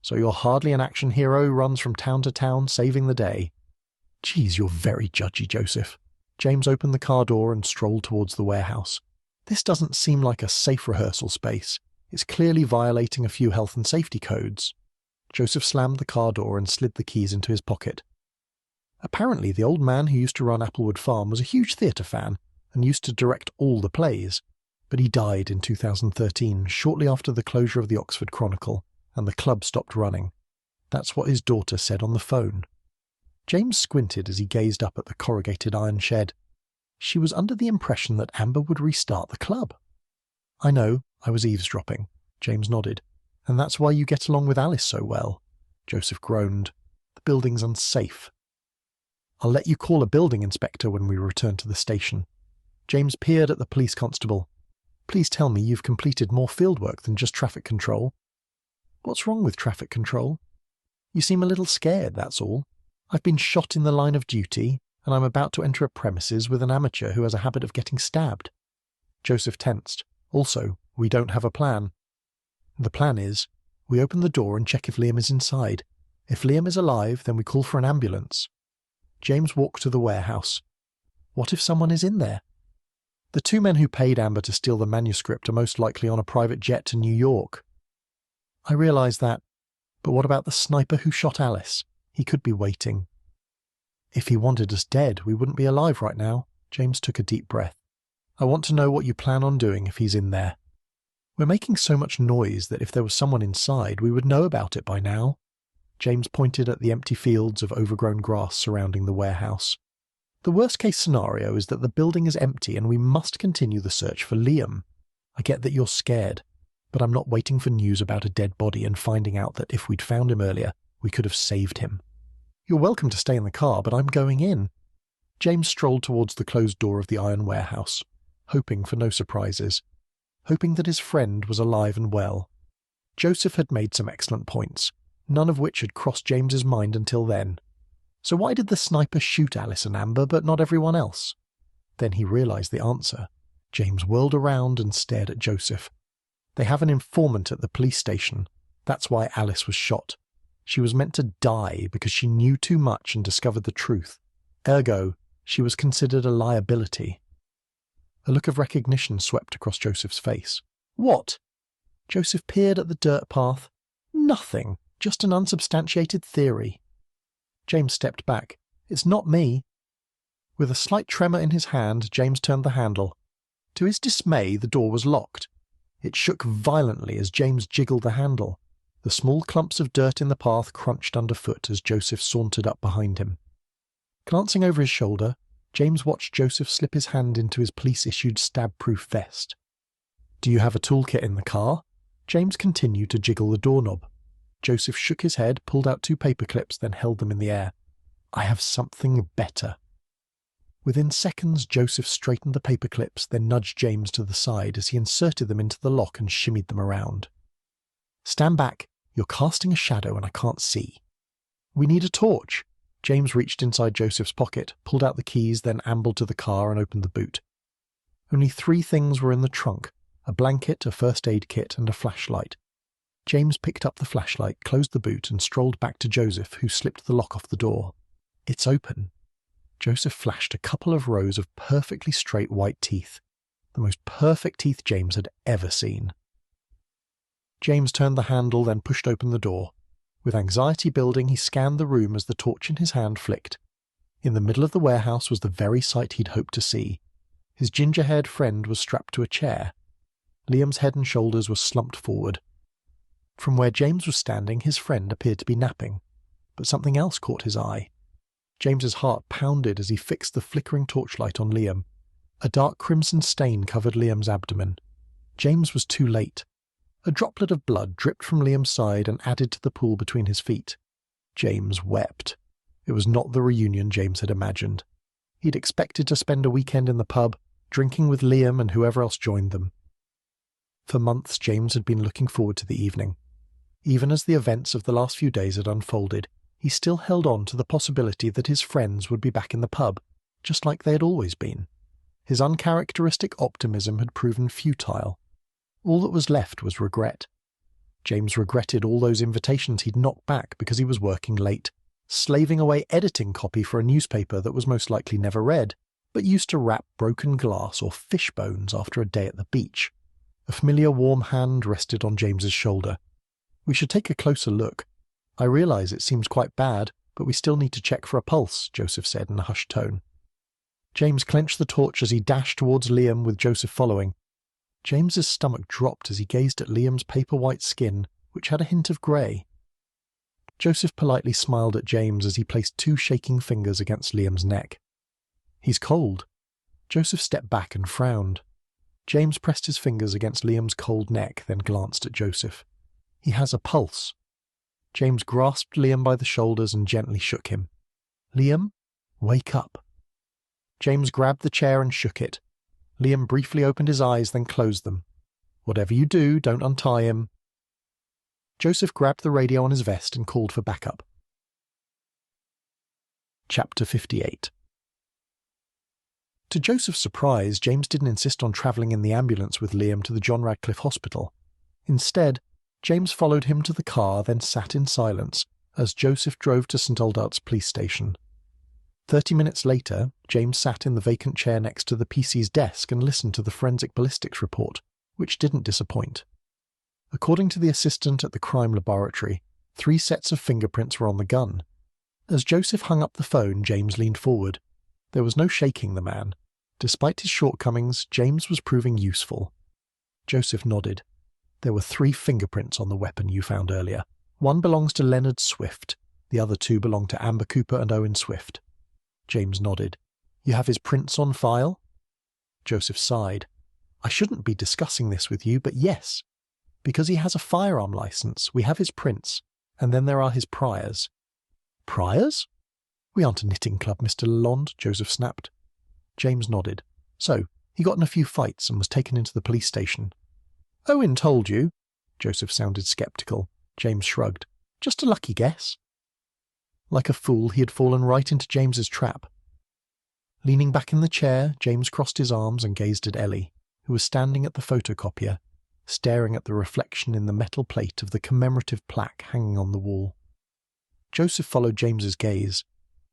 So you're hardly an action hero who runs from town to town saving the day. Geez, you're very judgy, Joseph. James opened the car door and strolled towards the warehouse. This doesn't seem like a safe rehearsal space. It's clearly violating a few health and safety codes. Joseph slammed the car door and slid the keys into his pocket. Apparently, the old man who used to run Applewood Farm was a huge theatre fan and used to direct all the plays, but he died in 2013, shortly after the closure of the Oxford Chronicle, and the club stopped running. That's what his daughter said on the phone. James squinted as he gazed up at the corrugated iron shed. She was under the impression that Amber would restart the club. I know, I was eavesdropping. James nodded. And that's why you get along with Alice so well. Joseph groaned. The building's unsafe. I'll let you call a building inspector when we return to the station. James peered at the police constable. Please tell me you've completed more fieldwork than just traffic control. What's wrong with traffic control? You seem a little scared, that's all. I've been shot in the line of duty, and I'm about to enter a premises with an amateur who has a habit of getting stabbed. Joseph tensed. Also, we don't have a plan. The plan is, we open the door and check if Liam is inside. If Liam is alive, then we call for an ambulance. James walked to the warehouse. What if someone is in there? The 2 men who paid Amber to steal the manuscript are most likely on a private jet to New York. I realise that, but what about the sniper who shot Alice? He could be waiting. If he wanted us dead, we wouldn't be alive right now. James took a deep breath. I want to know what you plan on doing if he's in there. We're making so much noise that if there was someone inside, we would know about it by now. James pointed at the empty fields of overgrown grass surrounding the warehouse. The worst-case scenario is that the building is empty and we must continue the search for Liam. I get that you're scared, but I'm not waiting for news about a dead body and finding out that if we'd found him earlier, we could have saved him. You're welcome to stay in the car, but I'm going in." James strolled towards the closed door of the iron warehouse, hoping for no surprises, hoping that his friend was alive and well. Joseph had made some excellent points, none of which had crossed James's mind until then. So why did the sniper shoot Alice and Amber but not everyone else? Then he realised the answer. James whirled around and stared at Joseph. They have an informant at the police station. That's why Alice was shot. She was meant to die because she knew too much and discovered the truth. Ergo, she was considered a liability. A look of recognition swept across Joseph's face. "What?" Joseph peered at the dirt path. "Nothing. Just an unsubstantiated theory." James stepped back. "It's not me." With a slight tremor in his hand, James turned the handle. To his dismay, the door was locked. It shook violently as James jiggled the handle. The small clumps of dirt in the path crunched underfoot as Joseph sauntered up behind him. Glancing over his shoulder, James watched Joseph slip his hand into his police-issued stab-proof vest. "Do you have a toolkit in the car?" James continued to jiggle the doorknob. Joseph shook his head, pulled out 2 paper clips, then held them in the air. "I have something better." Within seconds, Joseph straightened the paper clips, then nudged James to the side as he inserted them into the lock and shimmied them around. "Stand back. You're casting a shadow and I can't see." "We need a torch." James reached inside Joseph's pocket, pulled out the keys, then ambled to the car and opened the boot. Only 3 things were in the trunk: a blanket, a first aid kit, and a flashlight. James picked up the flashlight, closed the boot, and strolled back to Joseph, who slipped the lock off the door. "It's open." Joseph flashed a couple of rows of perfectly straight white teeth, the most perfect teeth James had ever seen. James turned the handle, then pushed open the door. With anxiety building, he scanned the room as the torch in his hand flicked. In the middle of the warehouse was the very sight he'd hoped to see. His ginger-haired friend was strapped to a chair. Liam's head and shoulders were slumped forward. From where James was standing, his friend appeared to be napping, but something else caught his eye. James's heart pounded as he fixed the flickering torchlight on Liam. A dark crimson stain covered Liam's abdomen. James was too late. A droplet of blood dripped from Liam's side and added to the pool between his feet. James wept. It was not the reunion James had imagined. He'd expected to spend a weekend in the pub, drinking with Liam and whoever else joined them. For months, James had been looking forward to the evening. Even as the events of the last few days had unfolded, he still held on to the possibility that his friends would be back in the pub, just like they had always been. His uncharacteristic optimism had proven futile. All that was left was regret. James regretted all those invitations he'd knocked back because he was working late, slaving away editing copy for a newspaper that was most likely never read, but used to wrap broken glass or fish bones after a day at the beach. A familiar warm hand rested on James's shoulder. "We should take a closer look. I realise it seems quite bad, but we still need to check for a pulse," Joseph said in a hushed tone. James clenched the torch as he dashed towards Liam with Joseph following. James's stomach dropped as he gazed at Liam's paper-white skin, which had a hint of grey. Joseph politely smiled at James as he placed 2 shaking fingers against Liam's neck. "He's cold." Joseph stepped back and frowned. James pressed his fingers against Liam's cold neck, then glanced at Joseph. "He has a pulse." James grasped Liam by the shoulders and gently shook him. "Liam, wake up." James grabbed the chair and shook it. Liam briefly opened his eyes, then closed them. "Whatever you do, don't untie him." Joseph grabbed the radio on his vest and called for backup. Chapter 58. To Joseph's surprise, James didn't insist on travelling in the ambulance with Liam to the John Radcliffe Hospital. Instead, James followed him to the car, then sat in silence as Joseph drove to St. Aldart's police station. 30 minutes later, James sat in the vacant chair next to the PC's desk and listened to the forensic ballistics report, which didn't disappoint. According to the assistant at the crime laboratory, 3 sets of fingerprints were on the gun. As Joseph hung up the phone, James leaned forward. There was no shaking the man. Despite his shortcomings, James was proving useful. Joseph nodded. "There were 3 fingerprints on the weapon you found earlier. One belongs to Leonard Swift. The other 2 belong to Amber Cooper and Owen Swift." James nodded. You have his prints on file? Joseph sighed. I shouldn't be discussing this with you, but yes. Because he has a firearm license, we have his prints, and then there are his priors. Priors? We aren't a knitting club, Mr. Lalonde, Joseph snapped. James nodded. So, he got in a few fights and was taken into the police station. Owen told you? Joseph sounded sceptical. James shrugged. Just a lucky guess. Like a fool, he had fallen right into James's trap. Leaning back in the chair, James crossed his arms and gazed at Ellie, who was standing at the photocopier, staring at the reflection in the metal plate of the commemorative plaque hanging on the wall. Joseph followed James's gaze.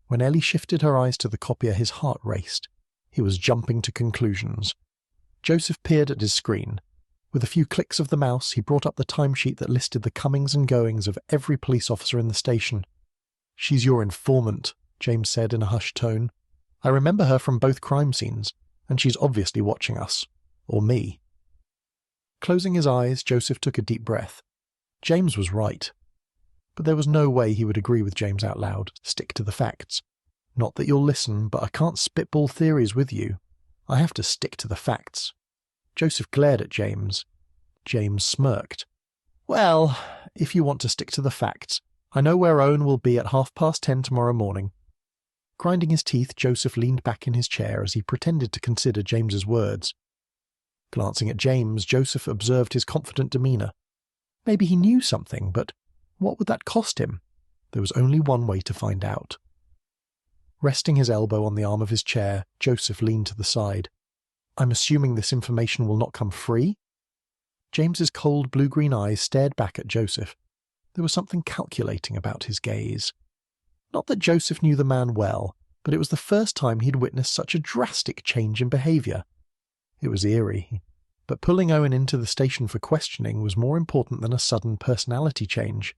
When Ellie shifted her eyes to the copier, his heart raced. He was jumping to conclusions. Joseph peered at his screen. With a few clicks of the mouse, he brought up the timesheet that listed the comings and goings of every police officer in the station. She's your informant, James said in a hushed tone. I remember her from both crime scenes, and she's obviously watching us. Or me. Closing his eyes, Joseph took a deep breath. James was right. But there was no way he would agree with James out loud. Stick to the facts. Not that you'll listen, but I can't spitball theories with you. I have to stick to the facts. Joseph glared at James. James smirked. Well, if you want to stick to the facts, I know where Owen will be at 10:30 tomorrow morning. Grinding his teeth, Joseph leaned back in his chair as he pretended to consider James's words. Glancing at James, Joseph observed his confident demeanour. Maybe he knew something, but what would that cost him? There was only one way to find out. Resting his elbow on the arm of his chair, Joseph leaned to the side. I'm assuming this information will not come free? James's cold blue-green eyes stared back at Joseph. There was something calculating about his gaze. Not that Joseph knew the man well, but it was the first time he'd witnessed such a drastic change in behaviour. It was eerie, but pulling Owen into the station for questioning was more important than a sudden personality change.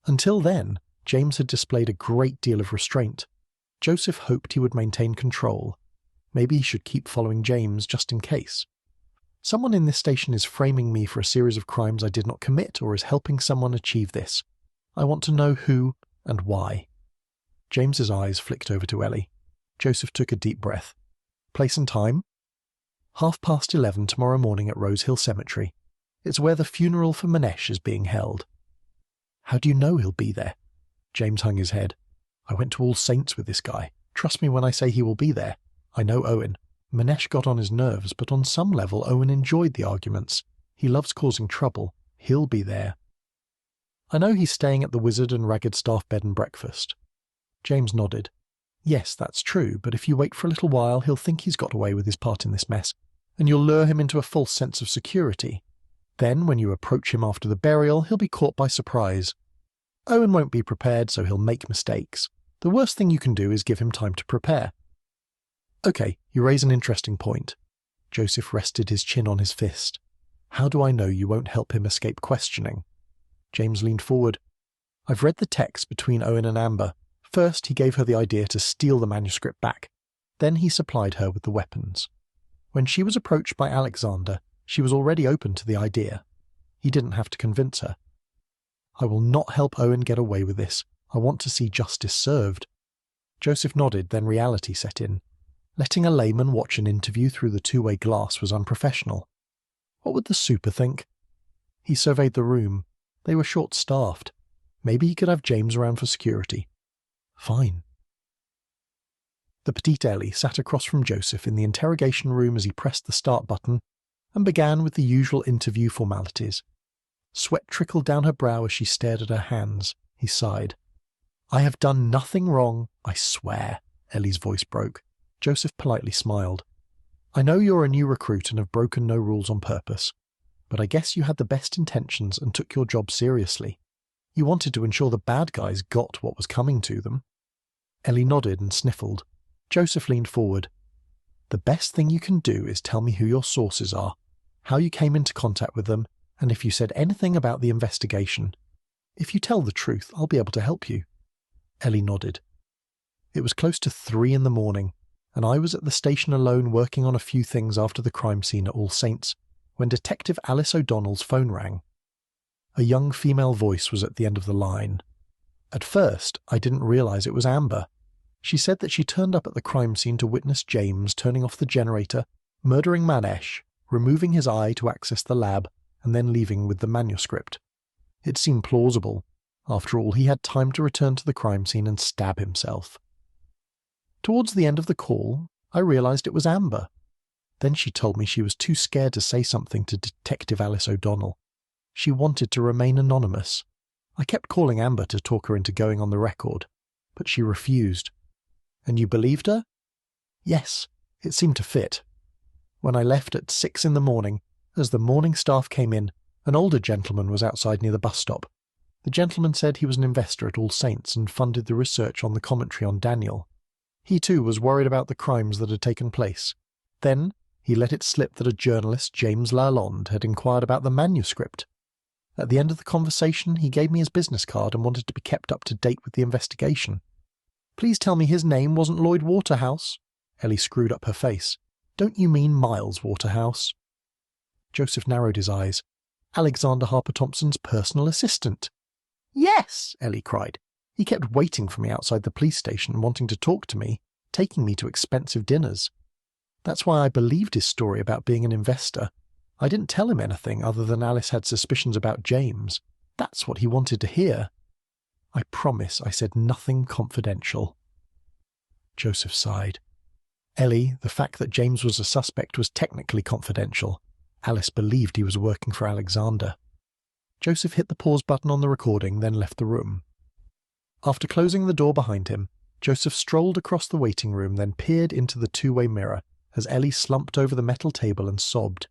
Until then, James had displayed a great deal of restraint. Joseph hoped he would maintain control. Maybe he should keep following James just in case. Someone in this station is framing me for a series of crimes I did not commit or is helping someone achieve this. I want to know who and why. James's eyes flicked over to Ellie. Joseph took a deep breath. Place and time? 11:30 tomorrow morning at Rose Hill Cemetery. It's where the funeral for Manesh is being held. How do you know he'll be there? James hung his head. I went to All Saints with this guy. Trust me when I say he will be there. I know Owen. Manesh got on his nerves, but on some level Owen enjoyed the arguments. He loves causing trouble. He'll be there. I know he's staying at the Wizard and Ragged Staff bed and breakfast. James nodded. Yes, that's true, but if you wait for a little while, he'll think he's got away with his part in this mess, and you'll lure him into a false sense of security. Then, when you approach him after the burial, he'll be caught by surprise. Owen won't be prepared, so he'll make mistakes. The worst thing you can do is give him time to prepare. Okay, you raise an interesting point. Joseph rested his chin on his fist. How do I know you won't help him escape questioning? James leaned forward. I've read the text between Owen and Amber. First, he gave her the idea to steal the manuscript back. Then he supplied her with the weapons. When she was approached by Alexander, she was already open to the idea. He didn't have to convince her. I will not help Owen get away with this. I want to see justice served. Joseph nodded, then reality set in. Letting a layman watch an interview through the two-way glass was unprofessional. What would the super think? He surveyed the room. They were short-staffed. Maybe he could have James around for security. Fine. The petite Ellie sat across from Joseph in the interrogation room as he pressed the start button and began with the usual interview formalities. Sweat trickled down her brow as she stared at her hands. He sighed. I have done nothing wrong, I swear, Ellie's voice broke. Joseph politely smiled. I know you're a new recruit and have broken no rules on purpose, but I guess you had the best intentions and took your job seriously. You wanted to ensure the bad guys got what was coming to them. Ellie nodded and sniffled. Joseph leaned forward. The best thing you can do is tell me who your sources are, how you came into contact with them, and if you said anything about the investigation. If you tell the truth, I'll be able to help you. Ellie nodded. It was close to 3 a.m, and I was at the station alone working on a few things after the crime scene at All Saints, when Detective Alice O'Donnell's phone rang. A young female voice was at the end of the line. At first, I didn't realise it was Amber. She said that she turned up at the crime scene to witness James turning off the generator, murdering Manesh, removing his eye to access the lab, and then leaving with the manuscript. It seemed plausible. After all, he had time to return to the crime scene and stab himself. Towards the end of the call, I realized it was Amber. Then she told me she was too scared to say something to Detective Alice O'Donnell. She wanted to remain anonymous. I kept calling Amber to talk her into going on the record, but she refused. And you believed her? Yes, it seemed to fit. When I left at 6 in the morning, as the morning staff came in, an older gentleman was outside near the bus stop. The gentleman said he was an investor at All Saints and funded the research on the commentary on Daniel. He too was worried about the crimes that had taken place. Then he let it slip that a journalist, James Lalonde, had inquired about the manuscript. At the end of the conversation, he gave me his business card and wanted to be kept up to date with the investigation. Please tell me his name wasn't Lloyd Waterhouse. Ellie screwed up her face. Don't you mean Miles Waterhouse? Joseph narrowed his eyes. Alexander Harper Thompson's personal assistant. Yes, Ellie cried. He kept waiting for me outside the police station, wanting to talk to me, taking me to expensive dinners. That's why I believed his story about being an investor. I didn't tell him anything other than Alice had suspicions about James. That's what he wanted to hear. I promise I said nothing confidential. Joseph sighed. Ellie, the fact that James was a suspect was technically confidential. Alice believed he was working for Alexander. Joseph hit the pause button on the recording, then left the room. After closing the door behind him, Joseph strolled across the waiting room, then peered into the two-way mirror as Ellie slumped over the metal table and sobbed.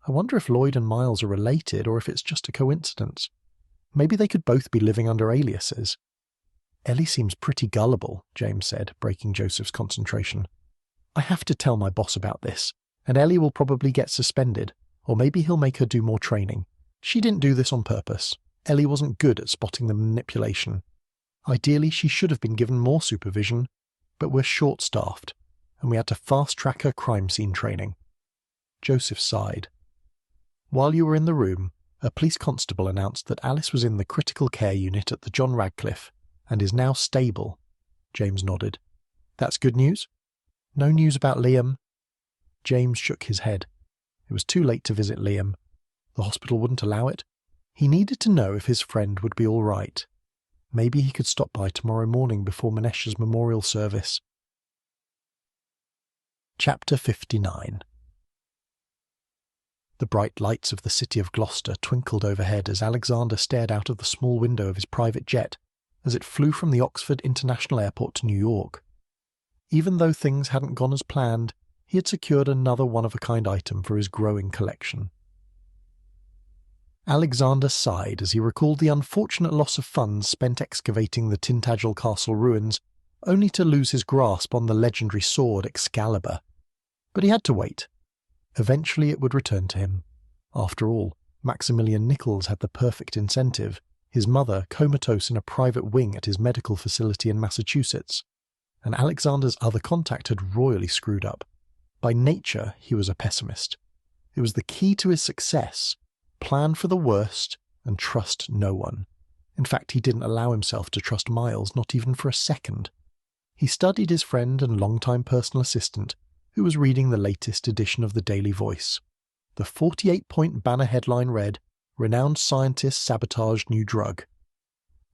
I wonder if Lloyd and Miles are related, or if it's just a coincidence. Maybe they could both be living under aliases. Ellie seems pretty gullible, James said, breaking Joseph's concentration. I have to tell my boss about this, and Ellie will probably get suspended, or maybe he'll make her do more training. She didn't do this on purpose. Ellie wasn't good at spotting the manipulation. Ideally, she should have been given more supervision, but we're short-staffed, and we had to fast-track her crime scene training. Joseph sighed. While you were in the room, a police constable announced that Alice was in the critical care unit at the John Radcliffe and is now stable. James nodded. That's good news? No news about Liam? James shook his head. It was too late to visit Liam. The hospital wouldn't allow it. He needed to know if his friend would be all right. Maybe he could stop by tomorrow morning before Manesh's memorial service. Chapter 59. The bright lights of the city of Gloucester twinkled overhead as Alexander stared out of the small window of his private jet as it flew from the Oxford International Airport to New York. Even though things hadn't gone as planned, he had secured another one-of-a-kind item for his growing collection. Alexander sighed as he recalled the unfortunate loss of funds spent excavating the Tintagel Castle ruins, only to lose his grasp on the legendary sword Excalibur. But he had to wait. Eventually it would return to him. After all, Maximilian Nichols had the perfect incentive, his mother comatose in a private wing at his medical facility in Massachusetts. And Alexander's other contact had royally screwed up. By nature, he was a pessimist. It was the key to his success. Plan for the worst and trust no one. In fact, he didn't allow himself to trust Miles, not even for a second. He studied his friend and longtime personal assistant, who was reading the latest edition of the Daily Voice. The 48-point banner headline read, "Renowned scientists sabotage new drug."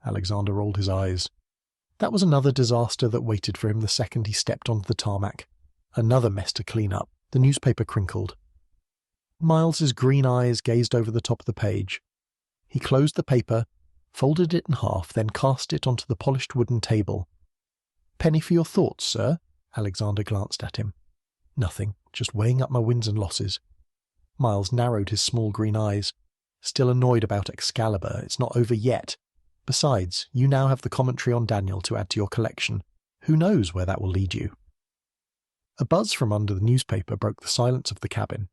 Alexander rolled his eyes. That was another disaster that waited for him the second he stepped onto the tarmac. Another mess to clean up. The newspaper crinkled. Miles's green eyes gazed over the top of the page. He closed the paper, folded it in half, then cast it onto the polished wooden table. "Penny for your thoughts, sir?" Alexander glanced at him. "Nothing, just weighing up my wins and losses." Miles narrowed his small green eyes. "Still annoyed about Excalibur. It's not over yet. Besides, you now have the commentary on Daniel to add to your collection. Who knows where that will lead you?" A buzz from under the newspaper broke the silence of the cabin.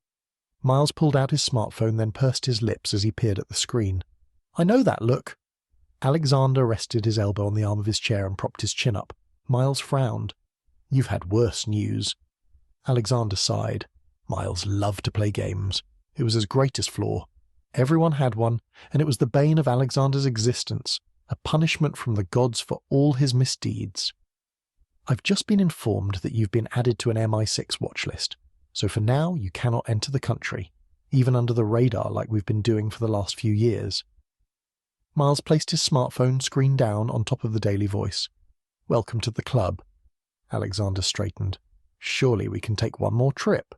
Miles pulled out his smartphone, then pursed his lips as he peered at the screen. "I know that look." Alexander rested his elbow on the arm of his chair and propped his chin up. Miles frowned. "You've had worse news." Alexander sighed. Miles loved to play games. It was his greatest flaw. Everyone had one, and it was the bane of Alexander's existence, a punishment from the gods for all his misdeeds. I've just been informed that you've been added to an MI6 watch list, so for now you cannot enter the country, even under the radar like we've been doing for the last few years. Miles placed his smartphone screen down on top of the Daily Voice. Welcome to the club. Alexander straightened. Surely we can take one more trip.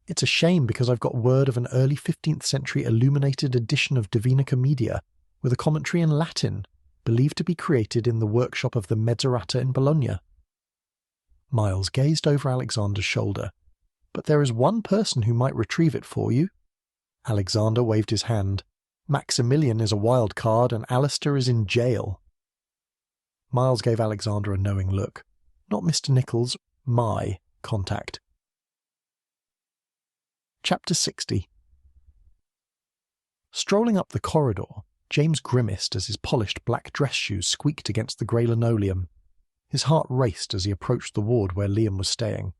It's a shame because I've got word of an early 15th century illuminated edition of Divina Commedia with a commentary in Latin, believed to be created in the workshop of the Mezzerata in Bologna. Miles gazed over Alexander's shoulder. But there is one person who might retrieve it for you. Alexander waved his hand. Maximilian is a wild card and Alistair is in jail. Miles gave Alexander a knowing look. Not Mr. Nichols, my contact. Chapter 60. Strolling up the corridor, James grimaced as his polished black dress shoes squeaked against the grey linoleum. His heart raced as he approached the ward where Liam was staying.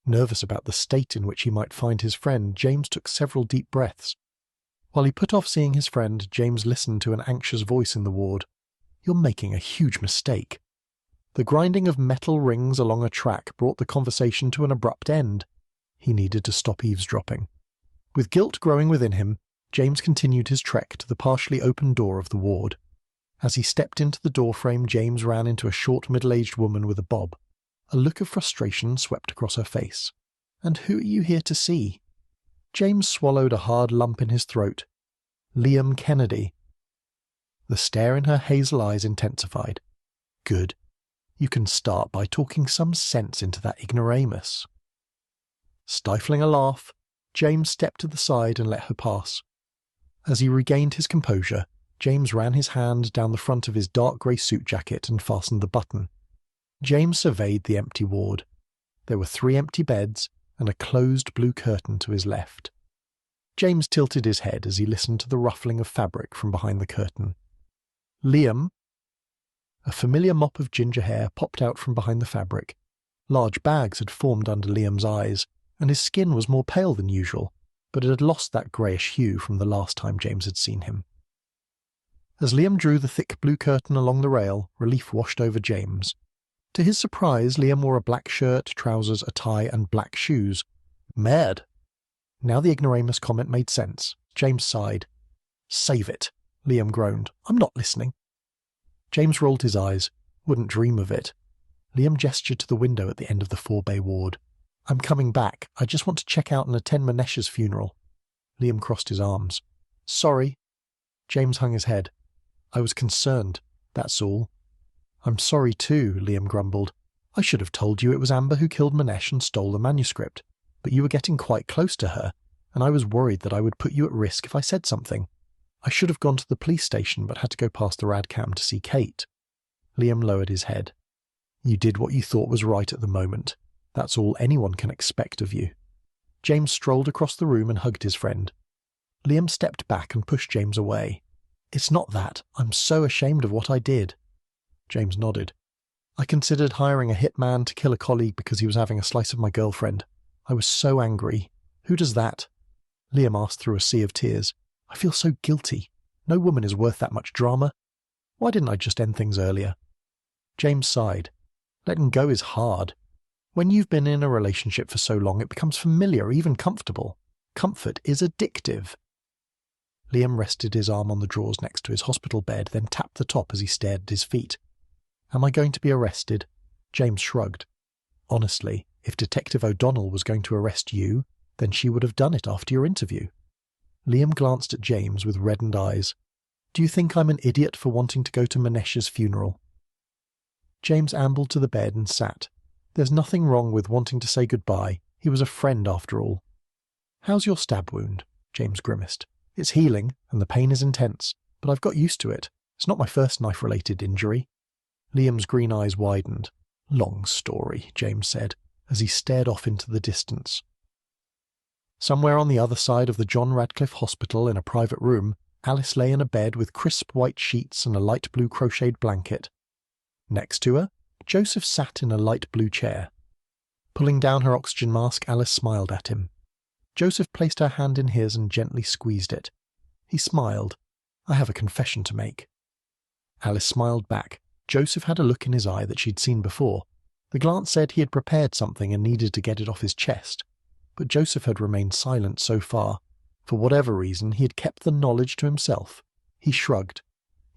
Nervous about the state in which he might find his friend, James took several deep breaths. While he put off seeing his friend, James listened to an anxious voice in the ward. "You're making a huge mistake." The grinding of metal rings along a track brought the conversation to an abrupt end. He needed to stop eavesdropping. With guilt growing within him, James continued his trek to the partially open door of the ward. As he stepped into the doorframe, James ran into a short middle-aged woman with a bob. A look of frustration swept across her face. "And who are you here to see?" James swallowed a hard lump in his throat. "Liam Kennedy." The stare in her hazel eyes intensified. "Good. You can start by talking some sense into that ignoramus." Stifling a laugh, James stepped to the side and let her pass. As he regained his composure, James ran his hand down the front of his dark grey suit jacket and fastened the button. James surveyed the empty ward. There were 3 empty beds and a closed blue curtain to his left. James tilted his head as he listened to the ruffling of fabric from behind the curtain. "Liam?" A familiar mop of ginger hair popped out from behind the fabric. Large bags had formed under Liam's eyes, and his skin was more pale than usual, but it had lost that greyish hue from the last time James had seen him. As Liam drew the thick blue curtain along the rail, relief washed over James. To his surprise, Liam wore a black shirt, trousers, a tie, and black shoes. Mad. Now the ignoramus comment made sense. James sighed. "Save it," Liam groaned. "I'm not listening." James rolled his eyes. Wouldn't dream of it. Liam gestured to the window at the end of the 4-bay ward. "I'm coming back. I just want to check out and attend Manesh's funeral." Liam crossed his arms. "Sorry." James hung his head. "I was concerned, that's all." "I'm sorry too," Liam grumbled. "I should have told you it was Amber who killed Manesh and stole the manuscript, but you were getting quite close to her, and I was worried that I would put you at risk if I said something. I should have gone to the police station but had to go past the Radcam to see Kate." Liam lowered his head. "You did what you thought was right at the moment. That's all anyone can expect of you." James strolled across the room and hugged his friend. Liam stepped back and pushed James away. "It's not that. I'm so ashamed of what I did." James nodded. "I considered hiring a hitman to kill a colleague because he was having a slice of my girlfriend. I was so angry. Who does that?" Liam asked through a sea of tears. "I feel so guilty. No woman is worth that much drama. Why didn't I just end things earlier?" James sighed. Letting go is hard. When you've been in a relationship for so long, it becomes familiar, even comfortable. Comfort is addictive. Liam rested his arm on the drawers next to his hospital bed, then tapped the top as he stared at his feet. "Am I going to be arrested?" James shrugged. "Honestly, if Detective O'Donnell was going to arrest you, then she would have done it after your interview." Liam glanced at James with reddened eyes. "Do you think I'm an idiot for wanting to go to Manesh's funeral?" James ambled to the bed and sat. There's nothing wrong with wanting to say goodbye. He was a friend after all. "How's your stab wound?" James grimaced. "It's healing, and the pain is intense, but I've got used to it. It's not my first knife-related injury." Liam's green eyes widened. "Long story," James said, as he stared off into the distance. Somewhere on the other side of the John Radcliffe Hospital in a private room, Alice lay in a bed with crisp white sheets and a light blue crocheted blanket. Next to her, Joseph sat in a light blue chair. Pulling down her oxygen mask, Alice smiled at him. Joseph placed her hand in his and gently squeezed it. He smiled. "I have a confession to make." Alice smiled back. Joseph had a look in his eye that she'd seen before. The glance said he had prepared something and needed to get it off his chest, but Joseph had remained silent so far. For whatever reason, he had kept the knowledge to himself. He shrugged.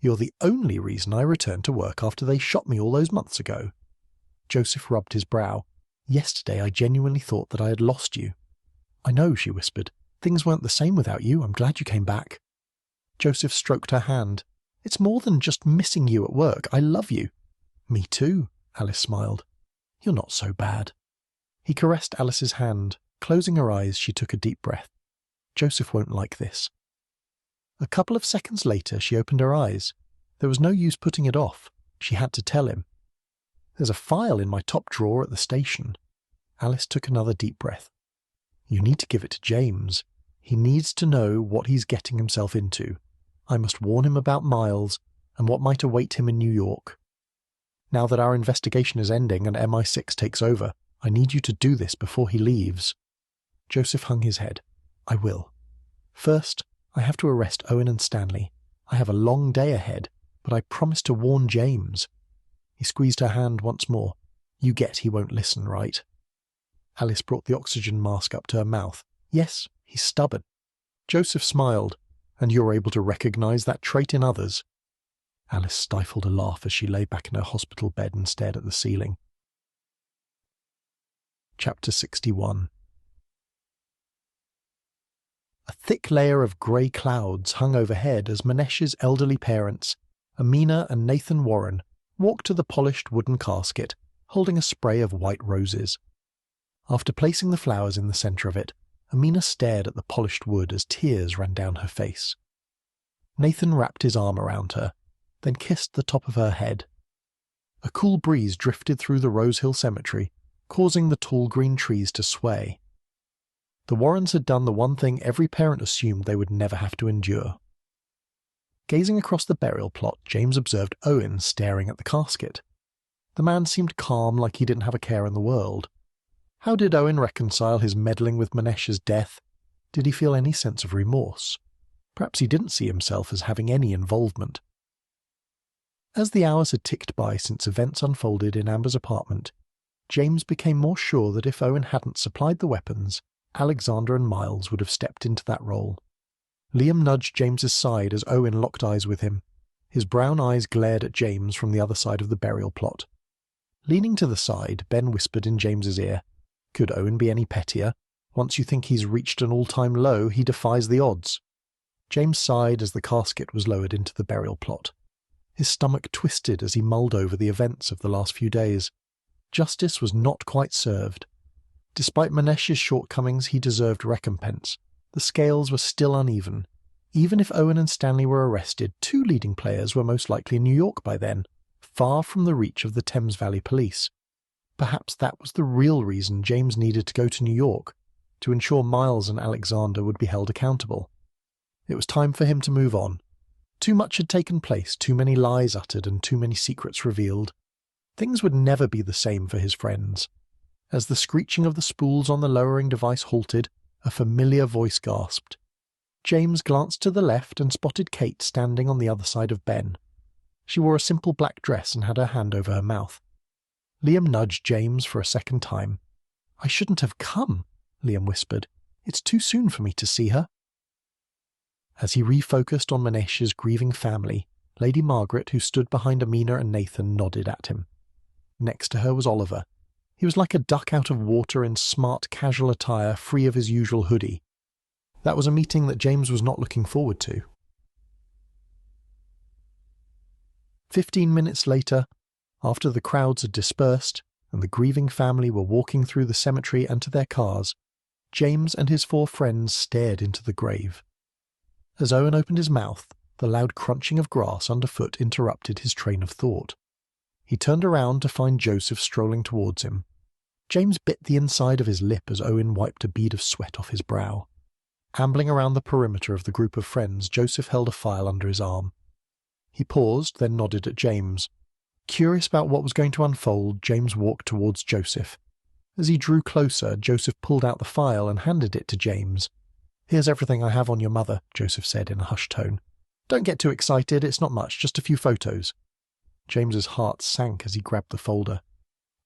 "You're the only reason I returned to work after they shot me all those months ago." Joseph rubbed his brow. "Yesterday I genuinely thought that I had lost you." "I know," she whispered. "Things weren't the same without you. I'm glad you came back." Joseph stroked her hand. "It's more than just missing you at work. I love you." "Me too," Alice smiled. "You're not so bad." He caressed Alice's hand. Closing her eyes, she took a deep breath. Joseph won't like this. A couple of seconds later, she opened her eyes. There was no use putting it off. She had to tell him. "There's a file in my top drawer at the station." Alice took another deep breath. "You need to give it to James. He needs to know what he's getting himself into. I must warn him about Miles and what might await him in New York. Now that our investigation is ending and MI6 takes over, I need you to do this before he leaves." Joseph hung his head. "I will. First, I have to arrest Owen and Stanley. I have a long day ahead, but I promise to warn James." He squeezed her hand once more. "You get he won't listen, right?" Alice brought the oxygen mask up to her mouth. "Yes, he's stubborn." Joseph smiled. "And you're able to recognize that trait in others?" Alice stifled a laugh as she lay back in her hospital bed and stared at the ceiling. Chapter 61. A thick layer of grey clouds hung overhead as Manesh's elderly parents, Amina and Nathan Warren, walked to the polished wooden casket, holding a spray of white roses. After placing the flowers in the centre of it, Amina stared at the polished wood as tears ran down her face. Nathan wrapped his arm around her, then kissed the top of her head. A cool breeze drifted through the Rose Hill Cemetery, causing the tall green trees to sway. The Warrens had done the one thing every parent assumed they would never have to endure. Gazing across the burial plot, James observed Owen staring at the casket. The man seemed calm, like he didn't have a care in the world. How did Owen reconcile his meddling with Manesh's death? Did he feel any sense of remorse? Perhaps he didn't see himself as having any involvement. As the hours had ticked by since events unfolded in Amber's apartment, James became more sure that if Owen hadn't supplied the weapons, Alexander and Miles would have stepped into that role. Liam nudged James's side as Owen locked eyes with him. His brown eyes glared at James from the other side of the burial plot. Leaning to the side, Ben whispered in James's ear, "Could Owen be any pettier? Once you think he's reached an all-time low, he defies the odds." James sighed as the casket was lowered into the burial plot. His stomach twisted as he mulled over the events of the last few days. Justice was not quite served. Despite Manesh's shortcomings, he deserved recompense. The scales were still uneven. Even if Owen and Stanley were arrested, two leading players were most likely in New York by then, far from the reach of the Thames Valley police. Perhaps that was the real reason James needed to go to New York, to ensure Miles and Alexander would be held accountable. It was time for him to move on. Too much had taken place, too many lies uttered, and too many secrets revealed. Things would never be the same for his friends. As the screeching of the spools on the lowering device halted, a familiar voice gasped. James glanced to the left and spotted Kate standing on the other side of Ben. She wore a simple black dress and had her hand over her mouth. Liam nudged James for a second time. "I shouldn't have come," Liam whispered. "It's too soon for me to see her." As he refocused on Manesh's grieving family, Lady Margaret, who stood behind Amina and Nathan, nodded at him. Next to her was Oliver. He was like a duck out of water in smart, casual attire, free of his usual hoodie. That was a meeting that James was not looking forward to. 15 minutes later, after the crowds had dispersed and the grieving family were walking through the cemetery and to their cars, James and his 4 friends stared into the grave. As Owen opened his mouth, the loud crunching of grass underfoot interrupted his train of thought. He turned around to find Joseph strolling towards him. James bit the inside of his lip as Owen wiped a bead of sweat off his brow. Ambling around the perimeter of the group of friends, Joseph held a file under his arm. He paused, then nodded at James. Curious about what was going to unfold, James walked towards Joseph. As he drew closer, Joseph pulled out the file and handed it to James. "Here's everything I have on your mother," Joseph said in a hushed tone. "Don't get too excited, it's not much, just a few photos." James's heart sank as he grabbed the folder.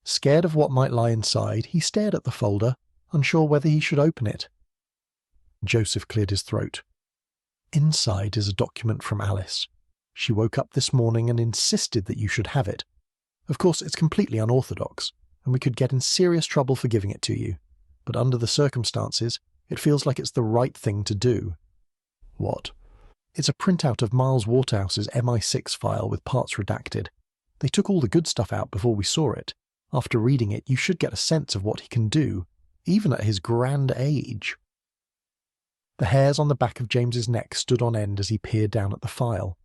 Scared of what might lie inside, he stared at the folder, unsure whether he should open it. Joseph cleared his throat. Inside is a document from Alice. She woke up this morning and insisted that you should have it. Of course, it's completely unorthodox, and we could get in serious trouble for giving it to you, but under the circumstances, it feels like it's the right thing to do. What? It's a printout of Miles Waterhouse's MI6 file with parts redacted. They took all the good stuff out before we saw it. After reading it, you should get a sense of what he can do, even at his grand age. The hairs on the back of James's neck stood on end as he peered down at the file.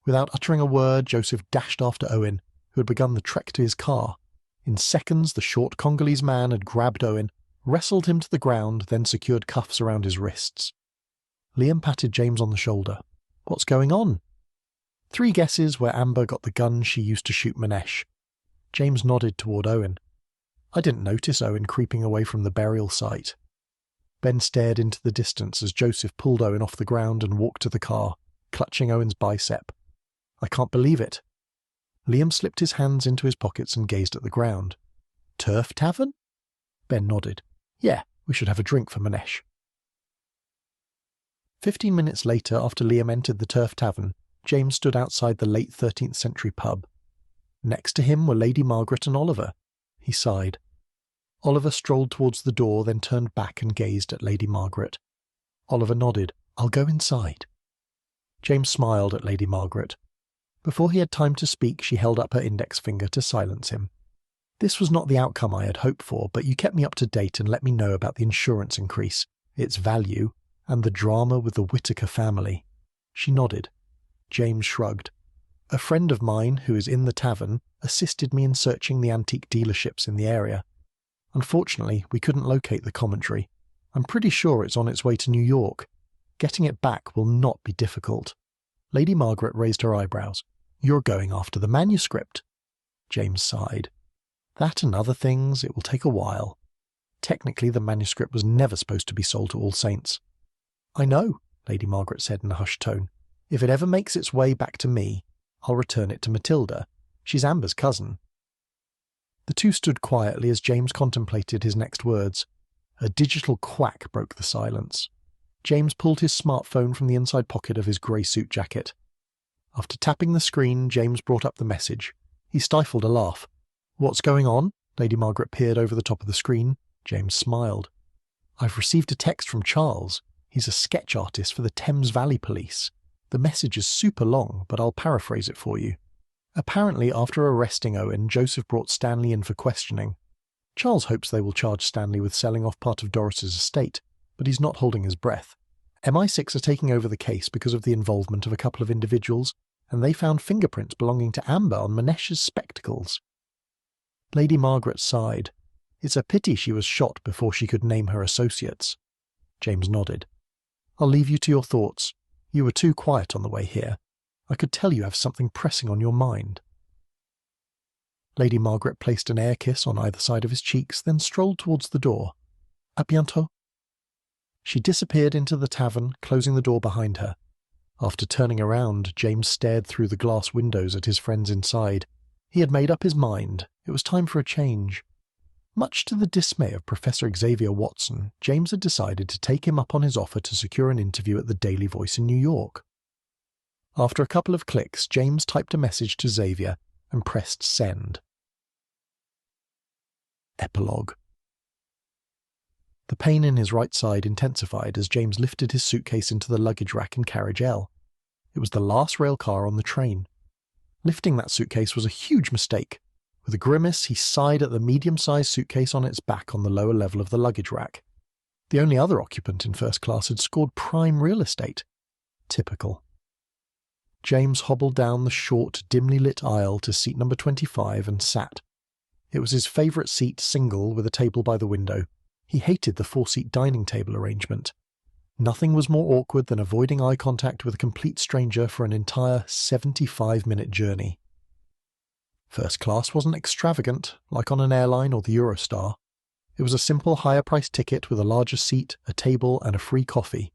Without uttering a word, Joseph dashed after Owen, who had begun the trek to his car. In seconds, the short Congolese man had grabbed Owen, wrestled him to the ground, then secured cuffs around his wrists. Liam patted James on the shoulder. What's going on? 3 guesses where Amber got the gun she used to shoot Manesh. James nodded toward Owen. I didn't notice Owen creeping away from the burial site. Ben stared into the distance as Joseph pulled Owen off the ground and walked to the car, clutching Owen's bicep. I can't believe it. Liam slipped his hands into his pockets and gazed at the ground. Turf Tavern? Ben nodded. Yeah, we should have a drink for Manesh. 15 minutes later, after Liam entered the Turf Tavern, James stood outside the late 13th century pub. Next to him were Lady Margaret and Oliver. He sighed. Oliver strolled towards the door, then turned back and gazed at Lady Margaret. Oliver nodded. I'll go inside. James smiled at Lady Margaret. Before he had time to speak, she held up her index finger to silence him. This was not the outcome I had hoped for, but you kept me up to date and let me know about the insurance increase, its value, and the drama with the Whittaker family. She nodded. James shrugged. A friend of mine, who is in the tavern, assisted me in searching the antique dealerships in the area. Unfortunately, we couldn't locate the commentary. I'm pretty sure it's on its way to New York. Getting it back will not be difficult. Lady Margaret raised her eyebrows. You're going after the manuscript. James sighed. That and other things, it will take a while. Technically, the manuscript was never supposed to be sold to All Saints. I know, Lady Margaret said in a hushed tone. If it ever makes its way back to me, I'll return it to Matilda. She's Amber's cousin. The two stood quietly as James contemplated his next words. A digital quack broke the silence. James pulled his smartphone from the inside pocket of his grey suit jacket. After tapping the screen, James brought up the message. He stifled a laugh. What's going on? Lady Margaret peered over the top of the screen. James smiled. I've received a text from Charles. He's a sketch artist for the Thames Valley Police. The message is super long, but I'll paraphrase it for you. Apparently, after arresting Owen, Joseph brought Stanley in for questioning. Charles hopes they will charge Stanley with selling off part of Doris's estate, but he's not holding his breath. MI6 are taking over the case because of the involvement of a couple of individuals, and they found fingerprints belonging to Amber on Manesh's spectacles. Lady Margaret sighed. It's a pity she was shot before she could name her associates. James nodded. I'll leave you to your thoughts. You were too quiet on the way here. I could tell you have something pressing on your mind. Lady Margaret placed an air kiss on either side of his cheeks, then strolled towards the door. À bientôt. She disappeared into the tavern, closing the door behind her. After turning around, James stared through the glass windows at his friends inside. He had made up his mind. It was time for a change. Much to the dismay of Professor Xavier Watson, James had decided to take him up on his offer to secure an interview at the Daily Voice in New York. After a couple of clicks, James typed a message to Xavier and pressed send. Epilogue. The pain in his right side intensified as James lifted his suitcase into the luggage rack in carriage L. It was the last rail car on the train. Lifting that suitcase was a huge mistake. With a grimace, he sighed at the medium-sized suitcase on its back on the lower level of the luggage rack. The only other occupant in first class had scored prime real estate. Typical. James hobbled down the short, dimly lit aisle to seat number 25 and sat. It was his favourite seat, single, with a table by the window. He hated the 4-seat dining table arrangement. Nothing was more awkward than avoiding eye contact with a complete stranger for an entire 75-minute journey. First class wasn't extravagant, like on an airline or the Eurostar. It was a simple higher-priced ticket with a larger seat, a table, and a free coffee.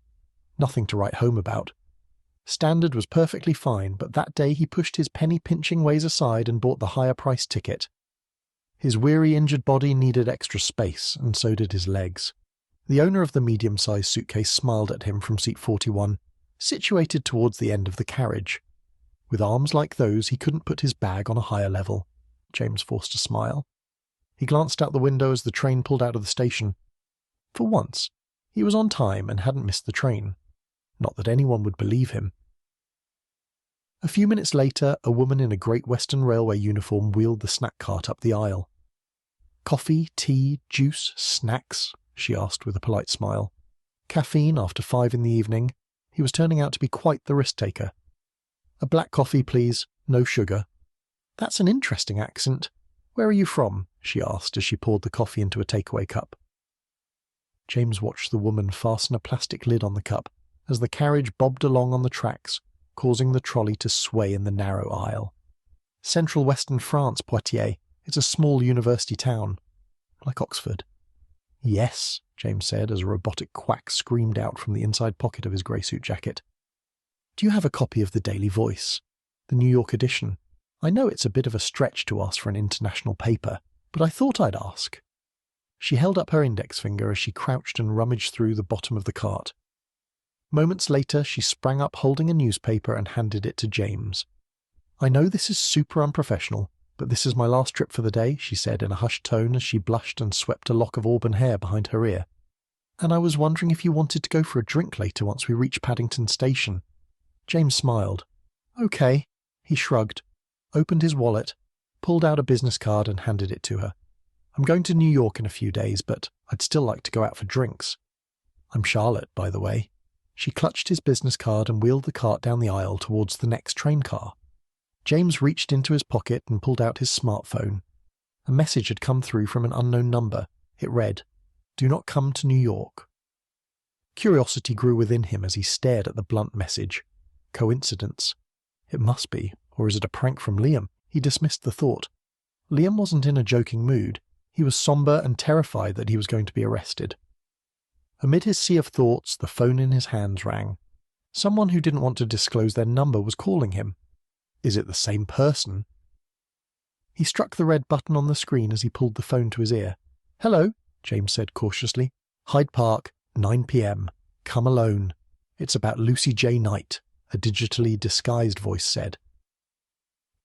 Nothing to write home about. Standard was perfectly fine, but that day he pushed his penny-pinching ways aside and bought the higher-priced ticket. His weary, injured body needed extra space, and so did his legs. The owner of the medium-sized suitcase smiled at him from seat 41, situated towards the end of the carriage. With arms like those, he couldn't put his bag on a higher level. James forced a smile. He glanced out the window as the train pulled out of the station. For once, he was on time and hadn't missed the train. Not that anyone would believe him. A few minutes later, a woman in a Great Western Railway uniform wheeled the snack cart up the aisle. "Coffee, tea, juice, snacks?" she asked with a polite smile. Caffeine after 5 in the evening. He was turning out to be quite the risk-taker. "A black coffee, please. No sugar." "That's an interesting accent. Where are you from?" she asked as she poured the coffee into a takeaway cup. James watched the woman fasten a plastic lid on the cup as the carriage bobbed along on the tracks, causing the trolley to sway in the narrow aisle. "Central Western France, Poitiers. It's a small university town." "Like Oxford." "Yes," James said as a robotic quack screamed out from the inside pocket of his grey suit jacket. "Do you have a copy of the Daily Voice? The New York edition? I know it's a bit of a stretch to ask for an international paper, but I thought I'd ask." She held up her index finger as she crouched and rummaged through the bottom of the cart. Moments later, she sprang up holding a newspaper and handed it to James. "I know this is super unprofessional, but this is my last trip for the day," she said in a hushed tone as she blushed and swept a lock of auburn hair behind her ear. "And I was wondering if you wanted to go for a drink later once we reach Paddington Station." James smiled. "Okay." He shrugged, opened his wallet, pulled out a business card and handed it to her. "I'm going to New York in a few days, but I'd still like to go out for drinks. I'm Charlotte, by the way." She clutched his business card and wheeled the cart down the aisle towards the next train car. James reached into his pocket and pulled out his smartphone. A message had come through from an unknown number. It read, "Do not come to New York." Curiosity grew within him as he stared at the blunt message. Coincidence? It must be, or is it a prank from Liam? He dismissed the thought. Liam wasn't in a joking mood. He was somber and terrified that he was going to be arrested. Amid his sea of thoughts, the phone in his hands rang. Someone who didn't want to disclose their number was calling him. Is it the same person? He struck the red button on the screen as he pulled the phone to his ear. "Hello," James said cautiously. "Hyde Park, 9 p.m. Come alone. It's about Lucy J. Knight," a digitally disguised voice said.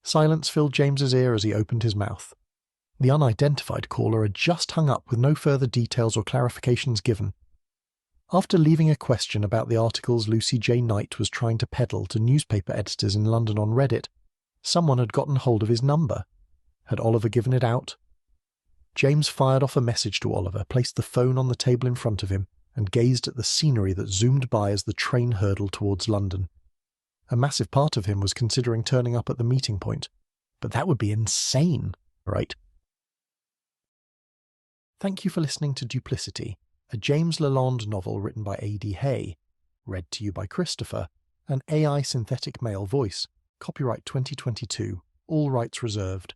Silence filled James's ear as he opened his mouth. The unidentified caller had just hung up with no further details or clarifications given. After leaving a question about the articles Lucy J. Knight was trying to peddle to newspaper editors in London on Reddit, someone had gotten hold of his number. Had Oliver given it out? James fired off a message to Oliver, placed the phone on the table in front of him, and gazed at the scenery that zoomed by as the train hurtled towards London. A massive part of him was considering turning up at the meeting point. But that would be insane, right? Thank you for listening to Duplicity, a James Lalonde novel written by A.D. Hay, read to you by Christopher, an AI synthetic male voice, copyright 2022, all rights reserved.